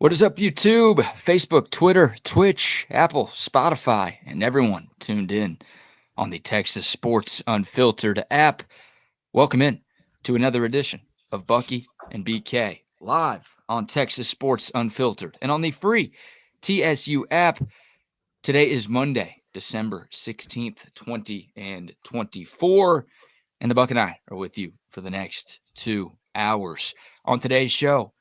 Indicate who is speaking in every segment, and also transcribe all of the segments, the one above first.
Speaker 1: What is up, YouTube, Facebook, Twitter, Twitch, Apple, Spotify, and everyone tuned in on the Texas Sports Unfiltered app? Welcome in to another edition of Bucky and BK live on Texas Sports Unfiltered and on the free TSU app. Today is Monday, December 16th, 2024, and the Buck and I are with you for the next 2 hours. On today's show,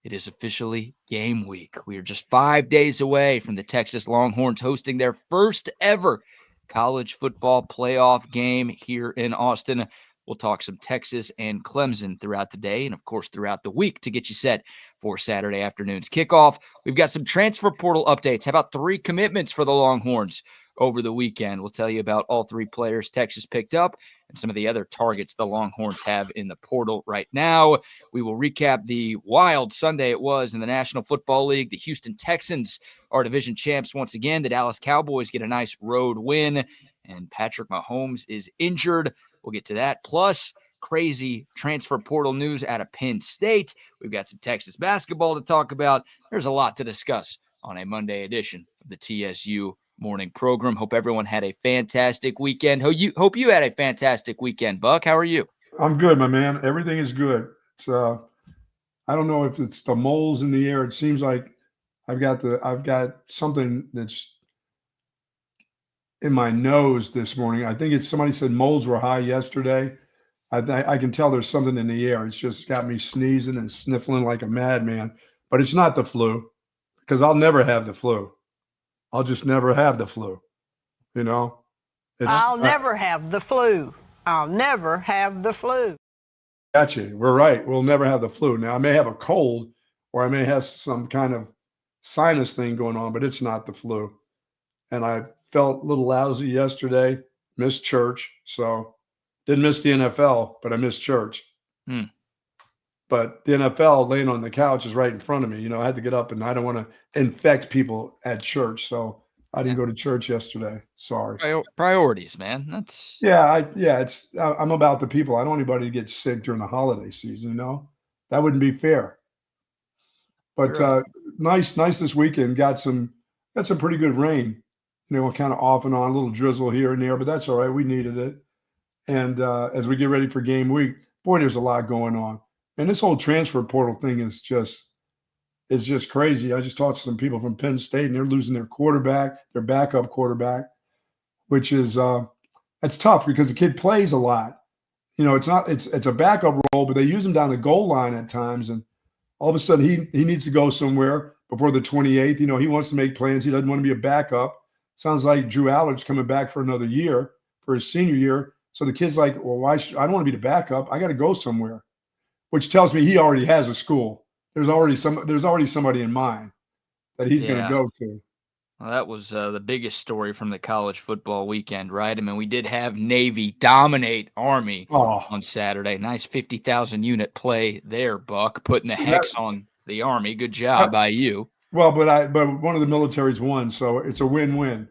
Speaker 1: it is officially game week. We are just 5 days away from the Texas Longhorns hosting their first ever college football playoff game here in Austin. We'll talk some Texas and Clemson throughout the day and, of course, throughout the week to get you set for Saturday afternoon's kickoff. We've got some transfer portal updates. How about 3 commitments for the Longhorns over the weekend? We'll tell you about all 3 players Texas picked up and some of the other targets the Longhorns have in the portal right now. We will recap the wild Sunday it was in the National Football League. The Houston Texans are division champs once again. The Dallas Cowboys get a nice road win, and Patrick Mahomes is injured. We'll get to that. Plus, crazy transfer portal news out of Penn State. We've got some Texas basketball to talk about. There's a lot to discuss on a Monday edition of the TSU morning program. Hope everyone had a fantastic weekend. Hope you had a fantastic weekend, Buck. How are you?
Speaker 2: I'm good, my man. Everything is good. It's I don't know if it's the moles in the air. It seems like I've got something that's in my nose this morning. I think it's somebody said moles were high yesterday. I can tell there's something in the air. It's just got me sneezing and sniffling like a madman. But it's not the flu, because I'll never have the flu. I'll just never have the flu, you know?
Speaker 3: I'll never have the flu. I'll never have the flu.
Speaker 2: Gotcha. We're right. We'll never have the flu. Now, I may have a cold or I may have some kind of sinus thing going on, but it's not the flu. And I felt a little lousy yesterday, missed church. So didn't miss the NFL, but I missed church. But the NFL laying on the couch is right in front of me. You know, I had to get up, and I don't want to infect people at church. So I didn't go to church yesterday. Sorry.
Speaker 1: Priorities, man. That's
Speaker 2: I'm about the people. I don't want anybody to get sick during the holiday season, you know? That wouldn't be fair. But nice this weekend. Got some pretty good rain. You know, kind of off and on, a little drizzle here and there, but that's all right. We needed it. And as we get ready for game week, boy, there's a lot going on. And this whole transfer portal thing is just crazy. I just talked to some people from Penn State, and they're losing their quarterback, their backup quarterback, which is it's tough because the kid plays a lot. You know, it's a backup role, but they use him down the goal line at times, and all of a sudden he needs to go somewhere before the 28th. You know, he wants to make plans. He doesn't want to be a backup. Sounds like Drew Allard's coming back for another year for his senior year. So the kid's like, well, I don't want to be the backup. I got to go somewhere, which tells me he already has a school. There's already somebody in mind that he's going to go to.
Speaker 1: Well, that was the biggest story from the college football weekend, right? I mean, we did have Navy dominate Army on Saturday. Nice 50,000 unit play there, Buck, putting the hex on the Army. Good job by you.
Speaker 2: Well, but one of the militaries won, so it's a win-win.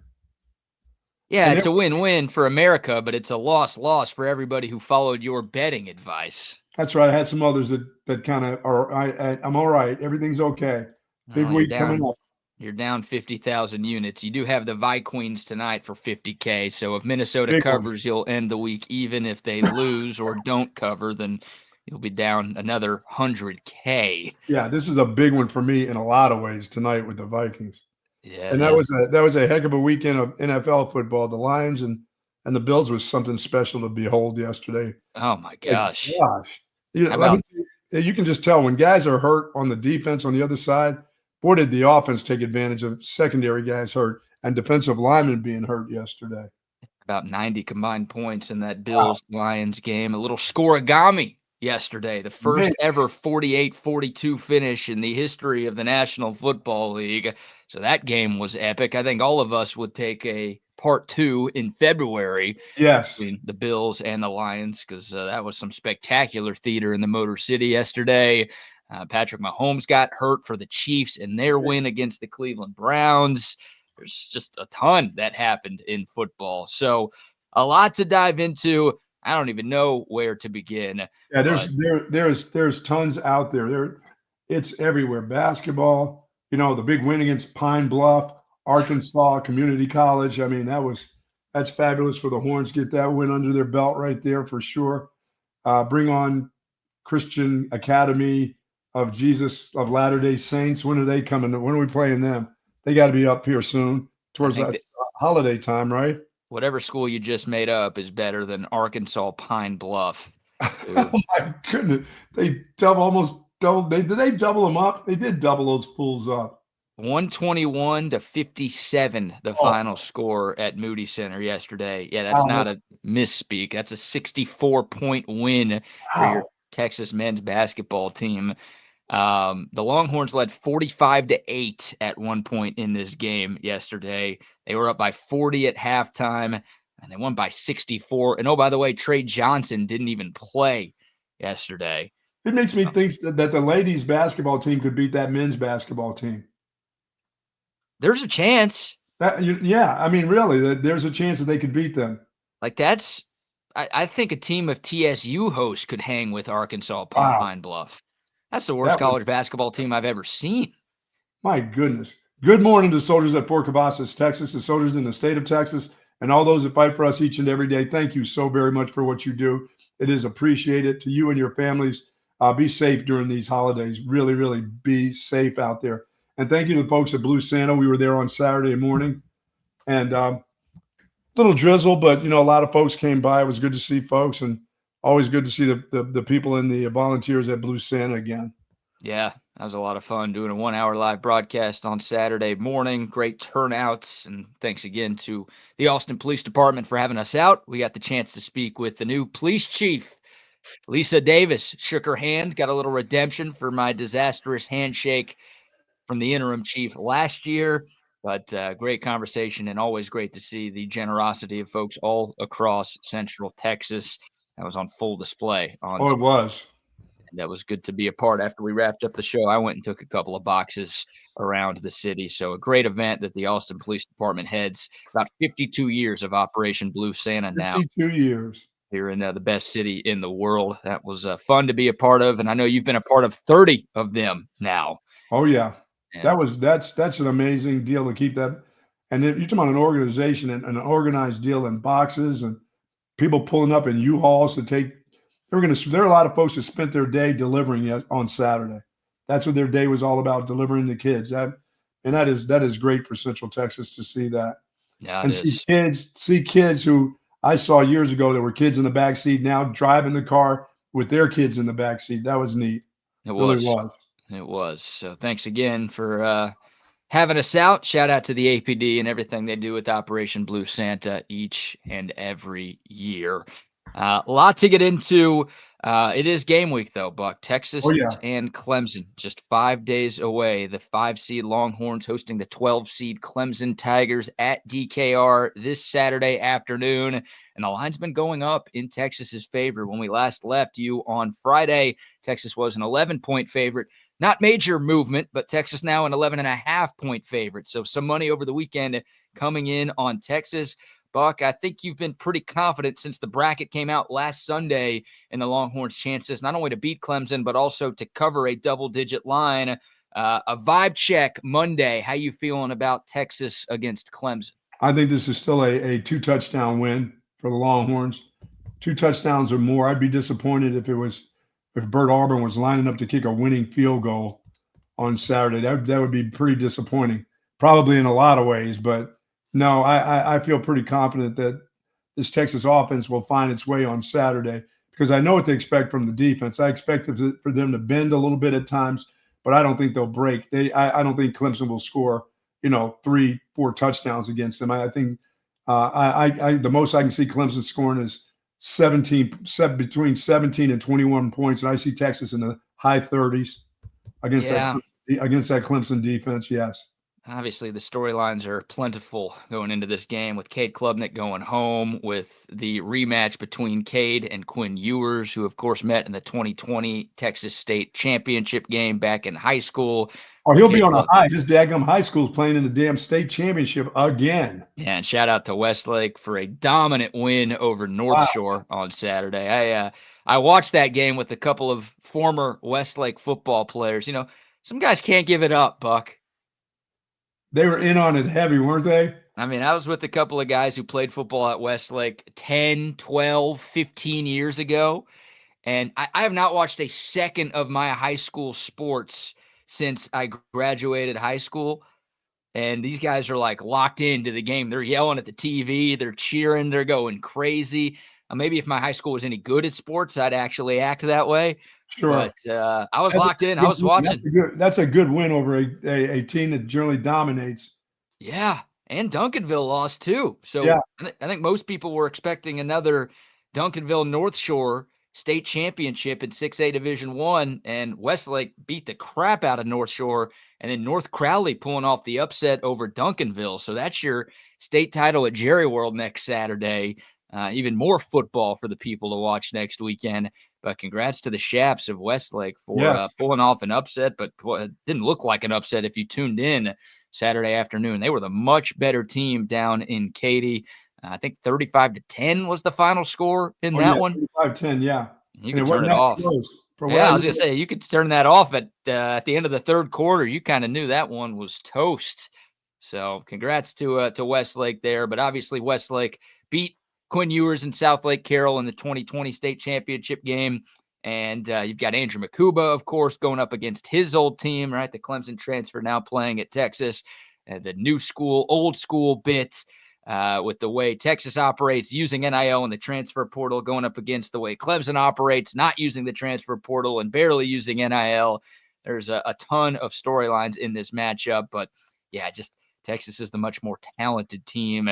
Speaker 1: Yeah, it's a win-win for America, but it's a loss for everybody who followed your betting advice.
Speaker 2: That's right. I had some others that kind of are. I'm all right. Everything's okay. Big week coming up.
Speaker 1: You're down 50,000 units. You do have the Vikings tonight for 50K. So if Minnesota covers, you'll end the week. Even if they lose or don't cover, then you'll be down another 100K.
Speaker 2: Yeah, this is a big one for me in a lot of ways tonight with the Vikings.
Speaker 1: Yeah,
Speaker 2: and that was a heck of a weekend of NFL football. The Lions and the Bills was something special to behold yesterday.
Speaker 1: Oh my gosh!
Speaker 2: You can just tell when guys are hurt on the defense on the other side. Boy, did the offense take advantage of secondary guys hurt and defensive linemen being hurt yesterday.
Speaker 1: About 90 combined points in that Bills-Lions game. A little scoregami yesterday. The first ever 48-42 finish in the history of the National Football League. So that game was epic. I think all of us would take a part 2 in February.
Speaker 2: Yes.
Speaker 1: Between the Bills and the Lions, because that was some spectacular theater in the Motor City yesterday. Patrick Mahomes got hurt for the Chiefs in their win against the Cleveland Browns. There's just a ton that happened in football. So a lot to dive into. I don't even know where to begin.
Speaker 2: Yeah, there's tons out there. It's everywhere. Basketball, the big win against Pine Bluff, Arkansas Community College. I mean, that's fabulous for the Horns. Get that win under their belt right there for sure. Bring on Christian Academy of Jesus of Latter-day Saints. When are they coming? When are we playing them? They got to be up here soon towards that holiday time, right?
Speaker 1: Whatever school you just made up is better than Arkansas Pine Bluff.
Speaker 2: Oh my goodness. They almost doubled. Did they double them up? They did double those fools up.
Speaker 1: 121-57, the final score at Moody Center yesterday. Yeah, that's not a misspeak. That's a 64-point win for your Texas men's basketball team. The Longhorns led 45-8 at one point in this game yesterday. They were up by 40 at halftime, and they won by 64. And, oh, by the way, Trey Johnson didn't even play yesterday.
Speaker 2: It makes me think that the ladies' basketball team could beat that men's basketball team.
Speaker 1: There's a chance.
Speaker 2: Yeah, I mean, really, there's a chance that they could beat them.
Speaker 1: Like, I think a team of TSU hosts could hang with Arkansas Pine Bluff. That's the worst college basketball team I've ever seen.
Speaker 2: My goodness. Good morning to soldiers at Fort Cavazos, Texas, the soldiers in the state of Texas, and all those that fight for us each and every day. Thank you so very much for what you do. It is appreciated. To you and your families, be safe during these holidays. Really, really be safe out there. And thank you to the folks at Blue Santa. We were there on Saturday morning. And little drizzle, but, a lot of folks came by. It was good to see folks, and always good to see the people and the volunteers at Blue Santa again.
Speaker 1: Yeah, that was a lot of fun doing a 1-hour live broadcast on Saturday morning. Great turnouts, and thanks again to the Austin Police Department for having us out. We got the chance to speak with the new police chief, Lisa Davis. Shook her hand, got a little redemption for my disastrous handshake from the interim chief last year. But great conversation, and always great to see the generosity of folks all across Central Texas. That was on full display.
Speaker 2: It was.
Speaker 1: That was good to be a part. After we wrapped up the show, I went and took a couple of boxes around the city. So a great event that the Austin Police Department heads. About 52 years of Operation Blue Santa now. 52
Speaker 2: years.
Speaker 1: Here in the best city in the world. That was fun to be a part of, and I know you've been a part of 30 of them now.
Speaker 2: Oh, yeah. That's an amazing deal to keep that. And you're talking about an organization and an organized deal in boxes and people pulling up in U-Hauls to take. There are a lot of folks that spent their day delivering on Saturday. That's what their day was all about, delivering the kids. That is great for Central Texas to see that.
Speaker 1: Yeah,
Speaker 2: and see kids who I saw years ago that were kids in the back seat now driving the car with their kids in the back seat. That was neat.
Speaker 1: It was. So thanks again for having us out. Shout out to the APD and everything they do with Operation Blue Santa each and every year. A lot to get into. It is game week, though, Buck. Texas and Clemson just 5 days away. The 5-seed Longhorns hosting the 12-seed Clemson Tigers at DKR this Saturday afternoon. And the line's been going up in Texas's favor. When we last left you on Friday, Texas was an 11-point favorite. Not major movement, but Texas now an 11.5-point favorite. So some money over the weekend coming in on Texas. Buck, I think you've been pretty confident since the bracket came out last Sunday in the Longhorns' chances not only to beat Clemson, but also to cover a double-digit line. A vibe check Monday. How you feeling about Texas against Clemson?
Speaker 2: I think this is still a 2-touchdown win for the Longhorns. 2 touchdowns or more. I'd be disappointed if Bert Auburn was lining up to kick a winning field goal on Saturday. That would be pretty disappointing, probably in a lot of ways, but no, I feel pretty confident that this Texas offense will find its way on Saturday because I know what to expect from the defense. I expect for them to bend a little bit at times, but I don't think they'll break. I don't think Clemson will score, 3-4 touchdowns against them. I think the most I can see Clemson scoring is between 17 and 21 points, and I see Texas in the high 30s against that Clemson defense. Yes.
Speaker 1: Obviously, the storylines are plentiful going into this game with Cade Klubnik going home, with the rematch between Cade and Quinn Ewers, who, of course, met in the 2020 Texas State Championship game back in high school.
Speaker 2: Oh, he'll be on a high. His daggum high school's playing in the damn state championship again.
Speaker 1: Yeah, and shout out to Westlake for a dominant win over North Shore on Saturday. I watched that game with a couple of former Westlake football players. Some guys can't give it up, Buck.
Speaker 2: They were in on it heavy, weren't they?
Speaker 1: I mean, I was with a couple of guys who played football at Westlake 10, 12, 15 years ago. And I have not watched a second of my high school sports since I graduated high school. And these guys are like locked into the game. They're yelling at the TV. They're cheering. They're going crazy. Maybe if my high school was any good at sports, I'd actually act that way.
Speaker 2: Sure.
Speaker 1: But I was locked in. I was watching.
Speaker 2: That's a good win over a team that generally dominates.
Speaker 1: Yeah. And Duncanville lost too. So
Speaker 2: Yeah.
Speaker 1: I think most people were expecting another Duncanville North Shore state championship in 6A Division I, and Westlake beat the crap out of North Shore, and then North Crowley pulling off the upset over Duncanville. So that's your state title at Jerry World next Saturday. Even more football for the people to watch next weekend. But congrats to the Shaps of Westlake for pulling off an upset, but it didn't look like an upset if you tuned in Saturday afternoon. They were the much better team down in Katy. I think 35-10 was the final score in that one.
Speaker 2: 35-10, yeah.
Speaker 1: You could turn it off.
Speaker 2: I was
Speaker 1: going to say, you could turn that off at the end of the third quarter. You kind of knew that one was toast. So congrats to Westlake there. But obviously Westlake beat Quinn Ewers and South Lake Carroll in the 2020 state championship game. And you've got Andrew McCuba, of course, going up against his old team, right? The Clemson transfer now playing at Texas. The new school, old school bit with the way Texas operates using NIL and the transfer portal, going up against the way Clemson operates, not using the transfer portal and barely using NIL. There's a ton of storylines in this matchup. But, yeah, just Texas is the much more talented team.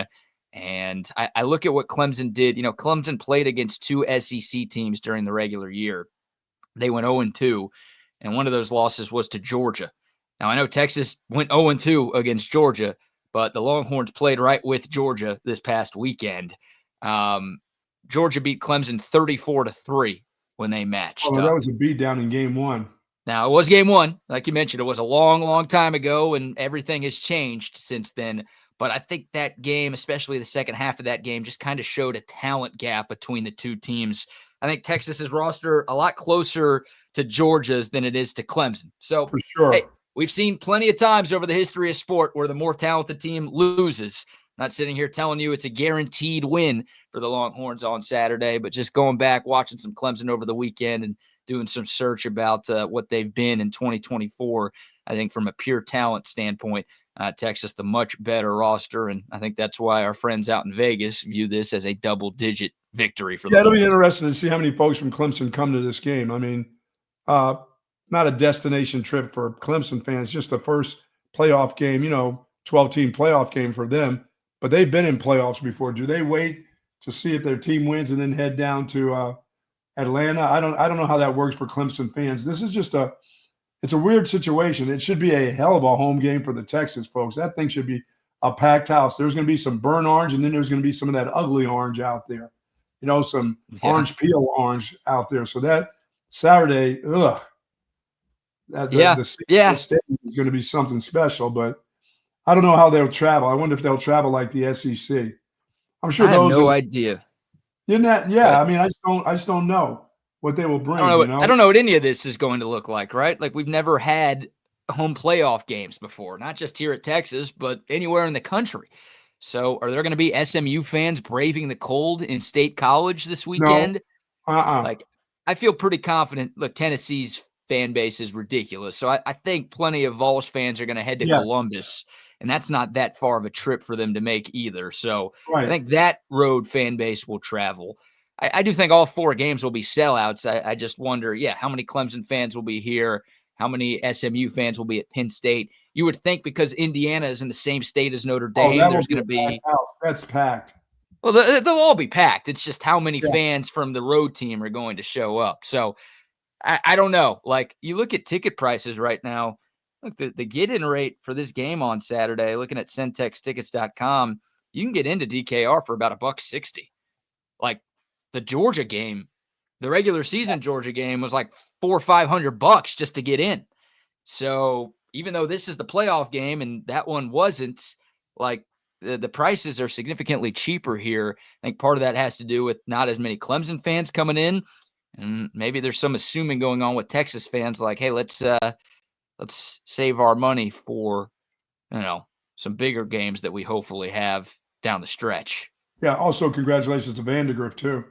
Speaker 1: And I look at what Clemson did. Clemson played against two SEC teams during the regular year. They went 0-2, and one of those losses was to Georgia. Now, I know Texas went 0-2 against Georgia, but the Longhorns played right with Georgia this past weekend. Georgia beat Clemson 34-3 when they matched.
Speaker 2: Oh, that was a beatdown in game one.
Speaker 1: Now, it was game one. Like you mentioned, it was a long, long time ago, and everything has changed since then. But I think that game, especially the second half of that game, just kind of showed a talent gap between the two teams. I think Texas's roster a lot closer to Georgia's than it is to Clemson. So,
Speaker 2: for sure.
Speaker 1: Hey, we've seen plenty of times over the history of sport where the more talented team loses. Not sitting here telling you it's a guaranteed win for the Longhorns on Saturday, but just going back, watching some Clemson over the weekend and doing some search about what they've been in 2024. I think from a pure talent standpoint, Texas, the much better roster. And I think that's why our friends out in Vegas view this as a double-digit victory for them.
Speaker 2: It'll be interesting to see how many folks from Clemson come to this game. I mean, not a destination trip for Clemson fans, just the first playoff game, 12-team playoff game for them. But they've been in playoffs before. Do they wait to see if their team wins and then head down to Atlanta? I don't know how that works for Clemson fans. This is just it's a weird situation. It should be a hell of a home game for the Texas folks. That thing should be a packed house. There's going to be some burnt orange, and then there's going to be some of that ugly orange out there. Some orange peel orange out there. So that Saturday, the stadium is going to be something special. But I don't know how they'll travel. I wonder if they'll travel like the SEC. I'm sure
Speaker 1: I have no idea.
Speaker 2: Isn't that? Yeah, I mean, I just don't know what they will bring.
Speaker 1: I don't know what any of this is going to look like, right? Like we've never had home playoff games before, not just here at Texas, but anywhere in the country. So are there going to be SMU fans braving the cold in State College this weekend?
Speaker 2: No.
Speaker 1: Like I feel pretty confident. Look, Tennessee's fan base is ridiculous. So I think plenty of Vols fans are going to head to Columbus, and that's not that far of a trip for them to make either. So I think that road fan base will travel. I do think all four games will be sellouts. I just wonder, how many Clemson fans will be here? How many SMU fans will be at Penn State? You would think because Indiana is in the same state as Notre Dame, there's going to be
Speaker 2: – that's packed.
Speaker 1: Well, they'll all be packed. It's just how many fans from the road team are going to show up. So I don't know. Like you look at ticket prices right now. Look, the get-in rate for this game on Saturday, looking at centextickets.com, you can get into DKR for about $1.60. Like the Georgia game, the regular season Georgia game was like $400 or $500 just to get in. So even though this is the playoff game and that one wasn't, like the prices are significantly cheaper here. I think part of that has to do with not as many Clemson fans coming in, and maybe there's some assuming going on with Texas fans, like, hey, let's save our money for, some bigger games that we hopefully have down the stretch.
Speaker 2: Yeah. Also, congratulations to Vandergrift too.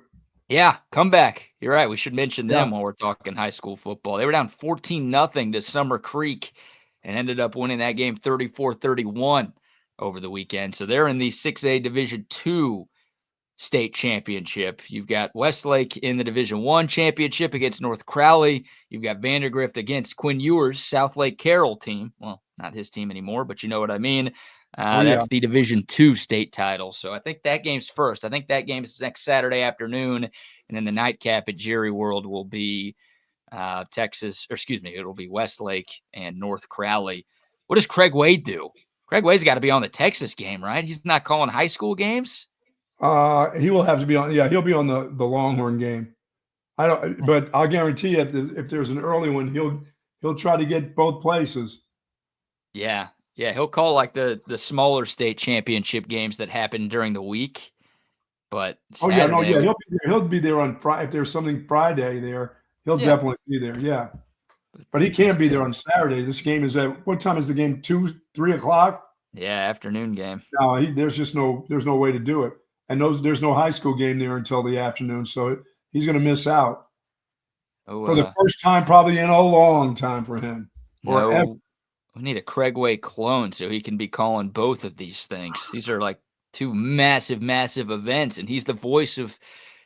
Speaker 1: Yeah, comeback. You're right. We should mention them
Speaker 2: Yeah.
Speaker 1: while we're talking high school football. They were down 14-0 to Summer Creek and ended up winning that game 34-31 over the weekend. So they're in the 6A Division II state championship. You've got Westlake in the Division I championship against North Crowley. You've got Vandergrift against Quinn Ewers, South Lake Carroll team. Well, not his team anymore, but you know what I mean. That's the Division II state title. So I think that game's first. I think that game is next Saturday afternoon. And then the nightcap at Jerry World will be it'll be Westlake and North Crowley. What does Craig Wade do? Craig Wade's got to be on the Texas game, right? He's not calling high school games?
Speaker 2: He will have to be on. Yeah, he'll be on the Longhorn game. But I'll guarantee you, if there's an early one, he'll try to get both places.
Speaker 1: Yeah, he'll call like the smaller state championship games that happen during the week. But Saturday,
Speaker 2: he'll be there on Friday. If there's something Friday there, he'll definitely be there. Yeah, but he can't be there on Saturday. This game is at what time is the game? 2, 3 o'clock.
Speaker 1: Yeah, afternoon game.
Speaker 2: No, there's no way to do it. And there's no high school game there until the afternoon, so he's going to miss out for the first time probably in a long time for him.
Speaker 1: We need a Craig Way clone so he can be calling both of these things. These are like two massive, massive events, and he's the voice of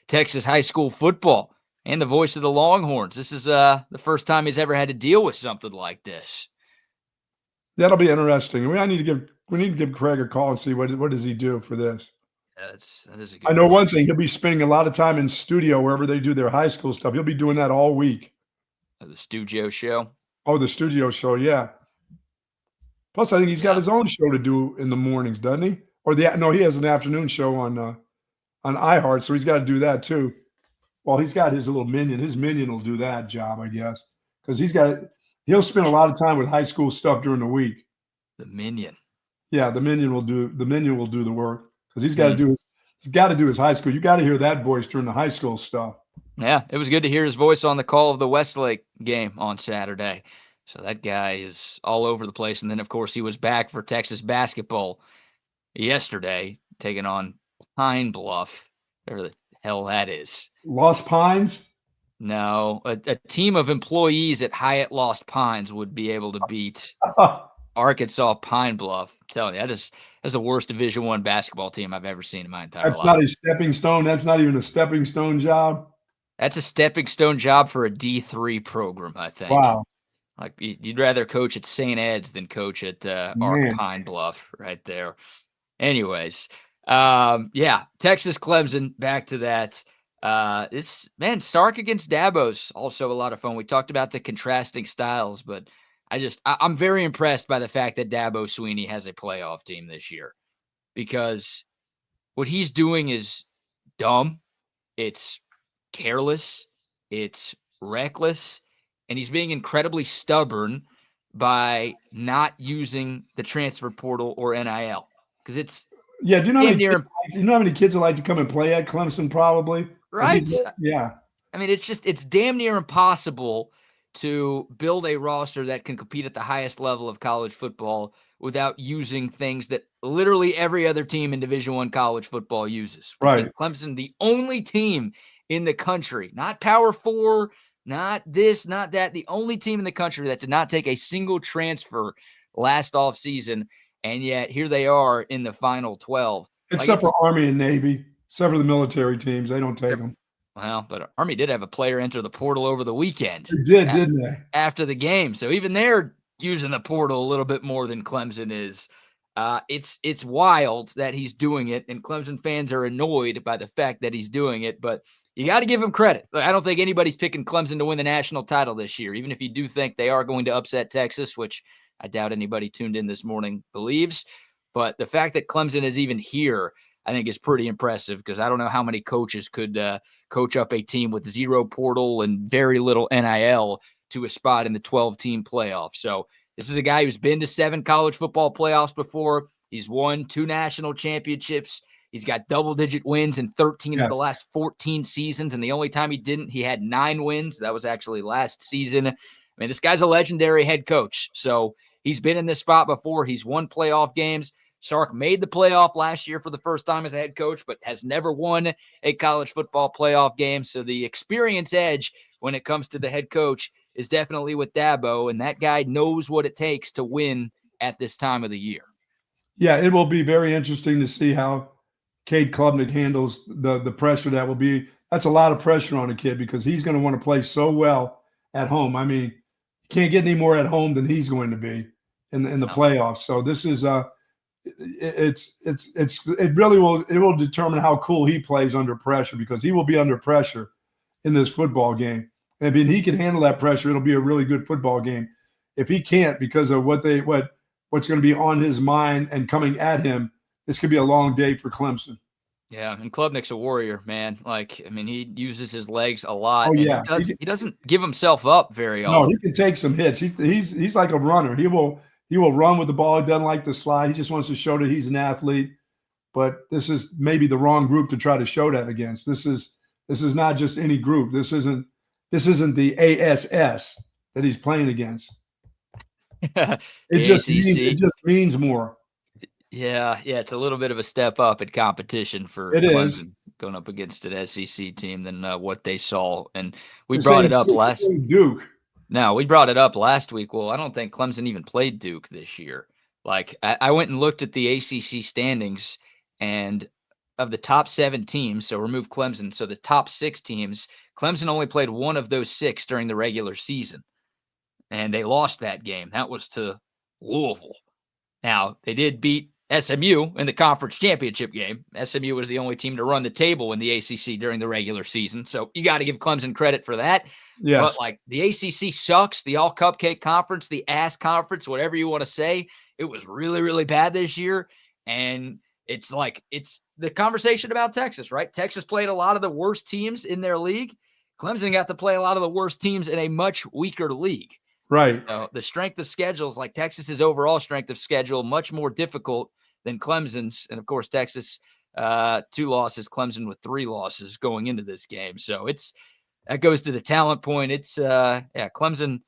Speaker 1: Texas high school football and the voice of the Longhorns. This is the first time he's ever had to deal with something like this.
Speaker 2: That'll be interesting. We need to give Craig a call and see what does he do for this.
Speaker 1: Yeah, that is a good
Speaker 2: I know one thing. He'll be spending a lot of time in studio wherever they do their high school stuff. He'll be doing that all week.
Speaker 1: The studio show?
Speaker 2: Oh, the studio show, yeah. Plus, I think he's got his own show to do in the mornings, doesn't he? He has an afternoon show on iHeart, so he's got to do that too. Well, he's got his little minion. His minion will do that job, I guess, because he'll spend a lot of time with high school stuff during the week.
Speaker 1: The minion.
Speaker 2: Yeah, the minion will do the work. Because he's got to do his high school. You got to hear that voice during the high school stuff.
Speaker 1: Yeah, it was good to hear his voice on the call of the Westlake game on Saturday. So that guy is all over the place. And then, of course, he was back for Texas basketball yesterday, taking on Pine Bluff, whatever the hell that is.
Speaker 2: Lost Pines?
Speaker 1: No, a team of employees at Hyatt Lost Pines would be able to beat Arkansas Pine Bluff. I'm telling you, that's the worst Division I basketball team I've ever seen in my entire life.
Speaker 2: That's not a stepping stone. That's not even a stepping stone job.
Speaker 1: That's a stepping stone job for a D3 program, I think.
Speaker 2: Wow.
Speaker 1: Like you'd rather coach at St. Ed's than coach at Pine Bluff right there. Anyways, Texas Clemson, back to that. Stark against Dabo's also a lot of fun. We talked about the contrasting styles, but I'm very impressed by the fact that Dabo Swinney has a playoff team this year, because what he's doing is dumb. It's careless. It's reckless. And he's being incredibly stubborn by not using the transfer portal or NIL. Because it's
Speaker 2: do you know how many kids would like to come and play at Clemson probably?
Speaker 1: Right.
Speaker 2: Yeah.
Speaker 1: I mean, it's damn near impossible to build a roster that can compete at the highest level of college football without using things that literally every other team in Division I college football uses.
Speaker 2: Right.
Speaker 1: Clemson, the only team in the country, not Power 4, not this, not that, the only team in the country that did not take a single transfer last offseason, and yet here they are in the final 12.
Speaker 2: Except for Army and Navy. Except for the military teams, they don't take them.
Speaker 1: Well, but Army did have a player enter the portal over the weekend.
Speaker 2: They did, didn't they?
Speaker 1: After the game. So even they're using the portal a little bit more than Clemson is. It's wild that he's doing it, and Clemson fans are annoyed by the fact that he's doing it, but you got to give him credit. I don't think anybody's picking Clemson to win the national title this year, even if you do think they are going to upset Texas, which I doubt anybody tuned in this morning believes. But the fact that Clemson is even here, I think, is pretty impressive, because I don't know how many coaches could coach up a team with zero portal and very little NIL to a spot in the 12-team playoff. So this is a guy who's been to 7 college football playoffs before. He's won 2 national championships. He's got double-digit wins in 13 of the last 14 seasons, and the only time he didn't, he had 9 wins. That was actually last season. I mean, this guy's a legendary head coach, so He's been in this spot before. He's won playoff games. Sark made the playoff last year for the first time as a head coach, but has never won a college football playoff game. So the experience edge when it comes to the head coach is definitely with Dabo, and that guy knows what it takes to win at this time of the year.
Speaker 2: Yeah, it will be very interesting to see how Cade Klubnik handles the pressure that will be. That's a lot of pressure on a kid because he's going to want to play so well at home. I mean, you can't get any more at home than he's going to be in the playoffs. So this is it will determine how cool he plays under pressure because he will be under pressure in this football game. And if he can handle that pressure, it'll be a really good football game. If he can't, because of what's going to be on his mind and coming at him, this could be a long day for Clemson.
Speaker 1: Yeah, and Klubnik's a warrior, man. Like, I mean, he uses his legs a lot.
Speaker 2: Oh, yeah.
Speaker 1: He doesn't give himself up very often.
Speaker 2: No, he can take some hits. He's like a runner. He will run with the ball. He doesn't like to slide. He just wants to show that he's an athlete. But this is maybe the wrong group to try to show that against. This is not just any group. This isn't the ASS that he's playing against. It just means more.
Speaker 1: Yeah, it's a little bit of a step up in competition for Clemson going up against an SEC team than what they saw. And we brought it up last
Speaker 2: Duke.
Speaker 1: No, we brought it up last week. Well, I don't think Clemson even played Duke this year. Like, I went and looked at the ACC standings, and of the top 7 teams, so remove Clemson, so the top 6 teams, Clemson only played one of those 6 during the regular season, and they lost that game. That was to Louisville. Now, they did beat SMU in the conference championship game. SMU was the only team to run the table in the ACC during the regular season, so you got to give Clemson credit for that.
Speaker 2: Yes.
Speaker 1: But, like, the ACC sucks, the all-cupcake conference, the ass conference, whatever you want to say, it was really, really bad this year, and it's the conversation about Texas, right? Texas played a lot of the worst teams in their league. Clemson got to play a lot of the worst teams in a much weaker league.
Speaker 2: Right.
Speaker 1: The strength of schedules, like Texas's overall strength of schedule, much more difficult than Clemson's. And, of course, Texas, 2 losses, Clemson with 3 losses going into this game. So that goes to the talent point. Clemson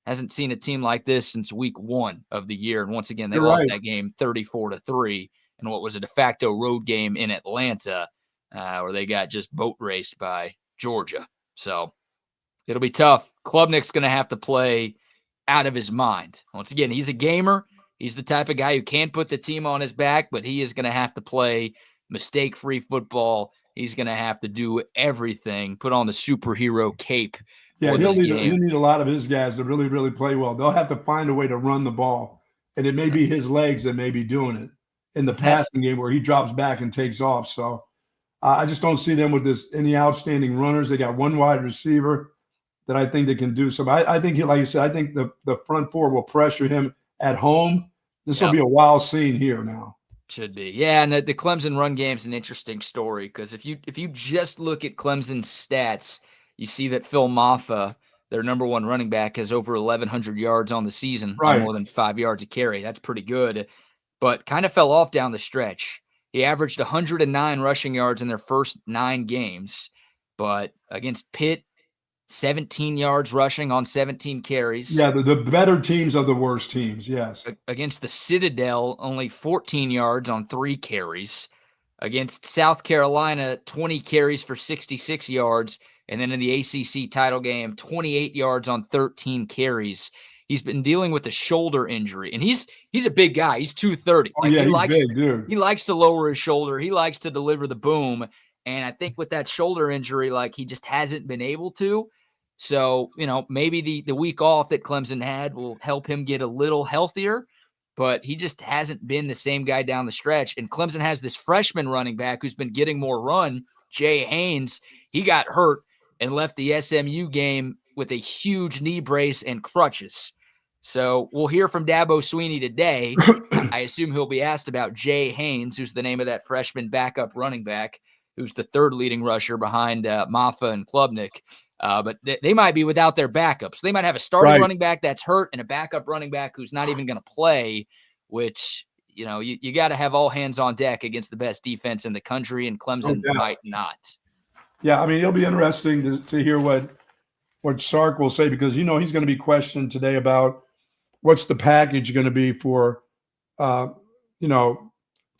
Speaker 1: hasn't seen a team like this since week 1 of the year. And once again, they lost that game 34-3 in what was a de facto road game in Atlanta, where they got just boat raced by Georgia. So it'll be tough. Klubnik's going to have to play out of his mind. Once again, he's a gamer. He's the type of guy who can't put the team on his back, but he is going to have to play mistake-free football. He's going to have to do everything, put on the superhero cape.
Speaker 2: Yeah, he'll need a lot of his guys to really, really play well. They'll have to find a way to run the ball, and it may be his legs that may be doing it in the passing game where he drops back and takes off. So I just don't see them with any outstanding runners. They got 1 wide receiver that I think they can do so. I think, like you said, I think the front 4 will pressure him at home. This will be a wild scene here now.
Speaker 1: Should be. Yeah, and the Clemson run game is an interesting story because if you just look at Clemson's stats, you see that Phil Maffa, their number 1 running back, has over 1,100 yards on the season, more than 5 yards a carry. That's pretty good, but kind of fell off down the stretch. He averaged 109 rushing yards in their first 9 games, but against Pitt, 17 yards rushing on 17 carries.
Speaker 2: Yeah, the better teams are the worst teams, yes.
Speaker 1: Against the Citadel, only 14 yards on 3 carries. Against South Carolina, 20 carries for 66 yards. And then in the ACC title game, 28 yards on 13 carries. He's been dealing with a shoulder injury, and he's a big guy. He's 230.
Speaker 2: Oh, yeah, he's big, dude.
Speaker 1: He likes to lower his shoulder. He likes to deliver the boom. And I think with that shoulder injury, he just hasn't been able to. So, maybe the week off that Clemson had will help him get a little healthier, but he just hasn't been the same guy down the stretch. And Clemson has this freshman running back who's been getting more run, Jay Haynes. He got hurt and left the SMU game with a huge knee brace and crutches. So we'll hear from Dabo Swinney today. I assume he'll be asked about Jay Haynes, who's the name of that freshman backup running back, who's the 3rd leading rusher behind Maffa and Klubnik. But they might be without their backups. They might have a starting running back that's hurt and a backup running back who's not even going to play, which, you got to have all hands on deck against the best defense in the country, and Clemson might not.
Speaker 2: Yeah, I mean, it'll be interesting to hear what Sark will say because, he's going to be questioned today about what's the package going to be for, for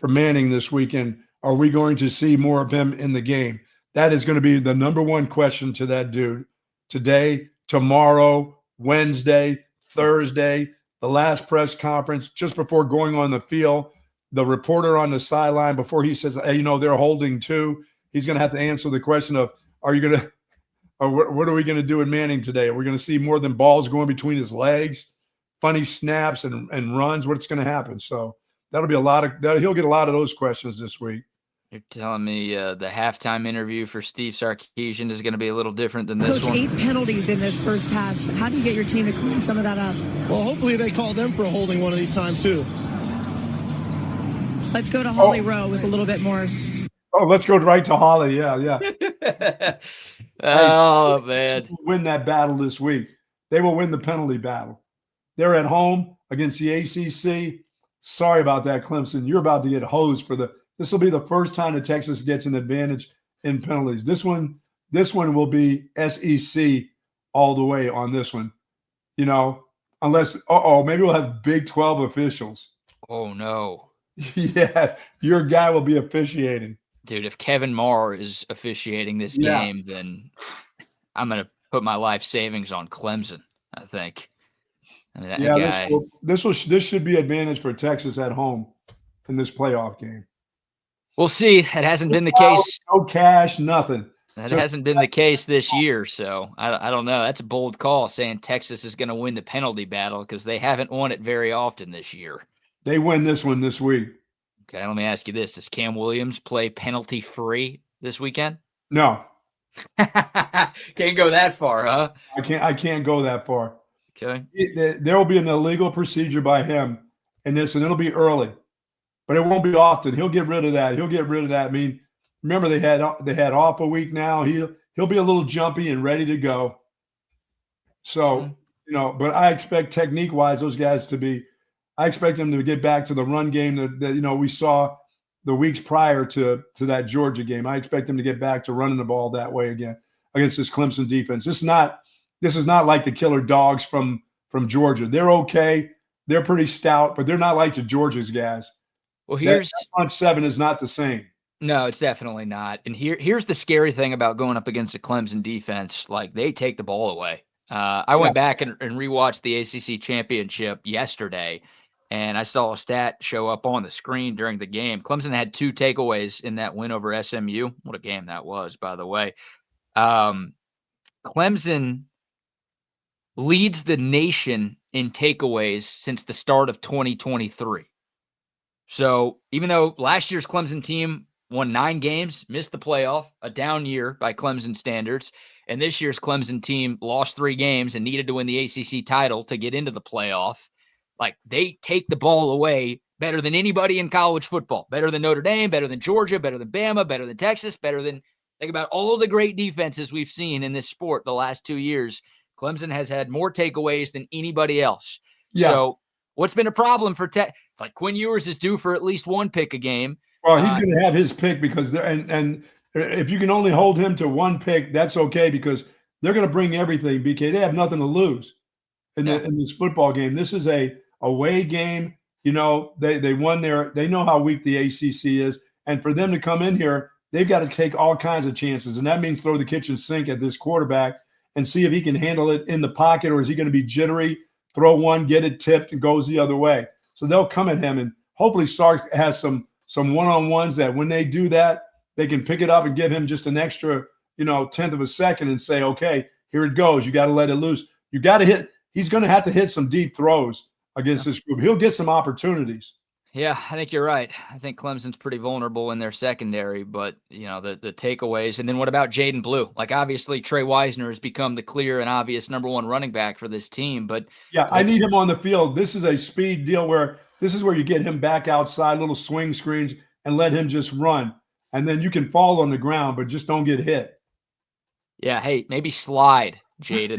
Speaker 2: Manning this weekend? Are we going to see more of him in the game? That is going to be the number one question to that dude today, tomorrow, Wednesday, Thursday, the last press conference, just before going on the field, the reporter on the sideline, before he says, hey, they're holding two, he's going to have to answer the question of, are you going to, or what are we going to do with Manning today? Are we going to see more than balls going between his legs, funny snaps and runs? What's going to happen? So that'll be he'll get a lot of those questions this week.
Speaker 1: You're telling me the halftime interview for Steve Sarkisian is going to be a little different than this one?
Speaker 4: 8 penalties in this first half. How do you get your team to clean some of that up?
Speaker 5: Well, hopefully they call them for a holding one of these times, too.
Speaker 4: Let's go to Holly Rowe with a little bit more.
Speaker 2: Oh, let's go right to Holly. Yeah.
Speaker 1: Oh, man.
Speaker 2: Win that battle this week. They will win the penalty battle. They're at home against the ACC. Sorry about that, Clemson. You're about to get hosed this will be the first time that Texas gets an advantage in penalties. This one will be SEC all the way on this one, unless, maybe we'll have Big 12 officials.
Speaker 1: Oh, no.
Speaker 2: Yeah, your guy will be officiating.
Speaker 1: Dude, if Kevin Moore is officiating this game, then I'm going to put my life savings on Clemson, I think. I mean, that guy.
Speaker 2: This should be advantage for Texas at home in this playoff game.
Speaker 1: We'll see. It hasn't been the case.
Speaker 2: No cash, nothing.
Speaker 1: That hasn't been the case this year, so I don't know. That's a bold call saying Texas is going to win the penalty battle because they haven't won it very often this year.
Speaker 2: They win this one this week.
Speaker 1: Okay, let me ask you this. Does Cam Williams play penalty-free this weekend?
Speaker 2: No.
Speaker 1: Can't go that far, huh?
Speaker 2: I can't go that far.
Speaker 1: Okay.
Speaker 2: There will be an illegal procedure by him in this, and it'll be early. But it won't be often. He'll get rid of that. I mean, remember they had off a week now. He'll be a little jumpy and ready to go. So, but I expect technique-wise those guys I expect them to get back to the run game that we saw the weeks prior to that Georgia game. I expect them to get back to running the ball that way again against this Clemson defense. This is not like the killer dogs from Georgia. They're okay. They're pretty stout, but they're not like the Georgia's guys.
Speaker 1: Well, that
Speaker 2: front seven is not the same.
Speaker 1: No, it's definitely not. And here's the scary thing about going up against a Clemson defense. Like, they take the ball away. I went back and rewatched the ACC championship yesterday, and I saw a stat show up on the screen during the game. Clemson had 2 takeaways in that win over SMU. What a game that was, by the way. Clemson leads the nation in takeaways since the start of 2023. So even though last year's Clemson team won 9 games, missed the playoff, a down year by Clemson standards, and this year's Clemson team lost 3 games and needed to win the ACC title to get into the playoff, like, they take the ball away better than anybody in college football, better than Notre Dame, better than Georgia, better than Bama, better than Texas, better than – think about all the great defenses we've seen in this sport the last 2 years. Clemson has had more takeaways than anybody else. Yeah. So what's been a problem for Tech? It's like Quinn Ewers is due for at least 1 pick a game.
Speaker 2: Well, he's going to have his pick because and if you can only hold him to 1 pick, that's okay because they're going to bring everything. BK, they have nothing to lose in this football game. This is a away game. They won they know how weak the ACC is, and for them to come in here, they've got to take all kinds of chances, and that means throw the kitchen sink at this quarterback and see if he can handle it in the pocket, or is he going to be jittery, throw one, get it tipped, and goes the other way. So they'll come at him, and hopefully Sark has some one-on-ones that when they do that, they can pick it up and give him just an extra, 10th of a second and say, okay, here it goes. You got to let it loose. You got to hit. He's going to have to hit some deep throws against this group. He'll get some opportunities.
Speaker 1: Yeah, I think you're right. I think Clemson's pretty vulnerable in their secondary, but, the takeaways. And then what about Jaden Blue? Like, obviously, Trey Wisner has become the clear and obvious number 1 running back for this team. But
Speaker 2: yeah, I need him on the field. This is a speed deal where this is where you get him back outside, little swing screens, and let him just run. And then you can fall on the ground, but just don't get hit.
Speaker 1: Yeah, hey, maybe slide, Jaden.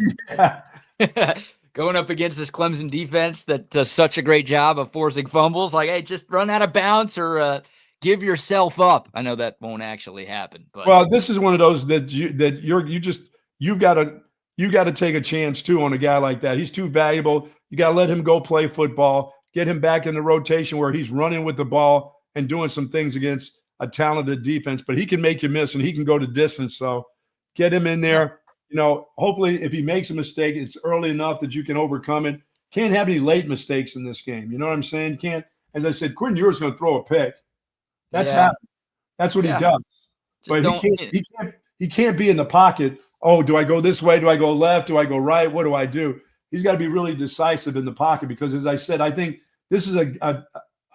Speaker 1: Going up against this Clemson defense that does such a great job of forcing fumbles, like, hey, just run out of bounds or give yourself up. I know that won't actually happen, but
Speaker 2: well, this is one of those that you've got to you got to take a chance too on a guy like that. He's too valuable. You got to let him go play football, get him back in the rotation where he's running with the ball and doing some things against a talented defense. But he can make you miss, and he can go to distance. So get him in there. Hopefully if he makes a mistake, it's early enough that you can overcome it. Can't have any late mistakes in this game. You know what I'm saying? Can't, as I said, Quinn Ewers going to throw a pick. That's happening. That's what he does. But he can't be in the pocket. Oh, do I go this way? Do I go left? Do I go right? What do I do? He's got to be really decisive in the pocket because, as I said, I think this is a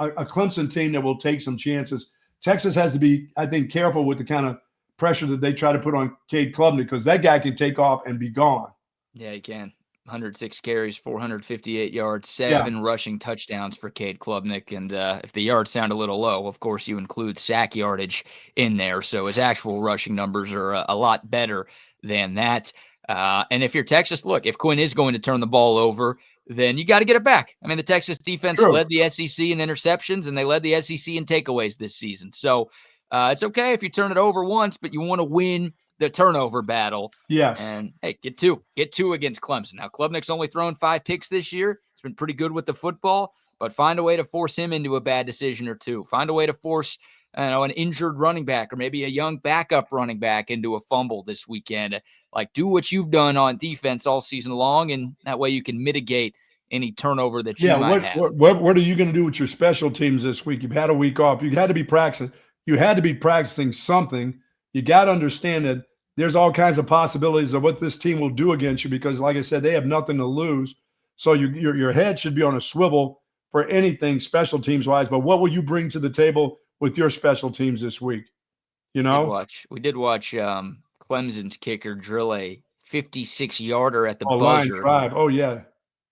Speaker 2: Clemson team that will take some chances. Texas has to be, I think, careful with the kind of pressure that they try to put on Cade Klubnik because that guy can take off and be gone.
Speaker 1: Yeah, he can. 106 carries, 458 yards, 7 rushing touchdowns for Cade Klubnik. And if the yards sound a little low, of course, you include sack yardage in there. So his actual rushing numbers are a lot better than that. And if you're Texas, look, if Quinn is going to turn the ball over, then you got to get it back. I mean, the Texas defense led the SEC in interceptions, and they led the SEC in takeaways this season. So it's okay if you turn it over once, but you want to win the turnover battle.
Speaker 2: Yes.
Speaker 1: And hey, get two against Clemson. Now, Klubnik's only thrown 5 picks this year. It's been pretty good with the football, but find a way to force him into a bad decision or two. Find a way to force an injured running back or maybe a young backup running back into a fumble this weekend. Like, do what you've done on defense all season long, and that way you can mitigate any turnover that you might have.
Speaker 2: What are you going to do with your special teams this week? You've had a week off. You had to be practicing. You had to be practicing something. You got to understand that there's all kinds of possibilities of what this team will do against you because, like I said, they have nothing to lose. So your head should be on a swivel for anything special teams-wise. But what will you bring to the table with your special teams this week? We
Speaker 1: did watch Clemson's kicker drill a 56-yarder at the
Speaker 2: line
Speaker 1: buzzer.
Speaker 2: Drive. Oh, yeah.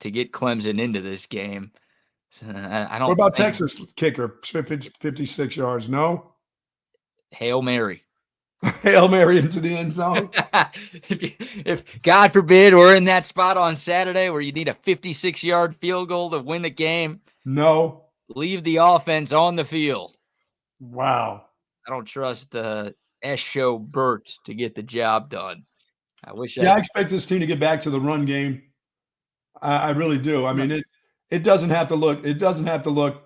Speaker 1: To get Clemson into this game. So I don't.
Speaker 2: What about Texas kicker? 56 yards. No.
Speaker 1: Hail Mary.
Speaker 2: Hail Mary into the end zone.
Speaker 1: if God forbid we're in that spot on Saturday where you need a 56-yard field goal to win the game.
Speaker 2: No.
Speaker 1: Leave the offense on the field.
Speaker 2: Wow.
Speaker 1: I don't trust S-Show Burt to get the job done. I
Speaker 2: expect this team to get back to the run game. I really do. I mean, it doesn't have to look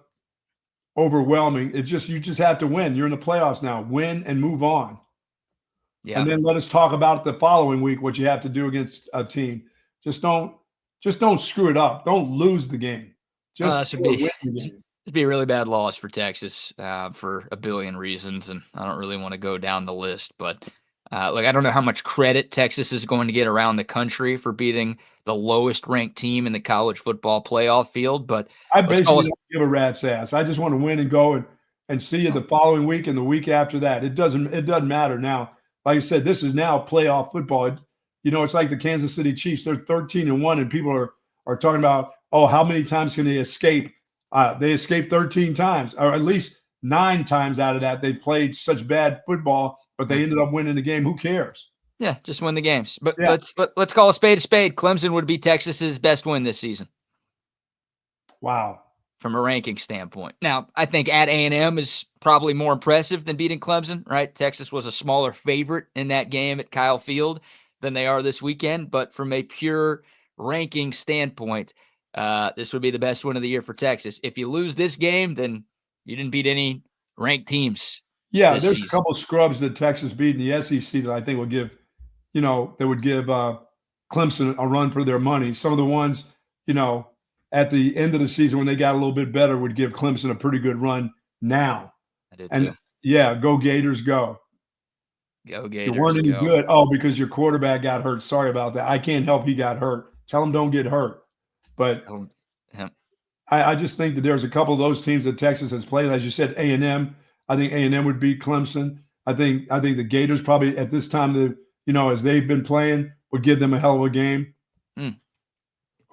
Speaker 2: overwhelming. You just have to win. You're in the playoffs now. Win and move on. Yeah. And then let us talk about the following week what you have to do against a team. Just don't screw it up. Don't lose the game. Just win the game.
Speaker 1: It'd be a really bad loss for Texas for a billion reasons, and I don't really want to go down the list. But I don't know how much credit Texas is going to get around the country for beating the lowest ranked team in the college football playoff field. But
Speaker 2: I basically don't give a rat's ass. I just want to win and go and see you the following week and the week after that. It doesn't matter now. Like I said, this is now playoff football. It's like the Kansas City Chiefs. They're 13-1, and people are talking about, how many times can they escape? They escaped 13 times, or at least 9 times out of that. They played such bad football, but they ended up winning the game. Who cares? Yeah,
Speaker 1: just win the games. But let's call a spade a spade. Clemson would be Texas's best win this season.
Speaker 2: Wow.
Speaker 1: From a ranking standpoint. Now, I think at A&M is probably more impressive than beating Clemson, right? Texas was a smaller favorite in that game at Kyle Field than they are this weekend. But from a pure ranking standpoint, this would be the best win of the year for Texas. If you lose this game, then you didn't beat any ranked teams.
Speaker 2: Yeah, there's season. A couple of scrubs that Texas beat in the SEC that I think would give, Clemson a run for their money. Some of the ones, at the end of the season when they got a little bit better would give Clemson a pretty good run now.
Speaker 1: I did too.
Speaker 2: Yeah, go Gators, go.
Speaker 1: Go Gators,
Speaker 2: you weren't any good. Oh, because your quarterback got hurt. Sorry about that. I can't help he got hurt. Tell him don't get hurt. But I just think that there's a couple of those teams that Texas has played. As you said, A&M. I think A&M would beat Clemson. I think the Gators probably at this time, as they've been playing, would give them a hell of a game.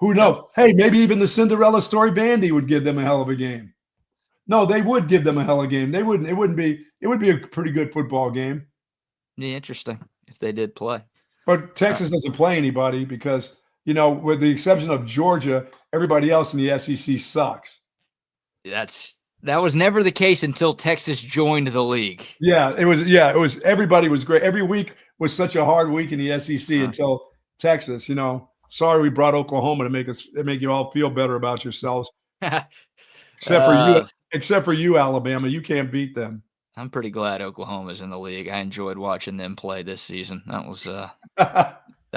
Speaker 2: Who knows? Hey, maybe even the Cinderella story Bandy would give them a hell of a game. No, they would give them a hell of a game. They wouldn't. It would be a pretty good football game.
Speaker 1: Yeah, interesting if they did play.
Speaker 2: But Texas doesn't play anybody because, with the exception of Georgia, everybody else in the SEC sucks.
Speaker 1: That was never the case until Texas joined the league.
Speaker 2: Yeah, it was. Everybody was great. Every week was such a hard week in the SEC until Texas. Sorry we brought Oklahoma to make you all feel better about yourselves. Except for you, Alabama. You can't beat them.
Speaker 1: I'm pretty glad Oklahoma's in the league. I enjoyed watching them play this season. That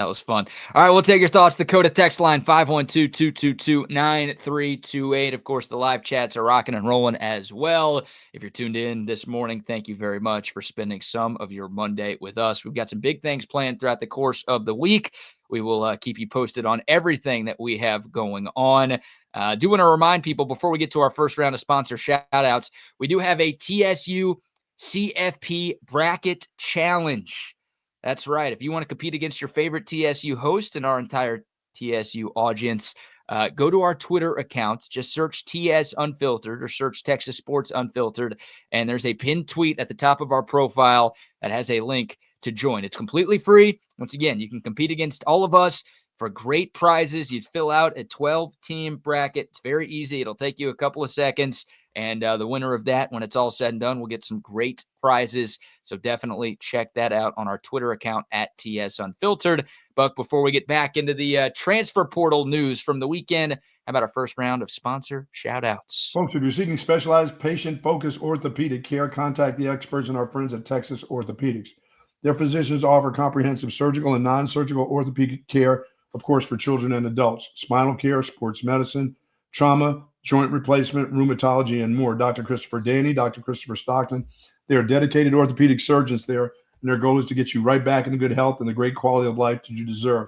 Speaker 1: was fun. All right, we'll take your thoughts. The Coda text line 512-222-9328. Of course, the live chats are rocking and rolling as well. If you're tuned in this morning, thank you very much for spending some of your Monday with us. We've got some big things planned throughout the course of the week. We will keep you posted on everything that we have going on. Do want to remind people before we get to our first round of sponsor shout-outs, we do have a TSU CFP Bracket Challenge. That's right. If you want to compete against your favorite TSU host and our entire TSU audience, go to our Twitter account. Just search TS Unfiltered or search Texas Sports Unfiltered, and there's a pinned tweet at the top of our profile that has a link to join. It's completely free. Once again, you can compete against all of us for great prizes. You'd fill out a 12-team bracket. It's very easy. It'll take you a couple of seconds. And the winner of that, when it's all said and done, will get some great prizes. So definitely check that out on our Twitter account at TS Unfiltered. Buck, before we get back into the transfer portal news from the weekend, how about our first round of sponsor shout-outs?
Speaker 2: Folks, if you're seeking specialized patient-focused orthopedic care, contact the experts and our friends at Texas Orthopedics. Their physicians offer comprehensive surgical and non-surgical orthopedic care, of course, for children and adults, spinal care, sports medicine, trauma, joint replacement, rheumatology, and more. Dr. Christopher Daney, Dr. Christopher Stockton, they are dedicated orthopedic surgeons there, and their goal is to get you right back into good health and the great quality of life that you deserve.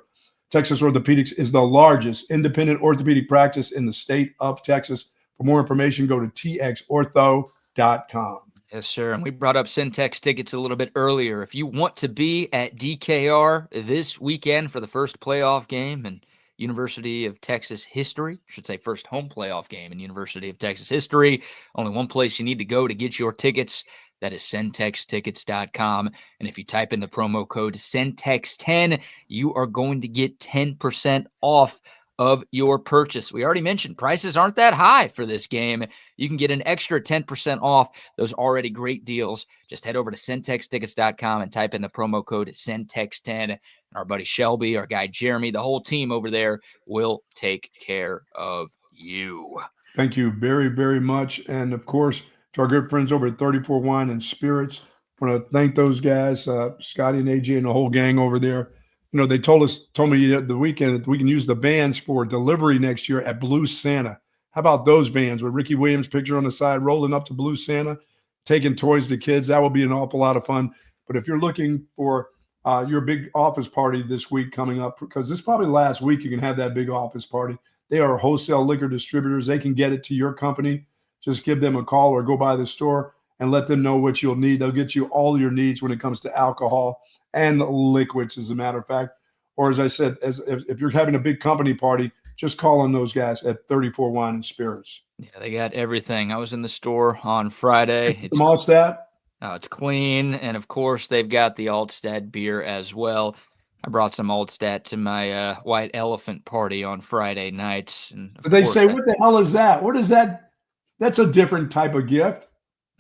Speaker 2: Texas Orthopedics is the largest independent orthopedic practice in the state of Texas. For more information, go to txortho.com.
Speaker 1: Yes, sir. And we brought up Syntex tickets a little bit earlier. If you want to be at DKR this weekend for the first playoff game and University of Texas history, I should say first home playoff game in University of Texas history, only one place you need to go to get your tickets. That is centextickets.com. And if you type in the promo code CENTEX10, you are going to get 10% off of your purchase. We already mentioned prices aren't that high for this game. You can get an extra 10% off those already great deals. Just head over to centextickets.com and type in the promo code CENTEX10. Our buddy Shelby, our guy Jeremy, the whole team over there will take care of you.
Speaker 2: Thank you very, very much. And of course, to our good friends over at 34 Wine and Spirits, I want to thank those guys, Scotty and AJ and the whole gang over there. They told me the weekend that we can use the vans for delivery next year at Blue Santa. How about those vans with Ricky Williams' picture on the side, rolling up to Blue Santa, taking toys to kids? That will be an awful lot of fun. But if you're looking for your big office party this week coming up, because this is probably last week you can have that big office party. They are wholesale liquor distributors. They can get it to your company. Just give them a call or go by the store and let them know what you'll need. They'll get you all your needs when it comes to alcohol and liquids, as a matter of fact. Or as I said, if you're having a big company party, just call on those guys at 34 Wine and Spirits.
Speaker 1: Yeah, they got everything. I was in the store on Friday.
Speaker 2: It's Altstadt.
Speaker 1: It's clean. And, of course, they've got the Altstadt beer as well. I brought some Altstadt to my White Elephant party on Friday night. And
Speaker 2: they say, what the hell is that? What is that? That's a different type of gift.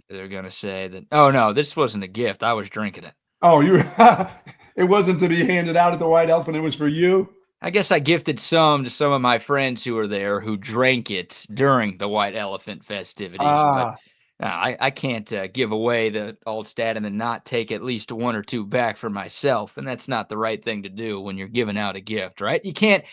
Speaker 1: They're going to say that, oh, no, this wasn't a gift. I was drinking it.
Speaker 2: Oh, it wasn't to be handed out at the White Elephant. It was for you?
Speaker 1: I guess I gifted some to some of my friends who were there who drank it during the White Elephant festivities. But I can't give away the Altstadt and then not take at least one or two back for myself. And that's not the right thing to do when you're giving out a gift, right? You can't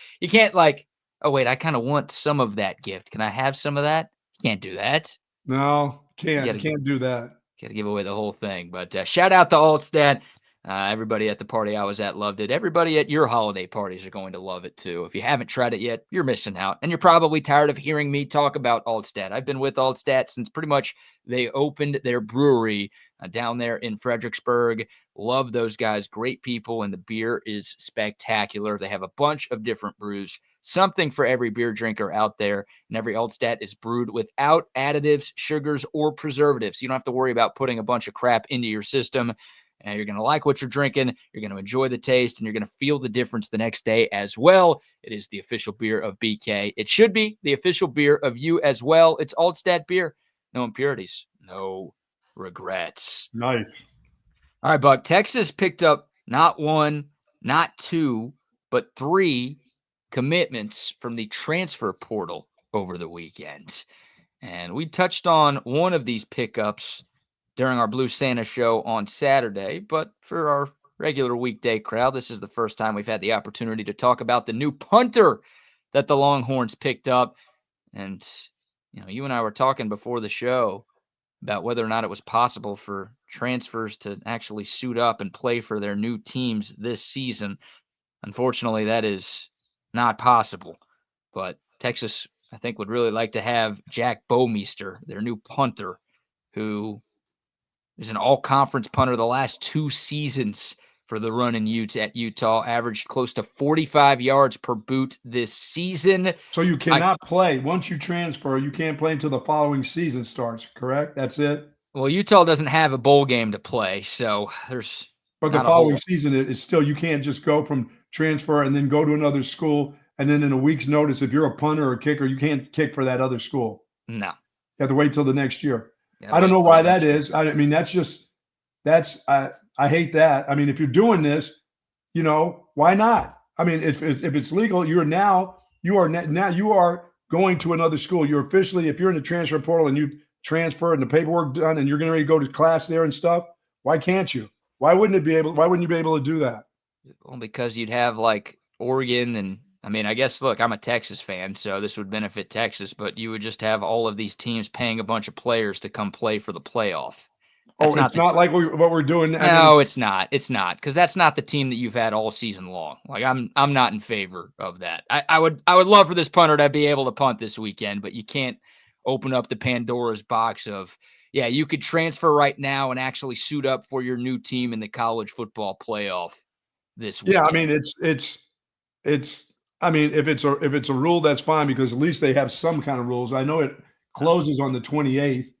Speaker 1: like, oh, wait, I kind of want some of that gift. Can I have some of that? You can't do that.
Speaker 2: No, can't do that.
Speaker 1: Got to give away the whole thing. But shout out to Altstadt. Everybody at the party I was at loved it. Everybody at your holiday parties are going to love it too. If you haven't tried it yet, you're missing out. And you're probably tired of hearing me talk about Altstadt. I've been with Altstadt since pretty much they opened their brewery down there in Fredericksburg. Love those guys. Great people. And the beer is spectacular. They have a bunch of different brews. Something for every beer drinker out there. And every Altstadt is brewed without additives, sugars, or preservatives. You don't have to worry about putting a bunch of crap into your system. And you're going to like what you're drinking. You're going to enjoy the taste, and you're going to feel the difference the next day as well. It is the official beer of BK. It should be the official beer of you as well. It's Altstadt beer. No impurities. No regrets.
Speaker 2: Nice.
Speaker 1: All right, Buck. Texas picked up not one, not two, but 3 commitments from the transfer portal over the weekend. And we touched on one of these pickups during our Blue Santa show on Saturday, but for our regular weekday crowd, this is the first time we've had the opportunity to talk about the new punter that the Longhorns picked up. And, you and I were talking before the show about whether or not it was possible for transfers to actually suit up and play for their new teams this season. Unfortunately, that is not possible. But Texas, I think, would really like to have Jack Bomeister, their new punter, who is an all-conference punter the last 2 seasons for the Runnin' Utes at Utah, averaged close to 45 yards per boot this season.
Speaker 2: So you cannot play. Once you transfer, you can't play until the following season starts, correct? That's it?
Speaker 1: Well, Utah doesn't have a bowl game to play, so there's
Speaker 2: But the following season is still, you can't just go from transfer and then go to another school, and then in a week's notice, if you're a punter or a kicker, you can't kick for that other school.
Speaker 1: No.
Speaker 2: You have to wait till the next year. I don't know why that is. I mean, I hate that. I mean, if you're doing this, why not? I mean, if it's legal, you are going to another school. You're officially, if you're in the transfer portal and you've transferred and the paperwork done and you're getting ready to go to class there and stuff, why can't you? Why wouldn't you be able to do that?
Speaker 1: Well, because you'd have like Oregon and, I mean, I guess, look, I'm a Texas fan, so this would benefit Texas, but you would just have all of these teams paying a bunch of players to come play for the playoff.
Speaker 2: It's not like what we're doing.
Speaker 1: No, it's not. It's not, because that's not the team that you've had all season long. Like, I'm not in favor of that. I would love for this punter to be able to punt this weekend, but you can't open up the Pandora's box of, you could transfer right now and actually suit up for your new team in the college football playoff this weekend.
Speaker 2: Yeah, I mean, if it's a rule, that's fine, because at least they have some kind of rules. I know it closes on the 28th.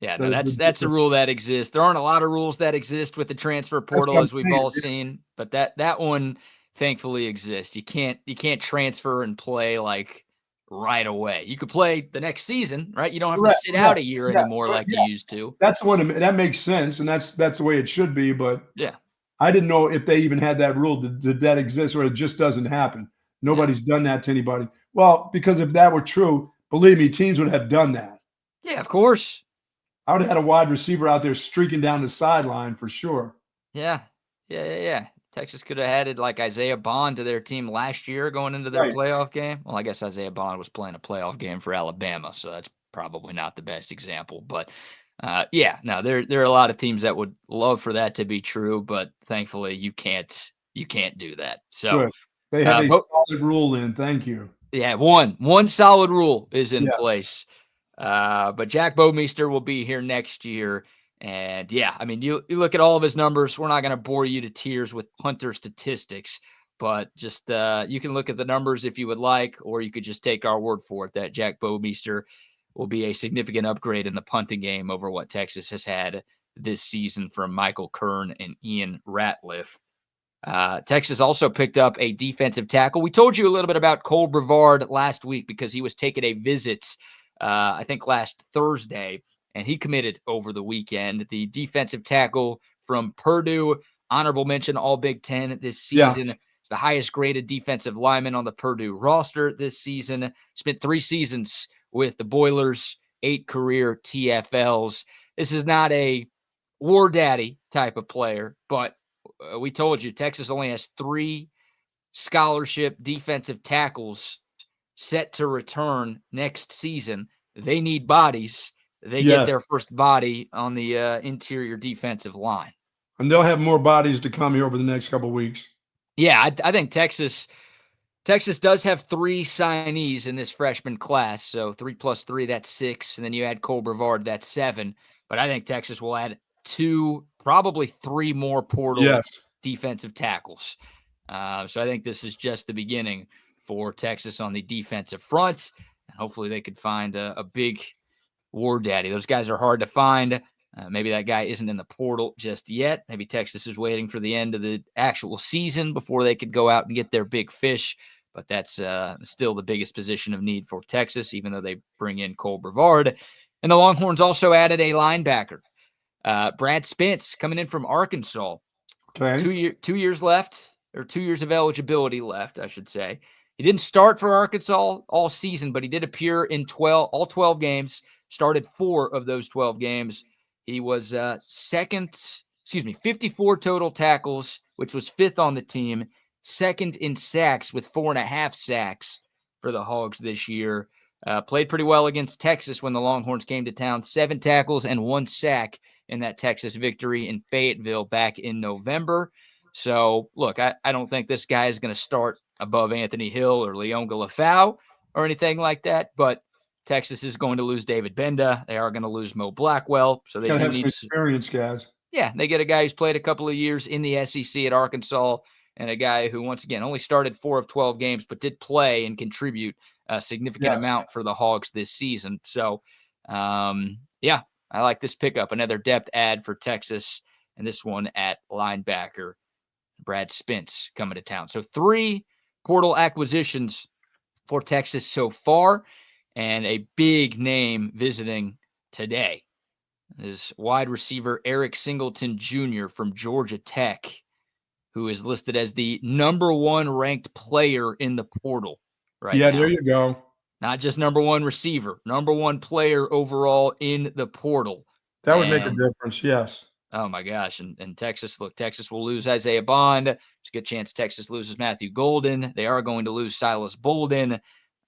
Speaker 1: Yeah, no, that's a rule that exists. There aren't a lot of rules that exist with the transfer portal, as we've all seen, but that one thankfully exists. You can't transfer and play like right away. You could play the next season, right? You don't have to sit out a year anymore like you used to.
Speaker 2: That's the one that makes sense, and that's the way it should be. But
Speaker 1: yeah,
Speaker 2: I didn't know if they even had that rule. Did that exist, or it just doesn't happen? Nobody's done that to anybody. Well, because if that were true, believe me, teams would have done that.
Speaker 1: Yeah, of course.
Speaker 2: I would have had a wide receiver out there streaking down the sideline for sure.
Speaker 1: Yeah. Texas could have added like Isaiah Bond to their team last year going into their playoff game. Well, I guess Isaiah Bond was playing a playoff game for Alabama, so that's probably not the best example. But there are a lot of teams that would love for that to be true, but thankfully you can't do that. So
Speaker 2: good. They have a solid rule in. Thank you.
Speaker 1: Yeah, one solid rule is in place. But Jack Bomeister will be here next year. And I mean, you look at all of his numbers. We're not going to bore you to tears with punter statistics, but just you can look at the numbers if you would like, or you could just take our word for it that Jack Bomeister will be a significant upgrade in the punting game over what Texas has had this season from Michael Kern and Ian Ratliff. Texas also picked up a defensive tackle. We told you a little bit about Cole Brevard last week because he was taking a visit I think last Thursday, and he committed over the weekend. The defensive tackle from Purdue, honorable mention all Big Ten this season. It's the highest graded defensive lineman on the Purdue roster this season. Spent 3 seasons with the Boilers, 8 career TFLs. This is not a war daddy type of player, but we told you Texas only has 3 scholarship defensive tackles set to return next season. They need bodies. They get their first body on the interior defensive line.
Speaker 2: And they'll have more bodies to come here over the next couple of weeks.
Speaker 1: Yeah, I think Texas does have 3 signees in this freshman class. So 3 plus 3, that's 6. And then you add Cole Brevard, that's 7. But I think Texas will add 2, probably 3 more portal defensive tackles. So I think this is just the beginning for Texas on the defensive front. And hopefully they could find a big war daddy. Those guys are hard to find. Maybe that guy isn't in the portal just yet. Maybe Texas is waiting for the end of the actual season before they could go out and get their big fish. But that's still the biggest position of need for Texas, even though they bring in Cole Brevard. And the Longhorns also added a linebacker, Brad Spence, coming in from Arkansas.
Speaker 2: Okay.
Speaker 1: 2 years left or 2 years of eligibility left, I should say. He didn't start for Arkansas all season, but he did appear in all 12 games, started 4 of those 12 games. He was 54 total tackles, which was 5th on the team, 2nd in sacks with 4.5 sacks for the Hogs this year. Played pretty well against Texas when the Longhorns came to town, 7 tackles and 1 sack in that Texas victory in Fayetteville back in November. So, look, I don't think this guy is going to start above Anthony Hill or Leon Galafau or anything like that, but Texas is going to lose David Benda. They are going to lose Mo Blackwell, so they do need
Speaker 2: experience, guys.
Speaker 1: Yeah, they get a guy who's played a couple of years in the SEC at Arkansas and a guy who, once again, only started 4 of 12 games, but did play and contribute a significant amount for the Hogs this season. So, yeah, I like this pickup. Another depth add for Texas, and this one at linebacker. Brad Spence coming to town. So 3 portal acquisitions for Texas so far, and a big name visiting today is wide receiver Eric Singleton Jr. from Georgia Tech, who is listed as the number 1 ranked player in the portal right now.
Speaker 2: Yeah, there you go.
Speaker 1: Not just number 1 receiver, number 1 player overall in the portal.
Speaker 2: That would make a difference, yes.
Speaker 1: Oh, my gosh. And Texas, look, Texas will lose Isaiah Bond. There's a good chance Texas loses Matthew Golden. They are going to lose Silas Bolden.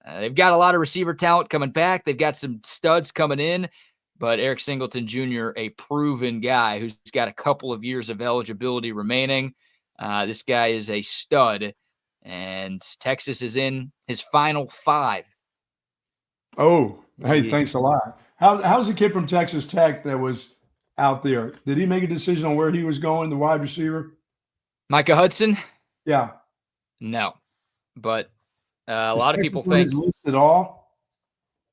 Speaker 1: They've got a lot of receiver talent coming back. They've got some studs coming in. But Eric Singleton Jr., a proven guy who's got a couple of years of eligibility remaining. This guy is a stud. And Texas is in his final 5.
Speaker 2: Oh, hey, thanks a lot. How's the kid from Texas Tech that was out there? Did he make a decision on where he was going, the wide receiver?
Speaker 1: Micah Hudson?
Speaker 2: Yeah.
Speaker 1: No. But a lot of people think
Speaker 2: his list at all?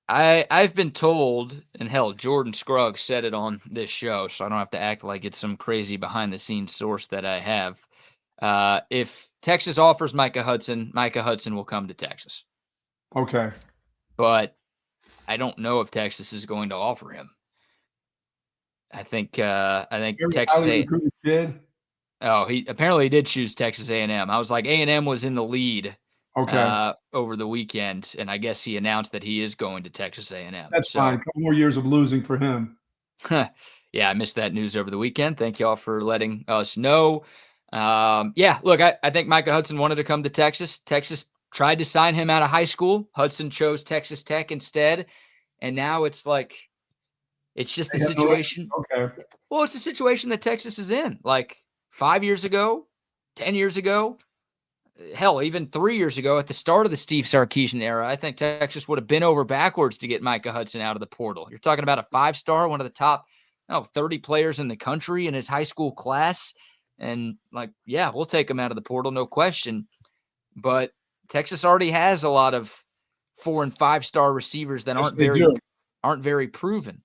Speaker 1: I've been told, and hell, Jordan Scruggs said it on this show, so I don't have to act like it's some crazy behind-the-scenes source that I have. If Texas offers Micah Hudson will come to Texas.
Speaker 2: Okay.
Speaker 1: But I don't know if Texas is going to offer him. I think Texas
Speaker 2: did.
Speaker 1: Oh, he apparently did choose Texas A&M. I was like, A&M was in the lead over the weekend, and I guess he announced that he is going to Texas A&M.
Speaker 2: That's fine. A couple more years of losing for him.
Speaker 1: Yeah, I missed that news over the weekend. Thank y'all for letting us know. Yeah, look, I think Micah Hudson wanted to come to Texas. Texas tried to sign him out of high school. Hudson chose Texas Tech instead, and now it's like it's just the situation.
Speaker 2: Okay.
Speaker 1: Well, it's the situation that Texas is in. Like 5 years ago, 10 years ago, hell, even 3 years ago at the start of the Steve Sarkisian era, I think Texas would have been over backwards to get Micah Hudson out of the portal. You're talking about a 5-star, one of the top 30 players in the country in his high school class. And like, yeah, we'll take him out of the portal, no question. But Texas already has a lot of 4- and 5-star receivers that aren't very proven.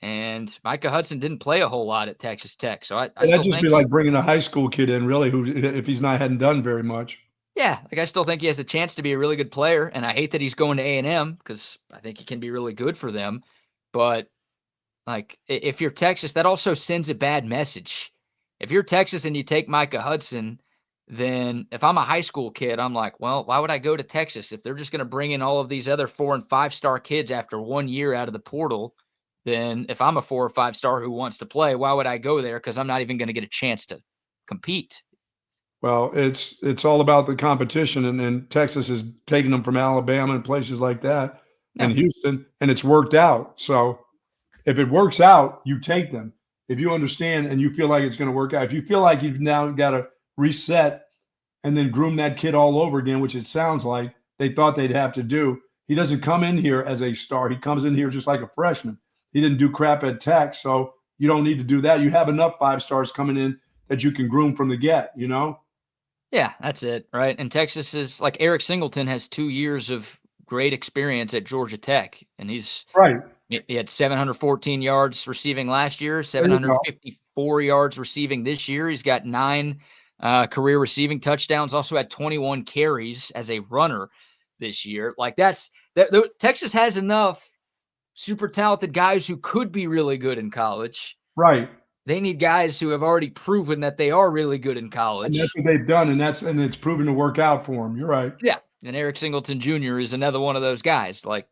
Speaker 1: And Micah Hudson didn't play a whole lot at Texas Tech. So I still
Speaker 2: just be like bringing a high school kid in, really, who if he's hadn't done very much.
Speaker 1: Yeah, like I still think he has a chance to be a really good player. And I hate that he's going to A&M because I think he can be really good for them. But like if you're Texas, that also sends a bad message. If you're Texas and you take Micah Hudson, then if I'm a high school kid, I'm like, well, why would I go to Texas if they're just going to bring in all of these other 4- and 5-star kids after 1 year out of the portal? Then if I'm a 4- or 5-star who wants to play, why would I go there? Because I'm not even going to get a chance to compete.
Speaker 2: Well, it's all about the competition, and Texas is taking them from Alabama and places like that, and Houston, and it's worked out. So if it works out, you take them. If you understand and you feel like it's going to work out, if you feel like you've now got to reset and then groom that kid all over again, which it sounds like they thought they'd have to do, he doesn't come in here as a star. He comes in here just like a freshman. He didn't do crap at Tech, so you don't need to do that. You have enough 5-stars coming in that you can groom from the get, you know?
Speaker 1: Yeah, that's it, right? And Texas is like Eric Singleton has 2 years of great experience at Georgia Tech, and he's
Speaker 2: right.
Speaker 1: He had 714 yards receiving last year, 754 yards receiving this year. He's got 9 career receiving touchdowns, also had 21 carries as a runner this year. Like Texas has enough super talented guys who could be really good in college.
Speaker 2: Right.
Speaker 1: They need guys who have already proven that they are really good in college.
Speaker 2: And that's what they've done, and it's proven to work out for them. You're right.
Speaker 1: Yeah. And Eric Singleton Jr. is another one of those guys, like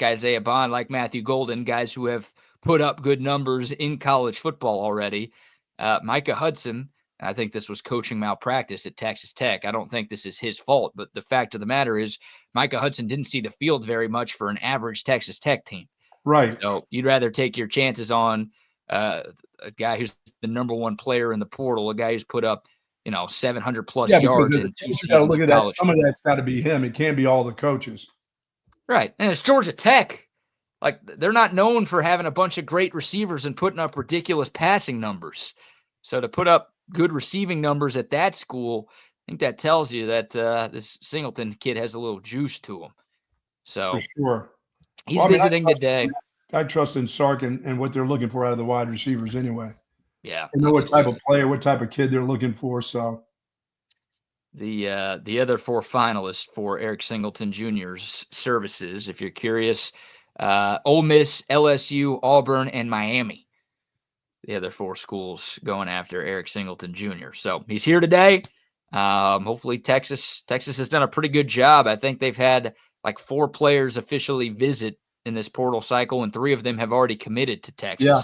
Speaker 1: Isaiah Bond, like Matthew Golden, guys who have put up good numbers in college football already. Micah Hudson, I think this was coaching malpractice at Texas Tech. I don't think this is his fault, but the fact of the matter is Micah Hudson didn't see the field very much for an average Texas Tech team.
Speaker 2: Right.
Speaker 1: So you'd rather take your chances on a guy who's the number one player in the portal, a guy who's put up 700 plus yards in 2 seasons.
Speaker 2: Look at that. Some of that's got to be him. It can't be all the coaches.
Speaker 1: Right. And it's Georgia Tech. Like, they're not known for having a bunch of great receivers and putting up ridiculous passing numbers. So to put up good receiving numbers at that school, I think that tells you that this Singleton kid has a little juice to him. So
Speaker 2: for sure.
Speaker 1: He's visiting today.
Speaker 2: I trust in Sark and what they're looking for out of the wide receivers anyway.
Speaker 1: Yeah.
Speaker 2: They know what type of player, what type of kid they're looking for. So
Speaker 1: the other 4 finalists for Eric Singleton Jr.'s services, if you're curious, Ole Miss, LSU, Auburn, and Miami. The other 4 schools going after Eric Singleton Jr. So he's here today. Hopefully Texas has done a pretty good job. I think they've had like 4 players officially visit in this portal cycle, and 3 of them have already committed to Texas.
Speaker 2: Yeah.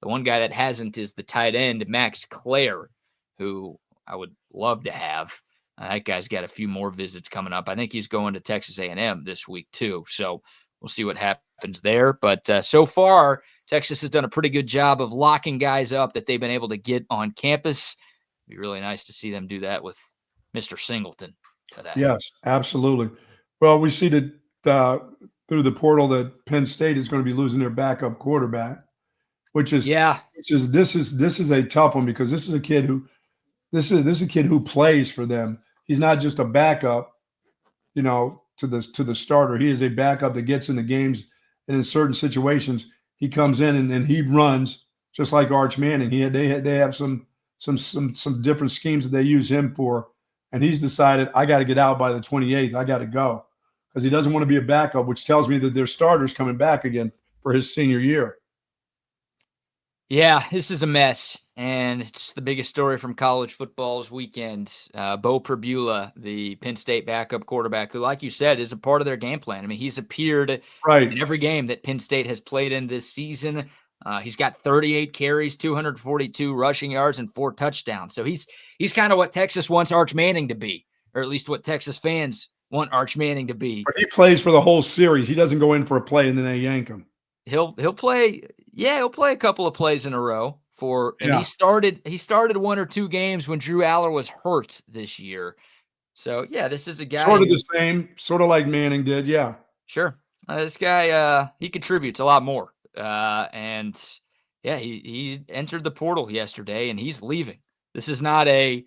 Speaker 1: The one guy that hasn't is the tight end, Max Collier, who I would love to have. That guy's got a few more visits coming up. I think he's going to Texas A&M this week too. So we'll see what happens there. But so far, Texas has done a pretty good job of locking guys up that they've been able to get on campus. It'd be really nice to see them do that with Mr. Singleton today.
Speaker 2: Yes, absolutely. Well, we see that through the portal that Penn State is going to be losing their backup quarterback, which is this is a tough one because this is a kid who plays for them. He's not just a backup, to the starter. He is a backup that gets in the games, and in certain situations he comes in and he runs just like Arch Manning. They have some different schemes that they use him for, and he's decided I got to get out by the 28th. I got to go because he doesn't want to be a backup, which tells me that their starter's coming back again for his senior year.
Speaker 1: Yeah, this is a mess, and it's the biggest story from college football's weekend. Bo Perbula, the Penn State backup quarterback, who, like you said, is a part of their game plan. I mean, he's appeared in every game that Penn State has played in this season. He's got 38 carries, 242 rushing yards, and 4 touchdowns. So he's kind of what Texas wants Arch Manning to be, or at least what Texas fans want Arch Manning to be.
Speaker 2: But he plays for the whole series. He doesn't go in for a play and then they yank him.
Speaker 1: He'll play. Yeah, he'll play a couple of plays in a row he started 1 or 2 games when Drew Aller was hurt this year. So yeah, this is a guy
Speaker 2: sort of the same, sort of like Manning did. Yeah,
Speaker 1: sure. This guy, he contributes a lot more. And yeah, he entered the portal yesterday and he's leaving. This is not I'm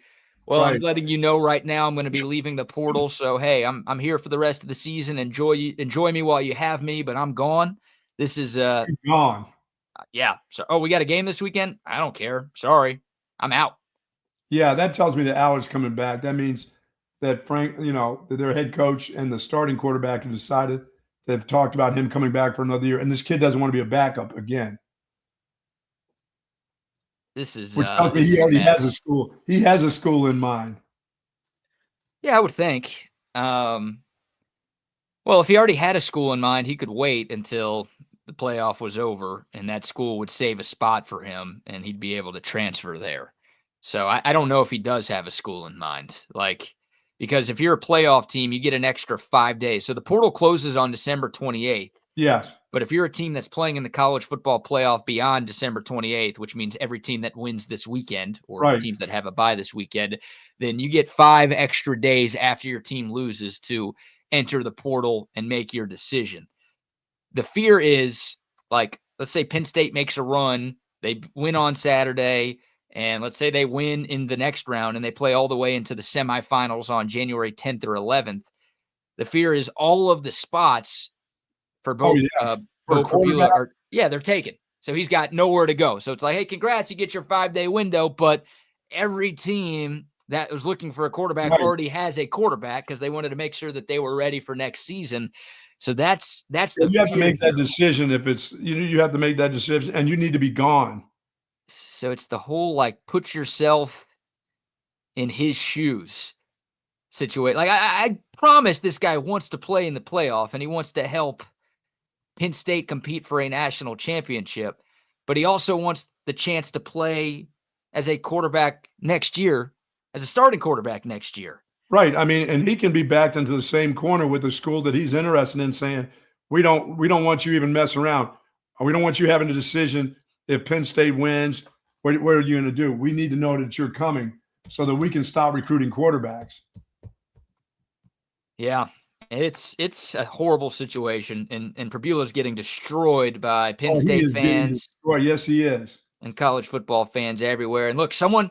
Speaker 1: letting you know right now I'm going to be leaving the portal. So, hey, I'm here for the rest of the season. Enjoy me while you have me, but I'm gone. This is
Speaker 2: gone.
Speaker 1: Yeah. So, we got a game this weekend? I don't care. Sorry. I'm out.
Speaker 2: Yeah, that tells me that Aller's coming back. That means that Frank, that their head coach and the starting quarterback have decided they've talked about him coming back for another year, and this kid doesn't want to be a backup again.
Speaker 1: This is
Speaker 2: which tells me he already has a school. He has a school in mind.
Speaker 1: Yeah, I would think. Well, if he already had a school in mind, he could wait until the playoff was over, and that school would save a spot for him, and he'd be able to transfer there. So I don't know if he does have a school in mind. Because if you're a playoff team, you get an extra 5 days. So the portal closes on December 28th.
Speaker 2: Yes.
Speaker 1: But if you're a team that's playing in the college football playoff beyond December 28th, which means every team that wins this weekend or teams that have a bye this weekend, then you get 5 extra days after your team loses to enter the portal and make your decision. The fear is, let's say Penn State makes a run, they win on Saturday, and let's say they win in the next round and they play all the way into the semifinals on January 10th or 11th. The fear is all of the spots for Bo Perbula they're taken. So he's got nowhere to go. So it's like, hey, congrats, you get your 5-day window, but every team that was looking for a quarterback already has a quarterback because they wanted to make sure that they were ready for next season. So that's the
Speaker 2: you have to make that decision. If it's you have to make that decision, and you need to be gone.
Speaker 1: So it's the whole like put yourself in his shoes situation. Like I promise this guy wants to play in the playoff and he wants to help Penn State compete for a national championship, but he also wants the chance to play as a quarterback next year, as a starting quarterback next year.
Speaker 2: Right. I mean, and he can be backed into the same corner with the school that he's interested in, saying, we don't want you even messing around. We don't want you having a decision if Penn State wins. What are you going to do? We need to know that you're coming so that we can stop recruiting quarterbacks.
Speaker 1: Yeah, it's a horrible situation, and Prabula's getting destroyed by Penn State fans.
Speaker 2: Yes, he is.
Speaker 1: And college football fans everywhere. And look, someone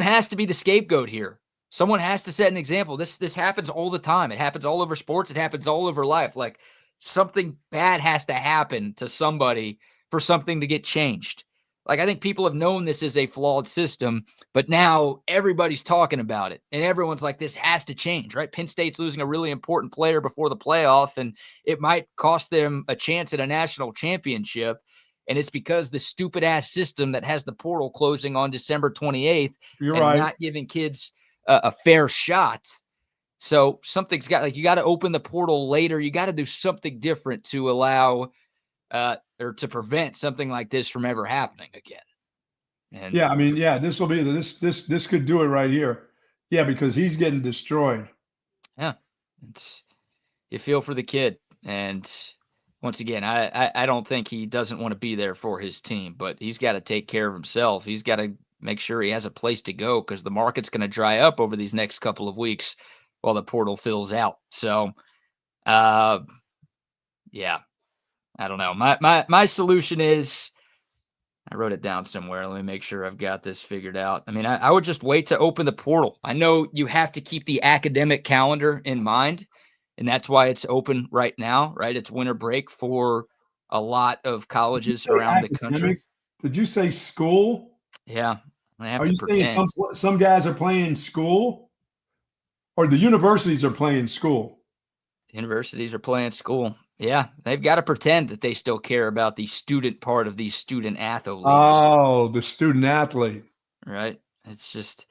Speaker 1: has to be the scapegoat here. Someone has to set an example. This happens all the time. It happens all over sports. It happens all over life. Like something bad has to happen to somebody for something to get changed. Like I think people have known this is a flawed system, but now everybody's talking about it. And everyone's like, this has to change, right? Penn State's losing a really important player before the playoff, and it might cost them a chance at a national championship. And it's because the stupid ass system that has the portal closing on December 28th
Speaker 2: You're
Speaker 1: and
Speaker 2: right.
Speaker 1: not giving kids a fair shot. So something's got, like, you got to open the portal later. You got to do something different to allow or to prevent something like this from ever happening again. And
Speaker 2: yeah, I mean, yeah, this will be this could do it right here. Yeah, because he's getting destroyed.
Speaker 1: Yeah, you feel for the kid. And once again, I don't think he doesn't want to be there for his team, but he's got to take care of himself. He's got to make sure he has a place to go because the market's going to dry up over these next couple of weeks while the portal fills out. So, yeah, I don't know. My solution is, I wrote it down somewhere. Let me make sure I've got this figured out. I mean, I would just wait to open the portal. I know you have to keep the academic calendar in mind, and that's why it's open right now, right? It's winter break for a lot of colleges around the country.
Speaker 2: Did you say school?
Speaker 1: Yeah, I have
Speaker 2: Are
Speaker 1: to
Speaker 2: you
Speaker 1: pretend.
Speaker 2: saying some guys are playing school, or the universities are playing school?
Speaker 1: Universities are playing school. Yeah, they've got to pretend that they still care about the student part of these student athletes.
Speaker 2: Oh, the student athlete.
Speaker 1: Right? It's just,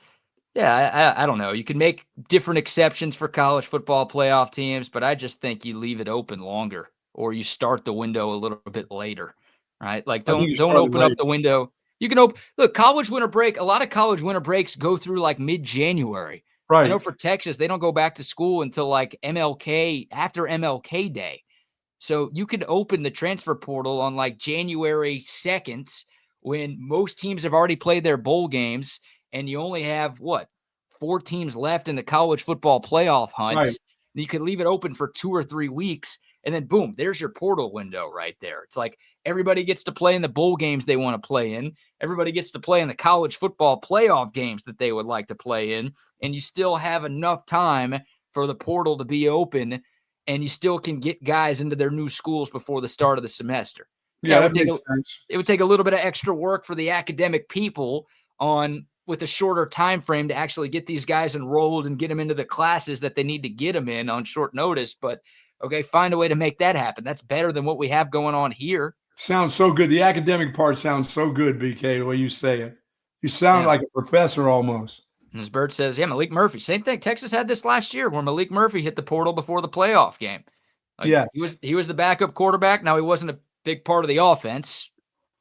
Speaker 1: yeah, I don't know. You can make different exceptions for college football playoff teams, but I just think you leave it open longer or you start the window a little bit later, right? Like don't open up the window. You can look, college winter break, a lot of college winter breaks go through like mid-January.
Speaker 2: Right.
Speaker 1: I know for Texas, they don't go back to school until like after MLK Day. So you could open the transfer portal on like January 2nd when most teams have already played their bowl games and you only have 4 teams left in the college football playoff hunt.
Speaker 2: Right.
Speaker 1: You could leave it open for 2 or 3 weeks and then boom, there's your portal window right there. It's like everybody gets to play in the bowl games they want to play in. Everybody gets to play in the college football playoff games that they would like to play in. And you still have enough time for the portal to be open and you still can get guys into their new schools before the start of the semester.
Speaker 2: Yeah,
Speaker 1: it would take a little bit of extra work for the academic people with a shorter time frame to actually get these guys enrolled and get them into the classes that they need to get them in on short notice. But okay, find a way to make that happen. That's better than what we have going on here.
Speaker 2: Sounds so good. The academic part sounds so good, BK, the way you say it. You sound like a professor almost.
Speaker 1: And as Bert says, yeah, Malik Murphy. Same thing. Texas had this last year where Malik Murphy hit the portal before the playoff game. He was the backup quarterback. Now, he wasn't a big part of the offense,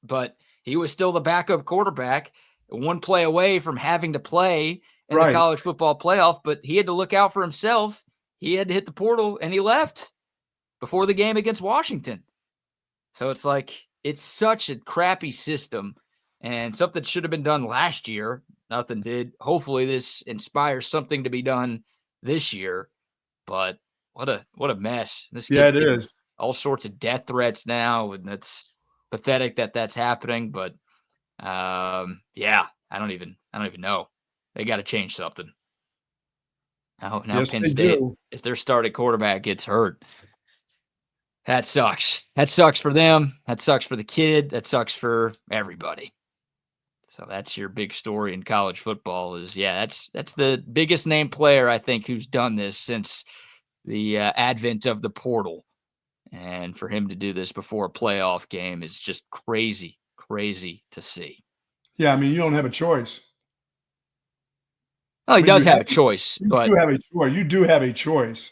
Speaker 1: but he was still the backup quarterback, one play away from having to play in the college football playoff, but he had to look out for himself. He had to hit the portal, and he left before the game against Washington. So it's like, it's such a crappy system and something should have been done last year. Nothing did. Hopefully this inspires something to be done this year, but what a mess. This
Speaker 2: it is.
Speaker 1: All sorts of death threats now, and it's pathetic that that's happening, but yeah, I don't even know. They got to change something. Now Penn State, if their starting quarterback gets hurt, that sucks. That sucks for them. That sucks for the kid. That sucks for everybody. So that's your big story in college football is, that's the biggest name player, I think, who's done this since the advent of the portal. And for him to do this before a playoff game is just crazy to see.
Speaker 2: Yeah, I mean, you don't have a choice.
Speaker 1: Well, he does have a choice,
Speaker 2: You
Speaker 1: but
Speaker 2: do have a choice. You do have a choice.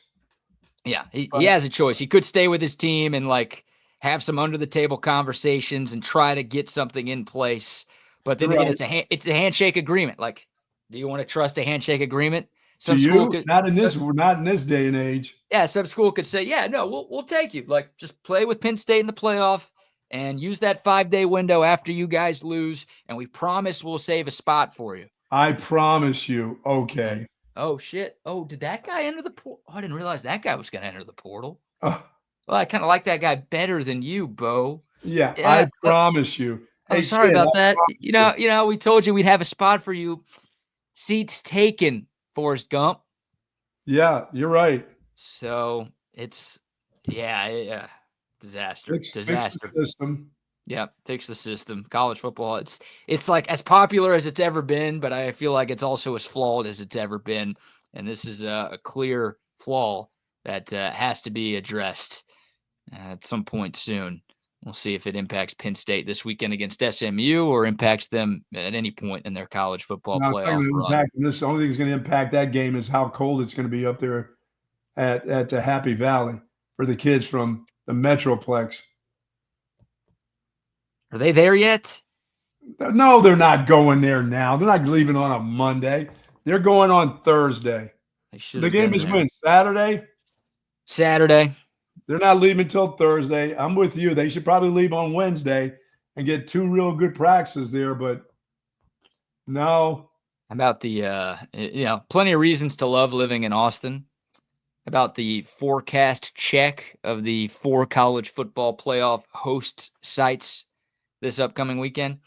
Speaker 1: yeah, he has a choice. He could stay with his team and like have some under the table conversations and try to get something in place. But then again,
Speaker 2: Right.
Speaker 1: it's a handshake agreement. Like, do you want to trust a handshake agreement?
Speaker 2: To
Speaker 1: Some school
Speaker 2: you,
Speaker 1: could
Speaker 2: not in this day and age.
Speaker 1: yeah, some school could say, yeah, no, we'll take you. Like, just play with Penn State in the playoff and use that 5-day window after you guys lose, and we promise we'll save a spot for you.
Speaker 2: I promise you. Okay.
Speaker 1: And, oh shit! Oh, did that guy enter the portal? Oh, I didn't realize that guy was going to enter the portal. Well, I kind of like that guy better than you, Bo.
Speaker 2: Yeah,
Speaker 1: Yeah,
Speaker 2: I promise you.
Speaker 1: I'm
Speaker 2: Hey,
Speaker 1: sorry
Speaker 2: kid,
Speaker 1: about
Speaker 2: I
Speaker 1: that.
Speaker 2: promise
Speaker 1: You know, we told you we'd have a spot for you. Seats taken, Forrest Gump.
Speaker 2: Yeah, you're right.
Speaker 1: So it's yeah, disaster.
Speaker 2: Fix
Speaker 1: Disaster.
Speaker 2: the system.
Speaker 1: Yeah, fix the system. College football, it's like as popular as it's ever been, but I feel like it's also as flawed as it's ever been. And this is a clear flaw that has to be addressed at some point soon. We'll see if it impacts Penn State this weekend against SMU or impacts them at any point in their college football
Speaker 2: No, it's not
Speaker 1: playoff
Speaker 2: going to
Speaker 1: run.
Speaker 2: impact this. The only thing that's going to impact that game is how cold it's going to be up there at the Happy Valley for the kids from the Metroplex.
Speaker 1: Are they there yet?
Speaker 2: No, they're not going there now. They're not leaving on a Monday. They're going on Thursday.
Speaker 1: They should.
Speaker 2: The game is when? Saturday?
Speaker 1: Saturday.
Speaker 2: They're not leaving until Thursday. I'm with you. They should probably leave on Wednesday and get 2 real good practices there, but no.
Speaker 1: How about the plenty of reasons to love living in Austin. How about the forecast check of the 4 college football playoff host sites this upcoming weekend?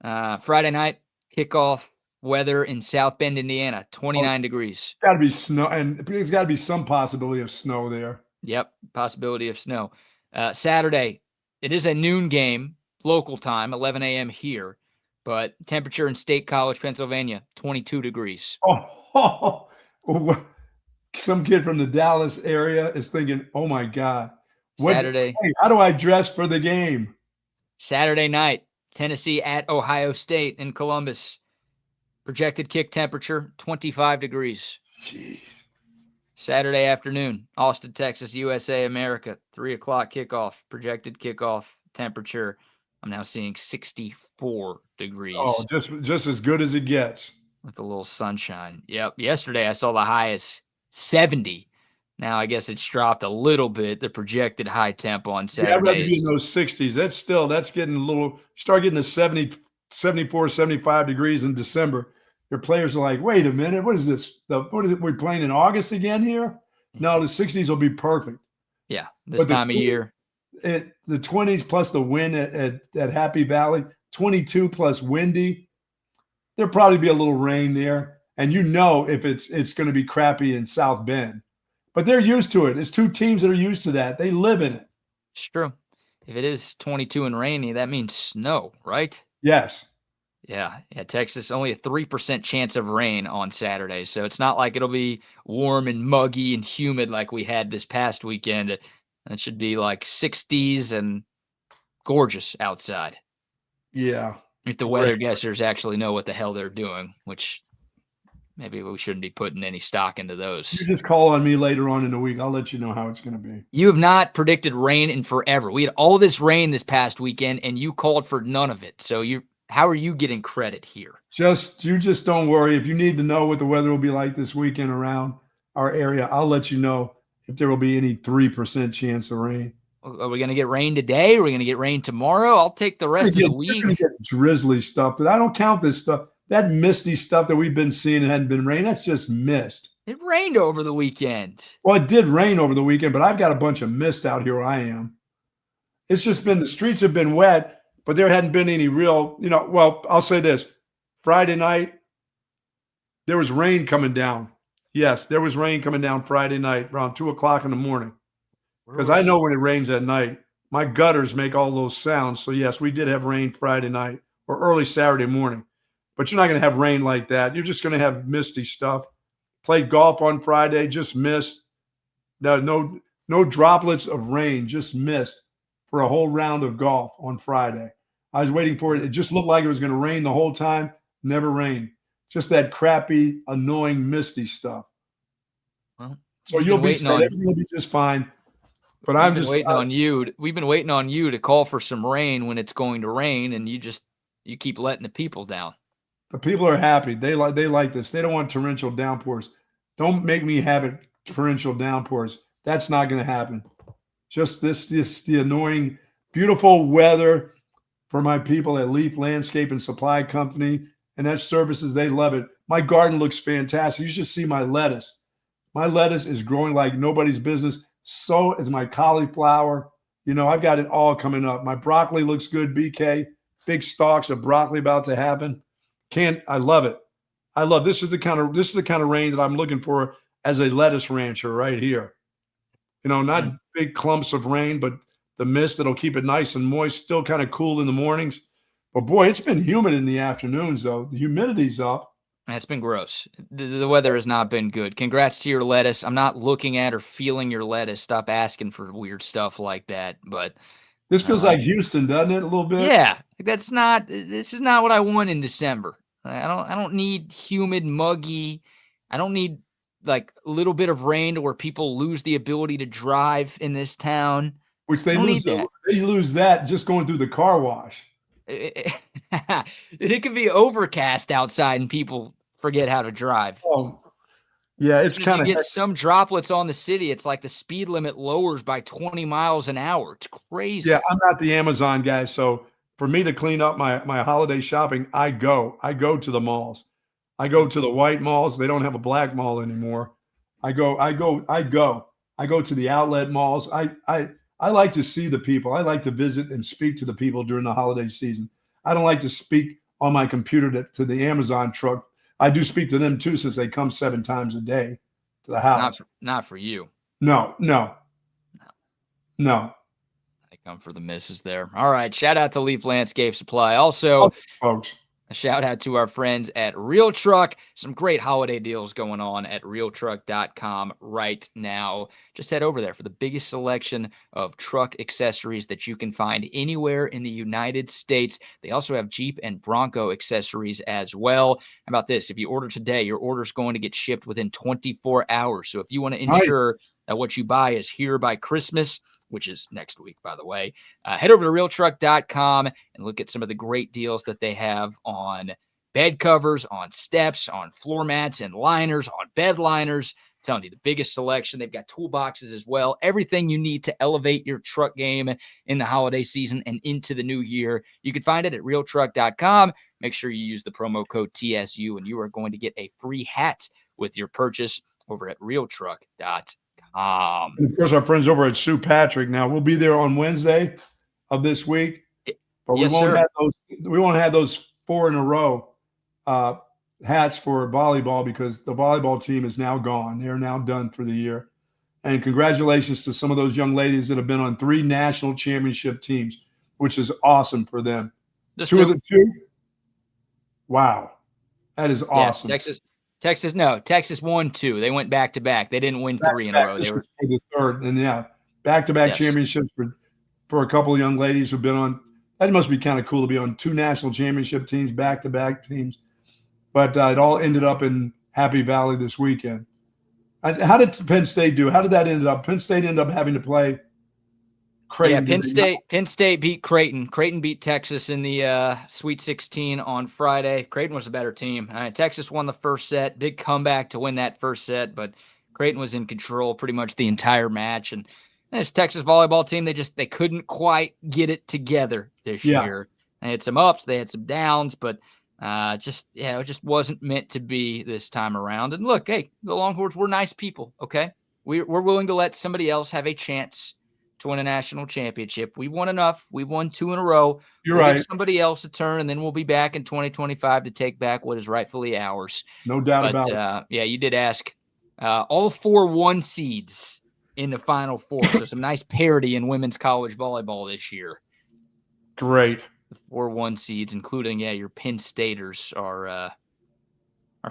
Speaker 1: Friday night kickoff weather in South Bend, Indiana, 29 degrees.
Speaker 2: Got to be snow, and there's got to be some possibility of snow there.
Speaker 1: Yep, possibility of snow. Saturday, it is a noon game, local time, 11 a.m. here, but temperature in State College, Pennsylvania, 22 degrees.
Speaker 2: Oh, some kid from the Dallas area is thinking, oh my God.
Speaker 1: Saturday.
Speaker 2: How do I dress for the game?
Speaker 1: Saturday night, Tennessee at Ohio State in Columbus. Projected kick temperature, 25 degrees.
Speaker 2: Jeez.
Speaker 1: Saturday afternoon, Austin, Texas, USA, America, 3 o'clock kickoff. Projected kickoff temperature, I'm now seeing 64 degrees.
Speaker 2: Oh, just as good as it gets.
Speaker 1: With a little sunshine. Yep. Yesterday I saw the high as 70. Now I guess it's dropped a little bit, the projected high temp on Saturday.
Speaker 2: Yeah, I'd rather be in those 60s. That's getting a little – start getting to 70, 74, 75 degrees in December. Your players are like, wait a minute, what is this? We're playing in August again here? No, the 60s will be perfect.
Speaker 1: Yeah, this time of year.
Speaker 2: The 20s plus the wind at Happy Valley, 22 plus windy. There'll probably be a little rain there. And you know if it's going to be crappy in South Bend. But they're used to it. It's 2 teams that are used to that. They live in it.
Speaker 1: It's true. If it is 22 and rainy, that means snow, right?
Speaker 2: Yes.
Speaker 1: Yeah, Texas, only a 3% chance of rain on Saturday. So it's not like it'll be warm and muggy and humid like we had this past weekend. It should be like 60s and gorgeous outside.
Speaker 2: Yeah.
Speaker 1: If the weather guessers actually know what the hell they're doing, which maybe we shouldn't be putting any stock into those.
Speaker 2: You just call on me later on in the week. I'll let you know how it's going to be.
Speaker 1: You have not predicted rain in forever. We had all this rain this past weekend, and you called for none of it. So how are you getting credit here?
Speaker 2: You just don't worry. If you need to know what the weather will be like this weekend around our area, I'll let you know if there will be any 3% chance of rain.
Speaker 1: Are we going to get rain today? Are we going to get rain tomorrow? I'll take the rest of the week.
Speaker 2: You're going to get drizzly stuff. I don't count this stuff. That misty stuff that we've been seeing and hadn't been rain, that's just mist.
Speaker 1: It rained over the weekend.
Speaker 2: Well, it did rain over the weekend, but I've got a bunch of mist out here where I am. It's just been the streets have been wet, but there hadn't been any real, well, I'll say this. Friday night, there was rain coming down. Yes, there was rain coming down Friday night around 2 o'clock in the morning. Because I know when it rains at night, my gutters make all those sounds. So, yes, we did have rain Friday night or early Saturday morning. But you're not going to have rain like that. You're just going to have misty stuff. Played golf on Friday, just missed. No droplets of rain, just missed for a whole round of golf on Friday. I was waiting for it. It just looked like it was going to rain the whole time. Never rained. Just that crappy, annoying, misty stuff.
Speaker 1: Well,
Speaker 2: so you'll be safe. Everything will be just fine. But I'm just
Speaker 1: waiting on you. We've been waiting on you to call for some rain when it's going to rain, and you keep letting the people down.
Speaker 2: The people are happy. They like this. They don't want torrential downpours. Don't make me have it torrential downpours. That's not going to happen. Just the annoying, beautiful weather for my people at Leaf Landscape and Supply Company, and that services, they love it. My garden looks fantastic. You should see my lettuce. My lettuce is growing like nobody's business. So is my cauliflower. I've got it all coming up. My broccoli looks good, BK. Big stalks of broccoli about to happen. I love it. This is the kind of rain that I'm looking for as a lettuce rancher right here. Not big clumps of rain, but the mist that'll keep it nice and moist, still kind of cool in the mornings. But boy, it's been humid in the afternoons though. The humidity's up.
Speaker 1: It's been gross. The weather has not been good. Congrats to your lettuce. I'm not looking at or feeling your lettuce. Stop asking for weird stuff like that. But
Speaker 2: this feels like Houston, doesn't it? A little bit.
Speaker 1: Yeah, this is not what I want in December. I don't need humid, muggy. I don't need like a little bit of rain to where people lose the ability to drive in this town.
Speaker 2: Which they lose. They lose that just going through the car wash.
Speaker 1: It could be overcast outside and people forget how to drive.
Speaker 2: Oh, yeah, it's kind of.
Speaker 1: You get some droplets on the city. It's like the speed limit lowers by 20 miles an hour. It's crazy.
Speaker 2: Yeah, I'm not the Amazon guy, so for me to clean up my holiday shopping, I go to the malls. I go to the white malls. They don't have a black mall anymore. I go to the outlet malls. I like to see the people. I like to visit and speak to the people during the holiday season. I don't like to speak on my computer to the Amazon truck. I do speak to them too, since they come 7 times a day to the house.
Speaker 1: Not for you.
Speaker 2: No.
Speaker 1: I come for the misses there. All right. Shout out to Leaf Landscape Supply. Also,
Speaker 2: folks.
Speaker 1: A shout out to our friends at Real Truck. Some great holiday deals going on at realtruck.com right now. Just head over there for the biggest selection of truck accessories that you can find anywhere in the United States. They also have Jeep and Bronco accessories as well. How about this? If you order today, your order is going to get shipped within 24 hours. So if you want to ensure that what you buy is here by Christmas, which is next week, by the way, head over to realtruck.com and look at some of the great deals that they have on bed covers, on steps, on floor mats and liners, on bed liners. I'm telling you, the biggest selection. They've got toolboxes as well. Everything you need to elevate your truck game in the holiday season and into the new year. You can find it at realtruck.com. Make sure you use the promo code TSU and you are going to get a free hat with your purchase over at realtruck.com.
Speaker 2: And of course, our friends over at Sue Patrick. Now we'll be there on Wednesday of this week, but we won't have those 4 in a row hats for volleyball because the volleyball team is now gone. They're now done for the year. And congratulations to some of those young ladies that have been on 3 national championship teams, which is awesome for them. Two of the 2. Wow, that is awesome.
Speaker 1: Texas won 2. They went back to back. They didn't win 3 in a row. They were
Speaker 2: the third, and back-to-back championships for a couple of young ladies who've been on. That must be kind of cool to be on 2 national championship teams, back-to-back teams. But it all ended up in Happy Valley this weekend. How did Penn State do? How did that end up? Penn State ended up having to play Creighton.
Speaker 1: Yeah, Penn State beat Creighton. Creighton beat Texas in the Sweet 16 on Friday. Creighton was a better team. Texas won the first set. Big comeback to win that first set, but Creighton was in control pretty much the entire match. And this Texas volleyball team, they couldn't quite get it together this year. They had some ups, they had some downs, but it just wasn't meant to be this time around. And look, hey, the Longhorns were nice people, okay? We're willing to let somebody else have a chance to win a national championship. We won enough. We've won 2 in a row.
Speaker 2: You're right.
Speaker 1: Give somebody else a turn, and then we'll be back in 2025 to take back what is rightfully ours.
Speaker 2: No doubt about it.
Speaker 1: Yeah, you did ask. All 4 1 seeds in the Final Four. So some nice parity in women's college volleyball this year.
Speaker 2: Great.
Speaker 1: The 4 1 seeds, including your Penn Staters, are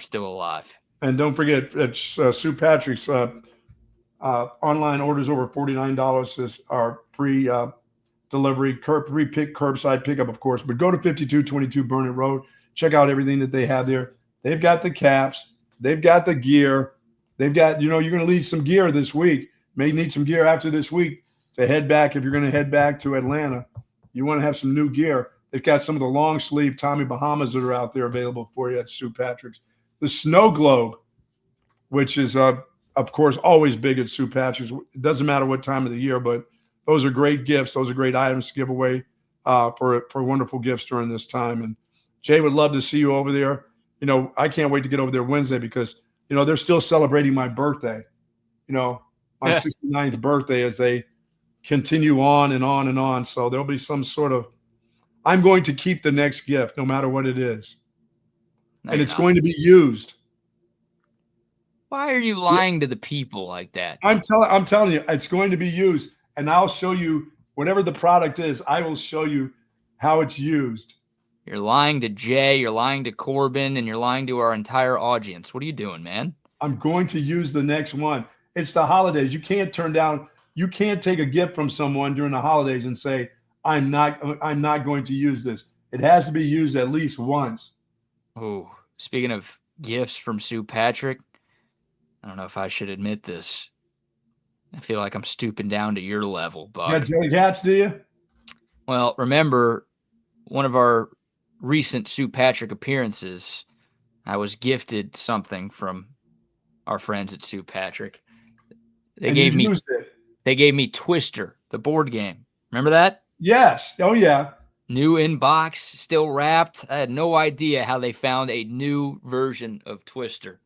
Speaker 1: still alive.
Speaker 2: And don't forget, it's Sue Patrick's online orders over $49 are free delivery, curbside pickup, of course. But go to 5222 Burnett Road. Check out everything that they have there. They've got the caps. They've got the gear. They've got, you're going to need some gear this week. May need some gear after this week to head back. If you're going to head back to Atlanta, you want to have some new gear. They've got some of the long sleeve Tommy Bahamas that are out there available for you at St. Patrick's. The Snow Globe, which is, of course, always big at St. Patrick's. It doesn't matter what time of the year, but those are great gifts. Those are great items to give away for wonderful gifts during this time. And Jay would love to see you over there. I can't wait to get over there Wednesday because, they're still celebrating my birthday, my 69th birthday as they continue on and on and on. So there'll be some sort of, I'm going to keep the next gift no matter what it is.
Speaker 1: No,
Speaker 2: and it's going to be used.
Speaker 1: Why are you lying to the people like that?
Speaker 2: I'm telling you, it's going to be used. And I'll show you whatever the product is. I will show you how it's used.
Speaker 1: You're lying to Jay, you're lying to Corbin, and you're lying to our entire audience. What are you doing, man?
Speaker 2: I'm going to use the next one. It's the holidays. You can't take a gift from someone during the holidays and say, I'm not going to use this. It has to be used at least once.
Speaker 1: Oh, speaking of gifts from St. Patrick, I don't know if I should admit this. I feel like I'm stooping down to your level, Buck.
Speaker 2: You got jelly cats, do you?
Speaker 1: Well, remember, one of our recent St. Patrick appearances, I was gifted something from our friends at St. Patrick. They gave me Twister, the board game. Remember that?
Speaker 2: Yes. Oh, yeah.
Speaker 1: New in box, still wrapped. I had no idea how they found a new version of Twister.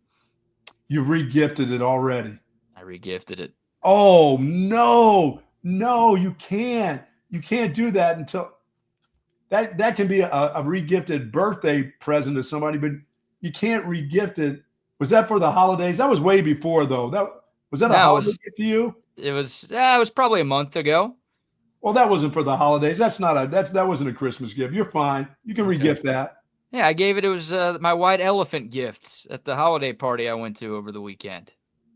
Speaker 2: You re-gifted it already.
Speaker 1: I re-gifted it.
Speaker 2: Oh, no, you can't. You can't do that until that can be a re-gifted birthday present to somebody, but you can't re-gift it. Was that for the holidays? That was way before, though. Was that a holiday gift to you?
Speaker 1: It was probably a month ago.
Speaker 2: Well, that wasn't for the holidays. That wasn't a Christmas gift. You're fine. You can re-gift that.
Speaker 1: Yeah, I gave it. It was my white elephant gifts at the holiday party I went to over the weekend.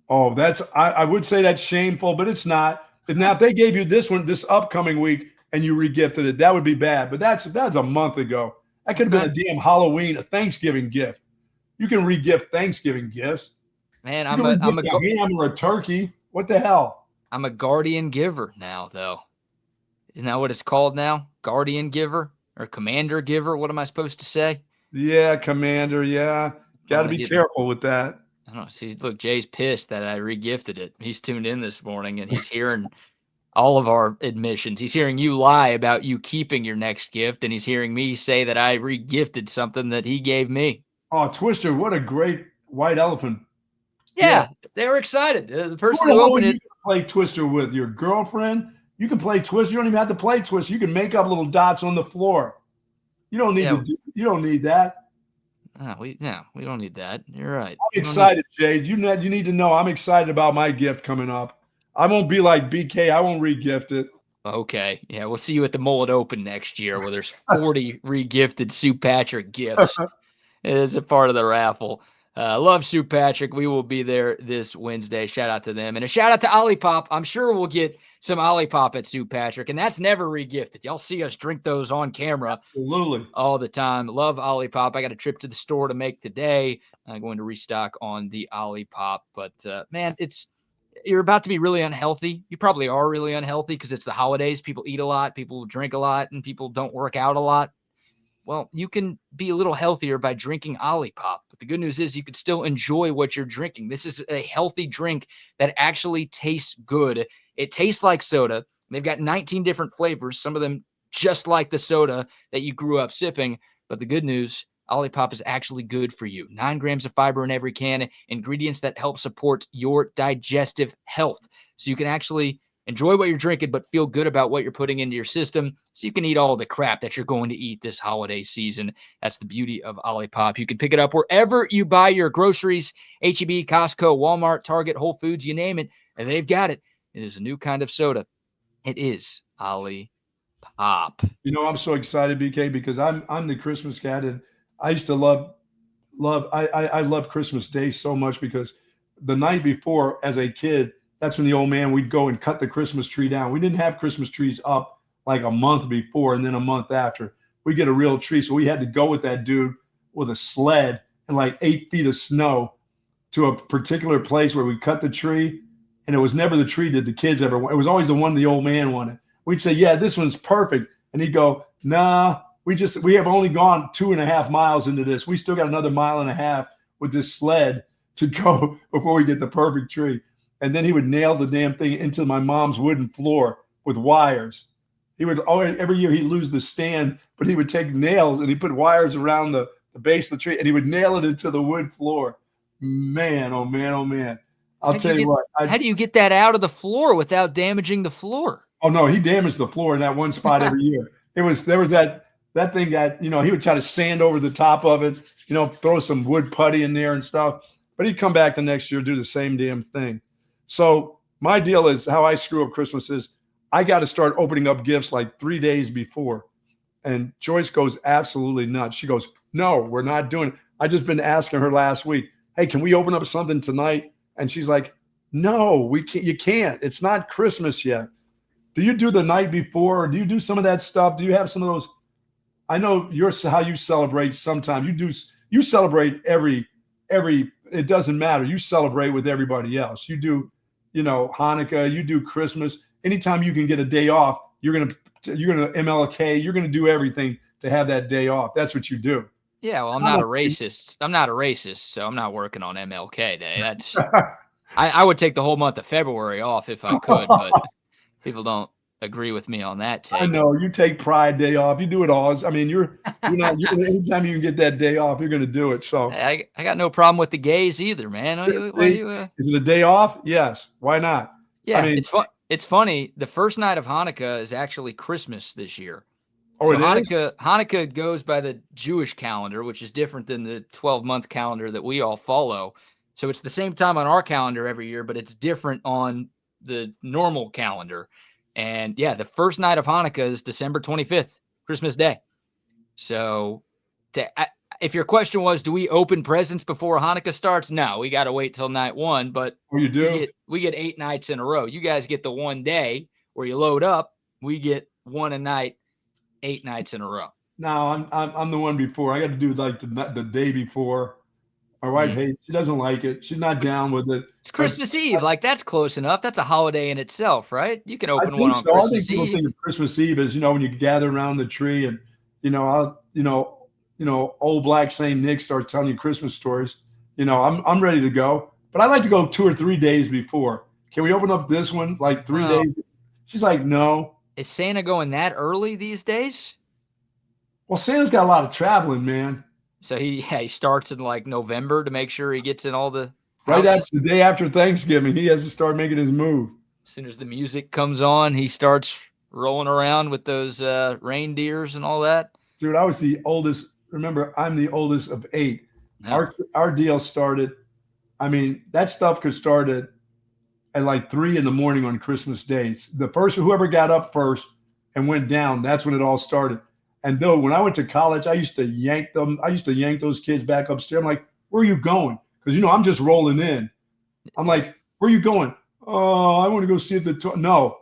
Speaker 2: Oh, I would say that's shameful, but it's not. Now, if they gave you this one this upcoming week and you re-gifted it, that would be bad. But that's a month ago. That could have been a damn Halloween, a Thanksgiving gift. You can re-gift Thanksgiving gifts.
Speaker 1: Man,
Speaker 2: I'm a ham or a turkey. What the hell?
Speaker 1: I'm a guardian giver now, though. Isn't that what it's called now? Guardian giver or commander giver? What am I supposed to say?
Speaker 2: Yeah, commander. Yeah. Got to be careful with that.
Speaker 1: I don't know. See, look, Jay's pissed that I re-gifted it. He's tuned in this morning and he's hearing all of our admissions. He's hearing you lie about you keeping your next gift, and he's hearing me say that I re-gifted something that he gave me.
Speaker 2: Oh, Twister, what a great white elephant.
Speaker 1: Yeah. They were excited. The person who opened it.
Speaker 2: You can play Twister with your girlfriend. You can play Twister. You don't even have to play Twister. You can make up little dots on the floor. You don't need you don't need that.
Speaker 1: We don't need that. You're right.
Speaker 2: I'm excited, Jade. You need to know I'm excited about my gift coming up. I won't be like BK. I won't re-gift it.
Speaker 1: Okay. Yeah, we'll see you at the Mullet Open next year where there's 40 re-gifted St. Patrick gifts as a part of the raffle. Love St. Patrick. We will be there this Wednesday. Shout out to them. And a shout out to Olipop. I'm sure we'll get some Olipop at St. Patrick, and that's never re-gifted. Y'all see us drink those on camera.
Speaker 2: Absolutely.
Speaker 1: All the time. Love Olipop. I got a trip to the store to make today. I'm going to restock on the Olipop. But, man, you're about to be really unhealthy. You probably are really unhealthy because it's the holidays. People eat a lot, people drink a lot, and people don't work out a lot. Well, you can be a little healthier by drinking Olipop. But the good news is you can still enjoy what you're drinking. This is a healthy drink that actually tastes good. It tastes like soda. They've got 19 different flavors, some of them just like the soda that you grew up sipping. But the good news, Olipop is actually good for you. 9 grams of fiber in every can, ingredients that help support your digestive health. So you can actually enjoy what you're drinking, but feel good about what you're putting into your system so you can eat all the crap that you're going to eat this holiday season. That's the beauty of Olipop. You can pick it up wherever you buy your groceries, H-E-B, Costco, Walmart, Target, Whole Foods, you name it, and they've got it. It is a new kind of soda. It is Olipop.
Speaker 2: I'm so excited, BK, because I'm the Christmas cat, and I used to love Christmas Day so much because the night before, as a kid, that's when the old man, we'd go and cut the Christmas tree down. We didn't have Christmas trees up like a month before and then a month after. We get a real tree. So we had to go with that dude with a sled and like 8 feet of snow to a particular place where we cut the tree. And it was never the tree that the kids ever wanted. It was always the one the old man wanted. We'd say, yeah, this one's perfect. And he'd go, nah, we have only gone 2.5 miles into this. We still got another 1.5 miles with this sled to go before we get the perfect tree. And then he would nail the damn thing into my mom's wooden floor with wires. He would always, every year he'd lose the stand, but he would take nails and he put wires around the base of the tree and he would nail it into the wood floor. Man, oh man, oh man. I'll tell you what.
Speaker 1: How do you get that out of the floor without damaging the floor?
Speaker 2: Oh no, he damaged the floor in that one spot every year. There was that thing that, he would try to sand over the top of it, throw some wood putty in there and stuff. But he'd come back the next year, do the same damn thing. So my deal is how I screw up Christmas is I got to start opening up gifts like 3 days before. And Joyce goes absolutely nuts. She goes, no, we're not doing it. I just been asking her last week, hey, can we open up something tonight? And she's like, no, we can't. You can't. It's not Christmas yet. Do you do the night before? Or do you do some of that stuff? Do you have some of those? I know how you celebrate sometimes. You celebrate every, it doesn't matter. You celebrate with everybody else. You do, Hanukkah, you do Christmas. Anytime you can get a day off, you're going to MLK, you're going to do everything to have that day off. That's what you do.
Speaker 1: Yeah, well, I'm not a racist. I'm not a racist, so I'm not working on MLK Day. That's I would take the whole month of February off if I could, but people don't agree with me on that take.
Speaker 2: I know you take Pride Day off. You do it all. I mean, you're not. Anytime you can get that day off, you're going to do it. So
Speaker 1: I got no problem with the gays either, man.
Speaker 2: Is it a day off? Yes. Why not?
Speaker 1: Yeah, I mean, it's fun. It's funny. The first night of Hanukkah is actually Christmas this year.
Speaker 2: Oh,
Speaker 1: so
Speaker 2: it is?
Speaker 1: Hanukkah goes by the Jewish calendar, which is different than the 12-month calendar that we all follow. So it's the same time on our calendar every year, but it's different on the normal calendar. And yeah, the first night of Hanukkah is December 25th, Christmas Day. So if your question was, do we open presents before Hanukkah starts? No, we got to wait till night one, but
Speaker 2: you do?
Speaker 1: We get 8 nights in a row. You guys get the one day where you load up. We get one a night, 8 nights in a row.
Speaker 2: No, I'm the one before. I got to do like the day before. My wife hates. She doesn't like it. She's not down with it.
Speaker 1: It's Christmas Eve. Like that's close enough. That's a holiday in itself, right? You can open one on Christmas Eve.
Speaker 2: I think of Christmas Eve is when you gather around the tree and old black Saint Nick starts telling you Christmas stories. I'm ready to go, but I like to go 2 or 3 days before. Can we open up this one like 3 days? She's like, no.
Speaker 1: Is Santa going that early these days?
Speaker 2: Well, Santa's got a lot of traveling, man.
Speaker 1: So he starts in like November to make sure he gets in all the houses.
Speaker 2: Right after the day after Thanksgiving, he has to start making his move.
Speaker 1: As soon as the music comes on, he starts rolling around with those reindeers and all that.
Speaker 2: Dude, I was the oldest. Remember, I'm the oldest of 8.
Speaker 1: Yeah.
Speaker 2: Our deal started. I mean, that stuff could start at like 3 a.m. on Christmas Day. The first, whoever got up first and went down, that's when it all started. And though when I went to college, I used to yank them. I used to yank those kids back upstairs. I'm like, where are you going? Because, I'm just rolling in. I'm like, where are you going? Oh, I want to go see if no,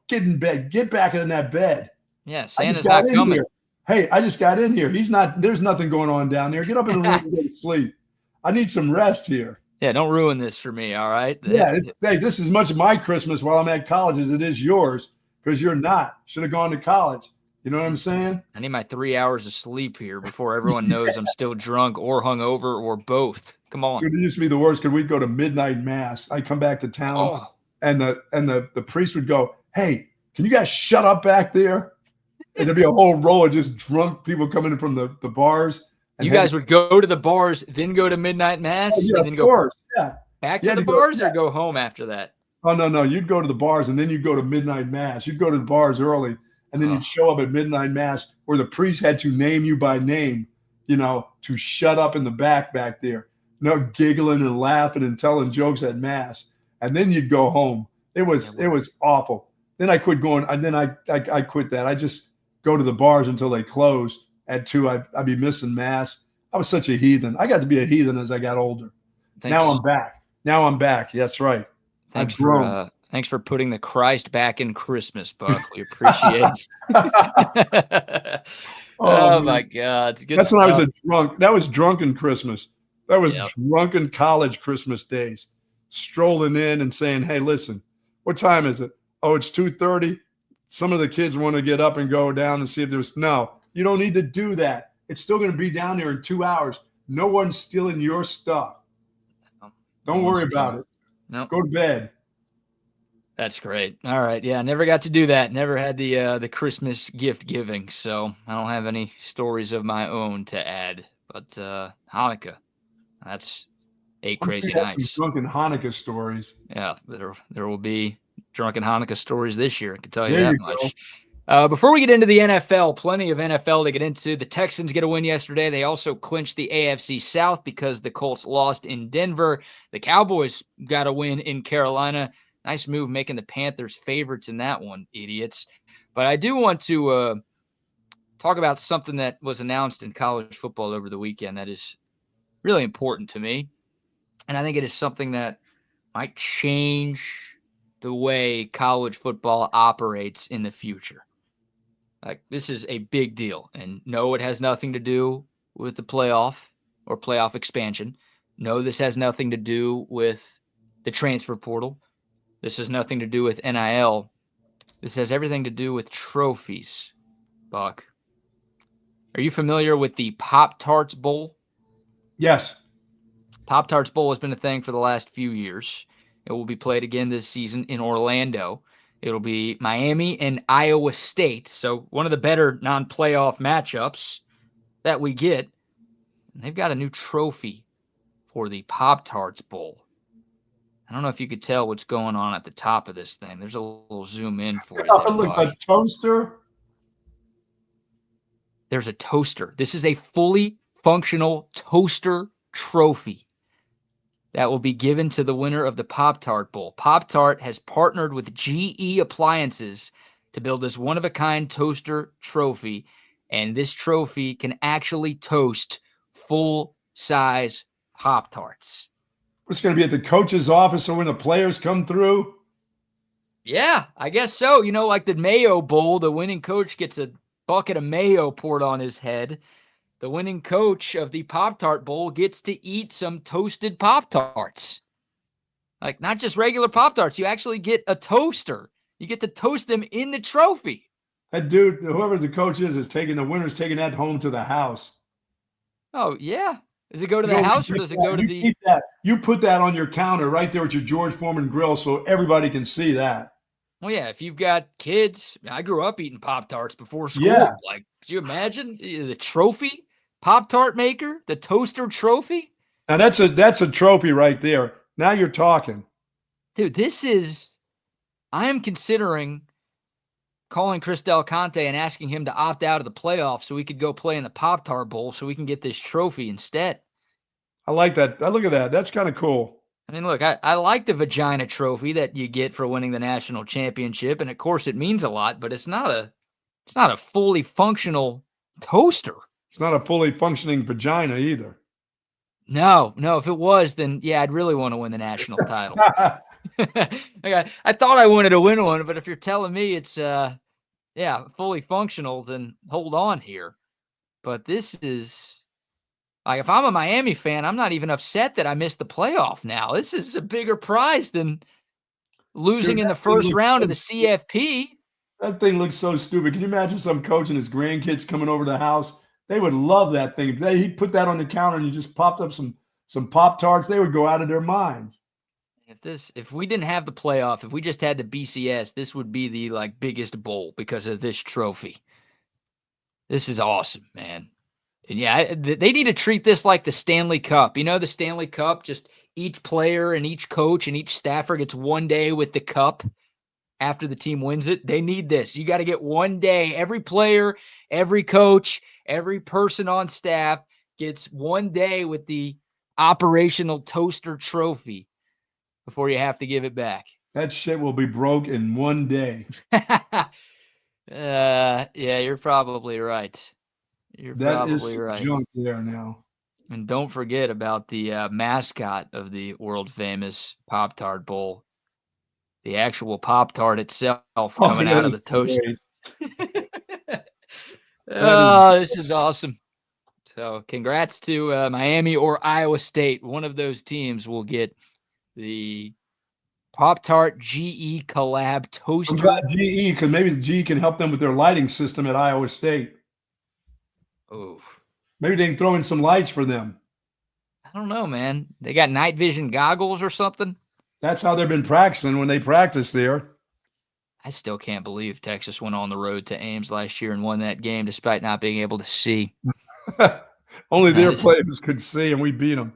Speaker 2: get in bed. Get back in that bed.
Speaker 1: Yeah, Santa's not coming.
Speaker 2: Here. Hey, I just got in here. There's nothing going on down there. Get up in the room and go to sleep. I need some rest here.
Speaker 1: Yeah, don't ruin this for me, all right?
Speaker 2: Yeah, hey, this is as much of my Christmas while I'm at college as it is yours because you're not. Should have gone to college. You know what I'm saying?
Speaker 1: I need my 3 hours of sleep here before everyone knows I'm still drunk or hungover or both. Come on.
Speaker 2: Dude, it used to be the worst because we'd go to midnight mass. I'd come back to town and the priest would go, hey, can you guys shut up back there? And there'd be a whole row of just drunk people coming in from the bars.
Speaker 1: You guys would go to the bars, then go to midnight mass, and then go back to the bars or go home after that?
Speaker 2: Oh, no. You'd go to the bars and then you'd go to midnight mass. You'd go to the bars early. And then you'd show up at midnight mass where the priest had to name you by name, to shut up in the back there. No giggling and laughing and telling jokes at mass. And then you'd go home. It was awful. Then I quit going. And then I quit that. I just go to the bars until they closed at 2. I'd be missing mass. I was such a heathen. I got to be a heathen as I got older. Now I'm back. That's right.
Speaker 1: Thanks for Thanks for putting the Christ back in Christmas, Buck. We appreciate Oh,
Speaker 2: man.
Speaker 1: my God. Good
Speaker 2: That's when I was
Speaker 1: stuff.
Speaker 2: a drunk. That was drunken Christmas. That was
Speaker 1: Yep.
Speaker 2: drunken college Christmas days. Strolling in and saying, hey, listen, what time is it? Oh, it's 2:30. Some of the kids want to get up and go down and see if there's – no, you don't need to do that. It's still going to be down there in 2 hours. No one's stealing your stuff. Don't worry about it.
Speaker 1: No.
Speaker 2: Go to bed.
Speaker 1: That's great. All right. Yeah, never got to do that. Never had the Christmas gift giving, so I don't have any stories of my own to add. But Hanukkah, that's 8 crazy nights.
Speaker 2: Some drunken Hanukkah stories.
Speaker 1: Yeah, there will be drunken Hanukkah stories this year. I can tell you
Speaker 2: There
Speaker 1: that
Speaker 2: you
Speaker 1: much. Before we get into the NFL, plenty of NFL to get into. The Texans get a win yesterday. They also clinched the AFC South because the Colts lost in Denver. The Cowboys got a win in Carolina. Nice move making the Panthers favorites in that one, idiots. But I do want to talk about something that was announced in college football over the weekend that is really important to me. And I think it is something that might change the way college football operates in the future. Like, this is a big deal. And no, it has nothing to do with the playoff or playoff expansion. No, this has nothing to do with the transfer portal. This has nothing to do with NIL. This has everything to do with trophies, Buck. Are you familiar with the Pop-Tarts Bowl?
Speaker 2: Yes.
Speaker 1: Pop-Tarts Bowl has been a thing for the last few years. It will be played again this season in Orlando. It'll be Miami and Iowa State. So one of the better non-playoff matchups that we get. And they've got a new trophy for the Pop-Tarts Bowl. I don't know if you could tell what's going on at the top of this thing. There's a little zoom in for you.
Speaker 2: Oh, look, a toaster.
Speaker 1: There's a toaster. This is a fully functional toaster trophy that will be given to the winner of the Pop-Tart Bowl. Pop-Tart has partnered with GE Appliances to build this one-of-a-kind toaster trophy, and this trophy can actually toast full-size Pop-Tarts.
Speaker 2: It's going to be at the coach's office so when the players come through?
Speaker 1: Yeah, I guess so. You know, like the Mayo Bowl, the winning coach gets a bucket of mayo poured on his head. The winning coach of the Pop-Tart Bowl gets to eat some toasted Pop-Tarts. Like, not just regular Pop-Tarts. You actually get a toaster. You get to toast them in the trophy.
Speaker 2: That dude, whoever the coach is taking the winner's taking that home to the house.
Speaker 1: Oh, yeah. Does it go to the house or does it go to the...
Speaker 2: You put that on your counter right there at your George Foreman grill so everybody can see that.
Speaker 1: Well, yeah, if you've got kids, I grew up eating Pop-Tarts before school.
Speaker 2: Yeah.
Speaker 1: Like, could you imagine the trophy? Pop-Tart maker? The toaster trophy?
Speaker 2: Now, that's a trophy right there. Now you're talking.
Speaker 1: Dude, I am considering calling Chris Del Conte and asking him to opt out of the playoffs so we could go play in the Pop-Tart Bowl so we can get this trophy instead.
Speaker 2: I like that. Look at that. That's kind of cool.
Speaker 1: I mean, look, I like the vagina trophy that you get for winning the national championship, and of course it means a lot, but it's not a fully functional toaster.
Speaker 2: It's not a fully functioning vagina either.
Speaker 1: No, if it was, then yeah, I'd really want to win the national title. I thought I wanted to win one, but if you're telling me it's fully functional, then hold on here. But this is like, if I'm a Miami fan, I'm not even upset that I missed the playoff now. This is a bigger prize than losing in the first round of the CFP.
Speaker 2: That thing looks so stupid. Can you imagine some coach and his grandkids coming over to the house? They would love that thing. If he put that on the counter and you just popped up some Pop-Tarts, they would go out of their minds.
Speaker 1: If we didn't have the playoff, if we just had the BCS, this would be the biggest bowl because of this trophy. This is awesome, man. And yeah, they need to treat this like the Stanley Cup. You know, the Stanley Cup, just each player and each coach and each staffer gets one day with the cup after the team wins it. They need this. You got to get one day. Every player, every coach, every person on staff gets one day with the operational toaster trophy before you have to give it back.
Speaker 2: That shit will be broke in one day.
Speaker 1: Yeah, you're probably right.
Speaker 2: That is junk there now.
Speaker 1: And don't forget about the mascot of the world famous Pop-Tart Bowl. the actual Pop-Tart itself coming out of the toaster. Oh, this is awesome. So congrats to Miami or Iowa State. One of those teams will get the Pop-Tart GE collab toaster.
Speaker 2: I'm glad GE, because maybe the GE can help them with their lighting system at Iowa State.
Speaker 1: Oof.
Speaker 2: Maybe they can throw in some lights for them.
Speaker 1: I don't know, man. They got night vision goggles or something.
Speaker 2: That's how they've been practicing when they practice there.
Speaker 1: I still can't believe Texas went on the road to Ames last year and won that game despite not being able to see.
Speaker 2: Only their players could see, and we beat them.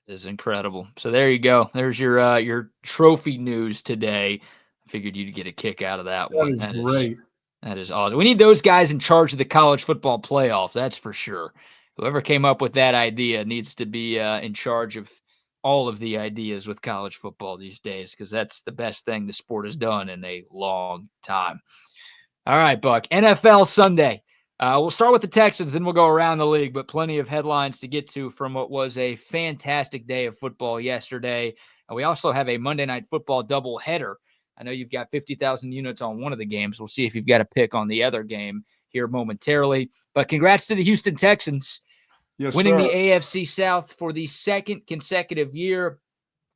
Speaker 1: That is incredible. So there you go. There's your trophy news today. I figured you'd get a kick out of that one.
Speaker 2: That is great.
Speaker 1: That is awesome. We need those guys in charge of the college football playoff. That's for sure. Whoever came up with that idea needs to be in charge of all of the ideas with college football these days, because that's the best thing the sport has done in a long time. All right, Buck. NFL Sunday. We'll start with the Texans, then we'll go around the league, but plenty of headlines to get to from what was a fantastic day of football yesterday. And we also have a Monday Night Football doubleheader. I know you've got 50,000 units on one of the games. We'll see if you've got a pick on the other game here momentarily. But congrats to the Houston Texans.
Speaker 2: Yes,
Speaker 1: winning
Speaker 2: sir.
Speaker 1: the AFC South for the second consecutive year.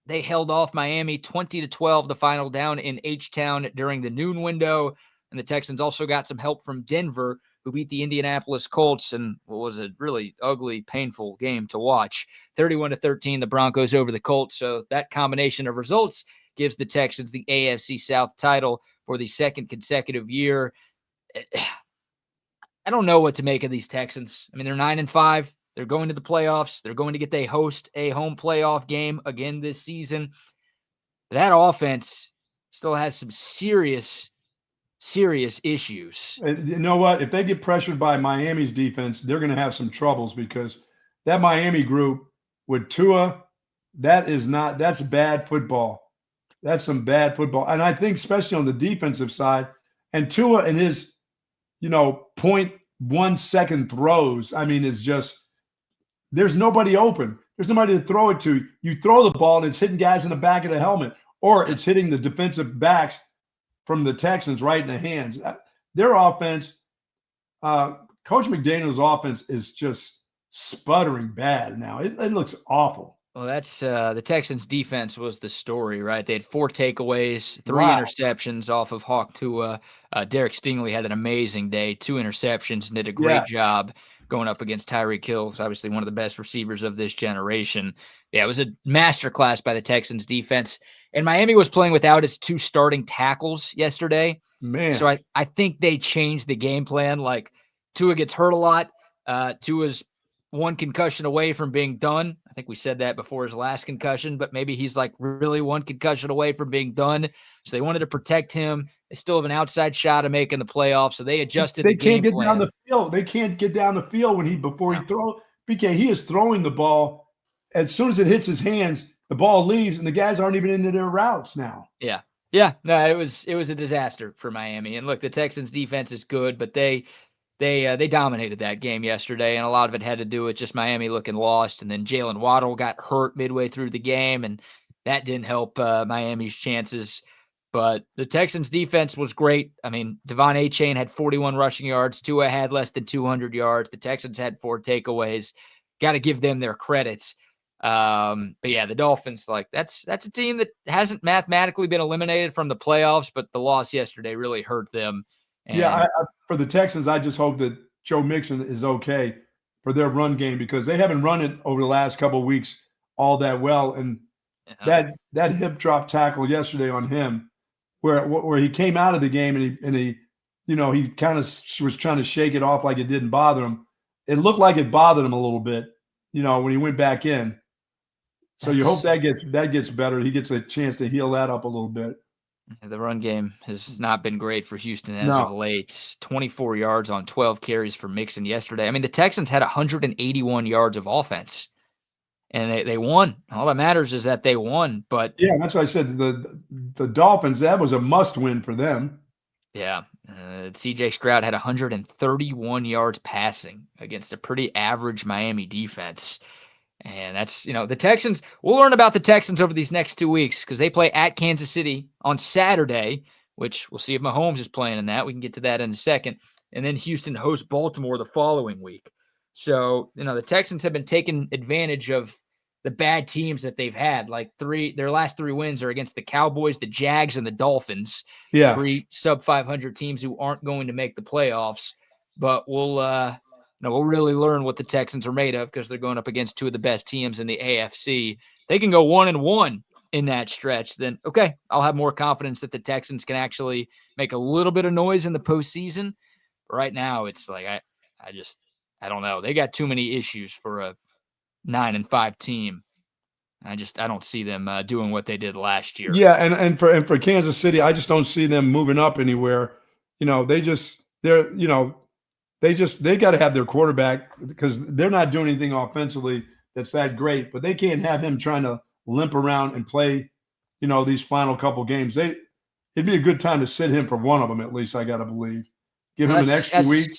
Speaker 1: They held off Miami 20-12, the final down in H-Town during the noon window. And the Texans also got some help from Denver, who beat the Indianapolis Colts in what was a really ugly, painful game to watch. 31-13, the Broncos over the Colts. So that combination of results gives the Texans the AFC South title for the second consecutive year. I don't know what to make of these Texans. I mean, they're 9-5. They're going to the playoffs. They're going to get a home playoff game again this season. That offense still has some serious issues.
Speaker 2: You know what? If they get pressured by Miami's defense, they're going to have some troubles, because that Miami group with Tua, that's bad football. That's some bad football. And I think especially on the defensive side, and Tua and his, 0.1 second throws, I mean, is just, there's nobody open. There's nobody to throw it to. You throw the ball and it's hitting guys in the back of the helmet, or it's hitting the defensive backs from the Texans right in the hands. Their offense, Coach McDaniel's offense is just sputtering bad now. It looks awful.
Speaker 1: Well, that's the Texans' defense was the story, right? They had 4 takeaways, 3
Speaker 2: Wow.
Speaker 1: interceptions off of Hawk Tua. Derek Stingley had an amazing day, 2 interceptions, and did a great job going up against Tyreek Hill, obviously one of the best receivers of this generation. Yeah, it was a masterclass by the Texans' defense. And Miami was playing without its 2 starting tackles yesterday.
Speaker 2: Man.
Speaker 1: So I think they changed the game plan. Like, Tua gets hurt a lot. Tua's 1 concussion away from being done. I think we said that before his last concussion, but maybe he's like really 1 concussion away from being done. So they wanted to protect him. They still have an outside shot of making the playoffs, so they adjusted the game plan.
Speaker 2: They can't get down the field. They can't get down the field he throws. BK, he is throwing the ball. As soon as it hits his hands, the ball leaves, and the guys aren't even into their routes now.
Speaker 1: Yeah. Yeah. No, it was a disaster for Miami. And look, the Texans defense is good, but they dominated that game yesterday, and a lot of it had to do with just Miami looking lost. And then Jalen Waddle got hurt midway through the game, and that didn't help Miami's chances. But the Texans defense was great. I mean, Devon Achane had 41 rushing yards. Tua had less than 200 yards. The Texans had 4 takeaways. Got to give them their credits. But yeah, the Dolphins, that's a team that hasn't mathematically been eliminated from the playoffs, but the loss yesterday really hurt them. And
Speaker 2: for the Texans, I just hope that Joe Mixon is okay for their run game, because they haven't run it over the last couple of weeks all that well. And that hip drop tackle yesterday on him, where he came out of the game and he kind of was trying to shake it off like it didn't bother him. It looked like it bothered him a little bit, when he went back in. So you hope that gets better. He gets a chance to heal that up a little bit.
Speaker 1: The run game has not been great for Houston as of late. 24 yards on 12 carries for Mixon yesterday. I mean, the Texans had 181 yards of offense, and they won. All that matters is that they won. But
Speaker 2: yeah, that's what I said. The Dolphins, that was a must-win for them.
Speaker 1: Yeah. C.J. Stroud had 131 yards passing against a pretty average Miami defense. And that's, the Texans, we'll learn about the Texans over these next 2 weeks because they play at Kansas City on Saturday, which we'll see if Mahomes is playing in that. We can get to that in a second. And then Houston hosts Baltimore the following week. So, the Texans have been taking advantage of the bad teams that they've had. Like their last 3 wins are against the Cowboys, the Jags, and the Dolphins.
Speaker 2: Yeah.
Speaker 1: 3 sub 500 teams who aren't going to make the playoffs. But we'll really learn what the Texans are made of because they're going up against 2 of the best teams in the AFC. They can go 1-1 in that stretch. Then, okay, I'll have more confidence that the Texans can actually make a little bit of noise in the postseason. But right now, it's like I don't know. They got too many issues for a 9-5 team. I don't see them doing what they did last year.
Speaker 2: Yeah, and for Kansas City, I just don't see them moving up anywhere. They got to have their quarterback because they're not doing anything offensively that's that great, but they can't have him trying to limp around and play, these final couple games. It'd be a good time to sit him for one of them, at least, I got to believe. Give him an extra week.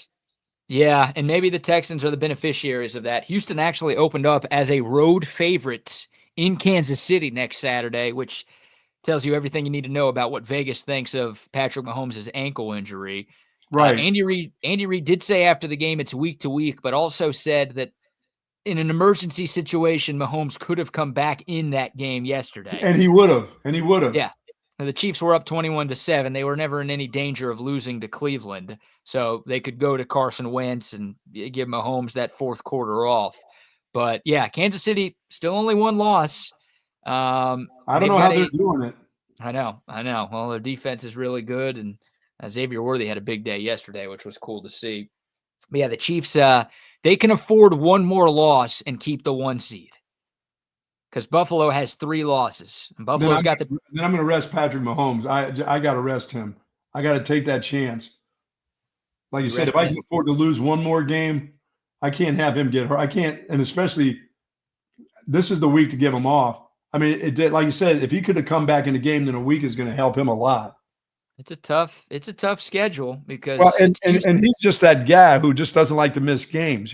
Speaker 1: Yeah, and maybe the Texans are the beneficiaries of that. Houston actually opened up as a road favorite in Kansas City next Saturday, which tells you everything you need to know about what Vegas thinks of Patrick Mahomes' ankle injury.
Speaker 2: Right.
Speaker 1: Andy Reid did say after the game it's week to week, but also said that in an emergency situation, Mahomes could have come back in that game yesterday.
Speaker 2: And he would have.
Speaker 1: Yeah. The Chiefs were up 21-7. They were never in any danger of losing to Cleveland. So they could go to Carson Wentz and give Mahomes that fourth quarter off. But, yeah, Kansas City still only 1 loss.
Speaker 2: I don't know how they're doing it.
Speaker 1: I know. Well, their defense is really good, and Xavier Worthy had a big day yesterday, which was cool to see. But, yeah, the Chiefs, they can afford 1 more loss and keep the 1 seed. Because Buffalo has 3 losses. And Buffalo's got the.
Speaker 2: Then I'm going to rest Patrick Mahomes. I got to rest him. I got to take that chance. Like you said, if I can afford to lose 1 more game, I can't have him get hurt. I can't, and especially this is the week to give him off. I mean, it did, like you said, if he could have come back in the game, then a week is going to help him a lot.
Speaker 1: It's a tough schedule because
Speaker 2: and he's just that guy who just doesn't like to miss games.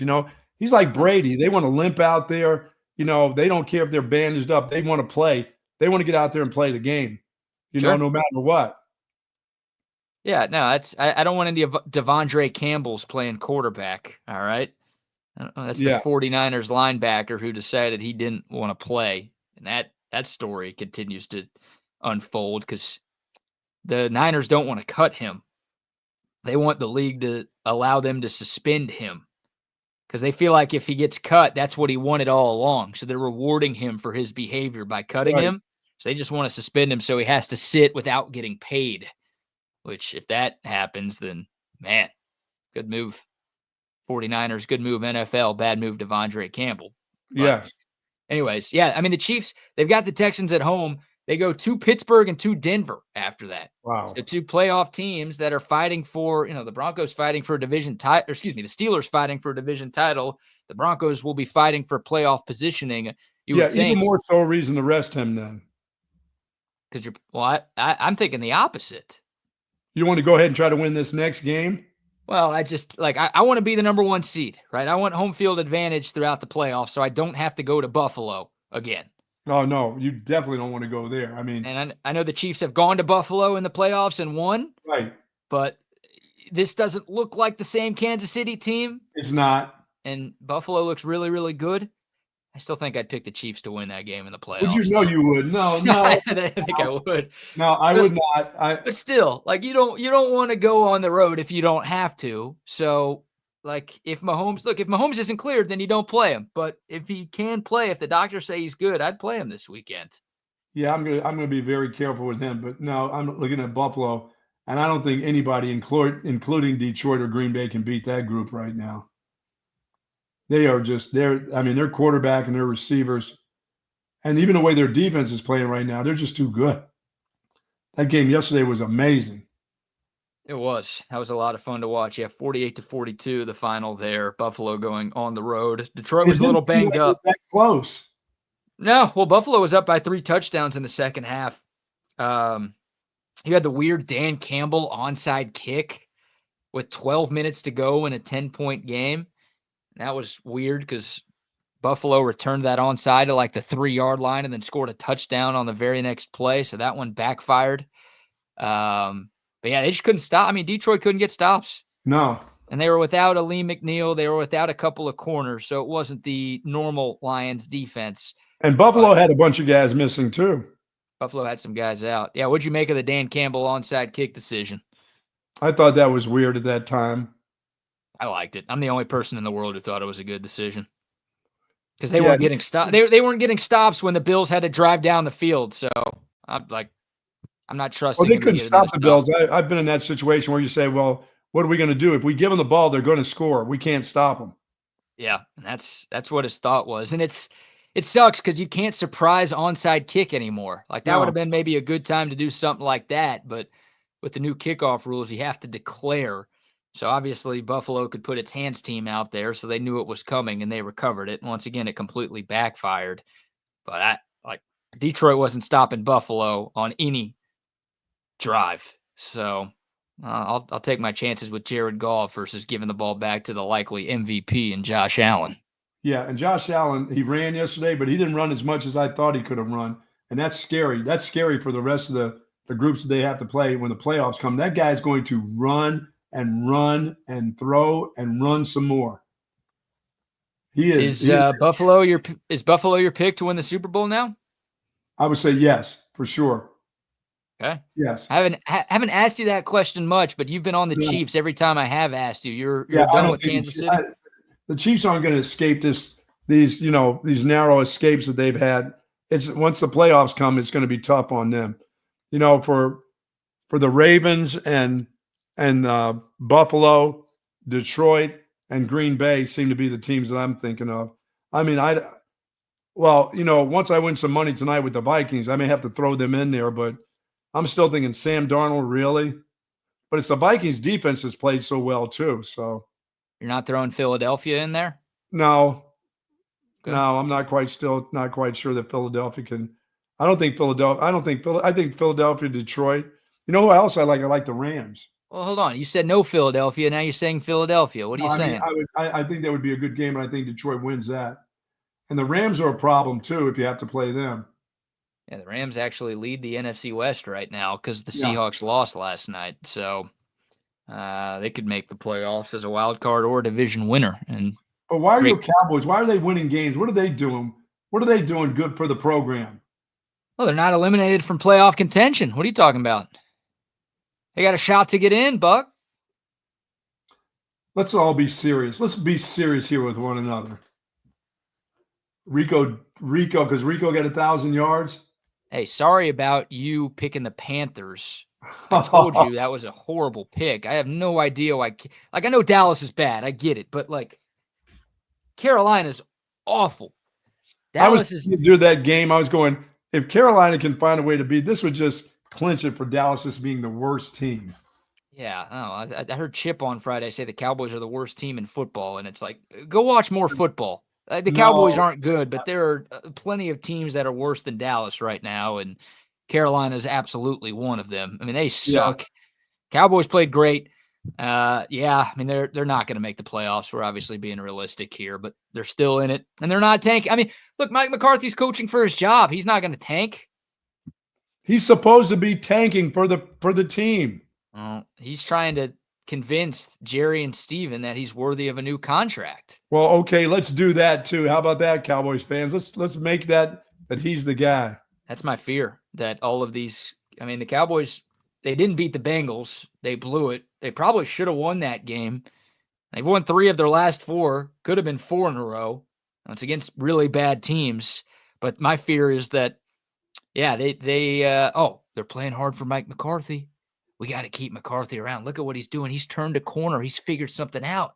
Speaker 2: He's like Brady. They want to limp out there. They don't care if they're bandaged up. They want to play. They want to get out there and play the game,
Speaker 1: Sure.
Speaker 2: No matter what.
Speaker 1: Yeah, no, I don't want any of Devondre Campbell's playing quarterback, all right? That's the 49ers linebacker who decided he didn't want to play. And that story continues to unfold because the Niners don't want to cut him. They want the league to allow them to suspend him. Because they feel like if he gets cut, that's what he wanted all along. So they're rewarding him for his behavior by cutting him. So they just want to suspend him so he has to sit without getting paid. Which, if that happens, then, man, good move. 49ers, good move NFL, bad move Devondre Campbell. But
Speaker 2: yes.
Speaker 1: Anyways, yeah, I mean, the Chiefs, they've got the Texans at home. They go to Pittsburgh and to Denver after that.
Speaker 2: Wow.
Speaker 1: So 2 playoff teams that are fighting for, the Broncos fighting for a division title. The Steelers fighting for a division title. The Broncos will be fighting for playoff positioning. You would think.
Speaker 2: Even more so reason to rest him then.
Speaker 1: Because I'm thinking the opposite.
Speaker 2: You want to go ahead and try to win this next game?
Speaker 1: Well, I want to be the number 1 seed, right? I want home field advantage throughout the playoffs, so I don't have to go to Buffalo again.
Speaker 2: Oh, no, you definitely don't want to go there. I mean,
Speaker 1: and I know the Chiefs have gone to Buffalo in the playoffs and won.
Speaker 2: Right.
Speaker 1: But this doesn't look like the same Kansas City team.
Speaker 2: It's not.
Speaker 1: And Buffalo looks really, really good. I still think I'd pick the Chiefs to win that game in the playoffs.
Speaker 2: Would you know you would? No.
Speaker 1: I think I would.
Speaker 2: No, I would not.
Speaker 1: But still, you don't want to go on the road if you don't have to. So, if Mahomes isn't cleared, then you don't play him. But if he can play, if the doctors say he's good, I'd play him this weekend.
Speaker 2: Yeah, I'm gonna be very careful with him. But no, I'm looking at Buffalo, and I don't think anybody, including Detroit or Green Bay, can beat that group right now. They are just their quarterback and their receivers, and even the way their defense is playing right now, they're just too good. That game yesterday was amazing.
Speaker 1: It was. That was a lot of fun to watch. Yeah, 48-42, the final there. Buffalo going on the road. Detroit was a little banged up.
Speaker 2: That close.
Speaker 1: No, well, Buffalo was up by 3 touchdowns in the second half. You had the weird Dan Campbell onside kick with 12 minutes to go in a 10-point game. That was weird because Buffalo returned that onside to like the 3-yard line and then scored a touchdown on the very next play. So that one backfired. But yeah, they just couldn't stop. I mean, Detroit couldn't get stops.
Speaker 2: No.
Speaker 1: And they were without Aleem McNeil. They were without a couple of corners. So it wasn't the normal Lions defense.
Speaker 2: And Buffalo had a bunch of guys missing too.
Speaker 1: Buffalo had some guys out. Yeah, what'd you make of the Dan Campbell onside kick decision?
Speaker 2: I thought that was weird at that time.
Speaker 1: I liked it. I'm the only person in the world who thought it was a good decision. Because they weren't getting stops. They weren't getting stops when the Bills had to drive down the field. So I'm not trusting.
Speaker 2: Well, they couldn't stop the Bills. I've been in that situation where you say, well, what are we going to do? If we give them the ball, they're going to score. We can't stop them.
Speaker 1: Yeah, and that's what his thought was. And it sucks because you can't surprise onside kick anymore. Like that would have been maybe a good time to do something like that. But with the new kickoff rules, you have to declare. So obviously Buffalo could put its hands team out there, so they knew it was coming and they recovered it. And once again, it completely backfired. But Detroit wasn't stopping Buffalo on any drive. So I'll take my chances with Jared Goff versus giving the ball back to the likely MVP and Josh Allen.
Speaker 2: Yeah, and Josh Allen, he ran yesterday, but he didn't run as much as I thought he could have run. And that's scary. That's scary for the rest of the groups that they have to play when the playoffs come. That guy's going to run and throw and run some more. He is.
Speaker 1: Buffalo your pick to win the Super Bowl now?
Speaker 2: I would say yes, for sure.
Speaker 1: Okay.
Speaker 2: Yes.
Speaker 1: I haven't asked you that question much, but you've been on the Chiefs every time I have asked you. You're done with Kansas City.
Speaker 2: The Chiefs aren't going to escape these narrow escapes that they've had. It's once the playoffs come, it's going to be tough on them. For the Ravens and Buffalo, Detroit, and Green Bay seem to be the teams that I'm thinking of. I mean, once I win some money tonight with the Vikings, I may have to throw them in there, but I'm still thinking Sam Darnold, really. But it's the Vikings defense has played so well too. So
Speaker 1: you're not throwing Philadelphia in there?
Speaker 2: No. Good. No, I'm not quite sure that Philadelphia can. I think Philadelphia, Detroit. You know who else I like? I like the Rams.
Speaker 1: Well, hold on. You said no Philadelphia. Now you're saying Philadelphia. What are you saying?
Speaker 2: I think that would be a good game, and I think Detroit wins that. And the Rams are a problem too if you have to play them.
Speaker 1: Yeah, the Rams actually lead the NFC West right now because the Seahawks lost last night. So they could make the playoffs as a wild card or a division winner.
Speaker 2: But why are your Cowboys? Why are they winning games? What are they doing? What are they doing good for the program?
Speaker 1: Well, they're not eliminated from playoff contention. What are you talking about? They got a shot to get in, Buck.
Speaker 2: Let's all be serious. Let's be serious here with one another. Rico, because Rico got 1,000 yards.
Speaker 1: Hey, sorry about you picking the Panthers. I told you that was a horrible pick. I have no idea why. I know Dallas is bad. I get it. But, Carolina's awful.
Speaker 2: Dallas is do that game. I was going, if Carolina can find a way to beat, this would just clinch it for Dallas as being the worst team.
Speaker 1: Yeah, I heard Chip on Friday say the Cowboys are the worst team in football, and it's like, go watch more football. The Cowboys aren't good, but there are plenty of teams that are worse than Dallas right now, and Carolina is absolutely one of them. I mean, they suck. Yeah. Cowboys played great. They're not going to make the playoffs. We're obviously being realistic here, but they're still in it, and they're not tanking. I mean, look, Mike McCarthy's coaching for his job. He's not going to tank.
Speaker 2: He's supposed to be tanking for the team.
Speaker 1: He's trying to convince Jerry and Steven that he's worthy of a new contract.
Speaker 2: Well, okay, let's do that too. How about that, Cowboys fans? Let's make that he's the guy.
Speaker 1: That's my fear, that all of these – the Cowboys, they didn't beat the Bengals. They blew it. They probably should have won that game. They've won 3 of their last 4. Could have been 4 in a row. It's against really bad teams. But my fear is that, they're playing hard for Mike McCarthy. We got to keep McCarthy around. Look at what he's doing. He's turned a corner. He's figured something out.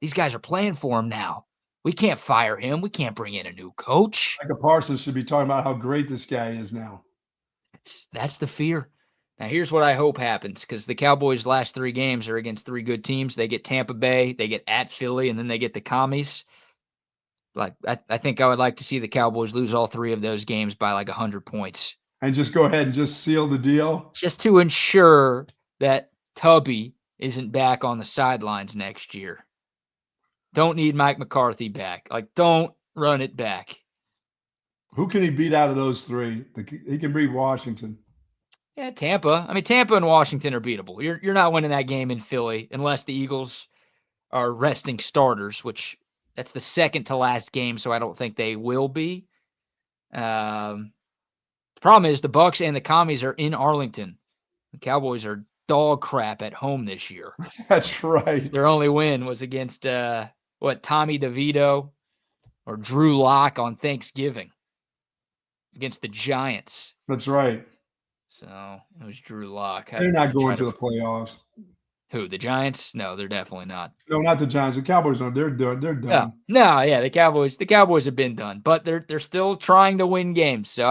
Speaker 1: These guys are playing for him now. We can't fire him. We can't bring in a new coach.
Speaker 2: Micah Parsons should be talking about how great this guy is now.
Speaker 1: That's the fear. Now, here's what I hope happens, because the Cowboys' last 3 games are against 3 good teams. They get Tampa Bay, they get at Philly, and then they get the Commies. I think I would like to see the Cowboys lose all 3 of those games by 100 points.
Speaker 2: And just go ahead and just seal the deal?
Speaker 1: Just to ensure that Tubby isn't back on the sidelines next year. Don't need Mike McCarthy back. Don't run it back.
Speaker 2: Who can he beat out of those three? He can beat Washington.
Speaker 1: Yeah, Tampa. I mean, Tampa and Washington are beatable. You're not winning that game in Philly unless the Eagles are resting starters, which that's the second to last game, so I don't think they will be. The problem is the Bucks and the Commies are in Arlington. The Cowboys are dog crap at home this year.
Speaker 2: That's right.
Speaker 1: Their only win was against Tommy DeVito or Drew Lock on Thanksgiving against the Giants.
Speaker 2: That's right.
Speaker 1: So it was Drew Lock.
Speaker 2: They're not going to the playoffs.
Speaker 1: Who, the Giants? No, they're definitely not.
Speaker 2: No, not the Giants. The Cowboys are. They're done. They're done.
Speaker 1: No, yeah, the Cowboys have been done, but they're still trying to win games. So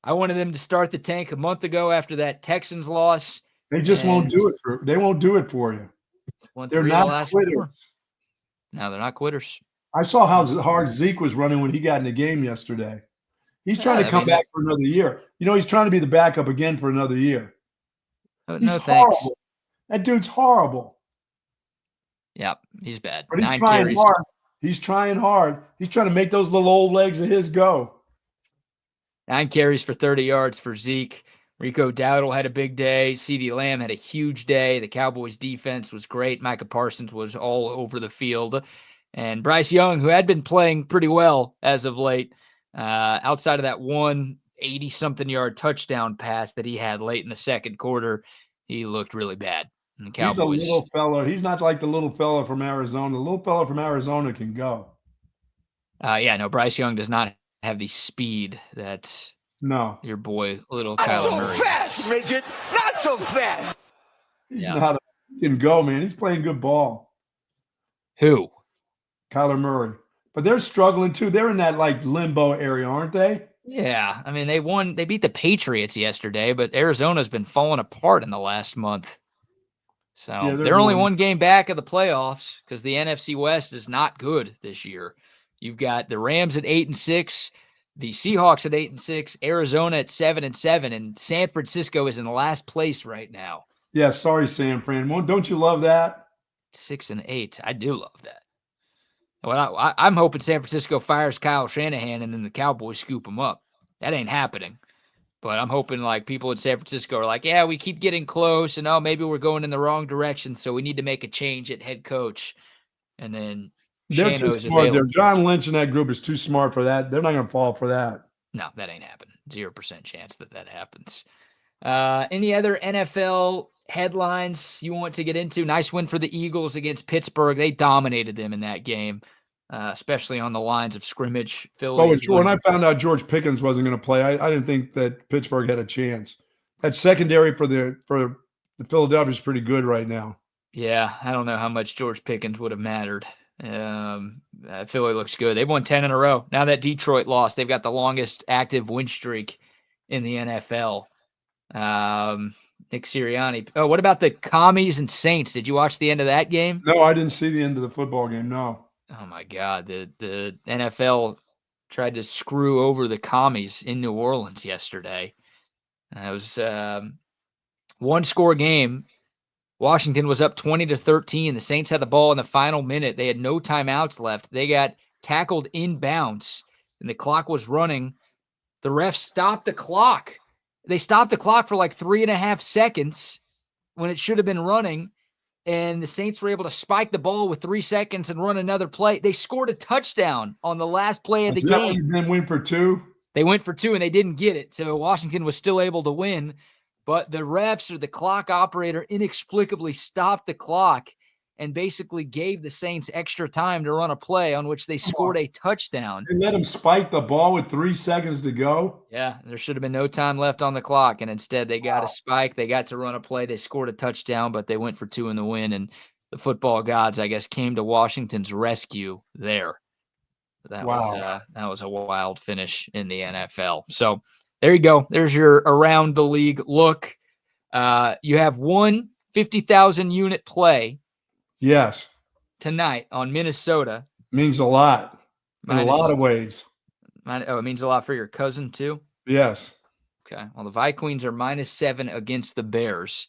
Speaker 1: I wanted them to start the tank a month ago after that Texans loss.
Speaker 2: They just won't do it they won't do it for you. They're not quitters.
Speaker 1: No, they're not quitters.
Speaker 2: I saw how hard Zeke was running when he got in the game yesterday. He's trying to come back for another year. He's trying to be the backup again for another year.
Speaker 1: No thanks.
Speaker 2: Horrible. That dude's horrible.
Speaker 1: Yeah, he's bad.
Speaker 2: But he's trying hard. He's trying hard. He's trying to make those little old legs of his go.
Speaker 1: 9 carries for 30 yards for Zeke. Rico Dowdle had a big day. CeeDee Lamb had a huge day. The Cowboys' defense was great. Micah Parsons was all over the field. And Bryce Young, who had been playing pretty well as of late, outside of that 180-something yard touchdown pass that he had late in the second quarter, he looked really bad. And the Cowboys,
Speaker 2: he's a little fella. He's not like the little fella from Arizona. The little fella from Arizona can go.
Speaker 1: Bryce Young does not have the speed that your boy, little Kyler Murray.
Speaker 6: Not so fast, midget. Not so fast.
Speaker 2: He can go, man. He's playing good ball.
Speaker 1: Who?
Speaker 2: Kyler Murray. But they're struggling too. They're in that limbo area, aren't they?
Speaker 1: Yeah. I mean, they beat the Patriots yesterday, but Arizona's been falling apart in the last month. So they're only one game back of the playoffs because the NFC West is not good this year. You've got the Rams at 8-6, the Seahawks at 8-6, Arizona at 7-7, and San Francisco is in last place right now.
Speaker 2: Yeah, sorry, San Fran. Don't you love that?
Speaker 1: 6-8. I do love that. Well, I'm hoping San Francisco fires Kyle Shanahan and then the Cowboys scoop him up. That ain't happening. But I'm hoping people in San Francisco are like, yeah, we keep getting close, and maybe we're going in the wrong direction, so we need to make a change at head coach. And then
Speaker 2: they're too smart. John Lynch and that group is too smart for that. They're not going to fall for that.
Speaker 1: No, that ain't happening. 0% chance that happens. Any other NFL headlines you want to get into? Nice win for the Eagles against Pittsburgh. They dominated them in that game, especially on the lines of scrimmage.
Speaker 2: When I found out George Pickens wasn't going to play, I didn't think that Pittsburgh had a chance. That secondary for the Philadelphia is pretty good right now.
Speaker 1: Yeah, I don't know how much George Pickens would have mattered. Philly looks good. They've won 10 in a row. Now that Detroit lost, they've got the longest active win streak in the NFL. Nick Sirianni. Oh, what about the Commies and Saints? Did you watch the end of that game?
Speaker 2: No, I didn't see the end of the football game. No.
Speaker 1: Oh my God. The NFL tried to screw over the Commies in New Orleans yesterday. It was one-score game. Washington was up 20-13. The Saints had the ball in the final minute. They had no timeouts left. They got tackled inbounds, and the clock was running. The refs stopped the clock. They stopped the clock for 3.5 seconds when it should have been running, and the Saints were able to spike the ball with 3 seconds and run another play. They scored a touchdown on the last play of the game.
Speaker 2: Then went for 2?
Speaker 1: They went for 2, and they didn't get it, so Washington was still able to win. But the refs or the clock operator inexplicably stopped the clock and basically gave the Saints extra time to run a play on which they scored a touchdown.
Speaker 2: They let them spike the ball with 3 seconds to go?
Speaker 1: Yeah, there should have been no time left on the clock, and instead they got a spike. They got to run a play. They scored a touchdown, but they went for 2 in the win, and the football gods, I guess, came to Washington's rescue there. That was a wild finish in the NFL. So there you go. There's your around the league look. You have one 50,000 unit play.
Speaker 2: Yes.
Speaker 1: Tonight on Minnesota.
Speaker 2: Means a lot. In a lot of ways.
Speaker 1: It means a lot for your cousin too?
Speaker 2: Yes.
Speaker 1: Okay. Well, the Vikings are -7 against the Bears.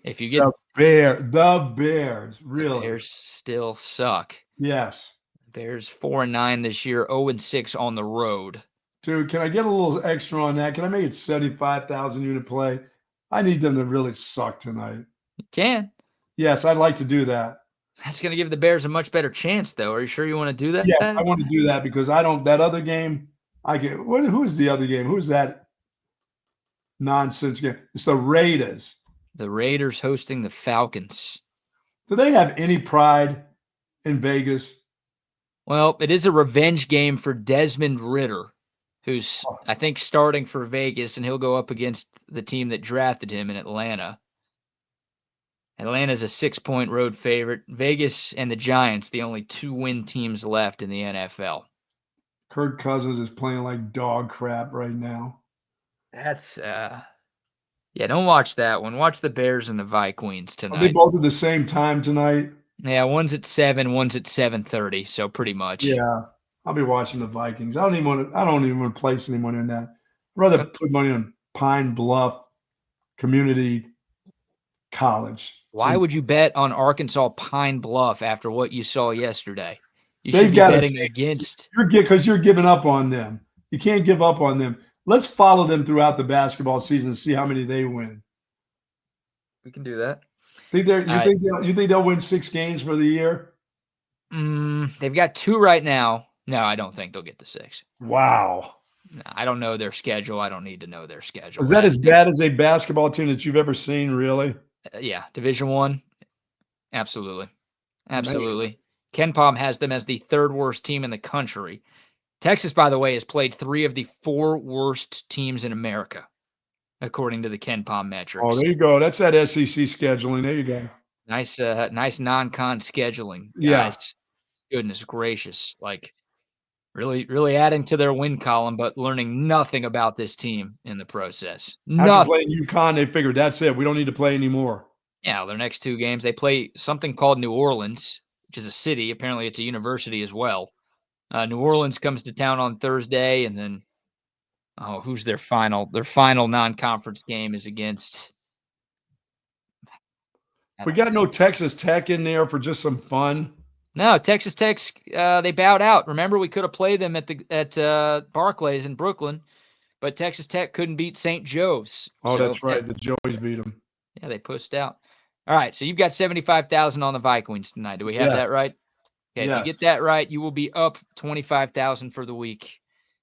Speaker 1: If you get
Speaker 2: the Bears, really.
Speaker 1: The Bears still suck.
Speaker 2: Yes.
Speaker 1: Bears 4-9 this year, 0-6 on the road.
Speaker 2: Dude, can I get a little extra on that? Can I make it 75,000 unit play? I need them to really suck tonight.
Speaker 1: You can.
Speaker 2: Yes, I'd like to do that.
Speaker 1: That's going to give the Bears a much better chance, though. Are you sure you want to do that?
Speaker 2: Yes, I want to do that because I don't. That other game, who's the other game? Who's that nonsense game? It's the Raiders.
Speaker 1: The Raiders hosting the Falcons.
Speaker 2: Do they have any pride in Vegas?
Speaker 1: Well, it is a revenge game for Desmond Ridder, who's, I think, starting for Vegas, and he'll go up against the team that drafted him in Atlanta. Atlanta's a 6-point road favorite. Vegas and the Giants, the only 2-win teams left in the NFL.
Speaker 2: Kirk Cousins is playing like dog crap right now.
Speaker 1: That's, don't watch that one. Watch the Bears and the Vikings tonight.
Speaker 2: Are they both at the same time tonight?
Speaker 1: Yeah, one's at 7, one's at 7:30, so pretty much.
Speaker 2: Yeah, I'll be watching the Vikings. I don't even want to place anyone in that. I'd rather put money on Pine Bluff Community College.
Speaker 1: Why would you bet on Arkansas Pine Bluff after what you saw yesterday? You should be betting against.
Speaker 2: Because you're giving up on them. You can't give up on them. Let's follow them throughout the basketball season and see how many they win.
Speaker 1: We can do that.
Speaker 2: You think they'll win 6 games for the year?
Speaker 1: They've got 2 right now. No, I don't think they'll get the 6.
Speaker 2: Wow.
Speaker 1: No, I don't know their schedule. I don't need to know their schedule.
Speaker 2: Is that as bad as a basketball team that you've ever seen, really?
Speaker 1: Yeah, Division I. Absolutely. Absolutely. KenPom has them as the 3rd worst team in the country. Texas, by the way, has played 3 of the 4 worst teams in America, according to the KenPom metrics.
Speaker 2: Oh, there you go. That's that SEC scheduling. There you go.
Speaker 1: Nice non-con scheduling, guys.
Speaker 2: Yeah.
Speaker 1: Goodness gracious. Like, really adding to their win column, but learning nothing about this team in the process.
Speaker 2: After playing UConn, they figured that's it. We don't need to play anymore.
Speaker 1: Yeah, their next 2 games, they play something called New Orleans, which is a city. Apparently, it's a university as well. New Orleans comes to town on Thursday, and then who's their final? Their final non-conference game is against.
Speaker 2: We got no Texas Tech in there for just some fun.
Speaker 1: No, Texas Tech, they bowed out. Remember, we could have played them at Barclays in Brooklyn, but Texas Tech couldn't beat St. Joe's.
Speaker 2: Oh, that's right. The Joeys beat them.
Speaker 1: Yeah, they pushed out. All right, so you've got 75,000 on the Vikings tonight. Do we have that right? Okay, If you get that right, you will be up 25,000 for the week.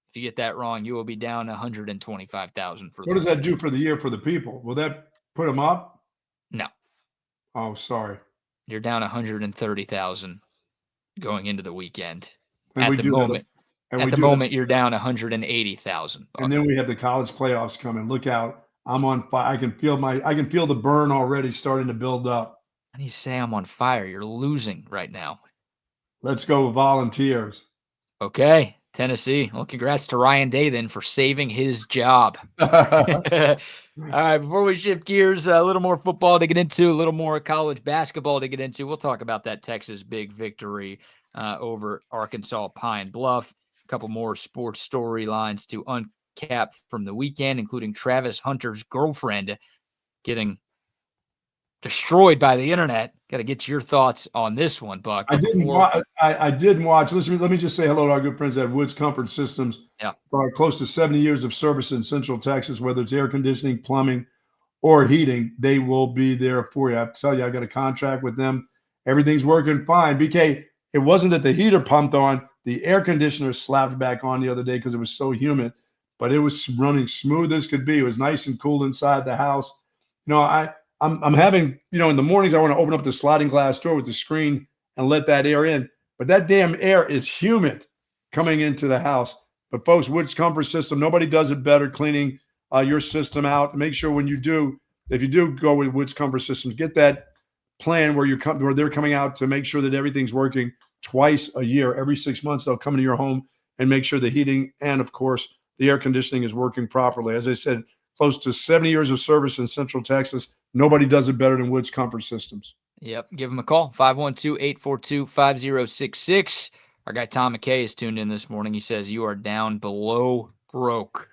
Speaker 1: If you get that wrong, you will be down 125,000 for the week.
Speaker 2: What does that do for the year for the people? Will that put them up?
Speaker 1: No.
Speaker 2: Oh, sorry.
Speaker 1: You're down 130,000 going into the weekend.
Speaker 2: And
Speaker 1: at the moment, you're down 180,000.
Speaker 2: And then we have the college playoffs coming. Look out. I'm on fire. I can feel the burn already starting to build up.
Speaker 1: How do you say I'm on fire? You're losing right now.
Speaker 2: Let's go Volunteers.
Speaker 1: Okay, Tennessee. Well, congrats to Ryan Day then for saving his job. All right, before we shift gears, a little more football to get into, a little more college basketball to get into. We'll talk about that Texas big victory over Arkansas Pine Bluff. A couple more sports storylines to uncap from the weekend, including Travis Hunter's girlfriend getting destroyed by the internet. Got to get your thoughts on this one, Buck.
Speaker 2: I did watch. Listen, let me just say hello to our good friends at Woods Comfort Systems.
Speaker 1: Yeah.
Speaker 2: For close to 70 years of service in Central Texas, whether it's air conditioning, plumbing, or heating, they will be there for you. I have to tell you, I got a contract with them. Everything's working fine. BK, it wasn't that the heater pumped on. The air conditioner slapped back on the other day because it was so humid, but it was running smooth as could be. It was nice and cool inside the house. I'm having, in the mornings, I want to open up the sliding glass door with the screen and let that air in. But that damn air is humid coming into the house. But folks, Woods Comfort System, nobody does it better cleaning your system out. Make sure if you do go with Woods Comfort Systems, get that plan where they're coming out to make sure that everything's working twice a year. Every 6 months, they'll come into your home and make sure the heating and, of course, the air conditioning is working properly. As I said, close to 70 years of service in Central Texas. Nobody does it better than Woods Comfort Systems.
Speaker 1: Yep. Give them a call, 512-842-5066. Our guy Tom McKay is tuned in this morning. He says you are down below broke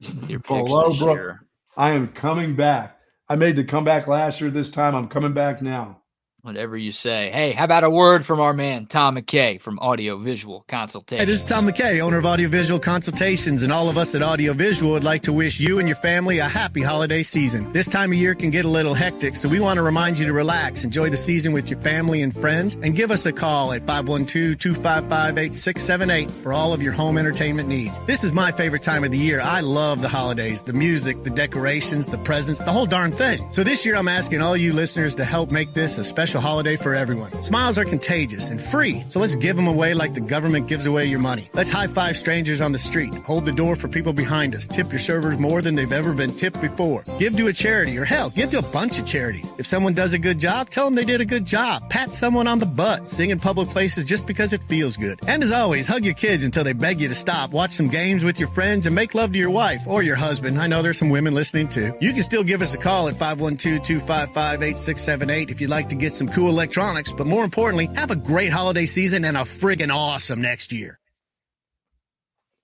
Speaker 1: with your picks this year.
Speaker 2: I am coming back. I made the comeback last year. This time I'm coming back now.
Speaker 1: Whatever you say. Hey, how about a word from our man, Tom McKay from Audio Visual Consultation?
Speaker 5: Hey, this is Tom McKay, owner of Audiovisual Consultations, and all of us at Audiovisual would like to wish you and your family a happy holiday season. This time of year can get a little hectic, so we want to remind you to relax, enjoy the season with your family and friends, and give us a call at 512-255-8678 for all of your home entertainment needs. This is my favorite time of the year. I love the holidays, the music, the decorations, the presents, the whole darn thing. So this year I'm asking all you listeners to help make this a special holiday for everyone. Smiles are contagious and free, so let's give them away like the government gives away your money. Let's high-five strangers on the street, hold the door for people behind us, tip your servers more than they've ever been tipped before. Give to a charity, or hell, give to a bunch of charities. If someone does a good job, tell them they did a good job. Pat someone on the butt. Sing in public places just because it feels good. And as always, hug your kids until they beg you to stop. Watch some games with your friends and make love to your wife or your husband. I know there's some women listening too. You can still give us a call at 512-255-8678 if you'd like to get some cool electronics, but more importantly, have a great holiday season and a friggin' awesome next year.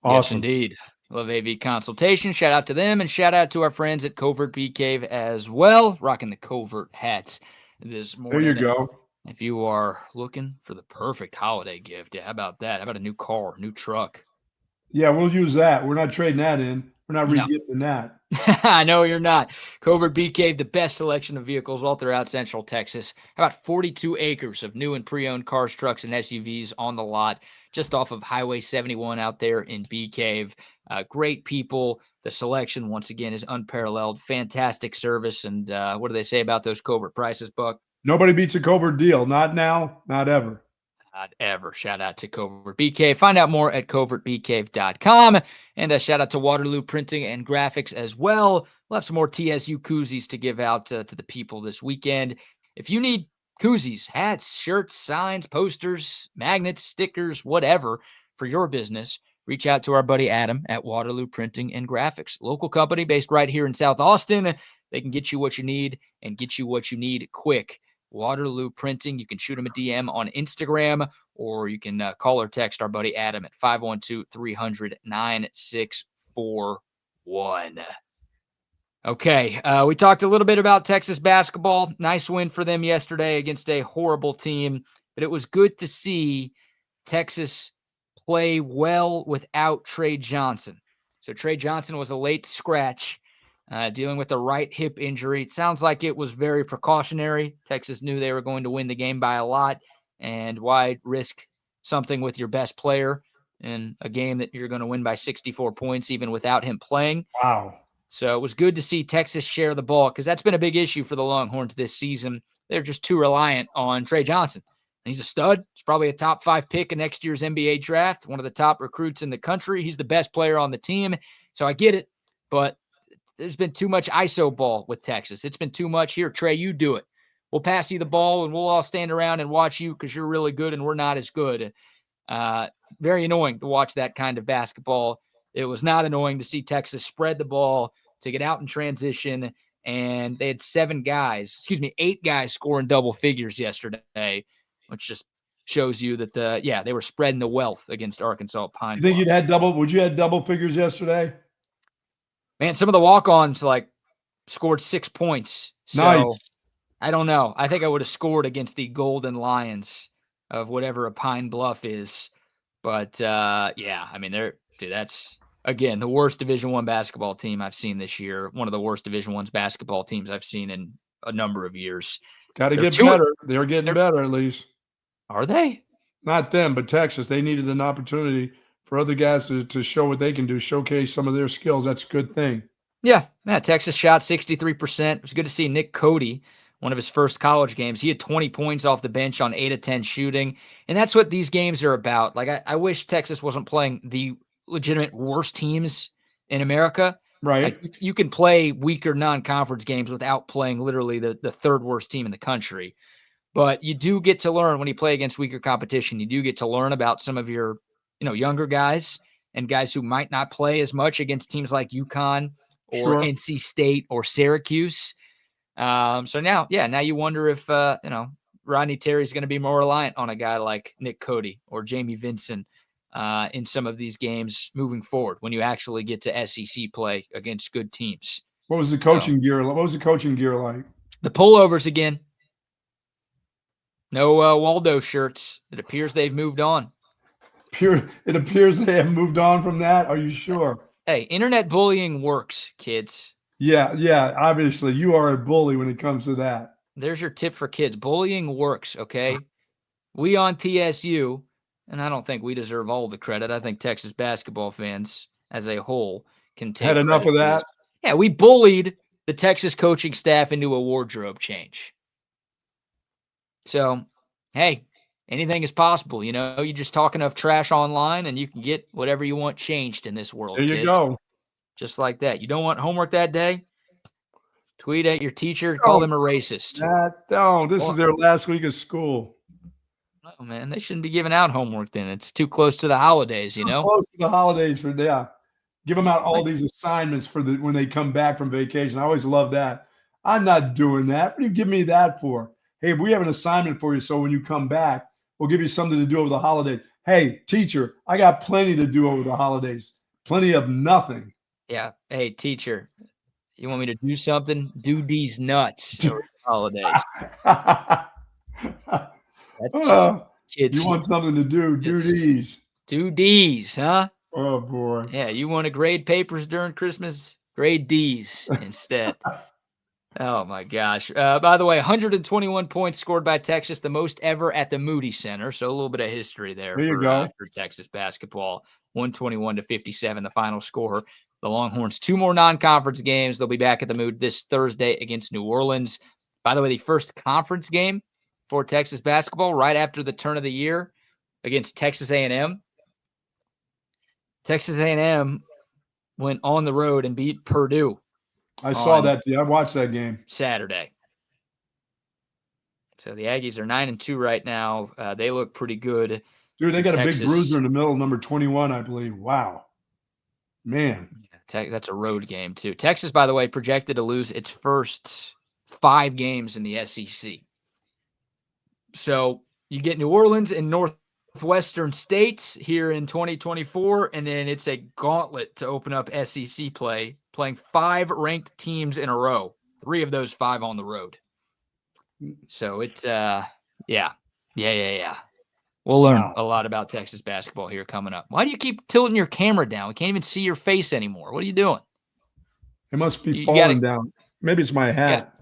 Speaker 2: Awesome.
Speaker 1: Yes, indeed. Love AV Consultation. Shout out to them, and shout out to our friends at Covert Bee Cave as well, rocking the Covert hats this morning.
Speaker 2: There you go.
Speaker 1: If you are looking for the perfect holiday gift, how about that? How about a new car, new truck?
Speaker 2: Yeah, we'll use that. We're not trading that in. We're not re-gifting that.
Speaker 1: I know you're not. Covert Bee Cave, the best selection of vehicles all throughout Central Texas. About 42 acres of new and pre-owned cars, trucks, and SUVs on the lot, just off of Highway 71 out there in Bee Cave. Great people. The selection, once again, is unparalleled. Fantastic service. And what do they say about those Covert prices, Buck?
Speaker 2: Nobody beats a Covert deal. Not now, not ever.
Speaker 1: Not ever. Shout out to Covert Bee Cave. Find out more at covertbeecave.com. And a shout out to Waterloo Printing and Graphics as well. We'll have some more TSU koozies to give out to the people this weekend. If you need koozies, hats, shirts, signs, posters, magnets, stickers, whatever for your business, reach out to our buddy Adam at Waterloo Printing and Graphics. Local company based right here in South Austin. They can get you what you need and get you what you need quick. Waterloo Printing. You can shoot them a DM on Instagram, or you can call or text our buddy Adam at 512-300-9641. Okay, we talked a little bit about Texas basketball. Nice win for them yesterday against a horrible team, but it was good to see Texas play well without Trey Johnson. So Trey Johnson was a late scratch, dealing with a right hip injury. It sounds like it was very precautionary. Texas knew they were going to win the game by a lot, and why risk something with your best player in a game that you're going to win by 64 points even without him playing?
Speaker 2: Wow.
Speaker 1: So it was good to see Texas share the ball, because that's been a big issue for the Longhorns this season. They're just too reliant on Trey Johnson. He's a stud. He's probably a top 5 pick in next year's NBA draft, one of the top recruits in the country. He's the best player on the team. So I get it, but there's been too much ISO ball with Texas. It's been too much. Here, Trey, you do it. We'll pass you the ball, and we'll all stand around and watch you because you're really good and we're not as good. Very annoying to watch that kind of basketball. It was not annoying to see Texas spread the ball, to get out in transition, and they had 8 guys scoring double figures yesterday, which just shows you that they were spreading the wealth against Arkansas Pine
Speaker 2: You think
Speaker 1: Bluff.
Speaker 2: would you had double figures yesterday?
Speaker 1: Man, some of the walk-ons scored 6 points. So
Speaker 2: Nice.
Speaker 1: I don't know. I think I would have scored against the Golden Lions of whatever a Pine Bluff is. But that's again the worst Division I basketball team I've seen this year. One of the worst Division I basketball teams I've seen in a number of years.
Speaker 2: Got to get better. They're getting better, at least.
Speaker 1: Are they?
Speaker 2: Not them, but Texas. They needed an opportunity for other guys to show what they can do, showcase some of their skills. That's a good thing.
Speaker 1: Yeah. Texas shot 63%. It was good to see Nick Cody, one of his first college games. He had 20 points off the bench on 8 of 10 shooting. And that's what these games are about. I wish Texas wasn't playing the legitimate worst teams in America.
Speaker 2: Right.
Speaker 1: You can play weaker non-conference games without playing literally the third worst team in the country. But you do get to learn when you play against weaker competition. You do get to learn about some of your younger guys and guys who might not play as much against teams like UConn or NC State or Syracuse. So now you wonder if, Rodney Terry's going to be more reliant on a guy like Nick Cody or Jamie Vinson in some of these games moving forward when you actually get to SEC play against good teams.
Speaker 2: What was the coaching gear? What was the coaching gear like?
Speaker 1: The pullovers again. No Waldo shirts. It appears they've moved on.
Speaker 2: It appears they have moved on from that. Are you sure?
Speaker 1: Hey, internet bullying works, kids.
Speaker 2: Yeah. Obviously, you are a bully when it comes to that.
Speaker 1: There's your tip for kids. Bullying works, okay? We on TSU, and I don't think we deserve all the credit. I think Texas basketball fans as a whole can take
Speaker 2: Had enough of that?
Speaker 1: Yeah, we bullied the Texas coaching staff into a wardrobe change. So, hey, anything is possible. You know, you just talk enough trash online and you can get whatever you want changed in this world.
Speaker 2: There you
Speaker 1: kids.
Speaker 2: go.
Speaker 1: Just like that. You don't want homework that day? Tweet at your teacher, call them a racist.
Speaker 2: This is their last week of school.
Speaker 1: Oh, man, they shouldn't be giving out homework then. It's too close to the holidays, you know?
Speaker 2: Close to the holidays give them out all these assignments for when they come back from vacation. I always love that. I'm not doing that. What do you give me that for? Hey, we have an assignment for you, so when you come back, we'll give you something to do over the holidays. Hey, teacher, I got plenty to do over the holidays. Plenty of nothing.
Speaker 1: Yeah. Hey, teacher, you want me to do something? Do these nuts over the holidays. That's kids.
Speaker 2: You want something to do? Do these.
Speaker 1: Do D's, huh?
Speaker 2: Oh, boy.
Speaker 1: Yeah, you want to grade papers during Christmas? Grade D's instead. Oh, my gosh. By the way, 121 points scored by Texas, the most ever at the Moody Center. So a little bit of history there for Texas basketball. 121-57, the final score. The Longhorns, 2 more non-conference games. They'll be back at the Mood this Thursday against New Orleans. By the way, the first conference game for Texas basketball right after the turn of the year against Texas A&M. Texas A&M went on the road and beat Purdue.
Speaker 2: I saw that. I watched that game
Speaker 1: Saturday. So the Aggies are 9-2 right now. They look pretty good.
Speaker 2: Dude, they got a big bruiser in the middle, number 21, I believe. Wow. Man.
Speaker 1: That's a road game, too. Texas, by the way, projected to lose its first 5 games in the SEC. So you get New Orleans and Northwestern States here in 2024, and then it's a gauntlet to open up SEC play, playing 5 ranked teams in a row, 3 of those 5 on the road. So it's, yeah. We'll learn a lot about Texas basketball here coming up. Why do you keep tilting your camera down? We can't even see your face anymore. What are you doing?
Speaker 2: It must be falling down. Maybe it's my hat.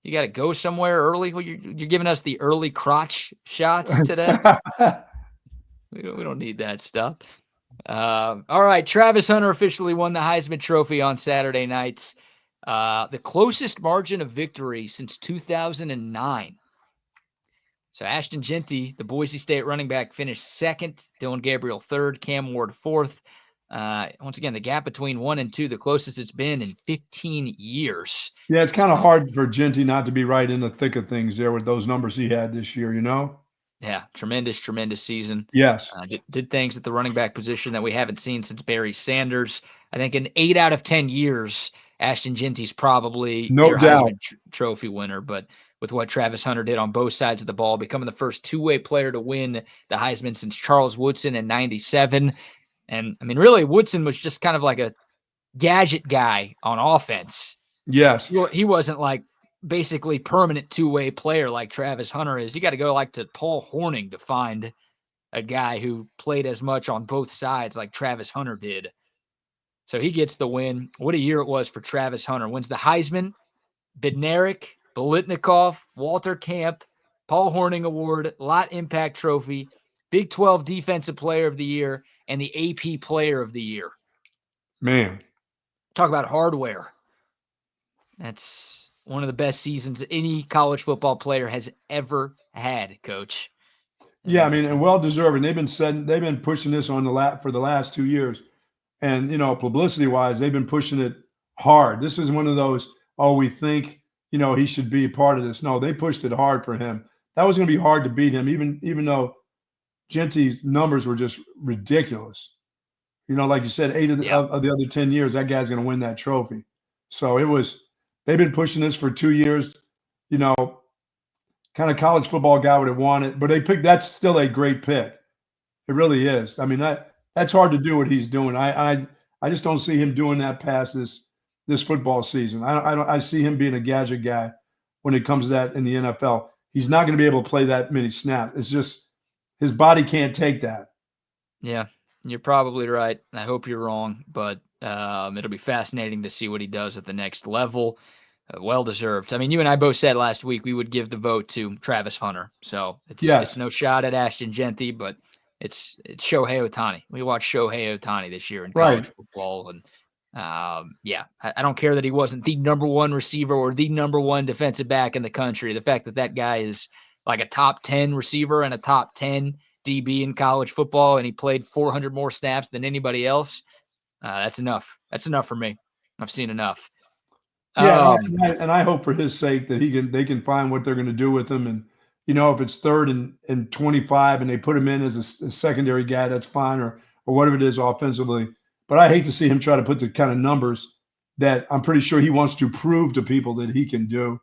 Speaker 1: You got to go somewhere early? Well, you're giving us the early crotch shots today? We don't need that stuff. All right, Travis Hunter officially won the Heisman Trophy on Saturday nights. The closest margin of victory since 2009. So Ashton Jeanty, the Boise State running back, finished second. Dylan Gabriel third. Cam Ward fourth. Once again, the gap between 1 and 2, the closest it's been in 15 years.
Speaker 2: Yeah, it's kind of hard for Jeanty not to be right in the thick of things there with those numbers he had this year, you know?
Speaker 1: Yeah, tremendous season.
Speaker 2: Yes.
Speaker 1: Did things at the running back position that we haven't seen since Barry Sanders. I think in 8 out of 10 years, Ashton Jeanty's probably
Speaker 2: no doubt
Speaker 1: Heisman Trophy winner, but with what Travis Hunter did on both sides of the ball, becoming the first 2-way player to win the Heisman since Charles Woodson in 97. And, I mean, really, Woodson was just kind of like a gadget guy on offense.
Speaker 2: Yes.
Speaker 1: He wasn't like basically permanent 2-way player like Travis Hunter is. You got to go to Paul Hornung to find a guy who played as much on both sides like Travis Hunter did. So he gets the win. What a year it was for Travis Hunter. Wins the Heisman, Bednarik, Biletnikoff, Walter Camp, Paul Hornung Award, Lot Impact Trophy, Big 12 Defensive Player of the Year, and the AP Player of the Year.
Speaker 2: Man.
Speaker 1: Talk about hardware. That's one of the best seasons any college football player has ever had, Coach.
Speaker 2: Yeah, I mean, and well-deserved. They've been pushing this on for the last 2 years. And, publicity-wise, they've been pushing it hard. This is one of those, we think, he should be a part of this. No, they pushed it hard for him. That was going to be hard to beat him, even though Jeanty's numbers were just ridiculous. Like you said, 8 of the other 10 years, that guy's going to win that trophy. So they've been pushing this for 2 years, kind of college football guy would have won it, but that's still a great pick. It really is. I mean, that's hard to do what he's doing. I just don't see him doing that past this football season. I see him being a gadget guy when it comes to that in the NFL. he's not going to be able to play that many snaps. It's just his body can't take that.
Speaker 1: Yeah, you're probably right. I hope you're wrong, but it'll be fascinating to see what he does at the next level. Well-deserved. I mean, you and I both said last week we would give the vote to Travis Hunter. So it's no shot at Ashton Genty, but it's Shohei Ohtani. We watched Shohei Ohtani this year in college football. And I don't care that he wasn't the number one receiver or the number one defensive back in the country. The fact that that guy is like a top 10 receiver and a top 10 DB in college football, and he played 400 more snaps than anybody else, that's enough. That's enough for me. I've seen enough.
Speaker 2: Yeah, and I hope for his sake that they can find what they're going to do with him. And, if it's 3rd and 25 and they put him in as a secondary guy, that's fine, or whatever it is offensively. But I hate to see him try to put the kind of numbers that I'm pretty sure he wants to prove to people that he can do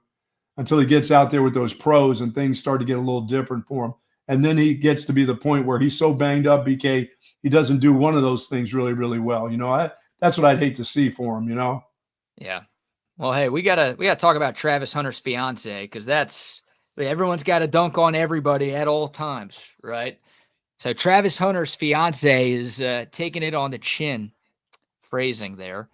Speaker 2: until he gets out there with those pros and things start to get a little different for him. And then he gets to be the point where he's so banged up, BK, he doesn't do one of those things really, really well. That's what I'd hate to see for him,
Speaker 1: Yeah. Well, hey, we gotta talk about Travis Hunter's fiance, because everyone's got to dunk on everybody at all times, right? So Travis Hunter's fiance is taking it on the chin, phrasing there.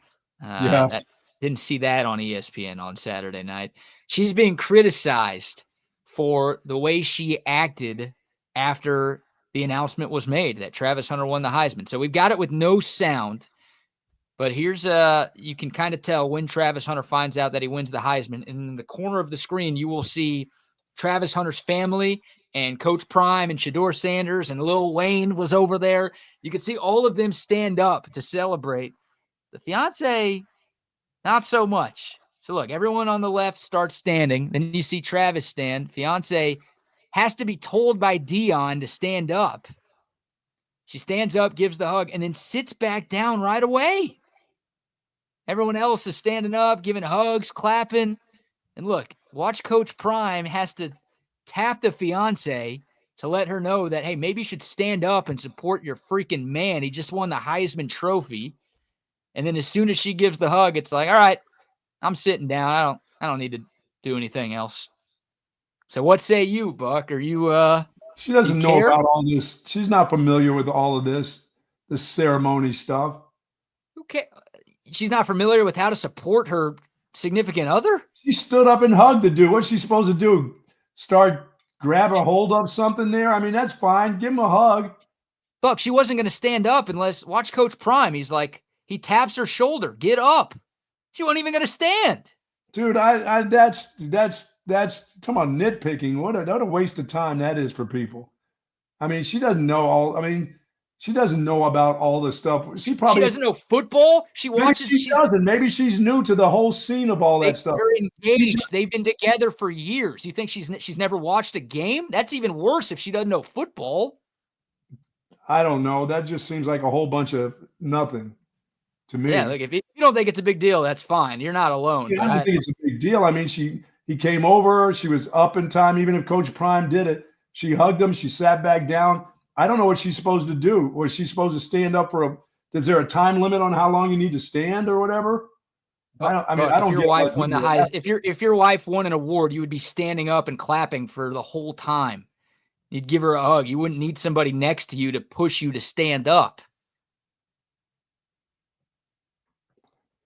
Speaker 1: Didn't see that on ESPN on Saturday night. She's being criticized for the way she acted after the announcement was made that Travis Hunter won the Heisman. So we've got it with no sound. But here's you can kind of tell when Travis Hunter finds out that he wins the Heisman. And in the corner of the screen, you will see Travis Hunter's family and Coach Prime and Shedeur Sanders and Lil Wayne was over there. You could see all of them stand up to celebrate. The fiance, not so much. So look, everyone on the left starts standing. Then you see Travis stand. Fiance has to be told by Dion to stand up. She stands up, gives the hug, and then sits back down right away. Everyone else is standing up, giving hugs, clapping. And look, watch Coach Prime has to tap the fiance to let her know that, hey, maybe you should stand up and support your freaking man. He just won the Heisman Trophy. And then as soon as she gives the hug, it's like, all right, I'm sitting down. I don't need to do anything else. So what say you, Buck? Are you
Speaker 2: She doesn't know about all this. She's not familiar with all of this ceremony stuff.
Speaker 1: Okay. She's not familiar with how to support her significant other?
Speaker 2: She stood up and hugged the dude. What's she supposed to do? Start grab a hold of something there? I mean, that's fine. Give him a hug.
Speaker 1: Buck, she wasn't going to stand up unless, watch Coach Prime. He's like, he taps her shoulder. Get up. She wasn't even going to stand.
Speaker 2: Dude, that's talking about nitpicking. What a waste of time that is for people. I mean, she doesn't know she doesn't know about all this stuff. She
Speaker 1: doesn't know football. She watches.
Speaker 2: Maybe she doesn't. Maybe she's new to the whole scene of all that stuff.
Speaker 1: They're engaged. They've been together for years. You think she's never watched a game? That's even worse if she doesn't know football.
Speaker 2: I don't know. That just seems like a whole bunch of nothing to me.
Speaker 1: Yeah, look, if you don't think it's a big deal, that's fine. You're not alone.
Speaker 2: Yeah, I don't think it's a big deal. I mean, he came over. She was up in time. Even if Coach Prime did it, she hugged him. She sat back down. I don't know what she's supposed to do. Was she supposed to stand up is there a time limit on how long you need to stand or whatever?
Speaker 1: If your wife won the highest, if your wife won an award, you would be standing up and clapping for the whole time. You'd give her a hug. You wouldn't need somebody next to you to push you to stand up.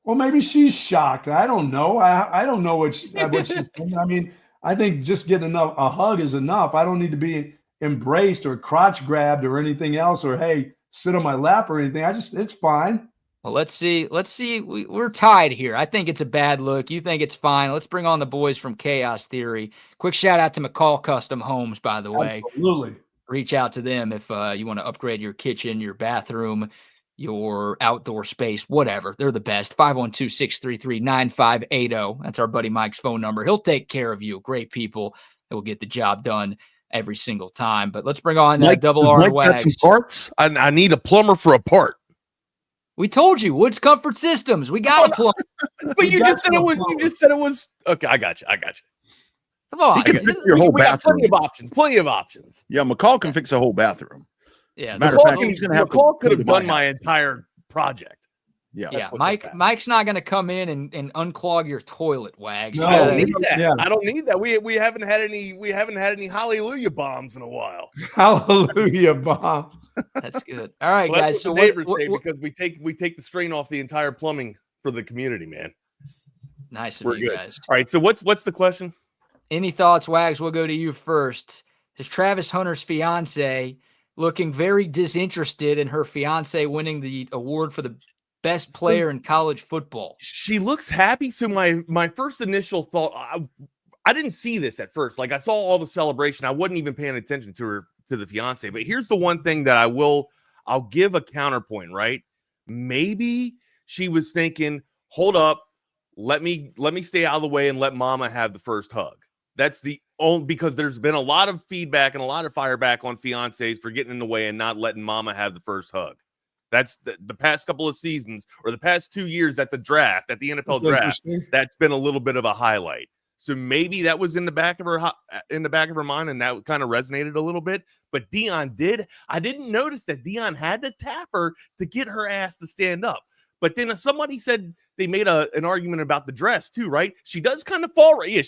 Speaker 2: Well, maybe she's shocked. I don't know. I don't know what she's thinking. I mean, I think just getting a hug is enough. I don't need to be embraced or crotch grabbed or anything else, or hey, sit on my lap or anything. It's fine.
Speaker 1: Well, let's see. We're tied here. I think it's a bad look. You think it's fine. Let's bring on the boys from Chaos Theory. Quick shout out to McCall Custom Homes, by the way.
Speaker 2: Absolutely.
Speaker 1: Reach out to them if you want to upgrade your kitchen, your bathroom, your outdoor space, whatever. They're the best. 512-633-9580. That's our buddy Mike's phone number. He'll take care of you. Great people that will get the job done every single time. But let's bring on Double R Wags.
Speaker 7: Some parts? I need a plumber for a part.
Speaker 1: We told you, Woods Comfort Systems. We got a plumber.
Speaker 7: But you just said it was. Okay, I got you.
Speaker 1: Come on.
Speaker 7: He can fix your whole bathroom. Plenty of options.
Speaker 8: Yeah, McCall can fix a whole bathroom.
Speaker 1: Yeah,
Speaker 7: McCall could have done my entire project.
Speaker 1: Yeah, Mike's not going to come in and unclog your toilet, Wags.
Speaker 2: No,
Speaker 7: I don't need that.
Speaker 2: Yeah.
Speaker 7: I don't need that. We haven't had any hallelujah bombs in a while.
Speaker 2: Hallelujah, Bob.
Speaker 1: That's good. All right,
Speaker 7: Well,
Speaker 1: guys.
Speaker 7: that's
Speaker 1: So
Speaker 7: what the neighbors
Speaker 1: what,
Speaker 7: say because we take the strain off the entire plumbing for the community, man.
Speaker 1: nice of
Speaker 7: We're
Speaker 1: you
Speaker 7: good.
Speaker 1: guys.
Speaker 7: All right. So what's the question?
Speaker 1: Any thoughts, Wags? We'll go to you first. Is Travis Hunter's fiance looking very disinterested in her fiance winning the award for the best player in college football?
Speaker 7: She looks happy. So my first initial thought, I didn't see this at first. Like I saw all the celebration. I wasn't even paying attention to the fiance. But here's the one thing that I'll give a counterpoint, right? Maybe she was thinking, hold up, let me stay out of the way and let mama have the first hug. That's the only, because there's been a lot of feedback and a lot of fire back on fiancés for getting in the way and not letting mama have the first hug. That's the past couple of seasons or the past 2 years at the NFL draft. That's been a little bit of a highlight. So maybe that was in the back of her mind, and that kind of resonated a little bit. But I didn't notice that Dion had to tap her to get her ass to stand up. But then somebody said they made an argument about the dress too, right? She does kind of fall right. Yeah,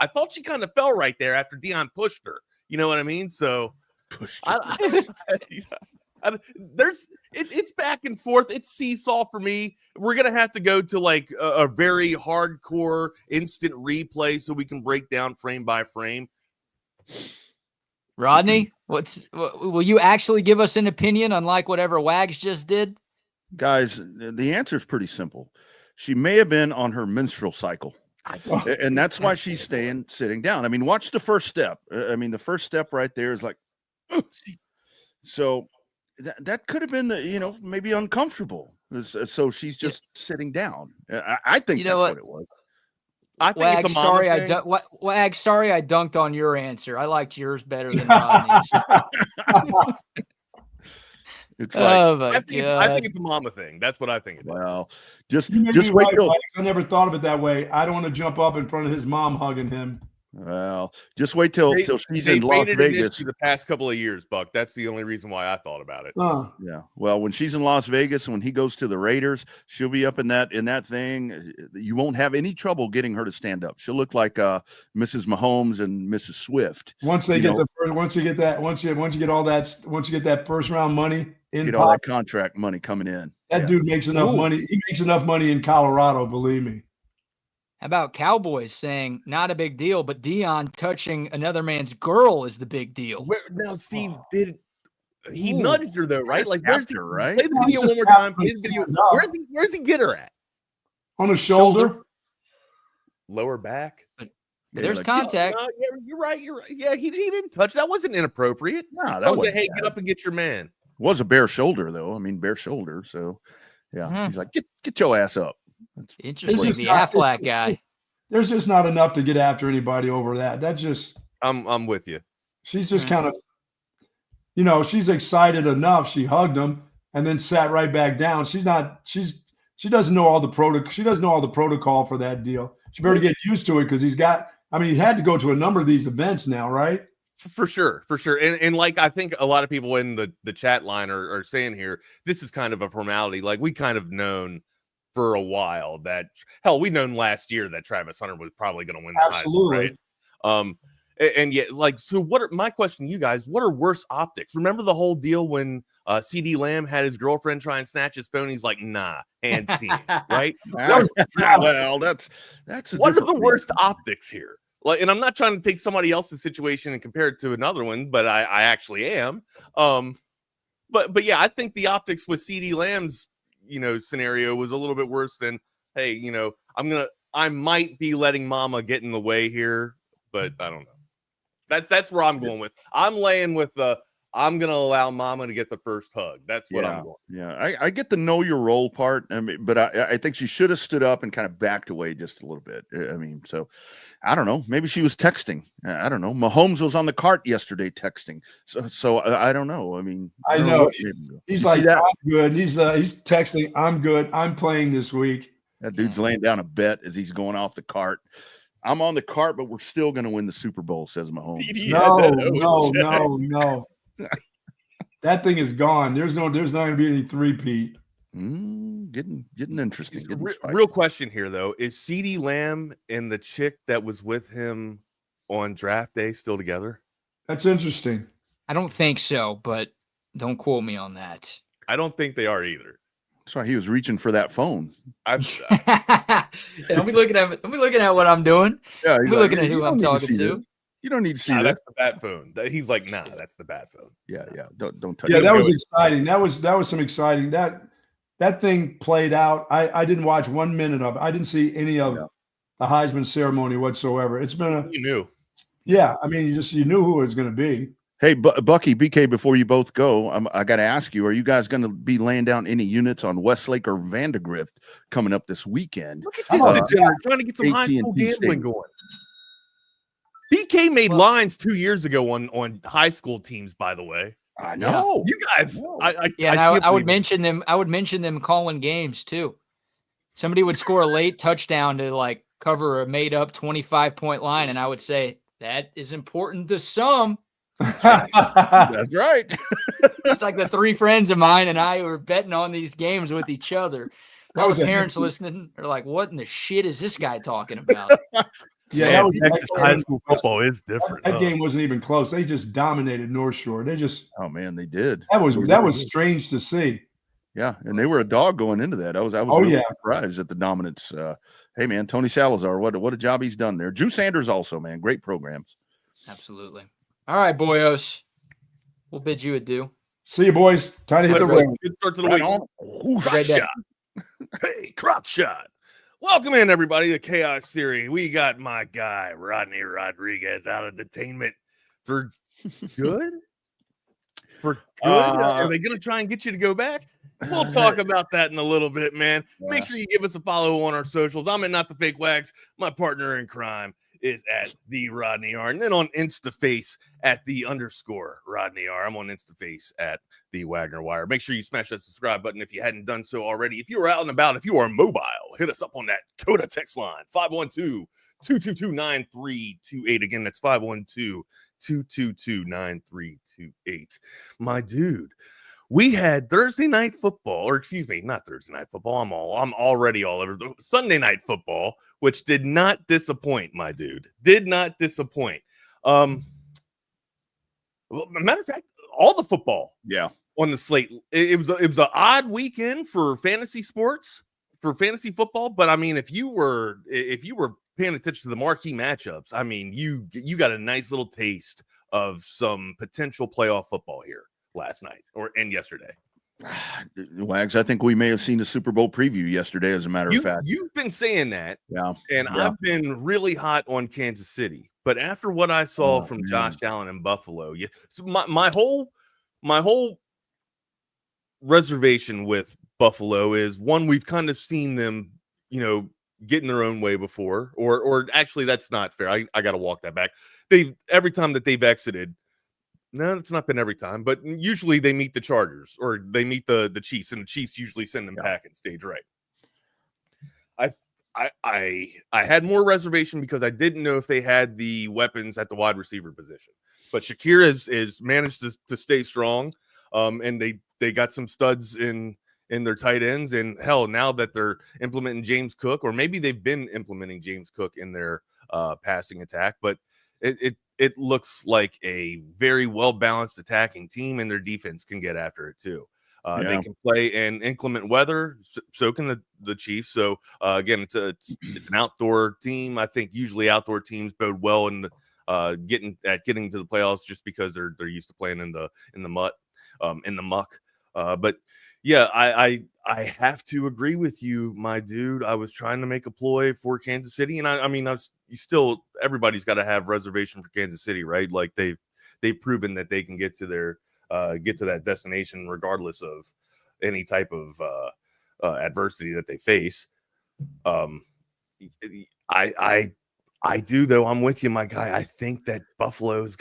Speaker 7: I thought she kind of fell right there after Dion pushed her. You know what I mean? So it's back and forth. It's seesaw for me. We're gonna have to go to like a very hardcore instant replay so we can break down frame by frame.
Speaker 1: Rodney, will you actually give us an opinion unlike whatever Wags just did?
Speaker 8: Guys, the answer is pretty simple. She may have been on her menstrual cycle, and that's why she's sitting down. I mean, watch the first step. I mean, the first step right there is like, so that could have been maybe uncomfortable. So she's just sitting down. I think that's what it was.
Speaker 7: I think
Speaker 1: Wags,
Speaker 7: it's a mama thing.
Speaker 1: Wags, sorry I dunked on your answer. I liked yours better than Rodney's.
Speaker 8: It's like,
Speaker 7: I think it's a mama thing. That's what I think it is.
Speaker 8: Well, just wait till
Speaker 2: I never thought of it that way. I don't want to jump up in front of his mom hugging him.
Speaker 8: Well, just wait till she's in Las Vegas.
Speaker 7: The past couple of years, Buck. That's the only reason why I thought about it.
Speaker 8: Yeah. Well, when she's in Las Vegas, when he goes to the Raiders, she'll be up in that thing. You won't have any trouble getting her to stand up. She'll look like Mrs. Mahomes and Mrs. Swift.
Speaker 2: Once you get that first round money in,
Speaker 8: get all that contract money coming in.
Speaker 2: That dude makes enough money. He makes enough money in Colorado, believe me.
Speaker 1: How about Cowboys saying not a big deal, but Dion touching another man's girl is the big deal?
Speaker 7: Now, Steve, did he nudged her though, right? Like, where's
Speaker 8: her, right?
Speaker 7: Play the video one more time. Play the video. Where's he get her at?
Speaker 2: On the shoulder.
Speaker 7: Lower back.
Speaker 1: There's contact.
Speaker 7: Yeah, you're right. Yeah, he didn't touch. That wasn't inappropriate.
Speaker 8: No, that was
Speaker 7: hey, get up and get your man.
Speaker 8: It was a bare shoulder, though. I mean, bare shoulder. So, yeah, he's like, get your ass up. That's
Speaker 1: interesting. The Aflac guy.
Speaker 2: There's just not enough to get after anybody over that. That's just.
Speaker 7: I'm with you.
Speaker 2: She's just kind of, she's excited enough. She hugged him and then sat right back down. She doesn't know all the protocol. She doesn't know all the protocol for that deal. She better get used to it because he had to go to a number of these events now, right?
Speaker 7: For sure. And like, I think a lot of people in the chat line are saying here, this is kind of a formality. Like, we kind of known for a while that, hell, we known last year that Travis Hunter was probably going to win the Heisman, right? And yet, like, so my question to you guys, what are worse optics? Remember the whole deal when CD Lamb had his girlfriend try and snatch his phone? He's like, nah, hands team, right?
Speaker 8: Well, that's
Speaker 7: what are the worst optics here? Like, and I'm not trying to take somebody else's situation and compare it to another one, but I actually am. But yeah, I think the optics with CD Lamb's scenario was a little bit worse than, hey, I might be letting mama get in the way here, but I don't know. That's where I'm going with. I'm laying with I'm going to allow mama to get the first hug. That's what I'm going.
Speaker 8: Yeah, I get the know your role part. I mean, but I think she should have stood up and kind of backed away just a little bit. I mean, so I don't know. Maybe she was texting. I don't know. Mahomes was on the cart yesterday texting. So I don't know. I mean,
Speaker 2: I know. He's like, I'm good. He's texting. I'm good. I'm playing this week.
Speaker 8: That dude's laying down a bet as he's going off the cart. I'm on the cart, but we're still going to win the Super Bowl, says Mahomes.
Speaker 2: No. That thing is gone. There's not going to be any three-peat.
Speaker 8: Getting interesting.
Speaker 7: Real question here, though. Is CeeDee Lamb and the chick that was with him on draft day still together?
Speaker 2: That's interesting.
Speaker 1: I don't think so, but don't quote me on that.
Speaker 7: I don't think they are either.
Speaker 8: That's why he was reaching for that phone.
Speaker 1: Don't be looking at what I'm doing.
Speaker 8: Yeah,
Speaker 1: be looking at who I'm talking to.
Speaker 8: You don't need to see that.
Speaker 7: That's the bad phone. He's like, nah, that's the bad phone.
Speaker 8: Yeah. Don't touch it.
Speaker 2: Yeah, that was exciting. That was some exciting. That thing played out. I didn't watch 1 minute of it. I didn't see any of the Heisman ceremony whatsoever. It's been
Speaker 7: you knew.
Speaker 2: Yeah, I mean, you knew who it was going to be.
Speaker 8: Hey, Bucky, BK, before you both go, I got to ask you, are you guys going to be laying down any units on Westlake or Vandegrift coming up this weekend?
Speaker 7: Look at this degenerate trying to get some high school gambling going. BK made lines 2 years ago on high school teams, by the way.
Speaker 8: I know.
Speaker 7: You guys.
Speaker 1: I would mention them. I would mention them calling games too. Somebody would score a late touchdown to like cover a made up 25-point line. And I would say that is important to some.
Speaker 8: That's right.
Speaker 1: It's like the three friends of mine and I were betting on these games with each other. All the parents listening are like, what in the shit is this guy talking about?
Speaker 2: Yeah,
Speaker 7: Texas high school football is different.
Speaker 2: That game wasn't even close. They just dominated North Shore. They just
Speaker 8: they did.
Speaker 2: That was strange to see.
Speaker 8: Yeah, and they were a dog going into that. I was really surprised at the dominance. Hey man, Tony Salazar, what a job he's done there. Drew Sanders also, man, great programs.
Speaker 1: Absolutely. All right, boyos. We'll bid you adieu.
Speaker 2: See you, boys. Time to hit the road.
Speaker 7: Good start to the week. Crop shot. Hey, crop shot. Welcome in, everybody, to Chaos Theory. We got my guy, Rodney Rodriguez, out of detainment for good? For good? Are they going to try and get you to go back? We'll talk about that in a little bit, man. Make sure you give us a follow on our socials. I'm at Not the Fake Wags. My partner in crime is at the Rodney R. And then on InstaFace at the _ Rodney R. I'm on InstaFace at the Wagner Wire. Make sure you smash that subscribe button if you hadn't done so already. If you are out and about, if you are mobile, hit us up on that Coda text line, 512-222-9328. Again, that's 512-222-9328. My dude, we had Thursday night football, or excuse me, not Thursday night football. I'm already all over. Sunday night football, which did not disappoint, my dude. Did not disappoint. Well, matter of fact, all the football.
Speaker 8: Yeah.
Speaker 7: On the slate. It was an odd weekend for fantasy sports, for fantasy football. But I mean, if you were paying attention to the marquee matchups, I mean, you got a nice little taste of some potential playoff football here last night and yesterday.
Speaker 8: Wags, I think we may have seen the Super Bowl preview yesterday, as a matter of fact.
Speaker 7: You've been saying that.
Speaker 8: Yeah.
Speaker 7: And I've been really hot on Kansas City. But after what I saw from Josh Allen in Buffalo, so my whole reservation with Buffalo is, one, we've kind of seen them, get in their own way before, or actually that's not fair. I got to walk that back. Every time that they've exited, no, it's not been every time, but usually they meet the Chargers or they meet the Chiefs, and the Chiefs usually send them packing stage right. I had more reservation because I didn't know if they had the weapons at the wide receiver position, but Shakir is managed to stay strong. And they got some studs in their tight ends, and hell, now that they're implementing James Cook, or maybe they've been implementing James Cook in their passing attack, but it looks like a very well-balanced attacking team, and their defense can get after it too. They can play in inclement weather, so can the Chiefs. So again, it's an outdoor team. I think usually outdoor teams bode well in getting to the playoffs, just because they're used to playing in the muck. But yeah, I have to agree with you, my dude. I was trying to make a ploy for Kansas City, and I mean, everybody's got to have reservation for Kansas City, right? Like they've proven that they can get to that destination regardless of any type of adversity that they face. I do, though. I'm with you, my guy. I think that Buffalo's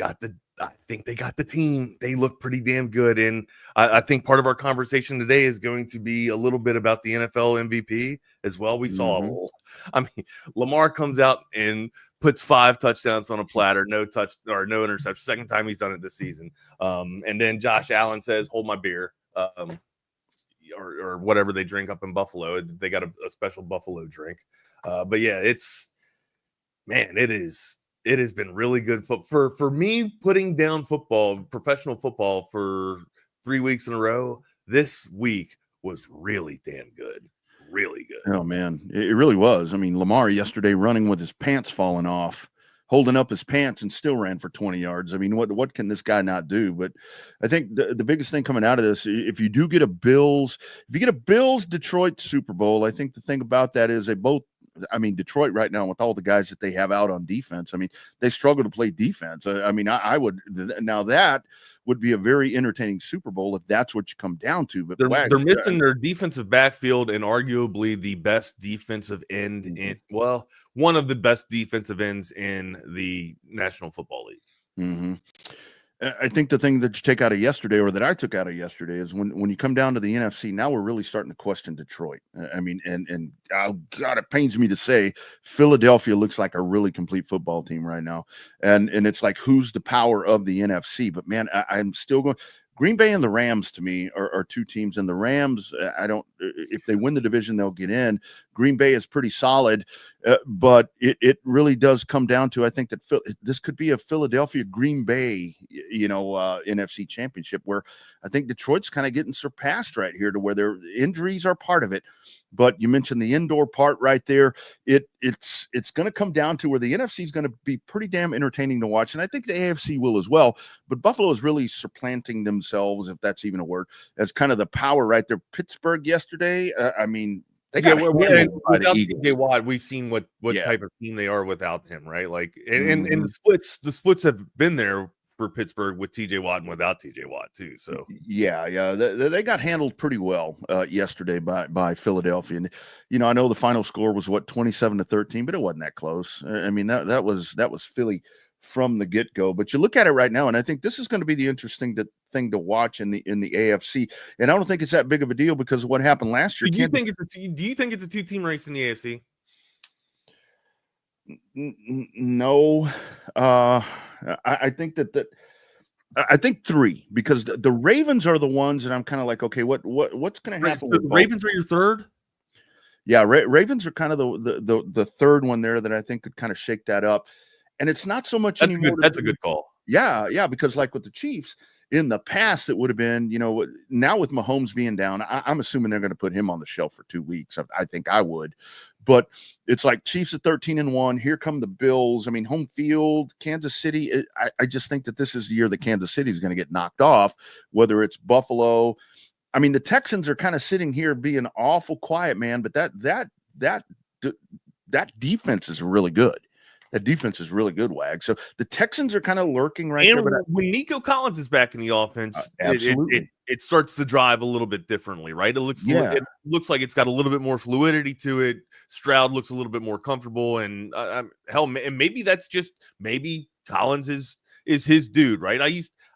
Speaker 7: I think they got the team. They look pretty damn good. And I think part of our conversation today is going to be a little bit about the NFL MVP as well. We saw, Lamar comes out and puts 5 touchdowns on a platter, no interception. Second time he's done it this season. And then Josh Allen says, hold my beer. or whatever they drink up in Buffalo. They got a special Buffalo drink. But yeah, it has been really good for me putting down professional football for 3 weeks in a row. This week was really damn good. Really good.
Speaker 8: Oh man, it really was. I mean, Lamar yesterday running with his pants falling off, holding up his pants, and still ran for 20 yards. I mean, what can this guy not do? But I think the biggest thing coming out of this, if you get a Bills Detroit Super Bowl, I think the thing about that is Detroit right now with all the guys that they have out on defense, I mean, they struggle to play defense. I would now that would be a very entertaining Super Bowl if that's what you come down to. But
Speaker 7: they're missing their defensive backfield and arguably the best defensive end one of the best defensive ends in the National Football League.
Speaker 8: Mm-hmm. I think the thing that you take out of yesterday, or that I took out of yesterday, is when you come down to the NFC, now we're really starting to question Detroit. I mean, and oh God, it pains me to say Philadelphia looks like a really complete football team right now. And it's like, who's the power of the NFC? But man, I'm still going. Green Bay and the Rams to me are two teams, and the Rams, if they win the division, they'll get in. Green Bay is pretty solid, but it really does come down to, I think that this could be a Philadelphia Green Bay, NFC championship, where I think Detroit's kind of getting surpassed right here, to where their injuries are part of it. But you mentioned the indoor part right there. It's going to come down to where the NFC is going to be pretty damn entertaining to watch, and I think the AFC will as well. But Buffalo is really supplanting themselves, if that's even a word, as kind of the power right there. Pittsburgh yesterday, they got
Speaker 7: without TJ Watt, we've seen what type of team they are without him, right? Like, and the splits have been there for Pittsburgh with TJ Watt and without TJ Watt too. So
Speaker 8: yeah, they got handled pretty well yesterday by Philadelphia. And I know the final score was 27-13, but it wasn't that close. I mean, that was Philly from the get-go. But you look at it right now, and I think this is going to be the interesting thing to watch in the AFC. And I don't think it's that big of a deal because of what happened last year.
Speaker 7: Do you think it's a two-team race in the AFC?
Speaker 8: No. I think I think three, because the Ravens are the ones that I'm kind of like, okay, what's going to happen?
Speaker 7: So the Ravens are your third?
Speaker 8: Yeah, Ravens are kind of the third one there that I think could kind of shake that up. And it's not so much anymore.
Speaker 7: That's a good call.
Speaker 8: Yeah, because like with the Chiefs, in the past, it would have been, now with Mahomes being down, I'm assuming they're going to put him on the shelf for 2 weeks. I think I would. But it's like Chiefs at 13-1. Here come the Bills. I mean, home field, Kansas City. I just think that this is the year that Kansas City is going to get knocked off, whether it's Buffalo. I mean, the Texans are kind of sitting here being awful quiet, man. But that defense is really good. That defense is really good, Wag. So the Texans are kind of lurking right there. But
Speaker 7: when Nico Collins is back in the offense,
Speaker 8: absolutely,
Speaker 7: it starts to drive a little bit differently, right? It looks like it's got a little bit more fluidity to it. Stroud looks a little bit more comfortable, and and maybe that's just Collins is his dude, right?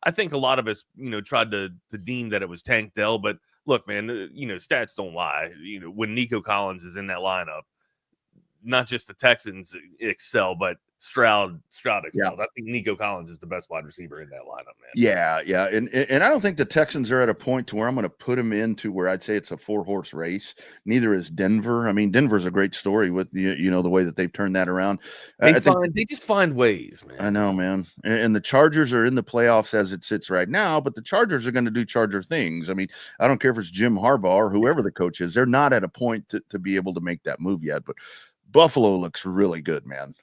Speaker 7: I think a lot of us, tried to deem that it was Tank Dell, but look, man, stats don't lie. When Nico Collins is in that lineup, not just the Texans excel, but Stroud excels.
Speaker 8: Yeah.
Speaker 7: I think Nico Collins is the best wide receiver in that lineup, man.
Speaker 8: Yeah. And I don't think the Texans are at a point to where I'm going to put them into where I'd say it's a 4-horse race. Neither is Denver. I mean, Denver's a great story with the way that they've turned that around.
Speaker 7: They just find ways, man.
Speaker 8: I know, man. And the Chargers are in the playoffs as it sits right now, but the Chargers are going to do Charger things. I mean, I don't care if it's Jim Harbaugh or whoever the coach is. They're not at a point to be able to make that move yet, but Buffalo looks really good, man.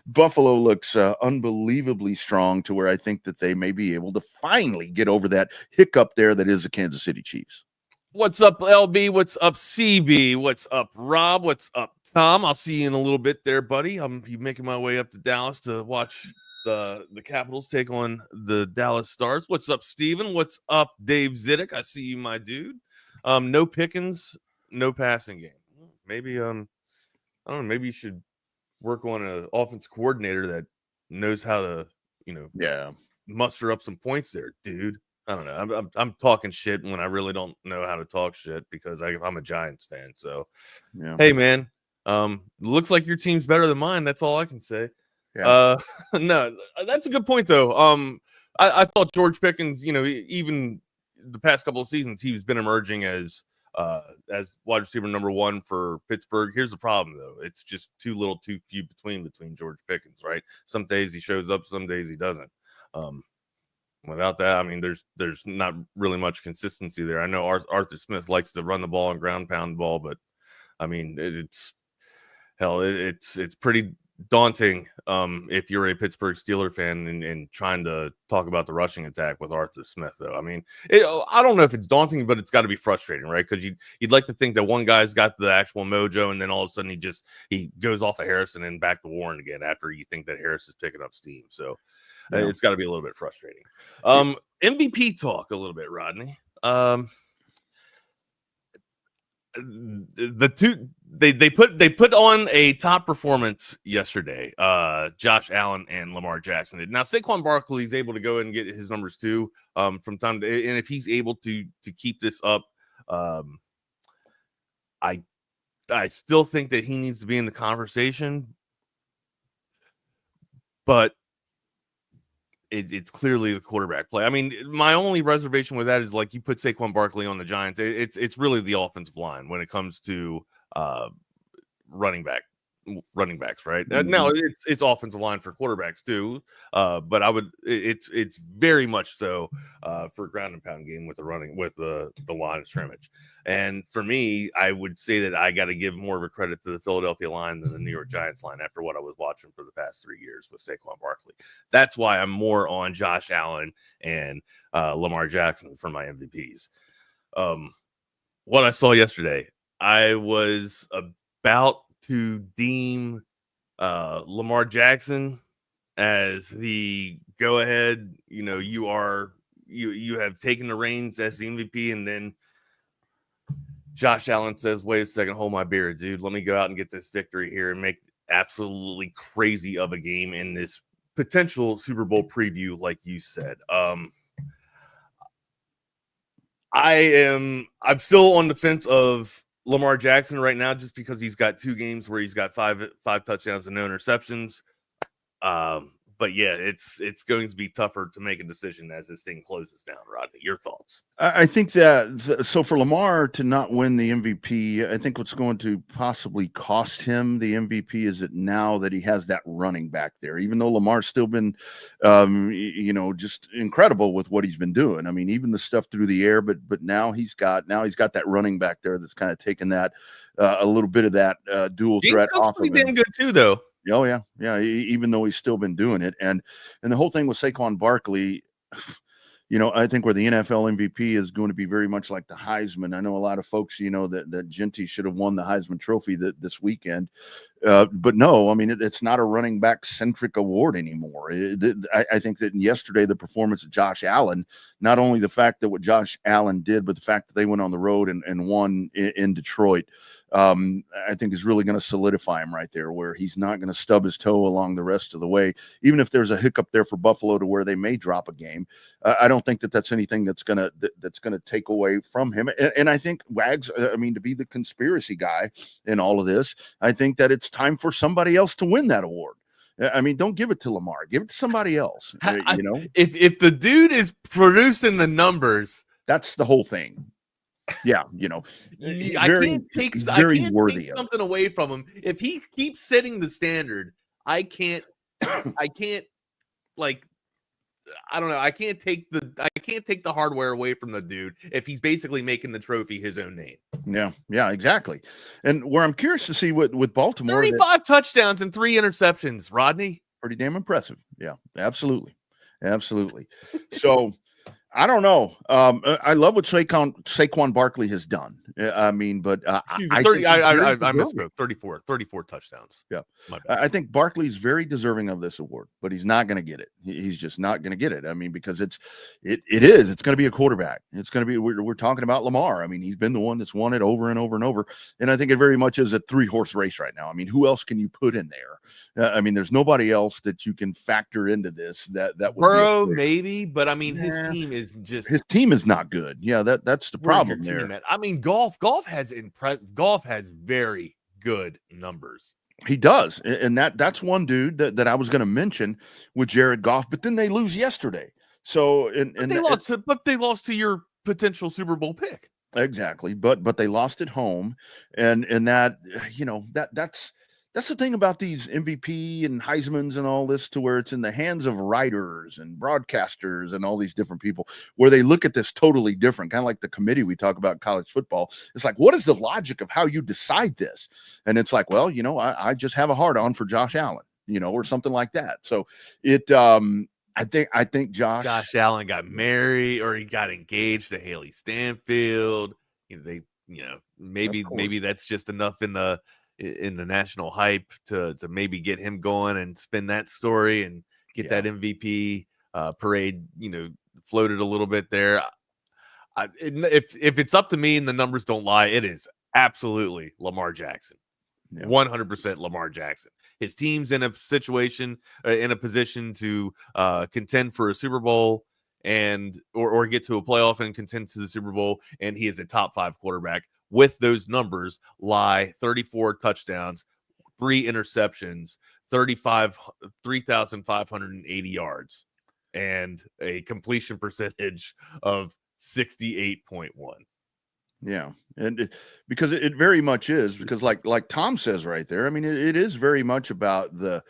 Speaker 8: Buffalo looks unbelievably strong, to where I think that they may be able to finally get over that hiccup there that is the Kansas City Chiefs.
Speaker 7: What's up, LB? What's up, CB? What's up, Rob? What's up, Tom? I'll see you in a little bit there, buddy. I'm making my way up to Dallas to watch the Capitals take on the Dallas Stars. What's up, Steven? What's up, Dave Zidek? I see you, my dude. No Pickens, no passing game. Maybe I don't know, maybe you should work on an offense coordinator that knows how to, muster up some points there, dude. I don't know. I'm talking shit when I really don't know how to talk shit because I'm a Giants fan. So, Hey, man, looks like your team's better than mine. That's all I can say. Yeah. No, that's a good point, though. I thought George Pickens, even the past couple of seasons, he's been emerging as wide receiver number 1 for Pittsburgh. Here's the problem, though. It's just too little, too few between George Pickens, right? Some days he shows up, some days he doesn't. Without that, I mean, there's not really much consistency there. I know Arthur Smith likes to run the ball and ground pound the ball, but I mean, it's pretty daunting if you're a Pittsburgh Steelers fan and trying to talk about the rushing attack with Arthur Smith, though. I mean, I don't know if it's daunting, but it's got to be frustrating, right? Because you'd like to think that one guy's got the actual mojo, and then all of a sudden he goes off of Harrison and back to Warren again after you think that Harris is picking up steam. So it's got to be a little bit frustrating. MVP talk a little bit, Rodney. The two they put on a top performance yesterday. Josh Allen and Lamar Jackson did. Now Saquon Barkley is able to go and get his numbers too from time to, and if he's able to keep this up, I still think that he needs to be in the conversation, but it's clearly the quarterback play. I mean, my only reservation with that is, like, you put Saquon Barkley on the Giants. It's really the offensive line when it comes to running backs, right? Now it's offensive line for quarterbacks too, but it's very much so for a ground and pound game with the line of scrimmage. And for me, I would say that I got to give more of a credit to the Philadelphia line than the New York Giants line after what I was watching for the past 3 years with Saquon Barkley. That's why I'm more on Josh Allen and Lamar Jackson for my MVPs. What I saw yesterday, I was about to deem Lamar Jackson as the go ahead. You know, you have taken the reins as the MVP, and then Josh Allen says, wait a second, hold my beer, dude. Let me go out and get this victory here and make absolutely crazy of a game in this potential Super Bowl preview, like you said. I'm still on the fence of Lamar Jackson right now, just because he's got 2 games where he's got five touchdowns and no interceptions. But yeah, it's going to be tougher to make a decision as this thing closes down. Rodney, your thoughts?
Speaker 8: I think that so for Lamar to not win the MVP, I think what's going to possibly cost him the MVP is that now that he has that running back there, even though Lamar's still been, just incredible with what he's been doing. I mean, even the stuff through the air, but now he's got that running back there that's kind of taken that a little bit of that dual threat off of him.
Speaker 7: Pretty damn good too, though.
Speaker 8: Oh yeah. Even though he's still been doing it, and the whole thing with Saquon Barkley, I think where the NFL MVP is going to be very much like the Heisman. I know a lot of folks, that Genty should have won the Heisman Trophy this weekend, but no, I mean it's not a running back centric award anymore. I think that yesterday the performance of Josh Allen, not only the fact that what Josh Allen did, but the fact that they went on the road and won in Detroit. I think is really going to solidify him right there, where he's not going to stub his toe along the rest of the way. Even if there's a hiccup there for Buffalo to where they may drop a game, I don't think that's anything that's going to take away from him. And I think Wags, to be the conspiracy guy in all of this, I think that it's time for somebody else to win that award. I mean, don't give it to Lamar, give it to somebody else.
Speaker 7: If the dude is producing the numbers,
Speaker 8: that's the whole thing. Yeah,
Speaker 7: I can't take something away from him. If he keeps setting the standard, I can't like, I don't know. I can't take the hardware away from the dude if he's basically making the trophy his own name.
Speaker 8: Yeah, exactly. And where I'm curious to see what with Baltimore,
Speaker 7: 35 touchdowns and 3 interceptions, Rodney.
Speaker 8: Pretty damn impressive. Yeah, absolutely. So I don't know. I love what Saquon Barkley has done. I misspoke. 34 touchdowns. Yeah. I think Barkley's very deserving of this award, but he's not going to get it. He's just not going to get it. I mean, because it's going to be a quarterback. It's going to be, we're talking about Lamar. I mean, he's been the one that's won it over and over and over. And I think it very much is a 3-horse race right now. I mean, who else can you put in there? There's nobody else that you can factor into this that would
Speaker 7: Burrow maybe, but I mean, his
Speaker 8: team is not good. Yeah, that's the problem there.
Speaker 7: I mean, Golf has very good numbers.
Speaker 8: He does, and that's one dude that I was going to mention with Jared Goff, but then they lose yesterday. So
Speaker 7: they lost to your potential Super Bowl pick.
Speaker 8: Exactly. But they lost at home. And that, that's the thing about these MVP and Heismans and all this, to where it's in the hands of writers and broadcasters and all these different people, where they look at this totally different, kind of like the committee we talk about in college football. It's like, what is the logic of how you decide this? And it's like, well, I just have a hard on for Josh Allen, or something like that. So I think Josh
Speaker 7: Allen got married, or he got engaged to Haley Stanfield. Maybe that's just enough in the national hype to maybe get him going and spin that story and get that MVP parade, floated a little bit there. If it's up to me and the numbers don't lie, it is absolutely Lamar Jackson. 100% Lamar Jackson. His team's in a situation, in a position to contend for a Super Bowl or get to a playoff and contend to the Super Bowl, and he is a top 5 quarterback. With those numbers lie 34 touchdowns, 3 interceptions, 3,580 yards, and a completion percentage of 68.1.
Speaker 8: Yeah. And because it very much is, because like Tom says right there, I mean, it is very much about the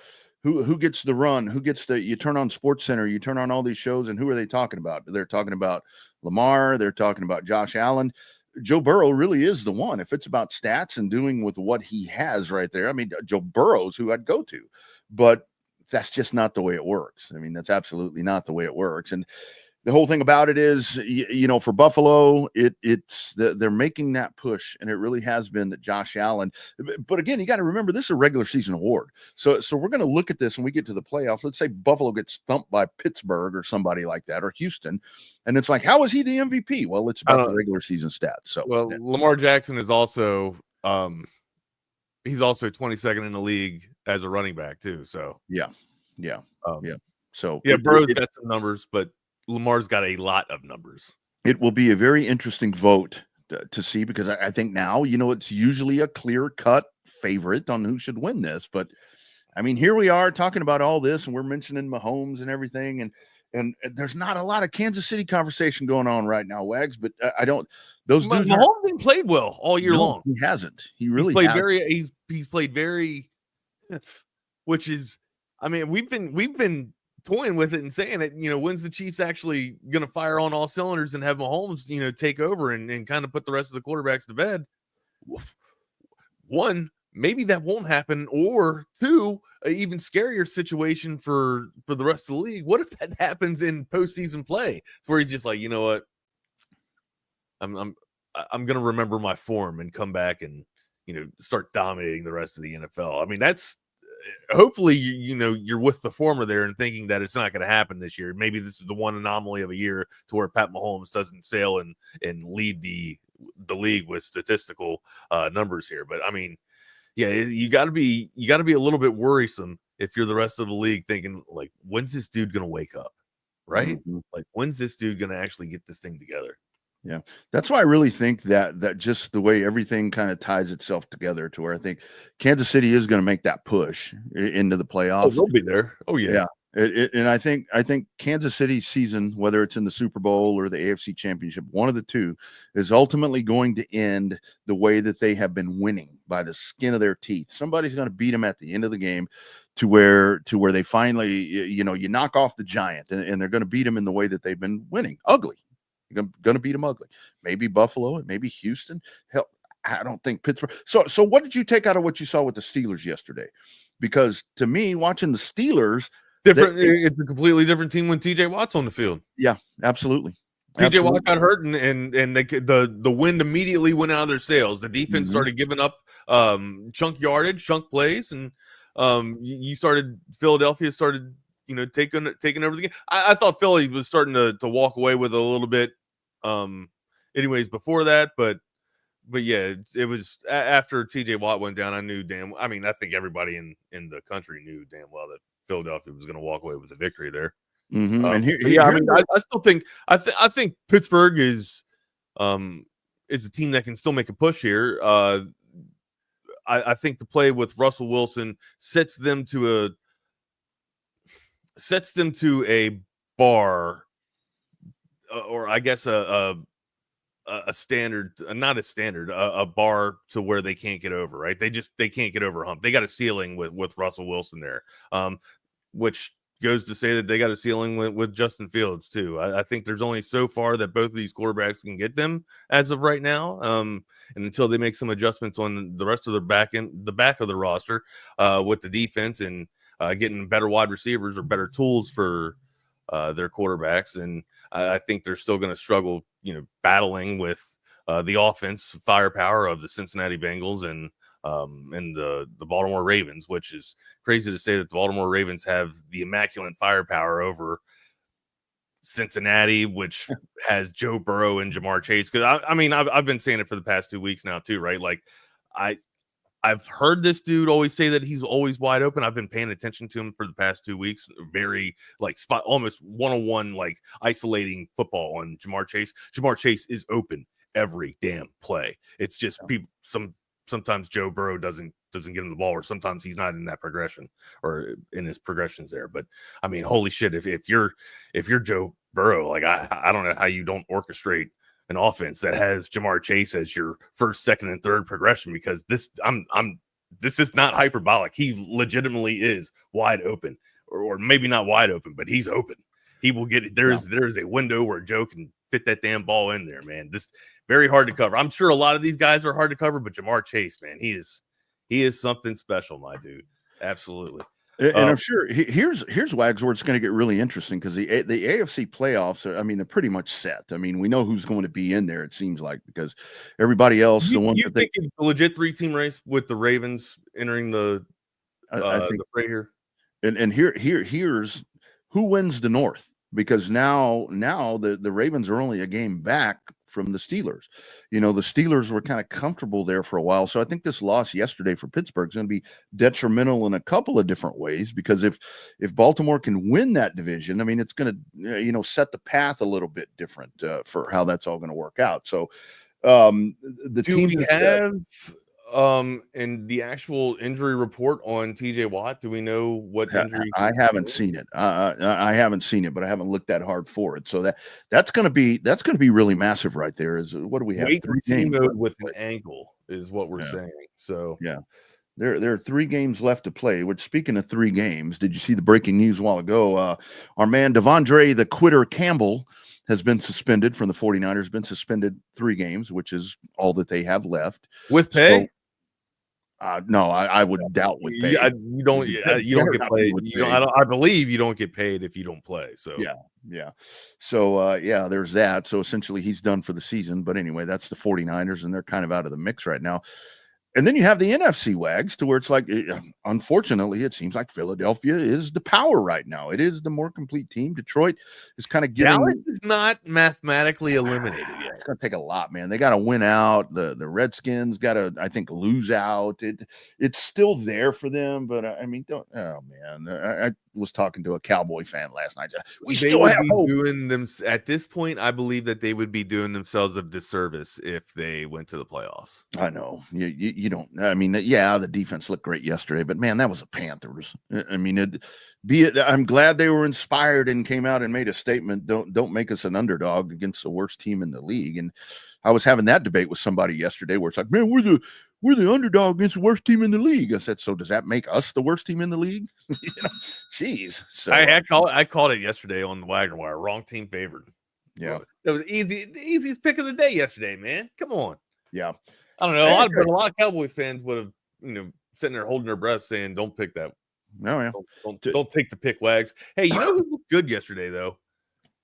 Speaker 8: who gets the run, you turn on Sports Center, you turn on all these shows, and who are they talking about? They're talking about Lamar, they're talking about Josh Allen. Joe Burrow really is the one. If it's about stats and doing with what he has right there, I mean, Joe Burrow's who I'd go to, but that's just not the way it works. I mean, that's absolutely not the way it works. And the whole thing about it is, for Buffalo, they're making that push, and it really has been that Josh Allen. But again, you got to remember, this is a regular season award. So we're going to look at this when we get to the playoffs. Let's say Buffalo gets thumped by Pittsburgh or somebody like that, or Houston, and it's like, how is he the MVP? Well, it's about the regular season stats. So,
Speaker 7: Lamar Jackson is also he's also 22nd in the league as a running back too. So
Speaker 8: yeah. So
Speaker 7: Burrow's got some numbers, but Lamar's got a lot of numbers.
Speaker 8: It will be a very interesting vote to see, because I think now, it's usually a clear-cut favorite on who should win this. But, I mean, here we are talking about all this, and we're mentioning Mahomes and everything, and there's not a lot of Kansas City conversation going on right now, Wags, but I don't – those dudes –
Speaker 7: Mahomes hasn't played well all year long.
Speaker 8: He hasn't. He really
Speaker 7: hasn't. He's played very – which is – I mean, we've been – toying with it and saying it, when's the Chiefs actually going to fire on all cylinders and have Mahomes, take over and kind of put the rest of the quarterbacks to bed? One, maybe that won't happen, or two, an even scarier situation for the rest of the league. What if that happens in postseason play, where he's just like, you know what, I'm going to remember my form and come back and start dominating the rest of the NFL. I mean, that's hopefully, you're with the former there and thinking that it's not going to happen this year. Maybe this is the one anomaly of a year to where Pat Mahomes doesn't sail and lead the league with statistical numbers here. But I mean, you got to be a little bit worrisome if you're the rest of the league, thinking like, when's this dude going to wake up? Right?
Speaker 8: Mm-hmm.
Speaker 7: Like, when's this dude going to actually get this thing together?
Speaker 8: Yeah, that's why I really think that just the way everything kind of ties itself together, to where I think Kansas City is going to make that push into the playoffs.
Speaker 7: Oh, they'll be there. Oh yeah.
Speaker 8: And I think Kansas City's season, whether it's in the Super Bowl or the AFC Championship, one of the two, is ultimately going to end the way that they have been winning, by the skin of their teeth. Somebody's going to beat them at the end of the game, to where they finally, you knock off the giant, and they're going to beat them in the way that they've been winning, ugly. You're going to beat them ugly. Maybe Buffalo, maybe Houston. Hell, I don't think Pittsburgh. So what did you take out of what you saw with the Steelers yesterday? Because to me, watching the Steelers,
Speaker 7: it's a completely different team when TJ Watt's on the field.
Speaker 8: Yeah, absolutely.
Speaker 7: TJ Watt got hurt, and the wind immediately went out of their sails. The defense started giving up chunk yardage, chunk plays, and Philadelphia started taking over the game. I thought Philly was starting to walk away with a little bit anyways before that, but yeah, it was after TJ Watt went down. I think everybody in the country knew damn well that Philadelphia was going to walk away with the victory there.
Speaker 8: Mm-hmm. And
Speaker 7: I still think I think Pittsburgh is a team that can still make a push here. I think the play with Russell Wilson sets them to a bar, or I guess a a standard, not a standard, a bar to where they can't get over, right? They can't get over a hump. They got a ceiling with Russell Wilson there, which goes to say that they got a ceiling with Justin Fields too. I think there's only so far that both of these quarterbacks can get them as of right now, and until they make some adjustments on the rest of the back of the roster with the defense and getting better wide receivers or better tools for their quarterbacks, and I think they're still going to struggle, battling with the offense firepower of the Cincinnati Bengals and the Baltimore Ravens, which is crazy to say that the Baltimore Ravens have the immaculate firepower over Cincinnati, which has Joe Burrow and Jamar Chase. Because I've been saying it for the past 2 weeks now too, right? Like I've heard this dude always say that he's always wide open. I've been paying attention to him for the past 2 weeks, very almost one-on-one, isolating football on Jamar Chase. Jamar Chase is open every damn play. It's just people. Sometimes Joe Burrow doesn't get him the ball, or sometimes he's not in that progression or in his progressions there. But I mean, holy shit, if you're Joe Burrow, I don't know how you don't orchestrate an offense that has Jamar Chase as your first, second, and third progression, because this is not hyperbolic. He legitimately is wide open, or maybe not wide open, but he's open. He will get it. There is a window where Joe can fit that damn ball in there, man. This very hard to cover. I'm sure a lot of these guys are hard to cover, but Jamar Chase, man, he is something special, my dude. Absolutely.
Speaker 8: And I'm sure here's Wags where it's going to get really interesting, because the AFC playoffs are, they're pretty much set. We know who's going to be in there, it seems like, because everybody else,
Speaker 7: you think it's a legit 3-team race with the Ravens entering the I think the fray here.
Speaker 8: And here's who wins the North, because now the Ravens are only a game back from the Steelers. The Steelers were kind of comfortable there for a while. So I think this loss yesterday for Pittsburgh is going to be detrimental in a couple of different ways, because if Baltimore can win that division, it's going to, set the path a little bit different for how that's all going to work out. So the
Speaker 7: team have and the actual injury report on TJ Watt, do we know what injury?
Speaker 8: I haven't seen it. I haven't seen it, but I haven't looked that hard for it. So that's going to be really massive right there. Is what do we have?
Speaker 7: 3 games with an ankle is what we're saying. So
Speaker 8: yeah, there are 3 games left to play. Which, speaking of 3 games, did you see the breaking news a while ago? Our man Devondre the Quitter Campbell has been suspended from the 49ers. Been suspended 3 games, which is all that they have left
Speaker 7: with pay.
Speaker 8: No, I would doubt with pay.
Speaker 7: You don't get paid. I believe you don't get paid if you don't play. So
Speaker 8: yeah. So there's that. So essentially he's done for the season. But anyway, that's the 49ers, and they're kind of out of the mix right now. And then you have the NFC, Wags, to where it's like, unfortunately, it seems like Philadelphia is the power right now. It is the more complete team. Detroit is kind of getting.
Speaker 7: Dallas is not mathematically eliminated yet.
Speaker 8: It's going to take a lot, man. They got to win out. The Redskins got to, I think, lose out. It's still there for them, but I was talking to a Cowboy fan last night. We still have hope.
Speaker 7: Doing them at this point. I believe that they would be doing themselves a disservice if they went to the playoffs.
Speaker 8: I know you don't. The defense looked great yesterday, but man, that was the Panthers. I'm glad they were inspired and came out and made a statement. Don't make us an underdog against the worst team in the league. And I was having that debate with somebody yesterday where it's like, man, we're the underdog against the worst team in the league. I said, so does that make us the worst team in the league? Jeez. So
Speaker 7: I called it yesterday on the Wagner Wire. Wrong team favored.
Speaker 8: Yeah,
Speaker 7: it was the easiest pick of the day yesterday, man. Come on.
Speaker 8: Yeah.
Speaker 7: I don't know. A lot of Cowboys fans would have, sitting there holding their breath saying, "Don't pick that."
Speaker 8: No, yeah.
Speaker 7: Don't take the pick, Wags. Hey, you know who looked good yesterday though?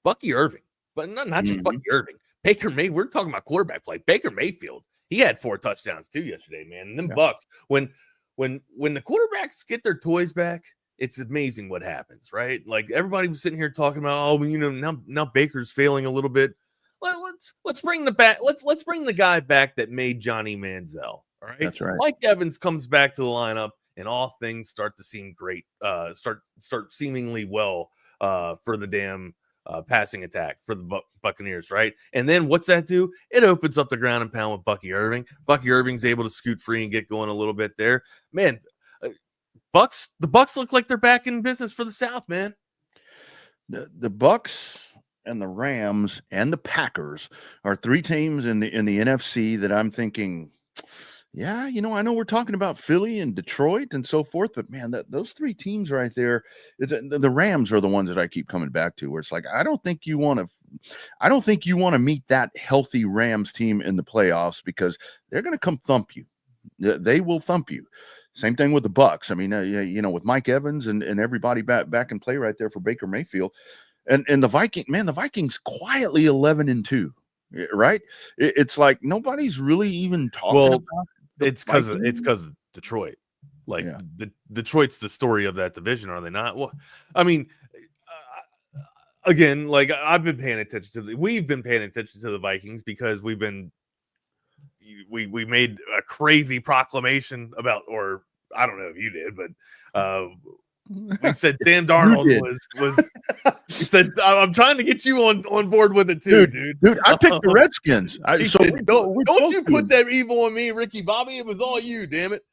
Speaker 7: Bucky Irving, but not just Bucky Irving. Baker Mayfield. We're talking about quarterback play. Baker Mayfield. He had 4 touchdowns too yesterday, man. And them Bucks. When the quarterbacks get their toys back, it's amazing what happens, right? Like everybody was sitting here talking about, now Baker's failing a little bit. Let's bring the guy back that made Johnny Manziel. All right.
Speaker 8: That's right.
Speaker 7: Mike Evans comes back to the lineup, and all things start to seem great. Start seemingly well for the damn passing attack for the Buccaneers, right? And then what's that do? It opens up the ground and pound with Bucky Irving. Bucky Irving's able to scoot free and get going a little bit there. Man, the Bucks look like they're back in business for the South, man.
Speaker 8: The Bucks and the Rams and the Packers are three teams in the NFC that I'm thinking, yeah, I know we're talking about Philly and Detroit and so forth, but man, those three teams right there, the Rams are the ones that I keep coming back to, where it's like, I don't think you want to meet that healthy Rams team in the playoffs, because they're going to come thump you. They will thump you. Same thing with the Bucks. I mean, with Mike Evans and everybody back in play right there for Baker Mayfield, and the Vikings quietly 11-2, right? It's like nobody's really even talking about.
Speaker 7: It's because of Detroit. Like, Detroit's the story of that division, are they not? Well, I mean, again, like, we've been paying attention to the Vikings because we made a crazy proclamation about, or I don't know if you did, but we said Sam Darnold was he said, I'm trying to get you on board with it too, dude.
Speaker 8: Dude, I picked the Redskins.
Speaker 7: Don't you put that evil on me, Ricky Bobby. It was all you, damn it.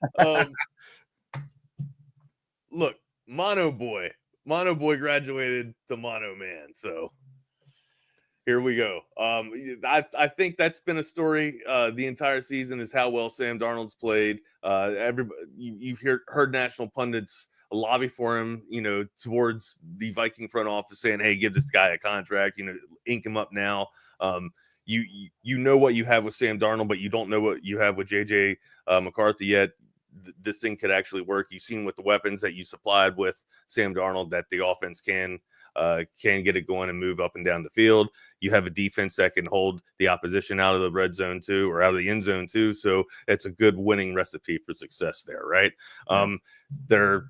Speaker 7: Look, Mono Boy graduated to Mono Man, so here we go. I think that's been a story the entire season, is how well Sam Darnold's played. Everybody, you've heard national pundits lobby for him, towards the Viking front office, saying, "Hey, give this guy a contract. Ink him up now." You know what you have with Sam Darnold, but you don't know what you have with JJ McCarthy yet. This thing could actually work. You've seen with the weapons that you supplied with Sam Darnold that the offense can get it going and move up and down the field. You have a defense that can hold the opposition out of the red zone too, or out of the end zone too. So it's a good winning recipe for success there, right? They're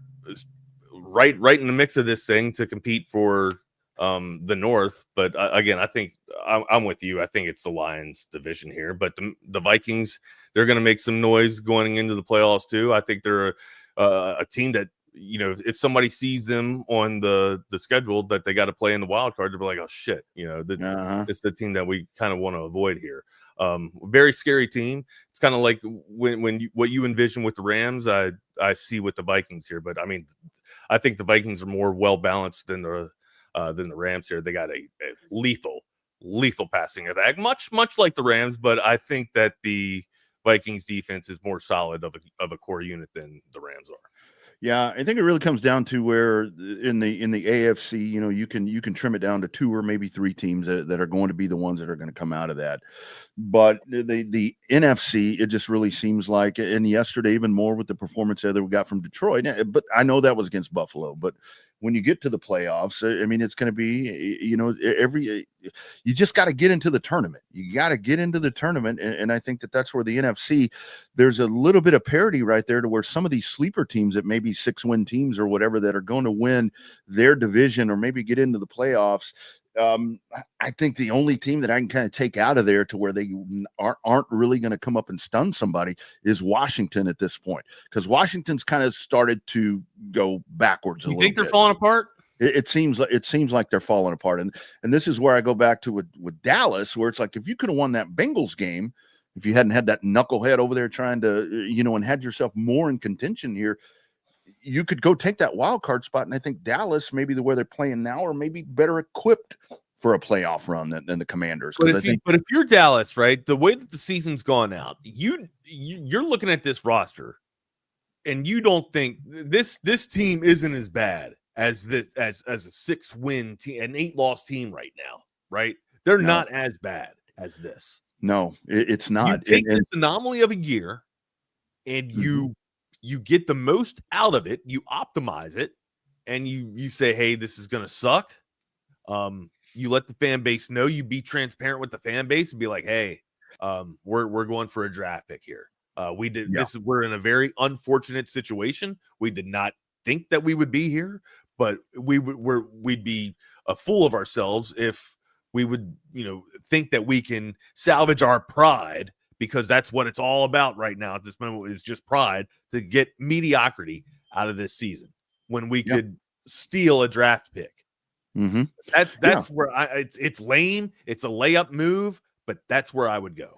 Speaker 7: right in the mix of this thing to compete for the North. But again, I think I'm with you. I think it's the Lions division here, but the Vikings, they're going to make some noise going into the playoffs too. I think they're a team that, if somebody sees them on the schedule that they got to play in the wild card, they'll be like, oh shit, it's the team that we kind of want to avoid here. Very scary team. It's kind of like what you envision with the Rams, I see with the Vikings here. But I mean, I think the Vikings are more well balanced than the Rams here. They got a lethal passing attack, much like the Rams. But I think that the Vikings defense is more solid of a core unit than the Rams are.
Speaker 8: Yeah, I think it really comes down to where in the AFC, you can trim it down to two or maybe three teams that are going to be the ones that are going to come out of that. But the NFC, it just really seems like, and yesterday even more with the performance that we got from Detroit. But I know that was against Buffalo. But when you get to the playoffs, I mean, it's going to be, you just got to get into the tournament. You got to get into the tournament. And I think that's where the NFC, there's a little bit of parity right there to where some of these sleeper teams that maybe 6-win teams or whatever that are going to win their division or maybe get into the playoffs. I think the only team that I can kind of take out of there to where they aren't really going to come up and stun somebody is Washington at this point, because Washington's kind of started to go backwards.
Speaker 7: You think they're falling apart?
Speaker 8: It seems like they're falling apart, and this is where I go back to with Dallas, where it's like, if you could have won that Bengals game, if you hadn't had that knucklehead over there trying to, and had yourself more in contention here, you could go take that wild card spot. And I think Dallas, maybe the way they're playing now, are maybe better equipped for a playoff run than the Commanders.
Speaker 7: But if you're Dallas, right, the way that the season's gone out, you're looking at this roster, and you don't think this team isn't as bad as a 6-win team, an 8-loss team right now, right? They're not as bad as this.
Speaker 8: No, it's not.
Speaker 7: You take this anomaly of a year, and you get the most out of it, you optimize it, and you say, hey, this is going to suck. You let the fan base know, you be transparent with the fan base and be like, hey, we're going for a draft pick here. We're in a very unfortunate situation. We did not think that we would be here, but we'd be a fool of ourselves if we would, think that we can salvage our pride, because that's what it's all about right now at this moment, is just pride to get mediocrity out of this season when we could steal a draft pick.
Speaker 8: Mm-hmm.
Speaker 7: That's where it's lame. It's a layup move, but that's where I would go.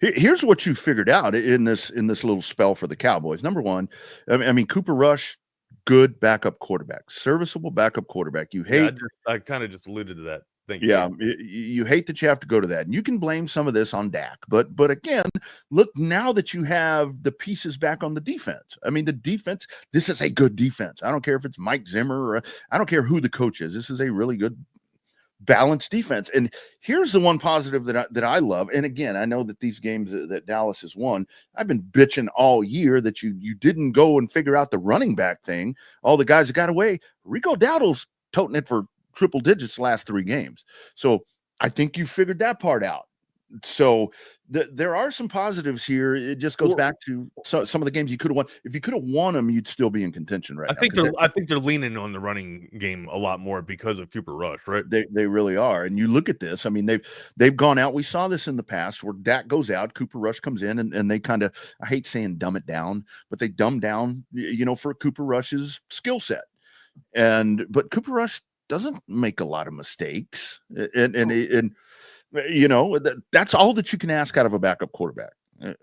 Speaker 8: Here's what you figured out in this little spell for the Cowboys. Number one, I mean, Cooper Rush, good backup quarterback, serviceable backup quarterback. You hate.
Speaker 7: I kind of just alluded to that. Thank
Speaker 8: Yeah,
Speaker 7: you.
Speaker 8: you hate that you have to go to that. And you can blame some of this on Dak. But again, look, now that you have the pieces back on the defense. I mean, the defense, this is a good defense. I don't care if it's Mike Zimmer or I don't care who the coach is. This is a really good balanced defense. And here's the one positive that I love. And again, I know that these games that Dallas has won, I've been bitching all year that you didn't go and figure out the running back thing. All the guys that got away. Rico Dowdle's toting it for triple digits the last 3 games. So I think you figured that part out. So there are some positives here. It just goes back to some of the games you could have won. If you could have won them, you'd still be in contention right now.
Speaker 7: I think they're leaning on the running game a lot more because of Cooper Rush, right?
Speaker 8: They really are. And you look at this. I mean, they've gone out. We saw this in the past where Dak goes out, Cooper Rush comes in, and they kind of, I hate saying dumb it down, but they dumb down, for Cooper Rush's skill set. But Cooper Rush doesn't make a lot of mistakes, and that's all that you can ask out of a backup quarterback.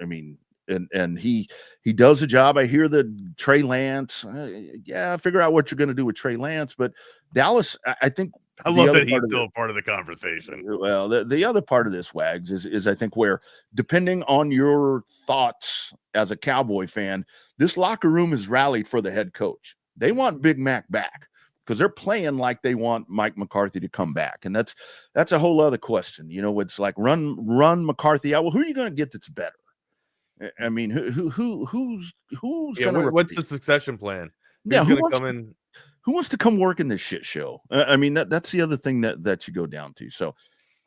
Speaker 8: I mean, and he does the job. I hear the Trey Lance. Figure out what you're going to do with Trey Lance. But Dallas, I think
Speaker 7: I love that he's still a part of the conversation.
Speaker 8: Well, the other part of this, Wags, is I think where, depending on your thoughts as a Cowboy fan, this locker room has rallied for the head coach. They want Big Mac back, because they're playing like they want Mike McCarthy to come back. And that's a whole other question. It's like run McCarthy out. Well, who are you going to get that's better? I mean, who's going to
Speaker 7: what's the succession plan?
Speaker 8: Yeah,
Speaker 7: who's going to come in?
Speaker 8: Who wants to come work in this shit show? I mean, that's the other thing that you go down to. So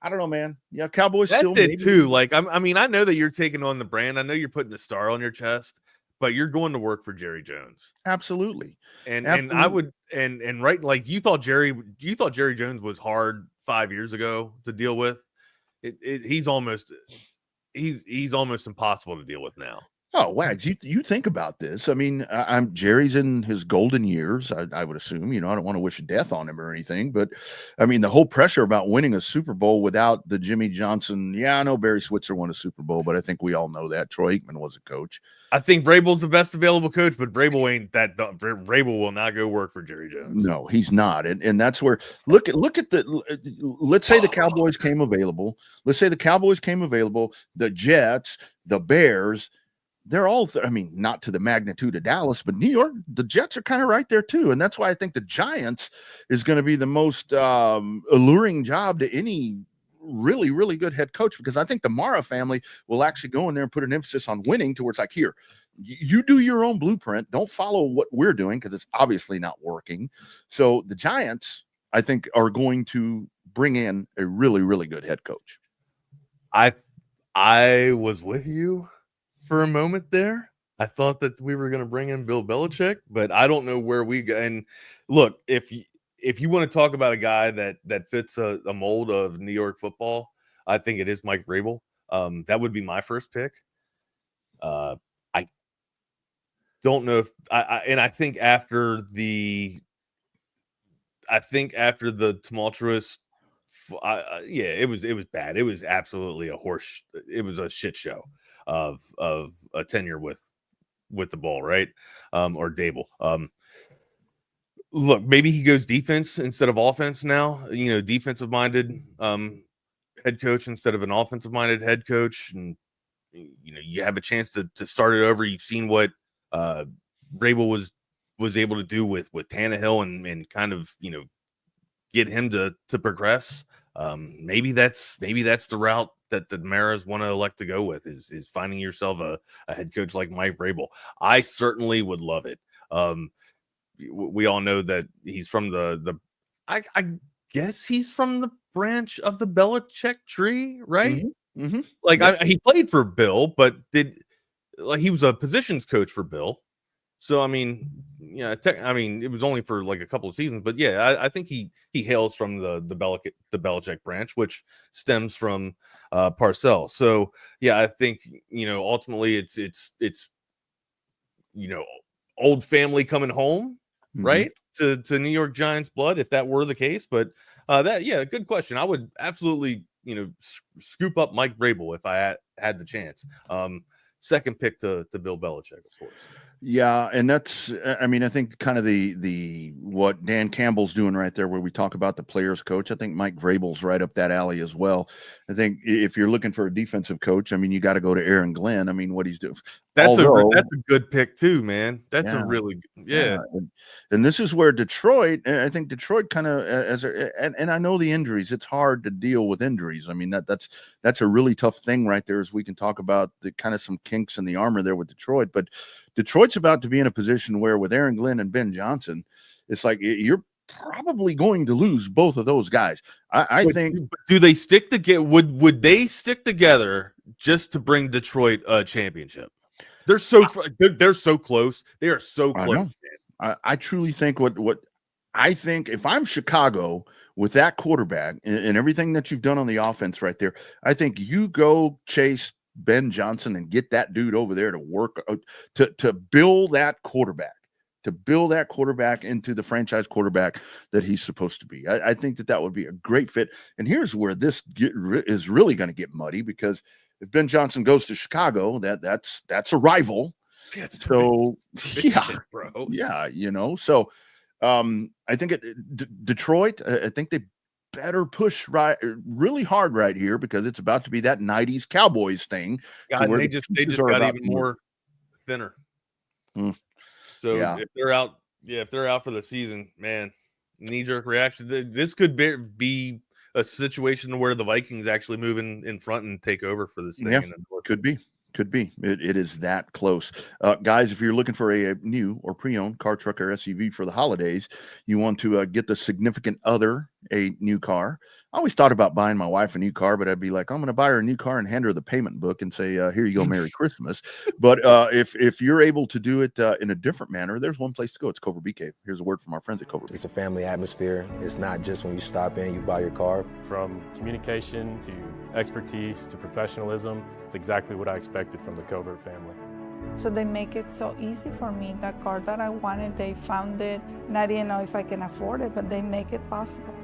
Speaker 8: I don't know, man. Yeah, Cowboys
Speaker 7: That's
Speaker 8: still
Speaker 7: it too. Like, I mean, I know that you're taking on the brand. I know you're putting a star on your chest, but you're going to work for Jerry Jones.
Speaker 8: Absolutely.
Speaker 7: And I would and right, like you thought Jerry Jones was hard 5 years ago to deal with. He's almost impossible to deal with now.
Speaker 8: Oh, Wags, you think about this. I mean, Jerry's in his golden years, I would assume. I don't want to wish death on him or anything, but I mean, the whole pressure about winning a Super Bowl without the Jimmy Johnson. Yeah, I know Barry Switzer won a Super Bowl, but I think we all know that Troy Aikman was a coach.
Speaker 7: I think Vrabel's the best available coach, but Vrabel ain't that. Vrabel will not go work for Jerry Jones.
Speaker 8: No, he's not, and that's where look at let's say the Cowboys came available. Let's say the Cowboys came available. The Jets, the Bears. They're all, not to the magnitude of Dallas, but New York, the Jets are kind of right there too. And that's why I think the Giants is going to be the most alluring job to any really, really good head coach, because I think the Mara family will actually go in there and put an emphasis on winning, to where it's like, here, you do your own blueprint. Don't follow what we're doing, because it's obviously not working. So the Giants, I think, are going to bring in a really, really good head coach.
Speaker 7: I was with you for a moment there. I thought that we were going to bring in Bill Belichick, but I don't know where we go. And look, if you want to talk about a guy that fits a mold of New York football, I think it is Mike Vrabel. That would be my first pick. I don't know if I think after the tumultuous, it was bad. It was absolutely it was a shit show of a tenure with the ball, right? Or Dable. Look, maybe he goes defense instead of offense now. Defensive minded head coach instead of an offensive minded head coach, and you have a chance to start it over. You've seen what Vrabel was able to do with Tannehill and kind of get him to progress. Maybe that's the route that the Maras want to elect to go with, is finding yourself a head coach like Mike Vrabel. I certainly would love it. We all know that he's from I guess he's from the branch of the Belichick tree, right?
Speaker 8: Mm-hmm. Mm-hmm.
Speaker 7: Like he played for Bill, but he was a positions coach for Bill. So, it was only for like a couple of seasons, but yeah, I think he hails from the Belichick branch, which stems from Parcells. So yeah, I think, ultimately it's old family coming home, mm-hmm. right? To New York Giants blood, if that were the case. But good question. I would absolutely, scoop up Mike Vrabel if I had the chance. Second pick to Bill Belichick, of course.
Speaker 8: Yeah, and that's I mean, I think kind of the what Dan Campbell's doing right there, where we talk about the players coach. I think Mike Vrabel's right up that alley as well. I think if you're looking for a defensive coach, I mean, you got to go to Aaron Glenn. I mean, what he's doing.
Speaker 7: That's a good pick too, man. That's a really
Speaker 8: And this is where Detroit. I think Detroit kind of and I know the injuries. It's hard to deal with injuries. I mean that's a really tough thing right there. As we can talk about the kind of some kinks in the armor there with Detroit, but Detroit's about to be in a position where with Aaron Glenn and Ben Johnson, it's like you're probably going to lose both of those guys. I think.
Speaker 7: Do they stick together? Would they stick together just to bring Detroit a championship? They're so close. They are so close.
Speaker 8: I truly think what I think if I'm Chicago with that quarterback and everything that you've done on the offense right there, I think you go chase Ben Johnson and get that dude over there to work to build that quarterback. To build that quarterback into the franchise quarterback that he's supposed to be. I think that would be a great fit. And here's where this is really going to get muddy, because if Ben Johnson goes to Chicago, that's a rival. So
Speaker 7: bro.
Speaker 8: Yeah, So I think Detroit. I think they better push really hard right here, because it's about to be that '90s Cowboys thing.
Speaker 7: God, they just got even more thinner. So if they're out for the season, man, knee-jerk reaction. This could be a situation where the Vikings actually move in front and take over for this thing.
Speaker 8: Yeah, could be. It is that close. Guys, if you're looking for a new or pre-owned car, truck, or SUV for the holidays, you want to get the significant other a new car. I always thought about buying my wife a new car, but I'd be like, I'm going to buy her a new car and hand her the payment book and say, here you go, Merry Christmas. But if you're able to do it in a different manner, there's one place to go. It's Cobra Bee Cave. Here's a word from our friends at Cobra Bee.
Speaker 9: It's a family atmosphere. It's not just when you stop in, you buy your car.
Speaker 10: From communication to expertise to professionalism, it's exactly what I expected from the Covert family.
Speaker 11: So they make it so easy for me. That car that I wanted, they found it, and I didn't know if I can afford it, but they make it possible.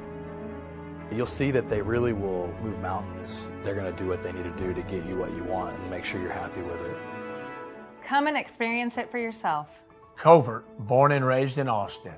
Speaker 9: You'll see that they really will move mountains. They're going to do what they need to do to get you what you want and make sure you're happy with it.
Speaker 12: Come and experience it for yourself.
Speaker 13: Covert, born and raised in Austin.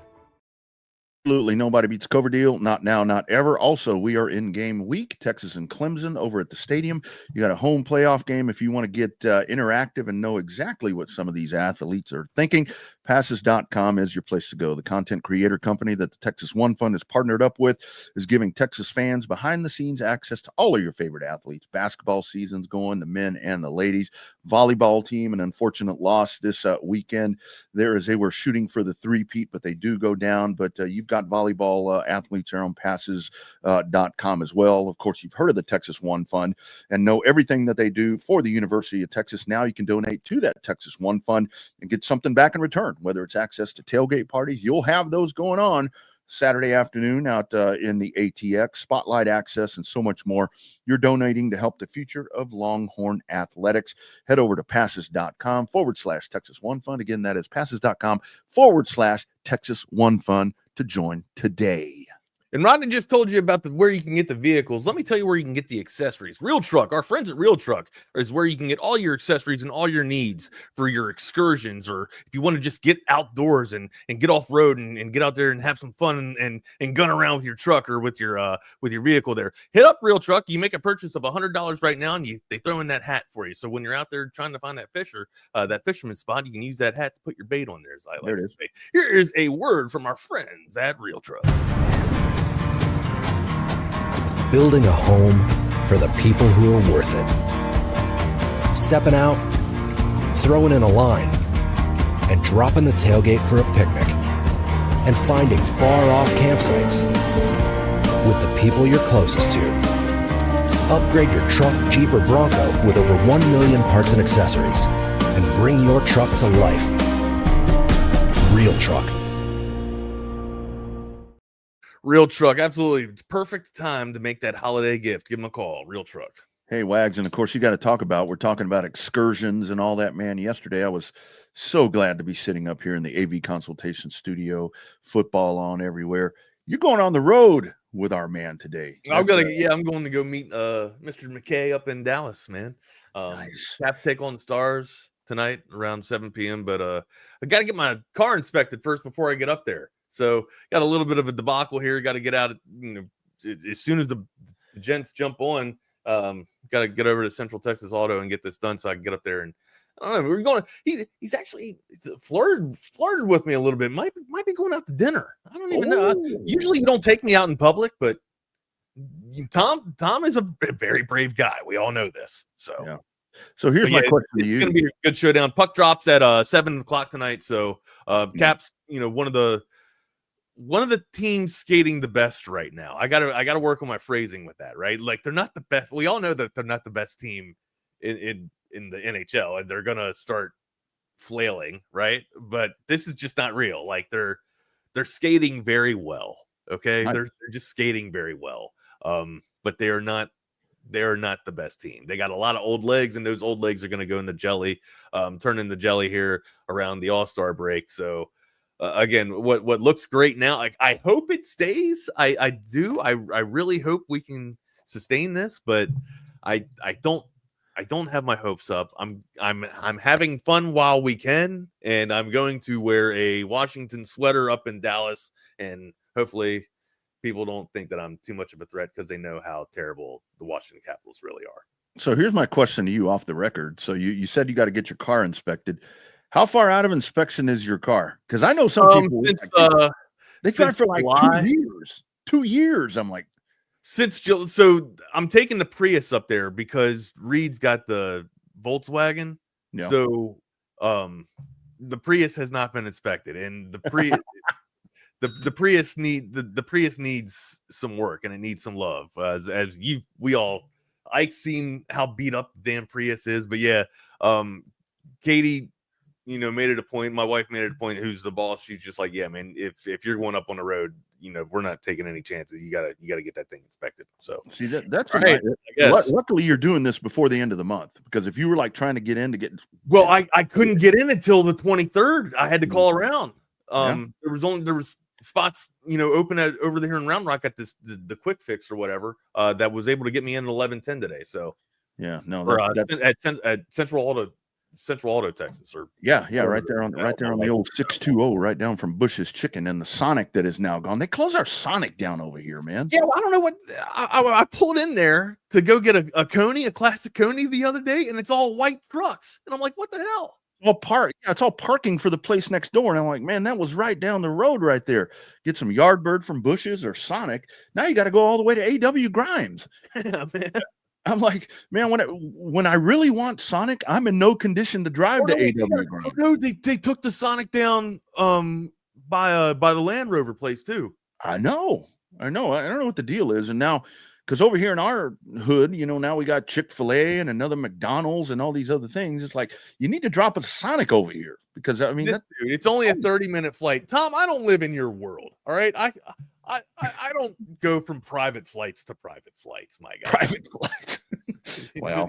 Speaker 8: Absolutely. Nobody beats Cover Deal. Not now, not ever. Also, we are in game week, Texas and Clemson over at the stadium. You got a home playoff game. If you want to get interactive and know exactly what some of these athletes are thinking, passes.com is your place to go. The content creator company that the Texas One Fund is partnered up with is giving Texas fans behind the scenes access to all of your favorite athletes. Basketball season's going, the men and the ladies. Volleyball team, an unfortunate loss this weekend. They were shooting for the three-peat, but they do go down. But you've got volleyball athletes there on passes.com as well. Of course, you've heard of the Texas One Fund and know everything that they do for the University of Texas. Now you can donate to that Texas One Fund and get something back in return, whether it's access to tailgate parties. You'll have those going on Saturday afternoon out in the ATX, spotlight access, and so much more. You're donating to help the future of Longhorn athletics. Head over to passes.com/Texas One Fund. Again, that is passes.com/Texas One Fund to join today.
Speaker 7: And Rodney just told you about where you can get the vehicles. Let me tell you where you can get the accessories. Real Truck, our friends at Real Truck, is where you can get all your accessories and all your needs for your excursions, or if you want to just get outdoors and get off road and get out there and have some fun and gun around with your truck or with your vehicle there. Hit up Real Truck. You make a purchase of $100 right now, and they throw in that hat for you. So when you're out there trying to find that that fisherman spot, you can use that hat to put your bait on there, as I like to say. Here is a word from our friends at Real Truck.
Speaker 14: Building a home for the people who are worth it. Stepping out, throwing in a line, and dropping the tailgate for a picnic. And finding far-off campsites with the people you're closest to. Upgrade your truck, Jeep, or Bronco with over 1 million parts and accessories. And bring your truck to life. Real Truck.
Speaker 7: Real Truck, absolutely. It's perfect time to make that holiday gift. Give them a call. Real Truck.
Speaker 8: Hey, Wags, and of course we're talking about excursions and all that, man. Yesterday I was so glad to be sitting up here in the AV consultation studio, football on everywhere. You're going on the road with our man today.
Speaker 7: I'm going to go meet Mr. McKay up in Dallas, man.
Speaker 8: Nice.
Speaker 7: Have to take on the Stars. tonight around 7 p.m. But I got to get my car inspected first before I get up there. So got a little bit of a debacle here. Got to get out, as soon as the gents jump on. Got to get over to Central Texas Auto and get this done so I can get up there. And I don't know, we're going. He's actually flirted with me a little bit. Might be going out to dinner. I don't even know. Usually you don't take me out in public, but Tom is a very brave guy. We all know this. So
Speaker 8: yeah. So here's my question to you.
Speaker 7: It's going to be a good showdown. Puck drops at 7:00 tonight. So Caps, one of the teams skating the best right now. I gotta work on my phrasing with that, right? Like they're not the best. We all know that they're not the best team in the NHL, and they're gonna start flailing, right? But this is just not real. Like they're skating very well. Okay, they're just skating very well. But they are not the best team. They got a lot of old legs, and those old legs are going to go into jelly, turn into jelly here around the All-Star break. So again, what looks great now, like I hope it stays. I do. I really hope we can sustain this, but I don't have my hopes up. I'm having fun while we can, and I'm going to wear a Washington sweater up in Dallas, and hopefully people don't think that I'm too much of a threat because they know how terrible the Washington Capitals really are.
Speaker 8: So here's my question to you off the record. So you said you got to get your car inspected. How far out of inspection is your car? Because I know some people they drive for like July, 2 years. 2 years. I'm like,
Speaker 7: so I'm taking the Prius up there because Reed's got the Volkswagen. Yeah. So the Prius has not been inspected, and the Prius the Prius needs some work, and it needs some love. I've seen how beat up the damn Prius is, but yeah, Katie, made it a point. My wife made it a point. Who's the boss? She's just like, yeah, man. If you're going up on the road, we're not taking any chances. You gotta get that thing inspected. So
Speaker 8: see that's
Speaker 7: right.
Speaker 8: Luckily, you're doing this before the end of the month, because if you were like trying to get in to get
Speaker 7: I couldn't get in until the 23rd. I had to call around. There was spots open over there in Round Rock at the quick fix or whatever that was able to get me in at 11:10 today. So
Speaker 8: yeah, no,
Speaker 7: at Central Auto Texas, or
Speaker 8: right there on the old 620, right down from Bush's Chicken, and the Sonic that is now gone. They closed our Sonic down over here, man.
Speaker 7: Yeah, well, I don't know what I pulled in there to go get a Coney, a classic Coney the other day, and it's all white trucks, and I'm like, what the hell?
Speaker 8: It's all parking for the place next door. And I'm like, man, that was right down the road right there. Get some Yardbird from Bush's or Sonic. Now you got to go all the way to A.W. Grimes.
Speaker 7: Yeah, man.
Speaker 8: I'm like, man, when I really want Sonic, I'm in no condition to drive to A.W. Grimes.
Speaker 7: No, they took the Sonic down by the Land Rover place too.
Speaker 8: I know. I don't know what the deal is. And now, because over here in our hood, now we got Chick-fil-A and another McDonald's and all these other things. It's like, you need to drop a Sonic over here, because I mean,
Speaker 7: dude, it's only a 30-minute flight. Tom, I don't live in your world. All right. I don't go from private flights to private flights, my guy.
Speaker 8: Private flights. Well,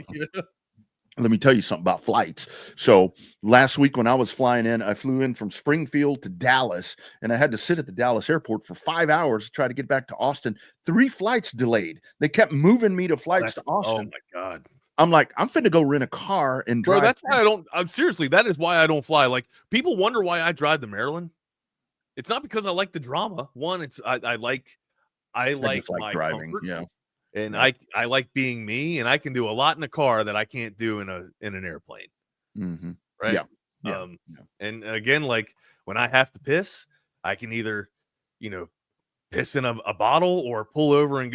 Speaker 8: let me tell you something about flights. So last week when I was flying in, I flew in from Springfield to Dallas, and I had to sit at the Dallas airport for 5 hours to try to get back to Austin. 3 flights delayed. They kept moving me to flights to Austin.
Speaker 7: Oh my God.
Speaker 8: I'm like, I'm finna go rent a car and drive.
Speaker 7: Bro, that's why I don't. Seriously, that is why I don't fly. Like, people wonder why I drive to Maryland. It's not because I like the drama. One, it's I like my
Speaker 8: driving.
Speaker 7: Comfort.
Speaker 8: Yeah.
Speaker 7: And I like being me, and I can do a lot in a car that I can't do in an airplane.
Speaker 8: Mm-hmm.
Speaker 7: Right.
Speaker 8: Yeah.
Speaker 7: And again, like when I have to piss, I can either, piss in a bottle or pull over and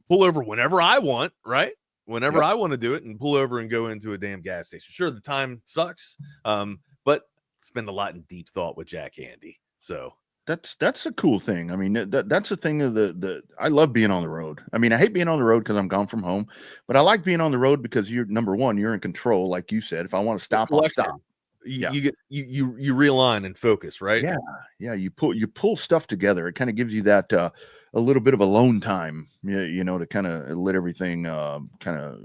Speaker 7: pull over whenever I want. Right. Whenever I want to do it, and pull over and go into a damn gas station. Sure. The time sucks. But spend a lot in deep thought with Jack Handy. So
Speaker 8: that's a cool thing. I mean, that's the thing of I love being on the road. I mean, I hate being on the road because I'm gone from home, but I like being on the road because you're number one, you're in control. Like you said, if I want to stop, I'll stop.
Speaker 7: You realign and focus, right?
Speaker 8: Yeah. You pull stuff together. It kind of gives you that, a little bit of alone time, to kind of let everything, kind of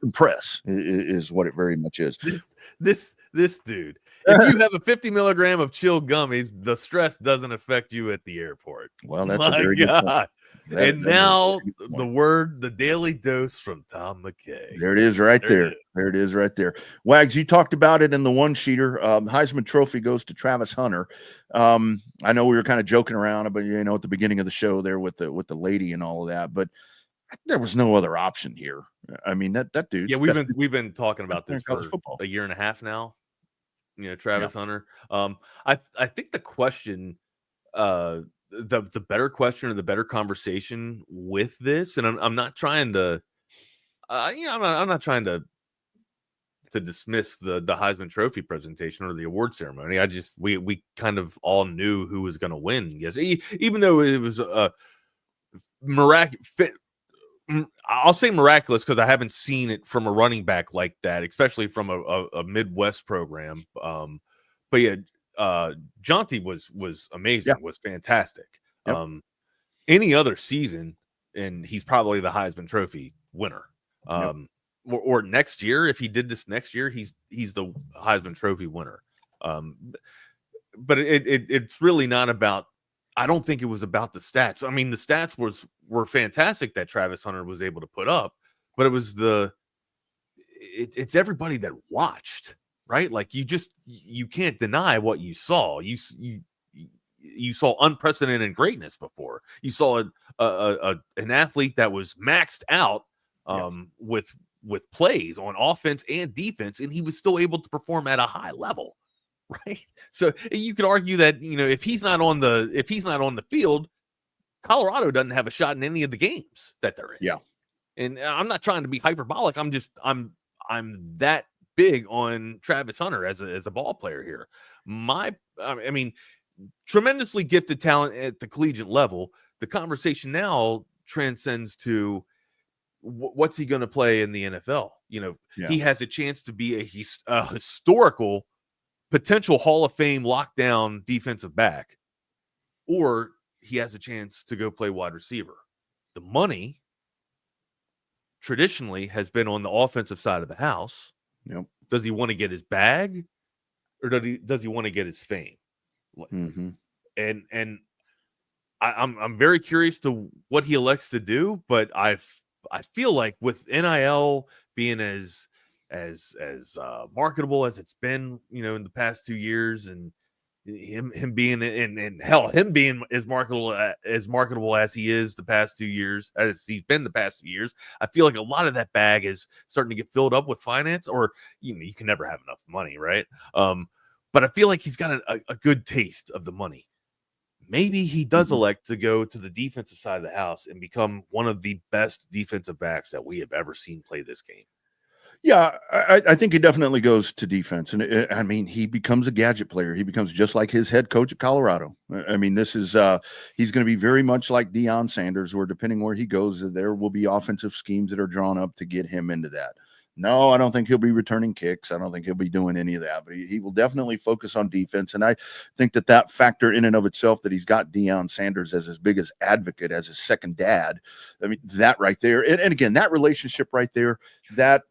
Speaker 8: compress is what it very much is.
Speaker 7: This dude if you have a 50 milligram of chill gummies, the stress doesn't affect you at the airport.
Speaker 8: Well, that's a very good point.
Speaker 7: The daily dose from Tom McKay.
Speaker 8: There it is right there. There it is right there. Wags, you talked about it in the one sheeter. Heisman Trophy goes to Travis Hunter. I know we were kind of joking around, but at the beginning of the show there with the lady and all of that, but there was no other option here. I mean, that dude.
Speaker 7: Yeah, we've been talking about this for a year and a half now. Travis Hunter. I think the question, the better question or the better conversation with this, and I'm not trying to, I'm not trying to dismiss the Heisman Trophy presentation or the award ceremony. We kind of all knew who was going to win. Yes, even though it was I'll say miraculous because I haven't seen it from a running back like that, especially from a Midwest program. But yeah, Jonty was amazing, was fantastic. Yep. Any other season, and he's probably the Heisman Trophy winner. Or next year, if he did this next year, he's the Heisman Trophy winner. But it's really not about. I don't think it was about the stats. I mean, the stats were fantastic that Travis Hunter was able to put up, but it was it's everybody that watched, right? Like you can't deny what you saw. You saw unprecedented greatness before. You saw an athlete that was maxed out with plays on offense and defense, and he was still able to perform at a high level. Right. So you could argue that, if he's not on the field, Colorado doesn't have a shot in any of the games that they're in.
Speaker 8: Yeah.
Speaker 7: And I'm not trying to be hyperbolic. I'm that big on Travis Hunter as a ball player here. I mean, tremendously gifted talent at the collegiate level. The conversation now transcends to what's he going to play in the NFL? He has a chance to be a historical potential Hall of Fame lockdown defensive back, or he has a chance to go play wide receiver. The money traditionally has been on the offensive side of the house.
Speaker 8: Yep.
Speaker 7: Does he want to get his bag, or does he want to get his fame?
Speaker 8: Mm-hmm.
Speaker 7: And I'm very curious to what he elects to do, but I feel like with NIL being as marketable as it's been, in the past 2 years, and him being him being as marketable as he is the past 2 years, as he's been the past 2 years, I feel like a lot of that bag is starting to get filled up with finance, or you can never have enough money, right? But I feel like he's got a good taste of the money. Maybe he does elect to go to the defensive side of the house and become one of the best defensive backs that we have ever seen play this game.
Speaker 8: Yeah, I think he definitely goes to defense. And I mean, he becomes a gadget player. He becomes just like his head coach at Colorado. I mean, this is he's going to be very much like Deion Sanders, where depending where he goes, there will be offensive schemes that are drawn up to get him into that. No, I don't think he'll be returning kicks. I don't think he'll be doing any of that, but he will definitely focus on defense. And I think that factor in and of itself, that he's got Deion Sanders as his biggest advocate, as his second dad. I mean, that right there. And again, that relationship right there, the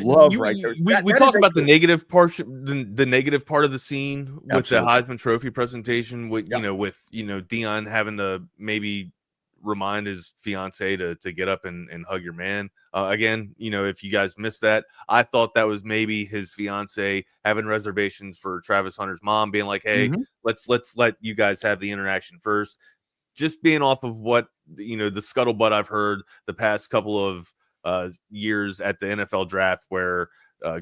Speaker 8: love right there.
Speaker 7: We talked about the negative part, the negative part of the scene with Absolutely. The Heisman Trophy presentation with, Deion having to maybe remind his fiance to get up and hug your man. Again, if you guys missed that, I thought that was maybe his fiance having reservations for Travis Hunter's mom, being like, hey, let's let you guys have the interaction first. Just being off of what, the scuttlebutt I've heard the past couple of years at the NFL draft, where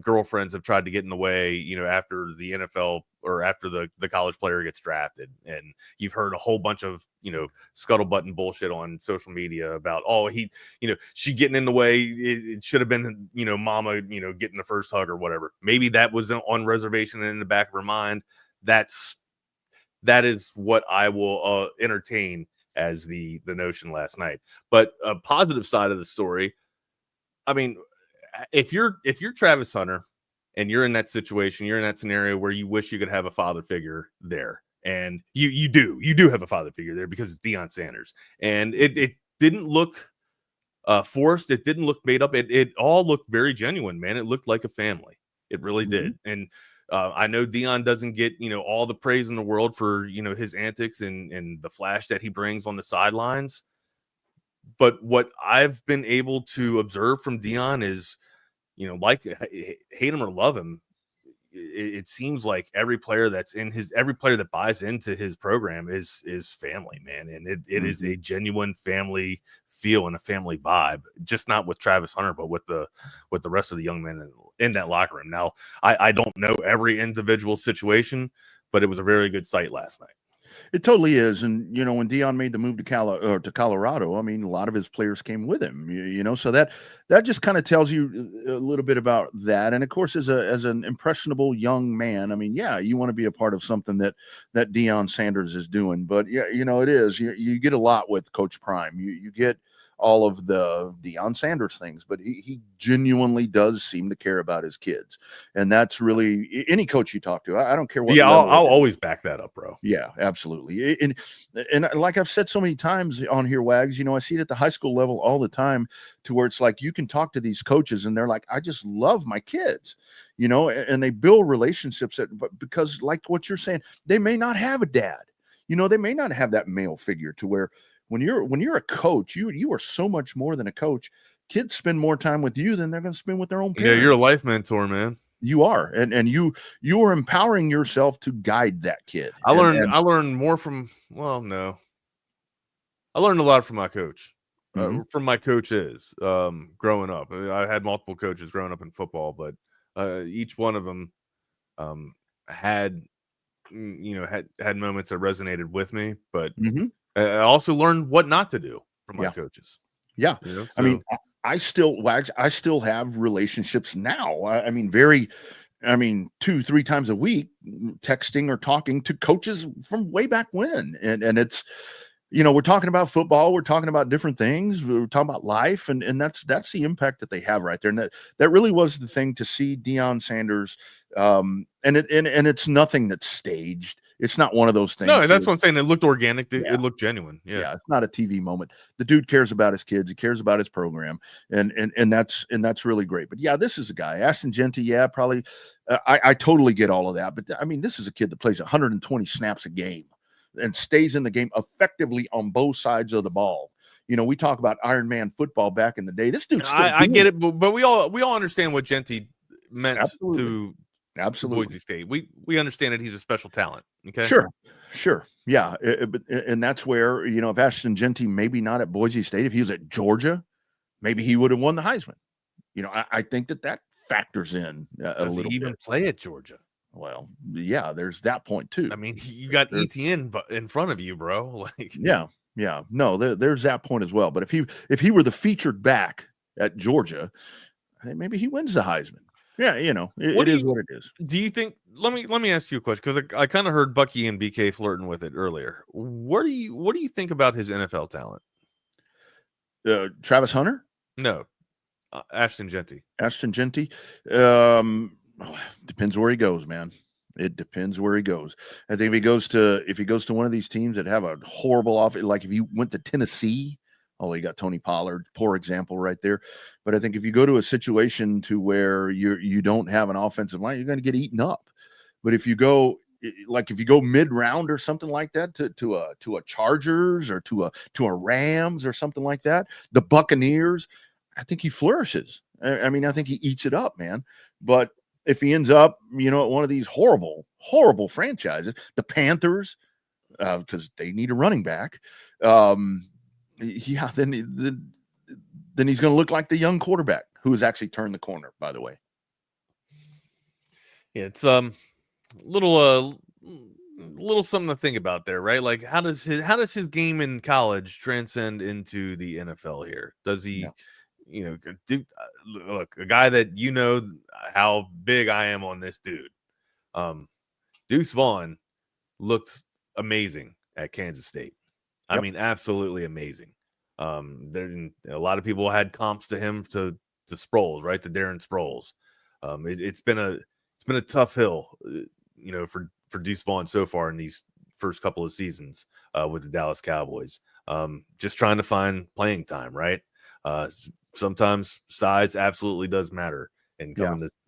Speaker 7: girlfriends have tried to get in the way, after the NFL or after the college player gets drafted. And you've heard a whole bunch of, scuttlebutt and bullshit on social media about, she getting in the way. It should have been, mama, getting the first hug or whatever. Maybe that was on reservation and in the back of her mind. That is what I will entertain as the notion last night. But a positive side of the story, I mean, if you're Travis Hunter and you're in that situation, you're in that scenario where you wish you could have a father figure there, and you do have a father figure there because it's Deion Sanders, and it didn't look forced, it didn't look made up, it all looked very genuine, man. It looked like a family, it really did. And I know Deion doesn't get, all the praise in the world for, his antics and the flash that he brings on the sidelines. But what I've been able to observe from Deion is, like hate him or love him, it seems like every player that buys into his program is family, man. And it is a genuine family feel and a family vibe, just not with Travis Hunter, but with the rest of the young men in that locker room. Now, I don't know every individual situation, but it was a very good sight last night.
Speaker 8: It totally is. And, when Deion made the move to Colorado, I mean, a lot of his players came with him, so that just kind of tells you a little bit about that. And of course, as an impressionable young man, I mean, yeah, you want to be a part of something that Deion Sanders is doing, but yeah, it is, you get a lot with Coach Prime. You get all of the Deion Sanders things, but he genuinely does seem to care about his kids. And that's really any coach you talk to. I don't care what.
Speaker 7: Yeah, I'll always back that up, bro.
Speaker 8: Yeah, absolutely. And like I've said so many times on here, Wags, I see it at the high school level all the time, to where it's like you can talk to these coaches and they're like, I just love my kids, and they build relationships because like what you're saying, they may not have a dad, they may not have that male figure to where when you're a coach, you are so much more than a coach. Kids spend more time with you than they're going to spend with their own parents.
Speaker 7: Yeah, you're a life mentor, man.
Speaker 8: You are, and you are empowering yourself to guide that kid.
Speaker 7: I learned more from. Well, no, I learned a lot from my coach, from my coaches. Growing up, I had multiple coaches growing up in football, but each one of them had moments that resonated with me, but. I also learned what not to do from my coaches.
Speaker 8: Yeah.
Speaker 7: So.
Speaker 8: I mean, I still have relationships now. I mean, 2-3 times a week, texting or talking to coaches from way back when. And it's, we're talking about football. We're talking about different things. We're talking about life. And that's the impact that they have right there. And that really was the thing to see Deion Sanders. And it's nothing that's staged. It's not one of those things.
Speaker 7: No, that's what I'm saying. It looked organic. It looked genuine. Yeah, it's
Speaker 8: not a TV moment. The dude cares about his kids. He cares about his program, and that's really great. But yeah, this is a guy, Ashton Jeanty. Yeah, probably. I totally get all of that. But I mean, this is a kid that plays 120 snaps a game and stays in the game effectively on both sides of the ball. We talk about Iron Man football back in the day. This dude's still
Speaker 7: I get it, but we all understand what Jeanty meant to.
Speaker 8: Absolutely.
Speaker 7: Boise State. We understand that he's a special talent. Okay.
Speaker 8: Sure. Yeah. And that's where, if Ashton Jeanty, maybe not at Boise State, if he was at Georgia, maybe he would have won the Heisman. I think that factors in a little bit.
Speaker 7: Does he even play at Georgia?
Speaker 8: Well, yeah, there's that point too.
Speaker 7: I mean, you got ETN in front of you, bro. Like,
Speaker 8: yeah. No, there's that point as well. But if he were the featured back at Georgia, maybe he wins the Heisman. Yeah, it is what it is.
Speaker 7: Do you think? Let me ask you a question, because I kind of heard Bucky and BK flirting with it earlier. What do you think about his NFL talent?
Speaker 8: Travis Hunter?
Speaker 7: No, Ashton Jeanty.
Speaker 8: Ashton Jeanty. Depends where he goes, man. It depends where he goes. I think if he goes to one of these teams that have a horrible offense, like if he went to Tennessee. Oh, you got Tony Pollard, poor example right there. But I think if you go to a situation to where you don't have an offensive line, you're going to get eaten up. But if you go mid-round or something like that to a Chargers or to a Rams or something like that, the Buccaneers, I think he flourishes. I mean, I think he eats it up, man. But if he ends up, at one of these horrible, horrible franchises, the Panthers, because they need a running back. Yeah, then he's going to look like the young quarterback who has actually turned the corner, by the way.
Speaker 7: Yeah, it's little something to think about there, right? Like, how does his game in college transcend into the NFL here? Does he, look, a guy that how big I am on this dude. Deuce Vaughn looked amazing at Kansas State. I mean, absolutely amazing. A lot of people had comps to him to Sproles, right? To Darren Sproles. It's been a tough hill, for Deuce Vaughn so far in these first couple of seasons with the Dallas Cowboys. Just trying to find playing time, right? Sometimes size absolutely does matter and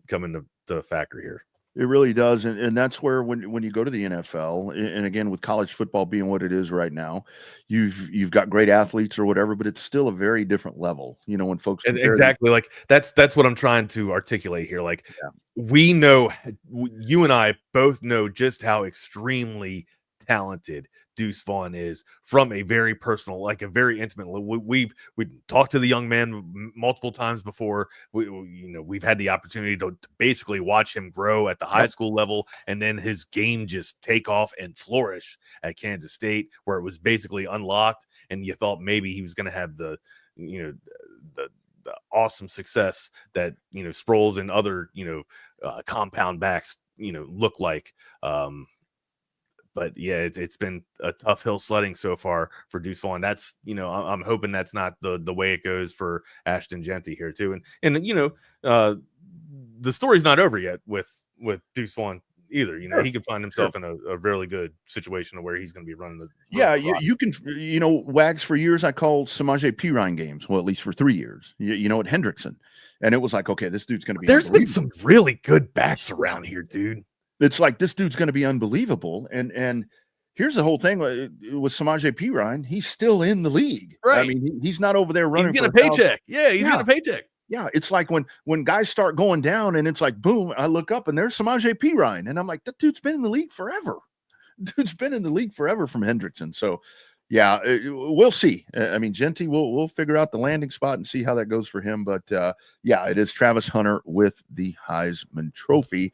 Speaker 7: come into the factor here.
Speaker 8: It really does, and that's where when you go to the NFL, and again with college football being what it is right now, you've got great athletes or whatever, but it's still a very different level. You know, when folks
Speaker 7: exactly like that's what I'm trying to articulate here. Like we know, you and I both know just how extremely talented Deuce Vaughn is from a very personal, like a very intimate. We've talked to the young man multiple times before. We've had the opportunity to basically watch him grow at the high school level, and then his game just take off and flourish at Kansas State, where it was basically unlocked, and you thought maybe he was going to have the awesome success that Sproles and other compound backs look like. But yeah, it's been a tough hill sledding so far for Deuce Vaughn. That's I'm hoping that's not the way it goes for Ashton Jeanty here too. And the story's not over yet with Deuce Vaughn either. He could find himself in a really good situation where he's going to be running the
Speaker 8: you can Wags, for years I called Samaje Perine games. Well, at least for 3 years. At Hendrickson, and it was like, okay, this dude's going to be.
Speaker 7: There's been some really good backs around here, dude.
Speaker 8: It's like this dude's going to be unbelievable, and here's the whole thing with Samaje Perine. He's still in the league.
Speaker 7: Right.
Speaker 8: I mean, he's not over there running.
Speaker 7: He's getting a paycheck. Yeah, he's getting a paycheck.
Speaker 8: Yeah, it's like when guys start going down, and it's like boom. I look up, and there's Samaje Perine, and I'm like, that dude's been in the league forever. Dude's been in the league forever from Hendrickson. So, yeah, we'll see. I mean, Jeanty, we'll figure out the landing spot and see how that goes for him. But yeah, it is Travis Hunter with the Heisman Trophy.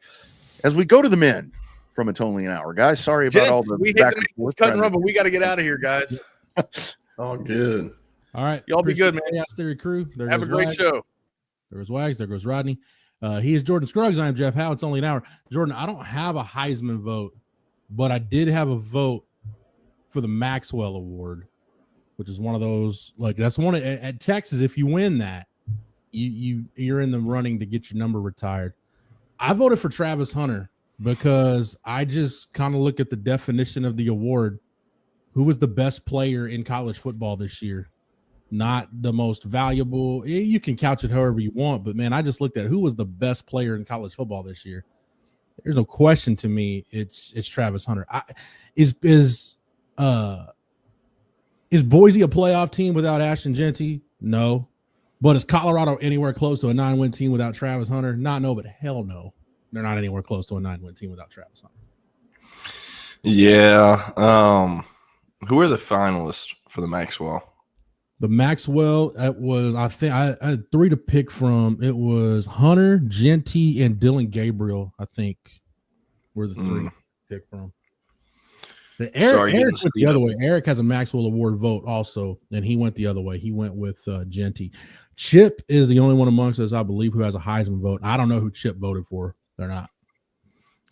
Speaker 8: As we go to the men from It's Only an Hour, guys. Sorry about all the back and forth.
Speaker 7: Cut and run, but we got to get out of here, guys.
Speaker 15: All good.
Speaker 16: All right,
Speaker 7: y'all be good, man.
Speaker 16: Chaos Theory crew.
Speaker 7: Have a great show.
Speaker 16: There goes Wags. There goes Rodney. He is Jordan Scruggs. I am Jeff Howe. It's Only an Hour. Jordan, I don't have a Heisman vote, but I did have a vote for the Maxwell Award, which is one of those, like, that's one at Texas. If you win that, you're in the running to get your number retired. I voted for Travis Hunter because I just kind of look at the definition of the award. Who was the best player in college football this year? Not the most valuable. You can couch it however you want, but man, I just looked at who was the best player in college football this year. There's no question to me. It's Travis Hunter. Is Boise a playoff team without Ashton Jeanty? No. But is Colorado anywhere close to a 9-win team without Travis Hunter? Not no, but hell no. They're not anywhere close to a 9-win team without Travis Hunter.
Speaker 15: Yeah. Who are the finalists for the Maxwell?
Speaker 16: The Maxwell, it was, I think I had 3 to pick from. It was Hunter, Jeanty, and Dylan Gabriel, I think, were the 3 to pick from. Eric went the other way. Eric has a Maxwell Award vote also, and he went the other way. He went with Jeanty. Chip is the only one amongst us, I believe, who has a Heisman vote. I don't know who Chip voted for. They're not.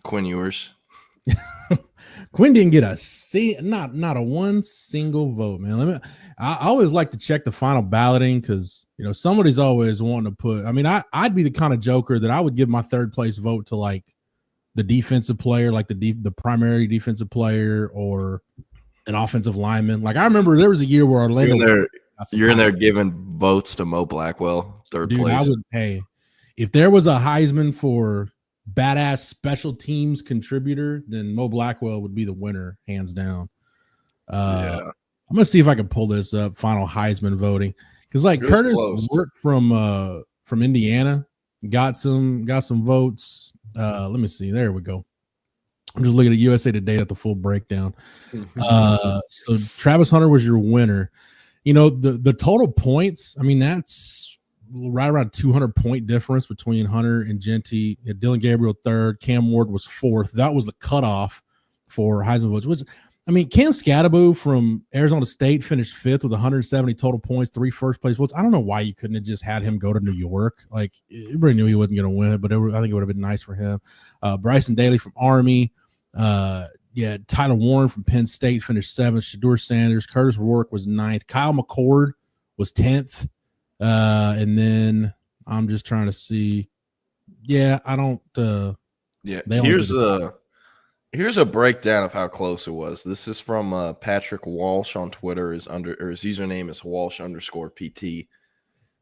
Speaker 15: Quinn Ewers.
Speaker 16: Quinn didn't get not a one single vote, man. I always like to check the final balloting because somebody's always wanting to put. I mean, I'd be the kind of joker that I would give my third place vote to like the defensive player, like the primary defensive player, or an offensive lineman. Like I remember there was a year where Orlando.
Speaker 15: You're in there giving votes to Mo Blackwell, third place.
Speaker 16: I would pay if there was a Heisman for badass special teams contributor, then Mo Blackwell would be the winner, hands down. I'm gonna see if I can pull this up. Final Heisman voting, because like Curtis Work from Indiana got some votes. Let me see. There we go. I'm just looking at USA Today at the full breakdown. So Travis Hunter was your winner. The total points. I mean, that's right around 200 point difference between Hunter and Jeanty. Dylan Gabriel third, Cam Ward was fourth. That was the cutoff for Heisman votes. Which, I mean, Cam Scadaboo from Arizona State finished fifth with 170 total points, 3 first place votes. I don't know why you couldn't have just had him go to New York. Like everybody knew he wasn't going to win it, but I think it would have been nice for him. Bryson Daly from Army. Tyler Warren from Penn State finished 7th. Shedeur Sanders, Curtis Rourke was 9th. Kyle McCord was 10th. And then I'm just trying to see. Yeah, I don't.
Speaker 15: Here's a breakdown of how close it was. This is from Patrick Walsh on Twitter. His username is Walsh_PT.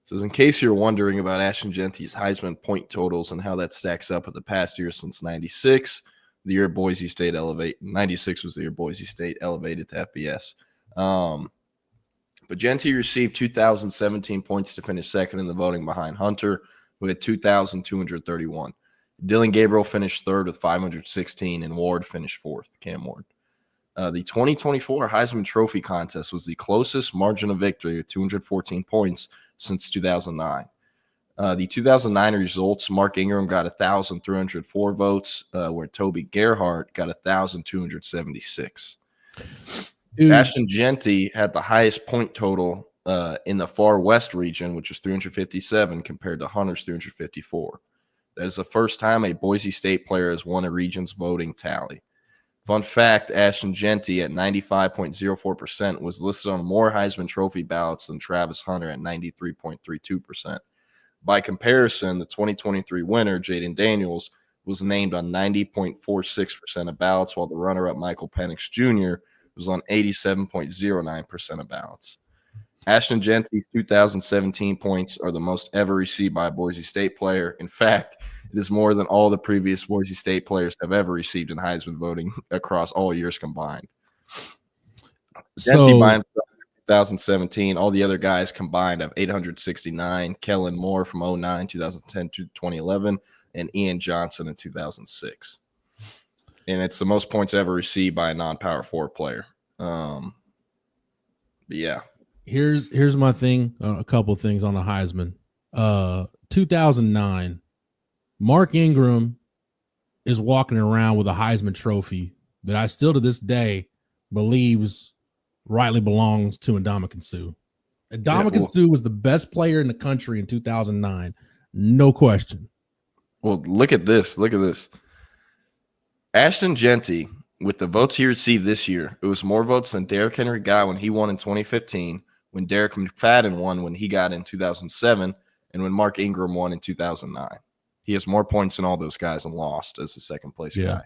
Speaker 15: So in case you're wondering about Ashton Genty's Heisman point totals and how that stacks up with the past year since 96, the year Boise State 96 was the year Boise State elevated to FBS. But Genty received 2,017 points to finish second in the voting behind Hunter, who had 2,231. Dylan Gabriel finished third with 516, and Ward finished fourth, Cam Ward. The 2024 Heisman Trophy contest was the closest margin of victory at 214 points since 2009. The 2009 results, Mark Ingram got 1,304 votes, where Toby Gerhart got 1,276. Ashton Genty had the highest point total in the far west region, which was 357 compared to Hunter's 354. That is the first time a Boise State player has won a region's voting tally. Fun fact, Ashton Genty at 95.04% was listed on more Heisman Trophy ballots than Travis Hunter at 93.32%. By comparison, the 2023 winner, Jaden Daniels, was named on 90.46% of ballots, while the runner-up, Michael Penix Jr., was on 87.09% of ballots. Ashton Genty's 2017 points are the most ever received by a Boise State player. In fact, it is more than all the previous Boise State players have ever received in Heisman voting across all years combined. Genty by himself in 2017, all the other guys combined have 869. Kellen Moore from 2009, 2010 to 2011, and Ian Johnson in 2006. And it's the most points ever received by a non-Power 4 player. But yeah.
Speaker 16: Here's my thing. A couple of things on the Heisman. 2009, Mark Ingram is walking around with a Heisman trophy that I still to this day believes rightly belongs to Ndamukong Suh. Ndamukong Suh was the best player in the country in 2009. No question.
Speaker 15: Well, look at this. Look at this. Ashton Genty, with the votes he received this year, it was more votes than Derrick Henry got when he won in 2015, when Derek McFadden won when he got in 2007, and when Mark Ingram won in 2009. He has more points than all those guys and lost as the second place guy.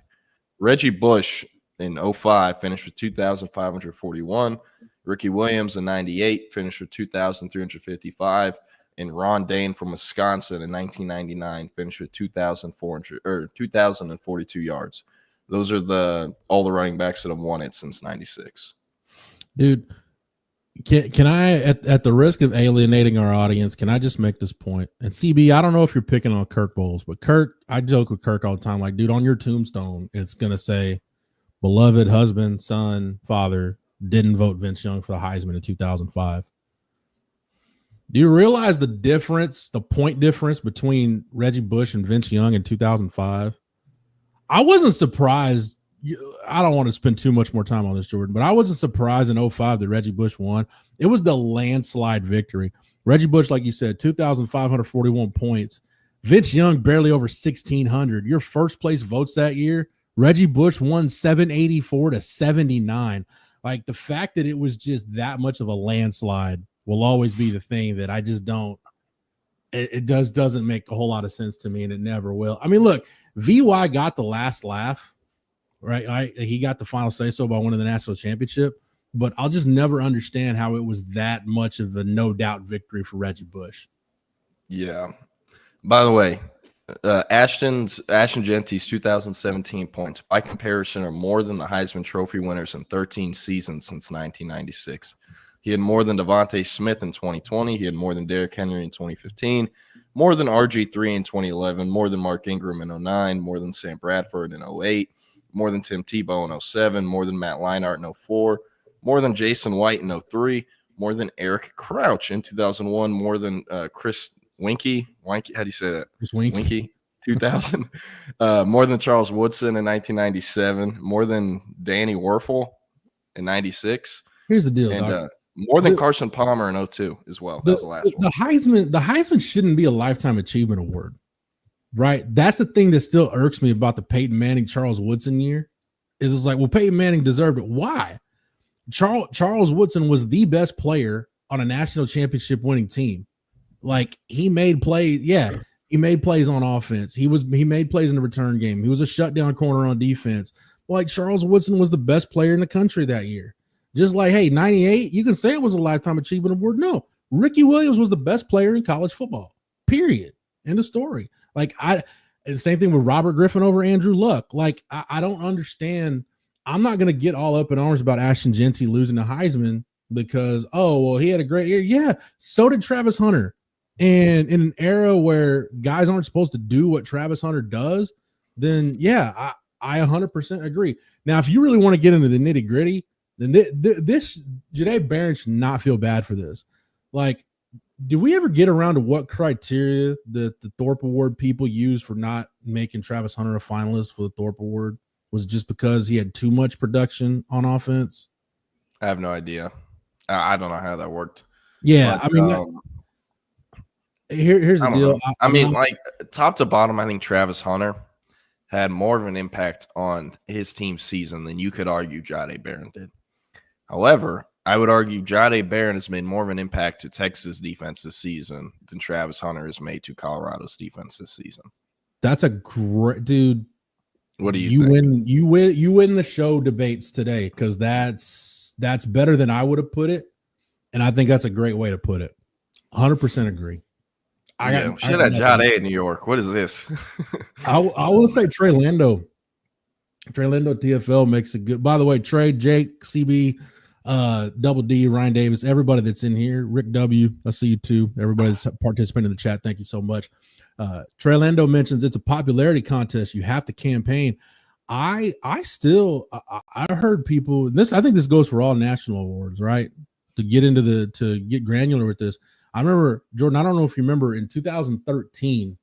Speaker 15: Reggie Bush in 05 finished with 2,541. Ricky Williams in 98 finished with 2,355. And Ron Dane from Wisconsin in 1999 finished with 2,042 yards. Those are all the running backs that have won it since 96.
Speaker 16: Dude, can I, at the risk of alienating our audience, can I just make this point? And CB, I don't know if you're picking on Kirk Bowles, but Kirk, I joke with Kirk all the time, like, dude, on your tombstone, it's going to say, beloved husband, son, father, didn't vote Vince Young for the Heisman in 2005. Do you realize the difference, the point difference between Reggie Bush and Vince Young in 2005? I wasn't surprised. I don't want to spend too much more time on this, Jordan, but I wasn't surprised in 05 that Reggie Bush won. It was the landslide victory. Reggie Bush, like you said, 2,541 points. Vince Young barely over 1,600. Your first place votes that year, Reggie Bush won 784 to 79. Like, the fact that it was just that much of a landslide will always be the thing that I just don't. It doesn't make a whole lot of sense to me, and it never will. I mean, look, VY got the last laugh, right? He got the final say so by winning the national championship, but I'll just never understand how it was that much of a no doubt victory for Reggie Bush.
Speaker 15: Yeah. By the way, Ashton Genty's 2017 points by comparison are more than the Heisman Trophy winners in 13 seasons since 1996. He had more than Devontae Smith in 2020. He had more than Derrick Henry in 2015, more than RG3 in 2011, more than Mark Ingram in 2009, more than Sam Bradford in 2008, more than Tim Tebow in 2007, more than Matt Leinart in 2004, more than Jason White in 2003, more than Eric Crouch in 2001, more than Chris Winkie. How do you say that?
Speaker 16: Chris Winkie.
Speaker 15: 2000. More than Charles Woodson in 1997, more than Danny Werfel in 96.
Speaker 16: Here's the deal,
Speaker 15: and more than Carson Palmer in 2002 as well. That was the last one.
Speaker 16: The Heisman shouldn't be a lifetime achievement award, right? That's the thing that still irks me about the Peyton Manning Charles Woodson year. Is it's like, well, Peyton Manning deserved it. Why? Charles Woodson was the best player on a national championship winning team. Like, he made plays. Yeah, he made plays on offense. He made plays in the return game. He was a shutdown corner on defense. Like, Charles Woodson was the best player in the country that year. Just like, hey, 98, you can say it was a lifetime achievement award. No, Ricky Williams was the best player in college football, period. End of story. Like the same thing with Robert Griffin over Andrew Luck. Like, I don't understand. I'm not going to get all up in arms about Ashton Genty losing the Heisman because, oh, well, he had a great year. Yeah, so did Travis Hunter. And in an era where guys aren't supposed to do what Travis Hunter does, then yeah, I 100% agree. Now, if you really want to get into the nitty gritty, then this Jahdae Barron should not feel bad for this. Like, did we ever get around to what criteria the Thorpe Award people use for not making Travis Hunter a finalist for the Thorpe Award? Was it just because he had too much production on offense?
Speaker 15: I have no idea. I don't know how that worked.
Speaker 16: Yeah,
Speaker 15: but,
Speaker 16: I mean, here's the deal.
Speaker 15: I mean, like top to bottom, I think Travis Hunter had more of an impact on his team's season than you could argue Jahdae Barron did. However, I would argue Jahdae Barron has made more of an impact to Texas defense this season than Travis Hunter has made to Colorado's defense this season.
Speaker 16: That's a great dude.
Speaker 15: What do you think?
Speaker 16: You win the show debates today because that's better than I would have put it, and I think that's a great way to put it. 100% agree.
Speaker 15: I should have Jahdae in New York. What is this?
Speaker 16: I will say Trey Lando. Trey Lando TFL makes it good. By the way, Trey, Jake, CB, Double D, Ryan Davis, everybody that's in here, Rick W, I see you too. Everybody that's participating in the chat, thank you so much. Trey Lando mentions it's a popularity contest. You have to campaign. I heard people. I think this goes for all national awards, right? To get granular with this. I remember, Jordan, I don't know if you remember in 2013,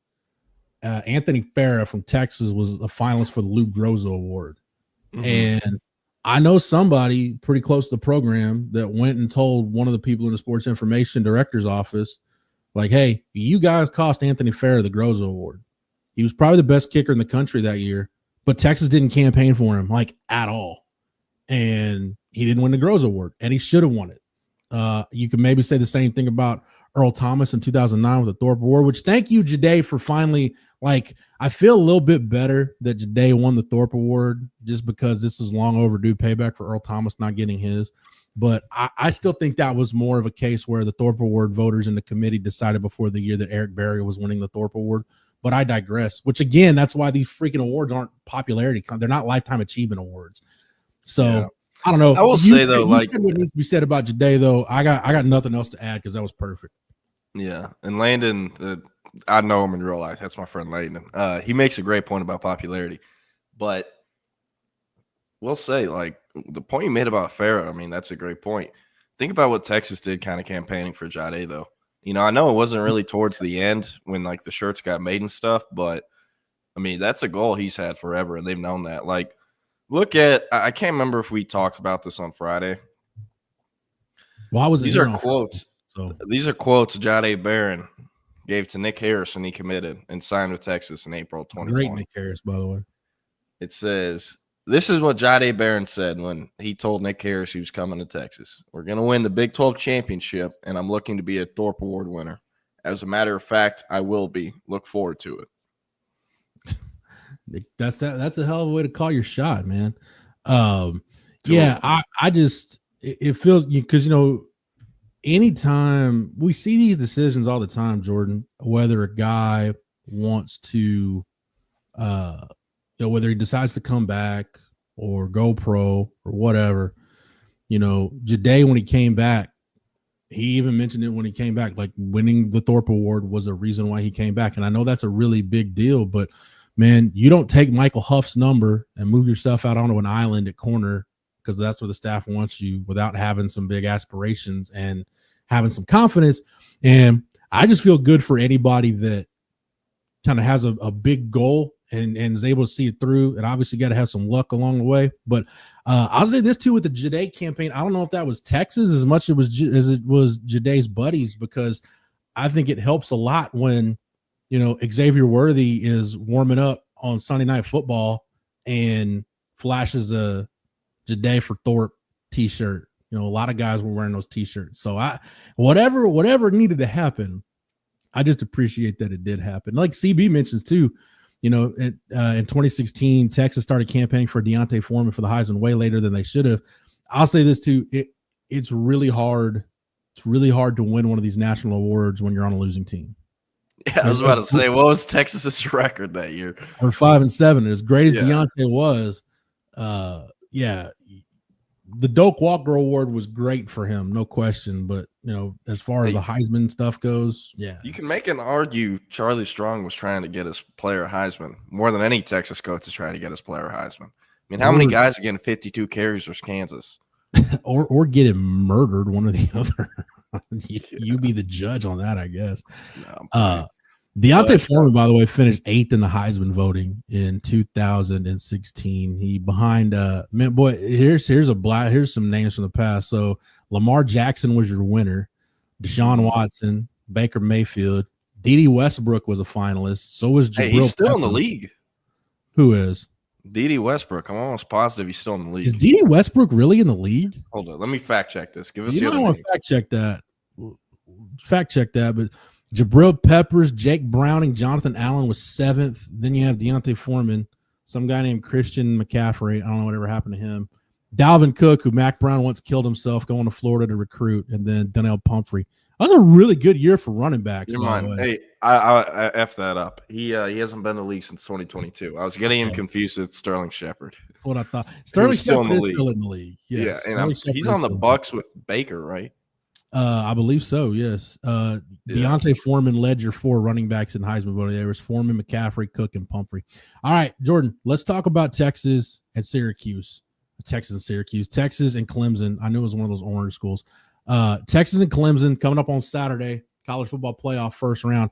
Speaker 16: Anthony Farah from Texas was a finalist for the Lou Groza Award. Mm-hmm. And I know somebody pretty close to the program that went and told one of the people in the sports information director's office, like, hey, you guys cost Anthony Farah the Groza Award. He was probably the best kicker in the country that year, but Texas didn't campaign for him, like, at all. And he didn't win the Groza Award, and he should have won it. You could maybe say the same thing about Earl Thomas in 2009 with the Thorpe Award, which thank you, Jahdae, for finally, like, I feel a little bit better that Jahdae won the Thorpe Award just because this is long overdue payback for Earl Thomas not getting his. But I still think that was more of a case where the Thorpe Award voters in the committee decided before the year that Eric Berry was winning the Thorpe Award. But I digress, which, again, that's why these freaking awards aren't popularity. They're not lifetime achievement awards. So yeah. I don't know.
Speaker 15: I will say, though, like
Speaker 16: what needs to be said about Jahdae, though, I got nothing else to add because that was perfect.
Speaker 15: Yeah, and Landon, I know him in real life. That's my friend Landon. He makes a great point about popularity, but we'll say, like, the point you made about Farah, I mean, that's a great point. Think about what Texas did kind of campaigning for Jahdae, though. You know, I know it wasn't really towards the end when, like, the shirts got made and stuff, but, I mean, that's a goal he's had forever, and they've known that. Like, look at – I can't remember if we talked about this on Friday.
Speaker 16: Well, I was
Speaker 15: These are quotes. These are quotes Jahdae Barron gave to Nick Harris when he committed and signed with Texas in April 2020.
Speaker 16: Great Nick Harris, by the way.
Speaker 15: It says, this is what Jahdae Barron said when he told Nick Harris he was coming to Texas. We're going to win the Big 12 championship, and I'm looking to be a Thorpe Award winner. As a matter of fact, I will be. Look forward to it.
Speaker 16: That's a hell of a way to call your shot, man. Yeah, I just it feels because, you know, anytime we see these decisions all the time, Jordan, whether a guy wants to, whether he decides to come back or go pro or whatever, you know, Jahdae, when he came back, he even mentioned it when he came back, like winning the Thorpe Award was a reason why he came back. And I know that's a really big deal, but man, you don't take Michael Huff's number and move yourself out onto an island at corner because that's where the staff wants you without having some big aspirations and having some confidence. And I just feel good for anybody that kind of has a big goal and is able to see it through. And obviously got to have some luck along the way. But I'll say this too with the Jahdae campaign. I don't know if that was Texas as much as it was Jahdae's buddies, because I think it helps a lot when, you know, Xavier Worthy is warming up on Sunday Night Football and flashes a Jahdae for Thorpe t-shirt. You know, a lot of guys were wearing those t-shirts. So whatever needed to happen, I just appreciate that it did happen. Like CB mentions too, you know, in 2016, Texas started campaigning for Deontay Foreman for the Heisman way later than they should have. I'll say this too. It's really hard it's really hard to win one of these national awards when you're on a losing team.
Speaker 15: Yeah, I was about to say, what was Texas's record that year?
Speaker 16: We're 5-7. As great as
Speaker 15: Yeah.
Speaker 16: Deontay was, the Doak Walker Award was great for him, no question. But as far as the Heisman stuff goes,
Speaker 15: you can make an argue Charlie Strong was trying to get his player Heisman more than any Texas coach is trying to get his player Heisman. I mean, how many guys are getting 52 carries versus Kansas?
Speaker 16: or getting murdered, one or the other. You be the judge on that, I guess. Deontay Foreman, by the way, finished 8th in the Heisman voting in 2016. He behind here's some names from the past. So Lamar Jackson was your winner, Deshaun Watson, Baker Mayfield, Dede Westbrook was a finalist. So was Jabril.
Speaker 15: Hey, he's still in the
Speaker 16: Peppers.
Speaker 15: league.
Speaker 16: Who is?
Speaker 15: Dede Westbrook. I'm almost positive he's still in the league.
Speaker 16: Is Dede Westbrook really in the league?
Speaker 15: Hold on, let me fact check this. Give us
Speaker 16: You
Speaker 15: the
Speaker 16: might
Speaker 15: other
Speaker 16: want
Speaker 15: names.
Speaker 16: to fact check that. But Jabril Peppers, Jake Browning, Jonathan Allen was 7th. Then you have Deontay Foreman, some guy named Christian McCaffrey. I don't know whatever happened to him. Dalvin Cook, who Mac Brown once killed himself going to Florida to recruit, and then Donnell Pumphrey. That was a really good year for running backs.
Speaker 15: You're
Speaker 16: by the
Speaker 15: mine.
Speaker 16: way.
Speaker 15: Hey, I F that up. He hasn't been in the league since 2022. I was getting him confused with Sterling Shepard.
Speaker 16: That's what I thought. Sterling
Speaker 15: still
Speaker 16: Shepard is still in the league. Yes.
Speaker 15: Yeah, and he's on the Bucks with Baker, right?
Speaker 16: I believe so, yes. Deontay Foreman led your 4 running backs in Heisman voting. There was Foreman, McCaffrey, Cook, and Pumphrey. All right, Jordan, let's talk about Texas and Syracuse. Texas and Clemson. I knew it was one of those orange schools. Texas and Clemson coming up on Saturday, college football playoff first round.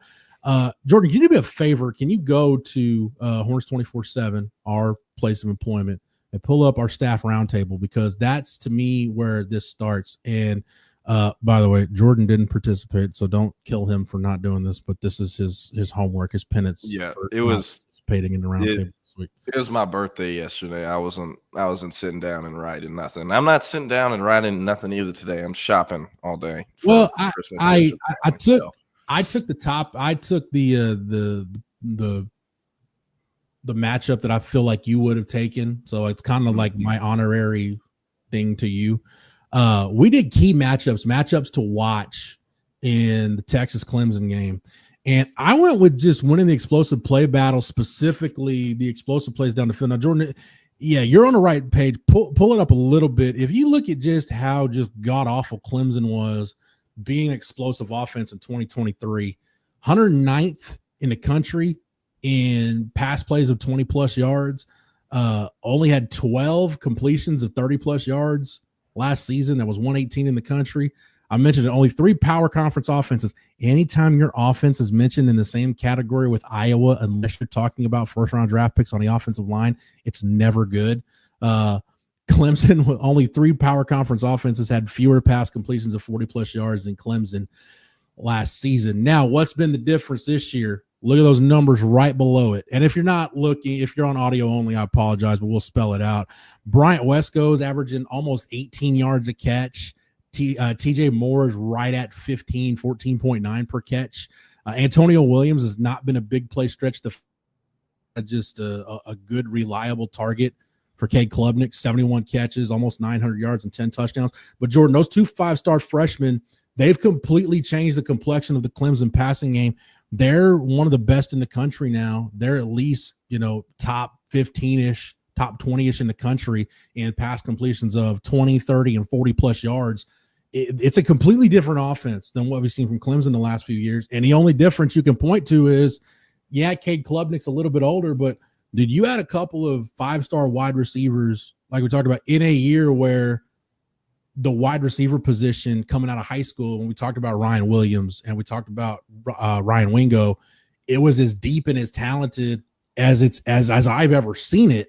Speaker 16: Jordan, can you do me a favor? Can you go to Horns 24/7, our place of employment, and pull up our staff roundtable? Because that's, to me, where this starts. And by the way, Jordan didn't participate, so don't kill him for not doing this. But this is his homework, his penance.
Speaker 15: Yeah,
Speaker 16: for
Speaker 15: it was
Speaker 16: participating in the roundtable this week.
Speaker 15: It was my birthday yesterday. I wasn't sitting down and writing nothing. I'm not sitting down and writing nothing either today. I'm shopping all day.
Speaker 16: Well, I took the matchup that I feel like you would have taken. So it's kind of like my honorary thing to you. We did key matchups to watch in the Texas Clemson game. And I went with just winning the explosive play battle, specifically the explosive plays down the field. Now, Jordan, yeah, you're on the right page. Pull it up a little bit. If you look at just how just god-awful Clemson was being an explosive offense in 2023, 109th in the country in pass plays of 20-plus yards, only had 12 completions of 30-plus yards last season. That was 118 in the country. I mentioned it, only 3 power conference offenses. Anytime your offense is mentioned in the same category with Iowa, unless you're talking about first-round draft picks on the offensive line, it's never good. Clemson, with only 3 power conference offenses, had fewer pass completions of 40-plus yards than Clemson last season. Now, what's been the difference this year? Look at those numbers right below it. And if you're not looking, if you're on audio only, I apologize, but we'll spell it out. Bryant Wesco's averaging almost 18 yards a catch. TJ Moore is right at 14.9 per catch. Antonio Williams has not been a big play stretch. Just a good, reliable target for Cade Klubnik. 71 catches, almost 900 yards and 10 touchdowns. But Jordan, those 2 5-star freshmen, they've completely changed the complexion of the Clemson passing game. They're one of the best in the country now. They're at least, top 15-ish, top 20-ish in the country in pass completions of 20, 30, and 40-plus yards. It's a completely different offense than what we've seen from Clemson the last few years. And the only difference you can point to is, yeah, Cade Klubnik's a little bit older, but did you add a couple of 5-star wide receivers, like we talked about, in a year where the wide receiver position coming out of high school, when we talked about Ryan Williams and we talked about Ryan Wingo, it was as deep and as talented as I've ever seen it.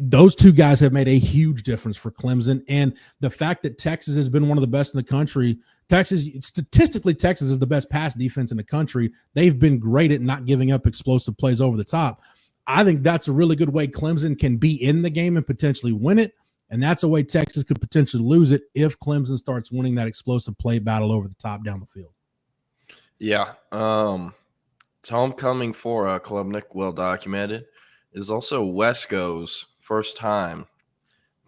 Speaker 16: Those 2 guys have made a huge difference for Clemson. And the fact that Texas has been one of the best in the country, statistically, Texas is the best pass defense in the country. They've been great at not giving up explosive plays over the top. I think that's a really good way Clemson can be in the game and potentially win it. And that's a way Texas could potentially lose it if Clemson starts winning that explosive play battle over the top down the field.
Speaker 15: Yeah. It's homecoming for Klubnik, well documented. Is also Wesco's first time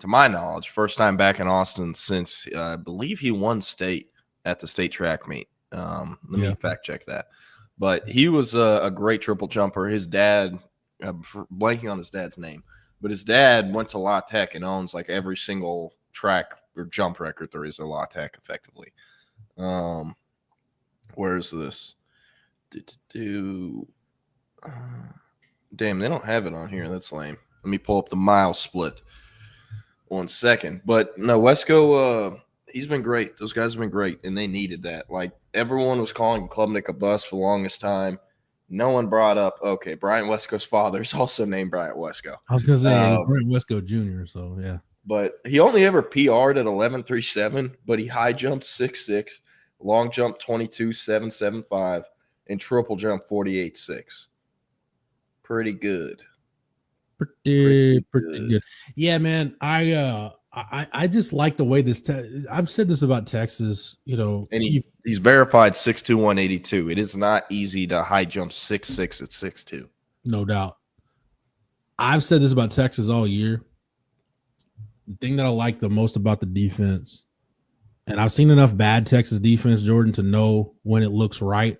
Speaker 15: to my knowledge, first time back in Austin since I believe he won state at the state track meet. Let me fact check that. But he was a great triple jumper. His dad, blanking on his dad's name, but his dad went to La Tech and owns like every single track or jump record there is at La Tech effectively. Where is this? Damn, they don't have it on here. That's lame. Let me pull up the mile split. 1 second. But no, Wesco, he's been great. Those guys have been great, and they needed that. Like, everyone was calling Klubnik a bust for the longest time. No one brought up, okay, Bryant Wesco's father is also named Bryant Wesco.
Speaker 16: I was going to say Bryant Wesco Jr., so yeah.
Speaker 15: But he only ever PR'd at 11.37, but he high jumped 6.6, long jump 22.775, and triple jump 48.6. Pretty good.
Speaker 16: Pretty good. Yeah, man. I just like the way this. I've said this about Texas, and
Speaker 15: he's verified 6'2", 182. It is not easy to high jump 6'6" at 6'2".
Speaker 16: No doubt. I've said this about Texas all year. The thing that I like the most about the defense, and I've seen enough bad Texas defense, Jordan, to know when it looks right.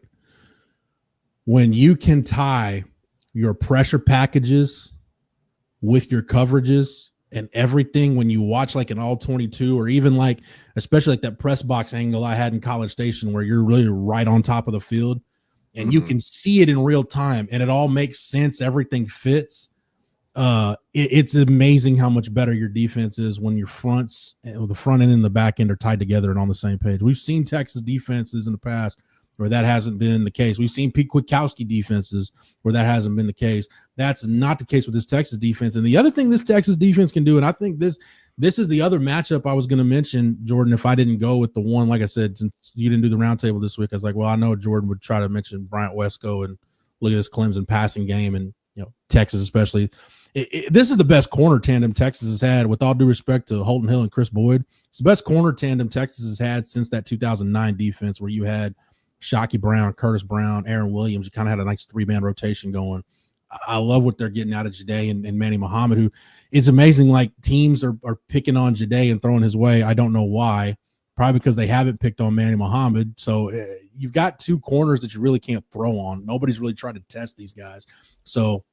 Speaker 16: When you can tie your pressure packages with your coverages and everything, when you watch like an all 22 or even like, especially like that press box angle I had in College Station where you're really right on top of the field and you can see it in real time and it all makes sense. Everything fits. It's amazing how much better your defense is when your the front end and the back end are tied together and on the same page. We've seen Texas defenses in the past where that hasn't been the case. We've seen Pete Kwiatkowski defenses where that hasn't been the case. That's not the case with this Texas defense. And the other thing this Texas defense can do, and I think this is the other matchup I was going to mention, Jordan, if I didn't go with the one, like I said, since you didn't do the roundtable this week, I was like, well, I know Jordan would try to mention Bryant Wesco and look at this Clemson passing game and, Texas especially. This is the best corner tandem Texas has had, with all due respect to Holton Hill and Chris Boyd. It's the best corner tandem Texas has had since that 2009 defense where you had Shockey Brown, Curtis Brown, Aaron Williams. You kind of had a nice three-man rotation going. I love what they're getting out of Jade and Manny Muhammad, who it's amazing. Like, teams are picking on Jade and throwing his way. I don't know why. Probably because they haven't picked on Manny Muhammad. So you've got two corners that you really can't throw on. Nobody's really trying to test these guys. So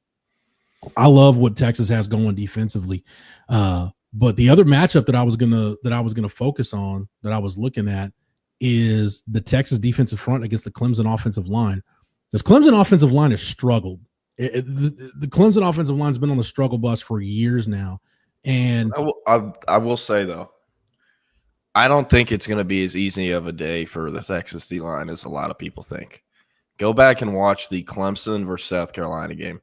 Speaker 16: I love what Texas has going defensively. But the other matchup that I was gonna focus on, that I was looking at, is the Texas defensive front against the Clemson offensive line. This Clemson offensive line has struggled. The Clemson offensive line has been on the struggle bus for years now. And
Speaker 15: I will say, though, I don't think it's going to be as easy of a day for the Texas D-line as a lot of people think. Go back and watch the Clemson versus South Carolina game.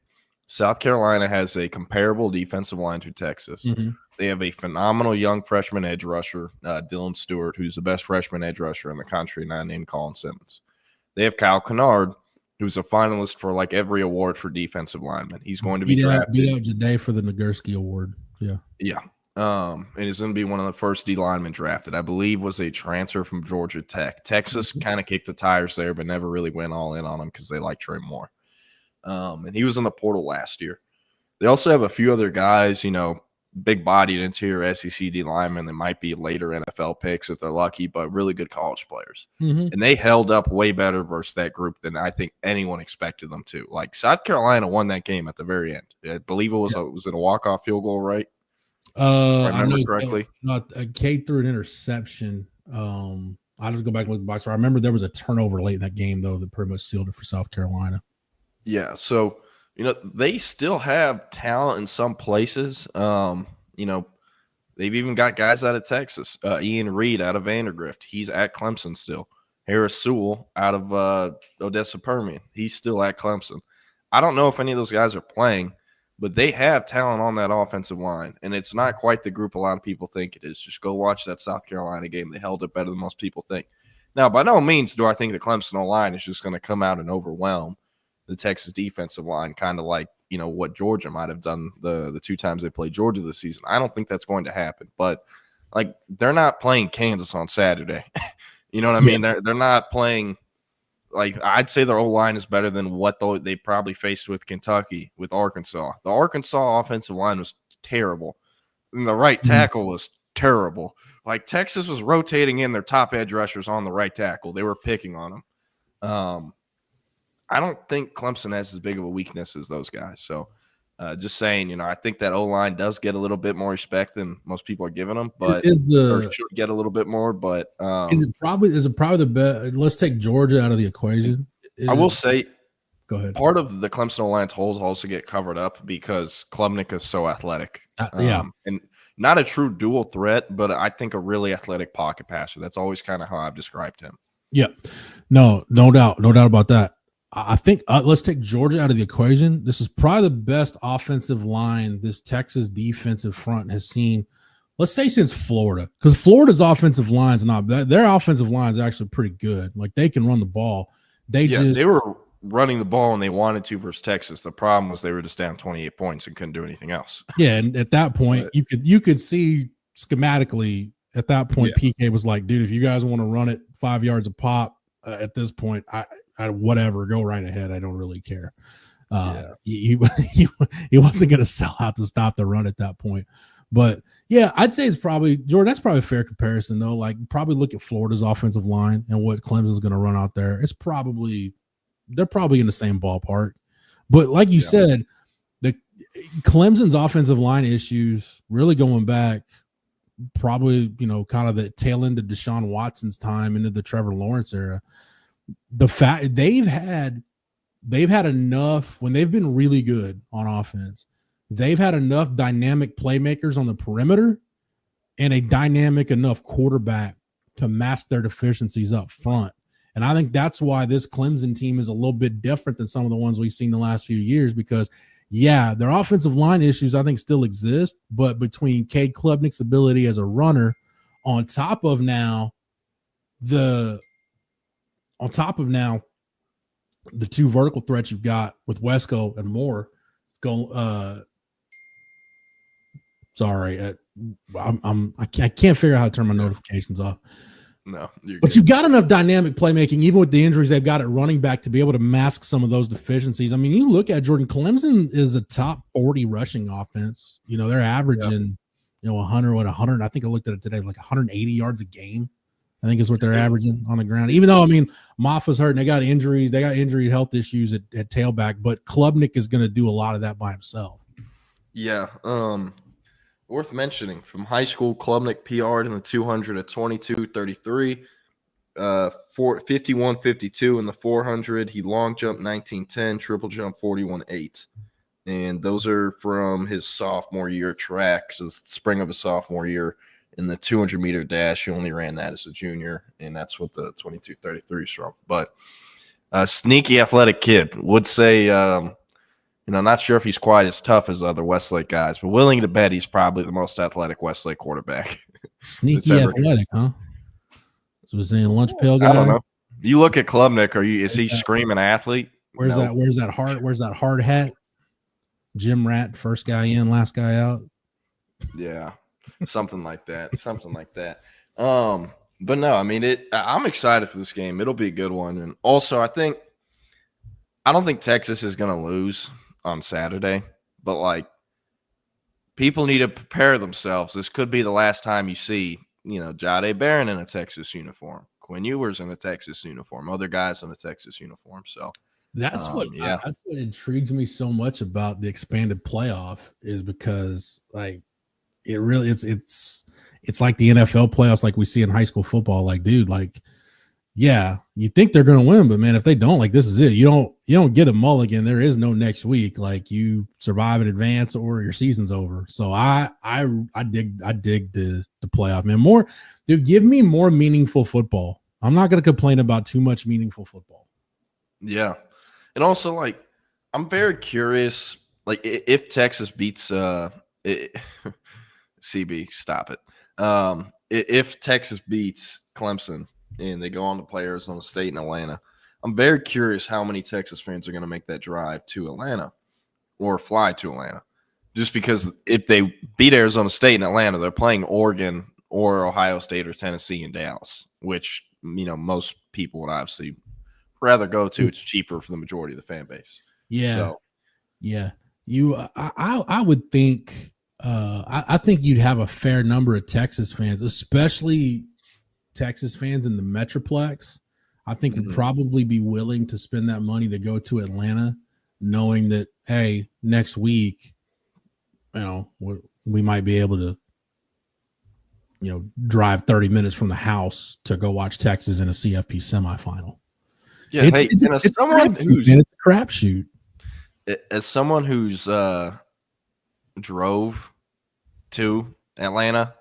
Speaker 15: South Carolina has a comparable defensive line to Texas.
Speaker 16: Mm-hmm.
Speaker 15: They have a phenomenal young freshman edge rusher, Dylan Stewart, who's the best freshman edge rusher in the country now, named Colin Simmons. They have Kyle Kennard, who's a finalist for like every award for defensive lineman. He's going to be drafted.
Speaker 16: Beat out Jade for the Nagurski Award. Yeah.
Speaker 15: Yeah. And he's going to be one of the first D linemen drafted. I believe was a transfer from Georgia Tech. Texas kind of kicked the tires there, but never really went all in on him because they like Trey Moore. And he was in the portal last year. They also have a few other guys, big-bodied interior SEC D linemen that might be later NFL picks if they're lucky, but really good college players.
Speaker 16: Mm-hmm.
Speaker 15: And they held up way better versus that group than I think anyone expected them to. Like, South Carolina won that game at the very end. I believe it was a walk-off field goal, right?
Speaker 16: I
Speaker 15: remember
Speaker 16: know
Speaker 15: correctly.
Speaker 16: Cade threw an interception. I'll just go back and look at the box. I remember there was a turnover late in that game, though, that pretty much sealed it for South Carolina.
Speaker 15: Yeah, so they still have talent in some places. They've even got guys out of Texas. Ian Reed out of Vandergrift, he's at Clemson still. Harris Sewell out of Odessa Permian, he's still at Clemson. I don't know if any of those guys are playing, but they have talent on that offensive line, and it's not quite the group a lot of people think it is. Just go watch that South Carolina game. They held it better than most people think. Now, by no means do I think the Clemson line is just going to come out and overwhelm the Texas defensive line, kind of like, what Georgia might have done the two times they played Georgia this season. I don't think that's going to happen, but like, they're not playing Kansas on Saturday. You know what I mean? They're not playing, like, I'd say their O-line is better than what they probably faced with Kentucky, with Arkansas. The Arkansas offensive line was terrible. And the right tackle was terrible. Like Texas was rotating in their top edge rushers on the right tackle. They were picking on them. I don't think Clemson has as big of a weakness as those guys. So just saying, I think that O-line does get a little bit more respect than most people are giving them, but or should get a little bit more. But
Speaker 16: is it probably the best? Let's take Georgia out of the equation.
Speaker 15: I will say,
Speaker 16: go ahead.
Speaker 15: Part of the Clemson O-line's holes also get covered up because Klubnik is so athletic. And not a true dual threat, but I think a really athletic pocket passer. That's always kind of how I've described him.
Speaker 16: Yeah, no doubt about that. I think let's take Georgia out of the equation. This is probably the best offensive line this Texas defensive front has seen, let's say, since Florida, because Florida's offensive line's not bad. Their offensive line is actually pretty good. Like, they can run the ball. They
Speaker 15: were running the ball and they wanted to versus Texas. The problem was they were just down 28 points and couldn't do anything else.
Speaker 16: Yeah, and at that point, you could see schematically at that point, PK was like, dude, if you guys want to run it 5 yards a pop at this point, I whatever, go right ahead. I don't really care. He wasn't going to sell out to stop the run at that point. But yeah, I'd say it's probably, Jordan, that's probably a fair comparison though. Like, probably look at Florida's offensive line and what Clemson's going to run out there. They're probably in the same ballpark. But like you said, the Clemson's offensive line issues really going back probably, kind of the tail end of Deshaun Watson's time into the Trevor Lawrence era. The fact they've had enough when they've been really good on offense, they've had enough dynamic playmakers on the perimeter and a dynamic enough quarterback to mask their deficiencies up front. And I think that's why this Clemson team is a little bit different than some of the ones we've seen the last few years, because their offensive line issues I think still exist, but between Cade Klubnik's ability as a runner on top of now the two vertical threats you've got with Wesco and Moore, I can't figure out how to turn my notifications off.
Speaker 15: No,
Speaker 16: but you've got enough dynamic playmaking, even with the injuries they've got at running back, to be able to mask some of those deficiencies. I mean, you look at Jordan, Clemson is a top 40 rushing offense. They're averaging, 100. I think I looked at it today, like 180 yards a game, I think is what they're averaging on the ground. Even though, Moffa's hurt and they got injuries, injury health issues at tailback, but Klubnik is going to do a lot of that by himself.
Speaker 15: Yeah. Worth mentioning, from high school, Klubnik PR'd in the 200 at 22:33, 51:52 in the 400. He long jumped 19:10, triple jump 41:8. And those are from his sophomore year track. So it's the spring of his sophomore year. In the 200-meter dash, he only ran that as a junior, and that's what the 22:33 is from. But sneaky athletic kid. Would say, not sure if he's quite as tough as other Westlake guys, but willing to bet he's probably the most athletic Westlake quarterback.
Speaker 16: Sneaky athletic, huh? So we're saying lunch pail guy.
Speaker 15: I don't know. You look at Klubnik, is he screaming athlete?
Speaker 16: Where's that hard hat? Jim Rat, first guy in, last guy out.
Speaker 15: Yeah. Something like that. But no, I'm excited for this game. It'll be a good one. And also, I don't think Texas is going to lose on Saturday, but people need to prepare themselves. This could be the last time you see, Jade Barron in a Texas uniform, Quinn Ewers in a Texas uniform, other guys in a Texas uniform. So
Speaker 16: that's what intrigues me so much about the expanded playoff, is because it really it's like the NFL playoffs, like we see in high school football. Like, dude, you think they're going to win, but man, if they don't, this is it. You don't get a mulligan. There is no next week. You survive in advance or your season's over. So I dig the playoff, man. More, dude, give me more meaningful football. I'm not going to complain about too much meaningful football.
Speaker 15: Yeah. And also, I'm very curious, if Texas beats CB, stop it. If Texas beats Clemson and they go on to play Arizona State in Atlanta, I'm very curious how many Texas fans are going to make that drive to Atlanta or fly to Atlanta. Just because if they beat Arizona State in Atlanta, they're playing Oregon or Ohio State or Tennessee in Dallas, which, most people would obviously rather go to. It's cheaper for the majority of the fan base.
Speaker 16: Yeah. So. Yeah. I would think I think you'd have a fair number of Texas fans, especially Texas fans in the Metroplex. I think would probably be willing to spend that money to go to Atlanta, knowing that, hey, next week, we might be able to, drive 30 minutes from the house to go watch Texas in a CFP semifinal.
Speaker 15: Yeah, it's a
Speaker 16: crapshoot.
Speaker 15: As someone who's drove to Atlanta,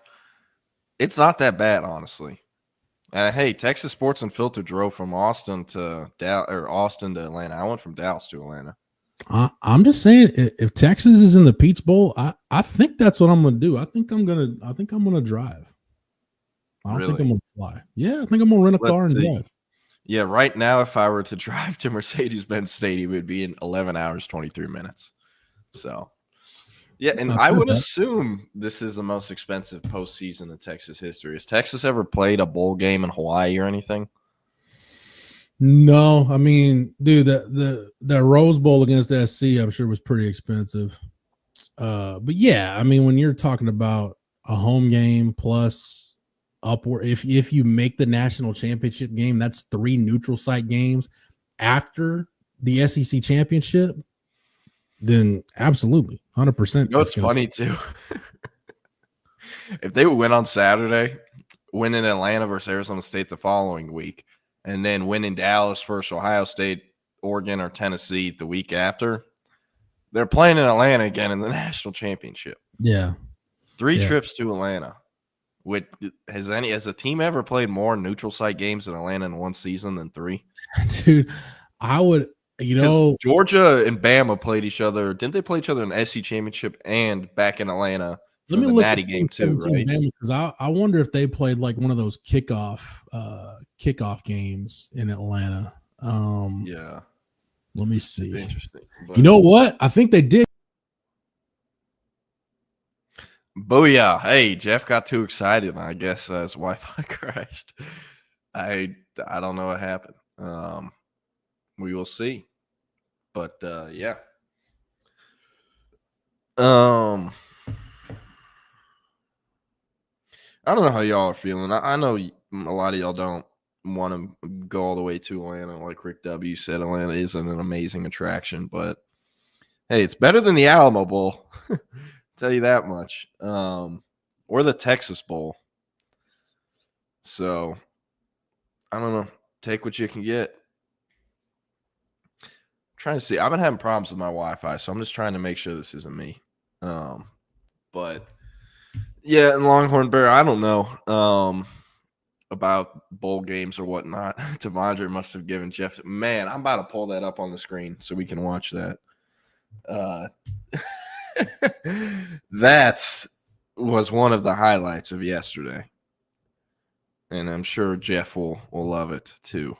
Speaker 15: it's not that bad, honestly. Hey, Texas Sports Unfiltered drove from Austin to Austin to Atlanta. I went from Dallas to Atlanta.
Speaker 16: I'm just saying, if Texas is in the Peach Bowl, I think that's what I'm going to do. I think I'm going to drive. I don't think I'm going to fly. Yeah, I think I'm going to rent a car and drive.
Speaker 15: Yeah, right now, if I were to drive to Mercedes-Benz Stadium, it would be in 11 hours, 23 minutes. So, yeah, and I would assume this is the most expensive postseason in Texas history. Has Texas ever played a bowl game in Hawaii or anything?
Speaker 16: No, I mean, dude, the Rose Bowl against SC, I'm sure was pretty expensive. But yeah, I mean, when you're talking about a home game plus upward, if you make the national championship game, that's 3 neutral site games after the SEC championship, then absolutely 100%.
Speaker 15: It's funny too. If they would win on Saturday, win in Atlanta versus Arizona State the following week, and then win in Dallas versus Ohio State, Oregon, or Tennessee the week after, they're playing in Atlanta again in the national championship.
Speaker 16: Yeah.
Speaker 15: 3 trips to Atlanta. Has a team ever played more neutral site games in Atlanta in one season than 3?
Speaker 16: Dude, I would,
Speaker 15: Georgia and Bama played each other. Didn't they play each other in the SEC championship and back in Atlanta?
Speaker 16: Let me
Speaker 15: the
Speaker 16: look
Speaker 15: Natty
Speaker 16: at
Speaker 15: game too, right?
Speaker 16: Because I wonder if they played like one of those kickoff games in Atlanta.
Speaker 15: Yeah.
Speaker 16: Let me see.
Speaker 15: Interesting.
Speaker 16: You know what? I think they did.
Speaker 15: Booyah. Hey, Jeff got too excited. I guess his Wi-Fi crashed. I don't know what happened. We will see. But yeah. I don't know how y'all are feeling. I know a lot of y'all don't want to go all the way to Atlanta. Like Rick W. said, Atlanta isn't an amazing attraction, but hey, it's better than the Alamo Bowl. Tell you that much. Or the Texas Bowl. So, I don't know. Take what you can get. I'm trying to see. I've been having problems with my Wi-Fi, so I'm just trying to make sure this isn't me. But yeah, and Longhorn Bear, I don't know about bowl games or whatnot. Devondre must have given Jeff. Man, I'm about to pull that up on the screen so we can watch that. That was one of the highlights of yesterday. And I'm sure Jeff will love it too.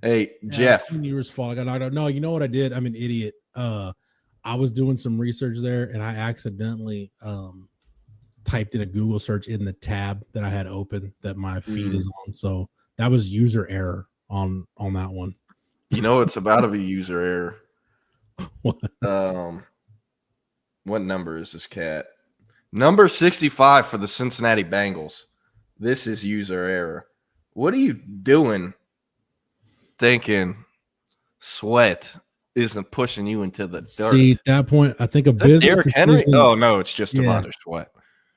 Speaker 15: Hey, Jeff.
Speaker 16: It's yours fault. I don't know. You know what I did? I'm an idiot. I was doing some research there and I accidentally typed in a Google search in the tab that I had open that my feed is on. So that was user error on that one.
Speaker 15: You know, it's about to be user error. What number is this cat? Number 65 for the Cincinnati Bengals. This is user error. What are you doing thinking Sweat isn't pushing you into the dirt?
Speaker 16: See, at that point, I think a business
Speaker 15: Derrick Henry? Oh, no, it's just Devondre Sweat.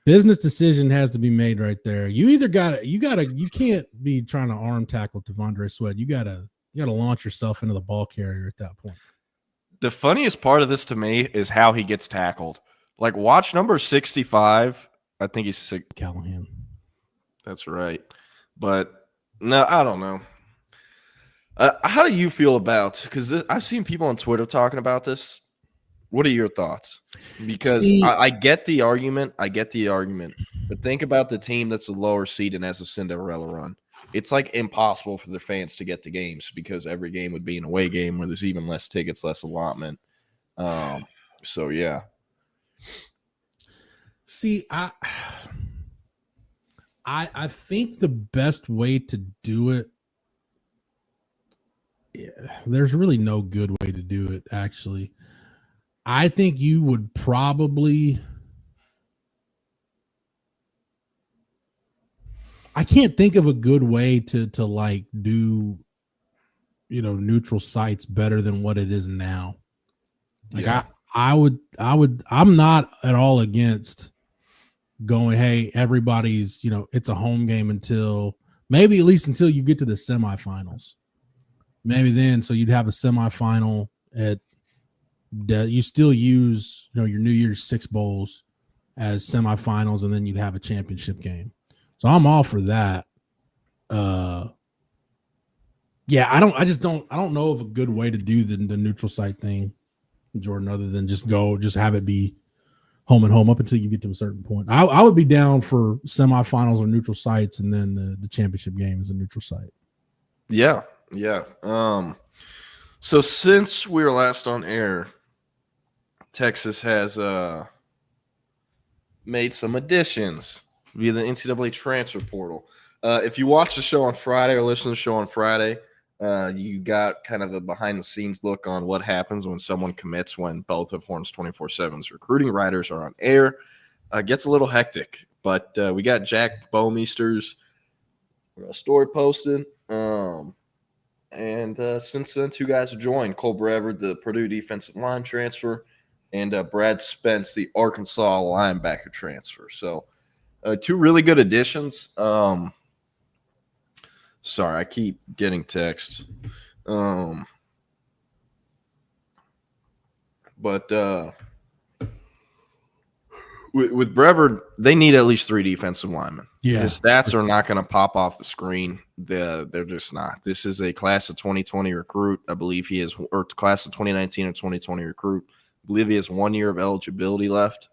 Speaker 16: Business decision has to be made right there. You either you can't be trying to arm tackle Devondre Sweat. You gotta launch yourself into the ball carrier at that point.
Speaker 15: The funniest part of this to me is how he gets tackled. Like, watch number 65. I think he's sick.
Speaker 16: Callahan.
Speaker 15: That's right. But no, I don't know. How do you feel about? Because I've seen people on Twitter talking about this. What are your thoughts? Because I get the argument. But think about the team that's a lower seed and has a Cinderella run. It's like impossible for their fans to get to games because every game would be an away game where there's even less tickets, less allotment. So yeah.
Speaker 16: See, I think the best way to do it, there's really no good way to do it, actually. I think you would probably I can't think of a good way to like do, neutral sites better than what it is now. Like I'm not at all against going, hey, everybody's, it's a home game until maybe at least until you get to the semifinals. Maybe then, so you'd have a semifinal at that you still use, your New Year's Six bowls as semifinals, and then you'd have a championship game. So I'm all for that. Yeah, I don't know of a good way to do the neutral site thing, Jordan, other than just have it be home and home up until you get to a certain point. I would be down for semifinals or neutral sites, and then the championship game is a neutral site.
Speaker 15: Yeah. So since we were last on air, Texas has made some additions via the NCAA transfer portal. If you watch the show on Friday or listen to the show on Friday, you got kind of a behind-the-scenes look on what happens when someone commits when both of Horns 24/7's recruiting writers are on air. Gets a little hectic, but we got Jack Bowmeister's story posted. And since then, two guys have joined. Cole Brevard, the Purdue defensive line transfer, and Brad Spence, the Arkansas linebacker transfer. So two really good additions. Sorry, I keep getting text. But with Brevard, they need at least 3 defensive linemen.
Speaker 16: Yeah.
Speaker 15: His stats are not going to pop off the screen. They're just not. This is a class of 2020 recruit. I believe he is, or class of 2019 or 2020 recruit. I believe he has 1 year of eligibility left.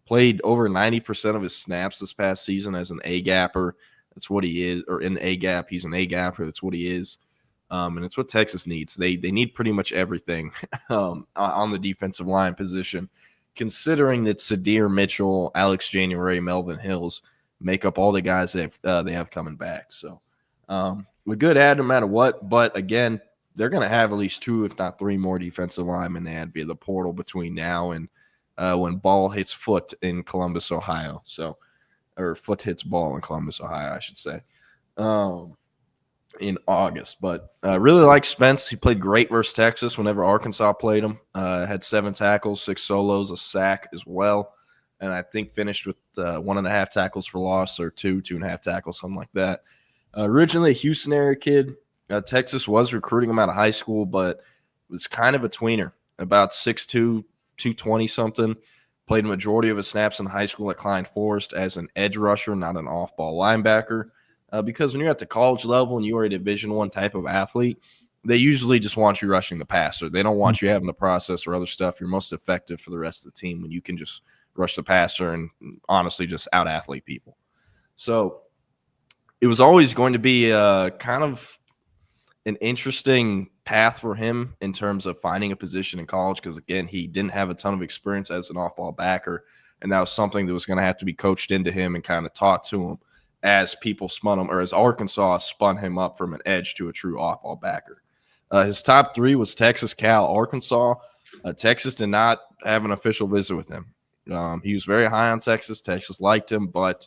Speaker 15: Played over 90% of his snaps this past season as an A-gapper. That's what he is, or in A-gap, he's an A-gapper. That's what he is. And it's what Texas needs. They need pretty much everything on the defensive line position, considering that Sadir Mitchell, Alex January, Melvin Hills make up all the guys they have coming back. So a good add no matter what. But, again, they're going to have at least 2, if not 3 more defensive linemen they add via the portal between now and when ball hits foot in Columbus, Ohio. So, or foot hits ball in Columbus, Ohio, I should say, in August. But really like Spence. He played great versus Texas whenever Arkansas played him. Had 7 tackles, 6 solos, a sack as well. And I think finished with 1.5 tackles for loss, or 2.5 tackles, something like that. Originally a Houston area kid. Texas was recruiting him out of high school, but was kind of a tweener, about 6'2", 220-something. Played a majority of his snaps in high school at Klein Forest as an edge rusher, not an off-ball linebacker. Because when you're at the college level and you are a Division I type of athlete, they usually just want you rushing the passer. They don't want you having to process or other stuff. You're most effective for the rest of the team when you can just rush the passer and honestly just out-athlete people. So it was always going to be kind of an interesting path for him in terms of finding a position in college because, again, he didn't have a ton of experience as an off-ball backer, and that was something that was going to have to be coached into him and kind of taught to him as people spun him, or as Arkansas spun him up from an edge to a true off-ball backer. His top 3 was Texas, Cal, Arkansas. Texas did not have an official visit with him. He was very high on Texas. Texas liked him, but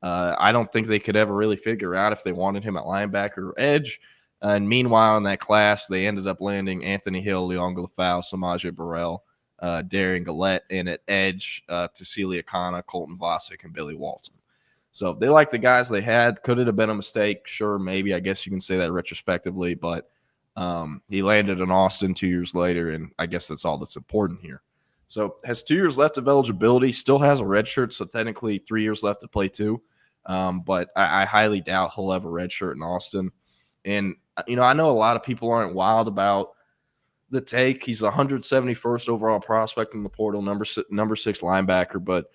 Speaker 15: I don't think they could ever really figure out if they wanted him at linebacker or edge. And meanwhile, in that class, they ended up landing Anthony Hill, Leon Galafau, Samaje Burrell, Darian Gillette, and at edge, Cecilia Kana, Colton Vosick, and Billy Walton. So they liked the guys they had. Could it have been a mistake? Sure, maybe. I guess you can say that retrospectively, but he landed in Austin 2 years later, and I guess that's all that's important here. So has 2 years left of eligibility, still has a red shirt, so technically 3 years left to play too. But I highly doubt he'll have a red shirt in Austin. And, I know a lot of people aren't wild about the take. He's 171st overall prospect in the portal, number 6 linebacker. But,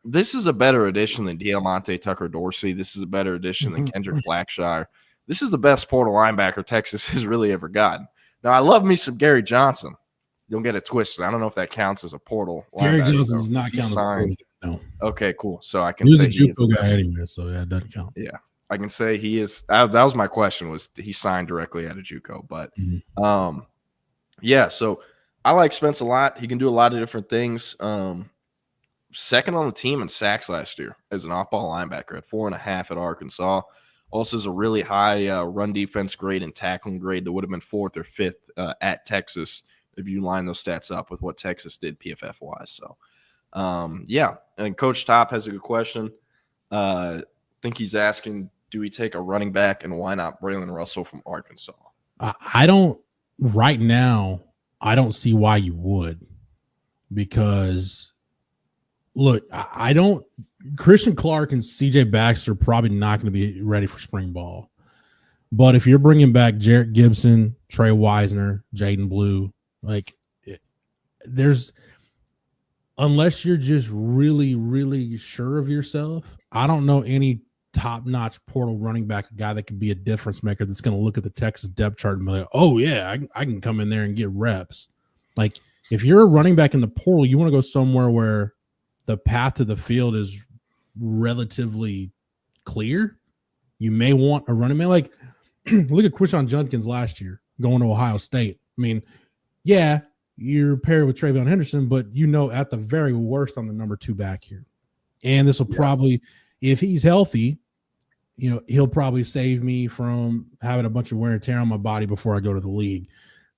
Speaker 15: this is a better addition than Diamante Tucker Dorsey. This is a better addition than Kendrick Blackshire. This is the best portal linebacker Texas has really ever gotten. Now, I love me some Gary Johnson. Don't get it twisted. I don't know if that counts as a portal.
Speaker 16: Gary Johnson does not count as a portal. No.
Speaker 15: Okay, cool. So I can
Speaker 16: say
Speaker 15: he
Speaker 16: is a JUCO guy anyway, so yeah, it doesn't count.
Speaker 15: Yeah. I can say he is. That was my question, was he signed directly out of JUCO. But, yeah, so I like Spence a lot. He can do a lot of different things. second on the team in sacks last year as an off-ball linebacker at 4.5 at Arkansas. Also has a really high run defense grade and tackling grade that would have been 4th or 5th at Texas if you line those stats up with what Texas did PFF-wise. So, yeah. And Coach Top has a good question. I think he's asking, do we take a running back, and why not Braylon Russell from Arkansas?
Speaker 16: I don't – right now, I don't see why you would, because, look, I don't – Christian Clark and CJ Baxter are probably not going to be ready for spring ball. But if you're bringing back Jarrett Gibson, Trey Wisner, Jaden Blue, like, there's – unless you're just really, really sure of yourself, I don't know any top-notch portal running back, a guy that could be a difference maker that's going to look at the Texas depth chart and be like, oh, yeah, I can come in there and get reps. Like, if you're a running back in the portal, you want to go somewhere where the path to the field is relatively clear. You may want a running back. Like, look at Quishon Judkins last year going to Ohio State. I mean, yeah, you're paired with Travion Henderson, but you know at the very worst I'm the number 2 back here. And this will probably, if he's healthy, you know, he'll probably save me from having a bunch of wear and tear on my body before I go to the league.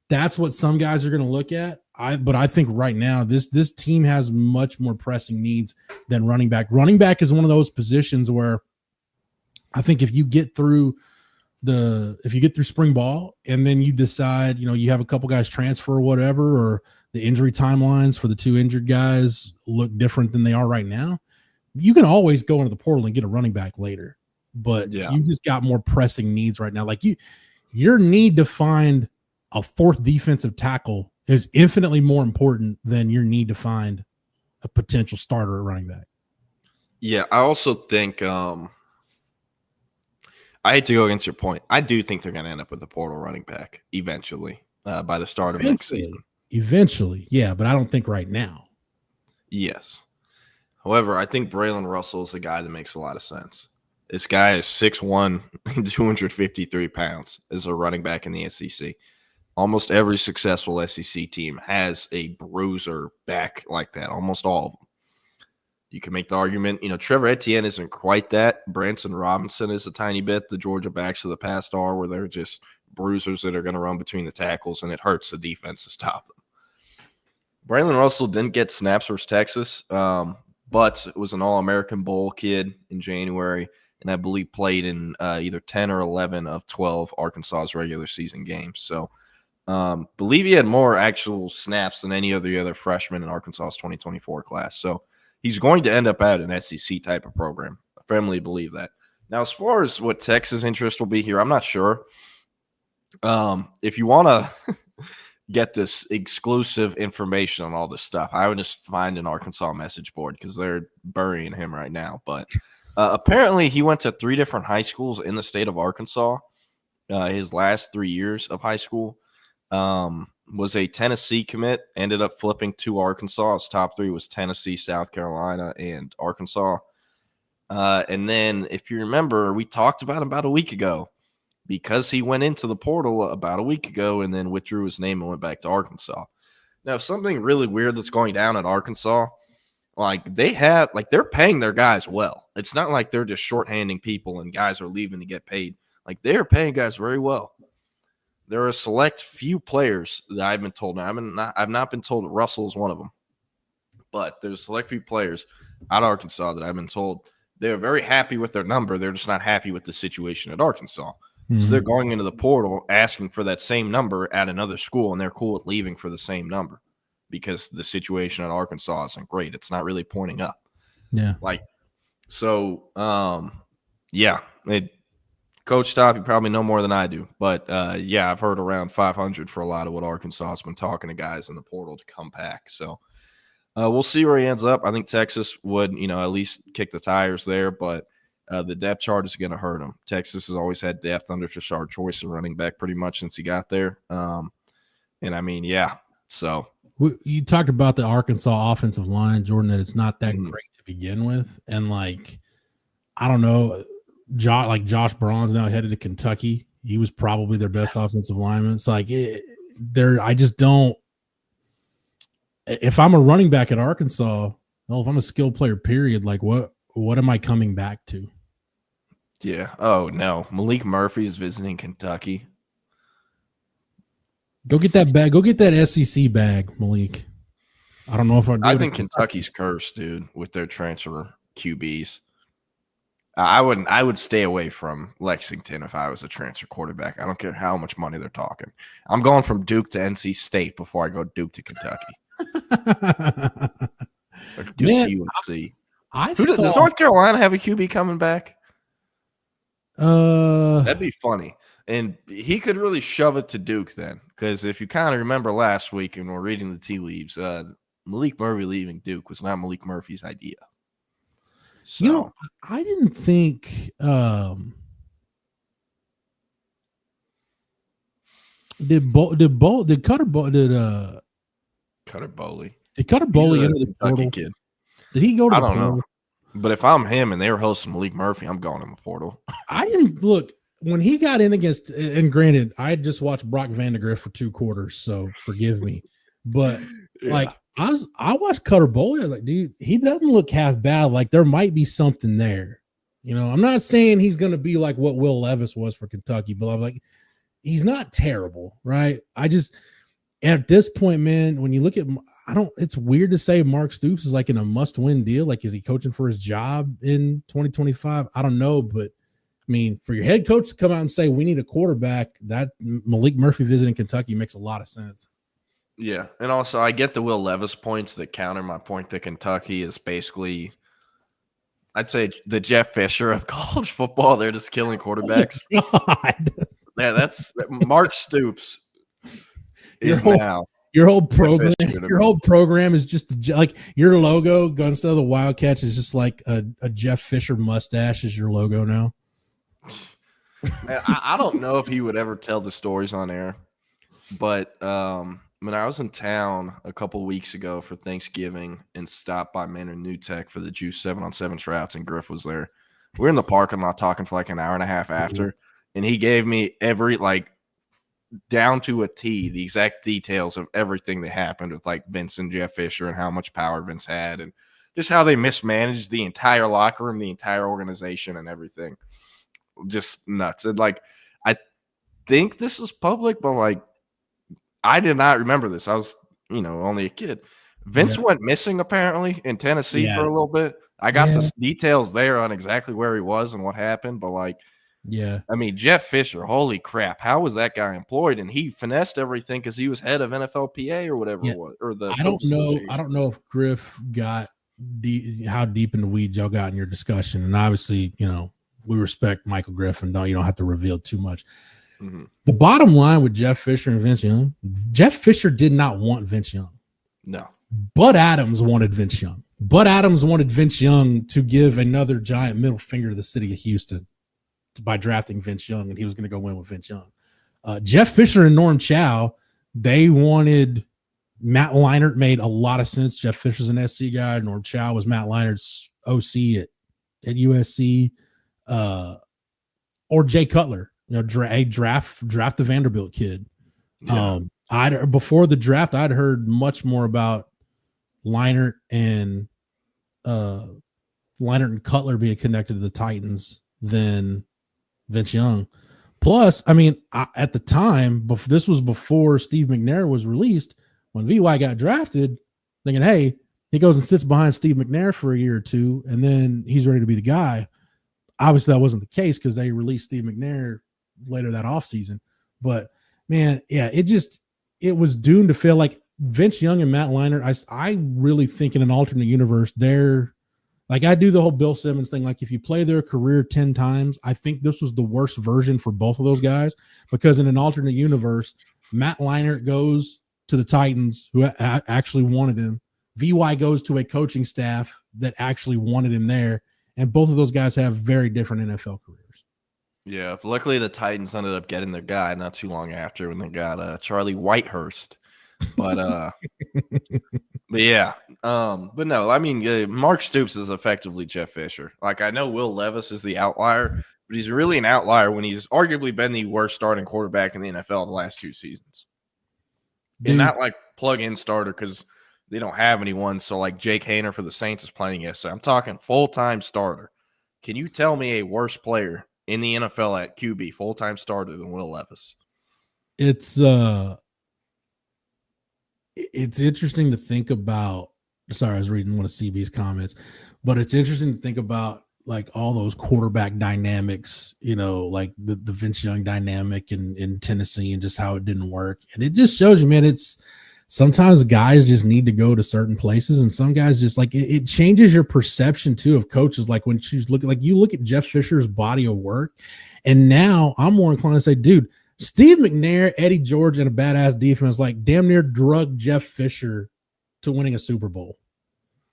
Speaker 16: That's what some guys are going to look at. But I think right now this team has much more pressing needs than running back. Running back is one of those positions where I think if you get through spring ball and then you decide, you know, you have a couple guys transfer or whatever, or the injury timelines for the 2 injured guys look different than they are right now, you can always go into the portal and get a running back later. But you just got more pressing needs right now. Like, your need to find a 4th defensive tackle is infinitely more important than your need to find a potential starter at running back.
Speaker 15: Yeah, I also think I hate to go against your point. I do think they're going to end up with a portal running back eventually by the start of next season.
Speaker 16: Eventually, yeah, but I don't think right now.
Speaker 15: Yes. However, I think Braylon Russell is a guy that makes a lot of sense. This guy is 6'1", 253 pounds as a running back in the SEC. Almost every successful SEC team has a bruiser back like that, almost all of them. You can make the argument, you know, Trevor Etienne isn't quite that. Branson Robinson is a tiny bit. The Georgia backs of the past are, where they're just bruisers that are going to run between the tackles, and it hurts the defense to stop them. Braylon Russell didn't get snaps versus Texas, but it was an All-American Bowl kid in January, and I believe played in either 10 or 11 of 12 Arkansas's regular season games. So, believe he had more actual snaps than any of the other freshmen in Arkansas's 2024 class. So he's going to end up at an SEC type of program. I firmly believe that. Now, as far as what Texas' interest will be here, I'm not sure. If you want to get this exclusive information on all this stuff, I would just find an Arkansas message board because they're burying him right now. But apparently he went to 3 different high schools in the state of Arkansas his last 3 years of high school. Was a Tennessee commit, ended up flipping to Arkansas. His top 3 was Tennessee, South Carolina, and Arkansas. And then, if you remember, we talked about him about a week ago because he went into the portal about a week ago and then withdrew his name and went back to Arkansas. Now, something really weird that's going down at Arkansas, like they're paying their guys well. It's not like they're just shorthanding people and guys are leaving to get paid. Like, they're paying guys very well. There are a select few players that I've been told. Now, I've not been told that Russell is one of them, but there's a select few players out of Arkansas that I've been told they're very happy with their number. They're just not happy with the situation at Arkansas. Mm-hmm. So they're going into the portal asking for that same number at another school, and they're cool with leaving for the same number because the situation at Arkansas isn't great. It's not really pointing up.
Speaker 16: Yeah.
Speaker 15: Coach Top, you probably know more than I do. But, I've heard around 500 for a lot of what Arkansas has been talking to guys in the portal to come back. So we'll see where he ends up. I think Texas would, at least kick the tires there. But the depth chart is going to hurt him. Texas has always had depth under Tashard Choice and running back pretty much since he got there. So
Speaker 16: you talked about the Arkansas offensive line, Jordan, that it's not that great to begin with. And, I don't know – Josh Braun's now headed to Kentucky. He was probably their best offensive lineman. It's I just don't. If I'm a running back at Arkansas, well, if I'm a skill player, period, like what am I coming back to?
Speaker 15: Yeah. Oh no, Malik Murphy's visiting Kentucky.
Speaker 16: Go get that bag. Go get that SEC bag, Malik. I don't know if
Speaker 15: I think Kentucky's cursed, dude, with their transfer QBs. I would stay away from Lexington if I was a transfer quarterback. I don't care how much money they're talking. I'm going from Duke to NC State before I go Duke to Kentucky. Or Duke to UNC. Does North Carolina have a QB coming back? That'd be funny. And he could really shove it to Duke then, because if you kind of remember last week and we're reading the tea leaves, Malik Murphy leaving Duke was not Malik Murphy's idea. So,
Speaker 16: you know, I didn't think did Cutter Bowley into the portal?
Speaker 15: Kid.
Speaker 16: Did he go to
Speaker 15: I
Speaker 16: the
Speaker 15: don't
Speaker 16: portal?
Speaker 15: know. But if I'm him and they were hosting Malik Murphy, I'm going in the portal.
Speaker 16: I didn't look when he got in against, and granted, I had just watched Brock Vandegrift for 2 quarters, so forgive me. But like I watched Cutter Bowley, I was like, dude, he doesn't look half bad. Like there might be something there. You know, I'm not saying he's gonna be like what Will Levis was for Kentucky, but I'm like, he's not terrible, right? I just at this point, man, when you look at, it's weird to say Mark Stoops is like in a must-win deal. Like, is he coaching for his job in 2025? I don't know, but I mean, for your head coach to come out and say we need a quarterback, that Malik Murphy visiting Kentucky makes a lot of sense.
Speaker 15: Yeah, and also I get the Will Levis points that counter my point that Kentucky is basically, I'd say, the Jeff Fisher of college football. They're just killing quarterbacks.
Speaker 16: Oh, God.
Speaker 15: Yeah, that's Mark Stoops.
Speaker 16: Your whole program is just like your logo. Instead of the Wildcats, is just like a Jeff Fisher mustache is your logo now.
Speaker 15: I don't know if he would ever tell the stories on air, but when I was in town a couple weeks ago for Thanksgiving and stopped by Manor New Tech for the Juice 7-on-7 tryouts, and Griff was there. We were in the parking lot talking for like an hour and a half after, and he gave me every down to a T, the exact details of everything that happened with like Vince and Jeff Fisher and how much power Vince had and just how they mismanaged the entire locker room, the entire organization and everything. Just nuts. And like, I think this is public, but like, I did not remember this. I was, only a kid. Vince went missing apparently in Tennessee for a little bit. I got the details there on exactly where he was and what happened, but like, I mean, Jeff Fisher, holy crap. How was that guy employed? And he finessed everything because he was head of NFLPA or whatever it was. Or
Speaker 16: I don't know if Griff got how deep in the weeds y'all got in your discussion. And obviously, we respect Michael Griff and you don't have to reveal too much. Mm-hmm. The bottom line with Jeff Fisher and Vince Young, Jeff Fisher did not want Vince Young.
Speaker 15: No.
Speaker 16: Bud Adams wanted Vince Young. Bud Adams wanted Vince Young to give another giant middle finger to the city of Houston by drafting Vince Young, and he was going to go win with Vince Young. Jeff Fisher and Norm Chow, they wanted Matt Leinart. Made a lot of sense. Jeff Fisher's an SC guy. Norm Chow was Matt Leinart's OC at USC. Or Jay Cutler, draft the Vanderbilt kid. Yeah. Before the draft, I'd heard much more about Leinart and Cutler being connected to the Titans than Vince Young. Plus, I mean, at the time, this was before Steve McNair was released. When VY got drafted, thinking, hey, he goes and sits behind Steve McNair for a year or two, and then he's ready to be the guy. Obviously, that wasn't the case because they released Steve McNair later that offseason. But, man, yeah, it was doomed to fail. Like, Vince Young and Matt Leinart, I really think in an alternate universe, they're like, I do the whole Bill Simmons thing. Like, if you play their career 10 times, I think this was the worst version for both of those guys because in an alternate universe, Matt Leinart goes to the Titans who actually wanted him. VY goes to a coaching staff that actually wanted him there. And both of those guys have very different NFL careers.
Speaker 15: Yeah. Luckily, the Titans ended up getting their guy not too long after when they got Charlie Whitehurst. But yeah. But no, I mean, Mark Stoops is effectively Jeff Fisher. Like, I know Will Levis is the outlier, but he's really an outlier when he's arguably been the worst starting quarterback in the NFL the last 2 seasons. And not like plug-in starter because they don't have anyone. So like Jake Haener for the Saints is playing yesterday. I'm talking full-time starter. Can you tell me a worse player in the NFL at QB, full-time starter, than Will Levis?
Speaker 16: It's interesting to think about. Sorry, I was reading one of CB's comments, but it's interesting to think about like all those quarterback dynamics, like the Vince Young dynamic in Tennessee and just how it didn't work. And it just shows you, man, it's sometimes guys just need to go to certain places, and some guys just like it changes your perception too of coaches. Like when you look at Jeff Fisher's body of work, and now I'm more inclined to say, dude, Steve McNair, Eddie George, and a badass defense like damn near drug Jeff Fisher to winning a Super Bowl.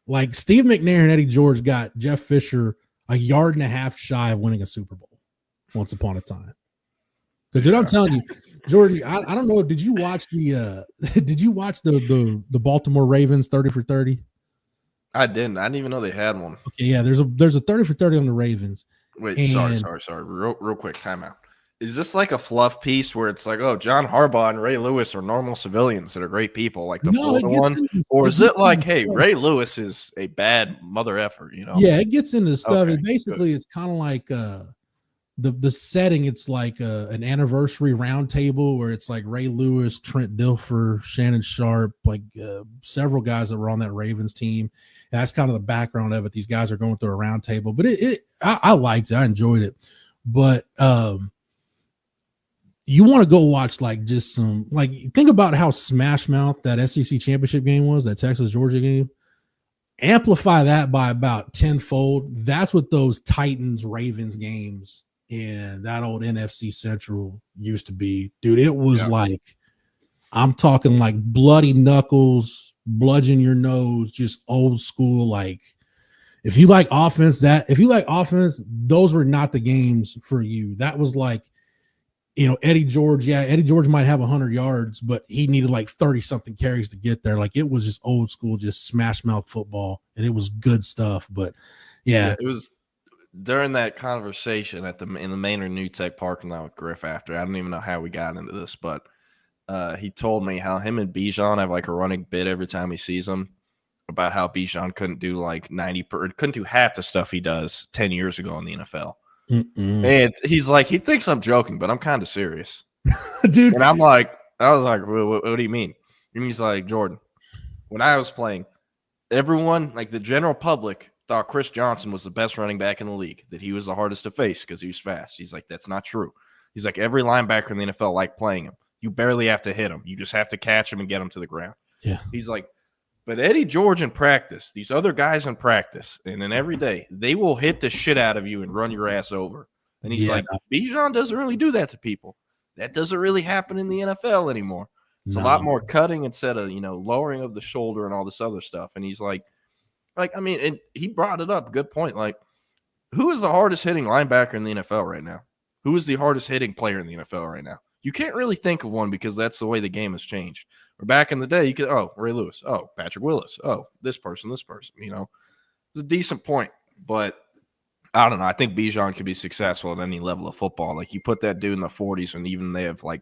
Speaker 16: Like Steve McNair and Eddie George got Jeff Fisher a yard and a half shy of winning a Super Bowl once upon a time. Because dude, I'm telling you, Jordan, I don't know. Did you watch the Baltimore Ravens 30 for 30?
Speaker 15: I didn't even know they had one.
Speaker 16: Okay, yeah, there's a 30 for 30 on the Ravens.
Speaker 15: Wait, sorry. Real quick, timeout. Is this like a fluff piece where it's like, oh, John Harbaugh and Ray Lewis are normal civilians that are great people, like the Florida one? Or is it like, hey, Ray Lewis is a bad mother effer,
Speaker 16: Yeah, it gets into stuff.
Speaker 15: Okay,
Speaker 16: basically, it's kind of like the setting. It's like an anniversary roundtable where it's like Ray Lewis, Trent Dilfer, Shannon Sharp, like several guys that were on that Ravens team. And that's kind of the background of it. These guys are going through a roundtable, but I liked it. I enjoyed it. But you want to go watch like just some, like, think about how smash mouth that SEC championship game was, that Texas Georgia game. Amplify that by about tenfold. That's what those Titans Ravens games and that old NFC Central used to be, dude. It was like, I'm talking like bloody knuckles, bludgeon your nose, just old school. Like, if you like offense, those were not the games for you. That was like, Eddie George might have 100 yards, but he needed like 30 something carries to get there. Like, it was just old school, just smash mouth football, and it was good stuff. But yeah,
Speaker 15: it was during that conversation in the Maynard New Tech parking lot with Griff after. I don't even know how we got into this, but he told me how him and Bijan have like a running bit every time he sees him about how Bijan couldn't do like couldn't do half the stuff he does 10 years ago in the NFL. And he's like, he thinks I'm joking, but I'm kind of serious,
Speaker 16: dude.
Speaker 15: And I was like, what do you mean? And he's like, Jordan, when I was playing, everyone, like the general public, thought Chris Johnson was the best running back in the league, that he was the hardest to face because he was fast. He's like, that's not true. He's like, every linebacker in the NFL liked playing him. You barely have to hit him. You just have to catch him and get him to the ground.
Speaker 16: Yeah.
Speaker 15: He's like, but Eddie George in practice, these other guys in practice, and then every day, they will hit the shit out of you and run your ass over. And he's like, Bijan doesn't really do that to people. That doesn't really happen in the NFL anymore. It's a lot more cutting instead of, lowering of the shoulder and all this other stuff. And he's like, I mean, and he brought it up. Good point. Like, who is the hardest hitting linebacker in the NFL right now? Who is the hardest hitting player in the NFL right now? You can't really think of one because that's the way the game has changed. Or back in the day, you could, Ray Lewis, Patrick Willis, this person. It's a decent point, but I don't know. I think Bijan could be successful at any level of football. Like, you put that dude in the 40s and even they have like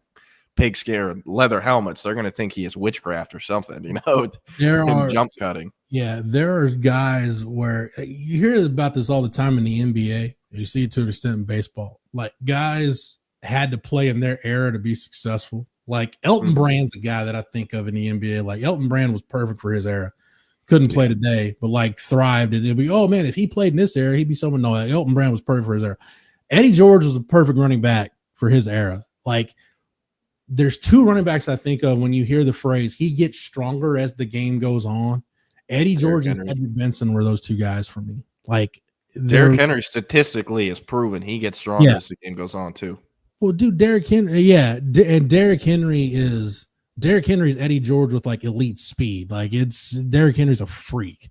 Speaker 15: pigskin or leather helmets, they're going to think he is witchcraft or something,
Speaker 16: There are
Speaker 15: jump cutting.
Speaker 16: Yeah, there are guys where you hear about this all the time in the NBA. You see it to an extent in baseball. Like, guys had to play in their era to be successful. Like, Elton Brand's a guy that I think of in the NBA. Like, Elton Brand was perfect for his era. Couldn't play today, but like thrived. And it'd be, oh man, if he played in this era, he'd be someone. No, like, Elton Brand was perfect for his era. Eddie George was a perfect running back for his era. Like, there's two running backs I think of when you hear the phrase, he gets stronger as the game goes on. Eddie George and Edward Benson were those two guys for me. Like,
Speaker 15: Derrick Henry statistically has proven he gets stronger as the game goes on too.
Speaker 16: Well, dude, Derrick Henry, and Derrick Henry's Eddie George with like elite speed. Like, Derrick Henry's a freak.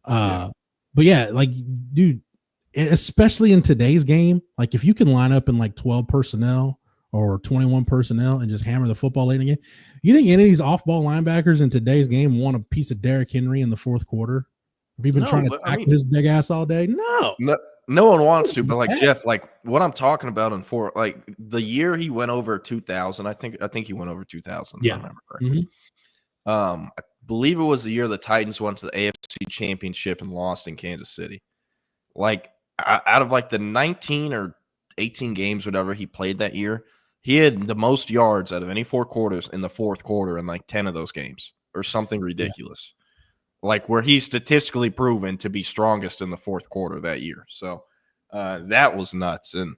Speaker 16: But yeah, like, dude, especially in today's game, like if you can line up in like 12 personnel or 21 personnel and just hammer the football late in the game, you think any of these off-ball linebackers in today's game want a piece of Derrick Henry in the fourth quarter? Have you been trying to tackle his big ass all day?
Speaker 15: No one wants to, but like Jeff, like what I'm talking about like the year he went over 2,000, I think he went over 2,000.
Speaker 16: Yeah.
Speaker 15: If I remember correctly. believe it was the year the Titans went to the AFC Championship and lost in Kansas City. Like, out of like the 19 or 18 games, whatever he played that year, he had the most yards out of any 4 quarters in the fourth quarter in like 10 of those games or something ridiculous. Like, where he's statistically proven to be strongest in the fourth quarter that year. So that was nuts. And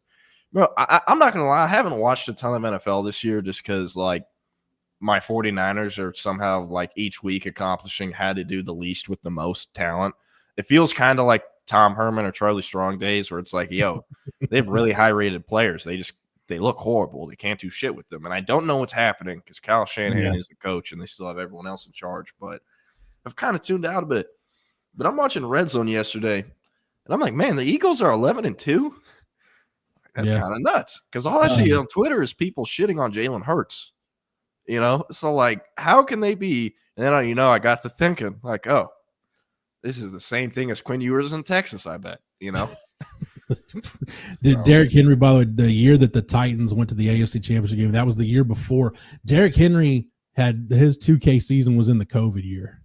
Speaker 15: bro, I'm not going to lie, I haven't watched a ton of NFL this year just because, like, my 49ers are somehow, like, each week accomplishing how to do the least with the most talent. It feels kind of like Tom Herman or Charlie Strong days where it's like, yo, they have really high-rated players. They look horrible. They can't do shit with them. And I don't know what's happening because Kyle Shanahan is the coach and they still have everyone else in charge. But I've kind of tuned out a bit. But I'm watching Red Zone yesterday, and I'm like, man, the Eagles are 11-2. That's kind of nuts because all I see on Twitter is people shitting on Jalen Hurts. You know, so like, how can they be? And then, I got to thinking, like, oh, this is the same thing as Quinn Ewers in Texas, I bet,
Speaker 16: Derrick Henry, by the way, the year that the Titans went to the AFC Championship game, that was the year before. Derrick Henry had his 2K season was in the COVID year.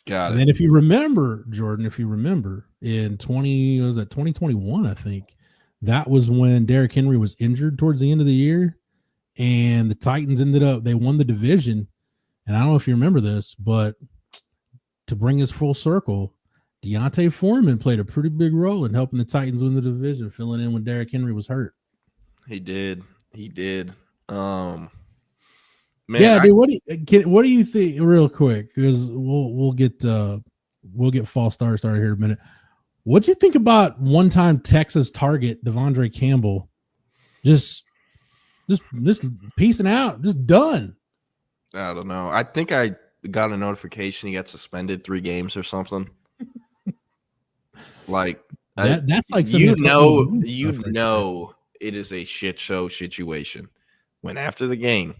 Speaker 15: Got
Speaker 16: and then if you remember, Jordan, in 2021, I think, that was when Derrick Henry was injured towards the end of the year. And the Titans they won the division. And I don't know if you remember this, but to bring us full circle, Deontay Foreman played a pretty big role in helping the Titans win the division, filling in when Derrick Henry was hurt.
Speaker 15: He did. Man,
Speaker 16: dude, what do you think, real quick? Because we'll get false start started here in a minute. What'd you think about one-time Texas target Devondre Campbell? Just piecing out, just done.
Speaker 15: I don't know. I think I got a notification he got suspended 3 games or something. Like
Speaker 16: that's like
Speaker 15: it is a shit show situation when after the game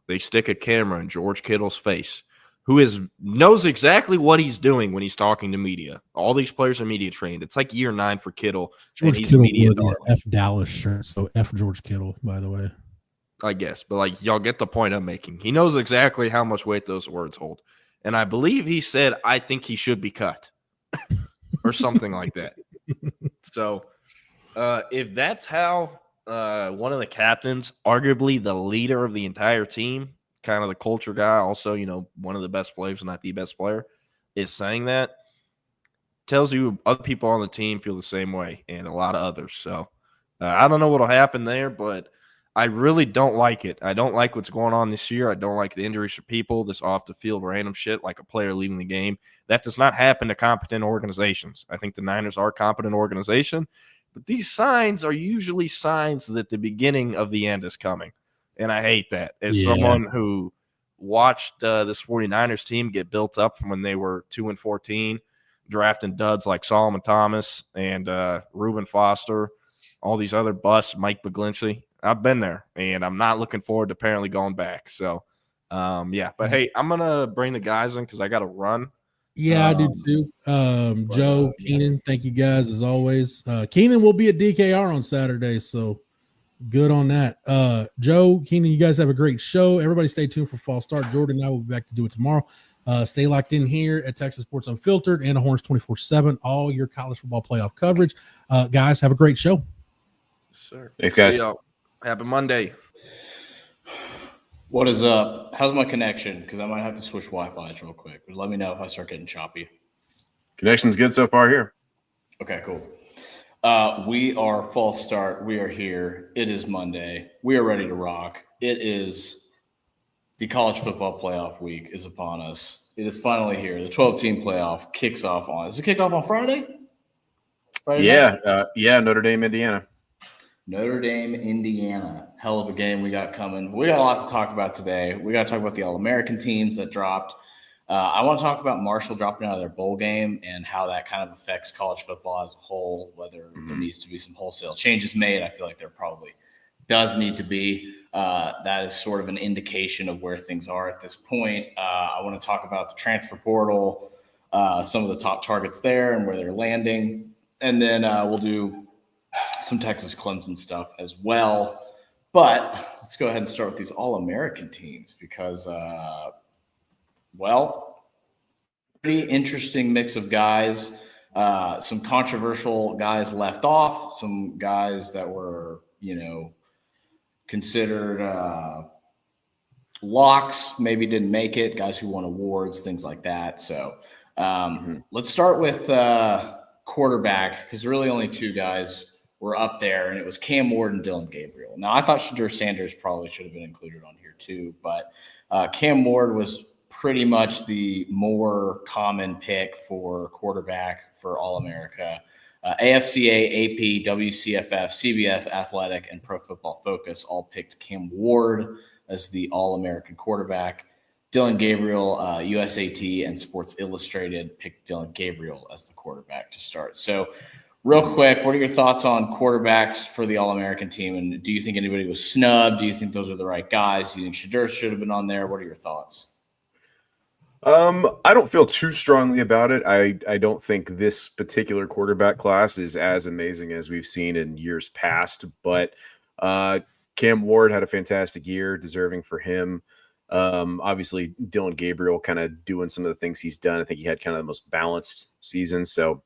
Speaker 15: they stick a camera in George Kittle's face, who knows exactly what he's doing when he's talking to media. All these players are media trained. It's like year 9 for Kittle.
Speaker 16: George
Speaker 15: and he's
Speaker 16: Kittle
Speaker 15: a media
Speaker 16: wore the F Dallas shirt, so F George Kittle, by the way.
Speaker 15: I guess, but like, y'all get the point I'm making. He knows exactly how much weight those words hold. And I believe he said, I think he should be cut or something like that. So if that's how one of the captains, arguably the leader of the entire team, kind of the culture guy, also, one of the best players, not the best player, is saying that, tells you other people on the team feel the same way and a lot of others. So I don't know what'll happen there, but I really don't like it. I don't like what's going on this year. I don't like the injuries for people, this off-the-field random shit like a player leaving the game. That does not happen to competent organizations. I think the Niners are a competent organization, but these signs are usually signs that the beginning of the end is coming, and I hate that. As someone who watched this 49ers team get built up from when they were 2-14, drafting duds like Solomon Thomas and Reuben Foster, all these other busts, Mike McGlinchey. I've been there, and I'm not looking forward to apparently going back. So, But, hey, I'm going to bring the guys in because I got to run.
Speaker 16: Yeah, I do too. Joe, Keenan, thank you guys as always. Keenan will be at DKR on Saturday, so good on that. Joe, Keenan, you guys have a great show. Everybody stay tuned for Fall Start. Jordan and I will be back to do it tomorrow. Stay locked in here at Texas Sports Unfiltered and Horns 24/7, all your college football playoff coverage. Guys, have a great show.
Speaker 15: Sir.
Speaker 17: Thanks, guys.
Speaker 15: Happy Monday.
Speaker 18: What is up? How's my connection? Because I might have to switch Wi-Fi's real quick. Let me know if I start getting choppy.
Speaker 17: Connection's good so far here.
Speaker 18: Okay, cool. We are false start. We are here. It is Monday. We are ready to rock. It is the college football playoff week is upon us. It is finally here. The 12-team playoff kicks off on. Does it kick off on Friday?
Speaker 17: Notre Dame, Indiana.
Speaker 18: Notre Dame, Indiana. Hell of a game we got coming. We got a lot to talk about today. We got to talk about the All-American teams that dropped. I want to talk about Marshall dropping out of their bowl game and how that kind of affects college football as a whole, whether there needs to be some wholesale changes made. I feel like there probably does need to be. That is sort of an indication of where things are at this point. I want to talk about the transfer portal, some of the top targets there and where they're landing. And then we'll do some Texas Clemson stuff as well. But let's go ahead and start with these All-American teams because well, pretty interesting mix of guys. Some controversial guys left off, some guys that were, considered locks, maybe didn't make it, guys who won awards, things like that. So let's start with quarterback, because really only two guys were up there, and it was Cam Ward and Dillon Gabriel. Now, I thought Shedeur Sanders probably should have been included on here too, but Cam Ward was pretty much the more common pick for quarterback for All-America. AFCA, AP, WCFF, CBS, Athletic, and Pro Football Focus all picked Cam Ward as the All-American quarterback. Dillon Gabriel, USAT, and Sports Illustrated picked Dillon Gabriel as the quarterback to start. So real quick, what are your thoughts on quarterbacks for the All-American team? And do you think anybody was snubbed? Do you think those are the right guys? Do you think Shedeur should have been on there? What are your thoughts?
Speaker 17: I don't feel too strongly about it. I don't think this particular quarterback class is as amazing as we've seen in years past, but Cam Ward had a fantastic year, deserving for him. Obviously, Dillon Gabriel kind of doing some of the things he's done. I think he had kind of the most balanced season, so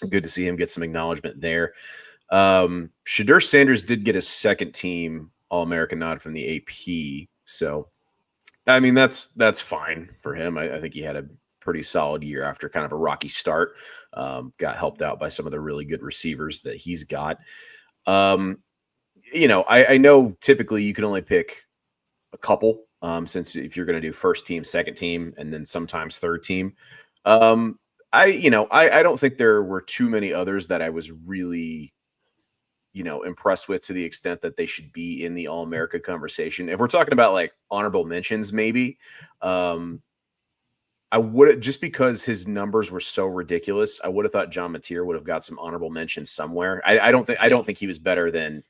Speaker 17: good to see him get some acknowledgement there. Shedeur Sanders did get a second team All-American nod from the AP, so I mean, that's fine for him. I think he had a pretty solid year after kind of a rocky start. Got helped out by some of the really good receivers that he's got. I know typically you can only pick a couple, since if you're going to do first team, second team, and then sometimes third team. I don't think there were too many others that I was really impressed with to the extent that they should be in the All-America conversation. If we're talking about like honorable mentions, maybe I would, just because his numbers were so ridiculous, I would have thought John Mateer would have got some honorable mentions somewhere. I don't think he was better than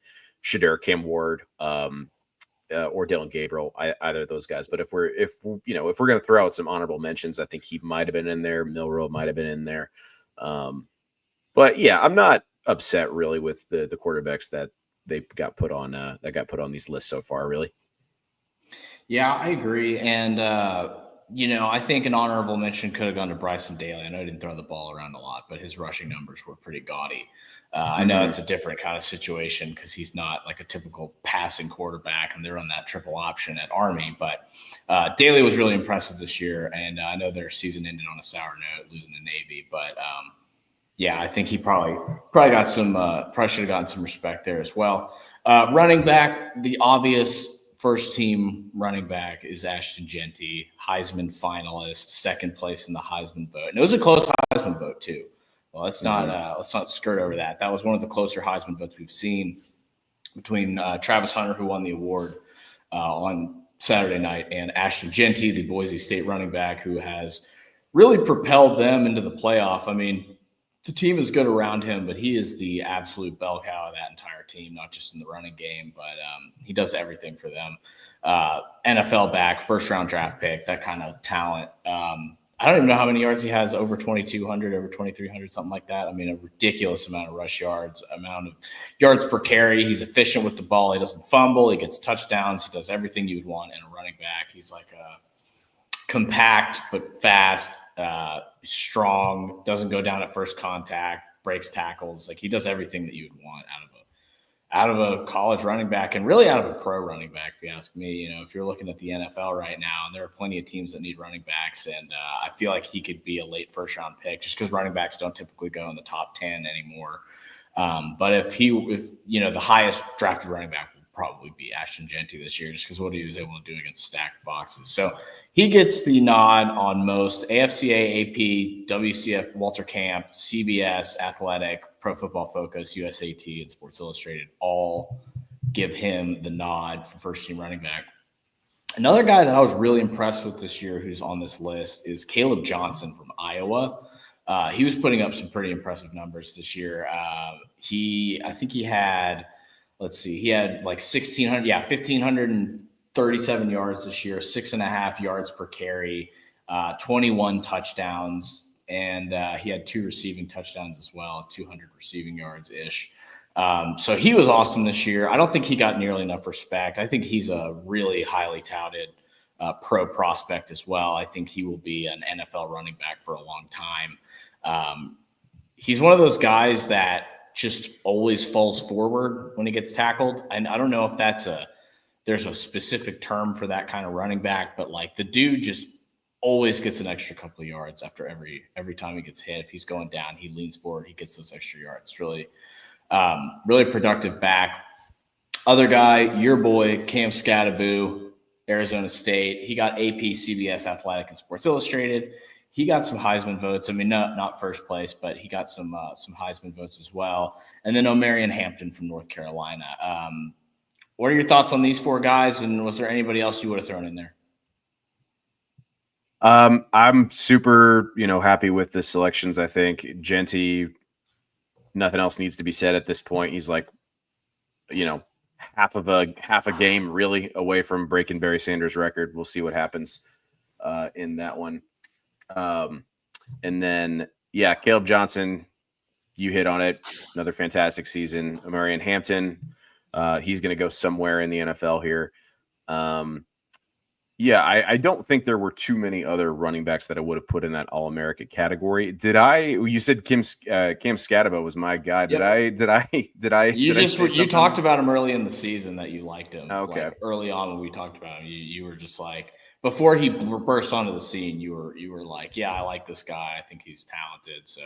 Speaker 17: Shedeur, Cam Ward, or Dillon Gabriel, either of those guys. But if we're going to throw out some honorable mentions, I think he might have been in there. Milroe might have been in there. But yeah, I'm not upset really with the quarterbacks that they got put on these lists so far, really.
Speaker 18: Yeah, I agree. And I think an honorable mention could have gone to Bryson Daly. I know he didn't throw the ball around a lot, but his rushing numbers were pretty gaudy. I know it's a different kind of situation because he's not like a typical passing quarterback, and they're on that triple option at Army. But Daly was really impressive this year, and I know their season ended on a sour note, losing to Navy. But yeah, I think he probably got some probably should have gotten some respect there as well. Running back, the obvious first team running back is Ashton Jeanty, Heisman finalist, second place in the Heisman vote. And it was a close Heisman vote too. Well, let's not skirt over that. That was one of the closer Heisman votes we've seen between Travis Hunter, who won the award on Saturday night, and Ashton Jeanty, the Boise State running back, who has really propelled them into the playoff. I mean, the team is good around him, but he is the absolute bell cow of that entire team, not just in the running game, but he does everything for them. NFL back, first-round draft pick, that kind of talent. I don't even know how many yards he has, over 2,200, over 2,300, something like that. I mean, a ridiculous amount of rush yards, amount of yards per carry. He's efficient with the ball. He doesn't fumble. He gets touchdowns. He does everything you would want in a running back. He's like a compact but fast, strong, doesn't go down at first contact, breaks tackles. Like, he does everything that you would want out of a college running back, and really out of a pro running back, if you ask me. If you're looking at the NFL right now, and there are plenty of teams that need running backs, and I feel like he could be a late first-round pick just because running backs don't typically go in the top 10 anymore. But if the highest drafted running back would probably be Ashton Jeanty this year, just because what he was able to do against stacked boxes. So he gets the nod on most. AFCA, AP, WCF, Walter Camp, CBS, Athletic, Pro Football Focus, USAT, and Sports Illustrated all give him the nod for first-team running back. Another guy that I was really impressed with this year who's on this list is Caleb Johnson from Iowa. He was putting up some pretty impressive numbers this year. I think he had like 1,537 yards this year, 6.5 yards per carry, 21 touchdowns, and he had 2 receiving touchdowns as well, 200 receiving yards-ish. So he was awesome this year. I don't think he got nearly enough respect. I think he's a really highly touted pro prospect as well. I think he will be an NFL running back for a long time. He's one of those guys that just always falls forward when he gets tackled. And I don't know if there's a specific term for that kind of running back, but like the dude just always gets an extra couple of yards after every time he gets hit. If he's going down, he leans forward, he gets those extra yards. Really, really productive back. Other guy, your boy, Cam Scattaboo, Arizona State. He got AP, CBS Athletic, and Sports Illustrated. He got some Heisman votes. I mean, not first place, but he got some Heisman votes as well. And then Omarion Hampton from North Carolina. What are your thoughts on these four guys? And was there anybody else you would have thrown in there?
Speaker 17: I'm super, happy with the selections. I think Genty, nothing else needs to be said at this point. He's like, half a game really away from breaking Barry Sanders' record. We'll see what happens in that one. And then, Caleb Johnson, you hit on it. Another fantastic season. Omarion Hampton, he's going to go somewhere in the NFL here. I don't think there were too many other running backs that I would have put in that All-America category. Did I? You said Cam Scatabo was my guy. Did I?
Speaker 18: You talked about him early in the season that you liked him.
Speaker 17: Okay.
Speaker 18: Like early on when we talked about him, you were just like, before he burst onto the scene, you were like, yeah, I like this guy. I think he's talented. So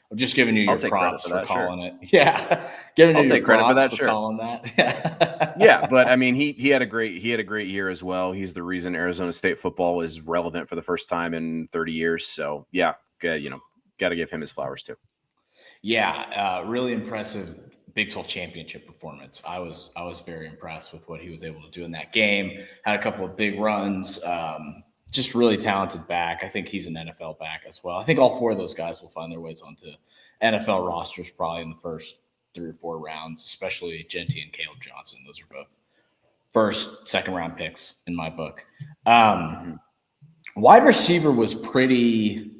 Speaker 18: I'm just giving you your props for calling it. Yeah, giving you your props for calling that.
Speaker 17: Yeah, but I mean, he had a great year as well. He's the reason Arizona State football is relevant for the first time in 30 years. So yeah, got to give him his flowers too.
Speaker 18: Yeah, really impressive Big 12 championship performance. I was very impressed with what he was able to do in that game. Had a couple of big runs. Just really talented back. I think he's an NFL back as well. I think all four of those guys will find their ways onto NFL rosters probably in the first 3 or 4 rounds, especially Genty and Caleb Johnson. Those are both first, second round picks in my book. Wide receiver was pretty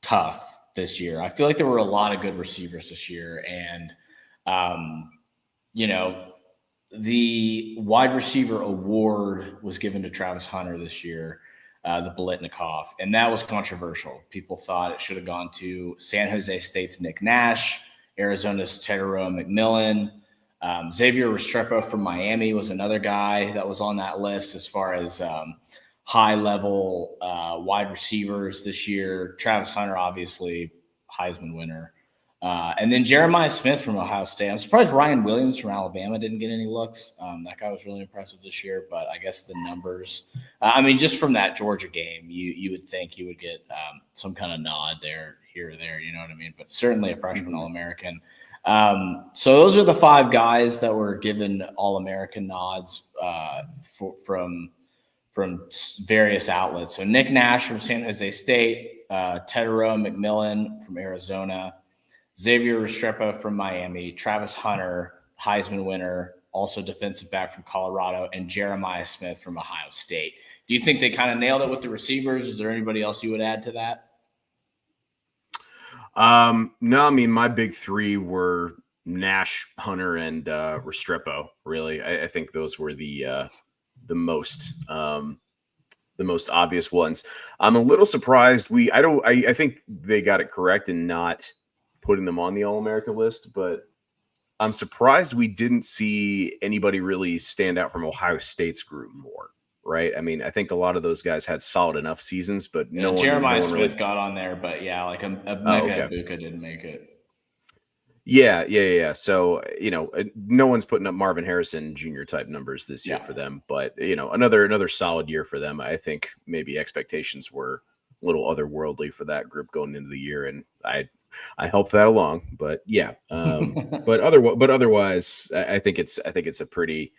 Speaker 18: tough this year. I feel like there were a lot of good receivers this year, and the wide receiver award was given to Travis Hunter this year, the Biletnikoff, and that was controversial. People thought it should have gone to San Jose State's Nick Nash, Arizona's Teteroa McMillan. Xavier Restrepo from Miami was another guy that was on that list as far as high-level wide receivers this year. Travis Hunter, obviously, Heisman winner. And then Jeremiah Smith from Ohio State. I'm surprised Ryan Williams from Alabama didn't get any looks. That guy was really impressive this year, but I guess the numbers, just from that Georgia game, you would think he would get some kind of nod there, here or there, you know what I mean? But certainly a freshman All-American. So those are the 5 guys that were given All-American nods from various outlets. So Nick Nash from San Jose State, Teteroa McMillan from Arizona, Xavier Restrepo from Miami, Travis Hunter, Heisman winner, also defensive back from Colorado, and Jeremiah Smith from Ohio State. Do you think they kind of nailed it with the receivers? Is there anybody else you would add to that?
Speaker 17: No, I mean, my big 3 were Nash, Hunter, and Restrepo. Really, I think those were the most obvious ones. I'm a little surprised. I think they got it correct in not putting them on the All-America list, but I'm surprised we didn't see anybody really stand out from Ohio State's group more, right? I mean, I think a lot of those guys had solid enough seasons, but
Speaker 18: Jeremiah Smith got on there, but like Ibuka didn't make it.
Speaker 17: Yeah. So, no one's putting up Marvin Harrison Jr. type numbers this year for them, but another solid year for them. I think maybe expectations were a little otherworldly for that group going into the year, and I helped that along, but yeah. But otherwise, I think it's a pretty,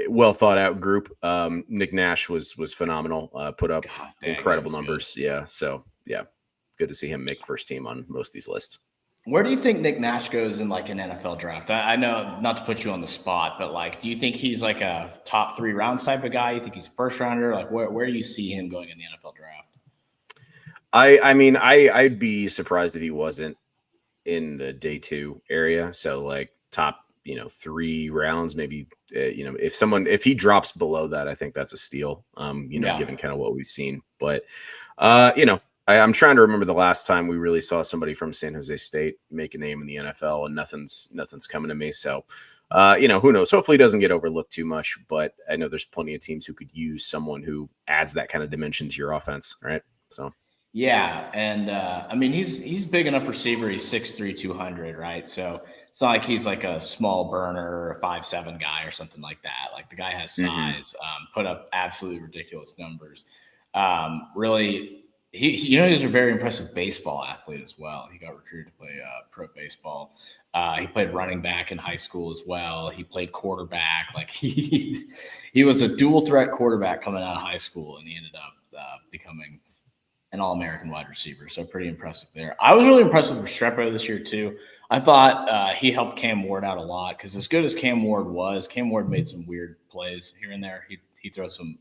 Speaker 17: well thought out group. Nick Nash was phenomenal. Put up incredible numbers. Good. Yeah. So yeah, good to see him make first team on most of these lists.
Speaker 18: Where do you think Nick Nash goes in like an NFL draft? I know not to put you on the spot, but like, do you think he's like a top 3 rounds type of guy? You think he's a first rounder? Like where do you see him going in the NFL draft? I'd
Speaker 17: be surprised if he wasn't in the day 2 area. So like top, 3 rounds, maybe, if he drops below that, I think that's a steal, given kind of what we've seen. But, I'm trying to remember the last time we really saw somebody from San Jose State make a name in the NFL, and nothing's coming to me. So, who knows? Hopefully he doesn't get overlooked too much, but I know there's plenty of teams who could use someone who adds that kind of dimension to your offense, right? So.
Speaker 18: Yeah, and he's big enough receiver. He's 6'3", 200, right? So it's not like he's like a small burner, a 5'7" guy or something like that. Like, the guy has size, put up absolutely ridiculous numbers. Really, he's a very impressive baseball athlete as well. He got recruited to play pro baseball. He played running back in high school as well. He played quarterback. Like, he was a dual threat quarterback coming out of high school, and he ended up becoming an All-American wide receiver. So pretty impressive there. I was really impressed with Restrepo this year too. I thought he helped Cam Ward out a lot, because as good as Cam Ward was, Cam Ward made some weird plays here and there. He throws some,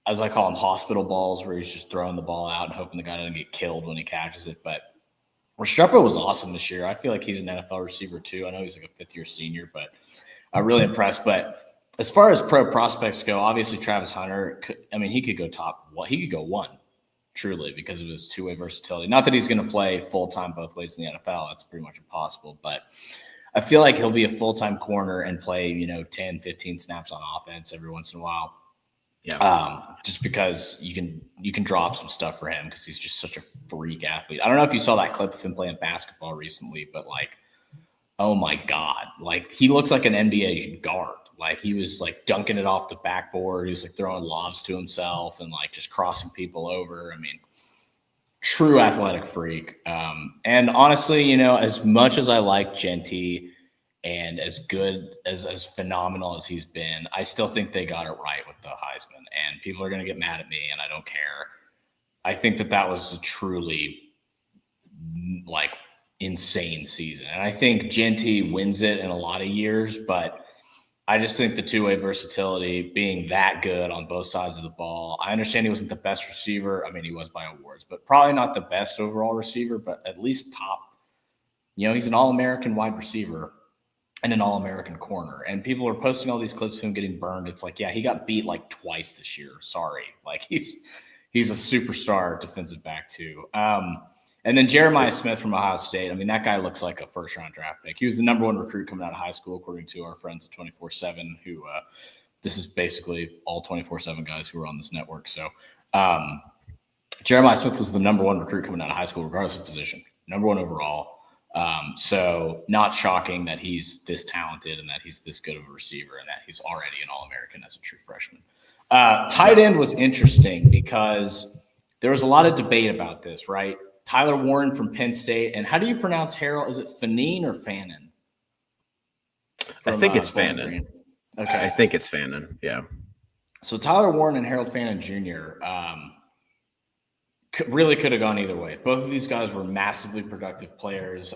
Speaker 18: as I call them, hospital balls, where he's just throwing the ball out and hoping the guy doesn't get killed when he catches it. But Restrepo was awesome this year. I feel like he's an NFL receiver too. I know he's like a 5th-year senior, but I'm really impressed. But as far as pro prospects go, obviously Travis Hunter, he could go top. Well, he could go 1. Truly, because of his two-way versatility. Not that he's going to play full-time both ways in the NFL. That's pretty much impossible. But I feel like he'll be a full-time corner and play, 10, 15 snaps on offense every once in a while. Yeah. Just because you can drop some stuff for him, because he's just such a freak athlete. I don't know if you saw that clip of him playing basketball recently, but oh my God. He looks like an NBA guard. He was dunking it off the backboard. He was throwing lobs to himself and just crossing people over. True athletic freak. And honestly, as much as I like Genty and as good as phenomenal as he's been, I still think they got it right with the Heisman. And people are going to get mad at me, and I don't care. I think that was a truly insane season. And I think Genty wins it in a lot of years, but I just think the two-way versatility, being that good on both sides of the ball. I understand he wasn't the best receiver. He was by awards, but probably not the best overall receiver, but at least top. He's an All-American wide receiver and an All-American corner. And people are posting all these clips of him getting burned. It's yeah, he got beat twice this year. Sorry. He's a superstar defensive back too. And then Jeremiah Smith from Ohio State. That guy looks like a first-round draft pick. He was the number 1 recruit coming out of high school, according to our friends at 24/7, who this is basically all 24/7 guys who are on this network. So Jeremiah Smith was the number 1 recruit coming out of high school, regardless of position, number 1 overall. So not shocking that he's this talented and that he's this good of a receiver and that he's already an All-American as a true freshman. Tight end was interesting because there was a lot of debate about this, right? Tyler Warren from Penn State. And how do you pronounce Harold? Is it Fannin or Fannin?
Speaker 17: I think it's Fannin.
Speaker 18: Okay.
Speaker 17: I think it's Fannin. Yeah.
Speaker 18: So Tyler Warren and Harold Fannin Jr. Really could have gone either way. Both of these guys were massively productive players.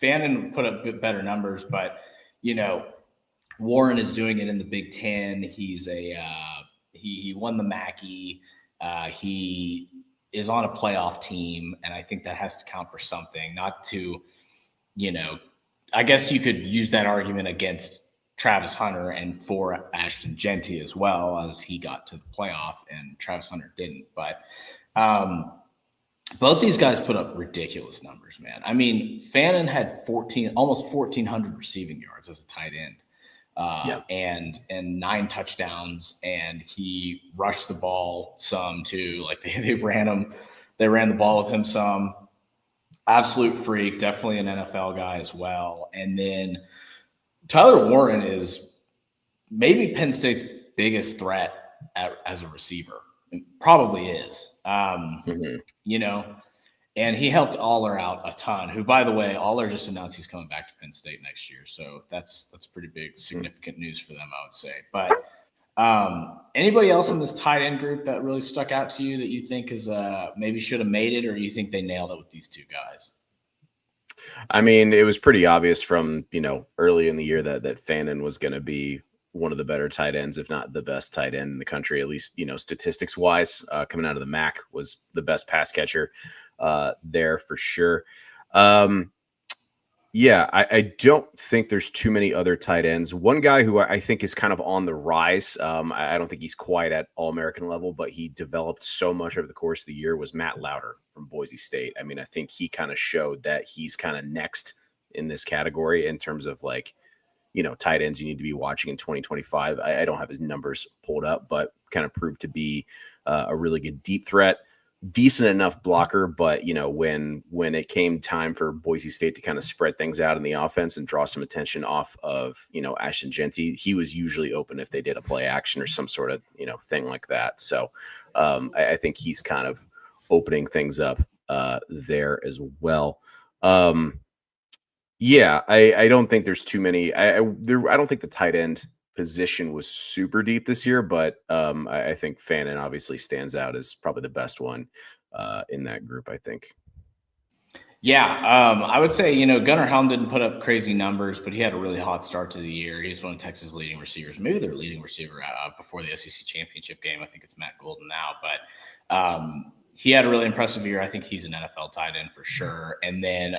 Speaker 18: Fannin put up better numbers, but Warren is doing it in the Big Ten. He's he won the Mackey. He is on a playoff team, and I think that has to count for something. Not to, I guess you could use that argument against Travis Hunter and for Ashton Genty as well, as he got to the playoff and Travis Hunter didn't. But both these guys put up ridiculous numbers, man. Fannin had almost 1,400 receiving yards as a tight end. And 9 touchdowns, and he rushed the ball some too. They ran the ball with him some. Absolute freak, definitely an NFL guy as well. And then Tyler Warren is maybe Penn State's biggest threat as a receiver. It probably is. And he helped Aller out a ton, who, by the way, Aller just announced he's coming back to Penn State next year. So that's pretty big, significant news for them, I would say. But anybody else in this tight end group that really stuck out to you that you think is maybe should have made it, or you think they nailed it with these two guys?
Speaker 17: It was pretty obvious from, early in the year that Fannin was going to be one of the better tight ends, if not the best tight end in the country, at least, statistics wise. Coming out of the MAC, was the best pass catcher there for sure. Yeah, I don't think there's too many other tight ends. One guy who I think is kind of on the rise, I don't think he's quite at All-American level, but he developed so much over the course of the year, was Matt Lauder from Boise State. I mean, I think he kind of showed that he's kind of next in this category in terms of like, tight ends you need to be watching in 2025. I don't have his numbers pulled up, but kind of proved to be a really good deep threat. Decent enough blocker, but when it came time for Boise State to kind of spread things out in the offense and draw some attention off of Ashton Genty, he was usually open if they did a play action or some sort of thing like that. So I think he's kind of opening things up there as well. Yeah, I don't think there's too many. I don't think the tight end position was super deep this year, but I think Fannin obviously stands out as probably the best one in that group, I think.
Speaker 18: Yeah, I would say, Gunnar Helm didn't put up crazy numbers, but he had a really hot start to the year. He's one of Texas' leading receivers, maybe their leading receiver before the SEC championship game. I think it's Matt Golden now, but he had a really impressive year. I think he's an NFL tight end for sure. And then,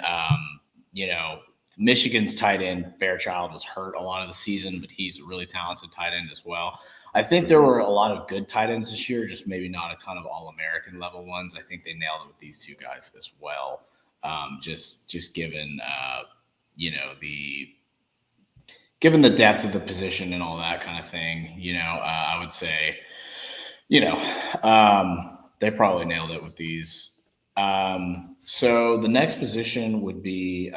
Speaker 18: Michigan's tight end, Fairchild, was hurt a lot of the season, but he's a really talented tight end as well. I think there were a lot of good tight ends this year, just maybe not a ton of All-American level ones. I think they nailed it with these two guys as well. Just given, given the depth of the position and all that kind of thing, I would say, they probably nailed it with these. So the next position would be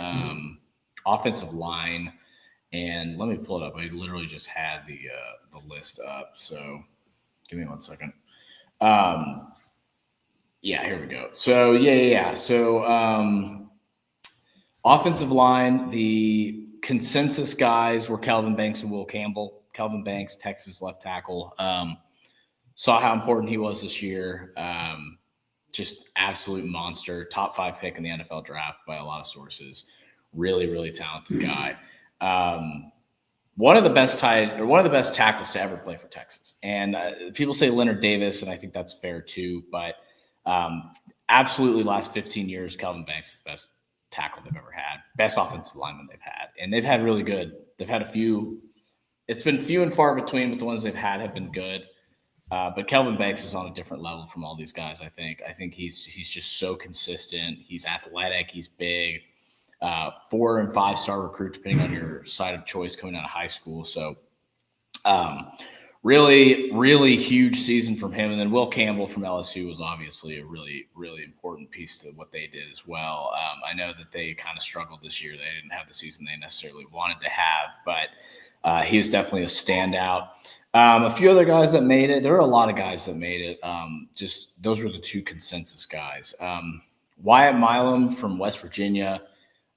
Speaker 18: offensive line, and let me pull it up. I literally just had the list up, so give me 1 second. Yeah, here we go. So yeah. So offensive line, the consensus guys were Kelvin Banks and Will Campbell. Kelvin Banks, Texas left tackle. Saw how important he was this year. Just absolute monster, top 5 pick in the NFL draft by a lot of sources. Really, really talented guy. One of the best tackles to ever play for Texas. And people say Leonard Davis, and I think that's fair too. But absolutely, last 15 years, Kelvin Banks is the best tackle they've ever had, best offensive lineman they've had, and they've had really good. They've had a few. It's been few and far between, but the ones they've had have been good. But Kelvin Banks is on a different level from all these guys. I think he's just so consistent. He's athletic. He's big. 4 and 5 star recruit, depending on your side of choice, coming out of high school. So really, really huge season from him. And then Will Campbell from LSU was obviously a really, really important piece to what they did as well. I know that they kind of struggled this year. They didn't have the season they necessarily wanted to have, but he was definitely a standout. A few other guys that made it. There were a lot of guys that made it. Just those were the two consensus guys. Wyatt Milam from West Virginia.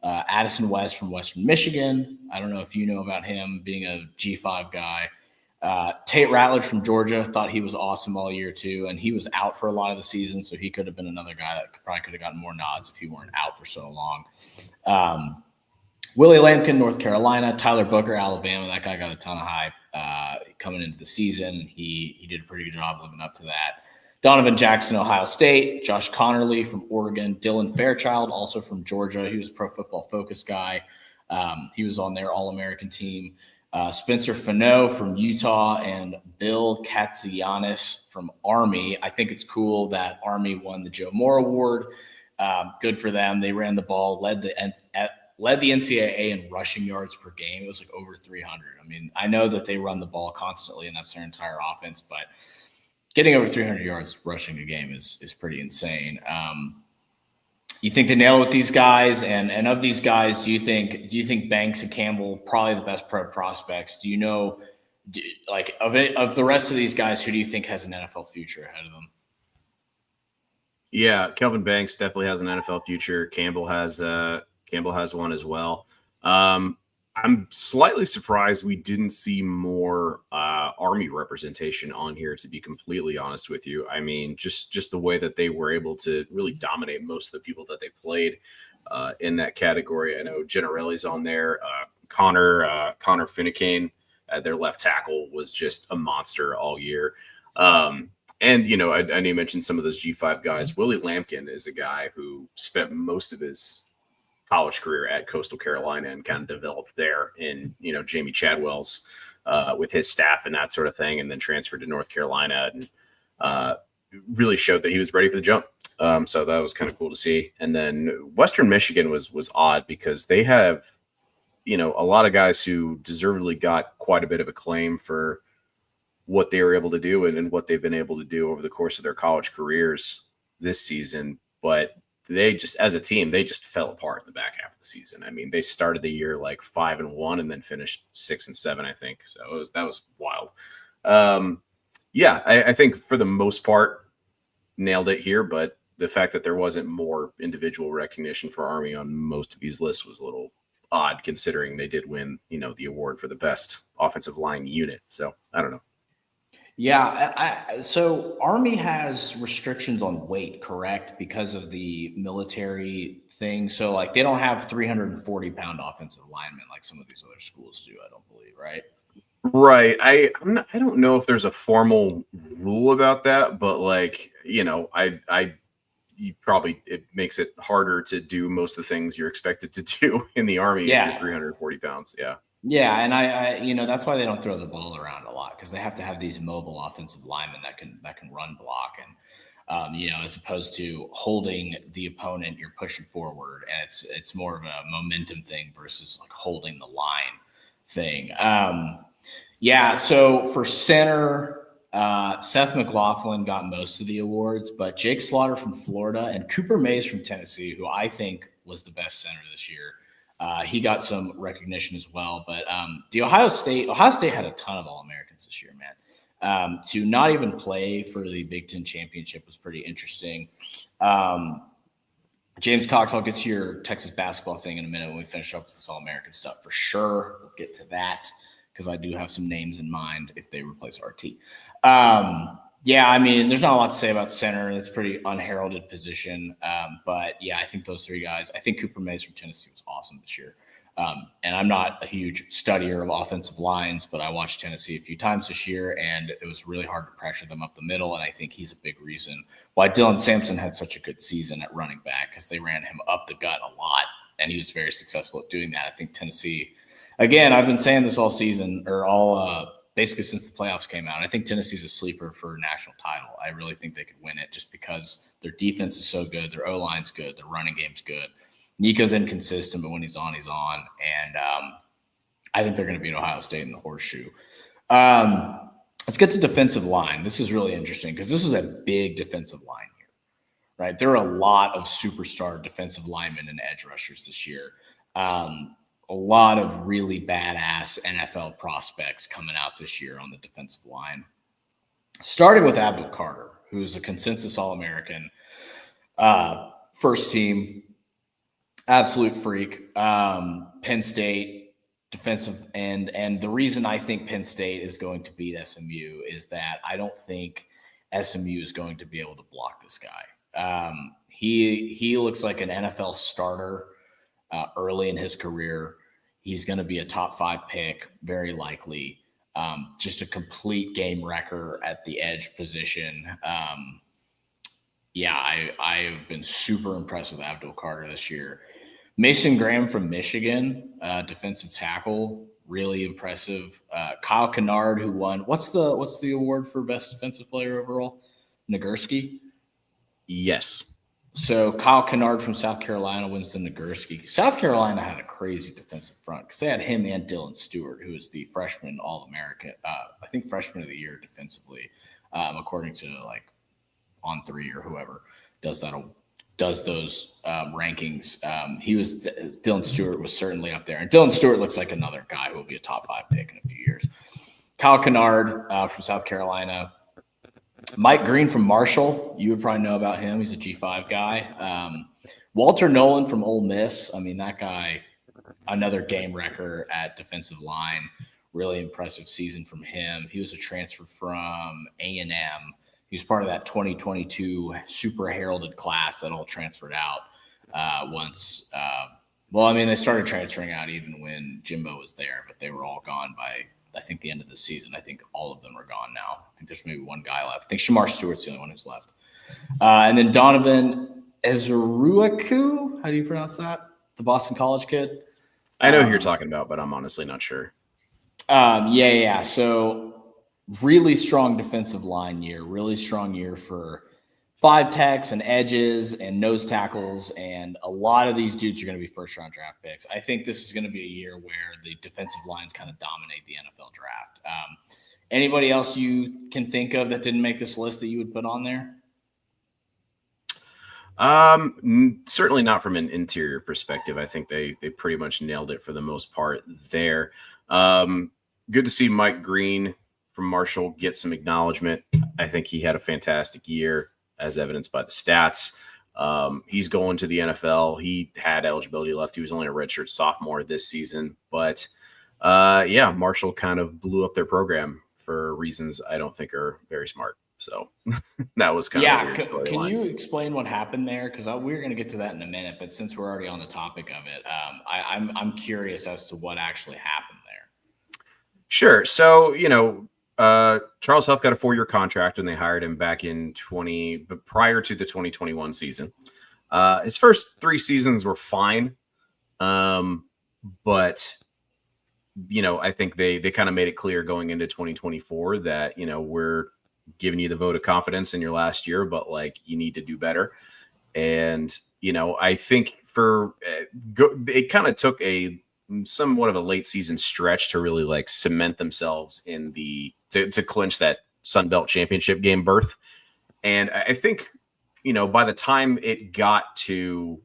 Speaker 18: Addison West from Western Michigan. I don't know if you know about him being a G5 guy. Tate Ratledge from Georgia, thought he was awesome all year too, and he was out for a lot of the season, so he could have been another guy that probably could have gotten more nods if he weren't out for so long. Willie Lampkin, North Carolina. Tyler Booker, Alabama. That guy got a ton of hype coming into the season. He did a pretty good job living up to that. Donovan Jackson, Ohio State. Josh Connerly from Oregon. Dylan Fairchild, also from Georgia. He was a Pro Football Focus guy. He was on their All-American team. Spencer Fano from Utah and Bill Katsianis from Army. I think it's cool that Army won the Joe Moore Award. Good for them. They ran the ball, led the NCAA in rushing yards per game. It was like over 300. I mean, I know that they run the ball constantly, and that's their entire offense, but getting over 300 yards rushing a game is pretty insane. You think they nail it with these guys? And of these guys, do you think Banks and Campbell probably the best pro prospects? Do you know, like, of the rest of these guys, who do you think has an NFL future ahead of them?
Speaker 17: Yeah, Kelvin Banks definitely has an NFL future. Campbell has one as well. I'm slightly surprised we didn't see more Army representation on here, to be completely honest with you. I mean, just the way that they were able to really dominate most of the people that they played in that category. I know Gennarelli's on there. Connor Finnecane, their left tackle, was just a monster all year. And, I know you mentioned some of those G5 guys. Willie Lampkin is a guy who spent most of his college career at Coastal Carolina and kind of developed there in, Jamie Chadwell's with his staff and that sort of thing, and then transferred to North Carolina and really showed that he was ready for the jump. So that was kind of cool to see. And then Western Michigan was odd because they have, a lot of guys who deservedly got quite a bit of acclaim for what they were able to do and what they've been able to do over the course of their college careers this season. But they just, as a team, they just fell apart in the back half of the season. I mean, they started the year like 5-1 and then finished 6-7, I think. So that was wild. I think for the most part, nailed it here. But the fact that there wasn't more individual recognition for Army on most of these lists was a little odd, considering they did win, the award for the best offensive line unit. So I don't know.
Speaker 18: Yeah, so Army has restrictions on weight, correct? Because of the military thing. So like they don't have 340-pound offensive linemen like some of these other schools do, I don't believe, right?
Speaker 17: Right. I don't know if there's a formal rule about that, but like, it makes it harder to do most of the things you're expected to do in the Army if you're 340 pounds. Yeah.
Speaker 18: Yeah, and I that's why they don't throw the ball around a lot, because they have to have these mobile offensive linemen that can run block, and as opposed to holding the opponent, you're pushing forward, and it's more of a momentum thing versus like holding the line thing. So for center, Seth McLaughlin got most of the awards, but Jake Slaughter from Florida and Cooper Mays from Tennessee, who I think was the best center this year, he got some recognition as well. But the Ohio State had a ton of All-Americans this year, man. To not even play for the Big Ten championship was pretty interesting. James Cox, I'll get to your Texas basketball thing in a minute when we finish up with this All-American stuff for sure. We'll get to that because I do have some names in mind if they replace RT. There's not a lot to say about center. It's a pretty unheralded position. But I think those three guys, I think Cooper Mays from Tennessee was awesome this year. And I'm not a huge studier of offensive lines, but I watched Tennessee a few times this year, and it was really hard to pressure them up the middle. And I think he's a big reason why Dylan Sampson had such a good season at running back, because they ran him up the gut a lot, and he was very successful at doing that. I think Tennessee, again, I've been saying this all season, or basically since the playoffs came out. I think Tennessee's a sleeper for a national title. I really think they could win it just because their defense is so good, their O-line's good, their running game's good. Nico's inconsistent, but when he's on, he's on. And I think they're going to beat Ohio State in the horseshoe. Let's get to defensive line. This is really interesting because this is a big defensive line here, right? There are a lot of superstar defensive linemen and edge rushers this year. A lot of really badass NFL prospects coming out this year on the defensive line. Starting with Abdul Carter, who's a consensus All-American, first team, absolute freak, Penn State defensive end. And the reason I think Penn State is going to beat SMU is that I don't think SMU is going to be able to block this guy. He looks like an NFL starter early in his career. He's going to be a top 5 pick, very likely. Just a complete game wrecker at the edge position. I have been super impressed with Abdul Carter this year. Mason Graham from Michigan, defensive tackle, really impressive. Kyle Kennard, who won, what's the award for best defensive player overall? Nagurski?
Speaker 17: Yes.
Speaker 18: So Kyle Kennard from South Carolina wins the Nagurski. South Carolina had a crazy defensive front because they had him and Dylan Stewart, who is the freshman All-American, I think freshman of the year defensively, according to like On3 or whoever does those rankings. Dylan Stewart was certainly up there, and Dylan Stewart looks like another guy who will be a top 5 pick in a few years. Kyle Kennard from South Carolina. Mike Green from Marshall, you would probably know about him. He's a G5 guy. Walter Nolan from Ole Miss. I mean, that guy, another game wrecker at defensive line. Really impressive season from him. He was a transfer from A&M. He was part of that 2022 super heralded class that all transferred out once. They started transferring out even when Jimbo was there, but they were all gone by, I think, the end of the season. I think all of them are gone now. I think there's maybe one guy left. I think Shamar Stewart's the only one who's left. And then Donovan Ezeruaku, how do you pronounce that? the Boston College kid.
Speaker 17: I know who you're talking about, but I'm honestly not sure.
Speaker 18: Yeah. So really strong defensive line year, really strong year for 5 techs and edges and nose tackles. And a lot of these dudes are going to be first-round draft picks. I think this is going to be a year where the defensive lines kind of dominate the NFL draft. Anybody else you can think of that didn't make this list that you would put on there?
Speaker 17: Certainly not from an interior perspective. I think they pretty much nailed it for the most part there. Good to see Mike Green from Marshall get some acknowledgement. I think he had a fantastic year, as evidenced by the stats. He's going to the NFL. He had eligibility left. He was only a redshirt sophomore this season, but Marshall kind of blew up their program for reasons I don't think are very smart. So that was kind of a weird storyline.
Speaker 18: Can you explain what happened there? Because we're going to get to that in a minute, but since we're already on the topic of it, I'm curious as to what actually happened there.
Speaker 17: Sure. So, Charles Huff got a 4-year contract when they hired him back in but prior to the 2021 season. His first 3 seasons were fine. But I think they kind of made it clear going into 2024 that, we're giving you the vote of confidence in your last year, but you need to do better. And, I think it kind of took somewhat of a late season stretch to really cement themselves in to clinch that Sun Belt championship game berth. And I think, by the time it got to,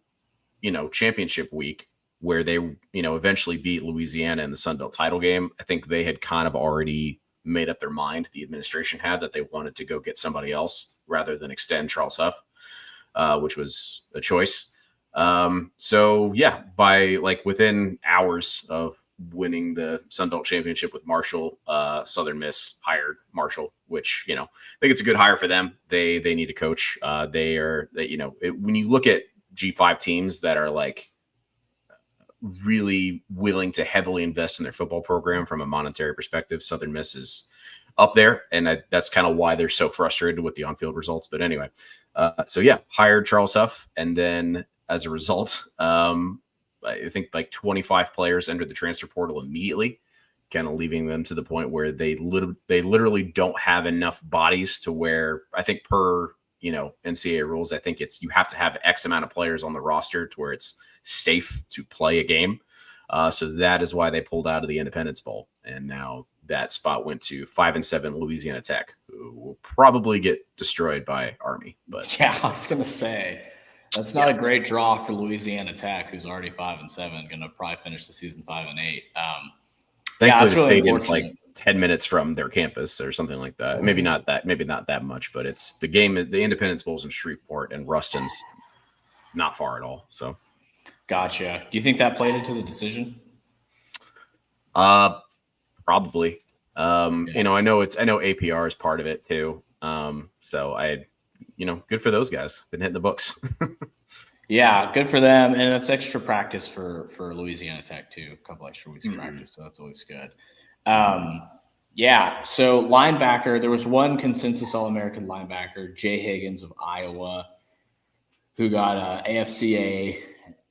Speaker 17: championship week where they, eventually beat Louisiana in the Sun Belt title game, I think they had kind of already made up their mind. The administration had that they wanted to go get somebody else rather than extend Charles Huff, which was a choice. By within hours of winning the Sun Belt championship with Marshall, Southern Miss hired Marshall, which, I think it's a good hire for them. They need a coach. When you look at G5 teams that are really willing to heavily invest in their football program from a monetary perspective, Southern Miss is up there. And that's kind of why they're so frustrated with the on-field results. But anyway, hired Charles Huff. And then as a result, I think 25 players entered the transfer portal immediately, kind of leaving them to the point where they literally don't have enough bodies to where, I think per, NCAA rules, I think you have to have X amount of players on the roster to where it's safe to play a game. So that is why they pulled out of the Independence Bowl. And now that spot went to 5-7 Louisiana Tech, who will probably get destroyed by Army. But
Speaker 18: yeah, I was going to say, that's not a great draw for Louisiana Tech, who's already 5-7, going to probably finish the season 5-8.
Speaker 17: Thankfully, the stadium's 10 minutes from their campus or something like that. Maybe not that much, but it's the game. The Independence Bowl's in Shreveport, and Ruston's not far at all. So,
Speaker 18: gotcha. Do you think that played into the decision?
Speaker 17: Probably. I know APR is part of it too. So good for those guys. Been hitting the books.
Speaker 18: Yeah, good for them. And that's extra practice for Louisiana Tech too. A couple extra weeks of practice, so that's always good. So linebacker, there was one consensus All-American linebacker, Jay Higgins of Iowa, who got AFCA,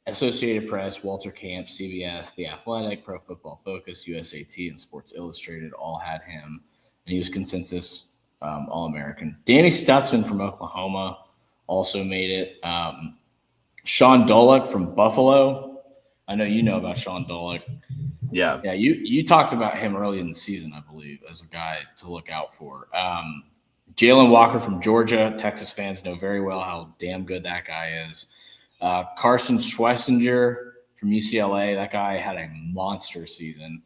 Speaker 18: Associated Press, Walter Camp, CBS, The Athletic, Pro Football Focus, USAT, and Sports Illustrated all had him. And he was consensus All-American. Danny Stutzman from Oklahoma also made it. Sean Dolick from Buffalo. I know you know about Sean Dolick.
Speaker 17: Yeah.
Speaker 18: Yeah, you talked about him early in the season, I believe, as a guy to look out for. Jalen Walker from Georgia. Texas fans know very well how damn good that guy is. Carson Schlesinger from UCLA. That guy had a monster season.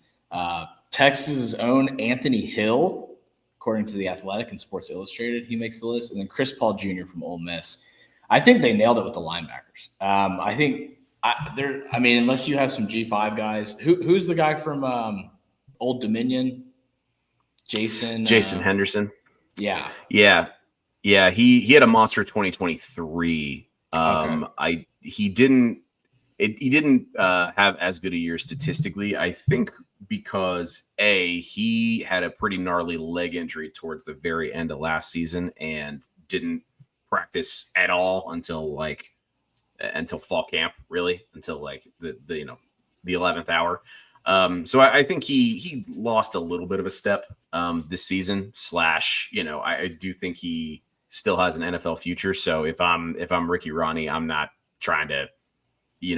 Speaker 18: Texas's own Anthony Hill, according to The Athletic and Sports Illustrated, he makes the list. And then Chris Paul Jr. from Ole Miss. I think they nailed it with the linebackers. Unless you have some G5 guys, who's the guy from Old Dominion? Jason
Speaker 17: Henderson.
Speaker 18: Yeah.
Speaker 17: He had a monster 2023. Okay. He didn't have as good a year statistically, I think, because he had a pretty gnarly leg injury towards the very end of last season and didn't practice at all until until fall camp, really, until like the 11th hour. So I think he lost a little bit of a step this season. I do think he still has an NFL future. So if I'm Ricky Ronnie, I'm not trying to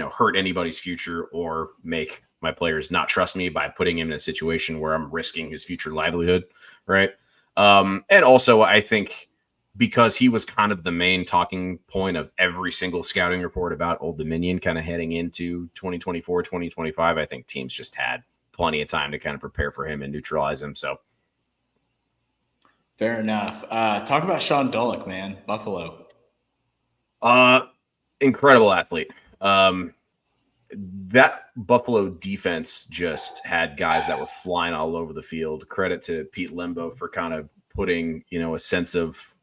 Speaker 17: hurt anybody's future or make my players not trust me by putting him in a situation where I'm risking his future livelihood, right? And also, I think because he was kind of the main talking point of every single scouting report about Old Dominion kind of heading into 2024, 2025, I think teams just had plenty of time to kind of prepare for him and neutralize him. So
Speaker 18: fair enough. Talk about Sean Dolick, man. Buffalo.
Speaker 17: Incredible athlete. That Buffalo defense just had guys that were flying all over the field. Credit to Pete Lembo for kind of putting, a sense of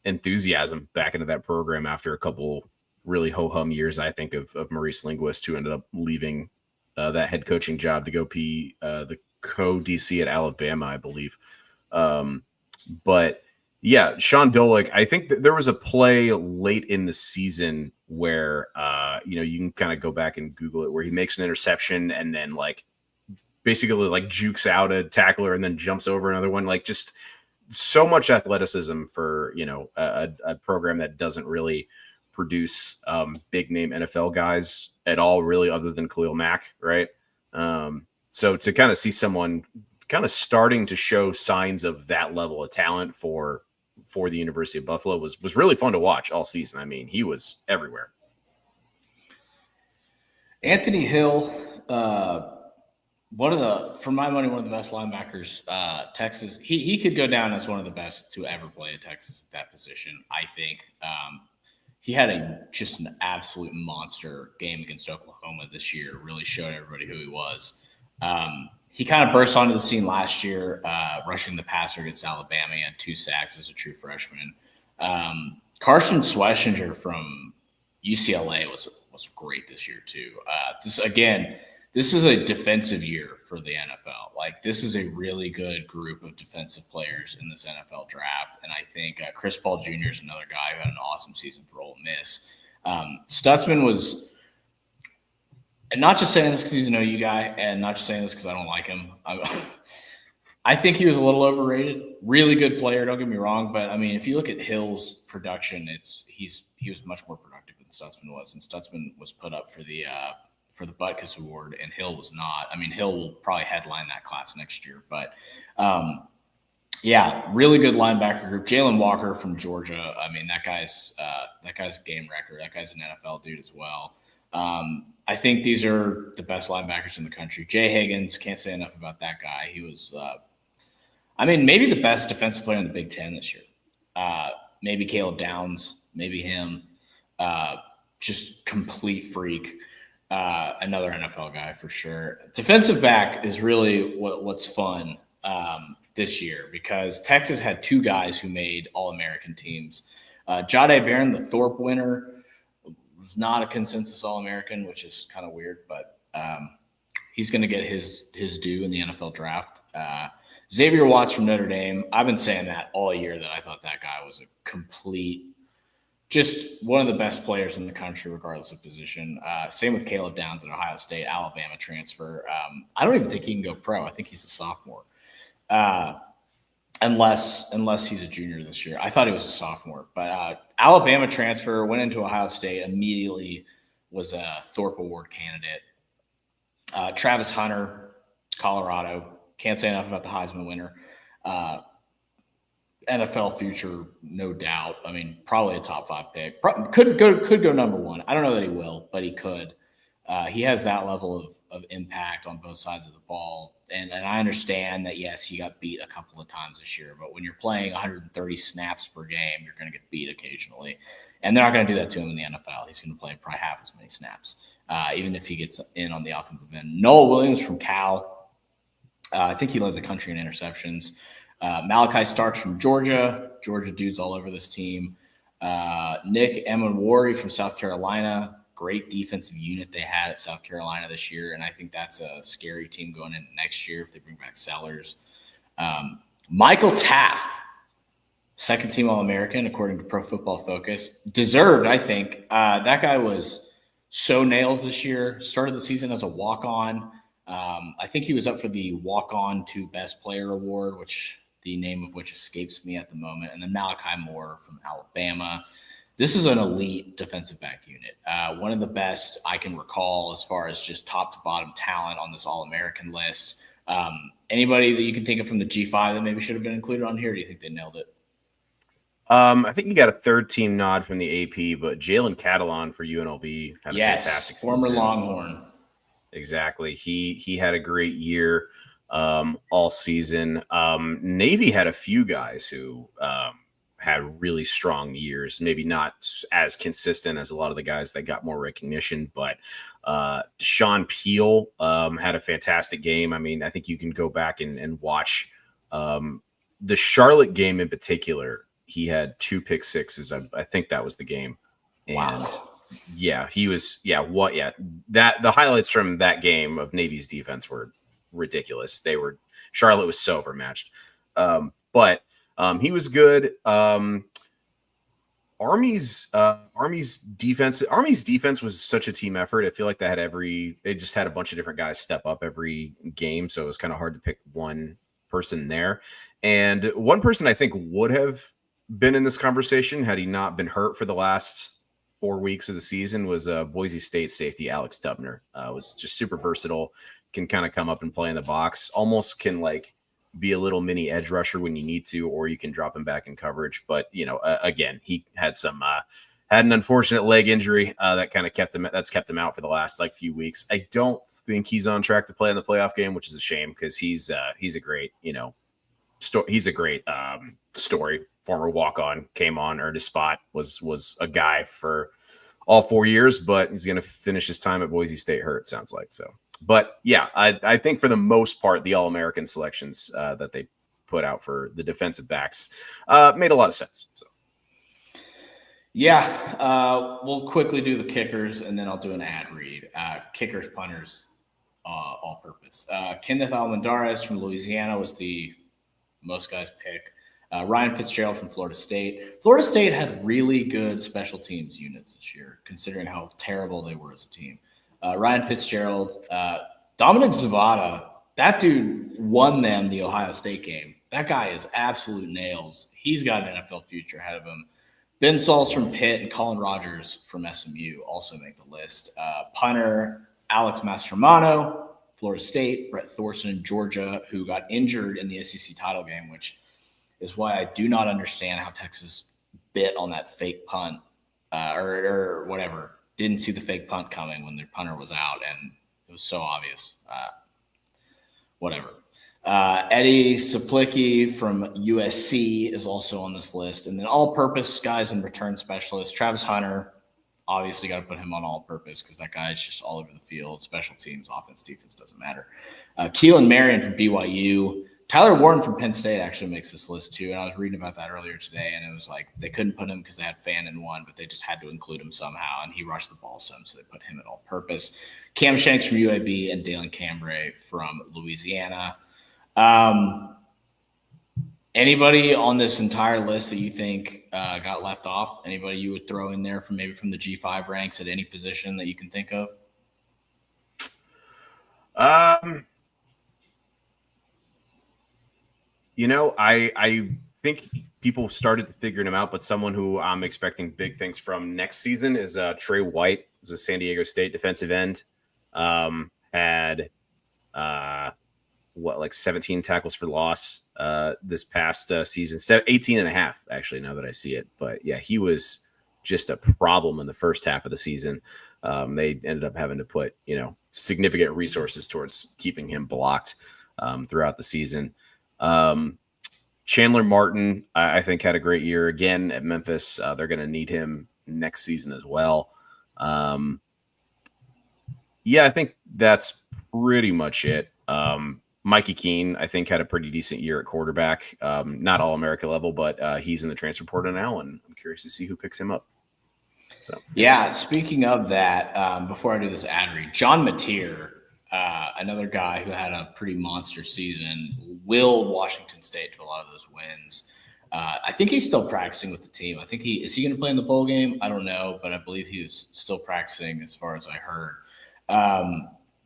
Speaker 17: enthusiasm back into that program after a couple really ho-hum years, I think, of Maurice Linguist, who ended up leaving that head coaching job to go be the co-DC at Alabama, I believe. But yeah, Sean Dolick, I think that there was a play late in the season where, you can kind of go back and Google it, where he makes an interception and then basically jukes out a tackler and then jumps over another one. Just so much athleticism for, a program that doesn't really produce big name NFL guys at all, really, other than Khalil Mack. Right. So to kind of see someone kind of starting to show signs of that level of talent for the University of Buffalo was really fun to watch all season. I mean, he was everywhere.
Speaker 18: Anthony Hill, for my money, one of the best linebackers. Texas, he could go down as one of the best to ever play at Texas at that position, I think. He had just an absolute monster game against Oklahoma this year. Really showed everybody who he was. He kind of burst onto the scene last year, rushing the passer against Alabama. He had 2 sacks as a true freshman. Carson Schwessinger from UCLA was great this year too. This is a defensive year for the NFL. This is a really good group of defensive players in this NFL draft. And I think Chris Paul Jr. is another guy who had an awesome season for Ole Miss. Stutzman was, and not just saying this because he's an OU guy, and not just saying this because I don't like him. I think he was a little overrated. Really good player, don't get me wrong. But, I mean, if you look at Hill's production, he was much more productive than Stutzman was. And Stutzman was put up for the Butkus Award, and Hill was not. I mean, Hill will probably headline that class next year. But, really good linebacker group. Jalen Walker from Georgia. I mean, that guy's a game wrecker. That guy's an NFL dude as well. I think these are the best linebackers in the country. Jay Higgins, can't say enough about that guy. He was, maybe the best defensive player in the Big Ten this year. Maybe Caleb Downs, maybe him. Just complete freak. Another NFL guy for sure. Defensive back is really what's fun this year, because Texas had 2 guys who made All-American teams. Jahdae Barron, the Thorpe winner, was not a consensus All-American, which is kind of weird, but he's going to get his due in the NFL draft. Xavier Watts from Notre Dame. I've been saying that all year, that I thought that guy was a complete, just one of the best players in the country, regardless of position. Same with Caleb Downs at Ohio State, Alabama transfer. I don't even think he can go pro. I think he's a sophomore. Unless he's a junior this year. I thought he was a sophomore, but Alabama transfer, went into Ohio State, immediately was a Thorpe Award candidate. Travis Hunter, Colorado. Can't say enough about the Heisman winner. NFL future, no doubt. I mean, probably a top 5 pick. Could go number 1. I don't know that he will, but he could. He has that level of impact on both sides of the ball. And I understand that, yes, he got beat a couple of times this year, but when you're playing 130 snaps per game, you're going to get beat occasionally. And they're not going to do that to him in the NFL. He's going to play probably half as many snaps, even if he gets in on the offensive end. Noah Williams from Cal. I think he led the country in interceptions. Malachi Starks from Georgia. Georgia dudes all over this team. Nick Emanwari from South Carolina. Great defensive unit they had at South Carolina this year, and I think that's a scary team going into next year if they bring back Sellers. Michael Taff second team All-American, according to Pro Football Focus. Deserved, I think. That guy was so nails this year. Started the season as a walk-on. I think he was up for the walk-on to best player award, which the name of which escapes me at the moment. And then Malachi Moore from Alabama. This is an elite defensive back unit. One of the best I can recall as far as just top to bottom talent on this All-American list. Anybody that you can think of from the G5 that maybe should have been included on here? Or do you think they nailed it?
Speaker 17: I think he got a third team nod from the AP, but Jalen Catalon for UNLV had a fantastic season.
Speaker 18: Former Longhorn.
Speaker 17: Exactly. He had a great year all season. Navy had a few guys who had really strong years, maybe not as consistent as a lot of the guys that got more recognition, but Deshaun Peel had a fantastic game. I mean, I think you can go back and watch the Charlotte game in particular. He had 2 pick sixes. I think that was the game. And
Speaker 18: wow.
Speaker 17: Yeah, he was. Yeah. That the highlights from that game of Navy's defense were ridiculous. Charlotte was so overmatched. But he was good. Army's defense was such a team effort. I feel like they just had a bunch of different guys step up every game. So it was kind of hard to pick one person there. And one person I think would have been in this conversation had he not been hurt for the last 4 weeks of the season was Boise State safety Alex Dubner. Was just super versatile, can kind of come up and play in the box, almost can like be a little mini edge rusher when you need to, or you can drop him back in coverage. But, again, he had had an unfortunate leg injury that kind of kept him out for the last few weeks. I don't think he's on track to play in the playoff game, which is a shame because he's a great, he's a great story. Former walk-on, came on, earned his spot, was a guy for all 4 years, but he's going to finish his time at Boise State hurt, sounds like. So, but yeah, I think for the most part, the All-American selections that they put out for the defensive backs made a lot of sense. So.
Speaker 18: Yeah, we'll quickly do the kickers, and then I'll do an ad read. Kickers, punters, all-purpose. Kenneth Almendarez from Louisiana was the most guys pick. Ryan Fitzgerald from Florida State. Florida State had really good special teams units this year, considering how terrible they were as a team. Ryan Fitzgerald, Dominic Zavada, that dude won them the Ohio State game. That guy is absolute nails. He's got an NFL future ahead of him. Ben Sauls from Pitt and Colin Rogers from SMU also make the list. Punter, Alex Mastromano, Florida State. Brett Thorson, Georgia, who got injured in the SEC title game, which is why I do not understand how Texas bit on that fake punt or whatever. Didn't see the fake punt coming when their punter was out, and it was so obvious. Whatever. Eddie Saplicki from USC is also on this list. And then all-purpose guys and return specialists. Travis Hunter, obviously got to put him on all-purpose because that guy's just all over the field. Special teams, offense, defense, doesn't matter. Keelan Marion from BYU. Tyler Warren from Penn State actually makes this list too, and I was reading about that earlier today, and it was like they couldn't put him because they had Fan in one, but they just had to include him somehow, and he rushed the ball some, so they put him at all-purpose. Cam Shanks from UAB and Dalen Cambray from Louisiana. Anybody on this entire list that you think got left off? Anybody you would throw in there from maybe from the G5 ranks at any position that you can think of?
Speaker 17: I think people started figuring him out, but someone who I'm expecting big things from next season is Trey White, who's a San Diego State defensive end. Had 17 tackles for loss this past season, 18 and a half, actually, now that I see it. But yeah, he was just a problem in the first half of the season. They ended up having to put, significant resources towards keeping him blocked throughout the season. Chandler Martin, I think, had a great year again at Memphis. They're going to need him next season as well. I think that's pretty much it. Mikey Keene, I think, had a pretty decent year at quarterback. Not All-America level, but he's in the transfer portal now, and I'm curious to see who picks him up. So,
Speaker 18: yeah, speaking of that, before I do this ad read, John Mateer, another guy who had a pretty monster season, willed Washington State to a lot of those wins. I think he's still practicing with the team. I think is he going to play in the bowl game? I don't know, but I believe he was still practicing as far as I heard.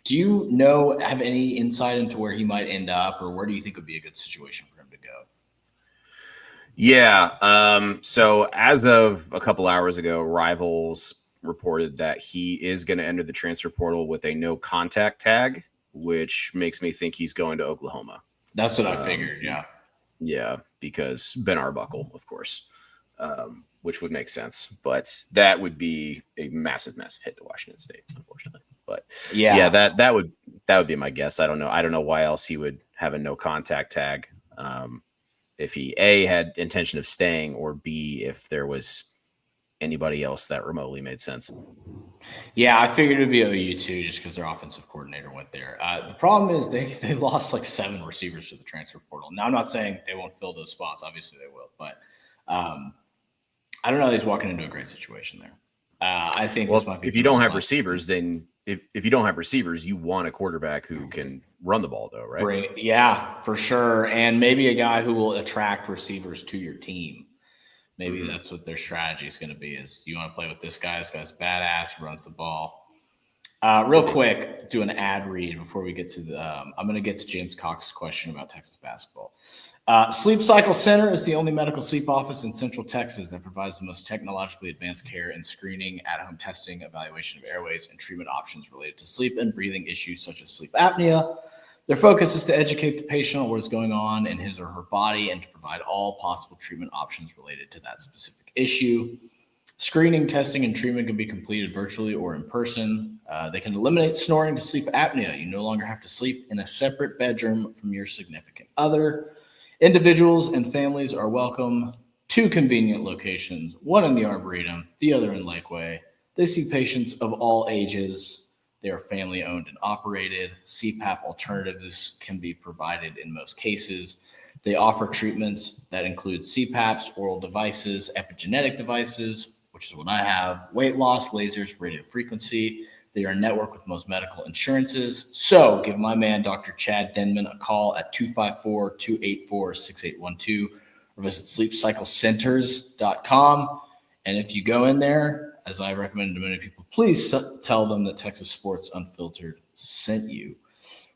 Speaker 18: Do you have any insight into where he might end up, or where do you think would be a good situation for him to go?
Speaker 17: Yeah. So as of a couple hours ago, Rivals reported that he is going to enter the transfer portal with a no contact tag, which makes me think he's going to Oklahoma.
Speaker 18: That's what I figured. Yeah.
Speaker 17: Yeah, because Ben Arbuckle, of course, which would make sense. But that would be a massive, massive hit to Washington State, unfortunately. But yeah, that would be my guess. I don't know why else he would have a no contact tag. If he A, had intention of staying, or B, if there was anybody else that remotely made sense.
Speaker 18: Yeah, I figured it would be OU too, just because their offensive coordinator went there. The problem is they lost like 7 receivers to the transfer portal. Now, I'm not saying they won't fill those spots. Obviously, they will. But I don't know. He's walking into a great situation there. I think
Speaker 17: if you don't have receivers, then if you don't have receivers, you want a quarterback who can run the ball, though, right?
Speaker 18: Great. Yeah, for sure. And maybe a guy who will attract receivers to your team. Maybe that's what their strategy is going to be, is you want to play with this guy. This guy's badass. He runs the ball. Real quick, do an ad read before we get to the I'm going to get to James Cox's question about Texas basketball. Sleep Cycle Center is the only medical sleep office in Central Texas that provides the most technologically advanced care and screening, at-home testing, evaluation of airways, and treatment options related to sleep and breathing issues such as sleep apnea. Their focus is to educate the patient on what is going on in his or her body and to provide all possible treatment options related to that specific issue. Screening, testing, and treatment can be completed virtually or in person. They can eliminate snoring to sleep apnea. You no longer have to sleep in a separate bedroom from your significant other. Individuals and families are welcome. 2 convenient locations, one in the Arboretum, the other in Lakeway. They see patients of all ages. They are family owned and operated. CPAP alternatives can be provided in most cases. They offer treatments that include CPAPs, oral devices, epigenetic devices, which is what I have, weight loss, lasers, radio frequency. They are in network with most medical insurances. So give my man, Dr. Chad Denman, a call at 254-284-6812 or visit sleepcyclecenters.com. And if you go in there, as I recommended to many people, please tell them that Texas Sports Unfiltered sent you.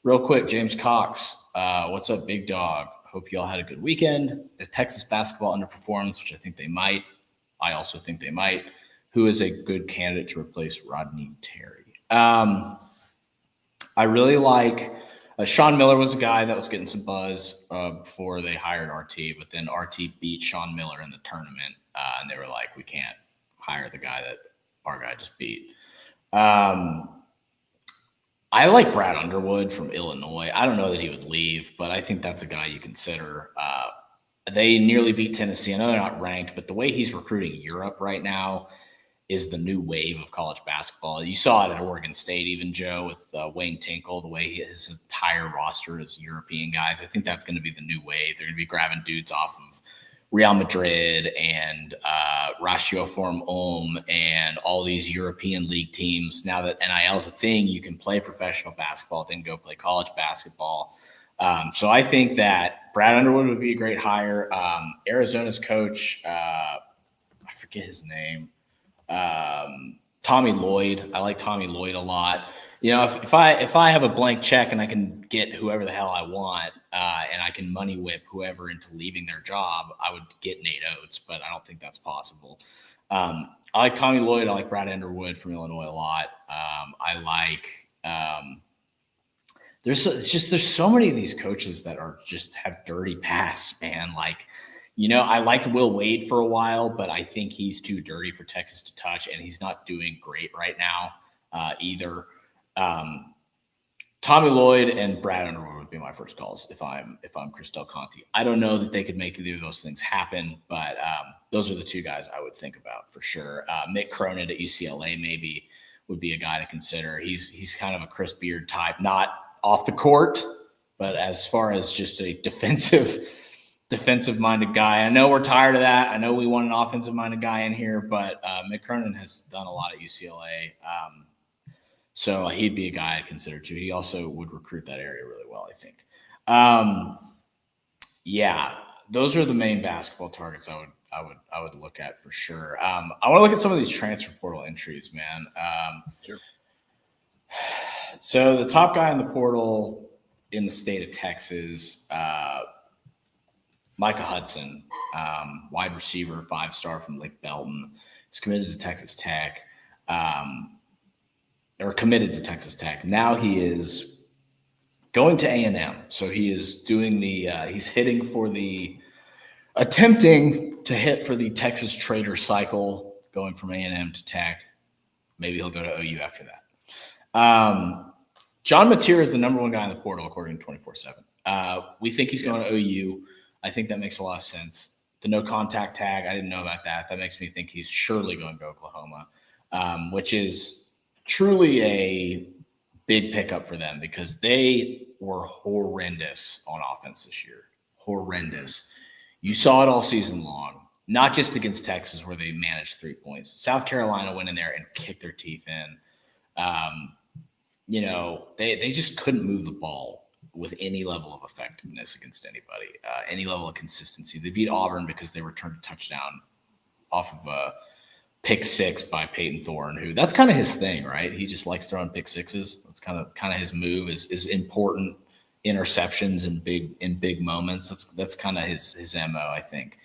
Speaker 18: Real quick, James Cox, what's up, big dog? Hope you all had a good weekend. If Texas basketball underperforms, which I think they might, I also think they might, who is a good candidate to replace Rodney Terry? I really like Sean Miller was a guy that was getting some buzz before they hired RT, but then RT beat Sean Miller in the tournament, and they were like, we can't hire the guy that our guy just beat. I like Brad Underwood from Illinois. I don't know that he would leave, but I think that's a guy you consider. They nearly beat Tennessee. I know they're not ranked, but the way he's recruiting Europe right now is the new wave of college basketball. You saw it at Oregon State, even, Joe, with Wayne Tinkle, the way his entire roster is European guys. I think that's going to be the new wave. They're going to be grabbing dudes off of Real Madrid and Ratio Form and all these European league teams. Now that NIL is a thing, you can play professional basketball, then go play college basketball. So I think that Brad Underwood would be a great hire. Arizona's coach, I forget his name, Tommy Lloyd. I like Tommy Lloyd a lot. You know, if I have a blank check and I can get whoever the hell I want, and I can money whip whoever into leaving their job, I would get Nate Oates, but I don't think that's possible. I like Tommy Lloyd. I like Brad Underwood from Illinois a lot. I like there's so many of these coaches that are just have dirty past, man. Like, you know, I liked Will Wade for a while, but I think he's too dirty for Texas to touch, and he's not doing great right now either. Tommy Lloyd and Brad Underwood would be my first calls if I'm Chris Del Conte. I don't know that they could make either of those things happen, but those are the 2 guys I would think about for sure. Mick Cronin at UCLA maybe would be a guy to consider. He's kind of a Chris Beard type, not off the court, but as far as just a defensive-minded guy. I know we're tired of that. I know we want an offensive-minded guy in here, but Mick Cronin has done a lot at UCLA. So he'd be a guy I'd consider too. He also would recruit that area really well, I think. those are the main basketball targets I would look at for sure. I want to look at some of these transfer portal entries, man.
Speaker 17: Sure.
Speaker 18: So the top guy in the portal in the state of Texas, Micah Hudson, wide receiver, 5-star from Lake Belton, is committed to Texas Tech, or committed to Texas Tech. Now he is going to A&M. So he is doing he's attempting to hit for the Texas Trader cycle, going from A&M to Tech. Maybe he'll go to OU after that. John Mateer is the number one guy in the portal, according to 24/7. We think he's going to OU. I think that makes a lot of sense. The no contact tag, I didn't know about that. That makes me think he's surely going to Oklahoma, which is truly a big pickup for them because they were horrendous on offense this year. Horrendous. You saw it all season long, not just against Texas where they managed 3 points. South Carolina went in there and kicked their teeth in. They just couldn't move the ball with any level of effectiveness against anybody, any level of consistency. They beat Auburn because they returned a touchdown off of a pick six by Peyton Thorne, who that's kind of his thing, right? He just likes throwing pick sixes. That's kind of his move is important interceptions in big moments. That's kind of his MO, I think.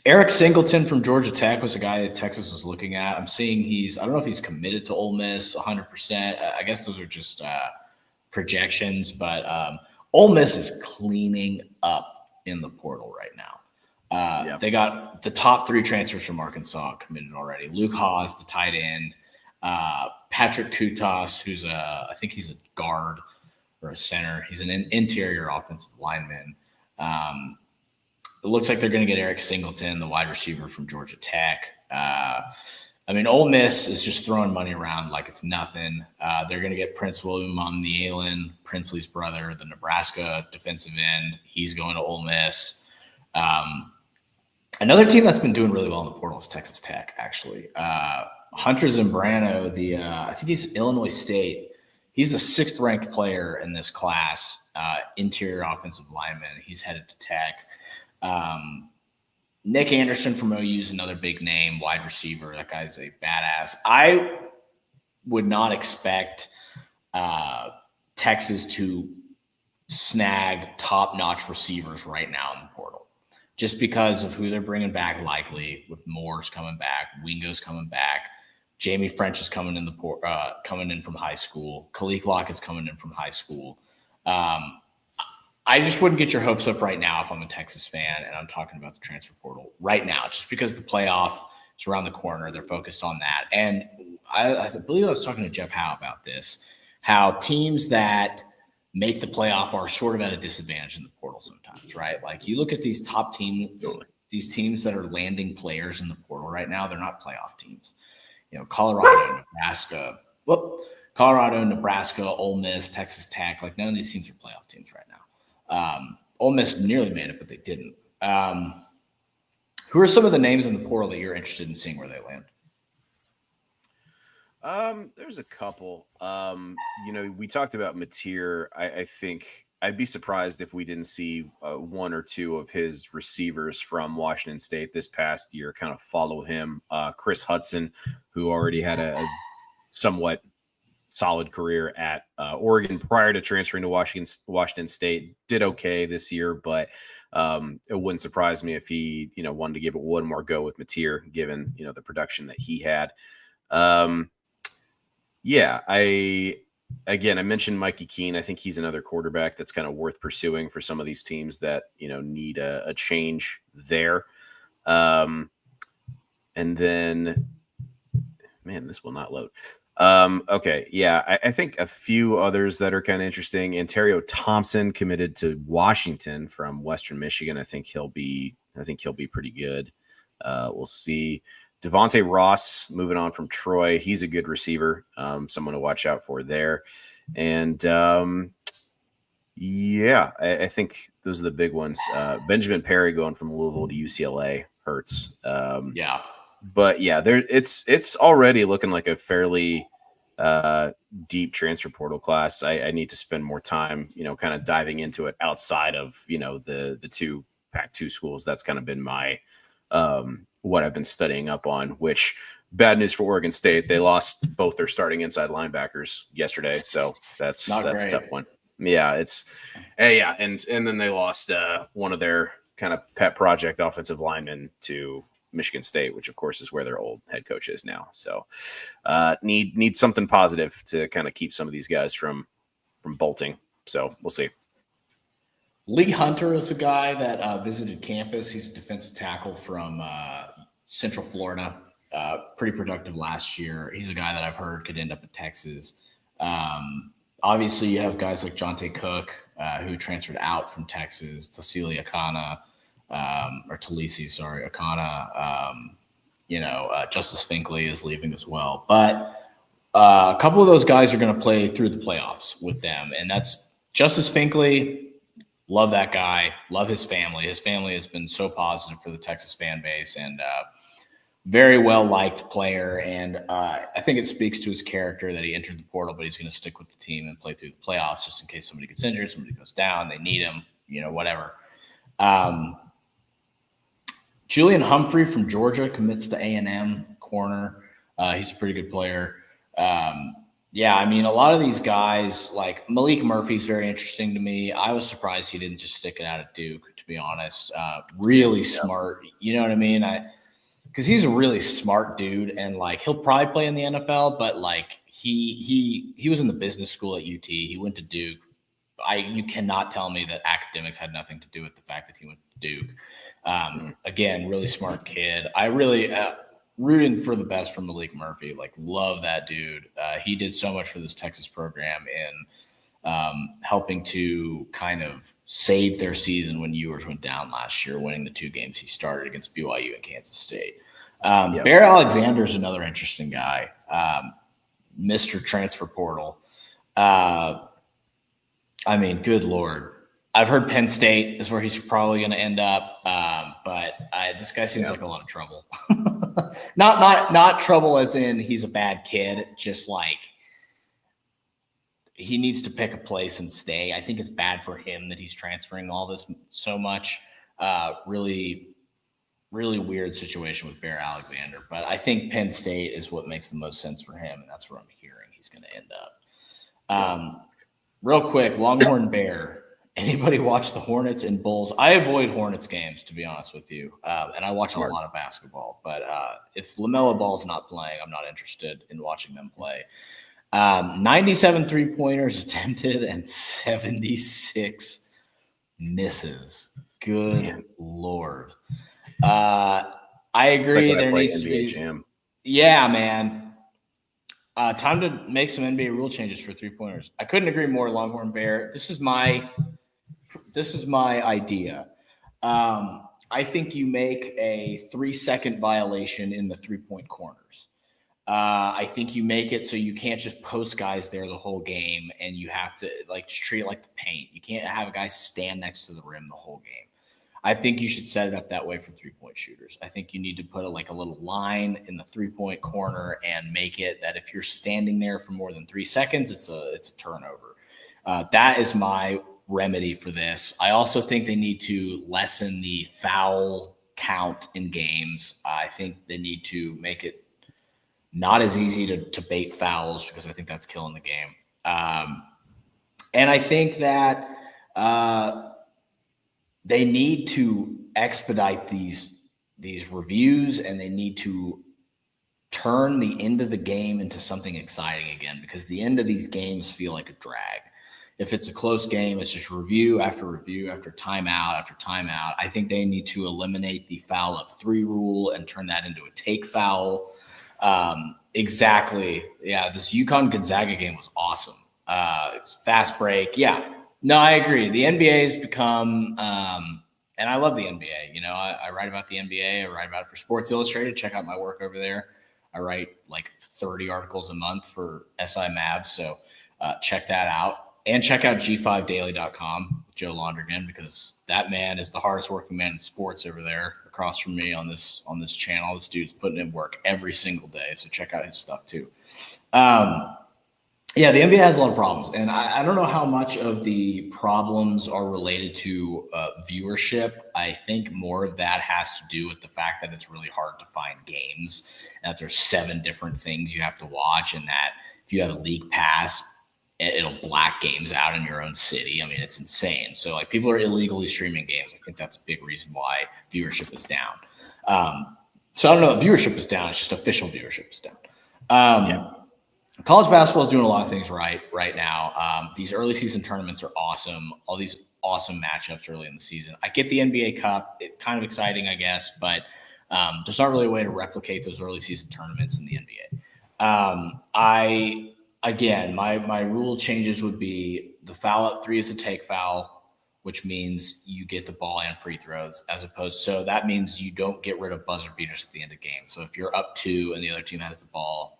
Speaker 18: Eric Singleton from Georgia Tech was a guy that Texas was looking at. I'm seeing I don't know if he's committed to Ole Miss 100%. I guess those are just projections, but Ole Miss is cleaning up in the portal right now. They got the top 3 transfers from Arkansas committed already. Luke Haas, the tight end, Patrick Kutas, who's I think he's a guard or a center. He's an interior offensive lineman. It looks like they're going to get Eric Singleton, the wide receiver from Georgia Tech. Ole Miss is just throwing money around like it's nothing. They're going to get Prince William on the Allen, Princely's brother, the Nebraska defensive end. He's going to Ole Miss. Another team that's been doing really well in the portal is Texas Tech, actually. Hunter Zambrano, I think he's Illinois State. He's the 6th-ranked player in this class, interior offensive lineman. He's headed to Tech. Nick Anderson from OU is another big name, wide receiver. That guy's a badass. I would not expect Texas to snag top-notch receivers right now in the portal, just because of who they're bringing back, likely with Moore's coming back, Wingo's coming back, Jamie French is coming in from high school, Khalil Lock is coming in from high school. I just wouldn't get your hopes up right now if I'm a Texas fan and I'm talking about the transfer portal right now, just because the playoff is around the corner. They're focused on that. And I believe I was talking to Jeff Howe about this, how teams that make the playoff are sort of at a disadvantage in the portal sometimes, right? Like you look at these top teams, these teams that are landing players in the portal right now, they're not playoff teams. Colorado, Nebraska, Ole Miss, Texas Tech, like none of these teams are playoff teams right now. Ole Miss nearly made it, but they didn't. Who are some of the names in the portal that you're interested in seeing where they land?
Speaker 17: There's a couple. We talked about Mateer. I think I'd be surprised if we didn't see 1 or 2 of his receivers from Washington State this past year kind of follow him. Chris Hudson, who already had a somewhat solid career at Oregon prior to transferring to Washington State, did okay this year, but it wouldn't surprise me if he, wanted to give it one more go with Mateer, given, the production that he had. I mentioned Mikey Keene. I think he's another quarterback that's kind of worth pursuing for some of these teams that, need a change there. And then, man, this will not load. I think a few others that are kind of interesting. Ontario Thompson committed to Washington from Western Michigan. I think he'll be pretty good. We'll see. Devontae Ross moving on from Troy. He's a good receiver. Someone to watch out for there. And I think those are the big ones. Benjamin Perry going from Louisville to UCLA hurts. But it's already looking like a fairly deep transfer portal class. I need to spend more time, kind of diving into it outside of, the two Pac-2 schools. That's kind of been my what I've been studying up on, which bad news for Oregon State. They lost both their starting inside linebackers yesterday. So that's a tough one. Yeah, and then they lost one of their kind of pet project offensive linemen to Michigan State, which of course is where their old head coach is now. So need something positive to kind of keep some of these guys from bolting. So we'll see.
Speaker 18: Lee Hunter is a guy that visited campus. He's a defensive tackle from Central Florida. Pretty productive last year. He's a guy that I've heard could end up at Texas. Obviously, you have guys like Jonte Cook, who transferred out from Texas, Talisi Akana, Justice Finkley is leaving as well. But a couple of those guys are going to play through the playoffs with them, and that's Justice Finkley. Love that guy. Love his family. His family has been so positive for the Texas fan base, and very well-liked player. And I think it speaks to his character that he entered the portal, but he's going to stick with the team and play through the playoffs just in case somebody gets injured, somebody goes down, they need him, whatever. Julian Humphrey from Georgia commits to A&M corner. He's a pretty good player. A lot of these guys, like Malik Murphy's very interesting to me. I was surprised he didn't just stick it out at Duke, to be honest. Really smart. You know what I mean? Because he's a really smart dude, and like he'll probably play in the NFL, but like he was in the business school at UT. He went to Duke. You cannot tell me that academics had nothing to do with the fact that he went to Duke. Again, really smart kid. I really rooting for the best for Malik Murphy. Like, love that dude. He did so much for this Texas program in helping to kind of save their season when Ewers went down last year, winning the 2 games he started against BYU and Kansas State. Bear Alexander is another interesting guy. Mr. Transfer Portal. Good Lord. I've heard Penn State is where he's probably going to end up, but this guy seems like a lot of trouble. not trouble as in he's a bad kid, just like he needs to pick a place and stay. I think it's bad for him that he's transferring all this so much. Really, really weird situation with Bear Alexander, but I think Penn State is what makes the most sense for him, and that's where I'm hearing he's going to end up. Real quick, Longhorn Bear. Anybody watch the Hornets and Bulls? I avoid Hornets games, to be honest with you, and I watch a lot of basketball. But if LaMelo Ball's not playing, I'm not interested in watching them play. 97 three-pointers attempted and 76 misses. Good Lord. I agree. There needs to be
Speaker 17: Jam.
Speaker 18: Yeah, man. Time to make some NBA rule changes for three-pointers. I couldn't agree more, Longhorn Bear. This is my idea. I think you make a 3-second violation in the 3-point corners. I think you make it so you can't just post guys there the whole game, and you have to just treat it like the paint. You can't have a guy stand next to the rim the whole game. I think you should set it up that way for 3-point shooters. I think you need to put a little line in the 3-point corner and make it that if you're standing there for more than 3 seconds, it's a turnover. That is my remedy for this. I also think they need to lessen the foul count in games. I think they need to make it not as easy to bait fouls, because I think that's killing the game. And I think that they need to expedite these reviews, and they need to turn the end of the game into something exciting again, because the end of these games feel like a drag. If it's a close game, it's just review after review after timeout after timeout. I think they need to eliminate the foul up 3 rule and turn that into a take foul. Exactly. Yeah, this UConn Gonzaga game was awesome. Fast break. Yeah. No, I agree. The NBA has become, and I love the NBA. I write about the NBA. I write about it for Sports Illustrated. Check out my work over there. I write 30 articles a month for SI Mavs. So check that out. And check out G5daily.com with Joe Londergan, because that man is the hardest working man in sports over there across from me on this channel. This dude's putting in work every single day. So check out his stuff too. Yeah, the NBA has a lot of problems, and I don't know how much of the problems are related to viewership. I think more of that has to do with the fact that it's really hard to find games, and that there's 7 different things you have to watch, and that if you have a league pass, it'll black games out in your own city. I mean, it's insane. So, like, people are illegally streaming games. I think that's a big reason why viewership is down. So I don't know if viewership is down. It's just official viewership is down. College basketball is doing a lot of things right now. These early season tournaments are awesome. All these awesome matchups early in the season. I get the NBA Cup. It's kind of exciting, I guess, but there's not really a way to replicate those early season tournaments in the NBA. My rule changes would be the foul up 3 is a take foul, which means you get the ball and free throws, so that means you don't get rid of buzzer beaters at the end of the game. So if you're up 2 and the other team has the ball,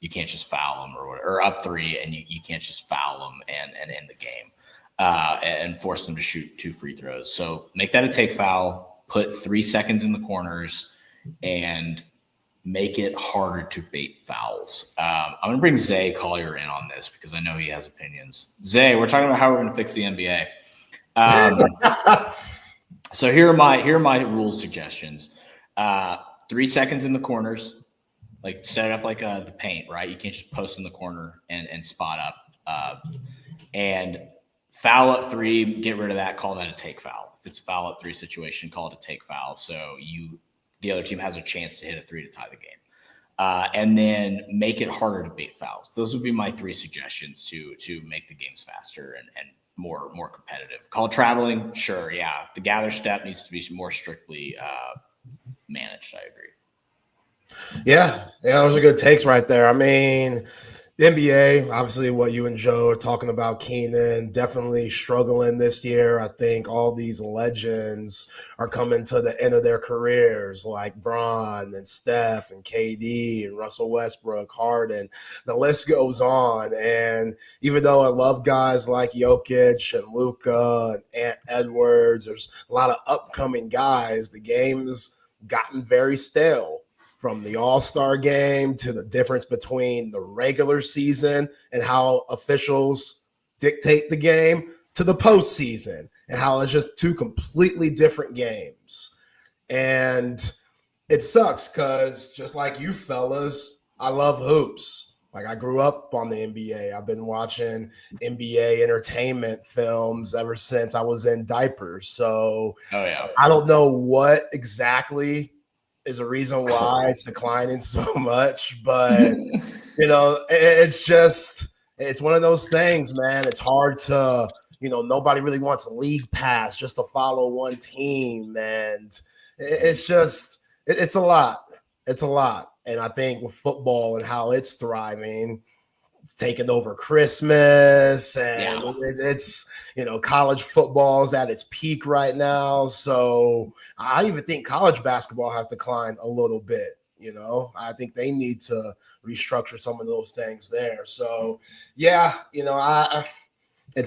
Speaker 18: you can't just foul them, or up 3 and you can't just foul them and end the game and force them to shoot 2 free throws. So make that a take foul, put 3 seconds in the corners, and make it harder to bait fouls. I'm going to bring Zay Collier in on this because I know he has opinions. Zay, we're talking about how we're going to fix the NBA. So here are my rule suggestions. 3 seconds in the corners. Like, set it up like the paint, right? You can't just post in the corner and spot up. And foul up 3, get rid of that, call that a take foul. If it's a foul up 3 situation, call it a take foul. So the other team has a chance to hit a 3 to tie the game. And then make it harder to bait fouls. Those would be my 3 suggestions to make the games faster and more competitive. Call traveling, sure, yeah. The gather step needs to be more strictly managed, I agree.
Speaker 19: Yeah, those are good takes right there. I mean, the NBA, obviously what you and Joe are talking about, Keenan, definitely struggling this year. I think all these legends are coming to the end of their careers, like Bron and Steph and KD and Russell Westbrook, Harden. The list goes on. And even though I love guys like Jokic and Luka and Ant Edwards, there's a lot of upcoming guys. The game's gotten very stale. From the All-Star game to the difference between the regular season and how officials dictate the game to the postseason and how it's just 2 completely different games. And it sucks because just like you fellas, I love hoops. Like, I grew up on the NBA. I've been watching NBA entertainment films ever since I was in diapers. So I don't know what exactly is a reason why it's declining so much, but it's one of those things, man. It's hard to, nobody really wants a league pass just to follow one team, and it's a lot. It's a lot. And I think with football and how it's thriving, it's taking over Christmas, and it's college football is at its peak right now. So I even think college basketball has declined a little bit. I think they need to restructure some of those things there. So it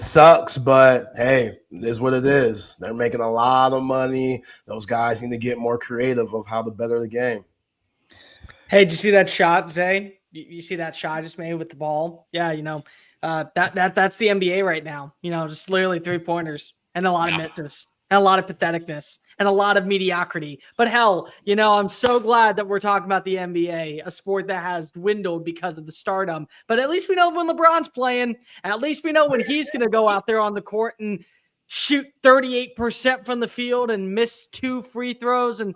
Speaker 19: sucks, but hey, it is what it is. They're making a lot of money. Those guys need to get more creative of how to better the game.
Speaker 20: Hey, did you see that shot, Zay? You see that shot I just made with the ball? Yeah, that's the NBA right now. Just literally 3-pointers and a lot of misses and a lot of patheticness and a lot of mediocrity. But hell, I'm so glad that we're talking about the NBA, a sport that has dwindled because of the stardom. But at least we know when LeBron's playing. At least we know when he's going to go out there on the court and shoot 38% from the field and miss 2 free throws and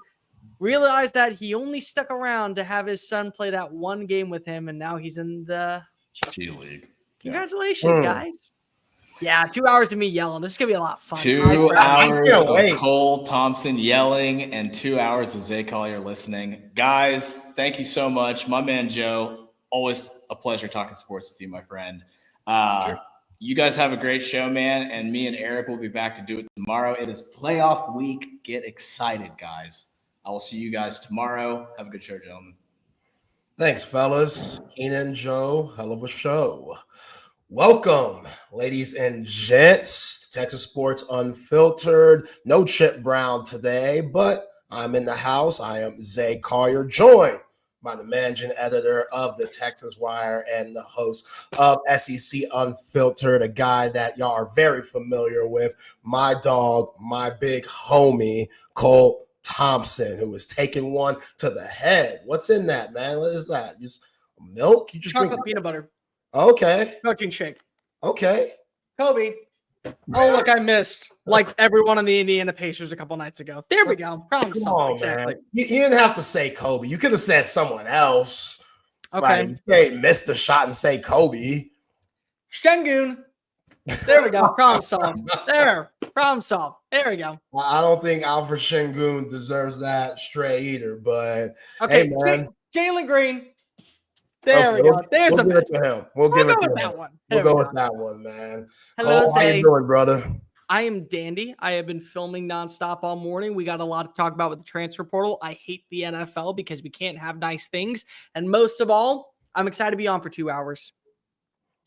Speaker 20: realize that he only stuck around to have his son play that 1 game with him, and now he's in the G League. Congratulations, guys. Yeah, 2 hours of me yelling. This is going to be a lot of fun.
Speaker 18: 2 hours of Cole Thompson yelling and 2 hours of Zay Collier listening. Guys, thank you so much. My man, Joe, always a pleasure talking sports with you, my friend. Sure. You guys have a great show, man, and me and Eric will be back to do it tomorrow. It is playoff week. Get excited, guys. I will see you guys tomorrow. Have a good show, gentlemen.
Speaker 19: Thanks, fellas. Keenan, Joe, hell of a show. Welcome, ladies and gents, to Texas Sports Unfiltered. No Chip Brown today, but I'm in the house. I am Zay Collier, joined by the managing editor of the Texas Wire and the host of SEC Unfiltered, a guy that y'all are very familiar with, my dog, my big homie, Cole Thompson, who is taking one to the head. What's in that, man? What is that? Just milk? You just
Speaker 20: chocolate
Speaker 19: drink?
Speaker 20: peanut butter.
Speaker 19: Okay.
Speaker 20: Protein shake.
Speaker 19: Okay.
Speaker 20: Kobe. Oh, look, I missed like everyone on the Indiana Pacers a couple nights ago. There we go. Problem
Speaker 19: Come
Speaker 20: solved.
Speaker 19: on,
Speaker 20: Exactly.
Speaker 19: man. You didn't have to say Kobe. You could have said someone else.
Speaker 20: Okay.
Speaker 19: Like, you can't miss the shot and say Kobe.
Speaker 20: Şengün. There we go. Problem solved. There. Problem solved. There we go.
Speaker 19: I don't think Alfred Şengün deserves that stray either, but
Speaker 20: Okay.
Speaker 19: hey, man.
Speaker 20: Jalen Green. There we go. There's
Speaker 19: we'll
Speaker 20: a
Speaker 19: give it to him. We'll give it to him.
Speaker 20: that one.
Speaker 19: We'll
Speaker 20: There
Speaker 19: go
Speaker 20: we
Speaker 19: with that one, man.
Speaker 20: Hello,
Speaker 19: Cole, how
Speaker 20: Zay.
Speaker 19: you doing, brother?
Speaker 20: I am dandy. I have been filming nonstop all morning. We got a lot to talk about with the transfer portal. I hate the NFL because we can't have nice things. And most of all, I'm excited to be on for 2 hours.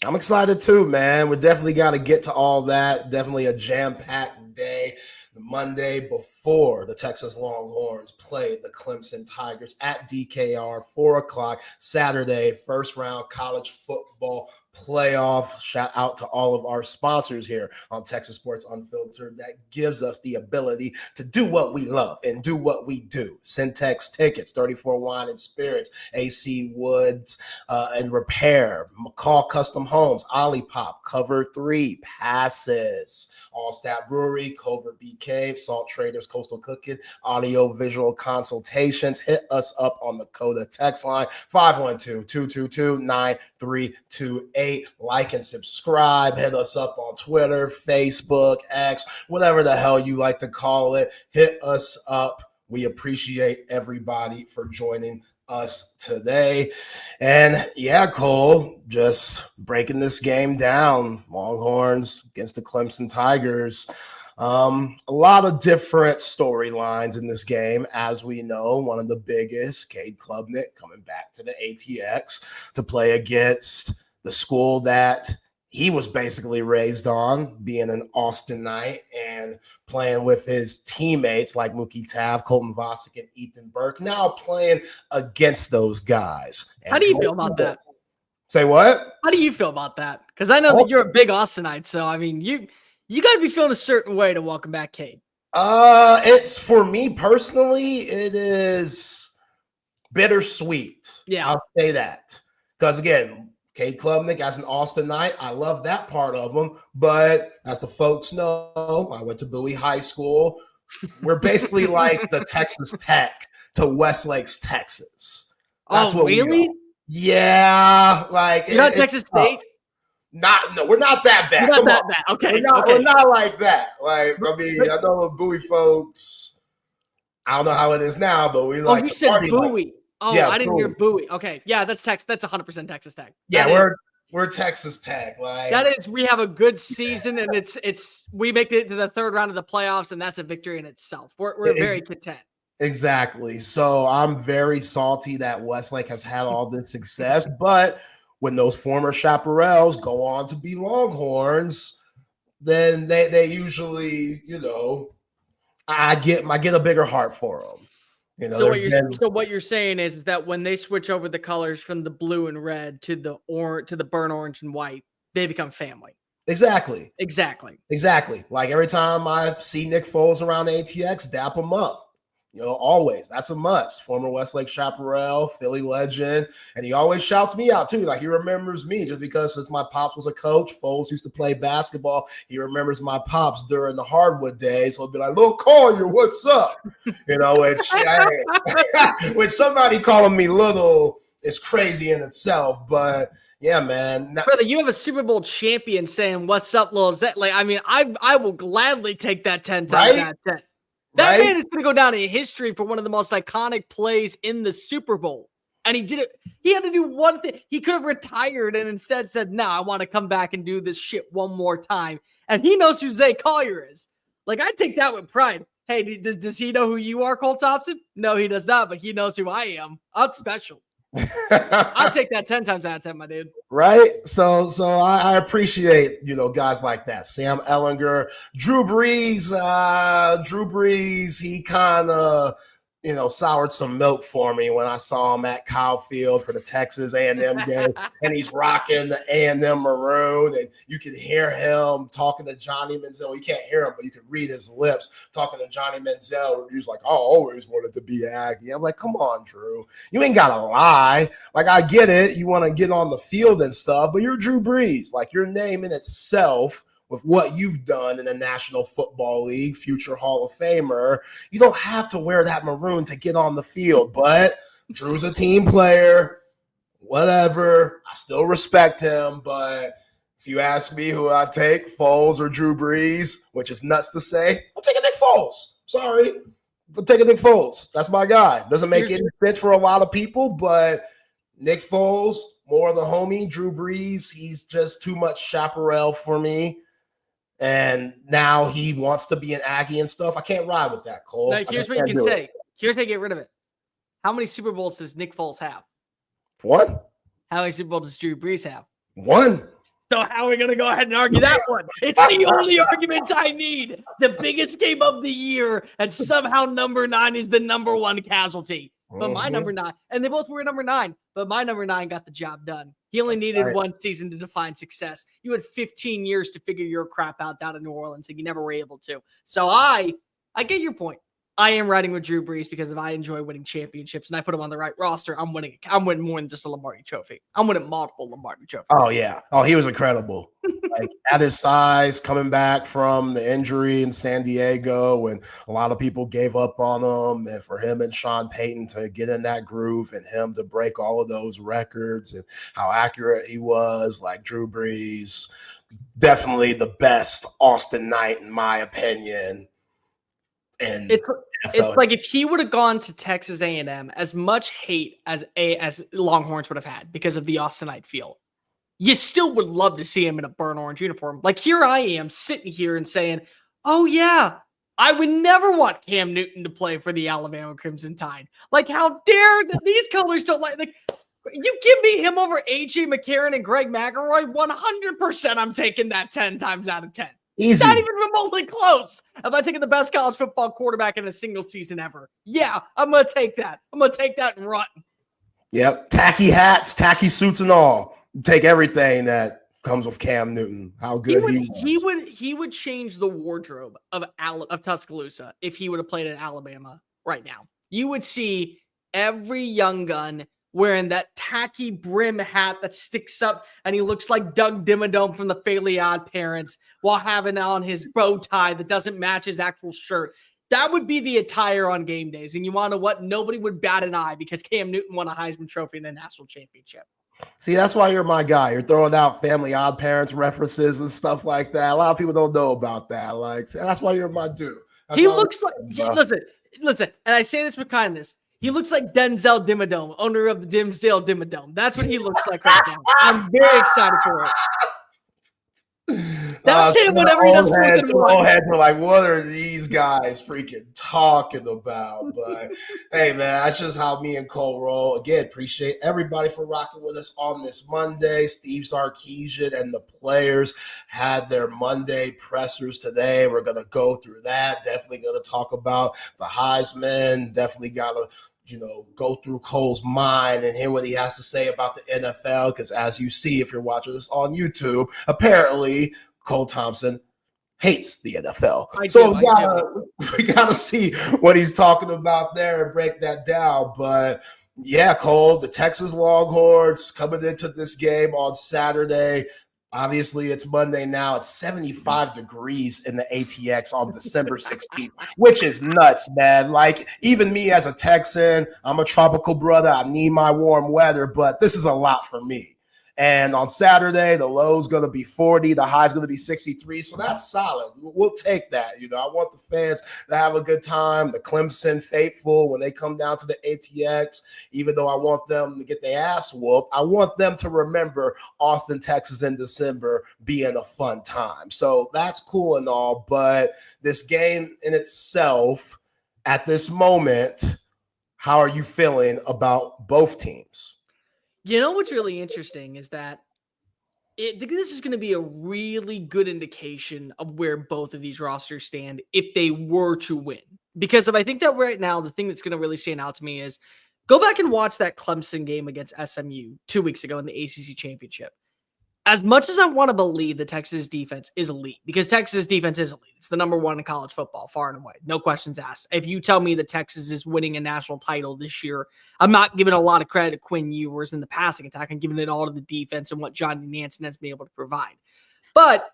Speaker 19: I'm excited too, man. We definitely got to get to all that. Definitely a jam-packed day. The Monday before the Texas Longhorns played the Clemson Tigers at DKR, 4 o'clock Saturday, first round college football playoff. Shout out to all of our sponsors here on Texas Sports Unfiltered that gives us the ability to do what we love and do what we do. Syntex Tickets, 34 Wine and Spirits, AC Woods and Repair, McCall Custom Homes, Olipop, Cover 3, Passes, All Stat Brewery, Covert Bee Cave, Salt Traders, Coastal Cooking, Audio Visual Consultations. Hit us up on the Coda text line, 512-222-9328. Like and subscribe. Hit us up on Twitter, Facebook, X, whatever the hell you like to call it. Hit us up. We appreciate everybody for joining us today. And yeah, Cole, just breaking this game down. Longhorns against the Clemson Tigers. A lot of different storylines in this game. As we know, one of the biggest, Cade Klubnik coming back to the ATX to play against the school that he was basically raised on, being an Austinite and playing with his teammates like Mookie Tav, Colton Vasek, and Ethan Burke, now playing against those guys. And
Speaker 20: How do you feel about that?
Speaker 19: Say what?
Speaker 20: How do you feel about that? Because I know that you're a big Austinite, so I mean, you got to be feeling a certain way to welcome back Cade.
Speaker 19: It's for me personally, it is bittersweet.
Speaker 20: Yeah,
Speaker 19: I'll say that because again, Cade Klubnik as an Austinite, I love that part of him. But as the folks know, I went to Bowie High School. We're basically like the Texas Tech to Westlake's Texas. That's what
Speaker 20: really?
Speaker 19: we are. Yeah, like
Speaker 20: you're not Texas State.
Speaker 19: No, we're not that bad.
Speaker 20: We're not that bad. Okay,
Speaker 19: we're not like that. Like I mean, I know Bowie folks. I don't know how it is now, but we like.
Speaker 20: You said Bowie.
Speaker 19: Like,
Speaker 20: oh,
Speaker 19: yeah,
Speaker 20: I didn't hear Bowie. Okay, yeah, that's That's 100% Texas Tech.
Speaker 19: Yeah, we're Texas Tech. Like
Speaker 20: that is. We have a good season, and it's we make it to the third round of the playoffs, and that's a victory in itself. We're very content.
Speaker 19: Exactly. So I'm very salty that Westlake has had all this success, but when those former chaparrals go on to be Longhorns, then they usually, I get a bigger heart for them.
Speaker 20: So what you're saying is that when they switch over the colors from the blue and red to the burnt orange and white, they become family.
Speaker 19: Exactly. Like every time I see Nick Foles around the ATX, dap him up. Always. That's a must. Former Westlake Chaparral, Philly legend. And he always shouts me out, too. Like, he remembers me just because since my pops was a coach, Foles used to play basketball. He remembers my pops during the hardwood days. So he'll be like, "Little Collier, what's up?" Which somebody calling me little is crazy in itself. But, yeah, man.
Speaker 20: Brother, you have a Super Bowl champion saying, "What's up, Lil Zet?" Like, I mean, I will gladly take that 10 times out of 10. That man is going to go down in history for one of the most iconic plays in the Super Bowl. And he did it. He had to do one thing. He could have retired and instead said, "No, I want to come back and do this shit one more time." And he knows who Zay Collier is. Like, I take that with pride. Hey, does he know who you are, Cole Thompson? No, he does not, but he knows who I am. I'm special. I'll take that 10 times out of 10, my dude.
Speaker 19: Right? So I appreciate, guys like that. Sam Ellinger, Drew Brees, he kind of, soured some milk for me when I saw him at Kyle Field for the Texas A&M game, and he's rocking the A&M maroon, and you can hear him talking to Johnny Manziel. You can't hear him, but you can read his lips talking to Johnny Manziel. He's like, I always wanted to be Aggie. I'm like, come on, Drew. You ain't got to lie. Like, I get it. You want to get on the field and stuff, but you're Drew Brees. Like, your name in itself, with what you've done in the National Football League, future Hall of Famer, you don't have to wear that maroon to get on the field. But Drew's a team player, whatever. I still respect him. But if you ask me who I'd take, Foles or Drew Brees, which is nuts to say, I'm taking Nick Foles. Sorry. I'm taking Nick Foles. That's my guy. Doesn't make any sense for a lot of people, but Nick Foles, more the homie. Drew Brees, he's just too much chaparral for me. And now he wants to be an Aggie and stuff. I can't ride with that, Cole.
Speaker 20: Now, here's what you can say. Here's how you get rid of it. How many Super Bowls does Nick Foles have?
Speaker 19: One.
Speaker 20: How many Super Bowls does Drew Brees have?
Speaker 19: One.
Speaker 20: So how are we going to go ahead and argue that one? It's the only argument I need. The biggest game of the year, and somehow number 9 is the number 1 casualty. But my number 9, and they both were number 9, but my number 9 got the job done. He only needed one season to define success. You had 15 years to figure your crap out down in New Orleans, and you never were able to. So I get your point. I am riding with Drew Brees because if I enjoy winning championships and I put him on the right roster, I'm winning more than just a Lombardi trophy. I'm winning multiple Lombardi trophies.
Speaker 19: Oh, yeah. Oh, he was incredible. Like, at his size, coming back from the injury in San Diego when a lot of people gave up on him, and for him and Sean Payton to get in that groove and him to break all of those records and how accurate he was, like Drew Brees, definitely the best Austin Knight, in my opinion. And
Speaker 20: it's like if he would have gone to Texas A&M, as much hate as Longhorns would have had because of the Austinite feel, you still would love to see him in a burnt orange uniform. Like, here I am sitting here and saying, oh yeah, I would never want Cam Newton to play for the Alabama Crimson Tide. Like, how dare that these colors don't like you give me him over AJ McCarron and Greg McElroy, 100% I'm taking that 10 times out of 10.
Speaker 19: Easy.
Speaker 20: Not even remotely close. Have I taken the best college football quarterback in a single season ever? Yeah, I'm going to take that. I'm going to take that and run.
Speaker 19: Yep. Tacky hats, tacky suits and all. Take everything that comes with Cam Newton. How good
Speaker 20: he would change the wardrobe of Tuscaloosa if he would have played at Alabama right now. You would see every young gun wearing that tacky brim hat that sticks up and he looks like Doug Dimmadome from the Fairly Odd Parents while having on his bow tie that doesn't match his actual shirt. That would be the attire on game days. And you want to know what? Nobody would bat an eye because Cam Newton won a Heisman Trophy and a national championship.
Speaker 19: See, that's why you're my guy. You're throwing out Family Odd Parents references and stuff like that. A lot of people don't know about that. Like, that's why you're my dude.
Speaker 20: He looks like, listen, and I say this with kindness. He looks like Denzel Dimmadome, owner of the Dimsdale Dimmadome. That's what he looks like right now. I'm very excited for it. That's him whenever he does 4th and 1.
Speaker 19: All heads are like, what are these guys freaking talking about? But hey, man, that's just how me and Cole roll. Again, appreciate everybody for rocking with us on this Monday. Steve Sarkisian and the players had their Monday pressers today. We're going to go through that. Definitely going to talk about the Heisman. Definitely got to go through Cole's mind and hear what he has to say about the NFL. Because as you see, if you're watching this on YouTube, apparently Cole Thompson hates the NFL. We gotta see what he's talking about there and break that down. But yeah, Cole, the Texas Longhorns coming into this game on Saturday. Obviously, it's Monday now. It's 75 degrees in the ATX on December 16th, which is nuts, man. Like, even me as a Texan, I'm a tropical brother. I need my warm weather, but this is a lot for me. And on Saturday, the low's going to be 40. The high's going to be 63. So that's solid. We'll take that. I want the fans to have a good time. The Clemson faithful, when they come down to the ATX, even though I want them to get their ass whooped, I want them to remember Austin, Texas in December being a fun time. So that's cool and all. But this game in itself, at this moment, how are you feeling about both teams?
Speaker 20: You know what's really interesting is that this is going to be a really good indication of where both of these rosters stand if they were to win, because if I think that right now, the thing that's going to really stand out to me is go back and watch that Clemson game against SMU 2 weeks ago in the ACC championship. As much as I want to believe the Texas defense is elite, because Texas defense is elite. It's the number one in college football, far and away. No questions asked. If you tell me that Texas is winning a national title this year, I'm not giving a lot of credit to Quinn Ewers in the passing attack. I'm giving it all to the defense and what Johnny Nansen has been able to provide. But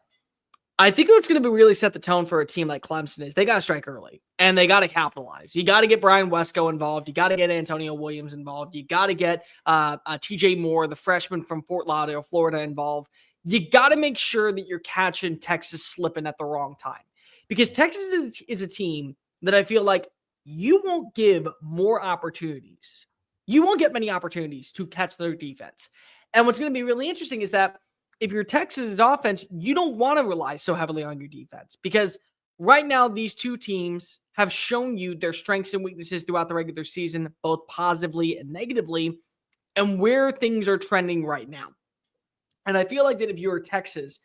Speaker 20: I think what's going to be really set the tone for a team like Clemson is they got to strike early and they got to capitalize. You got to get Brian Wesco involved. You got to get Antonio Williams involved. You got to get TJ Moore, the freshman from Fort Lauderdale, Florida, involved. You got to make sure that you're catching Texas slipping at the wrong time, because Texas is a team that I feel like you won't give more opportunities. You won't get many opportunities to catch their defense. And what's going to be really interesting is that if you're Texas' offense, you don't want to rely so heavily on your defense, because right now these two teams have shown you their strengths and weaknesses throughout the regular season, both positively and negatively, and where things are trending right now. And I feel like that if you're Texas,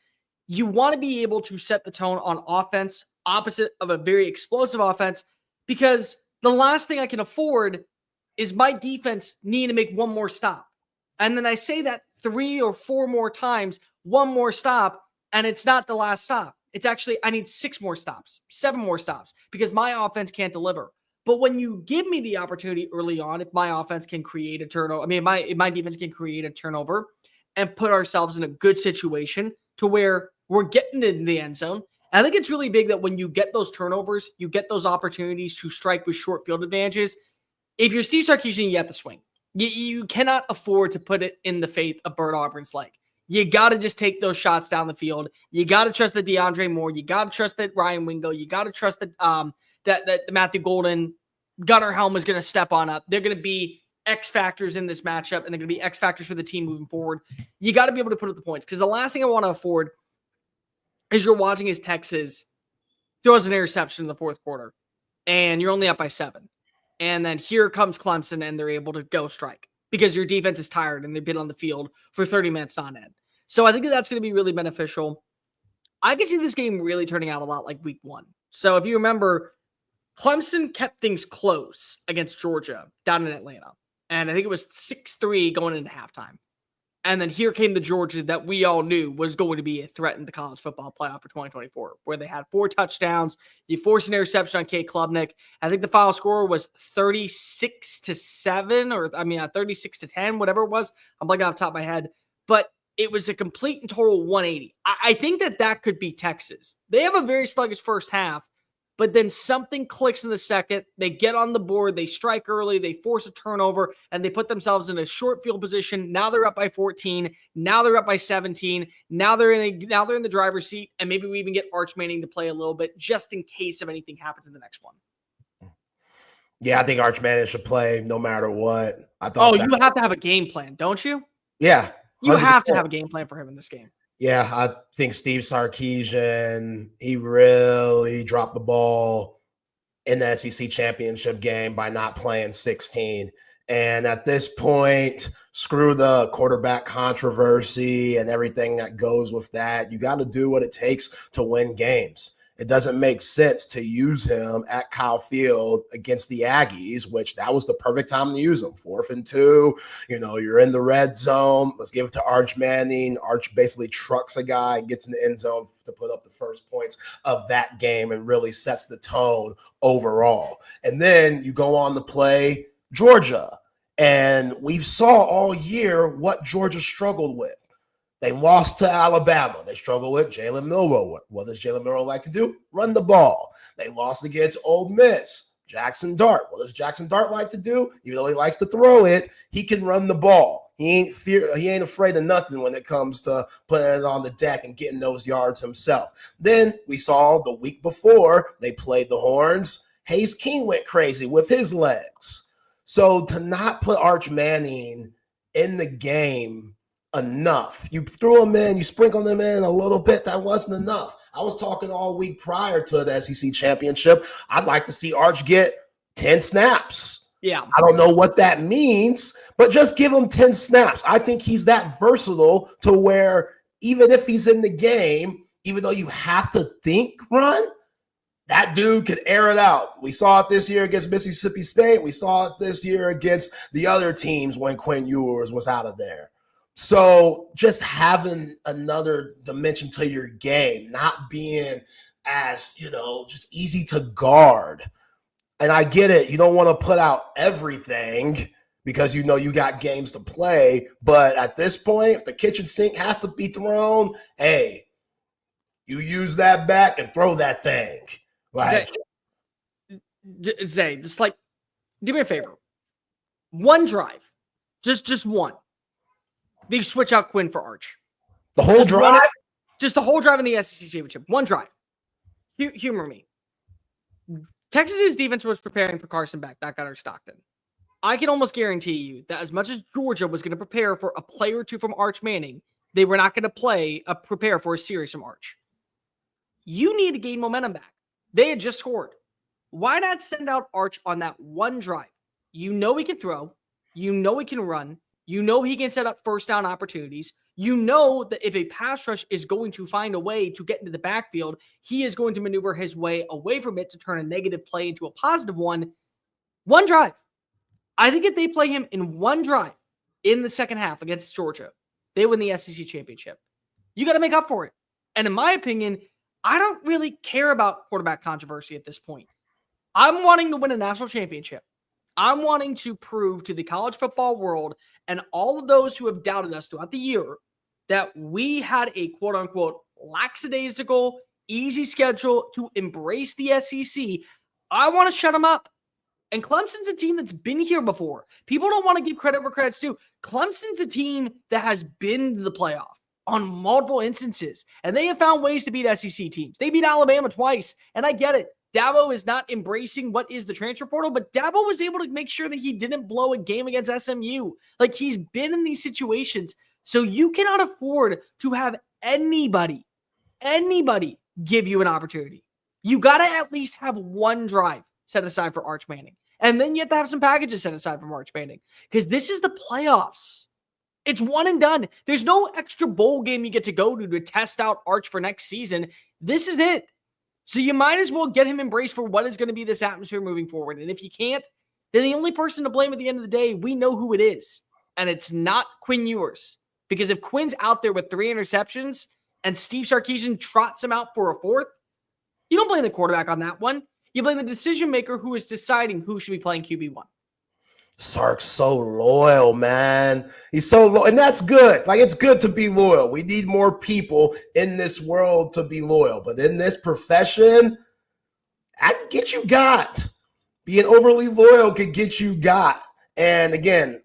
Speaker 20: you want to be able to set the tone on offense opposite of a very explosive offense, because the last thing I can afford is my defense needing to make one more stop. And then I say that 3 or 4 more times, one more stop, and it's not the last stop. It's actually, I need 6 more stops, 7 more stops, because my offense can't deliver. But when you give me the opportunity early on, if my offense can create a turnover, if my defense can create a turnover and put ourselves in a good situation to where we're getting in the end zone. And I think it's really big that when you get those turnovers, you get those opportunities to strike with short field advantages. If you're Steve Sarkisian, you have to swing. You cannot afford to put it in the faith of Bert Auburn's leg. You got to just take those shots down the field. You got to trust that DeAndre Moore. You got to trust that Ryan Wingo. You got to trust that that Matthew Golden, Gunnar Helm is going to step on up. They're going to be X factors in this matchup, and they're going to be X factors for the team moving forward. You got to be able to put up the points, because the last thing I want to afford is you're watching as Texas throws an interception in the fourth quarter, and you're only up by 7. And then here comes Clemson, and they're able to go strike because your defense is tired and they've been on the field for 30 minutes on end. So I think that's going to be really beneficial. I can see this game really turning out a lot like week 1. So if you remember, Clemson kept things close against Georgia down in Atlanta. And I think it was 6-3 going into halftime. And then here came the Georgia that we all knew was going to be a threat in the college football playoff for 2024, where they had 4 touchdowns. You forced an interception on Cade Klubnik. I think the final score was 36-7, or 36-10, whatever it was. I'm blanking off the top of my head. But it was a complete and total 180. I think that could be Texas. They have a very sluggish first half, but then something clicks in the second. They get on the board, they strike early, they force a turnover, and they put themselves in a short field position. Now they're up by 14. Now they're up by 17. Now they're in the driver's seat, and maybe we even get Arch Manning to play a little bit just in case if anything happens in the next one.
Speaker 19: Yeah, I think Arch Manning should play no matter what.
Speaker 20: You have to have a game plan, don't you?
Speaker 19: Yeah. 100%.
Speaker 20: You have to have a game plan for him in this game.
Speaker 19: Yeah, I think Steve Sarkisian, he really dropped the ball in the SEC championship game by not playing 16. And at this point, screw the quarterback controversy and everything that goes with that. You got to do what it takes to win games. It doesn't make sense to use him at Kyle Field against the Aggies, which that was the perfect time to use him. 4th and 2, you're in the red zone. Let's give it to Arch Manning. Arch basically trucks a guy and gets in the end zone to put up the first points of that game and really sets the tone overall. And then you go on to play Georgia. And we saw all year what Georgia struggled with. They lost to Alabama. They struggle with Jalen Milroe. What does Jalen Milroe like to do? Run the ball. They lost against Ole Miss. Jackson Dart. What does Jackson Dart like to do? Even though he likes to throw it, he can run the ball. He ain't afraid of nothing when it comes to putting it on the deck and getting those yards himself. Then we saw the week before they played the Horns. Hayes King went crazy with his legs. So to not put Arch Manning in the game enough. You threw him in, you sprinkled him in a little bit. That wasn't enough. I was talking all week prior to the SEC championship. I'd like to see Arch get 10 snaps.
Speaker 20: Yeah.
Speaker 19: I don't know what that means, but just give him 10 snaps. I think he's that versatile to where even if he's in the game, even though you have to think run, that dude could air it out. We saw it this year against Mississippi State. We saw it this year against the other teams when Quinn Ewers was out of there. So just having another dimension to your game, not being as, just easy to guard. And I get it. You don't want to put out everything because you got games to play. But at this point, if the kitchen sink has to be thrown, hey, you use that back and throw that thing. Like,
Speaker 20: Zay, just do me a favor. One drive, just one. They switch out Quinn for Arch.
Speaker 19: The whole drive?
Speaker 20: Just the whole drive in the SEC championship. One drive. Humor me. Texas's defense was preparing for Carson Beck, not Gunnar Stockton. I can almost guarantee you that as much as Georgia was going to prepare for a play or two from Arch Manning, they were not going to prepare for a series from Arch. You need to gain momentum back. They had just scored. Why not send out Arch on that one drive? You know he can throw. You know he can run. You know he can set up first down opportunities. You know that if a pass rush is going to find a way to get into the backfield, he is going to maneuver his way away from it to turn a negative play into a positive one. One drive. I think if they play him in one drive in the second half against Georgia, they win the SEC championship. You got to make up for it. And in my opinion, I don't really care about quarterback controversy at this point. I'm wanting to win a national championship. I'm wanting to prove to the college football world and all of those who have doubted us throughout the year that we had a quote-unquote lackadaisical, easy schedule to embrace the SEC. I want to shut them up. And Clemson's a team that's been here before. People don't want to give credit where credit's due. Clemson's a team that has been to the playoff on multiple instances, and they have found ways to beat SEC teams. They beat Alabama twice, and I get it. Dabo is not embracing what is the transfer portal, but Dabo was able to make sure that he didn't blow a game against SMU. Like, he's been in these situations. So you cannot afford to have anybody give you an opportunity. You got to at least have one drive set aside for Arch Manning. And then you have to have some packages set aside for Arch Manning. Because this is the playoffs. It's one and done. There's no extra bowl game you get to go to test out Arch for next season. This is it. So you might as well get him embraced for what is going to be this atmosphere moving forward. And if you can't, then the only person to blame at the end of the day, we know who it is. And it's not Quinn Ewers. Because if Quinn's out there with 3 interceptions and Steve Sarkisian trots him out for a 4th, you don't blame the quarterback on that one. You blame the decision maker who is deciding who should be playing QB1.
Speaker 19: Sark's so loyal, man. He's so loyal, and that's good. Like, it's good to be loyal. We need more people in this world to be loyal. But in this profession, I can get you got. Being overly loyal can get you got. And again,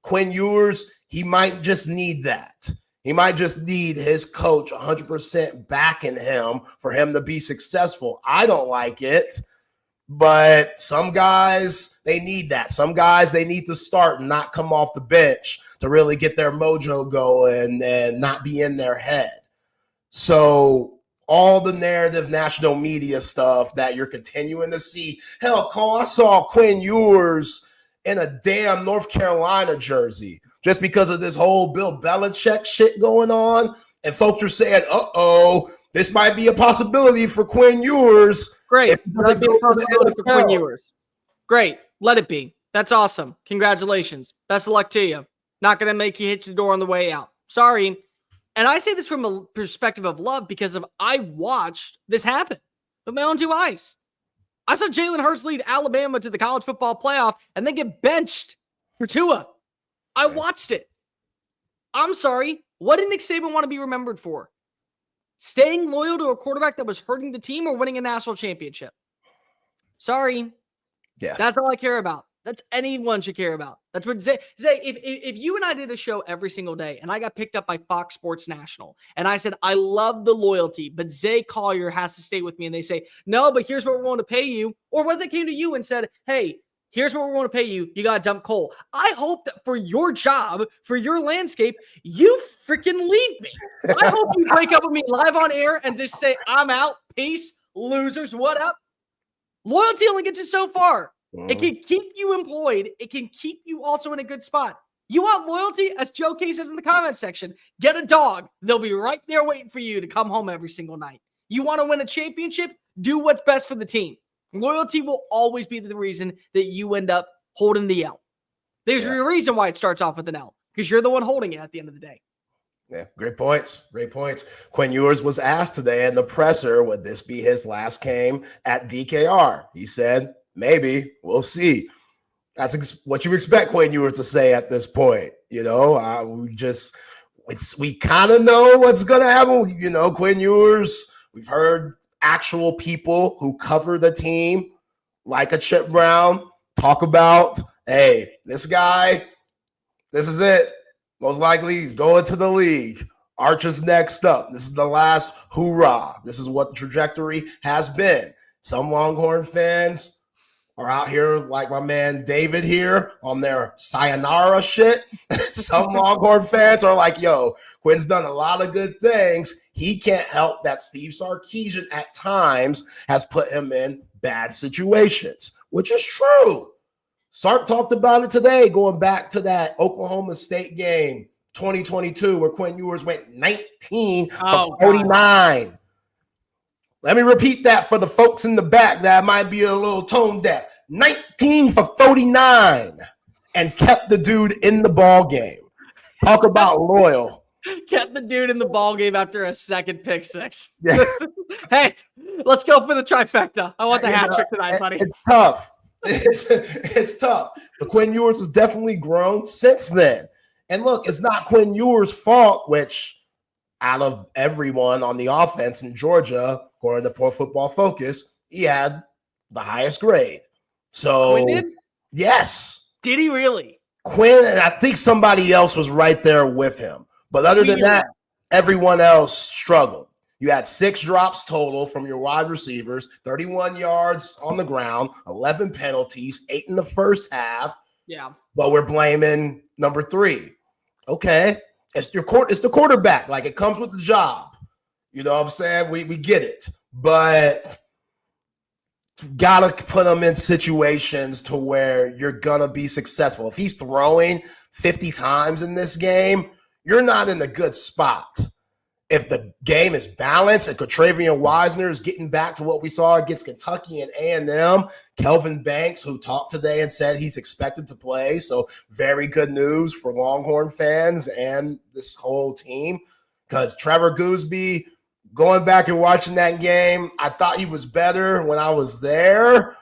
Speaker 19: Quinn Ewers, he might just need that. He might just need his coach 100% backing him for him to be successful. I don't like it. But some guys, they need that. Some guys, they need to start and not come off the bench to really get their mojo going and not be in their head. So all the narrative national media stuff that you're continuing to see. Hell, Cole, I saw Quinn Ewers in a damn North Carolina jersey just because of this whole Bill Belichick shit going on. And folks are saying, this might be a possibility for Quinn Ewers.
Speaker 20: Great. Let it be a possibility for Quinn Ewers. Great. Let it be. That's awesome. Congratulations. Best of luck to you. Not going to make you hit your door on the way out. Sorry. And I say this from a perspective of love because I watched this happen with my own 2 eyes. I saw Jalen Hurts lead Alabama to the college football playoff and then get benched for Tua. I watched it. I'm sorry. What did Nick Saban want to be remembered for? Staying loyal to a quarterback that was hurting the team or winning a national championship? Sorry.
Speaker 19: Yeah.
Speaker 20: That's all I care about. That's anyone should care about. That's what Zay, if you and I did a show every single day and I got picked up by Fox Sports National and I said, I love the loyalty, but Zay Collier has to stay with me. And they say, no, but here's what we're going to pay you. Or what they came to you and said, hey, here's what we're going to pay you. You got to dump Cole. I hope that for your job, for your landscape, you freaking leave me. I hope you break up with me live on air and just say, I'm out. Peace. Losers. What up? Loyalty only gets you so far. It can keep you employed. It can keep you also in a good spot. You want loyalty? As Joe K says in the comments section, get a dog. They'll be right there waiting for you to come home every single night. You want to win a championship? Do what's best for the team. Loyalty will always be the reason that you end up holding the L. There's a reason why it starts off with an L, because you're the one holding it at the end of the day.
Speaker 19: Yeah, great points. Great points. Quinn Ewers was asked today in the presser, would this be his last game at DKR? He said, maybe. We'll see. That's what you expect Quinn Ewers to say at this point. You know, we kind of know what's going to happen. You know, Quinn Ewers, we've heard actual people who cover the team, like a Chip Brown, talk about, hey, this guy, this is it. Most likely he's going to the league. Archer's next up. This is the last hoorah. This is what the trajectory has been. Some Longhorn fans are out here like my man David here on their sayonara shit. Some Longhorn fans are like, yo, Quinn's done a lot of good things. He can't help that Steve Sarkisian at times has put him in bad situations, which is true. Sark talked about it today, going back to that Oklahoma State game, 2022, where Quinn Ewers went 19 for 49. God. Let me repeat that for the folks in the back that might be a little tone deaf. 19 for 49 and kept the dude in the ball game. Talk about loyal.
Speaker 20: Kept the dude in the ball game after a second pick six.
Speaker 19: Yeah.
Speaker 20: Hey, let's go for the trifecta. I want the hat trick tonight, buddy.
Speaker 19: It's tough. It's tough. But Quinn Ewers has definitely grown since then. And look, it's not Quinn Ewers' fault, which out of everyone on the offense in Georgia, according to Pro Football Focus, he had the highest grade. So,
Speaker 20: Quinn did?
Speaker 19: Yes.
Speaker 20: Did he really?
Speaker 19: Quinn, and I think somebody else was right there with him. But other than that, everyone else struggled. You had 6 drops total from your wide receivers, 31 yards on the ground, 11 penalties, 8 in the first half.
Speaker 20: Yeah.
Speaker 19: But we're blaming number 3. Okay. It's the quarterback. Like, it comes with the job. You know what I'm saying? We get it. But got to put him in situations to where you're going to be successful. If he's throwing 50 times in this game, you're not in a good spot. If the game is balanced and Travion Wisner is getting back to what we saw against Kentucky and A&M, Kelvin Banks, who talked today and said he's expected to play, so very good news for Longhorn fans and this whole team, because Trevor Gooseby, going back and watching that game, I thought he was better when I was there.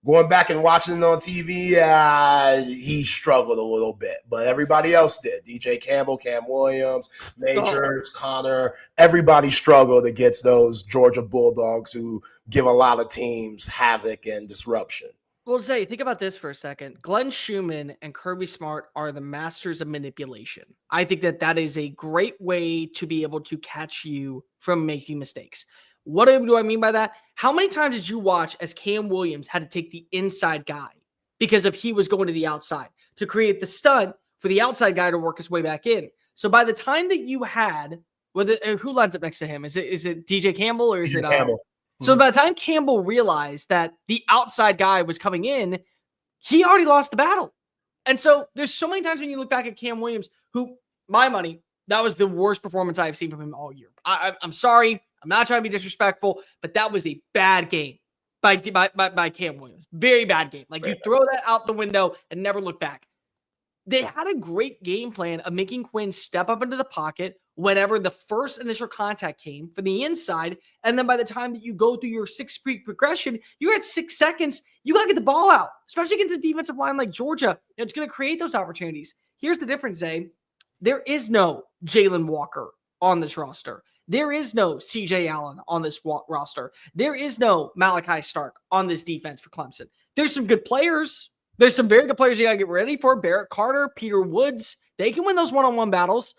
Speaker 19: Going back and watching it on TV, he struggled a little bit, but everybody else did. DJ Campbell, Cam Williams, Majors, Connor, everybody struggled against those Georgia Bulldogs who give a lot of teams havoc and disruption.
Speaker 20: Well, Zay, think about this for a second. Glenn Schumann and Kirby Smart are the masters of manipulation. I think that is a great way to be able to catch you from making mistakes. What do I mean by that? How many times did you watch as Cam Williams had to take the inside guy because if he was going to the outside to create the stunt for the outside guy to work his way back in? So by the time that you had, who lines up next to him? Is it DJ Campbell or is it
Speaker 19: Campbell?
Speaker 20: So by the time Campbell realized that the outside guy was coming in, he already lost the battle. And so there's so many times when you look back at Cam Williams, who, my money, that was the worst performance I've seen from him all year. I'm sorry. I'm not trying to be disrespectful, but that was a bad game by Cam Williams. Very bad game. Like, you throw that out the window and never look back. They had a great game plan of making Quinn step up into the pocket whenever the first initial contact came for the inside. And then by the time that you go through your 6-speed progression, you're at 6 seconds. You got to get the ball out, especially against a defensive line like Georgia. It's going to create those opportunities. Here's the difference, Zay. There is no Jalen Walker on this roster. There is no CJ Allen on this roster. There is no Malachi Stark on this defense for Clemson. There's some good players. There's some very good players you got to get ready for. Barrett Carter, Peter Woods. They can win those one-on-one battles,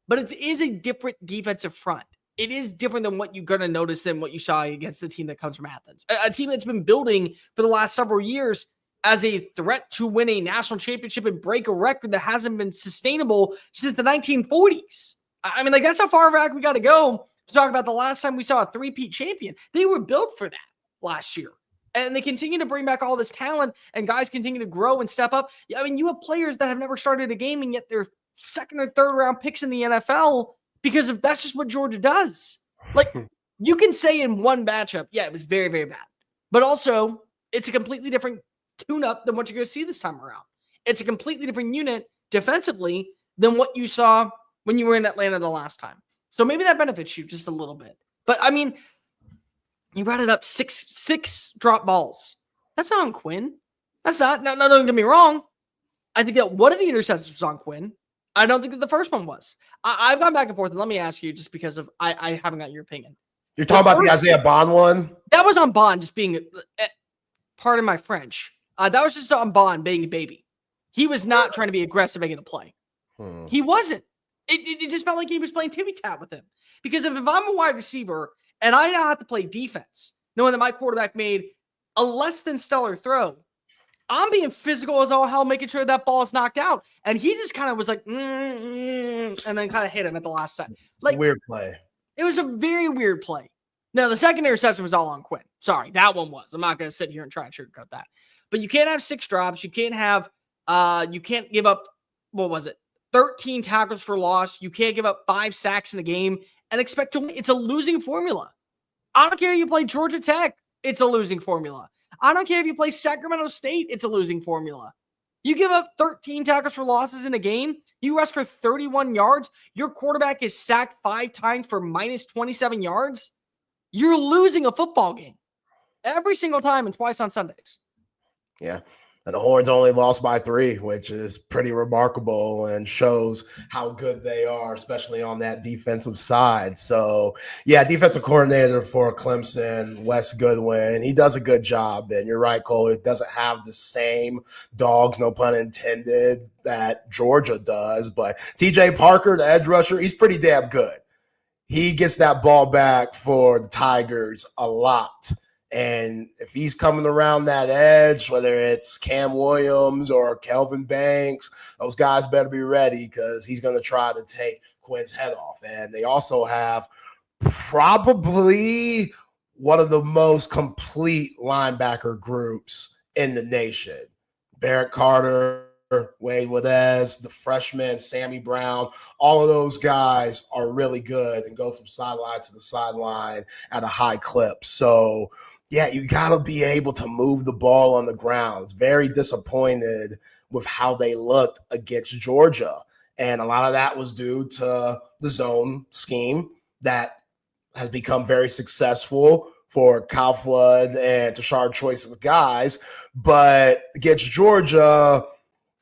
Speaker 20: but it is a different defensive front. It is different than what you're going to notice than what you saw against the team that comes from Athens. A team that's been building for the last several years as a threat to win a national championship and break a record that hasn't been sustainable since the 1940s. I mean, like, that's how far back we got to go to talk about the last time we saw a three-peat champion. They were built for that last year. And they continue to bring back all this talent, and guys continue to grow and step up. I mean, you have players that have never started a game, and yet they're second or third round picks in the NFL because of that's just what Georgia does. Like, You can say in one matchup, yeah, it was very, very bad. But also, it's a completely different tune-up than what you're going to see this time around. It's a completely different unit defensively than what you saw when you were in Atlanta the last time. So maybe that benefits you just a little bit. But, I mean, you brought it up, six drop balls. That's not on Quinn. That's not. No, don't get me wrong. I think that one of the interceptions was on Quinn. I don't think that the first one was. I've gone back and forth, and let me ask you, just because of I haven't got your opinion.
Speaker 19: You're talking about the Isaiah Bond one?
Speaker 20: That was on Bond, just being, pardon my French. That was just on Bond being a baby. He was not trying to be aggressive making the play. He wasn't. It just felt like he was playing tippy-tap with him. Because if I'm a wide receiver and I now have to play defense, knowing that my quarterback made a less than stellar throw, I'm being physical as all hell, making sure that ball is knocked out. And he just kind of was like, and then kind of hit him at the last second. Like,
Speaker 19: weird play.
Speaker 20: It was a very weird play. Now, the second interception was all on Quinn. Sorry, that one was. I'm not going to sit here and try and sugarcoat that. But you can't have 6 drops. You can't have, you can't give up, 13 tackles for loss. You can't give up 5 sacks in a game and expect to win. It's a losing formula. I don't care if you play Georgia Tech. It's a losing formula. I don't care if you play Sacramento State. It's a losing formula. You give up 13 tackles for losses in a game. You rush for 31 yards. Your quarterback is sacked 5 times for minus 27 yards. You're losing a football game every single time and twice on Sundays.
Speaker 19: Yeah. And the Horns only lost by 3, which is pretty remarkable and shows how good they are, especially on that defensive side. So, yeah, defensive coordinator for Clemson, Wes Goodwin, he does a good job. And you're right, Cole, it doesn't have the same dogs, no pun intended, that Georgia does. But TJ Parker, the edge rusher, he's pretty damn good. He gets that ball back for the Tigers a lot. And if he's coming around that edge, whether it's Cam Williams or Kelvin Banks, those guys better be ready because he's going to try to take Quinn's head off. And they also have probably one of the most complete linebacker groups in the nation. Barrett Carter, Wade Wadez, the freshman, Sammy Brown, all of those guys are really good and go from sideline to the sideline at a high clip. So, yeah, you got to be able to move the ball on the ground. It's very disappointed with how they looked against Georgia. And a lot of that was due to the zone scheme that has become very successful for Kyle Flood and Tashard Choice's guys. But against Georgia,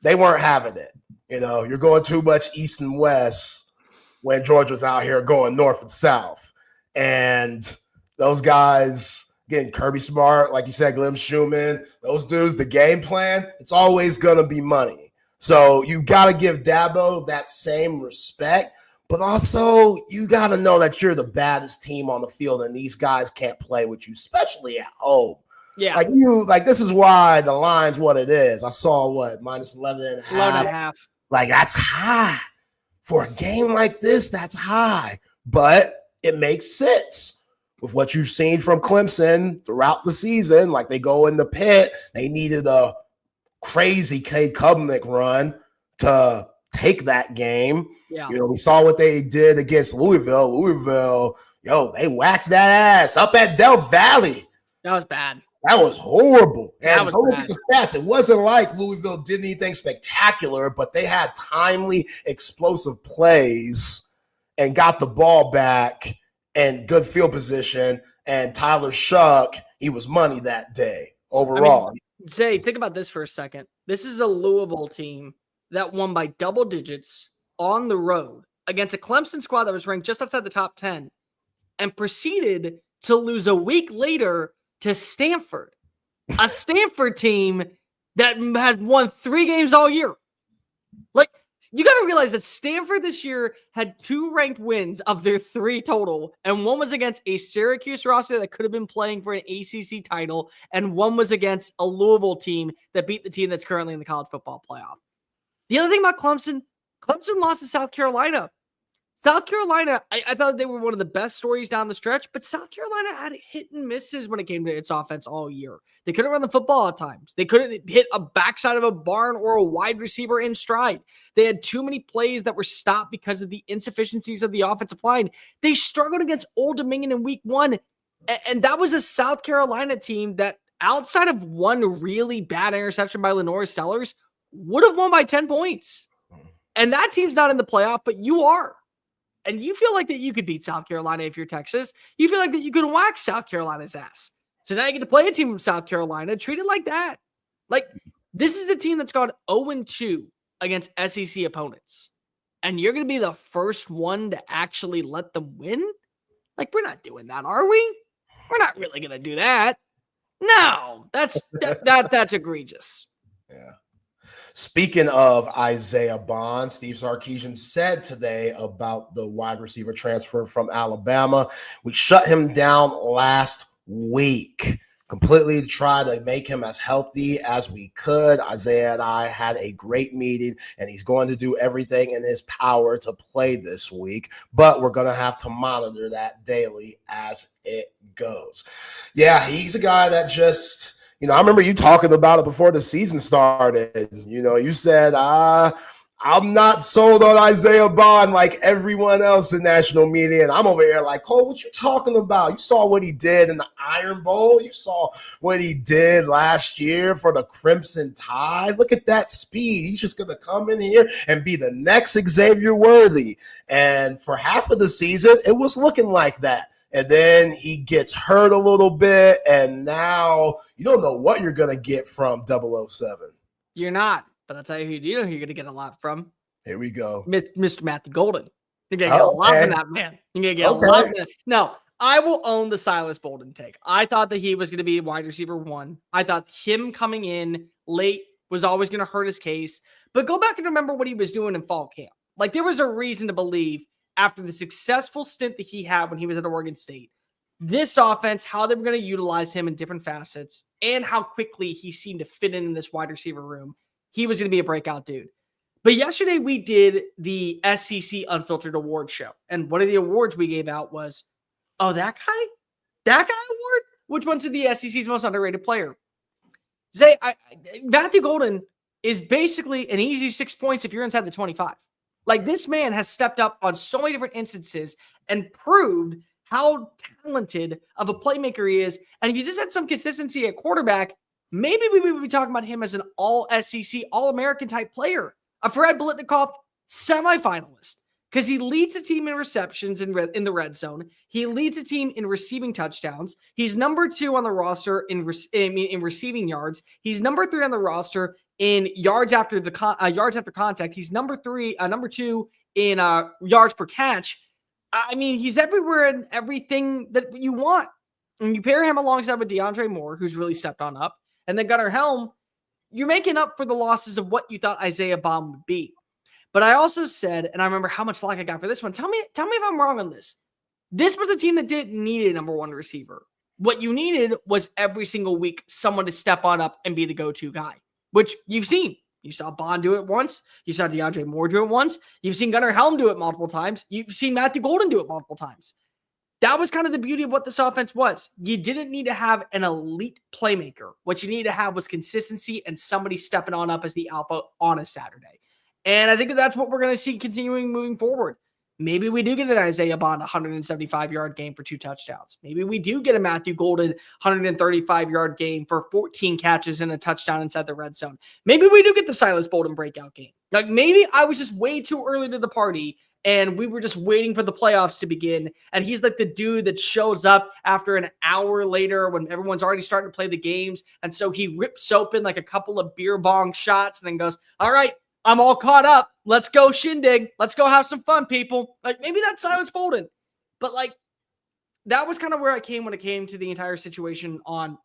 Speaker 19: they weren't having it. You know, you're going too much east and west when Georgia's out here going north and south. And those guys – again, Kirby Smart, like you said, Glenn Schumann, those dudes, the game plan, it's always going to be money. So you got to give Dabo that same respect, but also you got to know that you're the baddest team on the field and these guys can't play with you, especially at home.
Speaker 20: Yeah.
Speaker 19: This is why the line's what it is. I saw minus 11 and a half. Like, that's high. For a game like this, that's high. But it makes sense. With what you've seen from Clemson throughout the season, like they go in the pit, they needed a crazy Cade Klubnik run to take that game.
Speaker 20: Yeah.
Speaker 19: You know, we saw what they did against Louisville. Louisville, they waxed that ass up at Del Valley.
Speaker 20: That was bad.
Speaker 19: That was horrible.
Speaker 20: That
Speaker 19: and
Speaker 20: was
Speaker 19: look
Speaker 20: bad.
Speaker 19: at the stats. It wasn't like Louisville did anything spectacular, but they had timely, explosive plays and got the ball back and good field position, and Tyler Shuck, he was money that day overall.
Speaker 20: I mean, Zay, think about this for a second. This is a Louisville team that won by double digits on the road against a Clemson squad that was ranked just outside the top 10 and proceeded to lose a week later to Stanford, a Stanford team that has won 3 games all year. Like, you got to realize that Stanford this year had 2 ranked wins of their 3 total, and one was against a Syracuse roster that could have been playing for an ACC title, and one was against a Louisville team that beat the team that's currently in the college football playoff. The other thing about Clemson lost to South Carolina. South Carolina, I thought they were one of the best stories down the stretch, but South Carolina had hit and misses when it came to its offense all year. They couldn't run the football at times. They couldn't hit a backside of a barn or a wide receiver in stride. They had too many plays that were stopped because of the insufficiencies of the offensive line. They struggled against Old Dominion in week 1, and that was a South Carolina team that, outside of one really bad interception by Lenore Sellers, would have won by 10 points. And that team's not in the playoff, but you are. And you feel like that you could beat South Carolina if you're Texas. You feel like that you could whack South Carolina's ass. So now you get to play a team from South Carolina, treat it like that. Like, this is a team that's gone 0-2 against SEC opponents. And you're going to be the first one to actually let them win? Like, we're not doing that, are we? We're not really going to do that. No, that's egregious.
Speaker 19: Yeah. Speaking of Isaiah Bond, Steve Sarkisian said today about the wide receiver transfer from Alabama. We shut him down last week. Completely tried to make him as healthy as we could. Isaiah and I had a great meeting, and he's going to do everything in his power to play this week, but we're going to have to monitor that daily as it goes. Yeah, he's a guy that just... I remember you talking about it before the season started. You said, I'm not sold on Isaiah Bond like everyone else in national media. And I'm over here like, Cole, what you talking about? You saw what he did in the Iron Bowl. You saw what he did last year for the Crimson Tide. Look at that speed. He's just going to come in here and be the next Xavier Worthy. And for half of the season, it was looking like that. And then he gets hurt a little bit, and now you don't know what you're going to get from 007.
Speaker 20: You're not, but I'll tell you who you're going to get a lot from.
Speaker 19: Here we go.
Speaker 20: Mr. Matthew Golden. You're going to get a lot from that man. You're going to get a lot from that. No, I will own the Silas Bolden take. I thought that he was going to be wide receiver 1. I thought him coming in late was always going to hurt his case. But go back and remember what he was doing in fall camp. Like, there was a reason to believe, after the successful stint that he had when he was at Oregon State, this offense, how they were going to utilize him in different facets, and how quickly he seemed to fit in this wide receiver room, he was going to be a breakout dude. But yesterday we did the SEC Unfiltered Award show, and one of the awards we gave out was, that guy award? Which went to the SEC's most underrated player? Zay, Matthew Golden is basically an easy 6 points if you're inside the 25. Like, this man has stepped up on so many different instances and proved how talented of a playmaker he is. And if you just had some consistency at quarterback, maybe we would be talking about him as an all-SEC, all-American type player. A Fred Biletnikoff semifinalist, because he leads the team in receptions in the red zone. He leads the team in receiving touchdowns. He's number 2 on the roster in receiving yards. He's number 3 on the roster in yards after contact. He's number 2 in yards per catch. I mean, he's everywhere and everything that you want. And you pair him alongside with DeAndre Moore, who's really stepped on up, and then Gunnar Helm, you're making up for the losses of what you thought Isaiah Bond would be. But I also said, and I remember how much flack I got for this one. Tell me if I'm wrong on this. This was a team that didn't need a number 1 receiver. What you needed was every single week someone to step on up and be the go-to guy, which you've seen. You saw Bond do it once. You saw DeAndre Moore do it once. You've seen Gunnar Helm do it multiple times. You've seen Matthew Golden do it multiple times. That was kind of the beauty of what this offense was. You didn't need to have an elite playmaker. What you needed to have was consistency and somebody stepping on up as the alpha on a Saturday. And I think that's what we're going to see continuing moving forward. Maybe we do get an Isaiah Bond 175-yard game for 2 touchdowns. Maybe we do get a Matthew Golden 135-yard game for 14 catches and a touchdown inside the red zone. Maybe we do get the Silas Bolden breakout game. Like, maybe I was just way too early to the party and we were just waiting for the playoffs to begin. And he's like the dude that shows up after an hour later when everyone's already starting to play the games. And so he rips open like a couple of beer bong shots and then goes, all right, I'm all caught up. Let's go shindig. Let's go have some fun, people. Like, maybe that's Silas Bolden. But, like, that was kind of where I came when it came to the entire situation on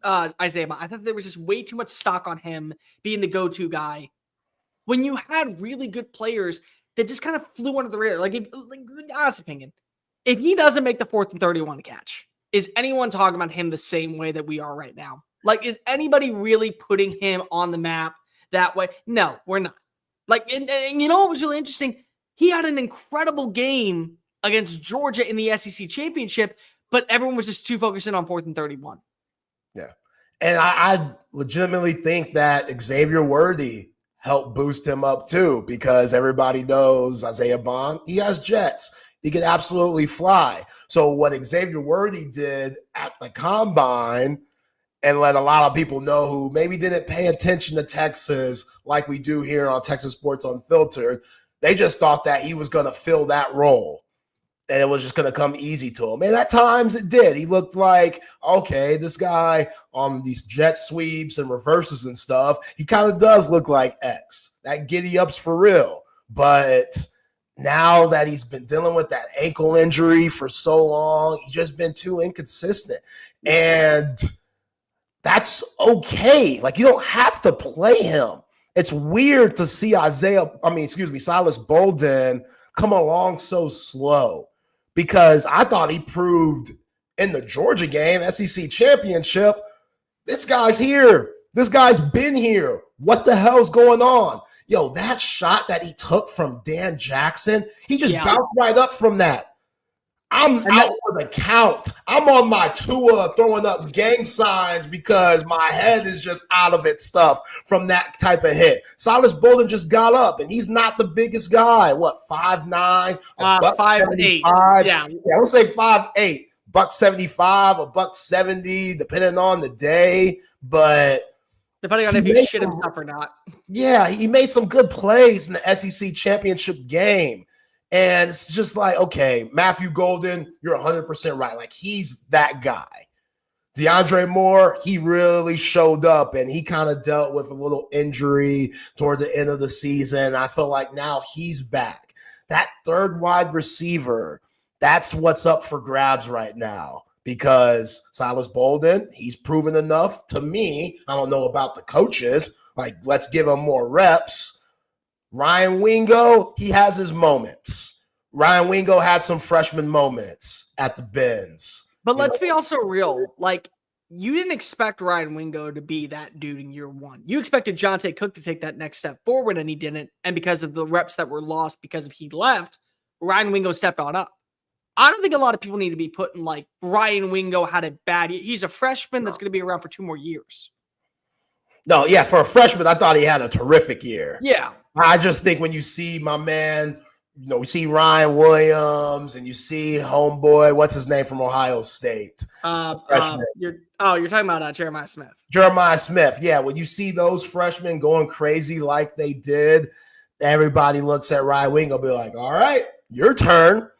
Speaker 20: Isaiah. I thought there was just way too much stock on him being the go-to guy when you had really good players that just kind of flew under the radar. Like, honest opinion, if he doesn't make the 4th and 31 catch, is anyone talking about him the same way that we are right now? Like, is anybody really putting him on the map that way? No, we're not. Like, and you know what was really interesting? He had an incredible game against Georgia in the SEC championship, but everyone was just too focused in on 4th and 31.
Speaker 19: Yeah. And I legitimately think that Xavier Worthy helped boost him up too, because everybody knows Isaiah Bond, he has jets. He can absolutely fly. So what Xavier Worthy did at the combine and let a lot of people know who maybe didn't pay attention to Texas like we do here on Texas Sports Unfiltered, they just thought that he was going to fill that role and it was just going to come easy to him. And at times it did. He looked like, okay, this guy on these jet sweeps and reverses and stuff, he kind of does look like X. That giddy up's for real. But now that he's been dealing with that ankle injury for so long, he's just been too inconsistent. And that's okay. Like, you don't have to play him. It's weird to see Silas Bolden come along so slow, because I thought he proved in the Georgia game, SEC championship, this guy's here. This guy's been here. What the hell's going on? Yo, that shot that he took from Dan Jackson, he just bounced right up from that. I'm out for the count. I'm on my Tua throwing up gang signs because my head is just out of it stuff from that type of hit. Silas Bolden just got up, and he's not the biggest guy. What, 5'9",
Speaker 20: 5'8"? Yeah,
Speaker 19: let's say 5'8", $175, $170, depending on the day. But
Speaker 20: depending on if he shit himself or not.
Speaker 19: Yeah, he made some good plays in the SEC championship game. And it's just like, okay, Matthew Golden, you're 100% right. Like, he's that guy. DeAndre Moore, he really showed up, and he kind of dealt with a little injury toward the end of the season. I feel like now he's back. That third wide receiver, that's what's up for grabs right now, because Silas Bolden, he's proven enough to me. I don't know about the coaches. Like, let's give him more reps. Ryan Wingo, he has his moments. Ryan Wingo had some freshman moments at the Benz.
Speaker 20: But let's be also real. Like, you didn't expect Ryan Wingo to be that dude in year one. You expected Jonte Cook to take that next step forward, and he didn't. And because of the reps that were lost because of he left, Ryan Wingo stepped on up. I don't think a lot of people need to be putting like Ryan Wingo had a bad year. He's a freshman that's going to be around for 2 more years.
Speaker 19: No, yeah, for a freshman, I thought he had a terrific year.
Speaker 20: Yeah.
Speaker 19: I just think when you see my man, we see Ryan Williams and you see homeboy, what's his name from Ohio State?
Speaker 20: You're talking about Jeremiah Smith.
Speaker 19: Jeremiah Smith, yeah. When you see those freshmen going crazy like they did, everybody looks at Ryan Wingo and be like, all right, your turn.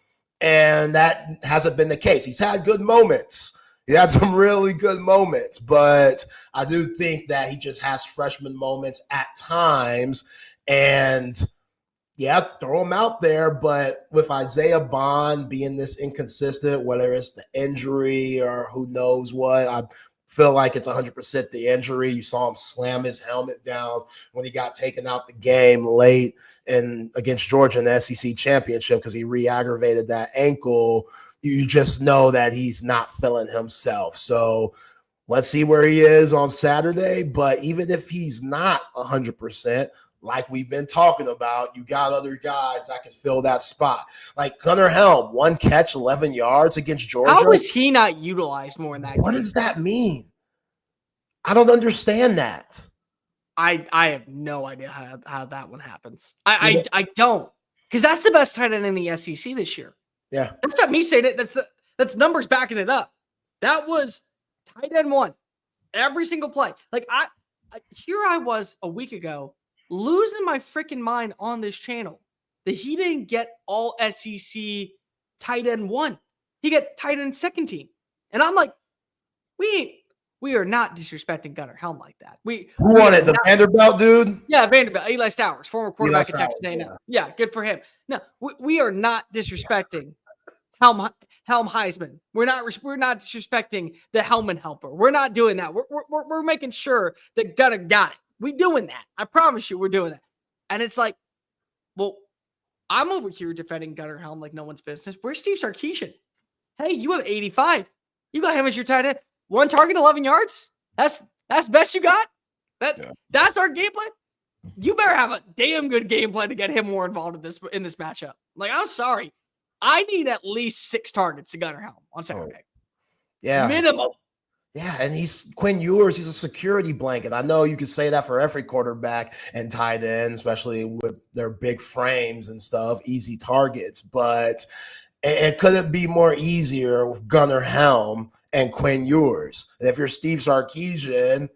Speaker 19: And that hasn't been the case. He's had good moments. He had some really good moments, but I do think that he just has freshman moments at times. And yeah, throw him out there. But with Isaiah Bond being this inconsistent, whether it's the injury or who knows what, I feel like it's 100% the injury. You saw him slam his helmet down when he got taken out the game late and against Georgia in the SEC championship because he re-aggravated that ankle. You just know that he's not feeling himself. So let's see where he is on Saturday. But even if he's not 100%, like we've been talking about, you got other guys that can fill that spot. Like Gunnar Helm, 1 catch, 11 yards against Georgia.
Speaker 20: How was he not utilized more in that game?
Speaker 19: What does that mean? I don't understand that.
Speaker 20: I have no idea how that one happens. I don't. Because that's the best tight end in the SEC this year.
Speaker 19: Yeah.
Speaker 20: That's not me saying it. That's numbers backing it up. That was tight end 1. Every single play. Like here I was a week ago losing my freaking mind on this channel that he didn't get all SEC tight end 1. He got tight end 2nd team. And I'm like, we are not disrespecting Gunnar Helm like that. Who
Speaker 19: won it? The Vanderbilt dude?
Speaker 20: Yeah, Vanderbilt. Eli Stowers, former quarterback of Texas A&M. Yeah, good for him. No, we are not disrespecting Helm Heisman. We're not disrespecting the Hellman helper. We're not doing that. We're making sure that Gunnar got it. We doing that. I promise you, we're doing that. And it's like, well, I'm over here defending Gunnar Helm like no one's business. Where's Steve Sarkisian? Hey, you have 85. You got him as your tight end. 1 target, 11 yards. That's best you got. That's our game plan. you better have a damn good game plan to get him more involved in this matchup. Like, I'm sorry. I need at least 6 targets to Gunnar Helm on Saturday.
Speaker 19: Yeah.
Speaker 20: Minimum.
Speaker 19: Yeah, and he's Quinn Ewers. He's a security blanket. I know you can say that for every quarterback and tight end, especially with their big frames and stuff, easy targets. But it couldn't be more easier with Gunnar Helm and Quinn Ewers. And if you're Steve Sarkisian,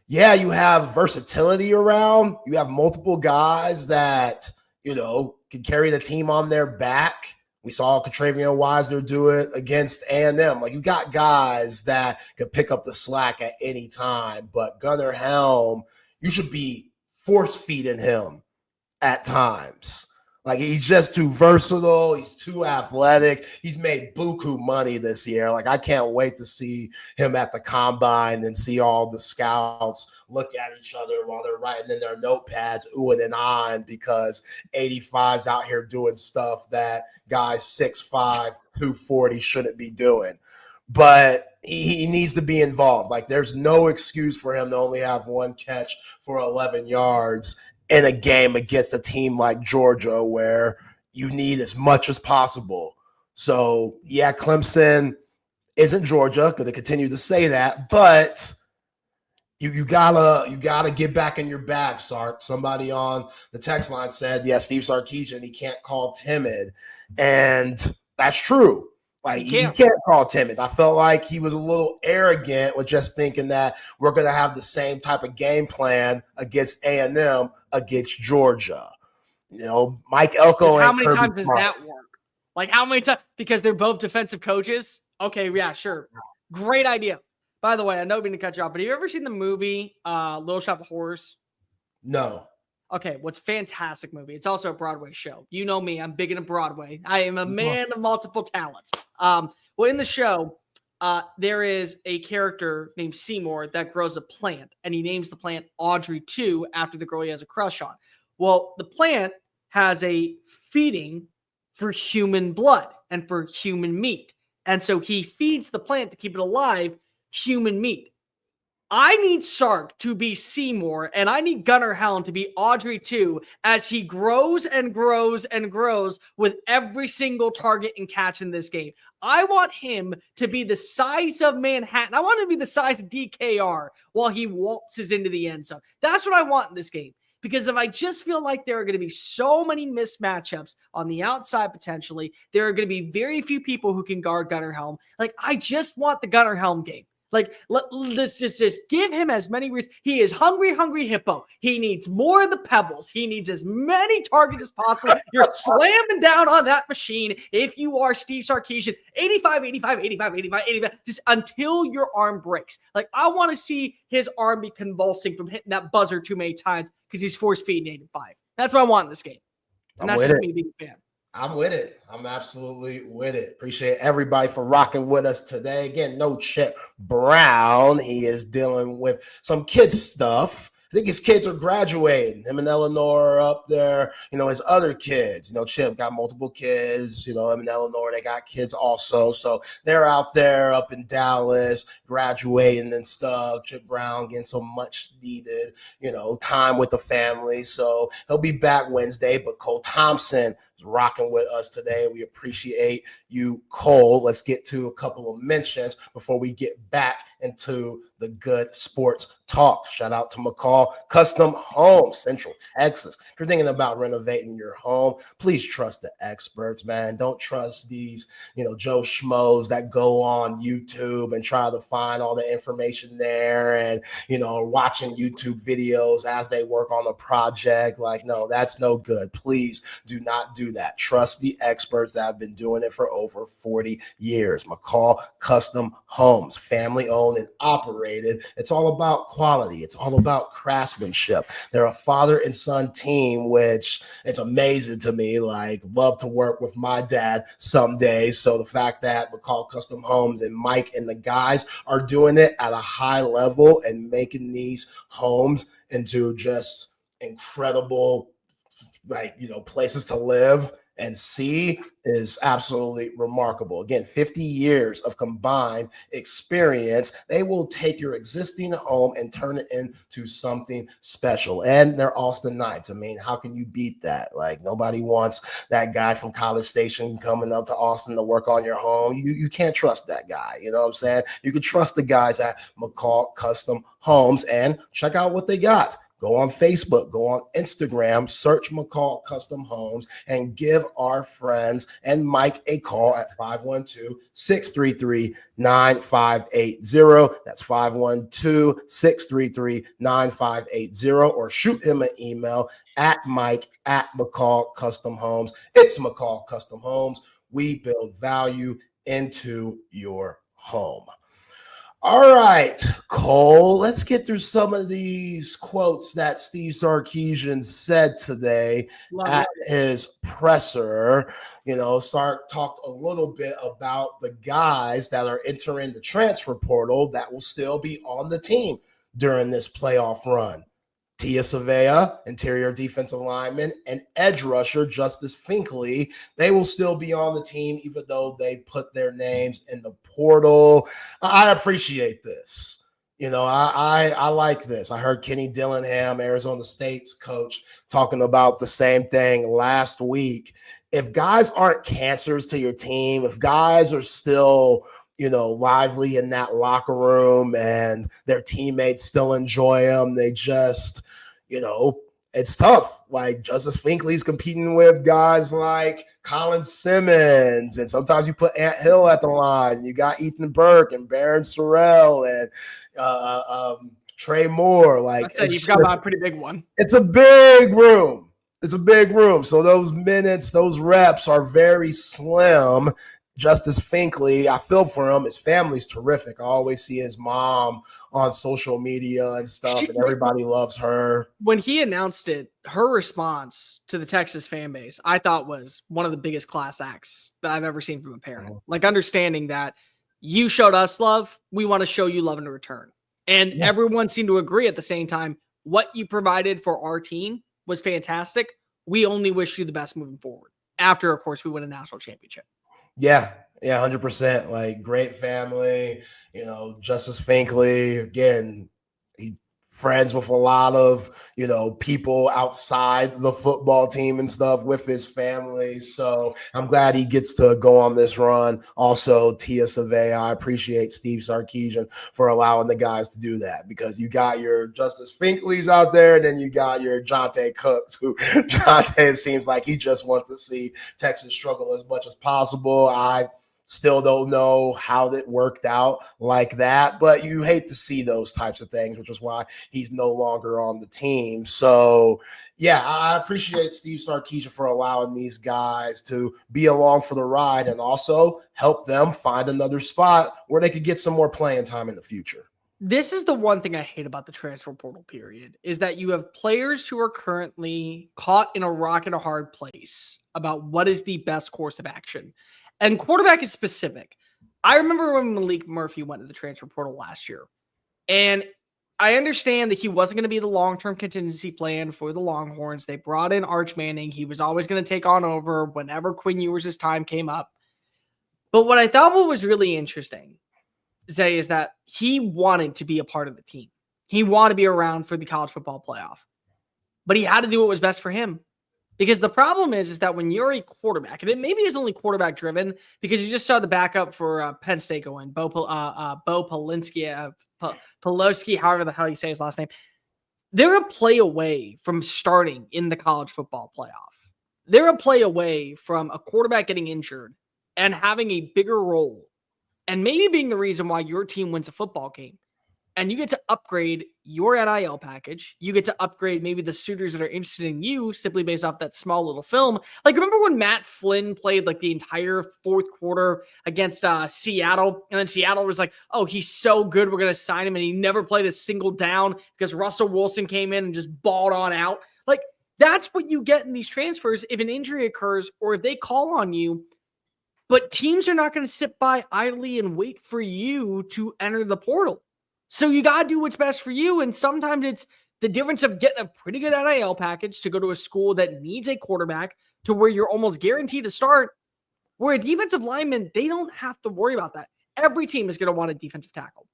Speaker 19: yeah, you have versatility around. You have multiple guys that, can carry the team on their back. We saw Contravian Wisener do it against A&M. Like, you got guys that could pick up the slack at any time. But Gunnar Helm, you should be force-feeding him at times. Like, he's just too versatile. He's too athletic. He's made buku money this year. Like, I can't wait to see him at the combine and see all the scouts look at each other while they're writing in their notepads, oohing and ahhing, because 85's out here doing stuff that guys 6'5", 240 shouldn't be doing. But he needs to be involved. Like, there's no excuse for him to only have 1 catch for 11 yards in a game against a team like Georgia, where you need as much as possible. So, yeah, Clemson isn't Georgia. Going to continue to say that, but you gotta get back in your bag, Sark. Somebody on the text line said, "Yeah, Steve Sarkisian, he can't call timid," and that's true. Like, he can't call timid. I felt like he was a little arrogant with just thinking that we're going to have the same type of game plan against A&M against Georgia. Mike Elko.
Speaker 20: How many times does that work? Like, how many times? Because they're both defensive coaches? Okay, yeah, sure. Great idea. By the way, I know I'm going to cut you off, but have you ever seen the movie Little Shop of Horrors?
Speaker 19: No.
Speaker 20: Okay, what's fantastic movie. It's also a Broadway show. You know me, I'm big into Broadway. I am a man of multiple talents. Well, in the show, there is a character named Seymour that grows a plant, and he names the plant Audrey 2 after the girl he has a crush on. Well, the plant has a feeding for human blood and for human meat. And so he feeds the plant to keep it alive human meat. I need Sark to be Seymour, and I need Gunnar Helm to be Audrey 2 as he grows and grows and grows with every single target and catch in this game. I want him to be the size of Manhattan. I want him to be the size of DKR while he waltzes into the end zone. That's what I want in this game. Because if I just feel like there are going to be so many missed matchups on the outside potentially, there are going to be very few people who can guard Gunnar Helm. Like, I just want the Gunnar Helm game. Like, let's just give him as many reasons. He is hungry hippo. He needs more of the pebbles. He needs as many targets as possible. You're slamming down on that machine if you are Steve Sarkisian. 85, just until your arm breaks. Like, I want to see his arm be convulsing from hitting that buzzer too many times because he's force-feeding 85. That's what I want in this game. And that's just me being a fan.
Speaker 19: I'm with it. I'm absolutely with it. Appreciate everybody for rocking with us today. Again, no Chip Brown. He is dealing with some kids stuff. I think his kids are graduating. Him and Eleanor are up there. His other kids. Chip got multiple kids. Him and Eleanor, they got kids also. So they're out there up in Dallas graduating and stuff. Chip Brown getting some much needed, time with the family. So he'll be back Wednesday. But Cole Thompson is rocking with us today. We appreciate you, Cole. Let's get to a couple of mentions before we get back into the good sports talk. Shout out to McCall Custom Homes, Central Texas. If you're thinking about renovating your home, please trust the experts, man. Don't trust these, Joe Schmoes that go on YouTube and try to find all the information there and, watching YouTube videos as they work on a project. Like, no, that's no good. Please do not do that. Trust the experts that have been doing it for over 40 years. McCall Custom Homes, family owned and operated. It's all about quality. It's all about craftsmanship. They're a father and son team, which it's amazing to me. Like, love to work with my dad someday. So the fact that McCall Custom Homes and Mike and the guys are doing it at a high level and making these homes into just incredible, places to live And C is absolutely remarkable. Again, 50 years of combined experience. They will take your existing home and turn it into something special. And they're Austin Knights. I mean, how can you beat that? Like, nobody wants that guy from College Station coming up to Austin to work on your home. You can't trust that guy. You know what I'm saying? You can trust the guys at McCall Custom Homes, and check out what they got. Go on Facebook, go on Instagram, search McCall Custom Homes, and give our friends and Mike a call at 512-633-9580. That's 512-633-9580, or shoot him an email at Mike@McCall Custom Homes. It's McCall Custom Homes. We build value into your home. All right, Cole, let's get through some of these quotes that Steve Sarkisian said today at his presser. Talk a little bit about the guys that are entering the transfer portal that will still be on the team during this playoff run. Tia Savea, interior defensive lineman, and edge rusher Justice Finkley. They will still be on the team, even though they put their names in the portal. I appreciate this. I like this. I heard Kenny Dillingham, Arizona State's coach, talking about the same thing last week. If guys aren't cancers to your team, if guys are still lively in that locker room and their teammates still enjoy them, they just, it's tough. Like, Justice Finkley's competing with guys like Colin Simmons, and sometimes you put Ant Hill at the line. You got Ethan Burke and Baron Sorrell and Trey Moore. Like,
Speaker 20: you've got about a pretty big one.
Speaker 19: It's a big room. So those minutes, those reps are very slim. Justice Finkley, I feel for him. His family's terrific. I always see his mom on social media and stuff, and everybody loves her.
Speaker 20: When he announced it, her response to the Texas fan base, I thought, was one of the biggest class acts that I've ever seen from a parent. Like, understanding that you showed us love, we want to show you love in return. And everyone seemed to agree at the same time, what you provided for our team was fantastic. We only wish you the best moving forward. After, of course, we win a national championship.
Speaker 19: Yeah, 100%. Like, great family, Justice Finkley, again, he friends with a lot of, people outside the football team and stuff with his family. So I'm glad he gets to go on this run. Also, Tia Savea, I appreciate Steve Sarkisian for allowing the guys to do that, because you got your Justice Finkleys out there, and then you got your Jonte Cooks, who Jonte seems like he just wants to see Texas struggle as much as possible. I still don't know how that worked out like that, but you hate to see those types of things, which is why he's no longer on the team. So, yeah, I appreciate Steve Sarkisian for allowing these guys to be along for the ride and also help them find another spot where they could get some more playing time in the future.
Speaker 20: This is the one thing I hate about the transfer portal period, is that you have players who are currently caught in a rock and a hard place about what is the best course of action. And quarterback is specific. I remember when Malik Murphy went to the transfer portal last year, and I understand that he wasn't going to be the long-term contingency plan for the Longhorns. They brought in Arch Manning. He was always going to take on over whenever Quinn Ewers' time came up. But what I thought was really interesting, Zay, is that he wanted to be a part of the team. He wanted to be around for the college football playoff. But he had to do what was best for him. Because the problem is that when you're a quarterback, and it maybe is only quarterback driven, because you just saw the backup for Penn State go in, Bo Pelinski, Pelosi, however the hell you say his last name. They're a play away from starting in the college football playoff. They're a play away from a quarterback getting injured and having a bigger role, and maybe being the reason why your team wins a football game. And you get to upgrade your NIL package. You get to upgrade maybe the suitors that are interested in you simply based off that small little film. Like, remember when Matt Flynn played like the entire fourth quarter against Seattle? And then Seattle was like, oh, he's so good, we're going to sign him. And he never played a single down because Russell Wilson came in and just balled on out. Like, that's what you get in these transfers if an injury occurs or if they call on you. But teams are not going to sit by idly and wait for you to enter the portal. So you got to do what's best for you. And sometimes it's the difference of getting a pretty good NIL package to go to a school that needs a quarterback to where you're almost guaranteed to start, where a defensive lineman, they don't have to worry about that. Every team is going to want a defensive tackle.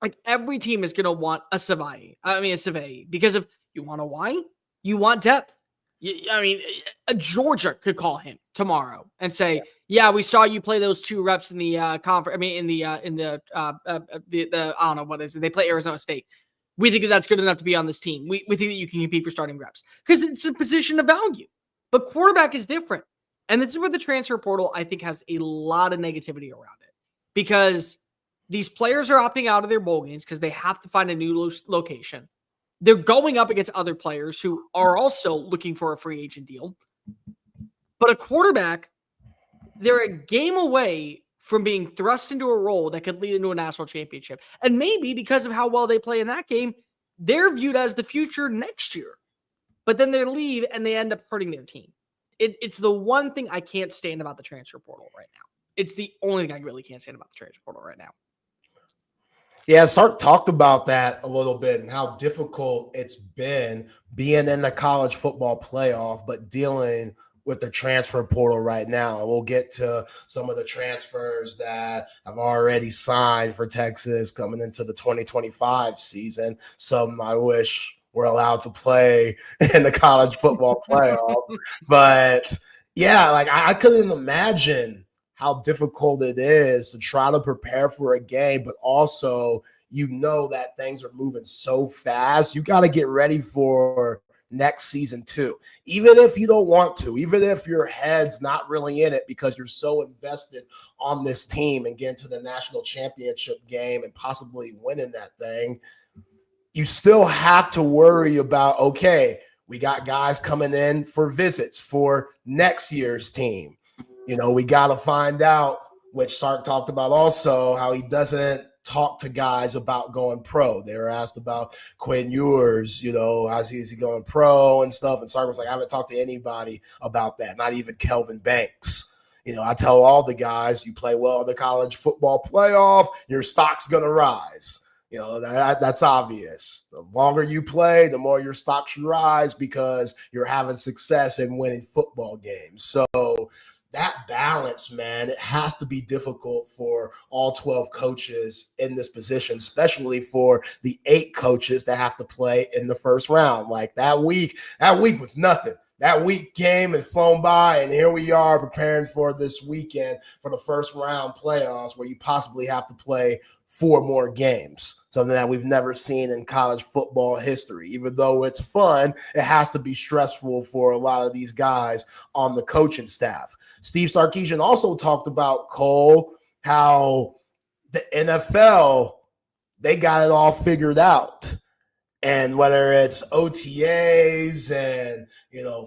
Speaker 20: Like every team is going to want a Savay, because if you want to why, you want depth. Georgia could call him tomorrow and say, "Yeah, we saw you play those 2 reps in the conference. I don't know what is it. They play Arizona State. We think that's good enough to be on this team. We think that you can compete for starting reps because it's a position of value. But quarterback is different, and this is where the transfer portal I think has a lot of negativity around it because these players are opting out of their bowl games because they have to find a new location. They're going up against other players who are also looking for a free agent deal. But a quarterback, they're a game away from being thrust into a role that could lead into a national championship. And maybe because of how well they play in that game, they're viewed as the future next year. But then they leave and they end up hurting their team. It's the one thing I can't stand about the transfer portal right now. It's the only thing I really can't stand about the transfer portal right now.
Speaker 19: Yeah, Sark talked about that a little bit and how difficult it's been being in the college football playoff, but dealing with the transfer portal right now. And we'll get to some of the transfers that have already signed for Texas coming into the 2025 season. Some I wish were allowed to play in the college football playoff. But yeah, like I couldn't imagine how difficult it is to try to prepare for a game, but also that things are moving so fast. You got to get ready for next season too, even if you don't want to, even if your head's not really in it because you're so invested on this team and getting to the national championship game and possibly winning that thing. You still have to worry about, okay, we got guys coming in for visits for next year's team. We got to find out, which Sark talked about also, how he doesn't talk to guys about going pro. They were asked about Quinn Ewers, is he going pro and stuff. And Sark was like, I haven't talked to anybody about that, not even Kelvin Banks. I tell all the guys, you play well in the college football playoff, your stock's going to rise. That's obvious. The longer you play, the more your stock should rise because you're having success in winning football games. So that balance, man, it has to be difficult for all 12 coaches in this position, especially for the 8 coaches that have to play in the first round. Like that week was nothing. That week came and flown by, and here we are preparing for this weekend for the first round playoffs where you possibly have to play 4 more games, something that we've never seen in college football history. Even though it's fun, it has to be stressful for a lot of these guys on the coaching staff. Steve Sarkisian also talked about, Cole, how the NFL, they got it all figured out. And whether it's OTAs and,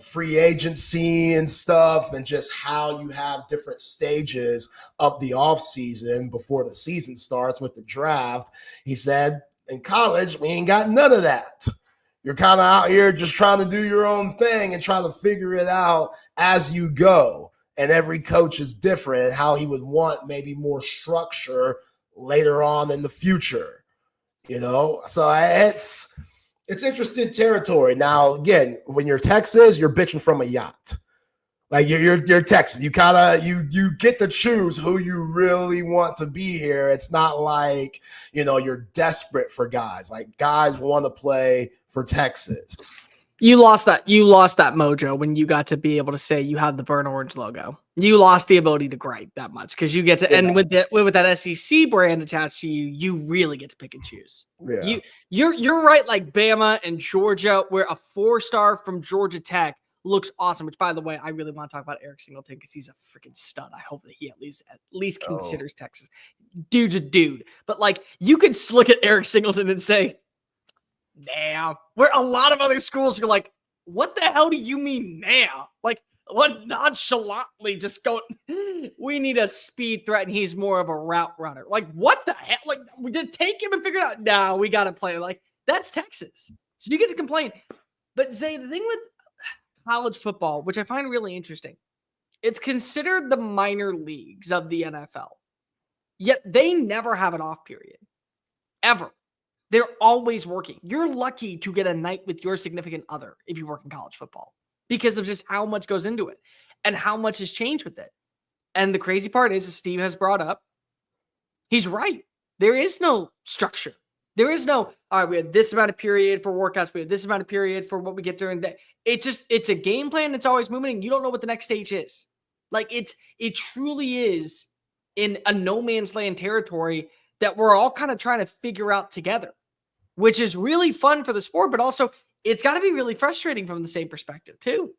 Speaker 19: free agency and stuff, and just how you have different stages of the offseason before the season starts with the draft, he said, in college, we ain't got none of that. You're kind of out here just trying to do your own thing and trying to figure it out as you go. And every coach is different, how he would want maybe more structure later on in the future, So it's interesting territory. Now, again, when you're Texas, you're bitching from a yacht. Like you're Texas. You you get to choose who you really want to be here. It's not like, you're desperate for guys. Like guys want to play for Texas.
Speaker 20: You lost that mojo when you got to be able to say you have the burnt orange logo. You lost the ability to gripe that much because you get to, and with that SEC brand attached to you, you really get to pick and choose.
Speaker 19: Yeah.
Speaker 20: You're right, like Bama and Georgia, where a 4-star from Georgia Tech looks awesome. Which, by the way, I really want to talk about Eric Singleton because he's a freaking stud. I hope that he at least considers Texas. Dude's a dude, but like you could look at Eric Singleton and say, now, where a lot of other schools are like, what the hell do you mean now? Like, what nonchalantly just go, we need a speed threat, and he's more of a route runner. Like, what the hell? Like, we did take him and figure it out. No, we got to play. Like, that's Texas. So you get to complain. But Zay, the thing with college football, which I find really interesting, it's considered the minor leagues of the NFL. Yet they never have an off period. Ever. They're always working. You're lucky to get a night with your significant other if you work in college football because of just how much goes into it and how much has changed with it. And the crazy part is, as Steve has brought up, he's right. There is no structure. There is no, all right, we have this amount of period for workouts. We have this amount of period for what we get during the day. It's a game plan that's always moving, and you don't know what the next stage is. Like, it truly is in a no man's land territory that we're all kind of trying to figure out together, which is really fun for the sport, but also it's got to be really frustrating from the same perspective too.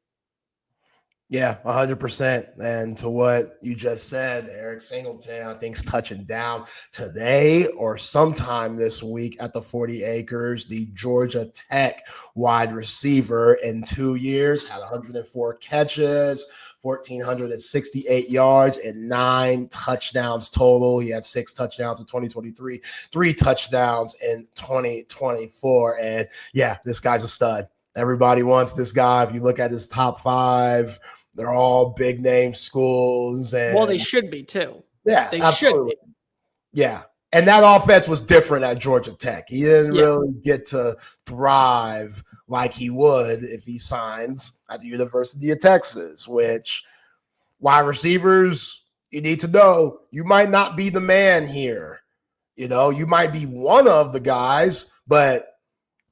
Speaker 19: Yeah, 100%. And to what you just said, Eric Singleton, I think, is touching down today or sometime this week at the 40 acres. The Georgia Tech wide receiver in 2 years had 104 catches, 1,468 yards, and 9 touchdowns total. He had 6 touchdowns in 2023, 3 touchdowns in 2024. And yeah, this guy's a stud. Everybody wants this guy. If you look at his top 5, they're all big name schools. And
Speaker 20: well, they should be too.
Speaker 19: Yeah,
Speaker 20: they
Speaker 19: absolutely.
Speaker 20: should be.
Speaker 19: Yeah. And that offense was different at Georgia Tech. He didn't really get to thrive like he would if he signs at the University of Texas, which wide receivers, you need to know, you might not be the man here. You know, you might be one of the guys, but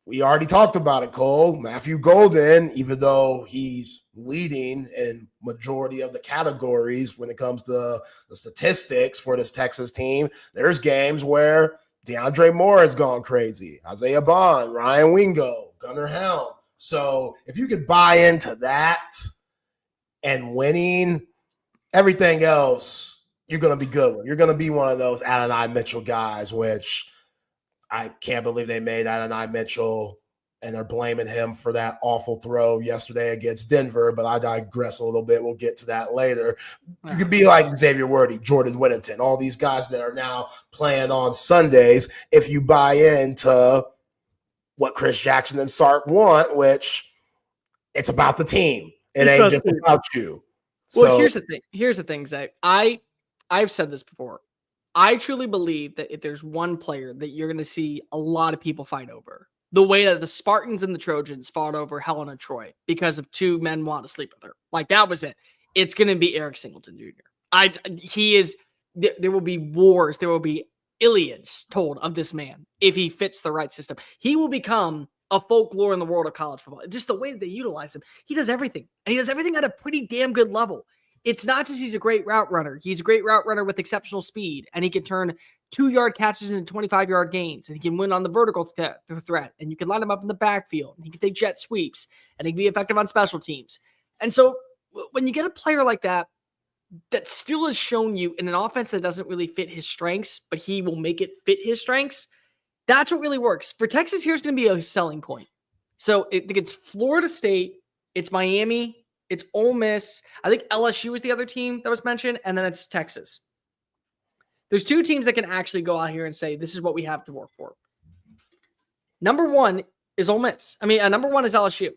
Speaker 19: we already talked about it, Cole. Matthew Golden, even though he's leading in majority of the categories when it comes to the statistics for this Texas team, there's games where DeAndre Moore has gone crazy. Isaiah Bond, Ryan Wingo, Gunnar Helm. So if you could buy into that and winning, everything else, you're going to be good with. You're going to be one of those Adonai Mitchell guys, which I can't believe they made Adonai Mitchell, and they're blaming him for that awful throw yesterday against Denver, but I digress a little bit. We'll get to that later. You could be like Xavier Worthy, Jordan Whittington, all these guys that are now playing on Sundays if you buy into what Chris Jackson and Sark want, which it's about the team. It ain't just about you.
Speaker 20: Well, here's the thing, Zach. I've said this before. I truly believe that if there's one player that you're going to see a lot of people fight over, the way that the Spartans and the Trojans fought over Helena Troy because of 2 men wanting to sleep with her, like that was it. It's going to be Eric Singleton Jr. There will be wars. There will be Iliads told of this man if he fits the right system. He will become a folklore in the world of college football. Just the way that they utilize him. He does everything, and he does everything at a pretty damn good level. It's not just he's a great route runner. He's a great route runner with exceptional speed, and he can turn 2-yard catches into 25-yard gains, and he can win on the vertical threat, and you can line him up in the backfield, and he can take jet sweeps, and he can be effective on special teams. And so when you get a player like that still has shown you in an offense that doesn't really fit his strengths, but he will make it fit his strengths, that's what really works. For Texas, here's going to be a selling point. So I think it's Florida State, it's Miami, it's Ole Miss. I think LSU is the other team that was mentioned, and then it's Texas. There's 2 teams that can actually go out here and say, this is what we have to work for. Number 1 is Ole Miss. Number 1 is LSU.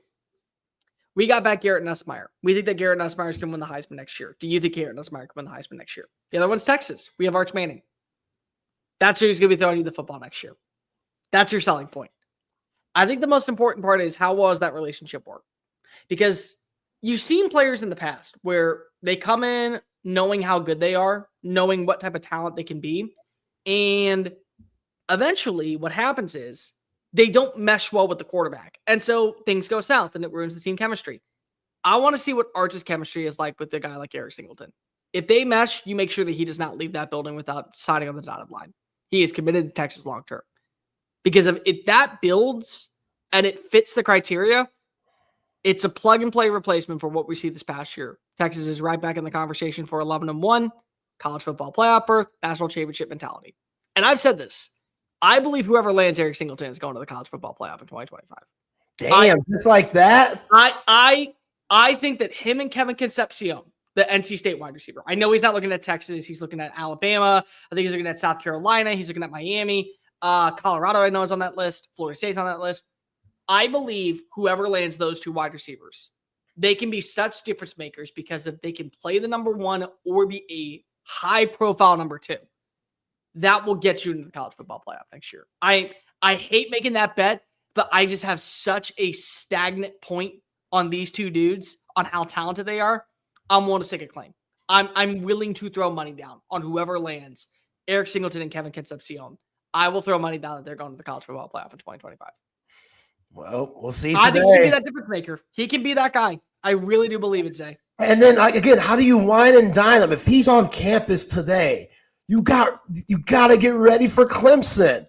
Speaker 20: We got back Garrett Nussmeier. We think that Garrett Nussmeier is going to win the Heisman next year. Do you think Garrett Nussmeier can win the Heisman next year? The other one's Texas. We have Arch Manning. That's who's going to be throwing you the football next year. That's your selling point. I think the most important part is how well does that relationship work? Because you've seen players in the past where they come in knowing how good they are, knowing what type of talent they can be. And eventually what happens is they don't mesh well with the quarterback. And so things go south and it ruins the team chemistry. I want to see what Arch's chemistry is like with a guy like Eric Singleton. If they mesh, you make sure that he does not leave that building without signing on the dotted line. He is committed to Texas long-term. Because if that builds and it fits the criteria, it's a plug-and-play replacement for what we see this past year. Texas is right back in the conversation for 11-1, college football playoff berth, national championship mentality. And I've said this. I believe whoever lands Eric Singleton is going to the college football playoff in 2025.
Speaker 19: Damn, just like that?
Speaker 20: I think that him and Kevin Concepcion, the NC State wide receiver, I know he's not looking at Texas. He's looking at Alabama. I think he's looking at South Carolina. He's looking at Miami. Colorado, I know, is on that list. Florida State's on that list. I believe whoever lands those 2 wide receivers, they can be such difference makers because if they can play the number 1 or be a high-profile number 2, that will get you into the college football playoff next year. I hate making that bet, but I just have such a stagnant point on these two dudes, on how talented they are, I'm willing to stake a claim. I'm willing to throw money down on whoever lands Eric Singleton and Kevin Concepcion. I will throw money down that they're going to the college football playoff in 2025.
Speaker 19: Well, we'll see.
Speaker 20: I think he can be that difference maker. He can be that guy. I really do believe it, Zay.
Speaker 19: And then again, how do you wine and dine him? If he's on campus today, you got to get ready for Clemson.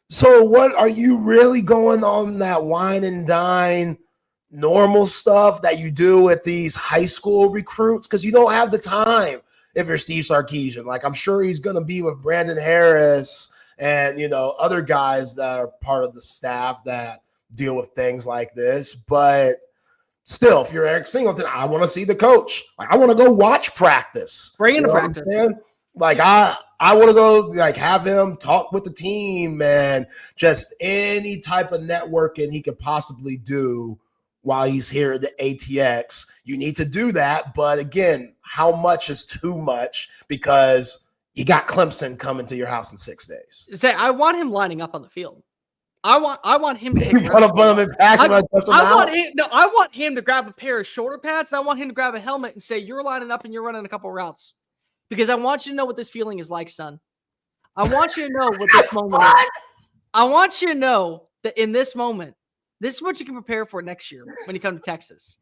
Speaker 19: So what are you really going on that wine and dine normal stuff that you do with these high school recruits? Because you don't have the time if you're Steve Sarkisian. Like, I'm sure he's going to be with Brandon Harris and, other guys that are part of the staff that deal with things like this. But still, if you're Eric Singleton, I want to see the coach. Like, I want to go watch practice.
Speaker 20: Bring him to practice.
Speaker 19: Like, I want to go, have him talk with the team and just any type of networking he could possibly do while he's here at the ATX. You need to do that. But again, how much is too much? Because you got Clemson coming to your house in 6 days.
Speaker 20: Say, I want him lining up on the field. I want him to take
Speaker 19: I
Speaker 20: want him to grab a pair of shoulder pads, and I want him to grab a helmet and say, you're lining up and you're running a couple routes. Because I want you to know what this feeling is like, son. I want you to know what this moment is. I want you to know that in this moment, this is what you can prepare for next year when you come to Texas.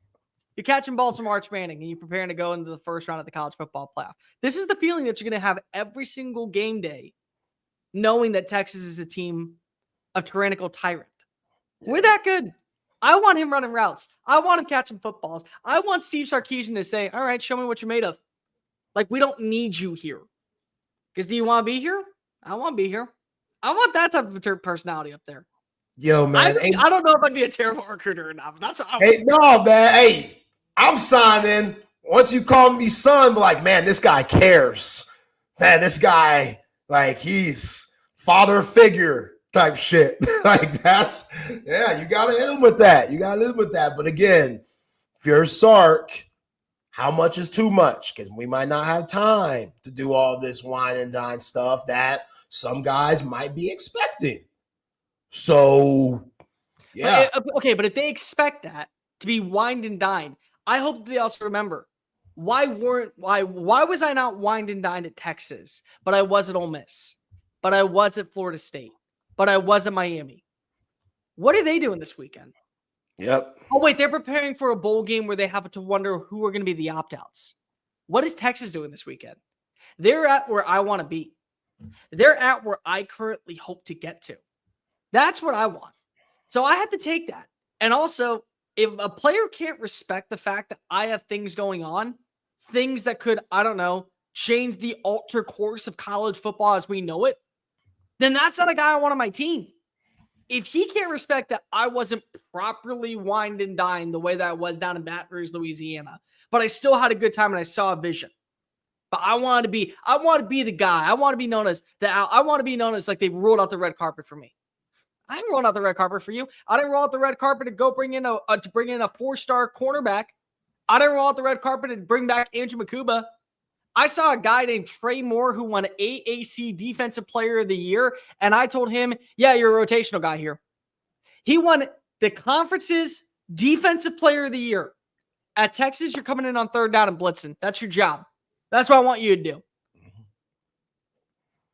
Speaker 20: You're catching balls from Arch Manning and you're preparing to go into the first round of the college football playoff. This is the feeling that you're going to have every single game day, knowing that Texas is a team of tyrannical tyrant. We're that good. I want him running routes. I want him catching footballs. I want Steve Sarkisian to say, all right, show me what you're made of. Like, we don't need you here. Because do you want to be here? I want to be here. I want that type of personality up there.
Speaker 19: Yo, man.
Speaker 20: I don't know if I'd be a terrible recruiter or not, but that's what I
Speaker 19: want. No, man. Hey, I'm signing. Once you call me son, but like, man, this guy cares. Man, this guy, like, he's father figure type shit. Like, you got to hit him with that. You got to live with that. But again, if you're Sark, how much is too much? Because we might not have time to do all this wine and dine stuff that some guys might be expecting. So, yeah.
Speaker 20: Okay, but if they expect that to be wined and dined, I hope that they also remember why was I not wined and dined at Texas, but I was at Ole Miss, but I was at Florida State, but I was at Miami. What are they doing this weekend?
Speaker 19: Yep.
Speaker 20: Oh, wait, they're preparing for a bowl game where they have to wonder who are going to be the opt-outs. What is Texas doing this weekend? They're at where I want to be. They're at where I currently hope to get to. That's what I want. So I have to take that. And also, if a player can't respect the fact that I have things going on, things that could, I don't know, change the alter course of college football as we know it, then that's not a guy I want on my team. If he can't respect that I wasn't properly wined and dined the way that I was down in Baton Rouge, Louisiana, but I still had a good time and I saw a vision. But I want to be the guy. I want to be known as like they rolled out the red carpet for me. I didn't roll out the red carpet for you. I didn't roll out the red carpet to go bring in a 4-star cornerback. I didn't roll out the red carpet to bring back Andrew Makuba. I saw a guy named Trey Moore who won AAC Defensive Player of the Year, and I told him, yeah, you're a rotational guy here. He won the conference's Defensive Player of the Year. At Texas, you're coming in on third down and blitzing. That's your job. That's what I want you to do.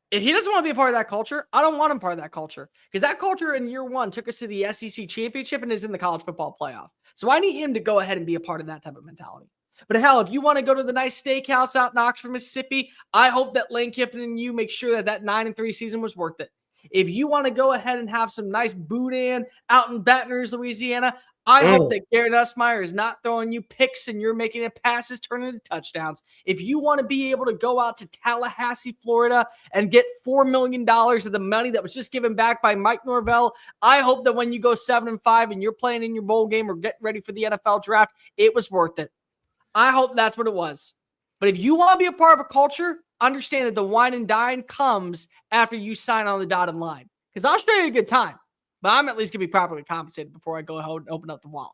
Speaker 20: If he doesn't want to be a part of that culture, I don't want him part of that culture. Because that culture in year one took us to the SEC championship and is in the college football playoff. So I need him to go ahead and be a part of that type of mentality. But hell, if you want to go to the nice steakhouse out in Oxford, Mississippi, I hope that Lane Kiffin and you make sure that 9-3 season was worth it. If you want to go ahead and have some nice boudin out in Baton Rouge, Louisiana, I hope that Garrett Nussmeier is not throwing you picks and you're making it passes turning into touchdowns. If you want to be able to go out to Tallahassee, Florida and get $4 million of the money that was just given back by Mike Norvell, I hope that when you go 7-5 and you're playing in your bowl game or getting ready for the NFL draft, it was worth it. I hope that's what it was. But if you want to be a part of a culture, understand that the wine and dine comes after you sign on the dotted line. Because I'll show you a good time. But I'm at least going to be properly compensated before I go ahead and open up the wallet.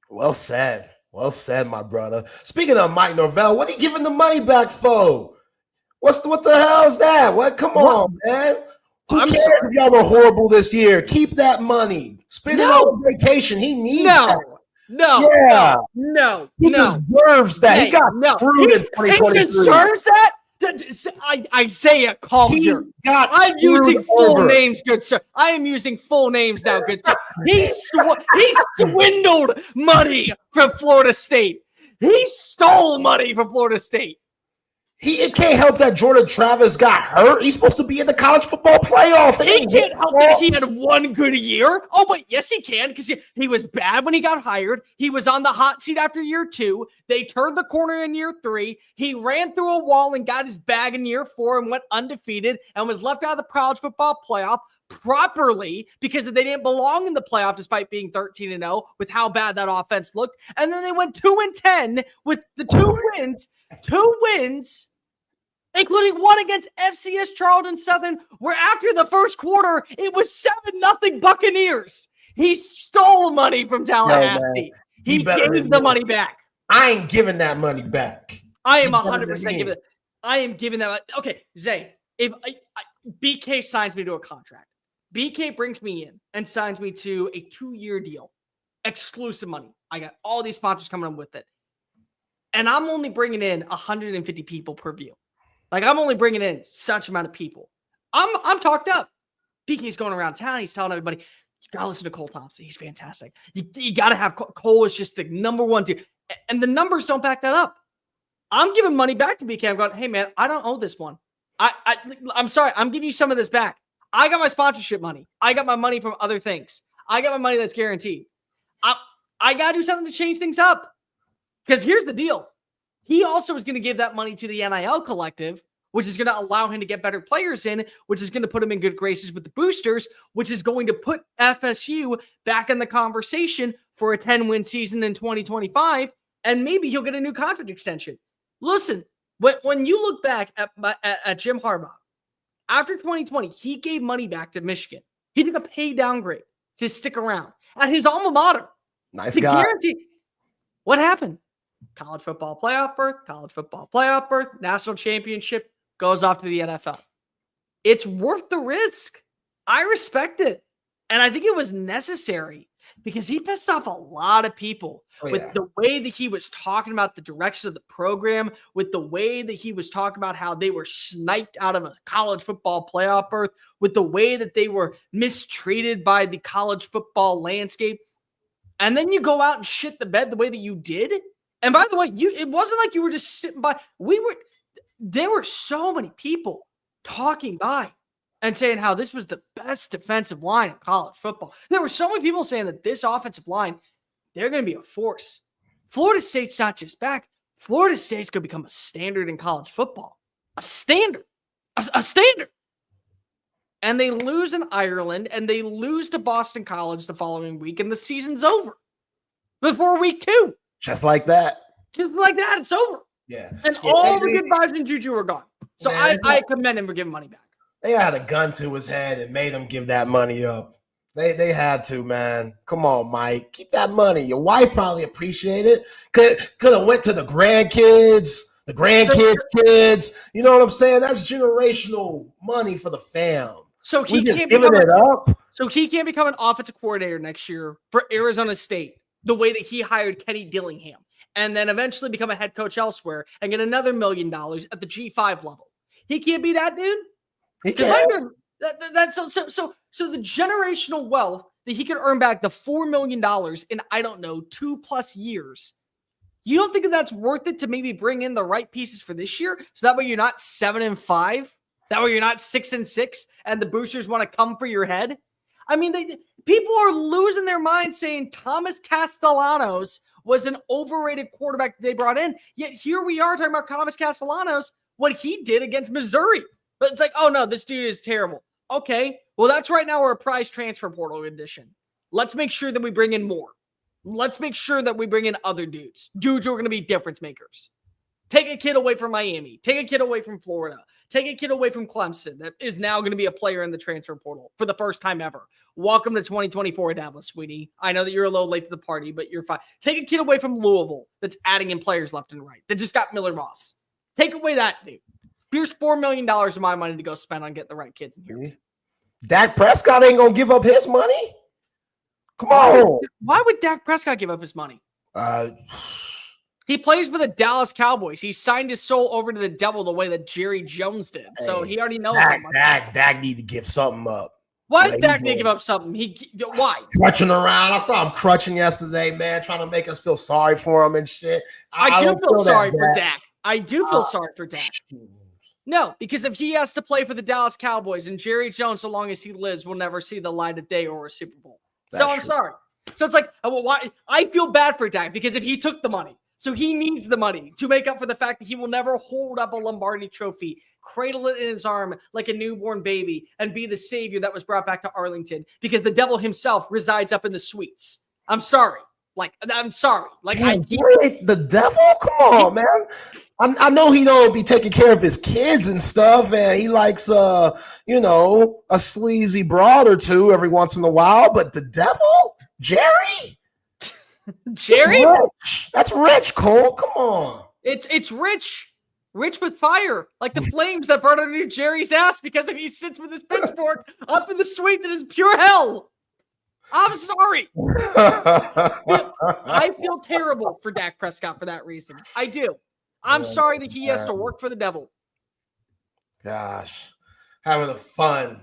Speaker 19: Well said. Well said, my brother. Speaking of Mike Norvell, what are you giving the money back for? What the hell is that? Come on, man. Who cares if y'all were horrible this year? Keep that money. Spend it on vacation. He needs that.
Speaker 20: No.
Speaker 19: He deserves that. He got screwed in 2023.
Speaker 20: He deserves that? Isaiah Collier. I'm using full names, good sir. I am using full names now, good sir. He swindled money from Florida State. He stole money from Florida State.
Speaker 19: It can't help that Jordan Travis got hurt. He's supposed to be in the college football playoff.
Speaker 20: He can't help that he had one good year. Oh, but yes, he can, because he was bad when he got hired. He was on the hot seat after year 2. They turned the corner in year 3. He ran through a wall and got his bag in year 4 and went undefeated and was left out of the college football playoff properly because they didn't belong in the playoff despite being 13-0 with how bad that offense looked. And then they went 2-10 with the 2 wins, including one against FCS Charlton Southern, where after the first quarter, it was 7-0 Buccaneers. He stole money from Tallahassee. He gave the money back.
Speaker 19: I ain't giving that money back.
Speaker 20: I am 100% giving it. I am giving that. Okay, Zay, if BK signs me to a contract, BK brings me in and signs me to a 2-year deal, exclusive money. I got all these sponsors coming in with it. And I'm only bringing in 150 people per view. Like, I'm only bringing in such amount of people. I'm talked up. BK's going around town. He's telling everybody, you got to listen to Cole Thompson. He's fantastic. You got to have Cole is just the number one dude. And the numbers don't back that up. I'm giving money back to BK. I'm going, hey, man, I don't owe this one. I'm sorry. I'm giving you some of this back. I got my sponsorship money. I got my money from other things. I got my money that's guaranteed. I got to do something to change things up. Because here's the deal. He also is going to give that money to the NIL collective, which is going to allow him to get better players in, which is going to put him in good graces with the boosters, which is going to put FSU back in the conversation for a 10-win season in 2025, and maybe he'll get a new contract extension. Listen, when you look back at Jim Harbaugh, after 2020, he gave money back to Michigan. He took a pay downgrade to stick around at his alma mater.
Speaker 19: Nice guy.
Speaker 20: What happened? College football playoff berth, national championship, goes off to the NFL. It's worth the risk. I respect it. And I think it was necessary because he pissed off a lot of people with the way that he was talking about the direction of the program, with the way that he was talking about how they were sniped out of a college football playoff berth, with the way that they were mistreated by the college football landscape. And then you go out and shit the bed the way that you did. And by the way, it wasn't like you were just sitting by. There were so many people talking by and saying how this was the best defensive line in college football. There were so many people saying that this offensive line, they're going to be a force. Florida State's not just back. Florida State's going to become a standard in college football. A standard. A standard. And they lose in Ireland, and they lose to Boston College the following week, and the season's over before week 2.
Speaker 19: Just like that.
Speaker 20: Just like that, it's over.
Speaker 19: Yeah.
Speaker 20: And all the good vibes and juju are gone. So man, I commend him for giving money back.
Speaker 19: They had a gun to his head and made him give that money up. They had to, man. Come on, Mike. Keep that money. Your wife probably appreciated it. Could have went to the grandkids, kids. You know what I'm saying? That's generational money for the fam.
Speaker 20: So he
Speaker 19: can't giving it up.
Speaker 20: So he can't become an offensive coordinator next year for Arizona State the way that he hired Kenny Dillingham, and then eventually become a head coach elsewhere and get another $1 million at the G5 level. He can't be that dude.
Speaker 19: He can't.
Speaker 20: So the generational wealth that he could earn back, the $4 million in, I don't know, 2+ years. You don't think that that's worth it to maybe bring in the right pieces for this year? So that way you're not 7-5, that way you're not 6-6, and the boosters want to come for your head. I mean, people are losing their minds saying Thomas Castellanos was an overrated quarterback that they brought in. Yet here we are talking about Thomas Castellanos, what he did against Missouri. But it's like, oh no, this dude is terrible. Okay, well, that's right now we're a prize transfer portal edition. Let's make sure that we bring in more. Let's make sure that we bring in other dudes who are going to be difference makers. Take a kid away from Miami. Take a kid away from Florida. Take a kid away from Clemson that is now going to be a player in the transfer portal for the first time ever. Welcome to 2024, Dabo Swinney. I know that you're a little late to the party, but you're fine. Take a kid away from Louisville that's adding in players left and right that just got Miller Moss. Take away that dude. Here's $4 million of my money to go spend on getting the right kids in here.
Speaker 19: Dak Prescott ain't going to give up his money. Come on.
Speaker 20: Why would Dak Prescott give up his money? He plays for the Dallas Cowboys. He signed his soul over to the devil the way that Jerry Jones did. So he already knows how much.
Speaker 19: Dak need to give something up.
Speaker 20: Why does Dak need to give up something? Why?
Speaker 19: Crutching around. I saw him crutching yesterday, man, trying to make us feel sorry for him and shit.
Speaker 20: I do feel sorry for Dak. I do feel sorry for Dak. No, because if he has to play for the Dallas Cowboys and Jerry Jones, so long as he lives, will never see the light of day or a Super Bowl. So I'm sorry. So it's like, why? I feel bad for Dak because if he took the money, so he needs the money to make up for the fact that he will never hold up a Lombardi trophy, cradle it in his arm like a newborn baby, and be the savior that was brought back to Arlington because the devil himself resides up in the suites. I'm sorry. I'm sorry.
Speaker 19: The devil? Come on, man. I know he don't be taking care of his kids and stuff, and he likes, a sleazy broad or two every once in a while, but the devil? Jerry?
Speaker 20: Jerry?
Speaker 19: That's rich, Cole. Come on.
Speaker 20: It's rich. Rich with fire. Like the flames that burn underneath Jerry's ass because he sits with his pitchfork up in the suite that is pure hell. I'm sorry. I feel terrible for Dak Prescott for that reason. I do. I'm sorry that he has to work for the devil.
Speaker 19: Gosh. Having a fun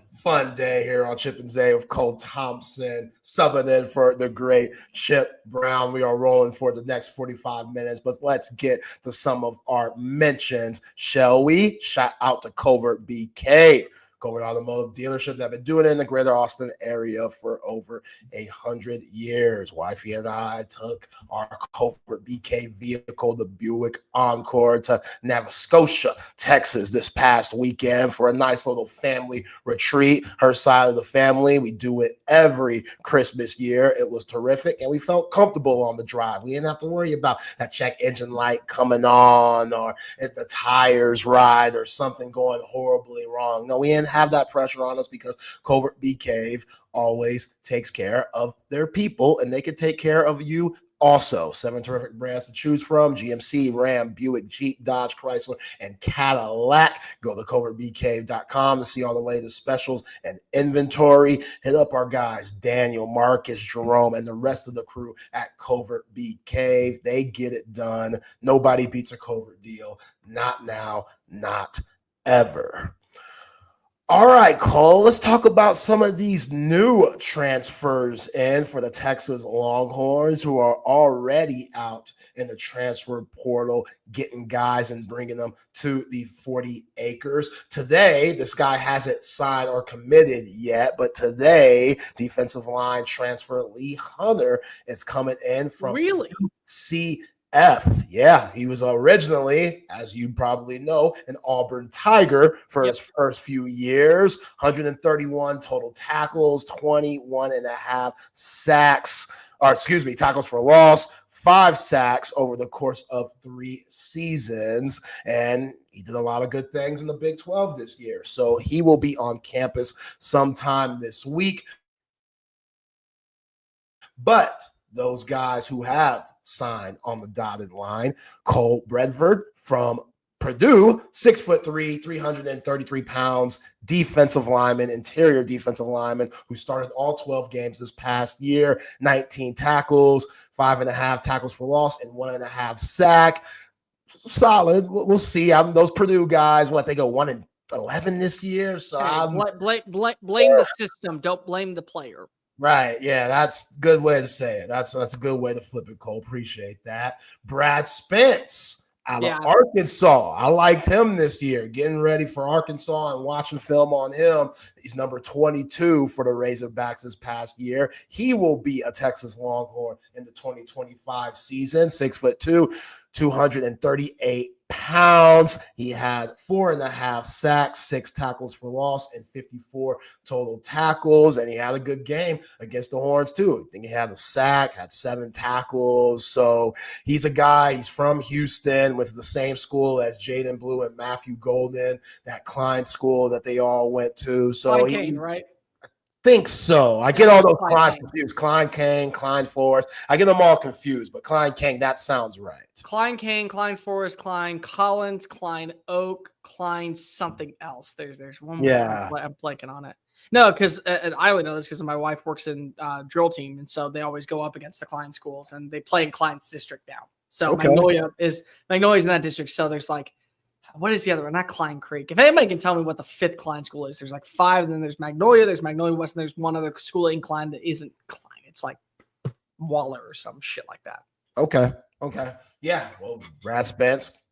Speaker 19: day here on Chip and Zay with Cole Thompson, subbing in for the great Chip Brown. We are rolling for the next 45 minutes, but let's get to some of our mentions, shall we? Shout out to Covert BK. Covert Automotive Dealership that have been doing it in the greater Austin area for over 100 years. Wifey and I took our Covert BK vehicle, the Buick Encore, to Navascotia, Texas this past weekend for a nice little family retreat. Her side of the family, we do it every Christmas year. It was terrific, and we felt comfortable on the drive. We didn't have to worry about that check engine light coming on or if the tires ride or something going horribly wrong. No, we didn't have that pressure on us because Covert BK always takes care of their people, and they can take care of you also. 7 terrific brands to choose from: GMC, Ram, Buick, Jeep, Dodge, Chrysler, and Cadillac. Go to covertbcave.com to see all the latest specials and inventory. Hit up our guys, Daniel, Marcus, Jerome, and the rest of the crew at Covert BK. They get it done. Nobody beats a Covert deal. Not now, not ever. All right, Cole, let's talk about some of these new transfers in for the Texas Longhorns who are already out in the transfer portal, getting guys and bringing them to the 40 acres. Today, this guy hasn't signed or committed yet, but today, defensive line transfer Lee Hunter is coming in from UCF. Yeah, he was originally, as you probably know, an Auburn Tiger for his first few years. 131 total tackles, 21.5 sacks, tackles for loss, 5 sacks over the course of 3 seasons. And he did a lot of good things in the Big 12 this year. So he will be on campus sometime this week. But those guys who have signed on the dotted line: Cole Bredford from Purdue, 6'3", 333 pounds, defensive lineman, interior defensive lineman, who started all 12 games this past year, 19 tackles, 5.5 tackles for loss, and 1.5 sack. Solid. We'll see. Those Purdue guys, they go 1-11 this year. So
Speaker 20: blame the system. Don't blame the player.
Speaker 19: Right. Yeah, that's a good way to say it. That's a good way to flip it, Cole. Appreciate that. Brad Spence out of Arkansas. I liked him this year, getting ready for Arkansas and watching film on him. He's number 22 for the Razorbacks this past year. He will be a Texas Longhorn in the 2025 season. 6'2", 238 pounds. He had 4.5 sacks, 6 tackles for loss, and 54 total tackles. And he had a good game against the Horns too. I think he had a sack, had 7 tackles. So he's a guy, he's from Houston, with the same school as Jaden Blue and Matthew Golden, that Klein school that they all went to. So
Speaker 20: Kane, right?
Speaker 19: Think so. I get all those Kleins confused. Klein Kane, Klein Forest. I get them all confused, but Klein Kane, that sounds right.
Speaker 20: Klein Kane, Klein Forest, Klein Collins, Klein Oak, Klein something else. There's one more. I'm blanking on it. No, because I only know this because my wife works in drill team, and so they always go up against the Klein schools, and they play in Klein's district now. So
Speaker 19: Okay.
Speaker 20: Magnolia's in that district. So there's like, what is the other one? Not Klein Creek. If anybody can tell me what the 5th Klein school is, there's like 5, and then there's Magnolia West, and there's one other school in Klein that isn't Klein. It's like Waller or some shit like that.
Speaker 19: Okay. Yeah. Well, Brad Spence,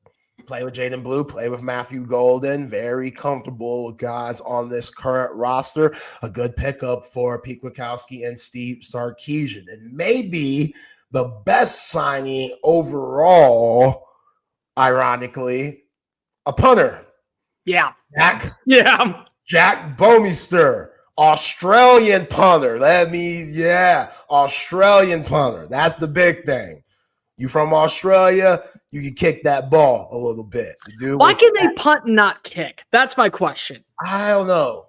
Speaker 19: play with Jaden Blue, play with Matthew Golden. Very comfortable guys on this current roster. A good pickup for Pete Kwiatkowski and Steve Sarkisian. And maybe the best signing overall, ironically, a punter.
Speaker 20: Yeah.
Speaker 19: Jack Bomeister, Australian punter. Australian punter. That's the big thing. You from Australia, you can kick that ball a little bit.
Speaker 20: Why can they punt and not kick? That's my question.
Speaker 19: I don't know.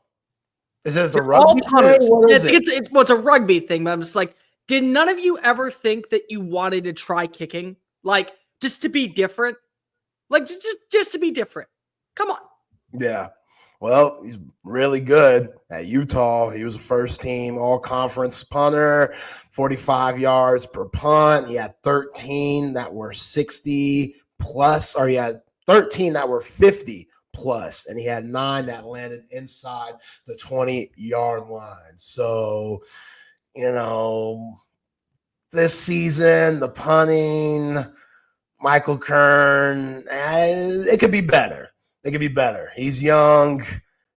Speaker 19: Is it a
Speaker 20: They're
Speaker 19: rugby
Speaker 20: all
Speaker 19: thing?
Speaker 20: punters.
Speaker 19: What is it?
Speaker 20: It's a rugby thing, but I'm just like, did none of you ever think that you wanted to try kicking? Like, just to be different? Like, just to be different. Come on.
Speaker 19: Yeah. Well, he's really good at Utah. He was a first-team all-conference punter, 45 yards per punt. He had 13 that were 60 plus, or he had 13 that were 50 plus, and he had 9 that landed inside the 20-yard line. So, this season, the punting, Michael Kern, it could be better. He's young,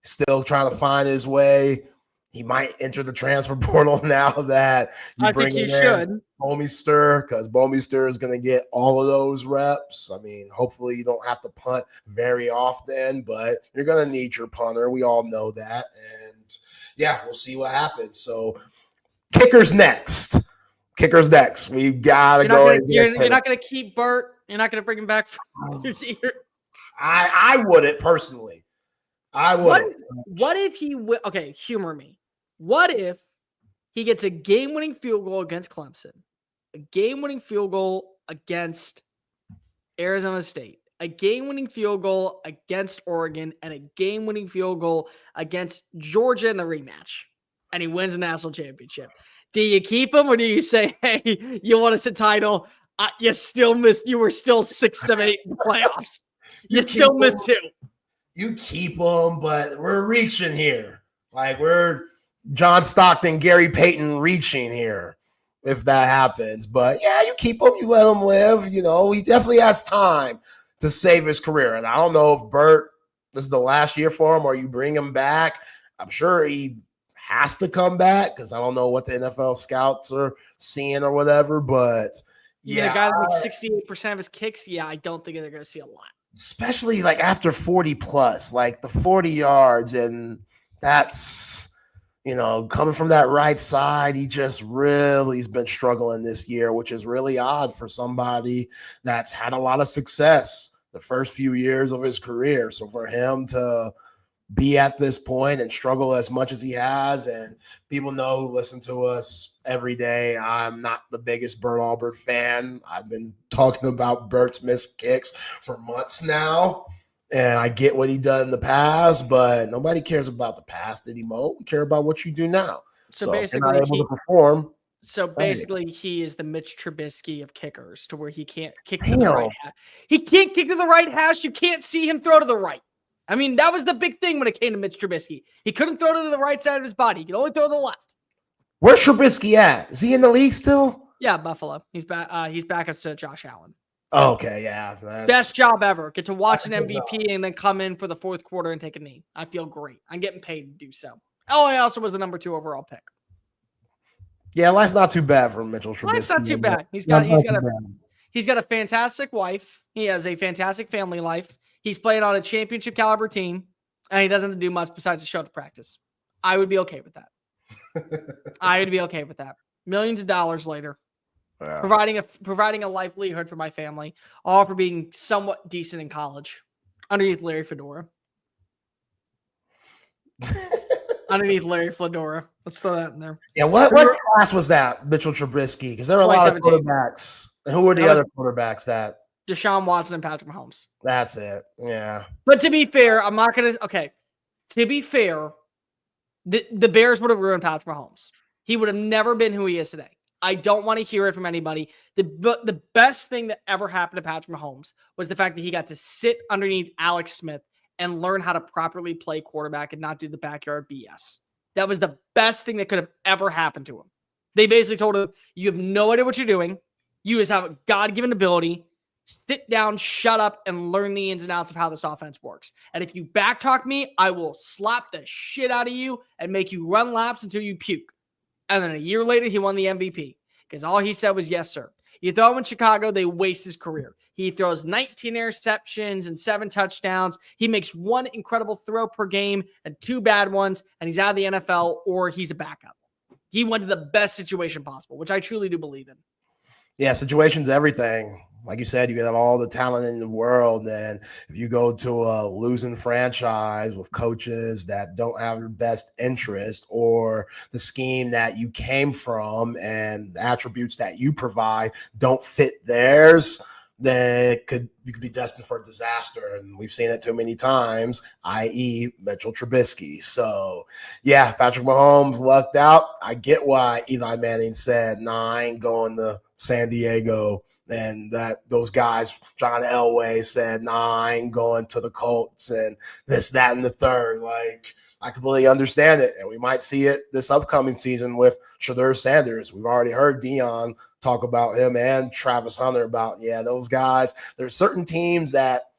Speaker 19: still trying to find his way. He might enter the transfer portal now that
Speaker 20: I think he should.
Speaker 19: Bomeister, because Bomeister is going to get all of those reps. I mean, hopefully you don't have to punt very often, but you're going to need your punter. We all know that. And, yeah, we'll see what happens. So, kickers next. We got to go.
Speaker 20: You're not going to keep Burt. You're not going to bring him back from
Speaker 19: I wouldn't personally. I wouldn't.
Speaker 20: What if he okay, humor me. What if he gets a game-winning field goal against Clemson, a game-winning field goal against Arizona State, a game-winning field goal against Oregon, and a game-winning field goal against Georgia in the rematch, and he wins a national championship? Do you keep him, or do you say, hey, you want us a title? You still missed. You were still 6, 7, 8 in the playoffs. You still missed 2.
Speaker 19: You keep them, but we're reaching here. Like we're John Stockton, Gary Payton reaching here if that happens. But yeah, you keep him, you let him live. He definitely has time to save his career. And I don't know if Burt, this is the last year for him, or you bring him back. I'm sure he has to come back because I don't know what the NFL scouts are seeing or whatever. But
Speaker 20: yeah, the guy that makes 68% of his kicks. Yeah, I don't think they're going to see a lot.
Speaker 19: Especially like after 40 plus, like the 40 yards. And that's, coming from that right side, he's been struggling this year, which is really odd for somebody that's had a lot of success the first few years of his career. So for him to be at this point and struggle as much as he has, and people know who listen to us every day, I'm not the biggest Burt Albert fan. I've been talking about Burt's missed kicks for months now, and I get what he done in the past, but nobody cares about the past anymore. We care about what you do now.
Speaker 20: So basically,
Speaker 19: if you're not able to perform.
Speaker 20: So basically, he is the Mitch Trubisky of kickers, to where he can't kick to the right hash. He can't kick to the right hash. You can't see him throw to the right. I mean, that was the big thing when it came to Mitch Trubisky. He couldn't throw to the right side of his body. He could only throw to the left.
Speaker 19: Where's Trubisky at? Is he in the league still?
Speaker 20: Yeah, Buffalo. He's back. He's back up to Josh Allen.
Speaker 19: Okay, yeah.
Speaker 20: Best job ever. Get to watch an MVP and then come in for the fourth quarter and take a knee. I feel great. I'm getting paid to do so. Oh, he also was the number 2 overall pick.
Speaker 19: Yeah, life's not too bad for Mitchell Trubisky.
Speaker 20: Life's not too bad. He's got a fantastic wife. He has a fantastic family life. He's playing on a championship caliber team, and he doesn't have to do much besides show up to practice. I would be okay with that. Millions of dollars later, providing a livelihood for my family, all for being somewhat decent in college, underneath Larry Fedora. Let's throw that in there.
Speaker 19: Yeah, what class was that, Mitchell Trubisky? Because there were a lot of quarterbacks. And who were the other quarterbacks that?
Speaker 20: Deshaun Watson and Patrick Mahomes.
Speaker 19: That's it. Yeah.
Speaker 20: But to be fair, I'm not going to. Okay. To be fair, The Bears would have ruined Patrick Mahomes. He would have never been who he is today. I don't want to hear it from anybody. The best thing that ever happened to Patrick Mahomes was the fact that he got to sit underneath Alex Smith and learn how to properly play quarterback and not do the backyard BS. That was the best thing that could have ever happened to him. They basically told him, you have no idea what you're doing. You just have a God-given ability. Sit down, shut up, and learn the ins and outs of how this offense works. And if you backtalk me, I will slap the shit out of you and make you run laps until you puke. And then a year later, he won the MVP because all he said was, yes, sir. You throw him in Chicago, they waste his career. He throws 19 interceptions and 7 touchdowns. He makes 1 incredible throw per game and 2 bad ones, and he's out of the NFL or he's a backup. He went to the best situation possible, which I truly do believe in.
Speaker 19: Yeah, situation's everything. Like you said, you can have all the talent in the world, and if you go to a losing franchise with coaches that don't have your best interest or the scheme that you came from and the attributes that you provide don't fit theirs, then you could be destined for a disaster. And we've seen it too many times, i.e. Mitchell Trubisky. So, yeah, Patrick Mahomes lucked out. I get why Eli Manning said, nah, I ain't going to San Diego. And that those guys, John Elway said, nah, I ain't going to the Colts and this, that, and the third. Like, I completely understand it. And we might see it this upcoming season with Shedeur Sanders. We've already heard Dion talk about him and Travis Hunter about, yeah, those guys. There's certain teams that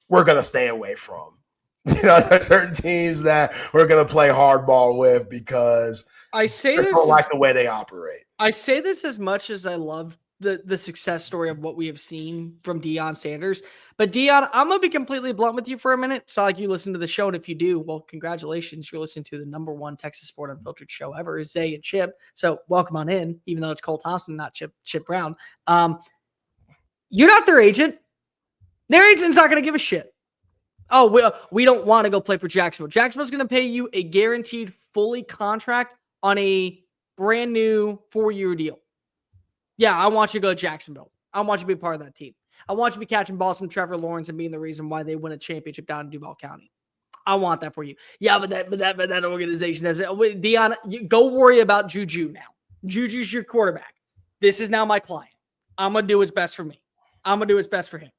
Speaker 19: we're going to stay away from. There's certain teams that we're going to play hardball with because
Speaker 20: I say
Speaker 19: I
Speaker 20: this
Speaker 19: don't like the way they operate.
Speaker 20: I say this as much as I love the success story of what we have seen from Deion Sanders. But Deion, I'm going to be completely blunt with you for a minute. It's not like you listen to the show, and if you do, well, congratulations. You're listening to the #1 Texas Sport Unfiltered show ever, is Zay and Chip. So welcome on in, even though it's Cole Thompson, not Chip Brown. You're not their agent. Their agent's not going to give a shit. Oh, we don't want to go play for Jacksonville. Jacksonville's going to pay you a guaranteed fully contract on a brand new 4-year deal. Yeah, I want you to go to Jacksonville. I want you to be part of that team. I want you to be catching balls from Trevor Lawrence and being the reason why they win a championship down in Duval County. I want that for you. Yeah, but that organization doesn't. Deion, go worry about Juju now. Juju's your quarterback. This is now my client. I'm gonna do what's best for me. I'm gonna do what's best for him.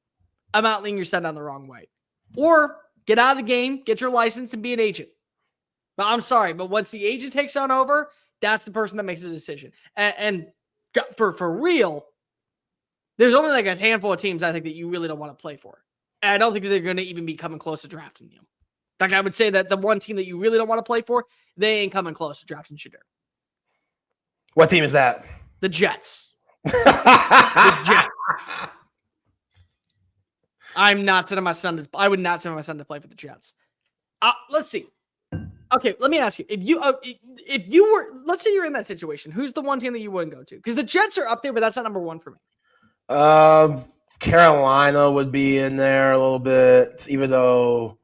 Speaker 20: I'm not leading your son down the wrong way. Or get out of the game, get your license, and be an agent. But I'm sorry, but once the agent takes on over, that's the person that makes the decision. And for real, there's only like a handful of teams I think that you really don't want to play for. And I don't think that they're going to even be coming close to drafting you. In fact, I would say that the one team that you really don't want to play for, they ain't coming close to drafting Shedeur.
Speaker 19: What team is that?
Speaker 20: The Jets. The Jets. I would not send my son to play for the Jets. Let's see. Okay, let me ask you. If you were, let's say you're in that situation, who's the one team that you wouldn't go to? Because the Jets are up there, but that's not #1 for me.
Speaker 19: Carolina would be in there a little bit, even though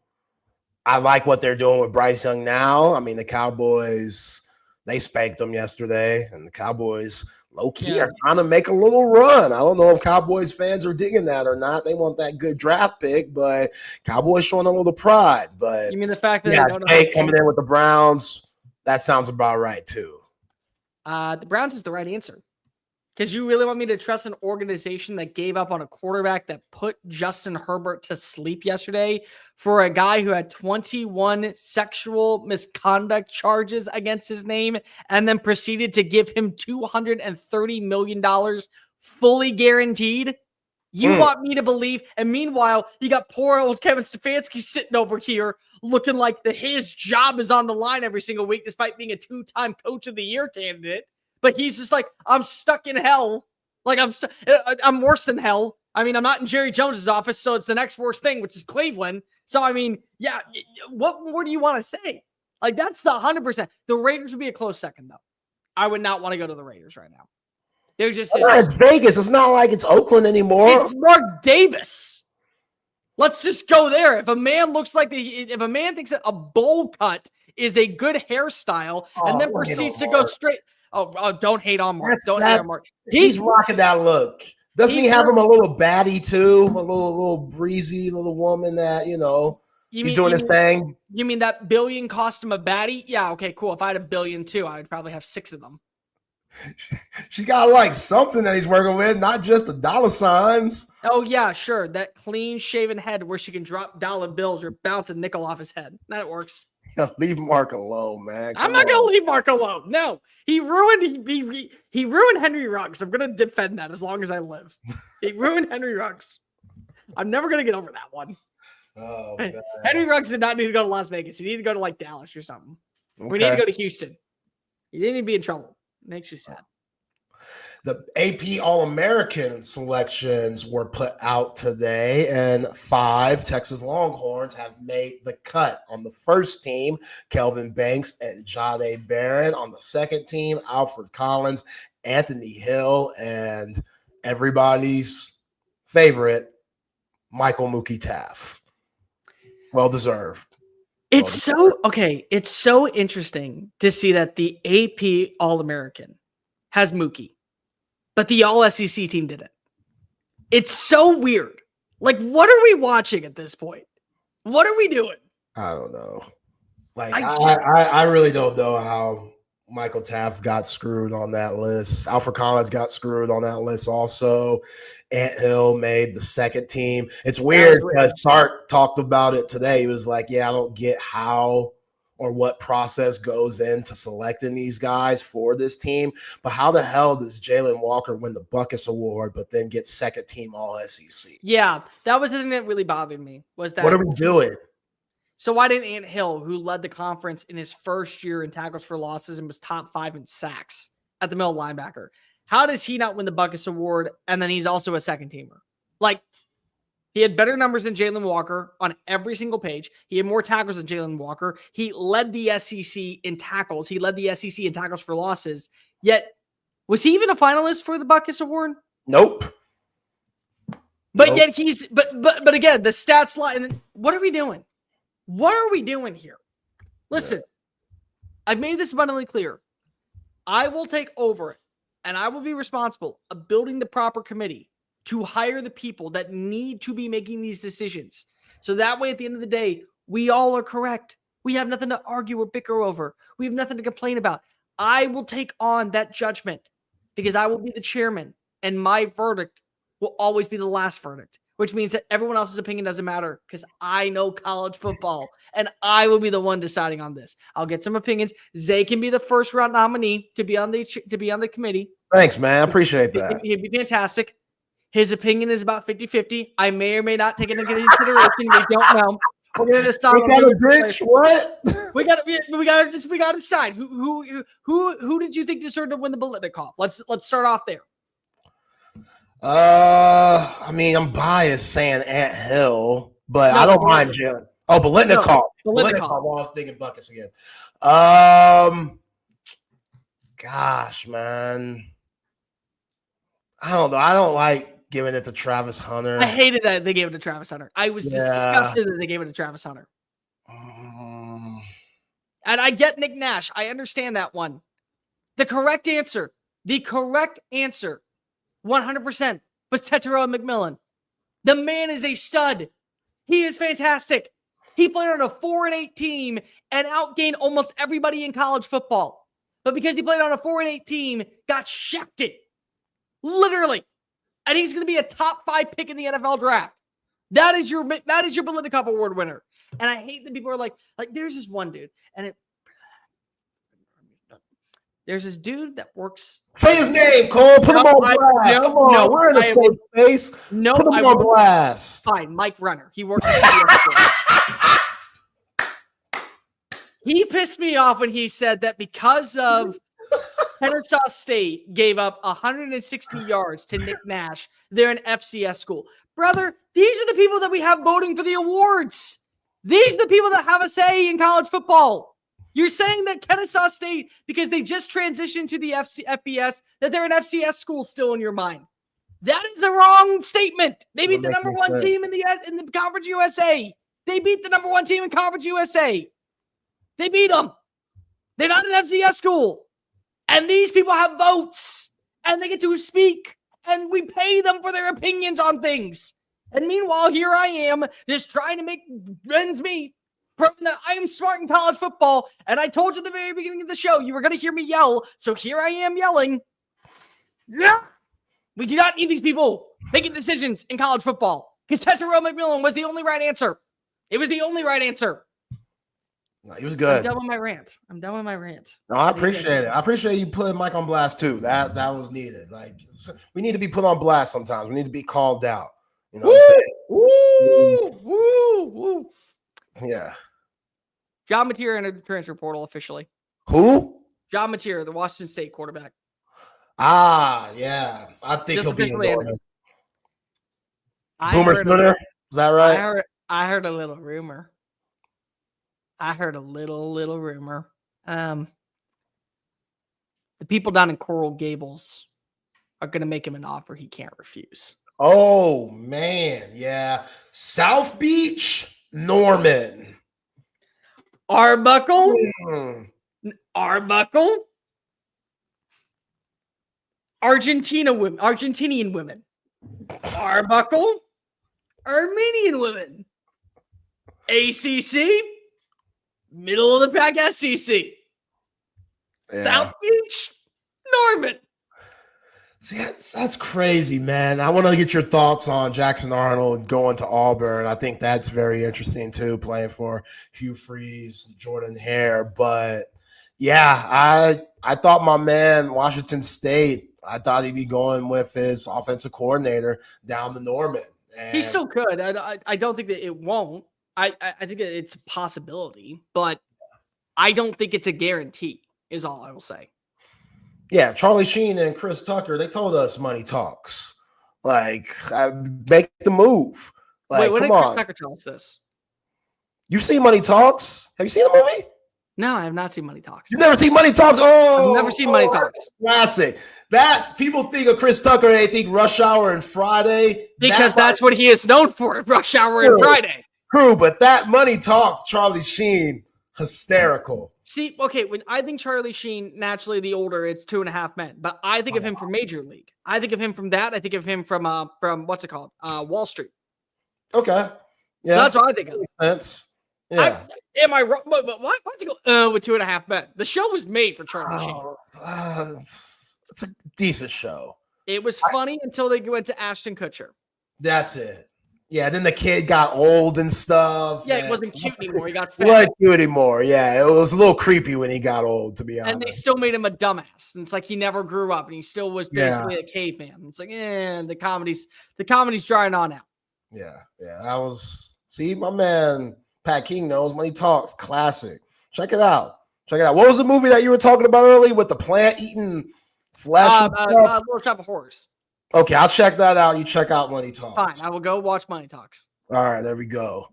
Speaker 19: I like what they're doing with Bryce Young now. I mean, the Cowboys, they spanked them yesterday, and the Cowboys low-key are trying to make a little run. I don't know if Cowboys fans are digging that or not. They want that good draft pick, but Cowboys showing a little pride. But
Speaker 20: you mean the fact that they don't know
Speaker 19: coming in with the Browns, that sounds about right too.
Speaker 20: The Browns is the right answer. Because you really want me to trust an organization that gave up on a quarterback that put Justin Herbert to sleep yesterday for a guy who had 21 sexual misconduct charges against his name and then proceeded to give him $230 million fully guaranteed? You want me to believe? And meanwhile, you got poor old Kevin Stefanski sitting over here looking like his job is on the line every single week despite being a 2-time Coach of the Year candidate. But he's just like, I'm stuck in hell. Like, I'm worse than hell. I mean, I'm not in Jerry Jones's office, so it's the next worst thing, which is Cleveland. So, I mean, yeah, what more do you want to say? Like, that's the 100%. The Raiders would be a close second, though. I would not want to go to the Raiders right now. They're just...
Speaker 19: It's Vegas. It's not like it's Oakland anymore.
Speaker 20: It's Mark Davis. Let's just go there. If a man looks like if a man thinks that a bowl cut is a good hairstyle and then proceeds to go straight... Oh, don't hate on Mark. Don't hate on Mark.
Speaker 19: He's rocking that look. Doesn't he have him a little baddie too? A little breezy little woman that, He's doing his thing.
Speaker 20: You mean that $1 billion cost him a baddie? Yeah, okay, cool. If I had $1 billion too, I would probably have 6 of them.
Speaker 19: She's got like something that he's working with, not just the dollar signs.
Speaker 20: Oh yeah, sure. That clean shaven head where she can drop dollar bills or bounce a nickel off his head. That works.
Speaker 19: Yeah, leave Mark alone, man.
Speaker 20: I'm not gonna leave Mark alone. No, he ruined Henry Ruggs. I'm gonna defend that as long as I live. He ruined Henry Ruggs. I'm never gonna get over that one.
Speaker 19: Oh,
Speaker 20: Henry Ruggs did not need to go to Las Vegas. He needed to go to like Dallas or something.
Speaker 19: Okay.
Speaker 20: We need to go to Houston. He didn't need to be in trouble. Makes you sad.
Speaker 19: The AP All-American selections were put out today, and 5 Texas Longhorns have made the cut. On the first team, Kelvin Banks and Jahdae Barron. On the second team, Alfred Collins, Anthony Hill, and everybody's favorite, Michael Mookie Taft. Well deserved.
Speaker 20: It's so interesting to see that the AP All-American has Mookie, but the All-SEC team didn't. It's so weird. Like, what are we watching at this point? What are we doing?
Speaker 19: I don't know. Like, I really don't know how Michael Taft got screwed on that list. Alfred Collins got screwed on that list also. Ant Hill made the second team. It's weird because Sark talked about it today. He was like, yeah, I don't get how or what process goes into selecting these guys for this team. But how the hell does Jalen Walker win the Buckus Award but then get second team All-SEC?
Speaker 20: Yeah, that was the thing that really bothered me. Was that
Speaker 19: what are we doing?
Speaker 20: So why didn't Ant Hill, who led the conference in his first year in tackles for losses and was top 5 in sacks at the middle linebacker, how does he not win the Buckus Award? And then he's also a second teamer. Like, he had better numbers than Jalen Walker on every single page. He had more tackles than Jalen Walker. He led the SEC in tackles. He led the SEC in tackles for losses. Yet, was he even a finalist for the Buckus Award?
Speaker 19: Nope.
Speaker 20: But yet he's but again, the stats lie. And what are we doing? What are we doing here? Listen, I've made this abundantly clear. I will take over it, and I will be responsible of building the proper committee to hire the people that need to be making these decisions. So that way, at the end of the day, we all are correct. We have nothing to argue or bicker over. We have nothing to complain about. I will take on that judgment because I will be the chairman, and my verdict will always be the last verdict, which means that everyone else's opinion doesn't matter because I know college football, and I will be the one deciding on this. I'll get some opinions. Zay can be the first round nominee to be on the committee.
Speaker 19: Thanks, man. I appreciate that.
Speaker 20: He'd be fantastic. His opinion is about 50-50. I may or may not take it into consideration. We don't know. We're gonna decide.
Speaker 19: What?
Speaker 20: We got to decide who did you think deserved to win the Biletnikoff? Let's start off there.
Speaker 19: I mean, I'm biased saying Ant Hill, but I don't mind Jalen. Oh, Biletnikoff. Biletnikoff. I was thinking Buckus again. Gosh, man. I don't know. I don't like giving it to Travis Hunter.
Speaker 20: I hated that they gave it to Travis Hunter. I was disgusted that they gave it to Travis Hunter. And I get Nick Nash. I understand that one. The correct answer, 100%, was Tetairoa McMillan. The man is a stud. He is fantastic. He played on a 4-8 team and outgained almost everybody in college football. But because he played on a 4-8 team, got shafted. Literally. And he's going to be a top 5 pick in the NFL draft. That is your Biletnikoff Award winner. And I hate that people are like there's this one dude, and there's this dude that works.
Speaker 19: Say his name, Cole. Put him on blast. Come on, we're in a safe space.
Speaker 20: No,
Speaker 19: put him on blast.
Speaker 20: Fine, Mike Runner. He works at He pissed me off when he said that because of Kennesaw State gave up 160 yards to Nick Nash, they're an FCS school. Brother, these are the people that we have voting for the awards. These are the people that have a say in college football. You're saying that Kennesaw State, because they just transitioned to the FBS, that they're an FCS school still in your mind. That is a wrong statement. They beat the number 1 team in the Conference USA. They beat the number 1 team in Conference USA. They beat them. They're not an FCS school. And these people have votes. And they get to speak. And we pay them for their opinions on things. And meanwhile, here I am just trying to make ends meet, proving that I am smart in college football. And I told you at the very beginning of the show, you were going to hear me yell. So here I am yelling. Yeah. We do not need these people making decisions in college football. Because Terrell McMillan was the only right answer. It was the only right answer.
Speaker 19: No, he was good.
Speaker 20: I'm done with my rant.
Speaker 19: No, I appreciate it. I appreciate you putting Mike on blast too. That was needed. Like, we need to be put on blast sometimes. We need to be called out. You know what I'm saying?
Speaker 20: Woo!
Speaker 19: Yeah.
Speaker 20: John Mateer entered the transfer portal officially.
Speaker 19: Who?
Speaker 20: John Mateer, the Washington State quarterback.
Speaker 19: Yeah. I think he'll be in Norman. Boomer Sooner? Is that right?
Speaker 20: I heard a little rumor. The people down in Coral Gables are going to make him an offer he can't refuse.
Speaker 19: Oh, man. Yeah. South Beach, Norman.
Speaker 20: Arbuckle. Argentinian women. Arbuckle. Armenian women. ACC. Middle of the pack SEC.
Speaker 19: Yeah.
Speaker 20: South Beach. Norman.
Speaker 19: See, that's crazy, man. I want to get your thoughts on Jackson Arnold going to Auburn. I think that's very interesting too, playing for Hugh Freeze, Jordan Hare. But yeah, I thought my man, Washington State, I thought he'd be going with his offensive coordinator down to Norman. And
Speaker 20: He still could. I don't think that it won't. I think that it's a possibility, but I don't think it's a guarantee, is all I will say.
Speaker 19: yeah, Charlie Sheen and Chris Tucker, they told us money talks. Like, make the move. Like,
Speaker 20: Wait, when
Speaker 19: come
Speaker 20: did Chris
Speaker 19: on.
Speaker 20: Tucker tell us this?
Speaker 19: You seen Money Talks? Have you seen the movie?
Speaker 20: No, I have not seen Money Talks.
Speaker 19: You've never seen Money Talks? Oh,
Speaker 20: I've never seen Money Talks.
Speaker 19: Classic. That people think of Chris Tucker, they think Rush Hour and Friday.
Speaker 20: Because that's what he is known for, Rush Hour and Friday.
Speaker 19: True, but that Money Talks, Charlie Sheen, hysterical.
Speaker 20: See, okay, when I think Charlie Sheen, naturally the older, it's 2.5 Men. But I think of him from Major League. I think of him from that. I think of him from what's it called? Wall Street.
Speaker 19: Okay. Yeah.
Speaker 20: So that's what I think of.
Speaker 19: Makes sense. Yeah.
Speaker 20: Am I wrong? But why'd you go with 2.5 Men? The show was made for Charlie Sheen.
Speaker 19: It's a decent show.
Speaker 20: It was funny until they went to Ashton Kutcher.
Speaker 19: That's it. Yeah, then the kid got old and stuff.
Speaker 20: Yeah, he wasn't cute anymore. He got
Speaker 19: He
Speaker 20: fat.
Speaker 19: wasn't cute anymore. Yeah, it was a little creepy when he got old, to be honest.
Speaker 20: And they still made him a dumbass. And it's like he never grew up and he still was basically a caveman. It's like, the comedy's drying on out.
Speaker 19: Yeah. That was, see, my man Pat King knows Money Talks. Classic. Check it out. What was the movie that you were talking about earlier with the plant eating flesh?
Speaker 20: Little Shop of Horrors.
Speaker 19: Okay, I'll check that out. You check out Money Talks.
Speaker 20: Fine, I will go watch Money Talks.
Speaker 19: All right, there we go.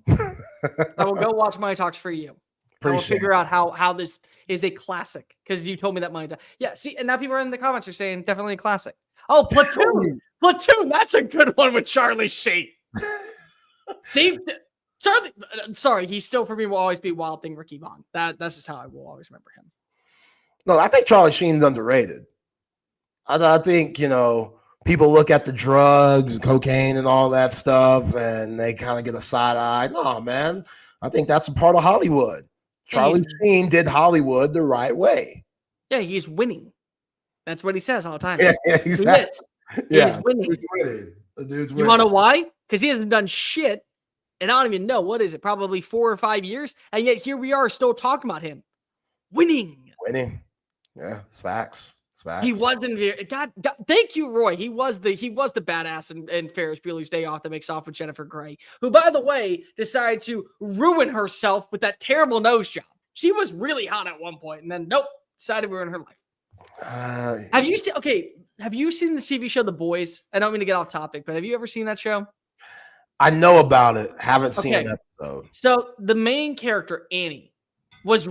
Speaker 20: I will go watch Money Talks for you. I will figure out how this is a classic because you told me that Money Talks. Yeah, see, and now people are in the comments are saying definitely a classic. Oh, Platoon. Platoon, that's a good one with Charlie Sheen. See, Charlie, sorry, he still for me will always be Wild Thing Ricky Vaughn. That's just how I will always remember him.
Speaker 19: No, I think Charlie Sheen's underrated. I think, people look at the drugs, cocaine, and all that stuff, and they kind of get a side eye. No, man, I think that's a part of Hollywood. Charlie Sheen did Hollywood the right way.
Speaker 20: Yeah, he's winning. That's what he says all the time.
Speaker 19: Yeah, exactly.
Speaker 20: He's winning.
Speaker 19: He's winning. The dude's winning.
Speaker 20: You want to know why? Because he hasn't done shit, and I don't even know what is it, probably 4 or 5 years, and yet here we are still talking about him winning.
Speaker 19: Yeah, it's facts.
Speaker 20: He wasn't very. God, thank you, Roy. He was the badass in Ferris Bueller's Day Off that makes off with Jennifer Grey, who, by the way, decided to ruin herself with that terrible nose job. She was really hot at one point, and then decided to ruin her life. Have you seen the TV show The Boys? I don't mean to get off topic, but have you ever seen that show?
Speaker 19: I know about it. Haven't seen an episode.
Speaker 20: So the main character Annie was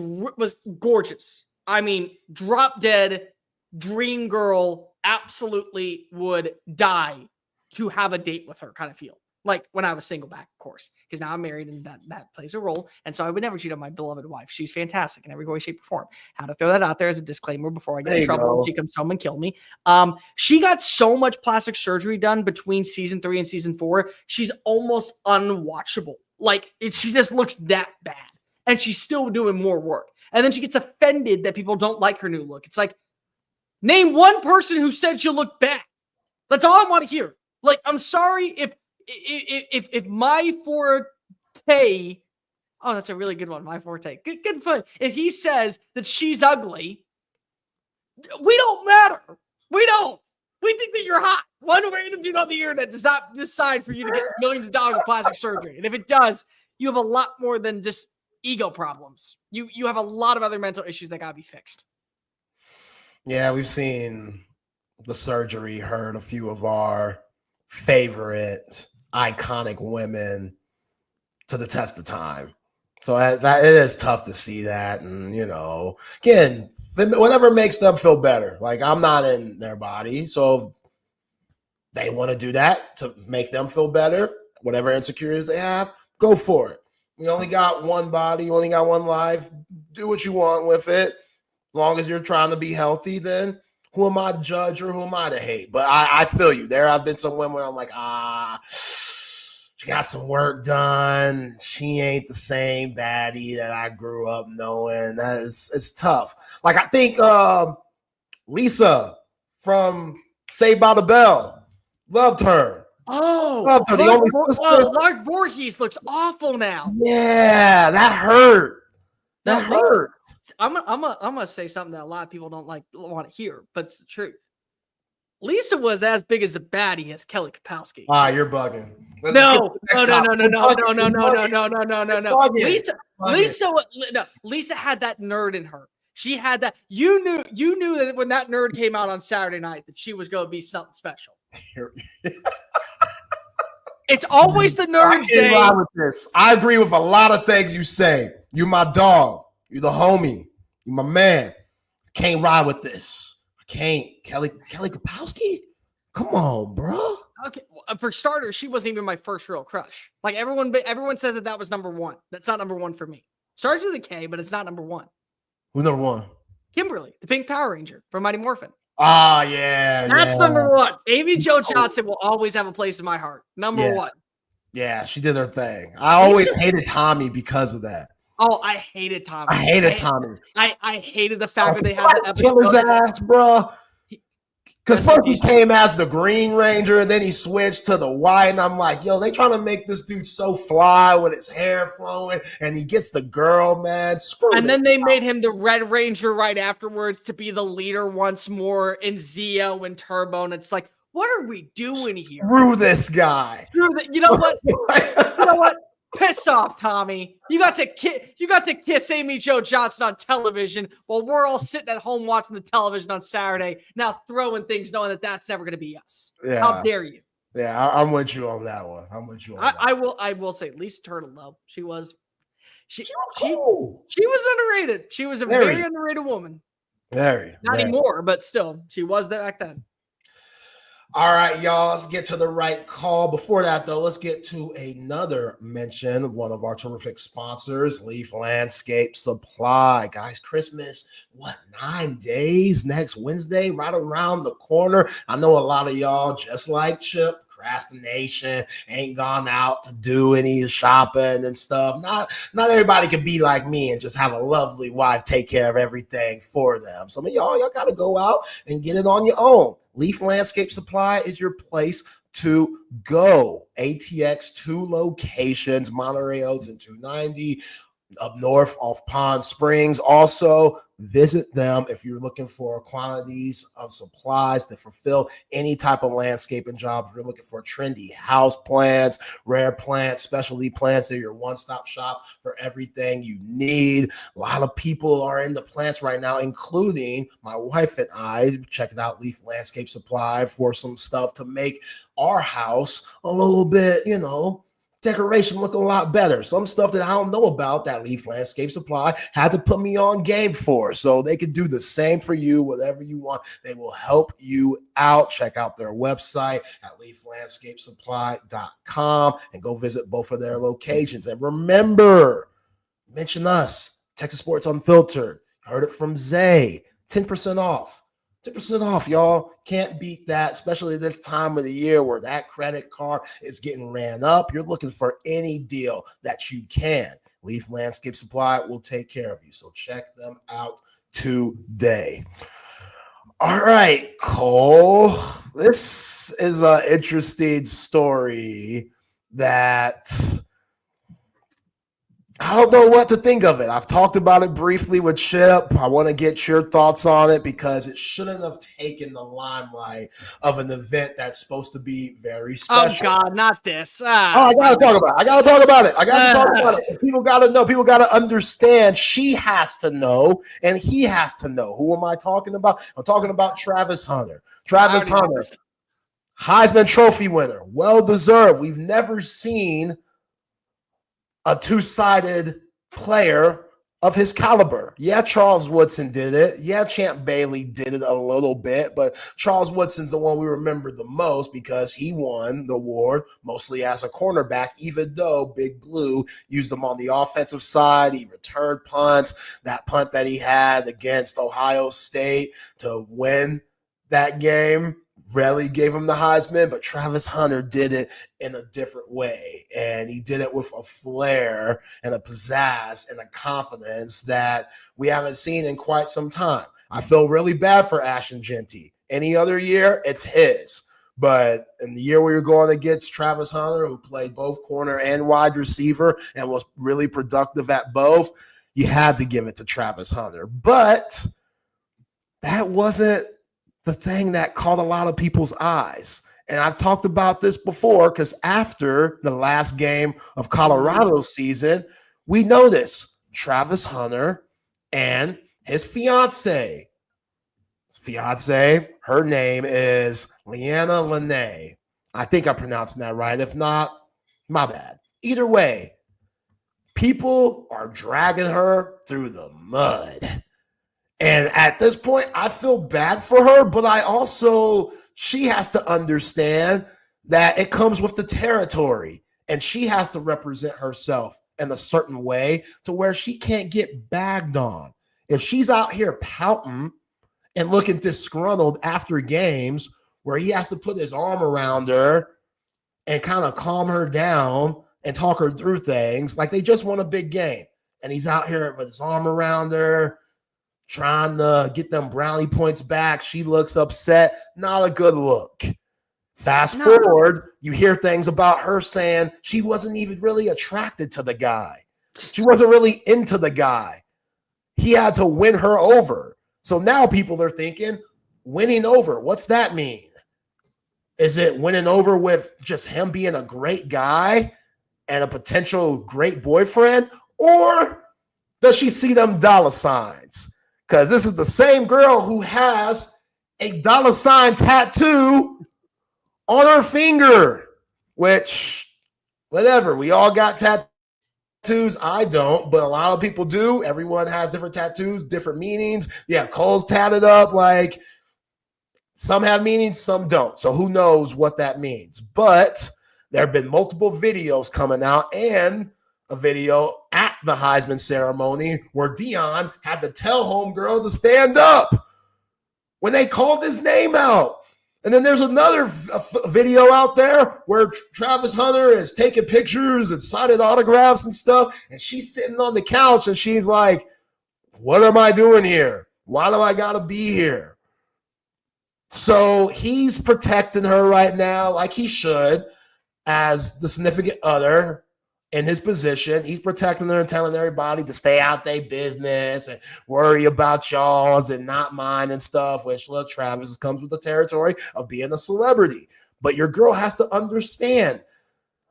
Speaker 20: gorgeous. I mean, drop dead. Dream girl, absolutely would die to have a date with her kind of feel. Like when I was single back, of course, because now I'm married and that plays a role. And so I would never cheat on my beloved wife. She's fantastic in every way, shape, or form. How to throw that out there as a disclaimer before I get in trouble when she comes home and kill me. She got so much plastic surgery done between season 3 and season 4. She's almost unwatchable. Like she just looks that bad. And she's still doing more work. And then she gets offended that people don't like her new look. It's like, name one person who said she'll look bad. That's all I want to hear. Like, I'm sorry if my forte, oh, that's a really good one. My forte, good fun. If he says that she's ugly, we don't matter. We don't. We think that you're hot. One random dude on the internet does not decide for you to get millions of dollars of plastic surgery. And if it does, you have a lot more than just ego problems. You have a lot of other mental issues that gotta be fixed.
Speaker 19: Yeah, we've seen the surgery hurt a few of our favorite iconic women to the test of time. So that it is tough to see that. And, again, whatever makes them feel better. Like, I'm not in their body. So if they want to do that to make them feel better, whatever insecurities they have, go for it. We only got one body. You only got one life. Do what you want with it. As long as you're trying to be healthy, then who am I to judge or who am I to hate? But I feel you. There have been some women where I'm like, she got some work done. She ain't the same baddie that I grew up knowing. It's tough. Like, I think Lisa from Saved by the Bell, loved her.
Speaker 20: Oh, Lark Voorhees looks awful now.
Speaker 19: Yeah, that hurt. That hurt.
Speaker 20: I'm gonna say something that a lot of people don't want to hear, but it's the truth. Lisa was as big as a baddie as Kelly Kapowski.
Speaker 19: You're bugging.
Speaker 20: No. Lisa had that nerd in her. She had that. You knew that when that nerd came out on Saturday night that she was going to be something special. It's always the nerd saying.
Speaker 19: I agree with a lot of things you say. You my dog. You the homie. You my man. I can't ride with this. I can't. Kelly Kapowski? Come on, bro.
Speaker 20: Okay, well, for starters, she wasn't even my first real crush. Like everyone says that was number one. That's not number one for me. Starts with a K, but it's not number one.
Speaker 19: Who's number one?
Speaker 20: Kimberly, the Pink Power Ranger from Mighty Morphin.
Speaker 19: Yeah.
Speaker 20: That's number one. Amy Jo Johnson will always have a place in my heart. Number one.
Speaker 19: Yeah, she did her thing. I always hated Tommy because of that.
Speaker 20: Oh, I hated Tommy.
Speaker 19: I hated Tommy.
Speaker 20: I hated the fact that they had that episode.
Speaker 19: Kill his ass, bro. Because first he came as the Green Ranger, and then he switched to the white, and I'm like, yo, they trying to make this dude so fly with his hair flowing, and he gets the girl, man.
Speaker 20: And then they made him the Red Ranger right afterwards to be the leader once more in Zeo and Turbo, and it's like, what are we doing here?
Speaker 19: Screw this guy.
Speaker 20: You know what? You know what? Piss off, Tommy. You got to kiss Amy Jo Johnson on television while we're all sitting at home watching the television on Saturday, now throwing things knowing that that's never going to be us. Yeah. How dare you?
Speaker 19: Yeah, I'm with you on that one.
Speaker 20: I will say Lisa Turtle though. She was underrated. She was a very underrated woman. Not anymore, but still, she was there back then.
Speaker 19: All right, y'all, let's get to the right call. Before that, though, let's get to another mention of one of our terrific sponsors, Leaf Landscape Supply. Guys, Christmas, 9 days? Next Wednesday, right around the corner. I know a lot of y'all, just like Chip, procrastination, ain't gone out to do any shopping and stuff. Not everybody can be like me and just have a lovely wife take care of everything for them. Some of y'all got to go out and get it on your own. Leaf Landscape Supply is your place to go. ATX 2 locations, Monterey Oaks and 290, up north off Pond Springs. Also, visit them if you're looking for quantities of supplies to fulfill any type of landscaping job. If you're looking for trendy house plants, rare plants, specialty plants, they're your one-stop shop for everything you need. A lot of people are into plants right now, including my wife and I. Checking out Leaf Landscape Supply for some stuff to make our house a little bit, decoration look a lot better. Some stuff that I don't know about that Leaf Landscape Supply had to put me on game for. So they can do the same for you, whatever you want. They will help you out. Check out their website at leaflandscapesupply.com and go visit both of their locations. And remember, mention us, Texas Sports Unfiltered. Heard it from Zay. 10% off. 10% off, y'all. Can't beat that, especially this time of the year where that credit card is getting ran up. You're looking for any deal that you can. Leaf Landscape Supply will take care of you. So check them out today. All right, Cole. This is an interesting story that I don't know what to think of it. I've talked about it briefly with Chip. I want to get your thoughts on it because it shouldn't have taken the limelight of an event that's supposed to be very special.
Speaker 20: Oh, God, not this.
Speaker 19: I got to talk about it. I got to talk about it. People got to know. People got to understand. She has to know, and he has to know. Who am I talking about? I'm talking about Travis Hunter. Travis Hunter, Heisman Trophy winner. Well-deserved. We've never seen a two-sided player of his caliber. Yeah, Charles Woodson did it. Yeah, Champ Bailey did it a little bit, but Charles Woodson's the one we remember the most because he won the award mostly as a cornerback, even though Big Blue used him on the offensive side. He returned punts. That punt that he had against Ohio State to win that game really gave him the Heisman, but Travis Hunter did it in a different way, and he did it with a flair and a pizzazz and a confidence that we haven't seen in quite some time. I feel really bad for Ashton Genty. Any other year, it's his. But in the year we were going against Travis Hunter, who played both corner and wide receiver and was really productive at both, you had to give it to Travis Hunter. But that wasn't the thing that caught a lot of people's eyes. And I've talked about this before because after the last game of Colorado's season, we noticed Travis Hunter and his fiance, her name is Leanna Lene. I think I'm pronouncing that right. If not, my bad. Either way, people are dragging her through the mud. And at this point, I feel bad for her, but she has to understand that it comes with the territory, and she has to represent herself in a certain way to where she can't get bagged on. If she's out here pouting and looking disgruntled after games where he has to put his arm around her and kind of calm her down and talk her through things, like they just won a big game, and he's out here with his arm around her, trying to get them brownie points back. She looks upset. Not a good look. Fast forward, you hear things about her saying she wasn't even really attracted to the guy. She wasn't really into the guy. He had to win her over. So now people are thinking, winning over, what's that mean? Is it winning over with just him being a great guy and a potential great boyfriend? Or does she see them dollar signs? Because this is the same girl who has a dollar sign tattoo on her finger, which, whatever, we all got tattoos. I don't, but a lot of people do. Everyone has different tattoos, different meanings. Yeah, Cole's tatted up. Like, some have meanings, some don't. So who knows what that means? But there have been multiple videos coming out and a video at the Heisman ceremony where Dion had to tell homegirl to stand up when they called his name out. And then there's another video out there where Travis Hunter is taking pictures and signing autographs and stuff, and she's sitting on the couch and she's like, what am I doing here? Why do I gotta be here? So he's protecting her right now like he should as the significant other. In his position, he's protecting her and telling everybody to stay out their business and worry about y'all's and not mine and stuff, which, look, Travis comes with the territory of being a celebrity. But your girl has to understand,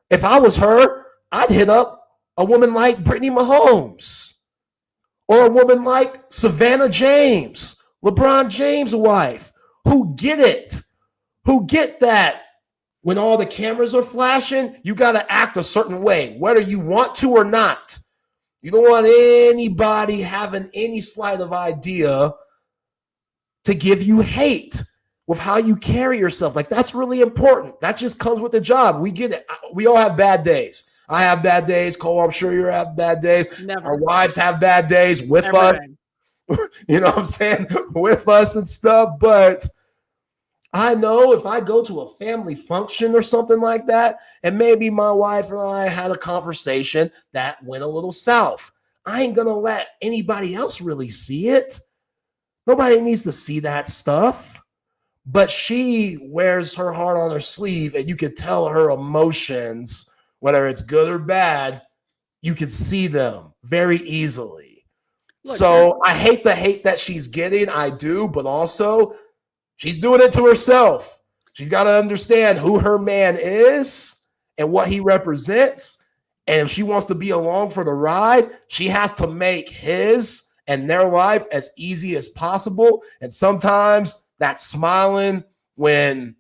Speaker 19: if I was her, I'd hit up a woman like Brittany Mahomes or a woman like Savannah James, LeBron James' wife, who get it, who get that when all the cameras are flashing, you got to act a certain way, whether you want to or not. You don't want anybody having any slight of idea to give you hate with how you carry yourself. Like, that's really important. That just comes with the job. We get it. We all have bad days. I have bad days. Cole, I'm sure you have bad days.
Speaker 20: Never.
Speaker 19: Our wives have bad days with us. You know what I'm saying? With us and stuff. But I know if I go to a family function or something like that, and maybe my wife and I had a conversation that went a little south, I ain't going to let anybody else really see it. Nobody needs to see that stuff. But she wears her heart on her sleeve, and you can tell her emotions, whether it's good or bad, you can see them very easily. Look, so I hate the hate that she's getting. I do, but also she's doing it to herself. She's got to understand who her man is and what he represents. And if she wants to be along for the ride, she has to make his and their life as easy as possible. And sometimes that's smiling when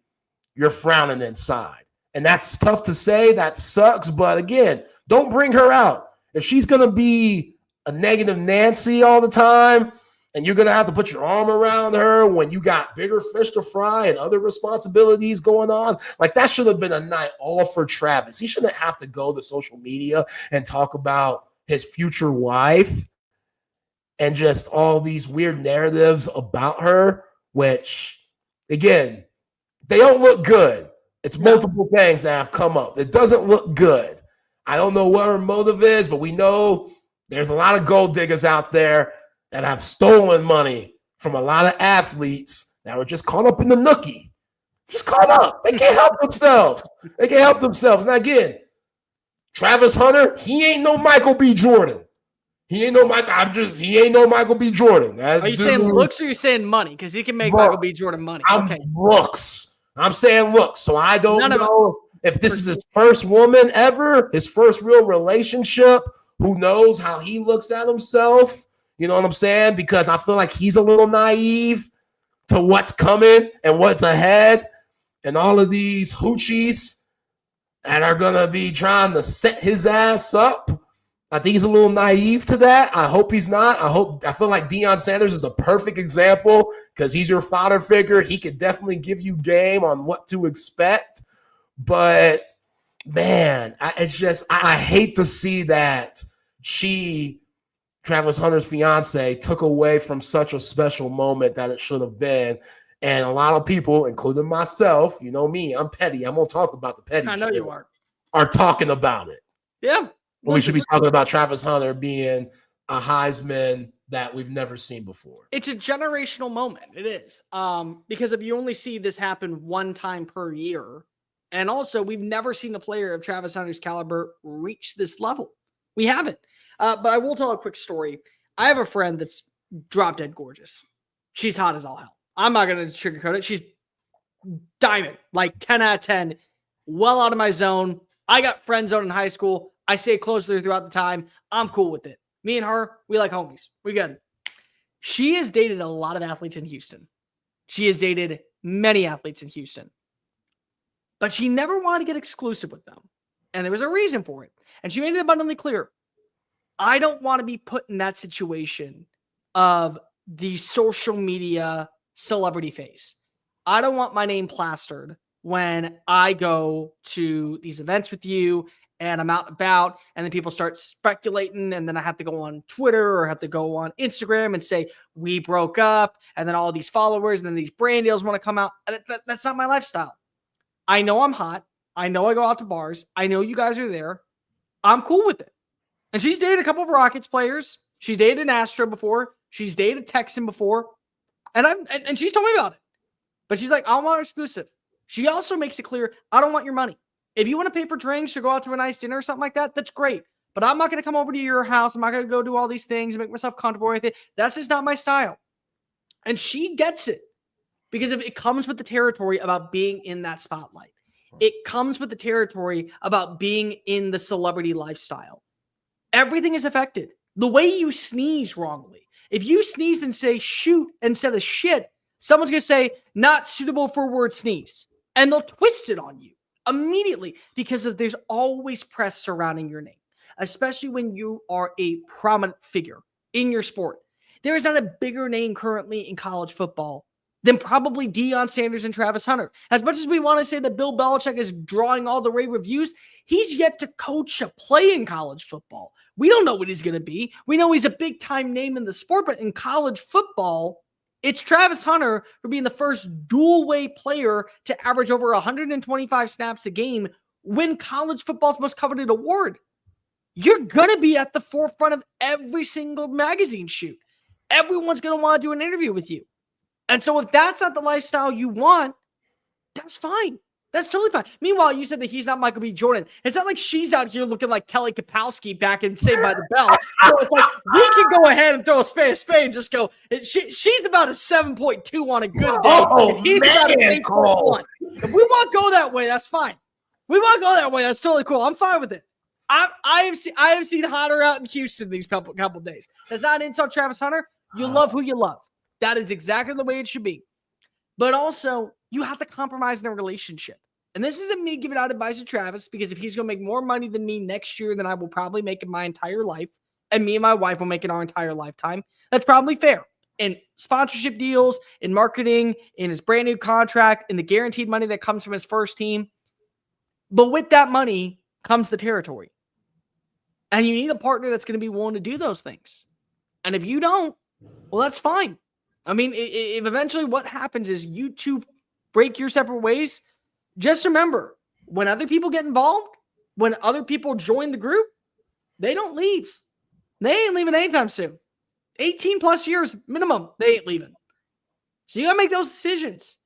Speaker 19: you're frowning inside. And that's tough to say. That sucks. But again, don't bring her out. If she's going to be a negative Nancy all the time, and you're going to have to put your arm around her when you got bigger fish to fry and other responsibilities going on. Like, that should have been a night all for Travis. He shouldn't have to go to social media and talk about his future wife and just all these weird narratives about her, which, again, they don't look good. It's multiple things that have come up. It doesn't look good. I don't know what her motive is, but we know there's a lot of gold diggers out there that have stolen money from a lot of athletes that were just caught up in the nookie. Just caught up. They can't help themselves. They can't help themselves. Now, again, Travis Hunter, he ain't no Michael B. Jordan. He ain't no Michael B. Jordan.
Speaker 20: Are you saying looks or are you saying money? Because he can make Michael B. Jordan money. Okay.
Speaker 19: Looks. I'm saying looks. So I don't know if this is his first woman ever, his first real relationship. Who knows how he looks at himself? You know what I'm saying? Because I feel like he's a little naive to what's coming and what's ahead. And all of these hoochies that are going to be trying to set his ass up. I think he's a little naive to that. I hope he's not. I feel like Deion Sanders is the perfect example because he's your father figure. He could definitely give you game on what to expect. But, man, I hate to see that Travis Hunter's fiance, took away from such a special moment that it should have been. And a lot of people, including myself, you know me, I'm petty. I'm going to talk about the petty.
Speaker 20: I know you
Speaker 19: are talking about it.
Speaker 20: Yeah.
Speaker 19: We should be talking about Travis Hunter being a Heisman that we've never seen before.
Speaker 20: It's a generational moment. It is. Because if you only see this happen one time per year, and also we've never seen a player of Travis Hunter's caliber reach this level. We haven't. But I will tell a quick story. I have a friend that's drop dead gorgeous. She's hot as all hell. I'm not going to sugarcoat it. She's diamond, like 10 out of 10, well out of my zone. I got friend zone in high school. I stay close to her throughout the time. I'm cool with it. Me and her, we like homies. We good. She has dated a lot of athletes in Houston. She has dated many athletes in Houston. But she never wanted to get exclusive with them. And there was a reason for it. And she made it abundantly clear. I don't want to be put in that situation of the social media celebrity face. I don't want my name plastered when I go to these events with you and I'm out and about and then people start speculating and then I have to go on Twitter or have to go on Instagram and say, we broke up, and then all these followers and then these brand deals want to come out. That's not my lifestyle. I know I'm hot. I know I go out to bars. I know you guys are there. I'm cool with it. And she's dated a couple of Rockets players. She's dated an Astro before. She's dated a Texan before. And she's told me about it. But she's like, I want exclusive. She also makes it clear, I don't want your money. If you want to pay for drinks or go out to a nice dinner or something like that, that's great. But I'm not going to come over to your house. I'm not going to go do all these things and make myself comfortable with it. That's just not my style. And she gets it. Because if it comes with the territory about being in that spotlight. It comes with the territory about being in the celebrity lifestyle. Everything is affected. The way you sneeze wrongly. If you sneeze and say shoot instead of shit, someone's going to say not suitable for word sneeze. And they'll twist it on you. immediately because there's always press surrounding your name, especially when you are a prominent figure in your sport. There is not a bigger name currently in college football than probably Deion Sanders and Travis Hunter. As much as we want to say that Bill Belichick is drawing all the rave reviews, he's yet to coach a play in college football. We don't know what he's going to be. We know he's a big-time name in the sport, but in college football, it's Travis Hunter for being the first dual-way player to average over 125 snaps a game, win college football's most coveted award. You're going to be at the forefront of every single magazine shoot. Everyone's going to want to do an interview with you. And so if that's not the lifestyle you want, that's fine. That's totally fine. Meanwhile, you said that he's not Michael B. Jordan. It's not like she's out here looking like Kelly Kapowski back in Saved by the Bell. So it's like we can go ahead and throw a spade and just go. She's about a 7.2 on a good day.
Speaker 19: Oh,
Speaker 20: he's about a 8.1. If we want to go that way, that's fine. We want to go that way. That's totally cool. I'm fine with it. I have seen hotter out in Houston these couple days. That's not an insult, Travis Hunter. You love who you love. That is exactly the way it should be. But also, you have to compromise in a relationship. And this isn't me giving out advice to Travis, because if he's going to make more money than me next year than I will probably make in my entire life, and me and my wife will make in our entire lifetime, that's probably fair. In sponsorship deals, in marketing, in his brand new contract, in the guaranteed money that comes from his first team. But with that money comes the territory. And you need a partner that's going to be willing to do those things. And if you don't, well, that's fine. I mean, if eventually what happens is you two break your separate ways, just remember, when other people get involved, when other people join the group, they don't leave. They ain't leaving anytime soon. 18 plus years minimum, they ain't leaving. So you got to make those decisions.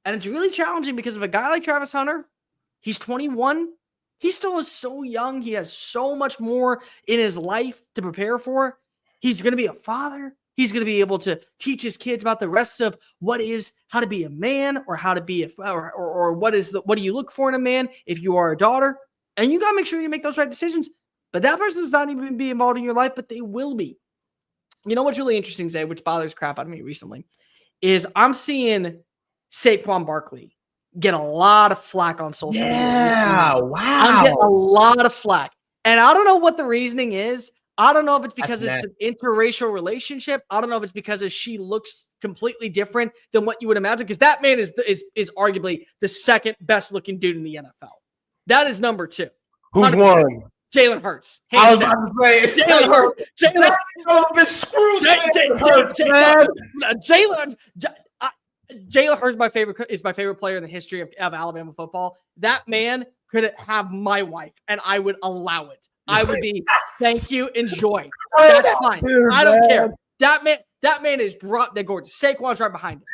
Speaker 20: And it's really challenging because of a guy like Travis Hunter. He's 21. He still is so young. He has so much more in his life to prepare for. He's going to be a father. He's going to be able to teach his kids about the rest of how to be a man, or how to be or what do you look for in a man if you are a daughter. And you got to make sure you make those right decisions. But that person does not even be involved in your life, but they will be. You know what's really interesting, Zay, which bothers crap out of me recently, is I'm seeing Saquon Barkley get a lot of flack on social media.
Speaker 19: Yeah, wow.
Speaker 20: I'm getting a lot of flack. And I don't know what the reasoning is. I don't know if it's because it's an interracial relationship. I don't know if it's because she looks completely different than what you would imagine, because that man is arguably the second best looking dude in the NFL. That is number 2.
Speaker 19: Who's 100%. One?
Speaker 20: Jalen Hurts.
Speaker 19: I was about to say
Speaker 20: Jalen Hurts. Jalen Hurts is my favorite player in the history of Alabama football. That man could have my wife, and I would allow it. I would be, thank you, enjoy. That's fine. I don't care. That man is drop dead gorgeous. Saquon's right behind him.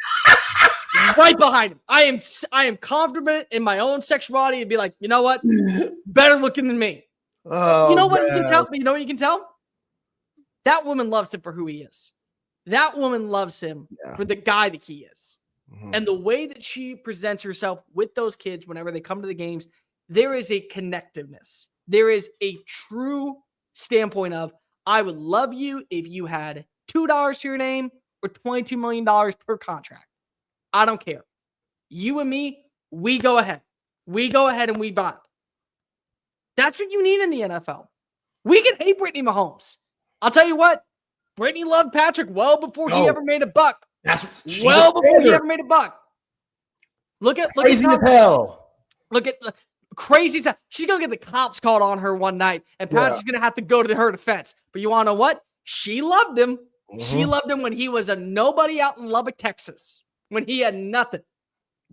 Speaker 20: Right behind him. I am confident in my own sexuality and be like, you know what? Better looking than me.
Speaker 19: Oh,
Speaker 20: you know what you can tell? You know what you can tell? That woman loves him for who he is. That woman loves him for the guy that he is. Mm-hmm. And the way that she presents herself with those kids whenever they come to the games, there is a connectiveness. There is a true standpoint of, I would love you if you had $2 to your name or $22 million per contract. I don't care. You and me, we go ahead. We go ahead and we bond. That's what you need in the NFL. We can hate Brittany Mahomes. I'll tell you what, Brittany loved Patrick well before he ever made a buck.
Speaker 19: That's
Speaker 20: well before he ever made a buck. Look at
Speaker 19: crazy as hell.
Speaker 20: Look at crazy stuff. She's gonna get the cops called on her one night, and Patrick's gonna have to go to her defense. But you want to know what? She loved him. Mm-hmm. She loved him when he was a nobody out in Lubbock, Texas, when he had nothing.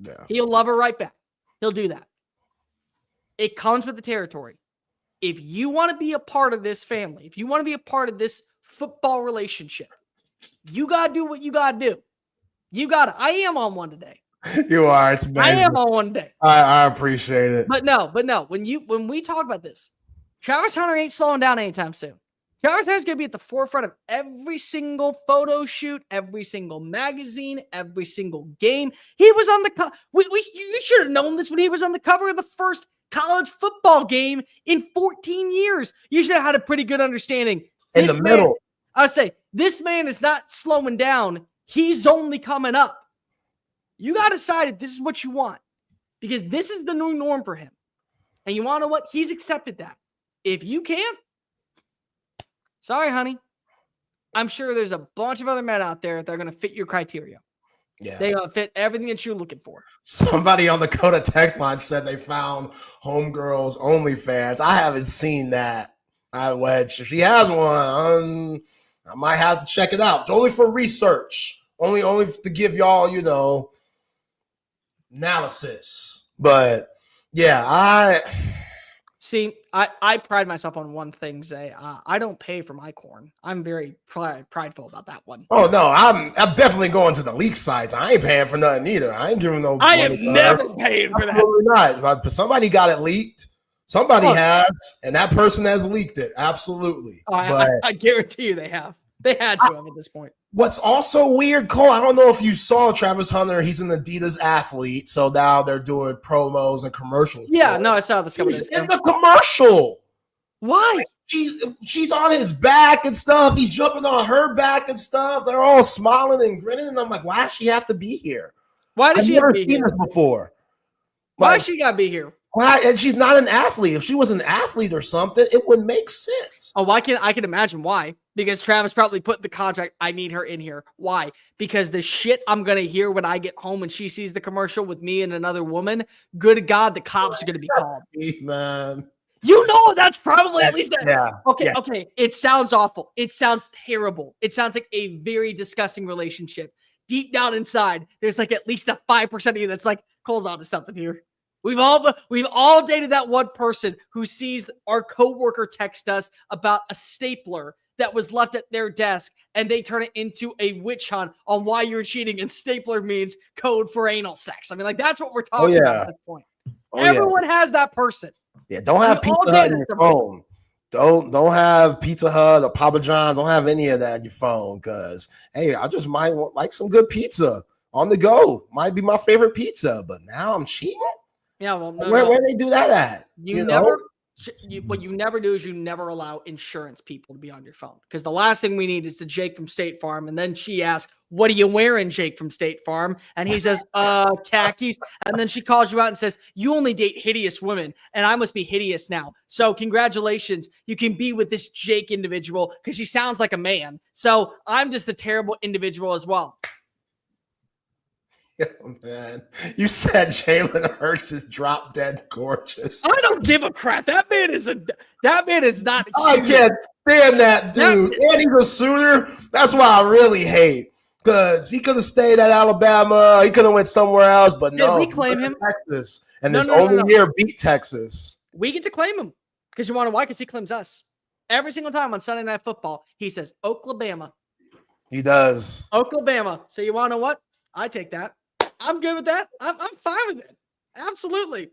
Speaker 20: Yeah. He'll love her right back. He'll do that. It comes with the territory. If you want to be a part of this family, if you want to be a part of this football relationship, you gotta do what you gotta do. You gotta. I am on one today.
Speaker 19: You are. It's amazing.
Speaker 20: I am on one day.
Speaker 19: I appreciate it.
Speaker 20: But no. When we talk about this, Travis Hunter ain't slowing down anytime soon. Travis Hunter's gonna be at the forefront of every single photo shoot, every single magazine, every single game. He was on the cover. You should have known this when he was on the cover of the first college football game in 14 years. You should have had a pretty good understanding.
Speaker 19: In the middle.
Speaker 20: I say this man is not slowing down. He's only coming up. You got to decide if this is what you want, because this is the new norm for him. And you want to know what? He's accepted that. If you can't, sorry, honey. I'm sure there's a bunch of other men out there that are going to fit your criteria.
Speaker 19: Yeah.
Speaker 20: They're going to fit everything that you're looking for.
Speaker 19: Somebody on the Coda text line said they found Homegirls OnlyFans. I haven't seen that. She has one. I might have to check it out. It's only for research. Only to give y'all, analysis. But yeah,
Speaker 20: See, I pride myself on one thing, Zay. I don't pay for my corn. I'm very prideful about that one.
Speaker 19: Oh no, I'm definitely going to the leak sites. I ain't paying for nothing either. I ain't giving no.
Speaker 20: I am never paying for that.
Speaker 19: Absolutely not. But somebody got it leaked. Somebody has, and that person has leaked it. Absolutely.
Speaker 20: Oh, I guarantee you they have. They had to have at this point.
Speaker 19: What's also weird, Cole, I don't know if you saw Travis Hunter. He's an Adidas athlete, so now they're doing promos and commercials.
Speaker 20: Yeah, no, I saw this coming.
Speaker 19: He's in the commercial.
Speaker 20: Why?
Speaker 19: She's on his back and stuff. He's jumping on her back and stuff. They're all smiling and grinning, and I'm like, why does she have to be here?
Speaker 20: Why does she have to be here?
Speaker 19: I've never seen this before.
Speaker 20: Why does she got to be here?
Speaker 19: Why? And she's not an athlete. If she was an athlete or something, it would make sense.
Speaker 20: Oh, I can imagine why. Because Travis probably put in the contract, I need her in here. Why? Because the shit I'm going to hear when I get home and she sees the commercial with me and another woman, good God, the cops are going to be called.
Speaker 19: Man.
Speaker 20: That's probably at least. Okay. It sounds awful. It sounds terrible. It sounds like a very disgusting relationship. Deep down inside, there's like at least a 5% of you that's like, Cole's onto something here. We've all dated that one person who sees our coworker text us about a stapler that was left at their desk, and they turn it into a witch hunt on why you're cheating, and stapler means code for anal sex. I mean, like, that's what we're talking about at this point. Everyone has that person.
Speaker 19: Yeah, don't have Pizza Hut on your phone. Don't have Pizza Hut or Papa John's. Don't have any of that on your phone, because hey, I just might like some good pizza on the go. Might be my favorite pizza, but now I'm cheating.
Speaker 20: Yeah, well,
Speaker 19: where they do that at?
Speaker 20: What you never do is you never allow insurance people to be on your phone, because the last thing we need is to Jake from State Farm, and then she asks, "What are you wearing, Jake from State Farm?" And he says, khakis. And then she calls you out and says, "You only date hideous women, and I must be hideous now. So congratulations, you can be with this Jake individual because she sounds like a man. So I'm just a terrible individual as well."
Speaker 19: Oh, man, you said Jalen Hurts is drop dead gorgeous.
Speaker 20: I don't give a crap. That man is not.
Speaker 19: I can't stand that dude. And he's a Sooner. That's why I really hate, because he could have stayed at Alabama. He could have went somewhere else, but no.
Speaker 20: We claim him.
Speaker 19: Texas, and this only year beat Texas.
Speaker 20: We get to claim him because you want to why? Because he claims us every single time on Sunday Night Football. He says Oklahoma.
Speaker 19: He does.
Speaker 20: Oklahoma. So you want to know what? I take that. I'm good with that. I'm fine with it. Absolutely.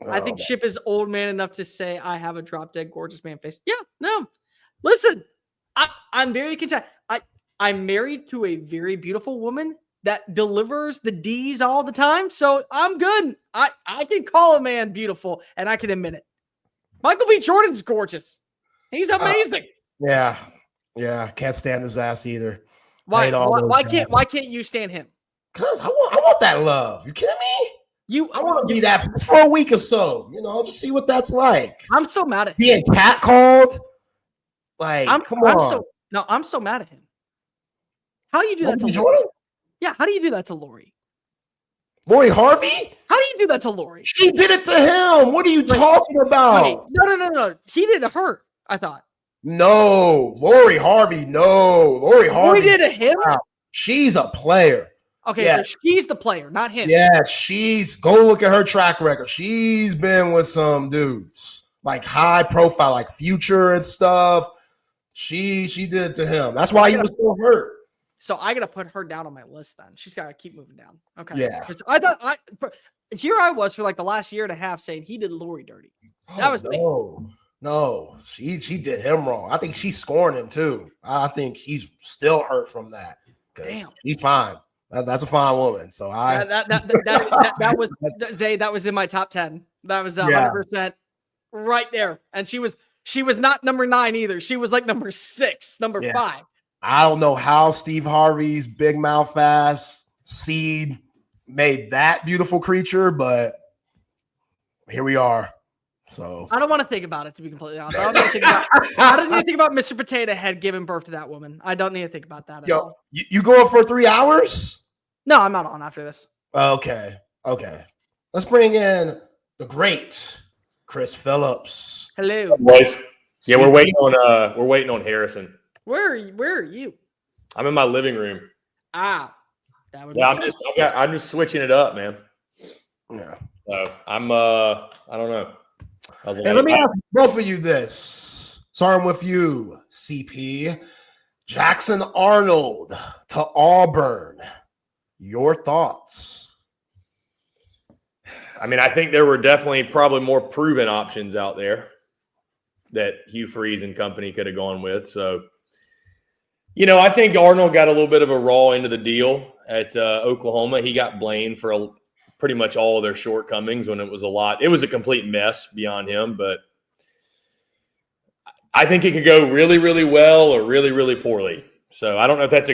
Speaker 20: I think Chip is old man enough to say I have a drop dead gorgeous man face. Yeah, no. Listen, I'm very content. I'm married to a very beautiful woman that delivers the D's all the time. So I'm good. I can call a man beautiful, and I can admit it. Michael B. Jordan's gorgeous. He's amazing.
Speaker 19: Yeah. Can't stand his ass either.
Speaker 20: Why can't you stand him?
Speaker 19: Because I want that love. You kidding me? I want to be that for a week or so. Just see what that's like.
Speaker 20: I'm so mad at him.
Speaker 19: Being catcalled. Like, come on.
Speaker 20: I'm so mad at him. How do you do that to
Speaker 19: Jordan?
Speaker 20: Lori? Yeah, how do you do that to Lori?
Speaker 19: Lori Harvey?
Speaker 20: How do you do that to Lori?
Speaker 19: She did it to him. What are you talking about?
Speaker 20: Wait, no. He did it to her, I thought.
Speaker 19: No. Lori Harvey, no. Lori Harvey.
Speaker 20: Lori did it to him?
Speaker 19: Wow. She's a player.
Speaker 20: Okay, so she's the player, not him.
Speaker 19: Yeah, go look at her track record. She's been with some dudes, like high profile, like Future and stuff. She did it to him. That's why he was so hurt.
Speaker 20: So I gotta put her down on my list then. She's gotta keep moving down. Okay.
Speaker 19: Yeah.
Speaker 20: I thought here I was for like the last year and a half saying he did Lori dirty. That was me.
Speaker 19: No, she did him wrong. I think she's scoring him too. I think he's still hurt from that.
Speaker 20: Damn.
Speaker 19: He's fine. That's a fine woman. So
Speaker 20: that was Zay. That was in my top 10. That was 100% right there. And she was not number 9 either. She was like number 6, number 5.
Speaker 19: I don't know how Steve Harvey's big mouth ass seed made that beautiful creature, but here we are. So
Speaker 20: I don't want to think about it, to be completely honest. I don't need to think about Mr. Potato Head giving birth to that woman. I don't need to think about that at all.
Speaker 19: You going for 3 hours?
Speaker 20: No, I'm not on after this.
Speaker 19: Okay. Let's bring in the great Chris Phillips.
Speaker 20: Hello,
Speaker 21: boys. Yeah, we're waiting on Harrison.
Speaker 20: Where are you?
Speaker 21: I'm in my living room.
Speaker 20: That would.
Speaker 21: Yeah, I'm just switching it up, man.
Speaker 19: Yeah.
Speaker 21: So I'm I don't know.
Speaker 19: And let me ask both of you this. Starting with you, CP. Jackson Arnold to Auburn. Your thoughts?
Speaker 21: I mean, I think there were definitely probably more proven options out there that Hugh Freeze and company could have gone with. So, I think Arnold got a little bit of a raw end of the deal at Oklahoma. He got blamed for pretty much all of their shortcomings when it was a complete mess beyond him. But I think it could go really, really well or really, really poorly. So I don't know if that's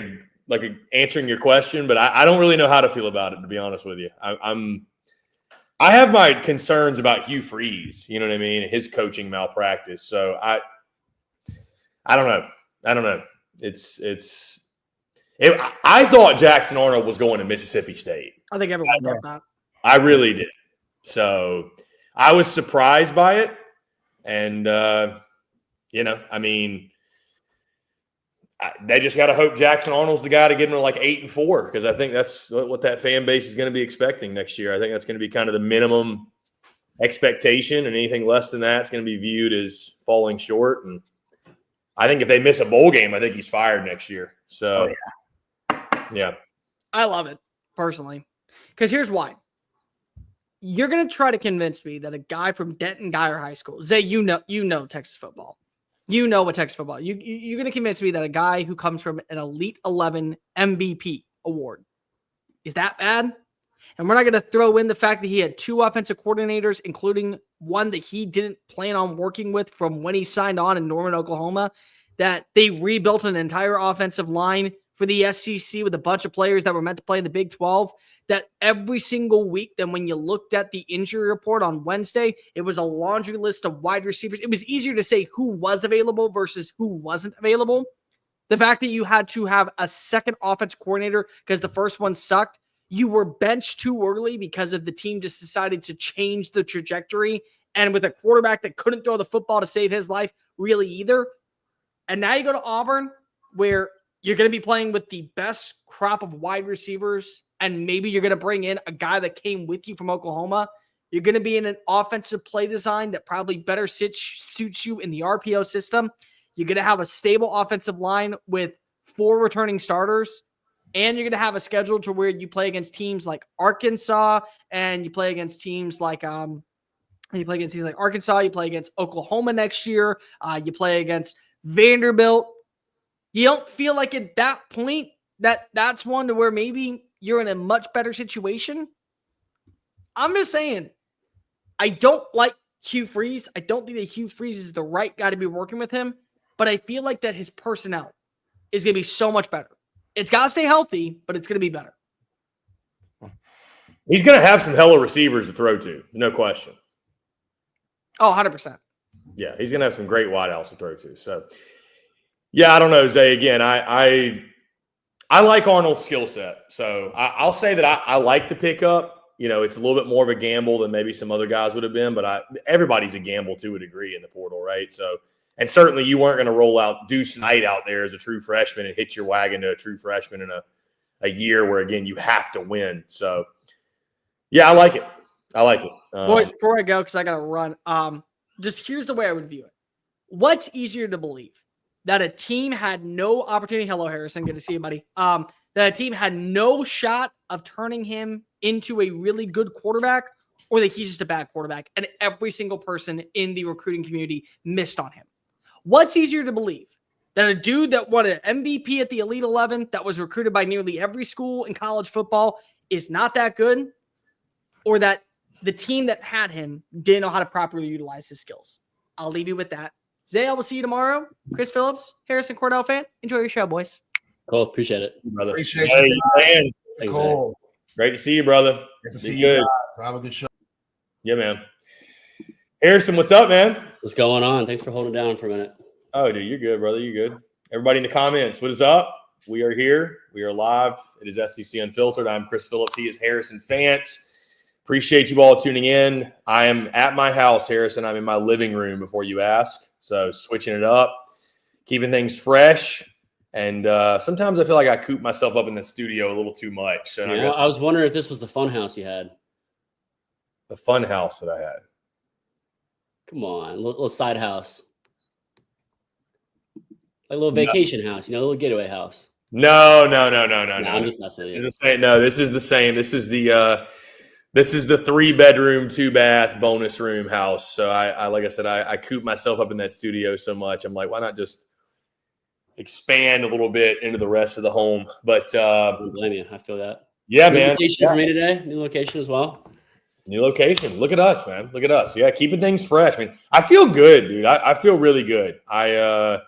Speaker 21: answering your question, but I don't really know how to feel about it, to be honest with you. I have my concerns about Hugh Freeze, you know what I mean? His coaching malpractice. So I don't know. I thought Jackson Arnold was going to Mississippi State.
Speaker 20: I think everyone thought that.
Speaker 21: I really did. So I was surprised by it. And, they just got to hope Jackson Arnold's the guy to get them to 8-4, because I think that's what that fan base is going to be expecting next year. I think that's going to be kind of the minimum expectation, and anything less than that is going to be viewed as falling short. And I think if they miss a bowl game, I think he's fired next year. So, yeah.
Speaker 20: I love it personally, because here's why. You're going to try to convince me that a guy from Denton Guyer High School, Zay, you know Texas football. You know what Texas football. You're going to convince me that a guy who comes from an Elite 11 MVP award is that bad? And we're not going to throw in the fact that he had 2 offensive coordinators, including one that he didn't plan on working with from when he signed on in Norman, Oklahoma, that they rebuilt an entire offensive line for the SEC with a bunch of players that were meant to play in the Big 12, that every single week, then when you looked at the injury report on Wednesday, it was a laundry list of wide receivers. It was easier to say who was available versus who wasn't available. The fact that you had to have a second offense coordinator because the first one sucked, you were benched too early because of the team just decided to change the trajectory, and with a quarterback that couldn't throw the football to save his life really either. And now you go to Auburn, where you're going to be playing with the best crop of wide receivers, and maybe you're going to bring in a guy that came with you from Oklahoma. You're going to be in an offensive play design that probably better suits you in the RPO system. You're going to have a stable offensive line with 4 returning starters, and you're going to have a schedule to where you play against teams like Arkansas, and you play against teams like Arkansas. You play against Oklahoma next year. You play against Vanderbilt. You don't feel like at that point that's one to where maybe you're in a much better situation? I'm just saying, I don't like Hugh Freeze. I don't think that Hugh Freeze is the right guy to be working with him, but I feel like that his personnel is going to be so much better. It's got to stay healthy, but it's going to be better.
Speaker 21: He's going to have some hella receivers to throw to, no question.
Speaker 20: Oh, 100%.
Speaker 21: Yeah, he's going to have some great wideouts to throw to. So, yeah, I don't know, Zay. Again, I like Arnold's skill set. So I'll say that I like the pickup. It's a little bit more of a gamble than maybe some other guys would have been, but everybody's a gamble to a degree in the portal, right? So, and certainly you weren't going to roll out Deuce Knight out there as a true freshman and hitch your wagon to a true freshman in a year where, again, you have to win. So, yeah, I like it.
Speaker 20: Boys, before I go, because I got to run, just here's the way I would view it. What's easier to believe? That a team had no opportunity. Hello, Harrison. Good to see you, buddy. That a team had no shot of turning him into a really good quarterback, or that he's just a bad quarterback, and every single person in the recruiting community missed on him. What's easier to believe? That a dude that won an MVP at the Elite 11 that was recruited by nearly every school in college football is not that good, or that the team that had him didn't know how to properly utilize his skills? I'll leave you with that. Zay, I will see you tomorrow. Chris Phillips, Harrison Cordell fan. Enjoy your show, boys.
Speaker 22: Cool. Appreciate it.
Speaker 21: Brother.
Speaker 19: Appreciate you, man.
Speaker 22: Thanks,
Speaker 19: Cool.
Speaker 21: Great to see you, brother.
Speaker 19: Good to see you guys. Have a good show.
Speaker 21: Yeah, man. Harrison, what's up, man?
Speaker 3: What's going on? Thanks for holding down for a minute.
Speaker 21: Oh, dude, you're good, brother. You're good. Everybody in the comments, what is up? We are here. We are live. It is SEC Unfiltered. I'm Chris Phillips. He is Harrison Fantz. Appreciate you all tuning in. I am at my house, Harrison. I'm in my living room before you ask. So switching it up, keeping things fresh. And sometimes I feel like I coop myself up in the studio a little too much. So
Speaker 3: I was wondering if this was the fun house you had.
Speaker 21: The fun house that I had.
Speaker 3: Come on, little side house. Like a little vacation house, a little getaway house.
Speaker 21: No.
Speaker 3: I'm just messing with you.
Speaker 21: This is the same. This is the 3-bedroom, 2-bath bonus room house. So I like I said, I coop myself up in that studio so much. I'm like, why not just expand a little bit into the rest of the home? But
Speaker 3: I don't blame you. I feel that.
Speaker 21: Yeah,
Speaker 3: New
Speaker 21: man.
Speaker 3: Location for me today. New location as well.
Speaker 21: New location. Look at us, man. Look at us. Yeah, keeping things fresh. I mean, I feel good, dude. I feel really good. I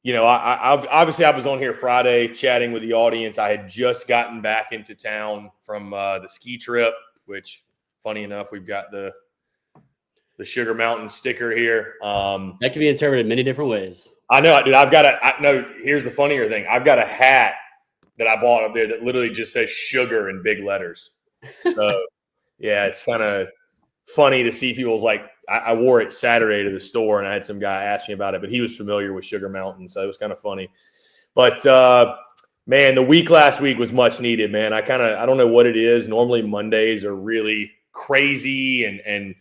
Speaker 21: obviously I was on here Friday chatting with the audience. I had just gotten back into town from the ski trip, which, funny enough, we've got the Sugar Mountain sticker here.
Speaker 3: That can be interpreted many different ways.
Speaker 21: I know, dude. Here's the funnier thing. I've got a hat that I bought up there that literally just says sugar in big letters. So, yeah, it's kind of funny to see people's like, I wore it Saturday to the store, and I had some guy ask me about it, but he was familiar with Sugar Mountain, so it was kind of funny. But man, the week last week was much needed, man. I don't know what it is. Normally Mondays are really crazy, and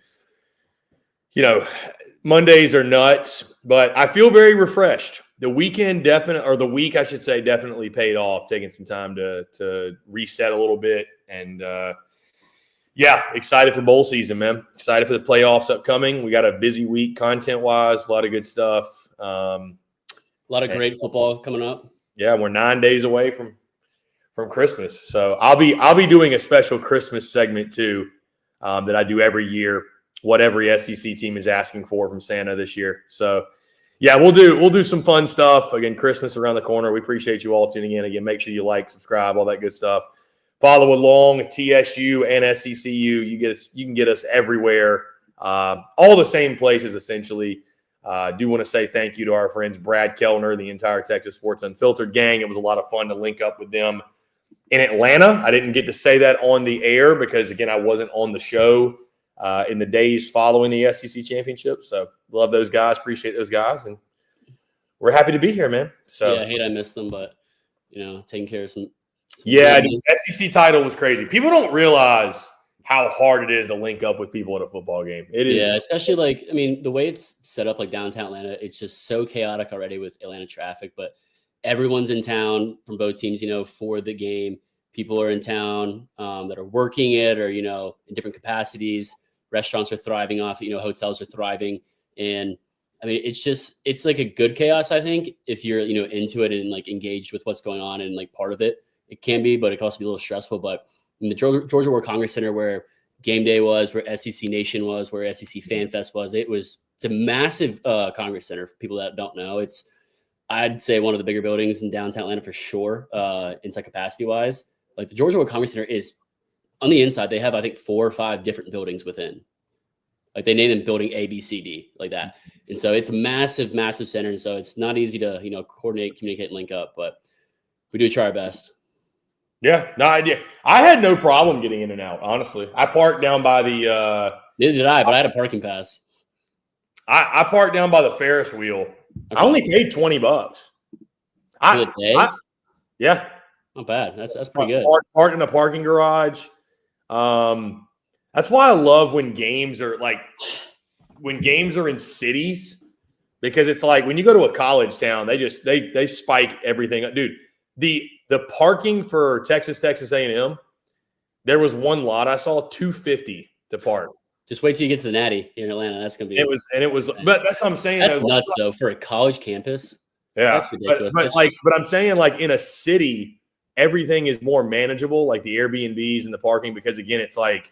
Speaker 21: Mondays are nuts, but I feel very refreshed. The week I should say, definitely paid off. Taking some time to reset a little bit, and yeah, excited for bowl season, man. Excited for the playoffs upcoming. We got a busy week content-wise, a lot of good stuff.
Speaker 3: A lot of great football coming up.
Speaker 21: Yeah, we're 9 days away from Christmas. So I'll be doing a special Christmas segment too that I do every year, what every SEC team is asking for from Santa this year. So yeah, we'll do some fun stuff. Again, Christmas around the corner. We appreciate you all tuning in. Again, make sure you like, subscribe, all that good stuff. Follow along, TSU and SECU. You can get us everywhere, all the same places essentially. Do want to say thank you to our friends Brad Kellner, the entire Texas Sports Unfiltered gang. It was a lot of fun to link up with them in Atlanta. I didn't get to say that on the air because, again, I wasn't on the show in the days following the SEC championship. So love those guys, appreciate those guys, and we're happy to be here, man. So
Speaker 3: yeah, I hate I missed them, but taking care of some.
Speaker 21: Yeah, the SEC title was crazy. People don't realize how hard it is to link up with people at a football game. It is.
Speaker 3: Yeah, especially the way it's set up like downtown Atlanta, it's just so chaotic already with Atlanta traffic, but everyone's in town from both teams, for the game. People are in town that are working it or, in different capacities. Restaurants are thriving off it, hotels are thriving. And I mean, it's like a good chaos, I think, if you're, into it and like engaged with what's going on and like part of it. It can be, but it can also be a little stressful. But in the Georgia War Congress Center, where game day was, where SEC Nation was, where SEC Fan Fest was, it's a massive Congress Center for people that don't know. I'd say one of the bigger buildings in downtown Atlanta for sure, inside capacity wise. Like the Georgia War Congress Center is on the inside. They have, I think, 4 or 5 different buildings within. Like they name them building A, B, C, D, like that. And so it's a massive, massive center. And so it's not easy to, coordinate, communicate, and link up, but we do try our best.
Speaker 21: Yeah, no idea. I had no problem getting in and out, honestly. I parked down by the
Speaker 3: neither did I, but I had a parking pass.
Speaker 21: I parked down by the Ferris wheel. Okay. I only paid $20.
Speaker 3: For the day?
Speaker 21: Yeah.
Speaker 3: Not bad. That's pretty good.
Speaker 21: Parked in a parking garage. That's why I love when games are in cities, because it's like when you go to a college town, they spike everything up. Dude, the parking for Texas A&M, there was one lot I saw $250 to park.
Speaker 3: Just wait till you get to the Natty here in Atlanta. That's gonna be.
Speaker 21: It was, but that's what I'm saying.
Speaker 3: That's nuts though for a college campus.
Speaker 21: Yeah,
Speaker 3: that's ridiculous.
Speaker 21: But I'm saying like in a city, everything is more manageable, like the Airbnbs and the parking, because again, it's like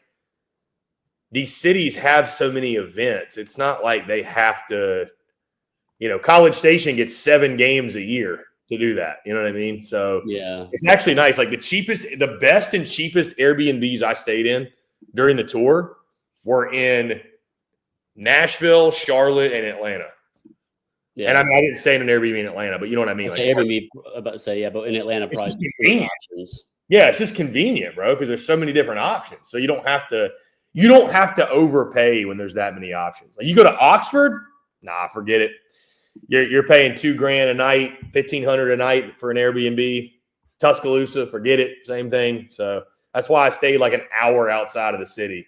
Speaker 21: these cities have so many events. It's not like they have to. College Station gets 7 games a year to do that. You know what I mean? So
Speaker 3: yeah,
Speaker 21: it's actually nice. Like the best and cheapest Airbnbs I stayed in during the tour were in Nashville, Charlotte, and Atlanta.
Speaker 3: Yeah.
Speaker 21: And I mean, I didn't stay in an Airbnb in Atlanta, but you know what I mean.
Speaker 3: Say Airbnb, about to say, yeah, but in Atlanta,
Speaker 21: It's
Speaker 3: probably
Speaker 21: just
Speaker 3: first
Speaker 21: convenient.
Speaker 3: options.
Speaker 21: Yeah, it's just convenient, bro, because there's so many different options. So you don't have to overpay when there's that many options. Like you go to Oxford, nah, forget it. You're paying $2,000 a night, $1,500 a night for an Airbnb. Tuscaloosa, forget it, same thing. So that's why I stayed like an hour outside of the city.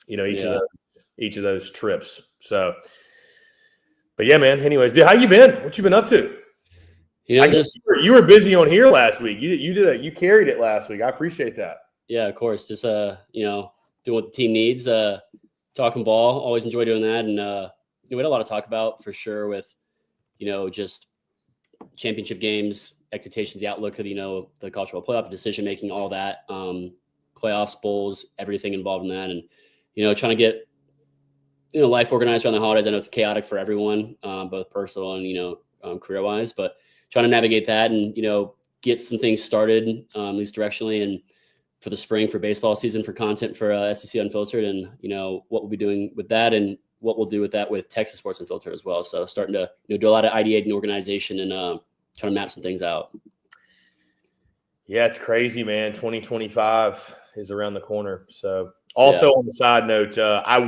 Speaker 21: Each of those trips. So, but yeah, man. Anyways, dude, how you been? What you been up to? I guess you were busy on here last week. You carried it last week. I appreciate that.
Speaker 3: Yeah, of course. Just doing what the team needs. Talking ball. Always enjoy doing that. And we had a lot to talk about for sure with just championship games, expectations, the outlook of the college football playoff, the decision making, all that, playoffs, bowls, everything involved in that, and trying to get life organized around the holidays. I know it's chaotic for everyone, both personal and career wise, but trying to navigate that and get some things started, at least directionally, and for the spring for baseball season, for content for SEC Unfiltered, and what we'll be doing with that and what we'll do with that with Texas Sports Unfiltered as well. So starting to do a lot of ideating, organization, and trying to map some things out.
Speaker 21: Yeah, it's crazy, man. 2025 is around the corner. So also on the side note, I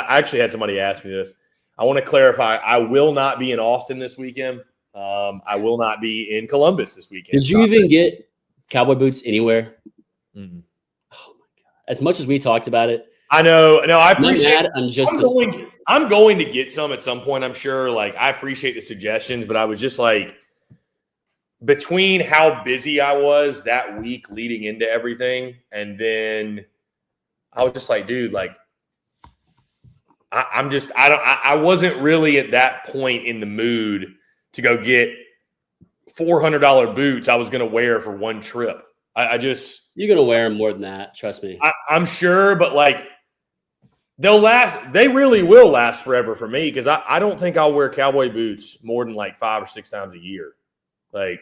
Speaker 21: actually had somebody ask me this. I want to clarify. I will not be in Austin this weekend. I will not be in Columbus this weekend.
Speaker 3: Did you even get cowboy boots anywhere?
Speaker 21: Mm-hmm.
Speaker 3: Oh my God. As much as we talked about it.
Speaker 21: I know. No, I appreciate
Speaker 3: it.
Speaker 21: I'm going to get some at some point, I'm sure. Like, I appreciate the suggestions, but I was just like, between how busy I was that week leading into everything, and then I was just like, dude, like, I wasn't really at that point in the mood to go get $400 boots I was going to wear for one trip. You're
Speaker 3: going to wear them more than that. Trust me.
Speaker 21: I'm sure, but like, they really will last forever for me, because I don't think I'll wear cowboy boots more than like 5 or 6 times a year. Like,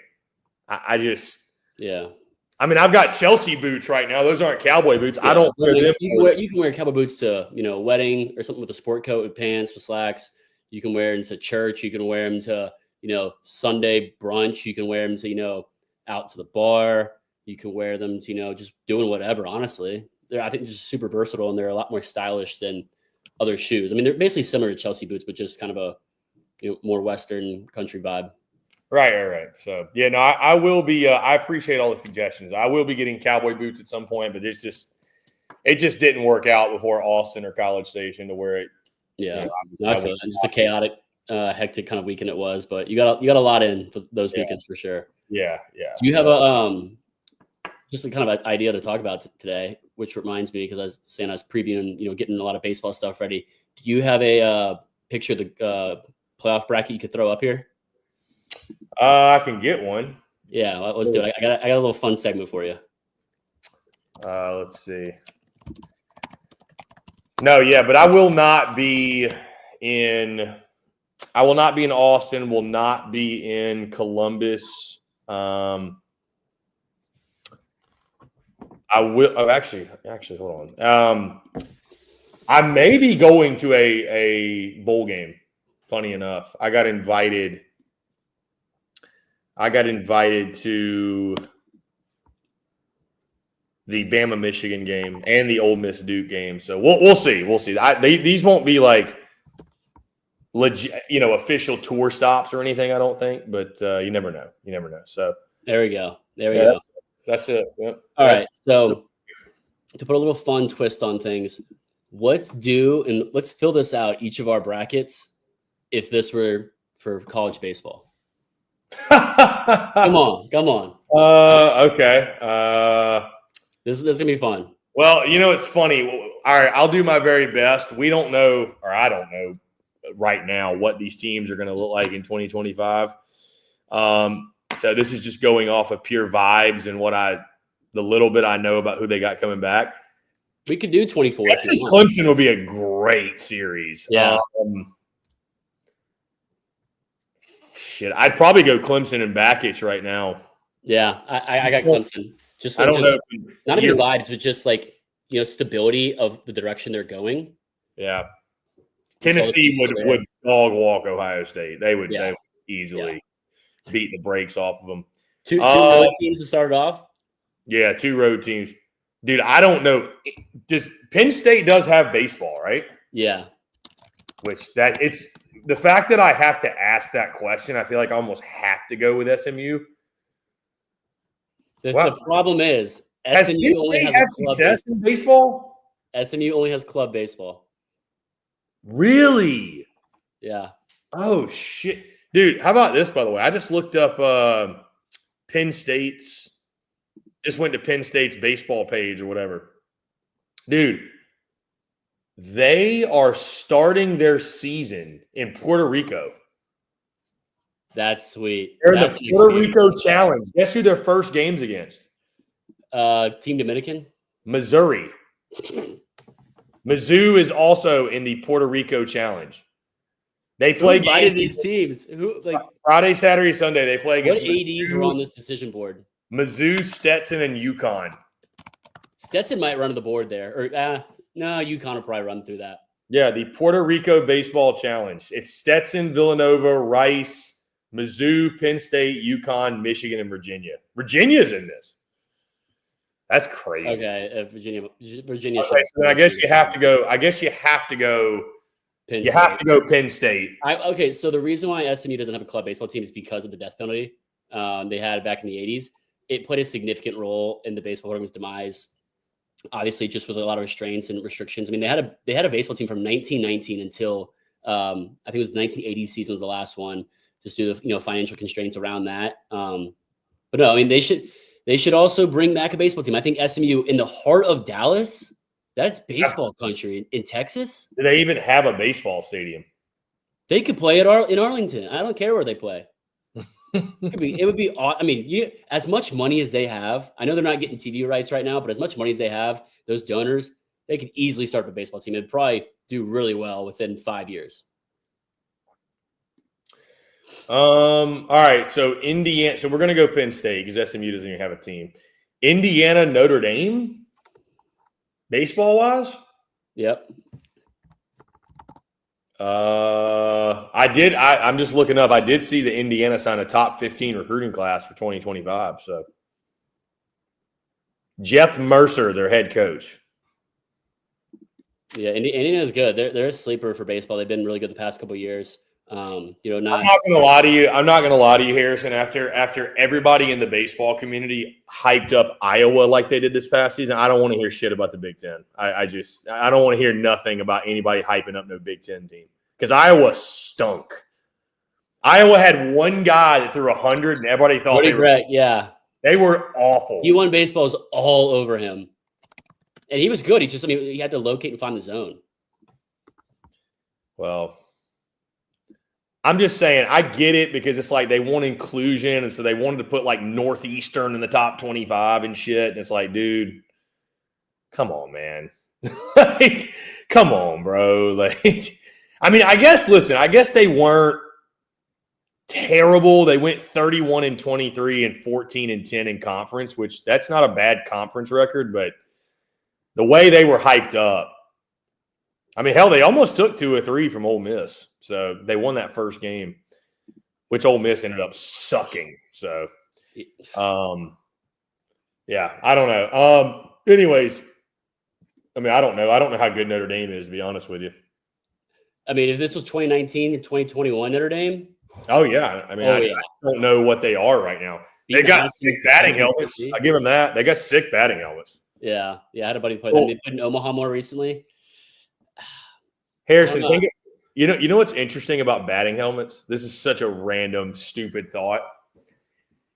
Speaker 21: I mean, I've got Chelsea boots right now. Those aren't cowboy boots. I don't wear them.
Speaker 3: You can wear cowboy boots to, a wedding or something with a sport coat with pants, with slacks. You can wear them to church. You can wear them to, Sunday brunch. You can wear them to, out to the bar. You can wear them to, just doing whatever, honestly. I think they're just super versatile, and they're a lot more stylish than other shoes. I mean, they're basically similar to Chelsea boots, but just kind of a more Western country vibe.
Speaker 21: Right. So, yeah, no, I will be. I appreciate all the suggestions. I will be getting cowboy boots at some point, but it just didn't work out before Austin or College Station to wear it.
Speaker 3: Yeah, I feel just the chaotic, hectic kind of weekend it was, but you got a lot in for those weekends for sure.
Speaker 21: Yeah.
Speaker 3: Do you have a just a kind of an idea to talk about today, which reminds me, because I was saying I was previewing, getting a lot of baseball stuff ready. Do you have a picture of the playoff bracket you could throw up here?
Speaker 21: I can get one.
Speaker 3: Yeah, let's do it. I got a little fun segment for you.
Speaker 21: Let's see. No, yeah, but I will not be in Austin, will not be in Columbus. I will actually hold on. I may be going to a bowl game. Funny enough, I got invited to the Bama Michigan game and the Ole Miss Duke game. So we'll see. These won't be like legit, official tour stops or anything, I don't think. But you never know. So
Speaker 3: there we go.
Speaker 21: That's it. Yep.
Speaker 3: All right. So to put a little fun twist on things, let's fill this out, each of our brackets, if this were for college baseball. Come on.
Speaker 21: Okay.
Speaker 3: This is gonna be fun.
Speaker 21: Well, it's funny. All right, I'll do my very best. We don't know, or I don't know right now, what these teams are going to look like in 2025. So this is just going off of pure vibes and the little bit I know about who they got coming back.
Speaker 3: We could do 24.
Speaker 21: Texas Clemson will be a great series.
Speaker 3: Yeah.
Speaker 21: I'd probably go Clemson and Backich right now.
Speaker 3: Yeah, I got Clemson. Not even vibes, but just like stability of the direction they're going.
Speaker 21: Yeah. Tennessee would dog walk Ohio State. They would easily beat the brakes off of them.
Speaker 3: Two road teams to start off.
Speaker 21: Yeah, 2 road teams. Dude, I don't know. Penn State does have baseball, right?
Speaker 3: Yeah.
Speaker 21: It's the fact that I have to ask that question, I feel like I almost have to go with SMU.
Speaker 3: The problem is SMU only has
Speaker 21: success in baseball.
Speaker 3: SMU only has club baseball.
Speaker 21: Really?
Speaker 3: Yeah.
Speaker 21: Oh shit, dude! How about this? By the way, I just looked up Penn State's. Just went to Penn State's baseball page or whatever. Dude, they are starting their season in Puerto Rico.
Speaker 3: That's sweet.
Speaker 21: They're in the Puerto Rico Challenge. Guess who their first game's against?
Speaker 3: Team Dominican?
Speaker 21: Missouri. Mizzou is also in the Puerto Rico Challenge. They play
Speaker 3: games. These teams? Who
Speaker 21: Friday, Saturday, Sunday. They play against.
Speaker 3: What ADs were on this decision board?
Speaker 21: Mizzou, Stetson, and UConn.
Speaker 3: Stetson might run to the board there, or no, UConn will probably run through that.
Speaker 21: Yeah, the Puerto Rico Baseball Challenge. It's Stetson, Villanova, Rice, Mizzou, Penn State, UConn, Michigan, and Virginia. Virginia's in this. That's crazy.
Speaker 3: Okay, Virginia.
Speaker 21: Okay, so I guess you have to go. Penn State. Penn State.
Speaker 3: Okay, so the reason why SMU doesn't have a club baseball team is because of the death penalty they had back in the 80s. It played a significant role in the baseball program's demise. Obviously, just with a lot of restraints and restrictions. I mean, they had a baseball team from 1919 until I think it was the 1980 season was the last one, just due to financial constraints around that. But no, I mean they should also bring back a baseball team. I think SMU in the heart of Dallas, that's baseball country in Texas.
Speaker 21: Do they even have a baseball stadium?
Speaker 3: They could play in Arlington. I don't care where they play. It would be. I mean, as much money as they have, I know they're not getting TV rights right now, but as much money as they have, those donors, they could easily start a baseball team. It'd probably do really well within 5 years.
Speaker 21: All right. So Indiana. So we're gonna go Penn State because SMU doesn't even have a team. Indiana, Notre Dame, baseball wise.
Speaker 3: Yep.
Speaker 21: I'm just looking up. I did see the Indiana sign a top 15 recruiting class for 2025. So Jeff Mercer, their head coach.
Speaker 3: Yeah, Indiana's good. They're a sleeper for baseball. They've been really good the past couple of years. I'm not
Speaker 21: gonna lie to you. Harrison. After everybody in the baseball community hyped up Iowa like they did this past season, I don't want to hear shit about the Big Ten. I don't want to hear nothing about anybody hyping up no Big Ten team because Iowa stunk. Iowa had one guy that threw 100, and everybody thought they were awful.
Speaker 3: He won baseballs all over him, and he was good. He had to locate and find the zone.
Speaker 21: Well. I'm just saying, I get it because it's like they want inclusion, and so they wanted to put like Northeastern in the top 25 and shit. And it's like, dude, come on, man. Like, come on, bro. Like, I mean, I guess they weren't terrible. They went 31-23 and 14-10 in conference, which that's not a bad conference record, but the way they were hyped up. I mean, hell, they almost took 2 or 3 from Ole Miss. So they won that first game, which Ole Miss ended up sucking. So, yeah, I don't know. Anyways, I mean, I don't know. I don't know how good Notre Dame is, to be honest with you.
Speaker 3: I mean, if this was 2019 or 2021 Notre Dame.
Speaker 21: Oh, yeah. I mean, I don't know what they are right now. They got sick batting helmets. I give them that. They got sick batting helmets.
Speaker 3: Yeah. Yeah, I had a buddy play them. They played in Omaha more recently.
Speaker 21: Harrison, you know what's interesting about batting helmets? This is such a random, stupid thought.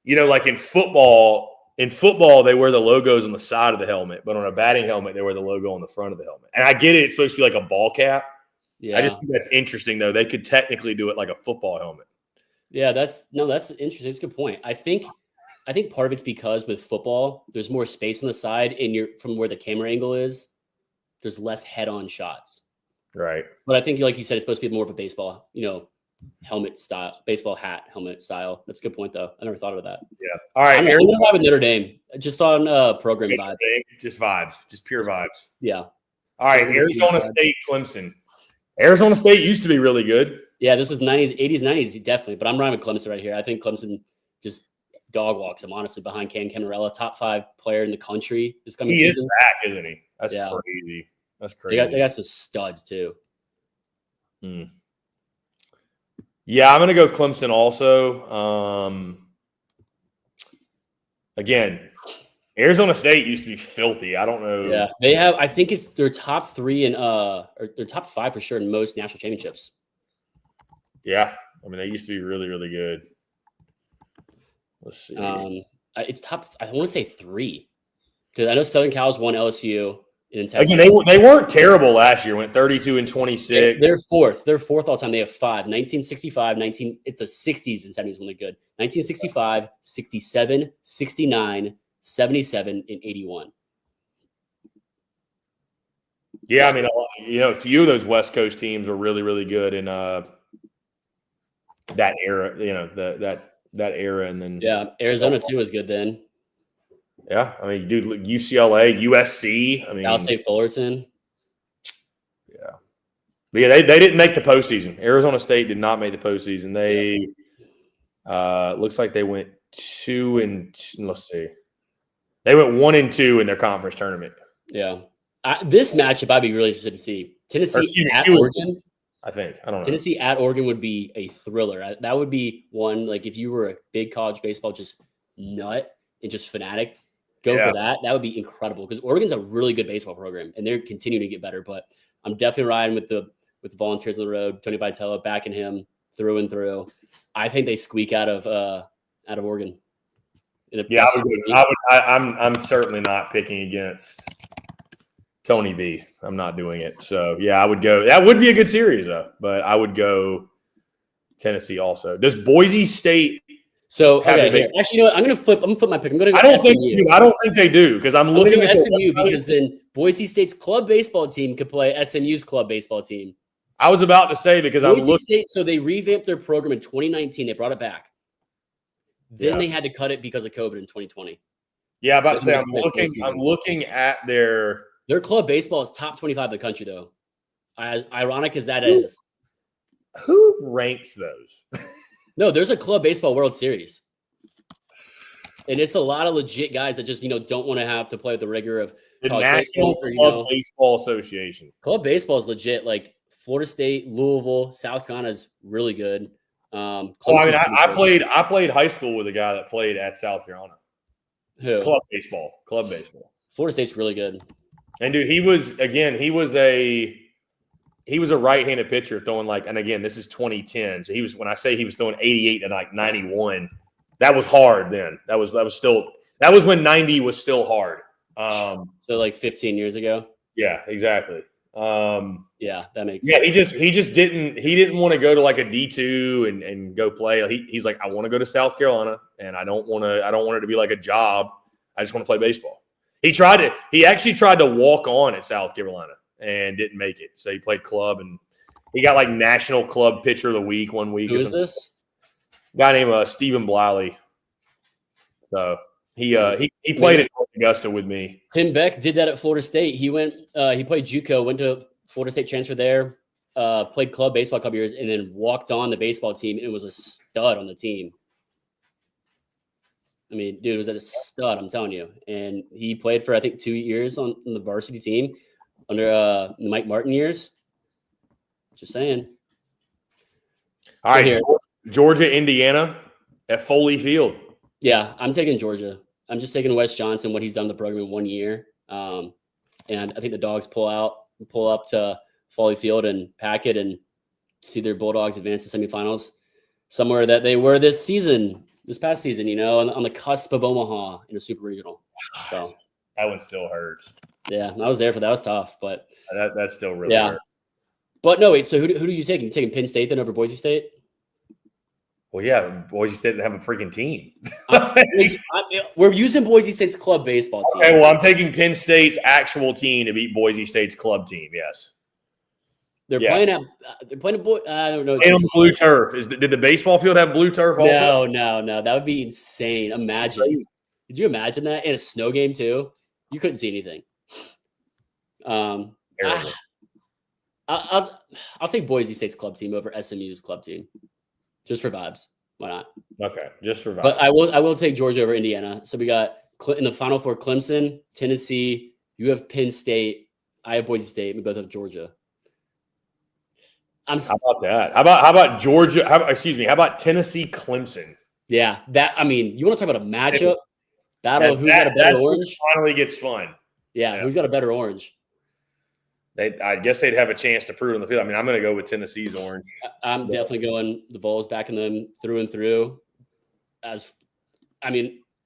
Speaker 21: Like in football, they wear the logos on the side of the helmet, but on a batting helmet, they wear the logo on the front of the helmet. And I get it; it's supposed to be like a ball cap. Yeah. I just think that's interesting, though. They could technically do it like a football helmet.
Speaker 3: Yeah, that's interesting. It's a good point. I think part of it's because with football, there's more space on the side, and from where the camera angle is, there's less head-on shots.
Speaker 21: Right.
Speaker 3: But I think, like you said, it's supposed to be more of a baseball, helmet style, baseball hat helmet style. That's a good point, though. I never thought of that.
Speaker 21: Yeah. All right.
Speaker 3: I'm with Notre Dame. Just on program vibes.
Speaker 21: Just vibes. Just pure vibes.
Speaker 3: Yeah.
Speaker 21: All right, Arizona State, Clemson. Arizona State used to be really good.
Speaker 3: Yeah, this is 90s, 80s, 90s, definitely. But I'm riding with Clemson right here. I think Clemson just dog walks him, honestly, behind Cam Camarella, top 5 player in the country this coming season.
Speaker 21: He is back, isn't he? That's crazy. That's crazy.
Speaker 3: They got some studs, too.
Speaker 21: Yeah, I'm going to go Clemson also. Again, Arizona State used to be filthy. I don't know.
Speaker 3: Yeah, they have. I think it's their top 3 and or their top 5 for sure in most national championships.
Speaker 21: Yeah, I mean they used to be really, really good. Let's see.
Speaker 3: It's top. I want to say 3 because I know Southern Cal's won LSU and
Speaker 21: Texas. Again, they weren't terrible last year. Went 32-26.
Speaker 3: They're fourth. They're fourth all time. They have 5. 1965, It's the 60s and 70s when they're good. 1965, 67, 69. 77 and 81.
Speaker 21: Yeah, I mean, a few of those West Coast teams were really, really good in that era. That era, and then
Speaker 3: Arizona too was good then.
Speaker 21: Yeah, I mean, dude, UCLA, USC. I mean,
Speaker 3: Cal State Fullerton.
Speaker 21: Yeah, but yeah, they didn't make the postseason. Arizona State did not make the postseason. They looks like they went 2 and let's see. They went 1-2 in their conference tournament.
Speaker 3: Yeah. This matchup, I'd be really interested to see. Tennessee at Oregon.
Speaker 21: I think. I don't know.
Speaker 3: Tennessee at Oregon would be a thriller. That would be one, like if you were a big college baseball just nut and just fanatic, go for that. That would be incredible because Oregon's a really good baseball program and they're continuing to get better. But I'm definitely riding with the Volunteers on the road. Tony Vitello backing him through and through. I think they squeak out of Oregon.
Speaker 21: Yeah, I'm certainly not picking against Tony V. I'm not doing it. So yeah, I would go. That would be a good series though, but I would go Tennessee also. Does Boise State?
Speaker 3: So okay, here. Actually, you know what? I'm gonna flip my pick. I'm gonna go.
Speaker 21: I don't think they do because I'm looking at
Speaker 3: SMU because then Boise State's club baseball team could play SMU's club baseball team.
Speaker 21: I was about to say because
Speaker 3: Boise I'm looking. State, so they revamped their program in 2019. They brought it back. Then they had to cut it because of COVID in 2020.
Speaker 21: Yeah, I'm about to say I'm looking at their
Speaker 3: club baseball is top 25 in the country though. As ironic as that is.
Speaker 21: Who ranks those?
Speaker 3: No, there's a club baseball World Series. And it's a lot of legit guys that just, don't want to have to play with the rigor of
Speaker 21: the National Club Baseball Association.
Speaker 3: Club baseball is legit. Like Florida State, Louisville, South Carolina is really good.
Speaker 21: I played high school with a guy that played at South Carolina.
Speaker 3: Who?
Speaker 21: Club baseball.
Speaker 3: Florida State's really good.
Speaker 21: And dude, he was a right-handed pitcher throwing and again, this is 2010. So when I say he was throwing 88 and 91, that was hard then. That was when 90 was still hard.
Speaker 3: So 15 years ago.
Speaker 21: Yeah, exactly.
Speaker 3: Yeah, that makes
Speaker 21: sense. He just didn't want to go to a D2 and go play. He's like, I want to go to South Carolina and I don't want it to be like a job. I just want to play baseball. He actually tried to walk on at South Carolina and didn't make it. So he played club and he got National Club Pitcher of the Week one week.
Speaker 3: Who is this?
Speaker 21: A guy named Stephen Bliley. So he played at Augusta with me.
Speaker 3: Tim Beck did that at Florida State. He went. He played JUCO, went to Florida State, transfer there, played club baseball a couple years, and then walked on the baseball team and was a stud on the team. I mean, dude was a stud. I'm telling you. And he played for I think 2 years on the varsity team under Mike Martin years. Just saying.
Speaker 21: All right, here. Georgia, Indiana at Foley Field.
Speaker 3: Yeah, I'm taking Georgia. I'm just taking Wes Johnson, what he's done in the program in 1 year. And I think the Dogs pull up to Foley Field and pack it and see their Bulldogs advance to semifinals somewhere that they were this past season, on the cusp of Omaha in a super regional. So
Speaker 21: that one still hurts.
Speaker 3: Yeah, I was there for that. It was tough, but
Speaker 21: that's still really hurt.
Speaker 3: But no, wait, so who do you take? You taking Penn State then over Boise State?
Speaker 21: Well, yeah, Boise State didn't have a freaking team.
Speaker 3: We're using Boise State's club baseball team.
Speaker 21: Okay, well, I'm taking Penn State's actual team to beat Boise State's club team. Yes,
Speaker 3: they're playing at. They're playing I don't know.
Speaker 21: And on the blue turf. Did the baseball field have blue turf also?
Speaker 3: No. That would be insane. Imagine. Did you imagine that in a snow game too? You couldn't see anything.
Speaker 21: Terrible.
Speaker 3: I'll take Boise State's club team over SMU's club team, just for vibes. Why not?
Speaker 21: Okay, just for vibes.
Speaker 3: But I will take Georgia over Indiana. So we got in the Final Four: Clemson, Tennessee. You have Penn State. I have Boise State. We both have Georgia.
Speaker 21: How about that? How about Georgia? How about Tennessee, Clemson?
Speaker 3: Yeah, you want to talk about a matchup battle of who's got a better orange?
Speaker 21: Finally gets fun.
Speaker 3: Yeah, who's got a better orange?
Speaker 21: I guess they'd have a chance to prove it on the field. I mean, I'm going to go with Tennessee's orange.
Speaker 3: I'm definitely going the Vols, backing them through and through.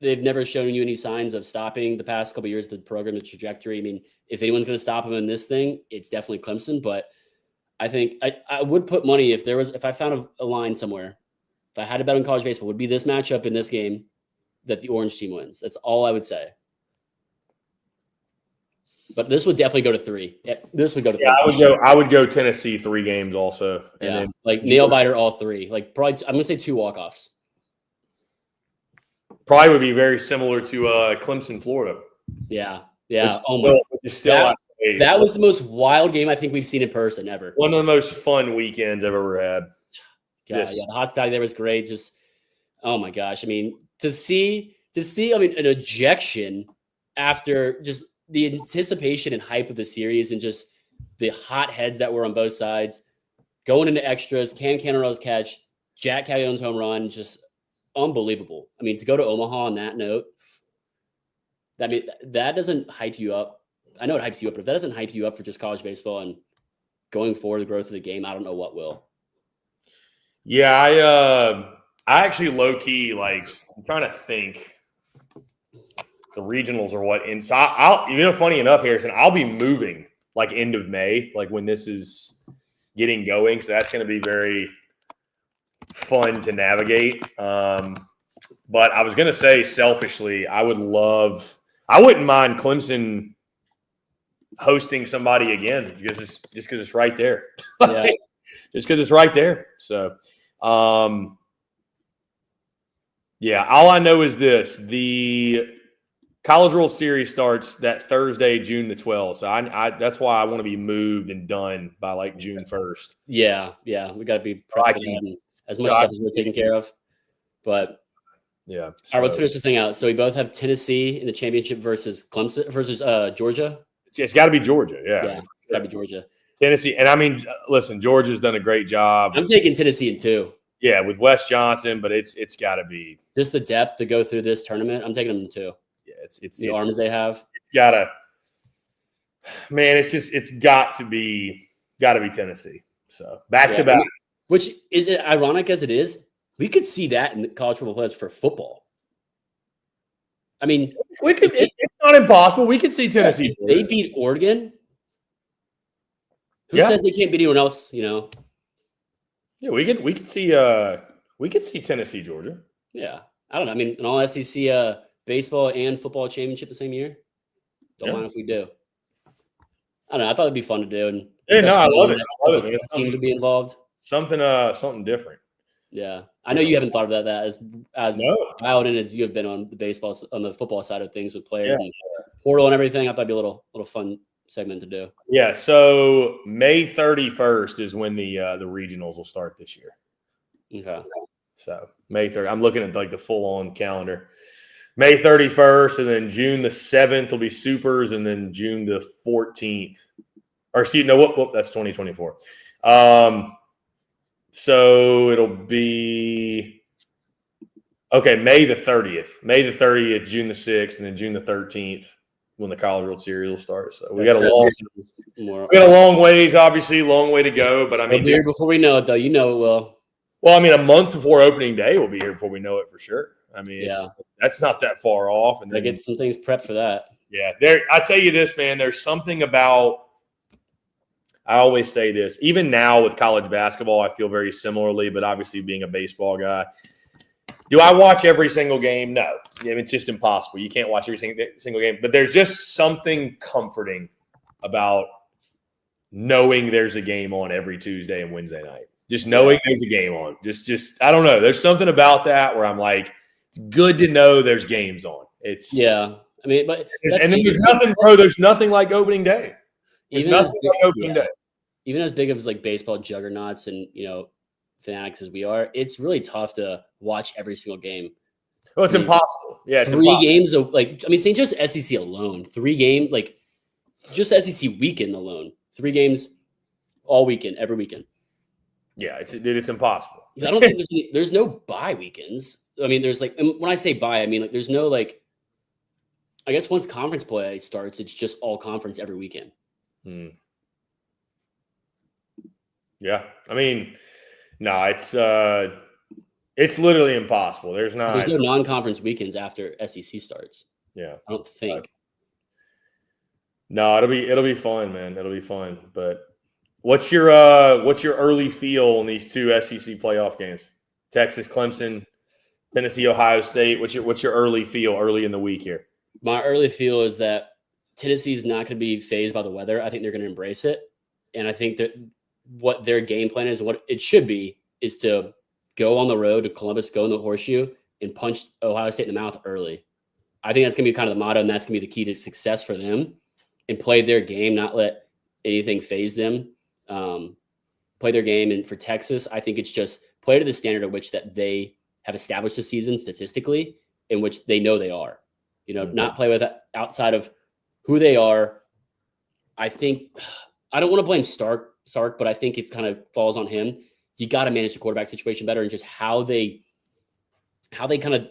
Speaker 3: They've never shown you any signs of stopping the past couple of years, the program, the trajectory. I mean, if anyone's going to stop them in this thing, it's definitely Clemson. But I think I would put money if I found a line somewhere, if I had to bet on college baseball, would be this matchup in this game that the orange team wins. That's all I would say. But this would definitely go to 3. Yeah, this would go to 3.
Speaker 21: Yeah, I would go Tennessee 3 games also. And then
Speaker 3: like nail biter all 3. Like probably I'm gonna say 2 walk-offs.
Speaker 21: Probably would be very similar to Clemson, Florida.
Speaker 3: Yeah.
Speaker 21: That
Speaker 3: was the most wild game I think we've seen in person ever.
Speaker 21: One of the most fun weekends I've ever had.
Speaker 3: God, the hospitality there was great. Just, oh my gosh. I mean, to see an ejection after just the anticipation and hype of the series and just the hot heads that were on both sides, going into extras, Cam Cannerell's catch, Jack Callion's home run, just unbelievable. I mean, to go to Omaha on that note, that doesn't hype you up. I know it hypes you up, but if that doesn't hype you up for just college baseball and going forward, the growth of the game, I don't know what will.
Speaker 21: Yeah, I actually low-key, I'm trying to think. The regionals are what? And so I'll funny enough, Harrison, I'll be moving end of May, when this is getting going. So that's going to be very fun to navigate. But I was going to say selfishly, I wouldn't mind Clemson hosting somebody again just because it's right there.
Speaker 3: Yeah.
Speaker 21: Just because it's right there. So, all I know is this: the College World Series starts that Thursday, June the 12th. So that's why I want to be moved and done by June 1st.
Speaker 3: Yeah. We got to be prepped as much stuff as we're taking care of. But
Speaker 21: yeah.
Speaker 3: All right, let's finish this thing out. So we both have Tennessee in the championship versus Clemson versus Georgia.
Speaker 21: It's got to be Georgia. Yeah,
Speaker 3: it's got to be Georgia.
Speaker 21: Tennessee, and I mean, listen, Georgia's done a great job.
Speaker 3: I'm taking Tennessee in 2.
Speaker 21: Yeah, with Wes Johnson, but it's got to be
Speaker 3: just the depth to go through this tournament. I'm taking them in 2.
Speaker 21: Yeah, it's
Speaker 3: the arms they have.
Speaker 21: It's gotta, man. It's got to be Tennessee. So back to back.
Speaker 3: Which is it ironic as it is, we could see that in the college football playoffs for football. I mean,
Speaker 21: we could. It's not impossible. We could see Tennessee.
Speaker 3: If they beat Oregon. Who says they can't beat anyone else? Yeah,
Speaker 21: we could see Tennessee, Georgia.
Speaker 3: Yeah, I don't know. I mean, an all SEC baseball and football championship the same year. Don't mind if we do. I don't know. I thought it'd be fun to do, and
Speaker 21: I love it.
Speaker 3: Teams would be involved.
Speaker 21: Something different.
Speaker 3: Yeah, I know you haven't thought about that as dialed in as you have been on the football side of things with players and portal and everything. I thought it'd be a little fun segment to do.
Speaker 21: Yeah, so May 31st is when the regionals will start this year.
Speaker 3: Okay.
Speaker 21: So May 30th. I'm looking at the full-on calendar. May 31st, and then June the 7th will be Supers, and then June the 14th. Or excuse me, that's 2024. So it'll be May the 30th. May the 30th, June the 6th, and then June the 13th. When the College World Series will start. So we got a long ways, obviously, long way to go. But I mean,
Speaker 3: before we know it, though, it will.
Speaker 21: Well, I mean, a month before opening day, we'll be here before we know it for sure. I mean, that's not that far off. And
Speaker 3: then get some things prepped for that.
Speaker 21: Yeah, I tell you this, man. There's something about. I always say this, even now with college basketball, I feel very similarly. But obviously, being a baseball guy. Do I watch every single game? No. I mean, it's just impossible. You can't watch every single game. But there's just something comforting about knowing there's a game on every Tuesday and Wednesday night. Just knowing there's a game on. Just I don't know. There's something about that where I'm like, it's good to know there's games on.
Speaker 3: I mean, but
Speaker 21: and then there's nothing, bro. There's nothing like opening day. There's
Speaker 3: even
Speaker 21: nothing like opening day.
Speaker 3: Even as big of like baseball juggernauts and fanatics as we are, it's really tough to watch every single game.
Speaker 21: Well, it's impossible. Yeah, it's
Speaker 3: 3
Speaker 21: impossible.
Speaker 3: games of saying just SEC alone, 3 games, just SEC weekend alone, 3 games all weekend, every weekend.
Speaker 21: Yeah, it's impossible.
Speaker 3: I don't think there's no bye weekends. I mean, there's when I say bye, I mean there's no I guess once conference play starts, it's just all conference every weekend.
Speaker 21: Yeah, I mean, no, it's literally impossible. There's no
Speaker 3: non-conference weekends after SEC starts.
Speaker 21: Yeah,
Speaker 3: I don't think.
Speaker 21: No, it'll be fun, man. It'll be fun. But what's your early feel on these 2 SEC playoff games? Texas, Clemson, Tennessee, Ohio State. What's your early feel early in the week here?
Speaker 3: My early feel is that Tennessee's not going to be fazed by the weather. I think they're going to embrace it, and I think that what their game plan is, what it should be, is to go on the road to Columbus, go in the horseshoe, and punch Ohio State in the mouth early. I think that's going to be kind of the motto, and that's going to be the key to success for them. And play their game, not let anything faze them. Play their game. And for Texas, I think it's just play to the standard of which that they have established the season statistically, in which they know they are. Not play with outside of who they are. I think I don't want to blame Sark, but I think it kind of falls on him. You got to manage the quarterback situation better, and just how they kind of.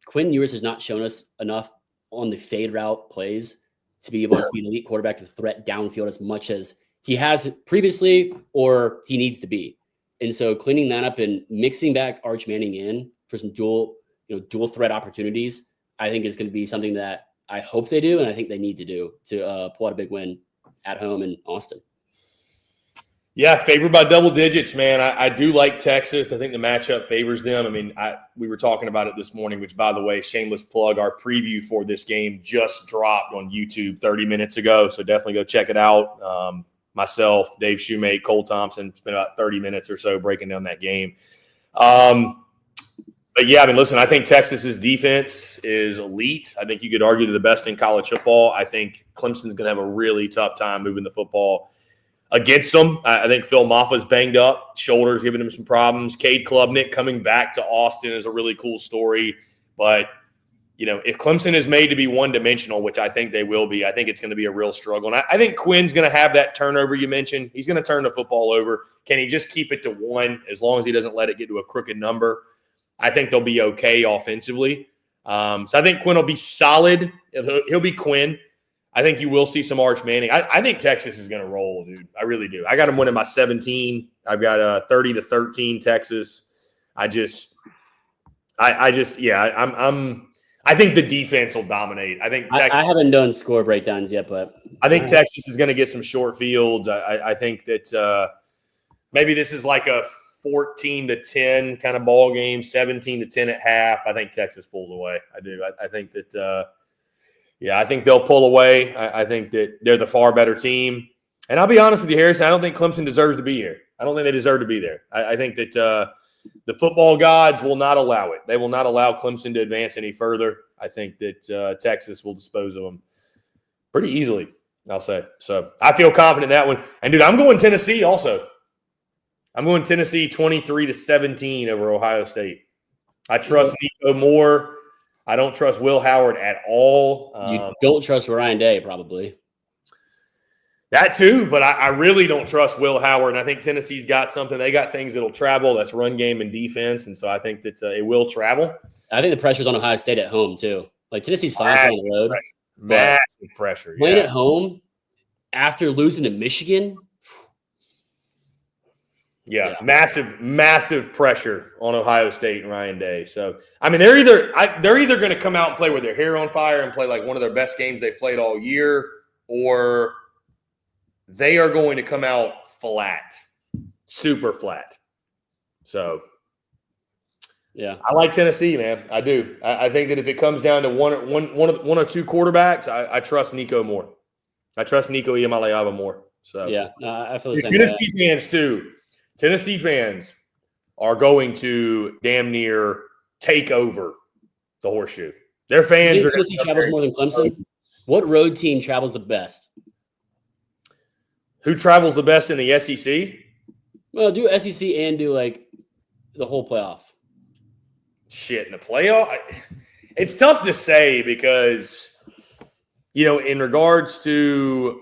Speaker 3: Quinn Ewers has not shown us enough on the fade route plays to be able to be an elite quarterback to threat downfield as much as he has previously or he needs to be. And so cleaning that up and mixing back Arch Manning in for some dual threat opportunities, I think is going to be something that I hope they do, and I think they need to do to pull out a big win at home in Austin.
Speaker 21: Yeah, favored by double digits, man. I do like Texas. I think the matchup favors them. I mean, we were talking about it this morning, which, by the way, shameless plug, our preview for this game just dropped on YouTube 30 minutes ago, so definitely go check it out. Myself, Dave Shoemate, Cole Thompson spent about 30 minutes or so breaking down that game. But, yeah, I mean, listen, I think Texas's defense is elite. I think you could argue they're the best in college football. I think Clemson's going to have a really tough time moving the football against them. I think Phil Maffa's banged up. Shoulders giving him some problems. Cade Klubnik coming back to Austin is a really cool story. But, if Clemson is made to be one-dimensional, which I think they will be, I think it's going to be a real struggle. And I think Quinn's going to have that turnover you mentioned. He's going to turn the football over. Can he just keep it to 1 as long as he doesn't let it get to a crooked number? I think they'll be okay offensively. So I think Quinn will be solid. He'll be Quinn. I think you will see some Arch Manning. I think Texas is going to roll, dude. I really do. I got them winning by 17. I've got 30-13 Texas. I think the defense will dominate. I think Texas,
Speaker 3: I haven't done score breakdowns yet, but
Speaker 21: I think Texas is going to get some short fields. I think that maybe this is like a 14-10 kind of ball game, 17-10 at half. I think Texas pulls away. I do. I think that. I think they'll pull away. I think that they're the far better team. And I'll be honest with you, Harrison, I don't think Clemson deserves to be here. I don't think they deserve to be there. I think that the football gods will not allow it. They will not allow Clemson to advance any further. I think that Texas will dispose of them pretty easily, I'll say. So I feel confident in that one. And, dude, I'm going Tennessee also. I'm going Tennessee 23-17 over Ohio State. I trust Nico Moore. I don't trust Will Howard at all.
Speaker 3: You don't trust Ryan Day, probably.
Speaker 21: That too, but I really don't trust Will Howard. And I think Tennessee's got something. They got things that'll travel. That's run game and defense. And so I think that it will travel.
Speaker 3: I think the pressure's on Ohio State at home too. Like Tennessee's fine on the road.
Speaker 21: Massive pressure.
Speaker 3: Playing at home after losing to Michigan.
Speaker 21: Yeah, massive pressure on Ohio State and Ryan Day. So, I mean, they're either going to come out and play with their hair on fire and play like one of their best games they've played all year, or they are going to come out flat, super flat. So,
Speaker 3: yeah,
Speaker 21: I like Tennessee, man. I do. I think that if it comes down to one or two quarterbacks, I trust Nico more. I trust Nico Iamaleava more. So,
Speaker 3: yeah, I feel the same.
Speaker 21: Tennessee fans too. Tennessee fans are going to damn near take over the horseshoe. Their fans are.
Speaker 3: Tennessee travels more than Clemson. What road team travels the best?
Speaker 21: Who travels the best in the SEC?
Speaker 3: Well, do SEC and do like the whole playoff.
Speaker 21: Shit, in the playoff? It's tough to say because, in regards to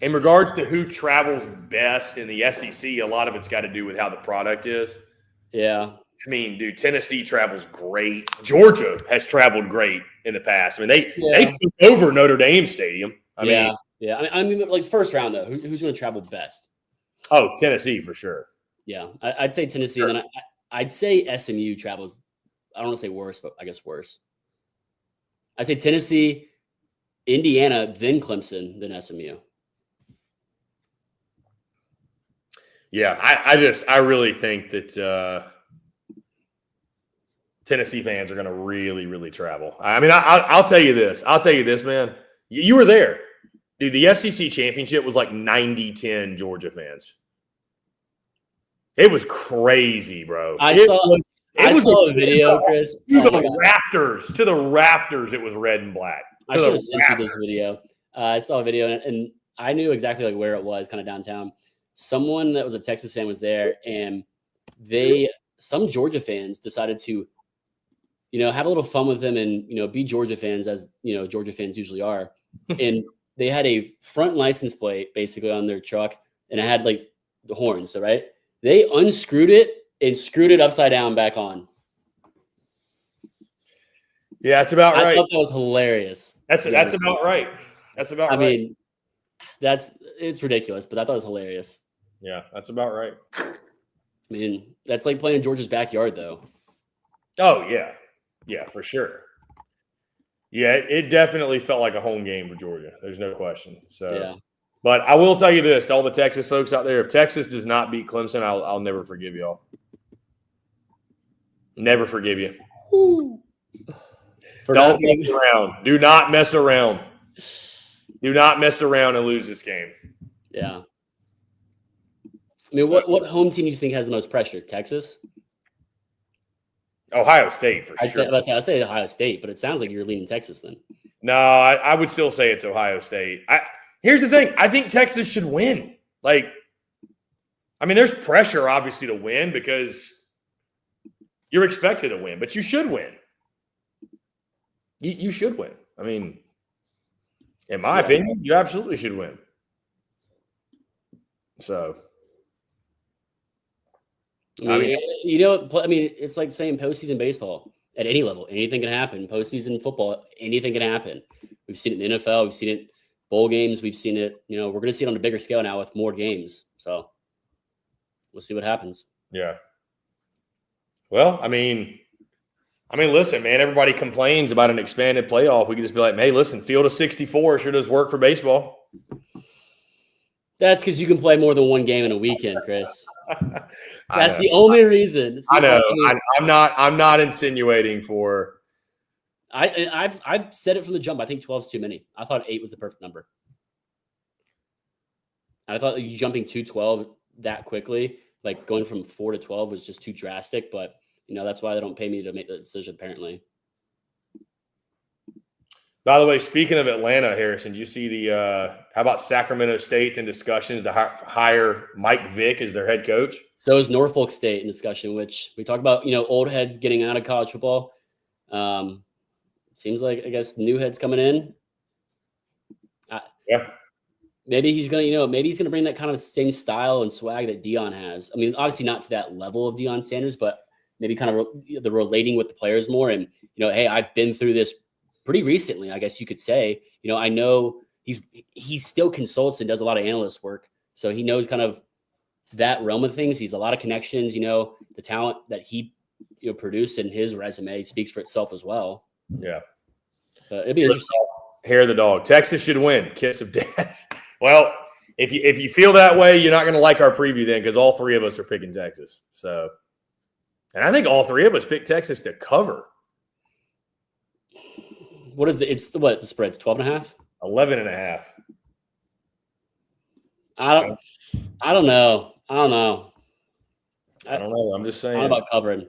Speaker 21: who travels best in the SEC, a lot of it's got to do with how the product is.
Speaker 3: Yeah.
Speaker 21: I mean, dude, Tennessee travels great. Georgia has traveled great in the past. I mean, they took over Notre Dame Stadium. I mean,
Speaker 3: like first round though, who's going to travel best?
Speaker 21: Oh, Tennessee for sure.
Speaker 3: Yeah, I'd say Tennessee, and then I'd say SMU travels. I don't want to say worse, but I guess worse. I'd say Tennessee, Indiana, then Clemson, then SMU.
Speaker 21: Yeah, I really think that Tennessee fans are going to really, really travel. I mean, I'll tell you this. Man. You were there. Dude, the SEC championship was like 90-10 Georgia fans. It was crazy, bro.
Speaker 3: I saw a video, Chris.
Speaker 21: To the rafters, it was red and black.
Speaker 3: I should have sent you this video. I saw a video, and I knew exactly like where it was, kind of downtown. Someone that was a Texas fan was there, and some Georgia fans decided to, have a little fun with them and, be Georgia fans as, Georgia fans usually are. And they had a front license plate basically on their truck, and it had like the horns. So, right. They unscrewed it and screwed it upside down back on.
Speaker 21: Yeah, that's about right.
Speaker 3: I thought that was hilarious.
Speaker 21: That's about right. That's about right.
Speaker 3: I mean, it's ridiculous, but I thought it was hilarious.
Speaker 21: Yeah, that's about right.
Speaker 3: I mean, that's like playing Georgia's backyard, though.
Speaker 21: Oh, yeah. Yeah, for sure. Yeah, it definitely felt like a home game for Georgia. There's no question. So,
Speaker 3: yeah.
Speaker 21: But I will tell you this, to all the Texas folks out there, if Texas does not beat Clemson, I'll never forgive y'all. Never forgive you. Don't mess around. Do not mess around. Do not mess around and lose this game.
Speaker 3: Yeah. I mean, what home team do you think has the most pressure? Texas?
Speaker 21: Ohio State, for sure.
Speaker 3: I'd say Ohio State, but it sounds like you're leaning Texas then.
Speaker 21: No, I would still say it's Ohio State. Here's the thing. I think Texas should win. There's pressure, obviously, to win because you're expected to win, but you should win. You should win. I mean, in my opinion, you absolutely should win. So,
Speaker 3: it's like saying postseason baseball at any level. Anything can happen. Postseason football, anything can happen. We've seen it in the NFL. We've seen it bowl games. We've seen it. We're going to see it on a bigger scale now with more games. So, we'll see what happens.
Speaker 21: Yeah. Well, I mean, listen, man, everybody complains about an expanded playoff. We could just be like, hey, listen, field of 64 sure does work for baseball.
Speaker 3: That's because you can play more than one game in a weekend, Chris. That's the only reason.
Speaker 21: I know. I'm not insinuating for.
Speaker 3: I've said it from the jump. I think 12 is too many. I thought 8 was the perfect number. I thought you jumping to 12 that quickly, like going from 4 to 12, was just too drastic. But that's why they don't pay me to make the decision. Apparently.
Speaker 21: By the way, speaking of Atlanta, Harrison, do you see how about Sacramento State's in discussions to hire Mike Vick as their head coach?
Speaker 3: So is Norfolk State in discussion, which we talk about, old heads getting out of college football. Seems like, I guess, new heads coming in.
Speaker 21: Yeah.
Speaker 3: Maybe he's going to bring that kind of same style and swag that Deion has. I mean, obviously not to that level of Deion Sanders, but maybe kind of the relating with the players more. And, hey, I've been through this pretty recently, I guess you could say. I know he still consults and does a lot of analyst work. So he knows kind of that realm of things. He's a lot of connections, the talent that he produced in his resume speaks for itself as well.
Speaker 21: Yeah.
Speaker 3: It'd be interesting.
Speaker 21: Hair of the dog. Texas should win. Kiss of death. Well, if you feel that way, you're not going to like our preview then, because all three of us are picking Texas. So, and I think all three of us picked Texas to cover.
Speaker 3: What is it? It's the spread's 12.5?
Speaker 21: 11.5.
Speaker 3: I don't know. I don't know.
Speaker 21: I'm just saying.
Speaker 3: I don't know about covering.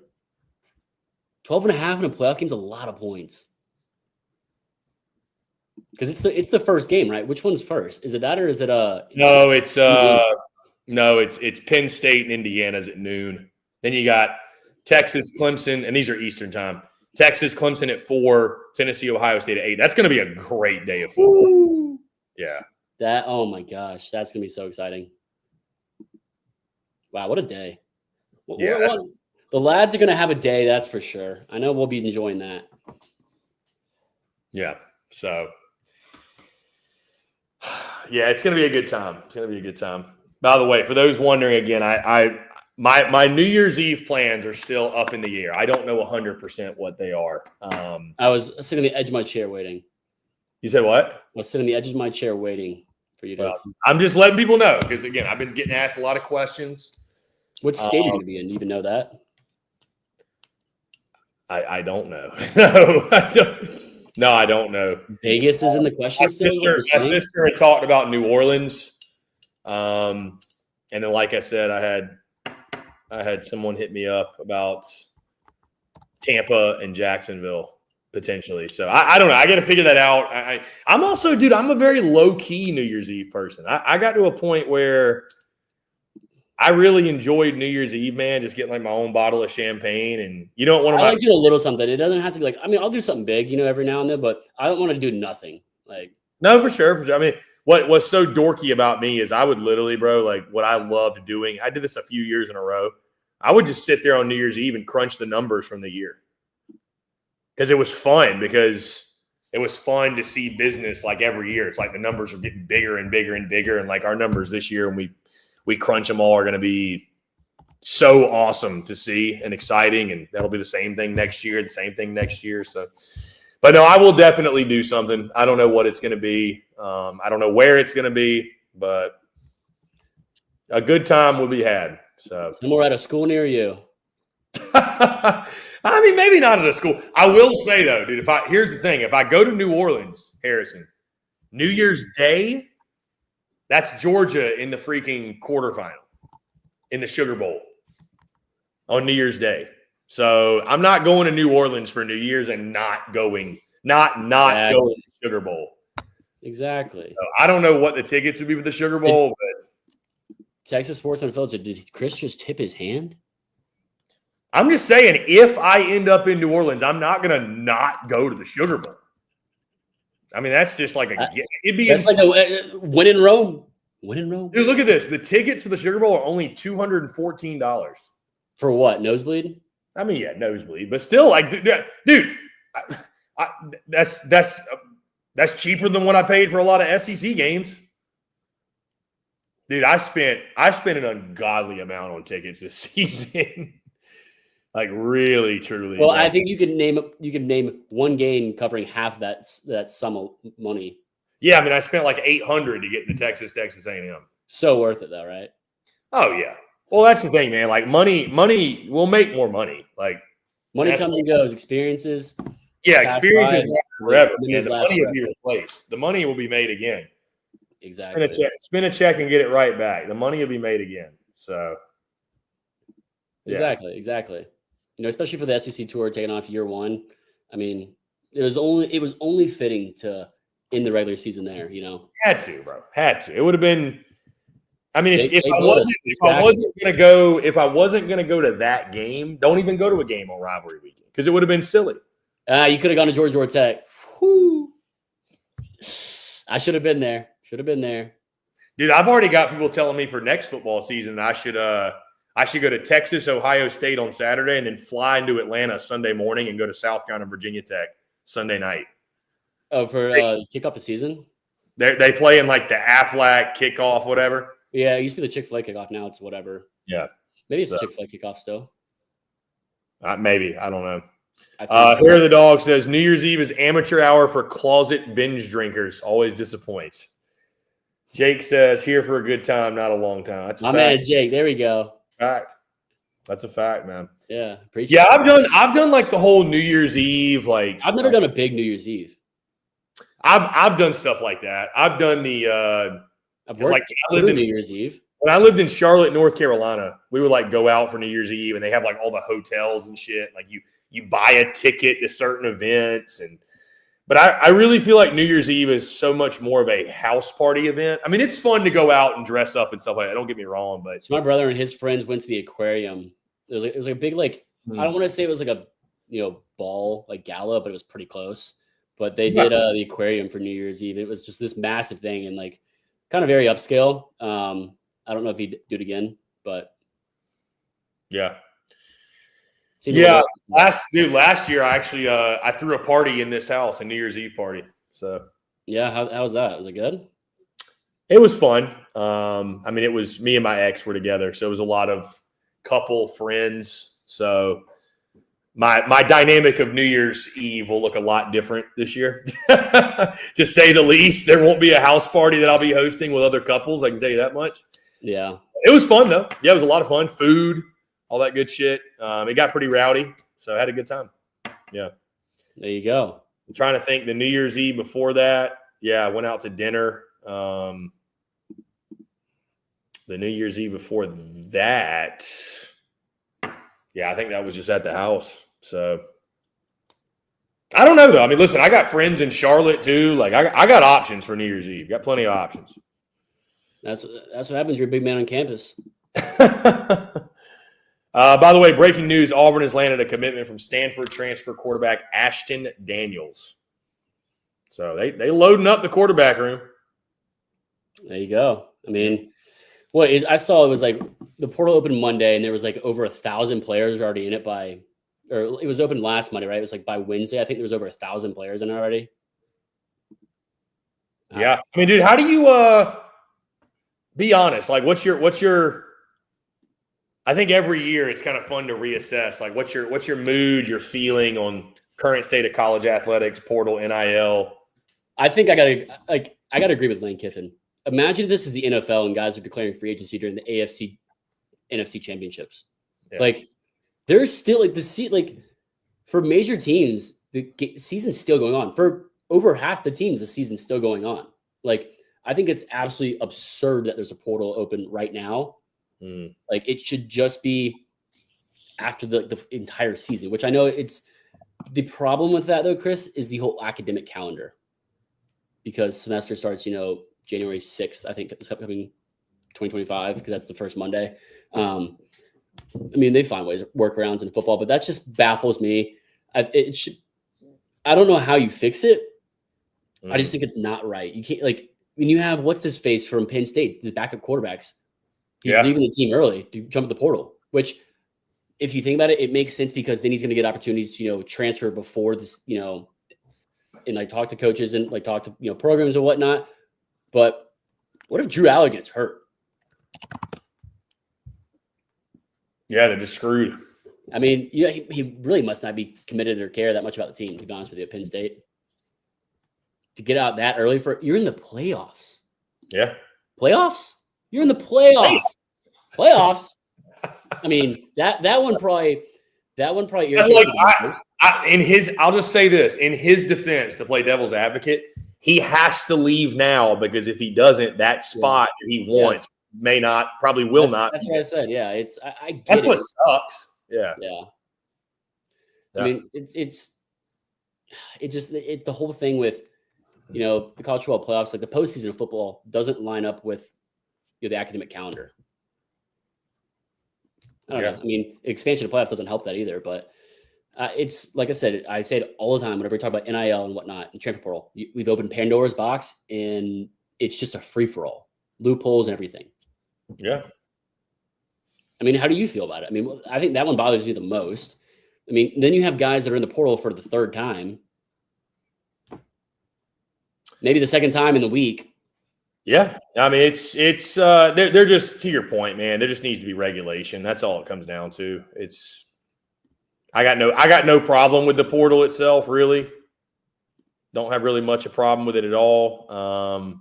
Speaker 3: 12.5 in a playoff game's a lot of points. Because it's the first game, right? Which one's first? Is it that or is it
Speaker 21: No, it's Penn State and Indiana's at noon. Then you got Texas, Clemson, and these are Eastern time. Texas, Clemson at 4, Tennessee, Ohio State at 8. That's going to be a great day of football.
Speaker 3: Ooh.
Speaker 21: Yeah.
Speaker 3: Oh my gosh, that's going to be so exciting. Wow, what a day.
Speaker 21: Yeah.
Speaker 3: The lads are going to have a day, that's for sure. I know we'll be enjoying that.
Speaker 21: Yeah. So, yeah, it's going to be a good time. It's going to be a good time. By the way, for those wondering again, my New Year's Eve plans are still up in the air. I don't know 100% what they are.
Speaker 3: I was sitting on the edge of my chair waiting.
Speaker 21: You said what?
Speaker 3: I was sitting on the edge of my chair waiting for you to.
Speaker 21: Well, I'm just letting people know because, again, I've been getting asked a lot of questions.
Speaker 3: What state are you going to be in? You even know that?
Speaker 21: I don't know. No, I don't. No, I don't know.
Speaker 3: Vegas is in the question.
Speaker 21: My sister had talked about New Orleans, and then, like I said, I had someone hit me up about Tampa and Jacksonville potentially. So I don't know. I got to figure that out. I'm also, dude, I'm a very low key New Year's Eve person. I got to a point where I really enjoyed New Year's Eve, man, just getting like my own bottle of champagne. And you don't want to
Speaker 3: like do a little something. It doesn't have to be like, I mean, I'll do something big, every now and then, but I don't want to do nothing. Like,
Speaker 21: no, for sure. I mean, what's so dorky about me is I would literally, bro, like what I loved doing. I did this a few years in a row. I would just sit there on New Year's Eve and crunch the numbers from the year. Because it was fun to see business like every year. It's like the numbers are getting bigger and bigger and bigger. And like our numbers this year, and we crunch them all, are going to be so awesome to see and exciting. And that'll be the same thing next year, So, but no, I will definitely do something. I don't know what it's going to be. I don't know where it's going to be, but a good time will be had. So
Speaker 3: somewhere at a school near you.
Speaker 21: I mean, maybe not at a school. I will say though, dude, here's the thing. If I go to New Orleans, Harrison, New Year's Day, that's Georgia in the freaking quarterfinal in the Sugar Bowl on New Year's Day. So I'm not going to New Orleans for New Year's and not going to the Sugar Bowl.
Speaker 3: Exactly.
Speaker 21: So I don't know what the tickets would be for the Sugar Bowl, but
Speaker 3: Texas Sports Unfiltered, did Chris just tip his hand?
Speaker 21: I'm just saying, if I end up in New Orleans, I'm not going to not go to the Sugar Bowl. I mean, that's just like it'd be
Speaker 3: like a win in Rome. Win in Rome.
Speaker 21: Dude, look at this. The tickets to the Sugar Bowl are only $214.
Speaker 3: For what? Nosebleed?
Speaker 21: I mean, yeah, nosebleed, but still, like, dude, that's cheaper than what I paid for a lot of SEC games. Dude, I spent an ungodly amount on tickets this season. Like really, truly.
Speaker 3: Well, I think you could name one game covering half that sum of money.
Speaker 21: Yeah, I mean, I spent like $800 to get into Texas A&M.
Speaker 3: So worth it, though, right?
Speaker 21: Oh yeah. Well, that's the thing, man. Like money will make more money. Like
Speaker 3: money comes and goes. Experiences.
Speaker 21: Yeah, experiences last forever. Man. The money will be replaced. The money will be made again.
Speaker 3: Exactly.
Speaker 21: Spin a check and get it right back. The money will be made again. So.
Speaker 3: Yeah. Exactly. Especially for the SEC tour taking off year one. I mean, it was only fitting to end the regular season there.
Speaker 21: Had to, bro. Had to. It would have been. I mean, if I wasn't gonna go to that game, don't even go to a game on rivalry weekend because it would have been silly.
Speaker 3: You could have gone to Georgia Tech. Whew. I should have been there.
Speaker 21: Dude, I've already got people telling me for next football season I should go to Texas, Ohio State on Saturday and then fly into Atlanta Sunday morning and go to South Carolina, Virginia Tech Sunday night.
Speaker 3: Oh, for kick off the season?
Speaker 21: They play in like the Aflac kickoff, whatever.
Speaker 3: Yeah, it used to be the Chick-fil-A kickoff. Now it's whatever.
Speaker 21: Yeah.
Speaker 3: Maybe it's the Chick-fil-A kickoff still.
Speaker 21: Maybe. I don't know. Here the dog says New Year's Eve is amateur hour for closet binge drinkers. Always disappoints. Jake says here for a good time, not a long time. That's a fact.
Speaker 3: Man, Jake. There we go.
Speaker 21: Fact. That's a fact, man.
Speaker 3: Yeah.
Speaker 21: Yeah, I've done like the whole New Year's Eve. Like
Speaker 3: I've never done a big New Year's Eve.
Speaker 21: I've done stuff like that. I've done the
Speaker 3: I've worked New Year's Eve.
Speaker 21: When I lived in Charlotte, North Carolina, we would like go out for New Year's Eve and they have like all the hotels and shit. Like you buy a ticket to certain events and But I really feel like New Year's Eve is so much more of a house party event. I mean, it's fun to go out and dress up and stuff like that. Don't get me wrong, but
Speaker 3: so my brother and his friends went to the aquarium. It was like a big I don't want to say it was like a ball like gala, but it was pretty close. But they did the aquarium for New Year's Eve. It was just this massive thing and like kind of very upscale. I don't know if he'd do it again, but
Speaker 21: yeah. Yeah, last year I actually I threw a party in this house, a New Year's Eve party. So
Speaker 3: yeah, how was that? Was it good?
Speaker 21: It was fun. I mean, it was me and my ex were together, so it was a lot of couple friends. So my dynamic of New Year's Eve will look a lot different this year, to say the least. There won't be a house party that I'll be hosting with other couples. I can tell you that much.
Speaker 3: Yeah,
Speaker 21: it was fun though. Yeah, it was a lot of fun. Food. All that good shit. It got pretty rowdy, so I had a good time. Yeah.
Speaker 3: There you go.
Speaker 21: I'm trying to think the New Year's Eve before that. Yeah, I went out to dinner. The New Year's Eve before that. Yeah, I think that was just at the house. So I don't know though. I mean, listen, I got friends in Charlotte too. Like I got options for New Year's Eve. Got plenty of options.
Speaker 3: That's what happens. You're a big man on campus.
Speaker 21: By the way, breaking news, Auburn has landed a commitment from Stanford transfer quarterback Ashton Daniels. So they loading up the quarterback room.
Speaker 3: There you go. I mean, I saw it was like the portal opened Monday and there was like over 1,000 players already in it or it was open last Monday, right? It was like by Wednesday, I think there was over 1,000 players in it already.
Speaker 21: Yeah. I mean, dude, how do you be honest? Like what's your I think every year it's kind of fun to reassess. Like, what's your mood, your feeling on current state of college athletics, portal, NIL?
Speaker 3: I think I gotta agree with Lane Kiffin. Imagine if this is the NFL and guys are declaring free agency during the AFC, NFC championships. Yeah. Like, there's still for major teams, the season's still going on. For over half the teams, the season's still going on. Like, I think it's absolutely absurd that there's a portal open right now. Like it should just be after the entire season, which I know it's the problem with that though, Chris, is the whole academic calendar, because semester starts, January 6th, I think this upcoming 2025, because that's the first Monday. I mean, they find ways, workarounds in football, but that just baffles me. I don't know how you fix it. I just think it's not right. You can't when you have what's his face from Penn State, the backup quarterbacks. He's leaving the team early to jump at the portal, which if you think about it, it makes sense because then he's going to get opportunities to, transfer before this, and talk to coaches and talk to, programs and whatnot. But what if Drew Aller gets hurt?
Speaker 21: Yeah, they're just screwed.
Speaker 3: I mean, he really must not be committed or care that much about the team, to be honest with you, at Penn State. To get out that early you're in the playoffs.
Speaker 21: Yeah.
Speaker 3: Playoffs? You're in the playoffs. Playoffs. I mean, that one probably.
Speaker 21: I'll just say this in his defense, to play devil's advocate, he has to leave now, because if he doesn't, that spot that he wants probably will not.
Speaker 3: That's what I said. Yeah, it's.
Speaker 21: That's what sucks. Yeah.
Speaker 3: Yeah. I mean, it's the whole thing with, the college football playoffs, like the postseason of football doesn't line up with the academic calendar. I don't know. I mean, expansion of playoffs doesn't help that either, but it's like I said, I say it all the time whenever we talk about NIL and whatnot and transfer portal. We've opened Pandora's box and it's just a free for all, loopholes and everything.
Speaker 21: Yeah.
Speaker 3: I mean, how do you feel about it? I mean, I think that one bothers me the most. I mean, then you have guys that are in the portal for the third time, maybe the second time in the week.
Speaker 21: Yeah, I mean, it's they're just, to your point, man. There just needs to be regulation. That's all it comes down to. I got no problem with the portal itself, really. Don't have really much a problem with it at all.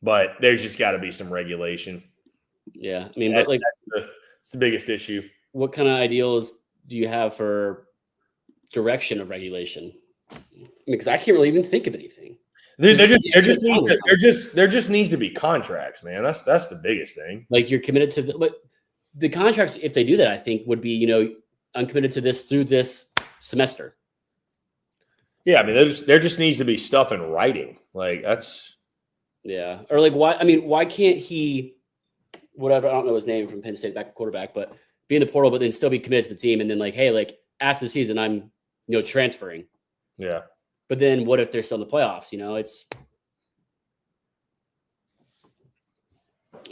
Speaker 21: But there's just got to be some regulation.
Speaker 3: Yeah, I mean,
Speaker 21: that's the biggest issue.
Speaker 3: What kind of ideals do you have for direction of regulation? I mean, because I can't really even think of anything.
Speaker 21: There just needs to be contracts, man. That's the biggest thing.
Speaker 3: Like you're committed to but the contracts, if they do that, I think would be, I'm committed to this through this semester.
Speaker 21: Yeah, I mean, there just needs to be stuff in writing. Like that's
Speaker 3: or like why can't he, whatever, I don't know his name from Penn State, quarterback, but be in the portal, but then still be committed to the team, and then like, hey, like after the season, I'm transferring.
Speaker 21: Yeah.
Speaker 3: But then what if they're still in the playoffs? It's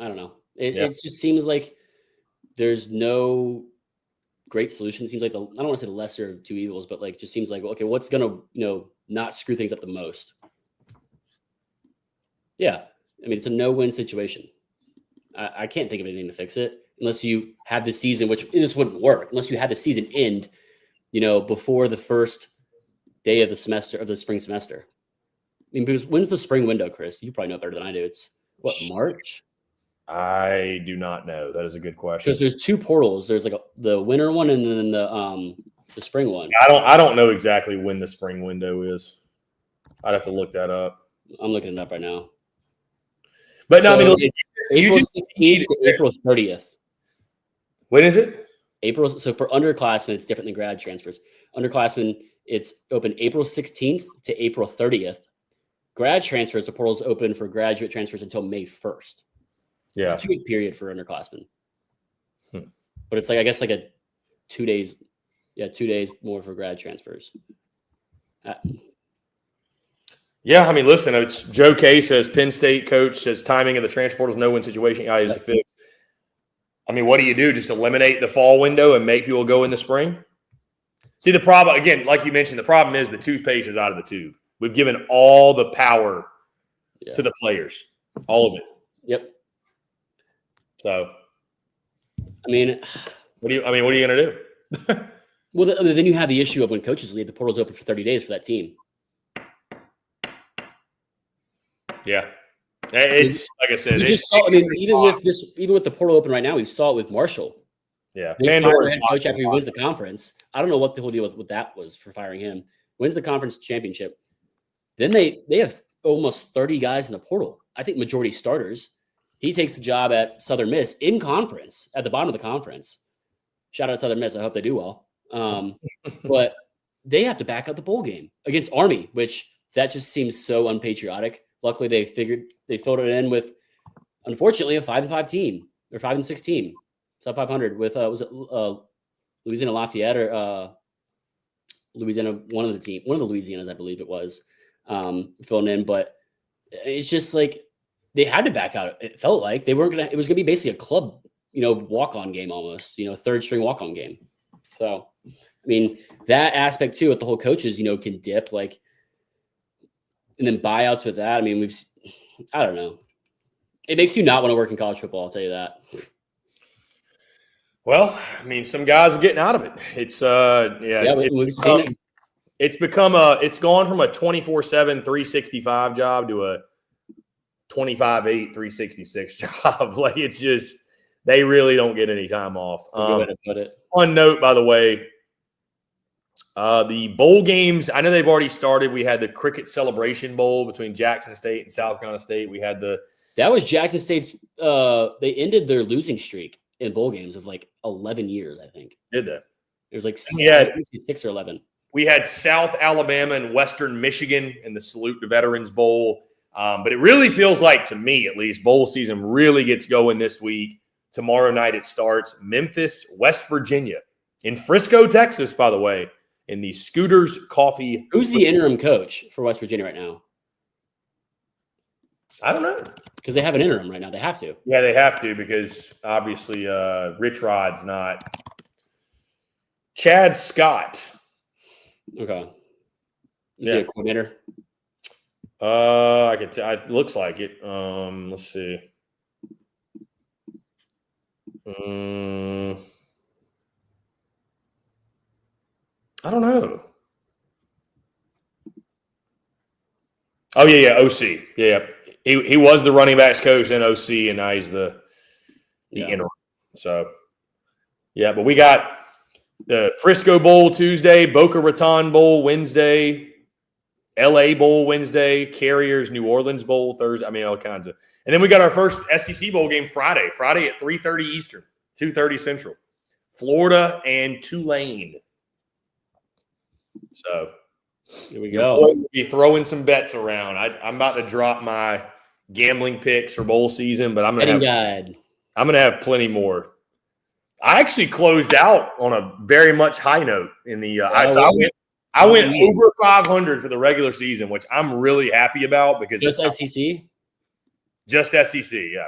Speaker 3: I don't know. It just seems like there's no great solution. It seems like I don't want to say the lesser of two evils, but like just seems like, okay, what's gonna not screw things up the most? Yeah, I mean it's a no-win situation. I can't think of anything to fix it unless you have the season, which this wouldn't work unless you had the season end, before the first day of the semester of the spring semester. I mean, because when's the spring window, Chris? You probably know better than I do. It's what, March?
Speaker 21: I do not know. That is a good question.
Speaker 3: Because there's two portals. There's like the winter one and then the spring one.
Speaker 21: I don't know exactly when the spring window is. I'd have to look that up.
Speaker 3: I'm looking it up right now.
Speaker 21: But
Speaker 3: so
Speaker 21: no, I mean,
Speaker 3: it's April 16th to April 30th.
Speaker 21: When is it?
Speaker 3: April. So for underclassmen, it's different than grad transfers. Underclassmen, it's open April 16th to April 30th. Grad transfers, the portal's open for graduate transfers until May 1st.
Speaker 21: Yeah.
Speaker 3: It's a 2-week period for underclassmen. But it's like, I guess like a 2 days. Yeah, 2 days more for grad transfers.
Speaker 21: Yeah, I mean, listen, it's Joe K says Penn State coach says timing of the transfer portal is no-win situation. Is to fix. I mean, what do you do? Just eliminate the fall window and make people go in the spring? See, the problem, again, like you mentioned, the problem is the toothpaste is out of the tube. We've given all the power to the players, all of it.
Speaker 3: Yep.
Speaker 21: So,
Speaker 3: I mean,
Speaker 21: what are you going to do?
Speaker 3: Well, then you have the issue of when coaches leave, the portal's open for 30 days for that team.
Speaker 21: Yeah. It's like I said.
Speaker 3: We just saw, even with the portal open right now, we saw it with Marshall.
Speaker 21: Yeah.
Speaker 3: They fired head coach after he wins the conference. I don't know what the whole deal with that was for firing him. Wins the conference championship. Then they have almost 30 guys in the portal. I think majority starters. He takes the job at Southern Miss in conference, at the bottom of the conference. Shout out Southern Miss. I hope they do well. But they have to back up the bowl game against Army, which that just seems so unpatriotic. Luckily, they filled it in with, unfortunately, a 5-5 team or 5-6 team, sub 500 with was it Louisiana Lafayette or Louisiana, one of the Louisianas, I believe it was, filling in. But it's just like they had to back out. It felt like they weren't gonna. It was gonna be basically a club, walk-on game almost, third string walk-on game. So, I mean, that aspect too with the whole coaches, can dip like. And then buyouts with that. I mean, I don't know. It makes you not want to work in college football. I'll tell you that.
Speaker 21: Well, I mean, some guys are getting out of it. It's it's gone from a 24/7, 365 job to a 25/8, 366 job. Like it's just, they really don't get any time off.
Speaker 3: Good way to put it.
Speaker 21: One note, by the way, the bowl games, I know they've already started. We had the Cricket Celebration Bowl between Jackson State and South Carolina State. We had
Speaker 3: that was Jackson State's. They ended their losing streak in bowl games of like 11 years, I think.
Speaker 21: Did that?
Speaker 3: It was like 6 or 11.
Speaker 21: We had South Alabama and Western Michigan in the Salute to Veterans Bowl. But it really feels like, to me at least, bowl season really gets going this week. Tomorrow night it starts. Memphis, West Virginia. In Frisco, Texas, by the way. In the Scooters Coffee.
Speaker 3: Who's the interim coach for West Virginia right now?
Speaker 21: I don't know.
Speaker 3: Because they have an interim right now. They have to.
Speaker 21: Yeah, they have to because obviously Rich Rod's not. Chad Scott.
Speaker 3: Okay. Is he a coordinator?
Speaker 21: It looks like it. Let's see. I don't know. Oh yeah, OC. Yeah, he was the running backs coach in OC, and now he's the interim. So yeah, but we got the Frisco Bowl Tuesday, Boca Raton Bowl Wednesday, LA Bowl Wednesday, Carriers New Orleans Bowl Thursday. I mean, all kinds of. And then we got our first SEC Bowl game Friday at 3:30 Eastern, 2:30 Central. Florida and Tulane. So
Speaker 3: Here we
Speaker 21: Your
Speaker 3: go.
Speaker 21: boy will be throwing some bets around. I'm about to drop my gambling picks for bowl season, but I'm going to have plenty more. I actually closed out on a very much high note in the. I went over 500 for the regular season, which I'm really happy about because
Speaker 3: just SEC.
Speaker 21: Just SEC, yeah.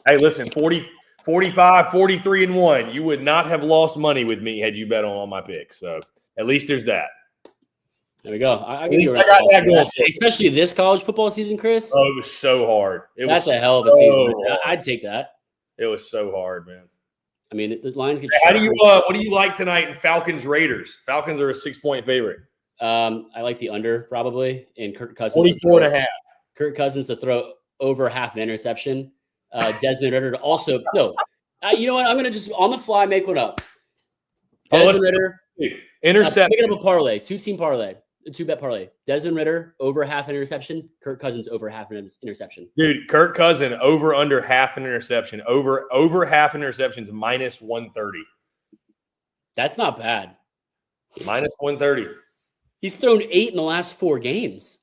Speaker 21: Hey, listen, 45, 43 and 1. You would not have lost money with me had you bet on all my picks. So at least there's that.
Speaker 3: There we go.
Speaker 21: At least I got that going.
Speaker 3: Especially this college football season, Chris.
Speaker 21: Oh, it was so hard.
Speaker 3: That's a hell of a season. I'd take that.
Speaker 21: It was so hard, man.
Speaker 3: I mean, the Lions get.
Speaker 21: What do you like tonight in Falcons Raiders? Falcons are a 6-point favorite.
Speaker 3: I like the under probably in Kirk Cousins.
Speaker 21: 44.5.
Speaker 3: Kirk Cousins to throw over half an interception. Desmond Ritter to also no. You know what? I'm gonna just on the fly make one up. Desmond Ritter
Speaker 21: interception.
Speaker 3: Picking up a parlay, 2-team parlay, a 2-bet parlay. Desmond Ritter over half an interception. Kirk Cousins over half an interception.
Speaker 21: Dude, Kirk Cousins over under half an interception. Over half an interceptions minus 130.
Speaker 3: That's not bad.
Speaker 21: Minus 130.
Speaker 3: He's thrown 8 in the last 4 games.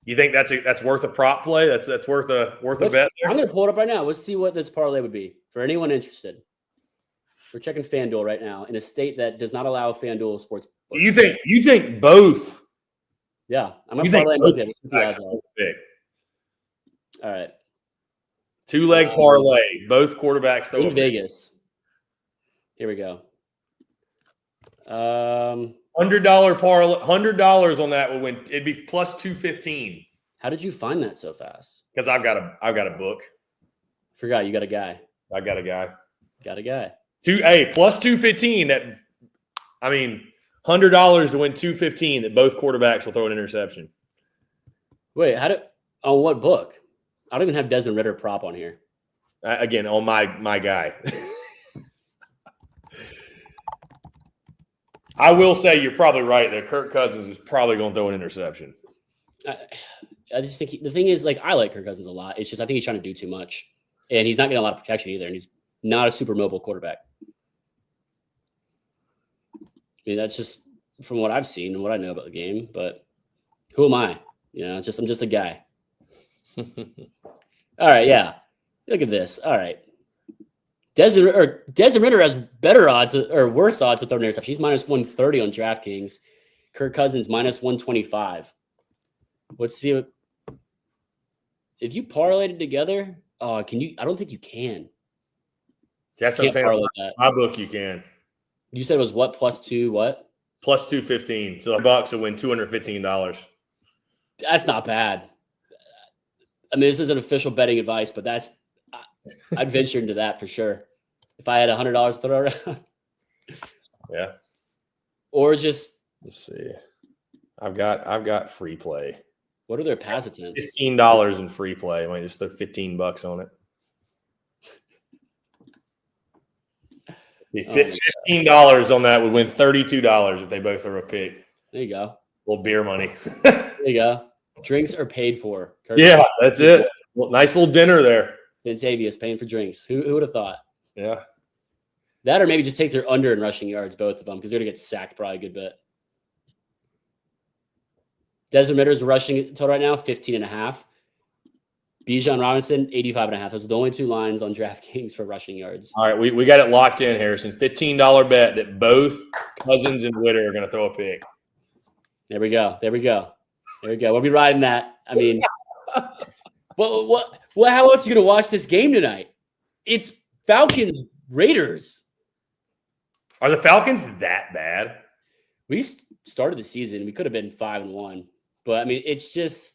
Speaker 21: You think that's worth a prop play? That's worth a bet there?
Speaker 3: I'm going to pull it up right now. Let's see what this parlay would be for anyone interested. We're checking FanDuel right now in a state that does not allow FanDuel sports.
Speaker 21: You think both?
Speaker 3: Yeah, I'm going to parlay both.
Speaker 21: Big.
Speaker 3: All right.
Speaker 21: 2-leg parlay. Both quarterbacks
Speaker 3: in Vegas. Here we go.
Speaker 21: $100 parlay. $100 on that would win. It'd be plus 215.
Speaker 3: How did you find that so fast?
Speaker 21: Because I've got a book.
Speaker 3: Forgot you got a guy.
Speaker 21: I got a guy.
Speaker 3: Got a guy.
Speaker 21: Plus 215. That I mean, $100 to win 215. That both quarterbacks will throw an interception.
Speaker 3: Wait, on what book? I don't even have Desmond Ritter prop on here.
Speaker 21: Again, on my guy. I will say you're probably right that Kirk Cousins is probably going to throw an interception.
Speaker 3: I just think the thing is, like, I like Kirk Cousins a lot. It's just I think he's trying to do too much, and he's not getting a lot of protection either, and he's not a super mobile quarterback. I mean, that's just from what I've seen and what I know about the game. But who am I? You know, I'm just a guy. All right, yeah. Look at this. All right. Desmond Ritter has better odds or worse odds to throw an interception. He's minus 130 on DraftKings. Kirk Cousins minus 125. Let's see if you parlayed it together. Can you? I don't think you can.
Speaker 21: That's what I'm saying. My book, you can.
Speaker 3: You said it was what +2? What?
Speaker 21: Plus 215. So $1 will win $215.
Speaker 3: That's not bad. I mean, this isn't official betting advice, but I'd venture into that for sure. If I had $100 to throw around.
Speaker 21: Yeah.
Speaker 3: Or just
Speaker 21: let's see. I've got free play.
Speaker 3: What are their pass attempts?
Speaker 21: $15 in free play. I might just throw $15 on it. $15 on that would win $32 if they both throw a pick.
Speaker 3: There you go.
Speaker 21: A little beer money.
Speaker 3: There you go. Drinks are paid for.
Speaker 21: Yeah, that's it. Well, nice little dinner there.
Speaker 3: Vintavious paying for drinks. Who would have thought?
Speaker 21: Yeah.
Speaker 3: That or maybe just take their under in rushing yards, both of them, because they're going to get sacked probably a good bit. Desmond Ritter's rushing total right now, 15.5. Bijan Robinson, 85.5. Those are the only 2 lines on DraftKings for rushing yards.
Speaker 21: All right, we got it locked in, Harrison. $15 bet that both Cousins and Ritter are going to throw a pick.
Speaker 3: There we go. We'll be riding that. I mean, what? How else are you going to watch this game tonight? It's Falcons Raiders.
Speaker 21: Are the Falcons that bad?
Speaker 3: We started the season. We could have been 5-1, but I mean, it's just.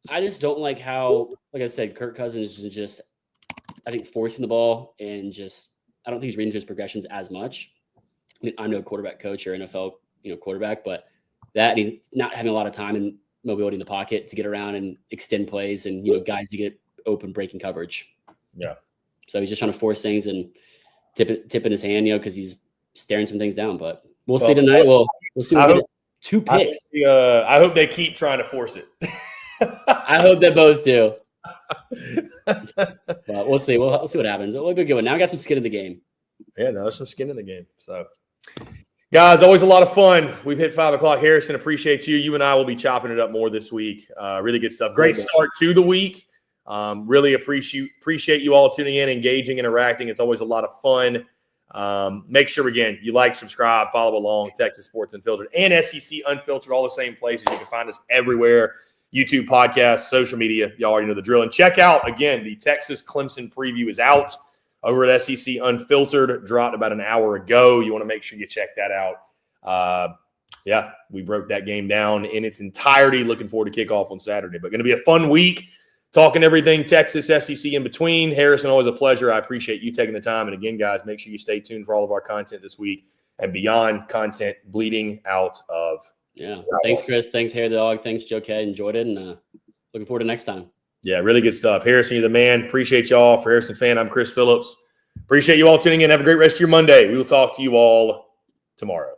Speaker 3: I just don't like how, like I said, Kirk Cousins is just, I think, forcing the ball and just, I don't think he's reading through his progressions as much. I mean, I'm no quarterback coach or NFL, quarterback, but that he's not having a lot of time and mobility in the pocket to get around and extend plays and, guys to get open breaking coverage.
Speaker 21: Yeah.
Speaker 3: So he's just trying to force things and tip in his hand, because he's staring some things down. But we'll see tonight. We'll see. We'll get 2 picks.
Speaker 21: I hope they keep trying to force it.
Speaker 3: I hope they both do. But we'll see. We'll see what happens. It'll be a good one. Now I got some skin in the game.
Speaker 21: Yeah, no, there's some skin in the game. So Guys, always a lot of fun. We've hit 5 o'clock. Harrison, appreciate you. You and I will be chopping it up more this week. Really good stuff. Great start to the week. Really appreciate you all tuning in, engaging, interacting. It's always a lot of fun. Make sure, again, you like, subscribe, follow along, Texas Sports Unfiltered and SEC Unfiltered, all the same places. You can find us everywhere. YouTube, podcast, social media. Y'all already know the drill. And check out, again, the Texas Clemson preview is out over at SEC Unfiltered. Dropped about an hour ago. You want to make sure you check that out. Yeah, we broke that game down in its entirety. Looking forward to kickoff on Saturday. But going to be a fun week. Talking everything Texas, SEC in between. Harrison, always a pleasure. I appreciate you taking the time. And again, guys, make sure you stay tuned for all of our content this week and beyond content bleeding out of.
Speaker 3: Yeah. Thanks, Chris. Thanks, Hair the Dog. Thanks, Joe K. Enjoyed it. And looking forward to next time.
Speaker 21: Yeah, really good stuff. Harrison, you're the man. Appreciate y'all. For Harrison Fan, I'm Chris Phillips. Appreciate you all tuning in. Have a great rest of your Monday. We will talk to you all tomorrow.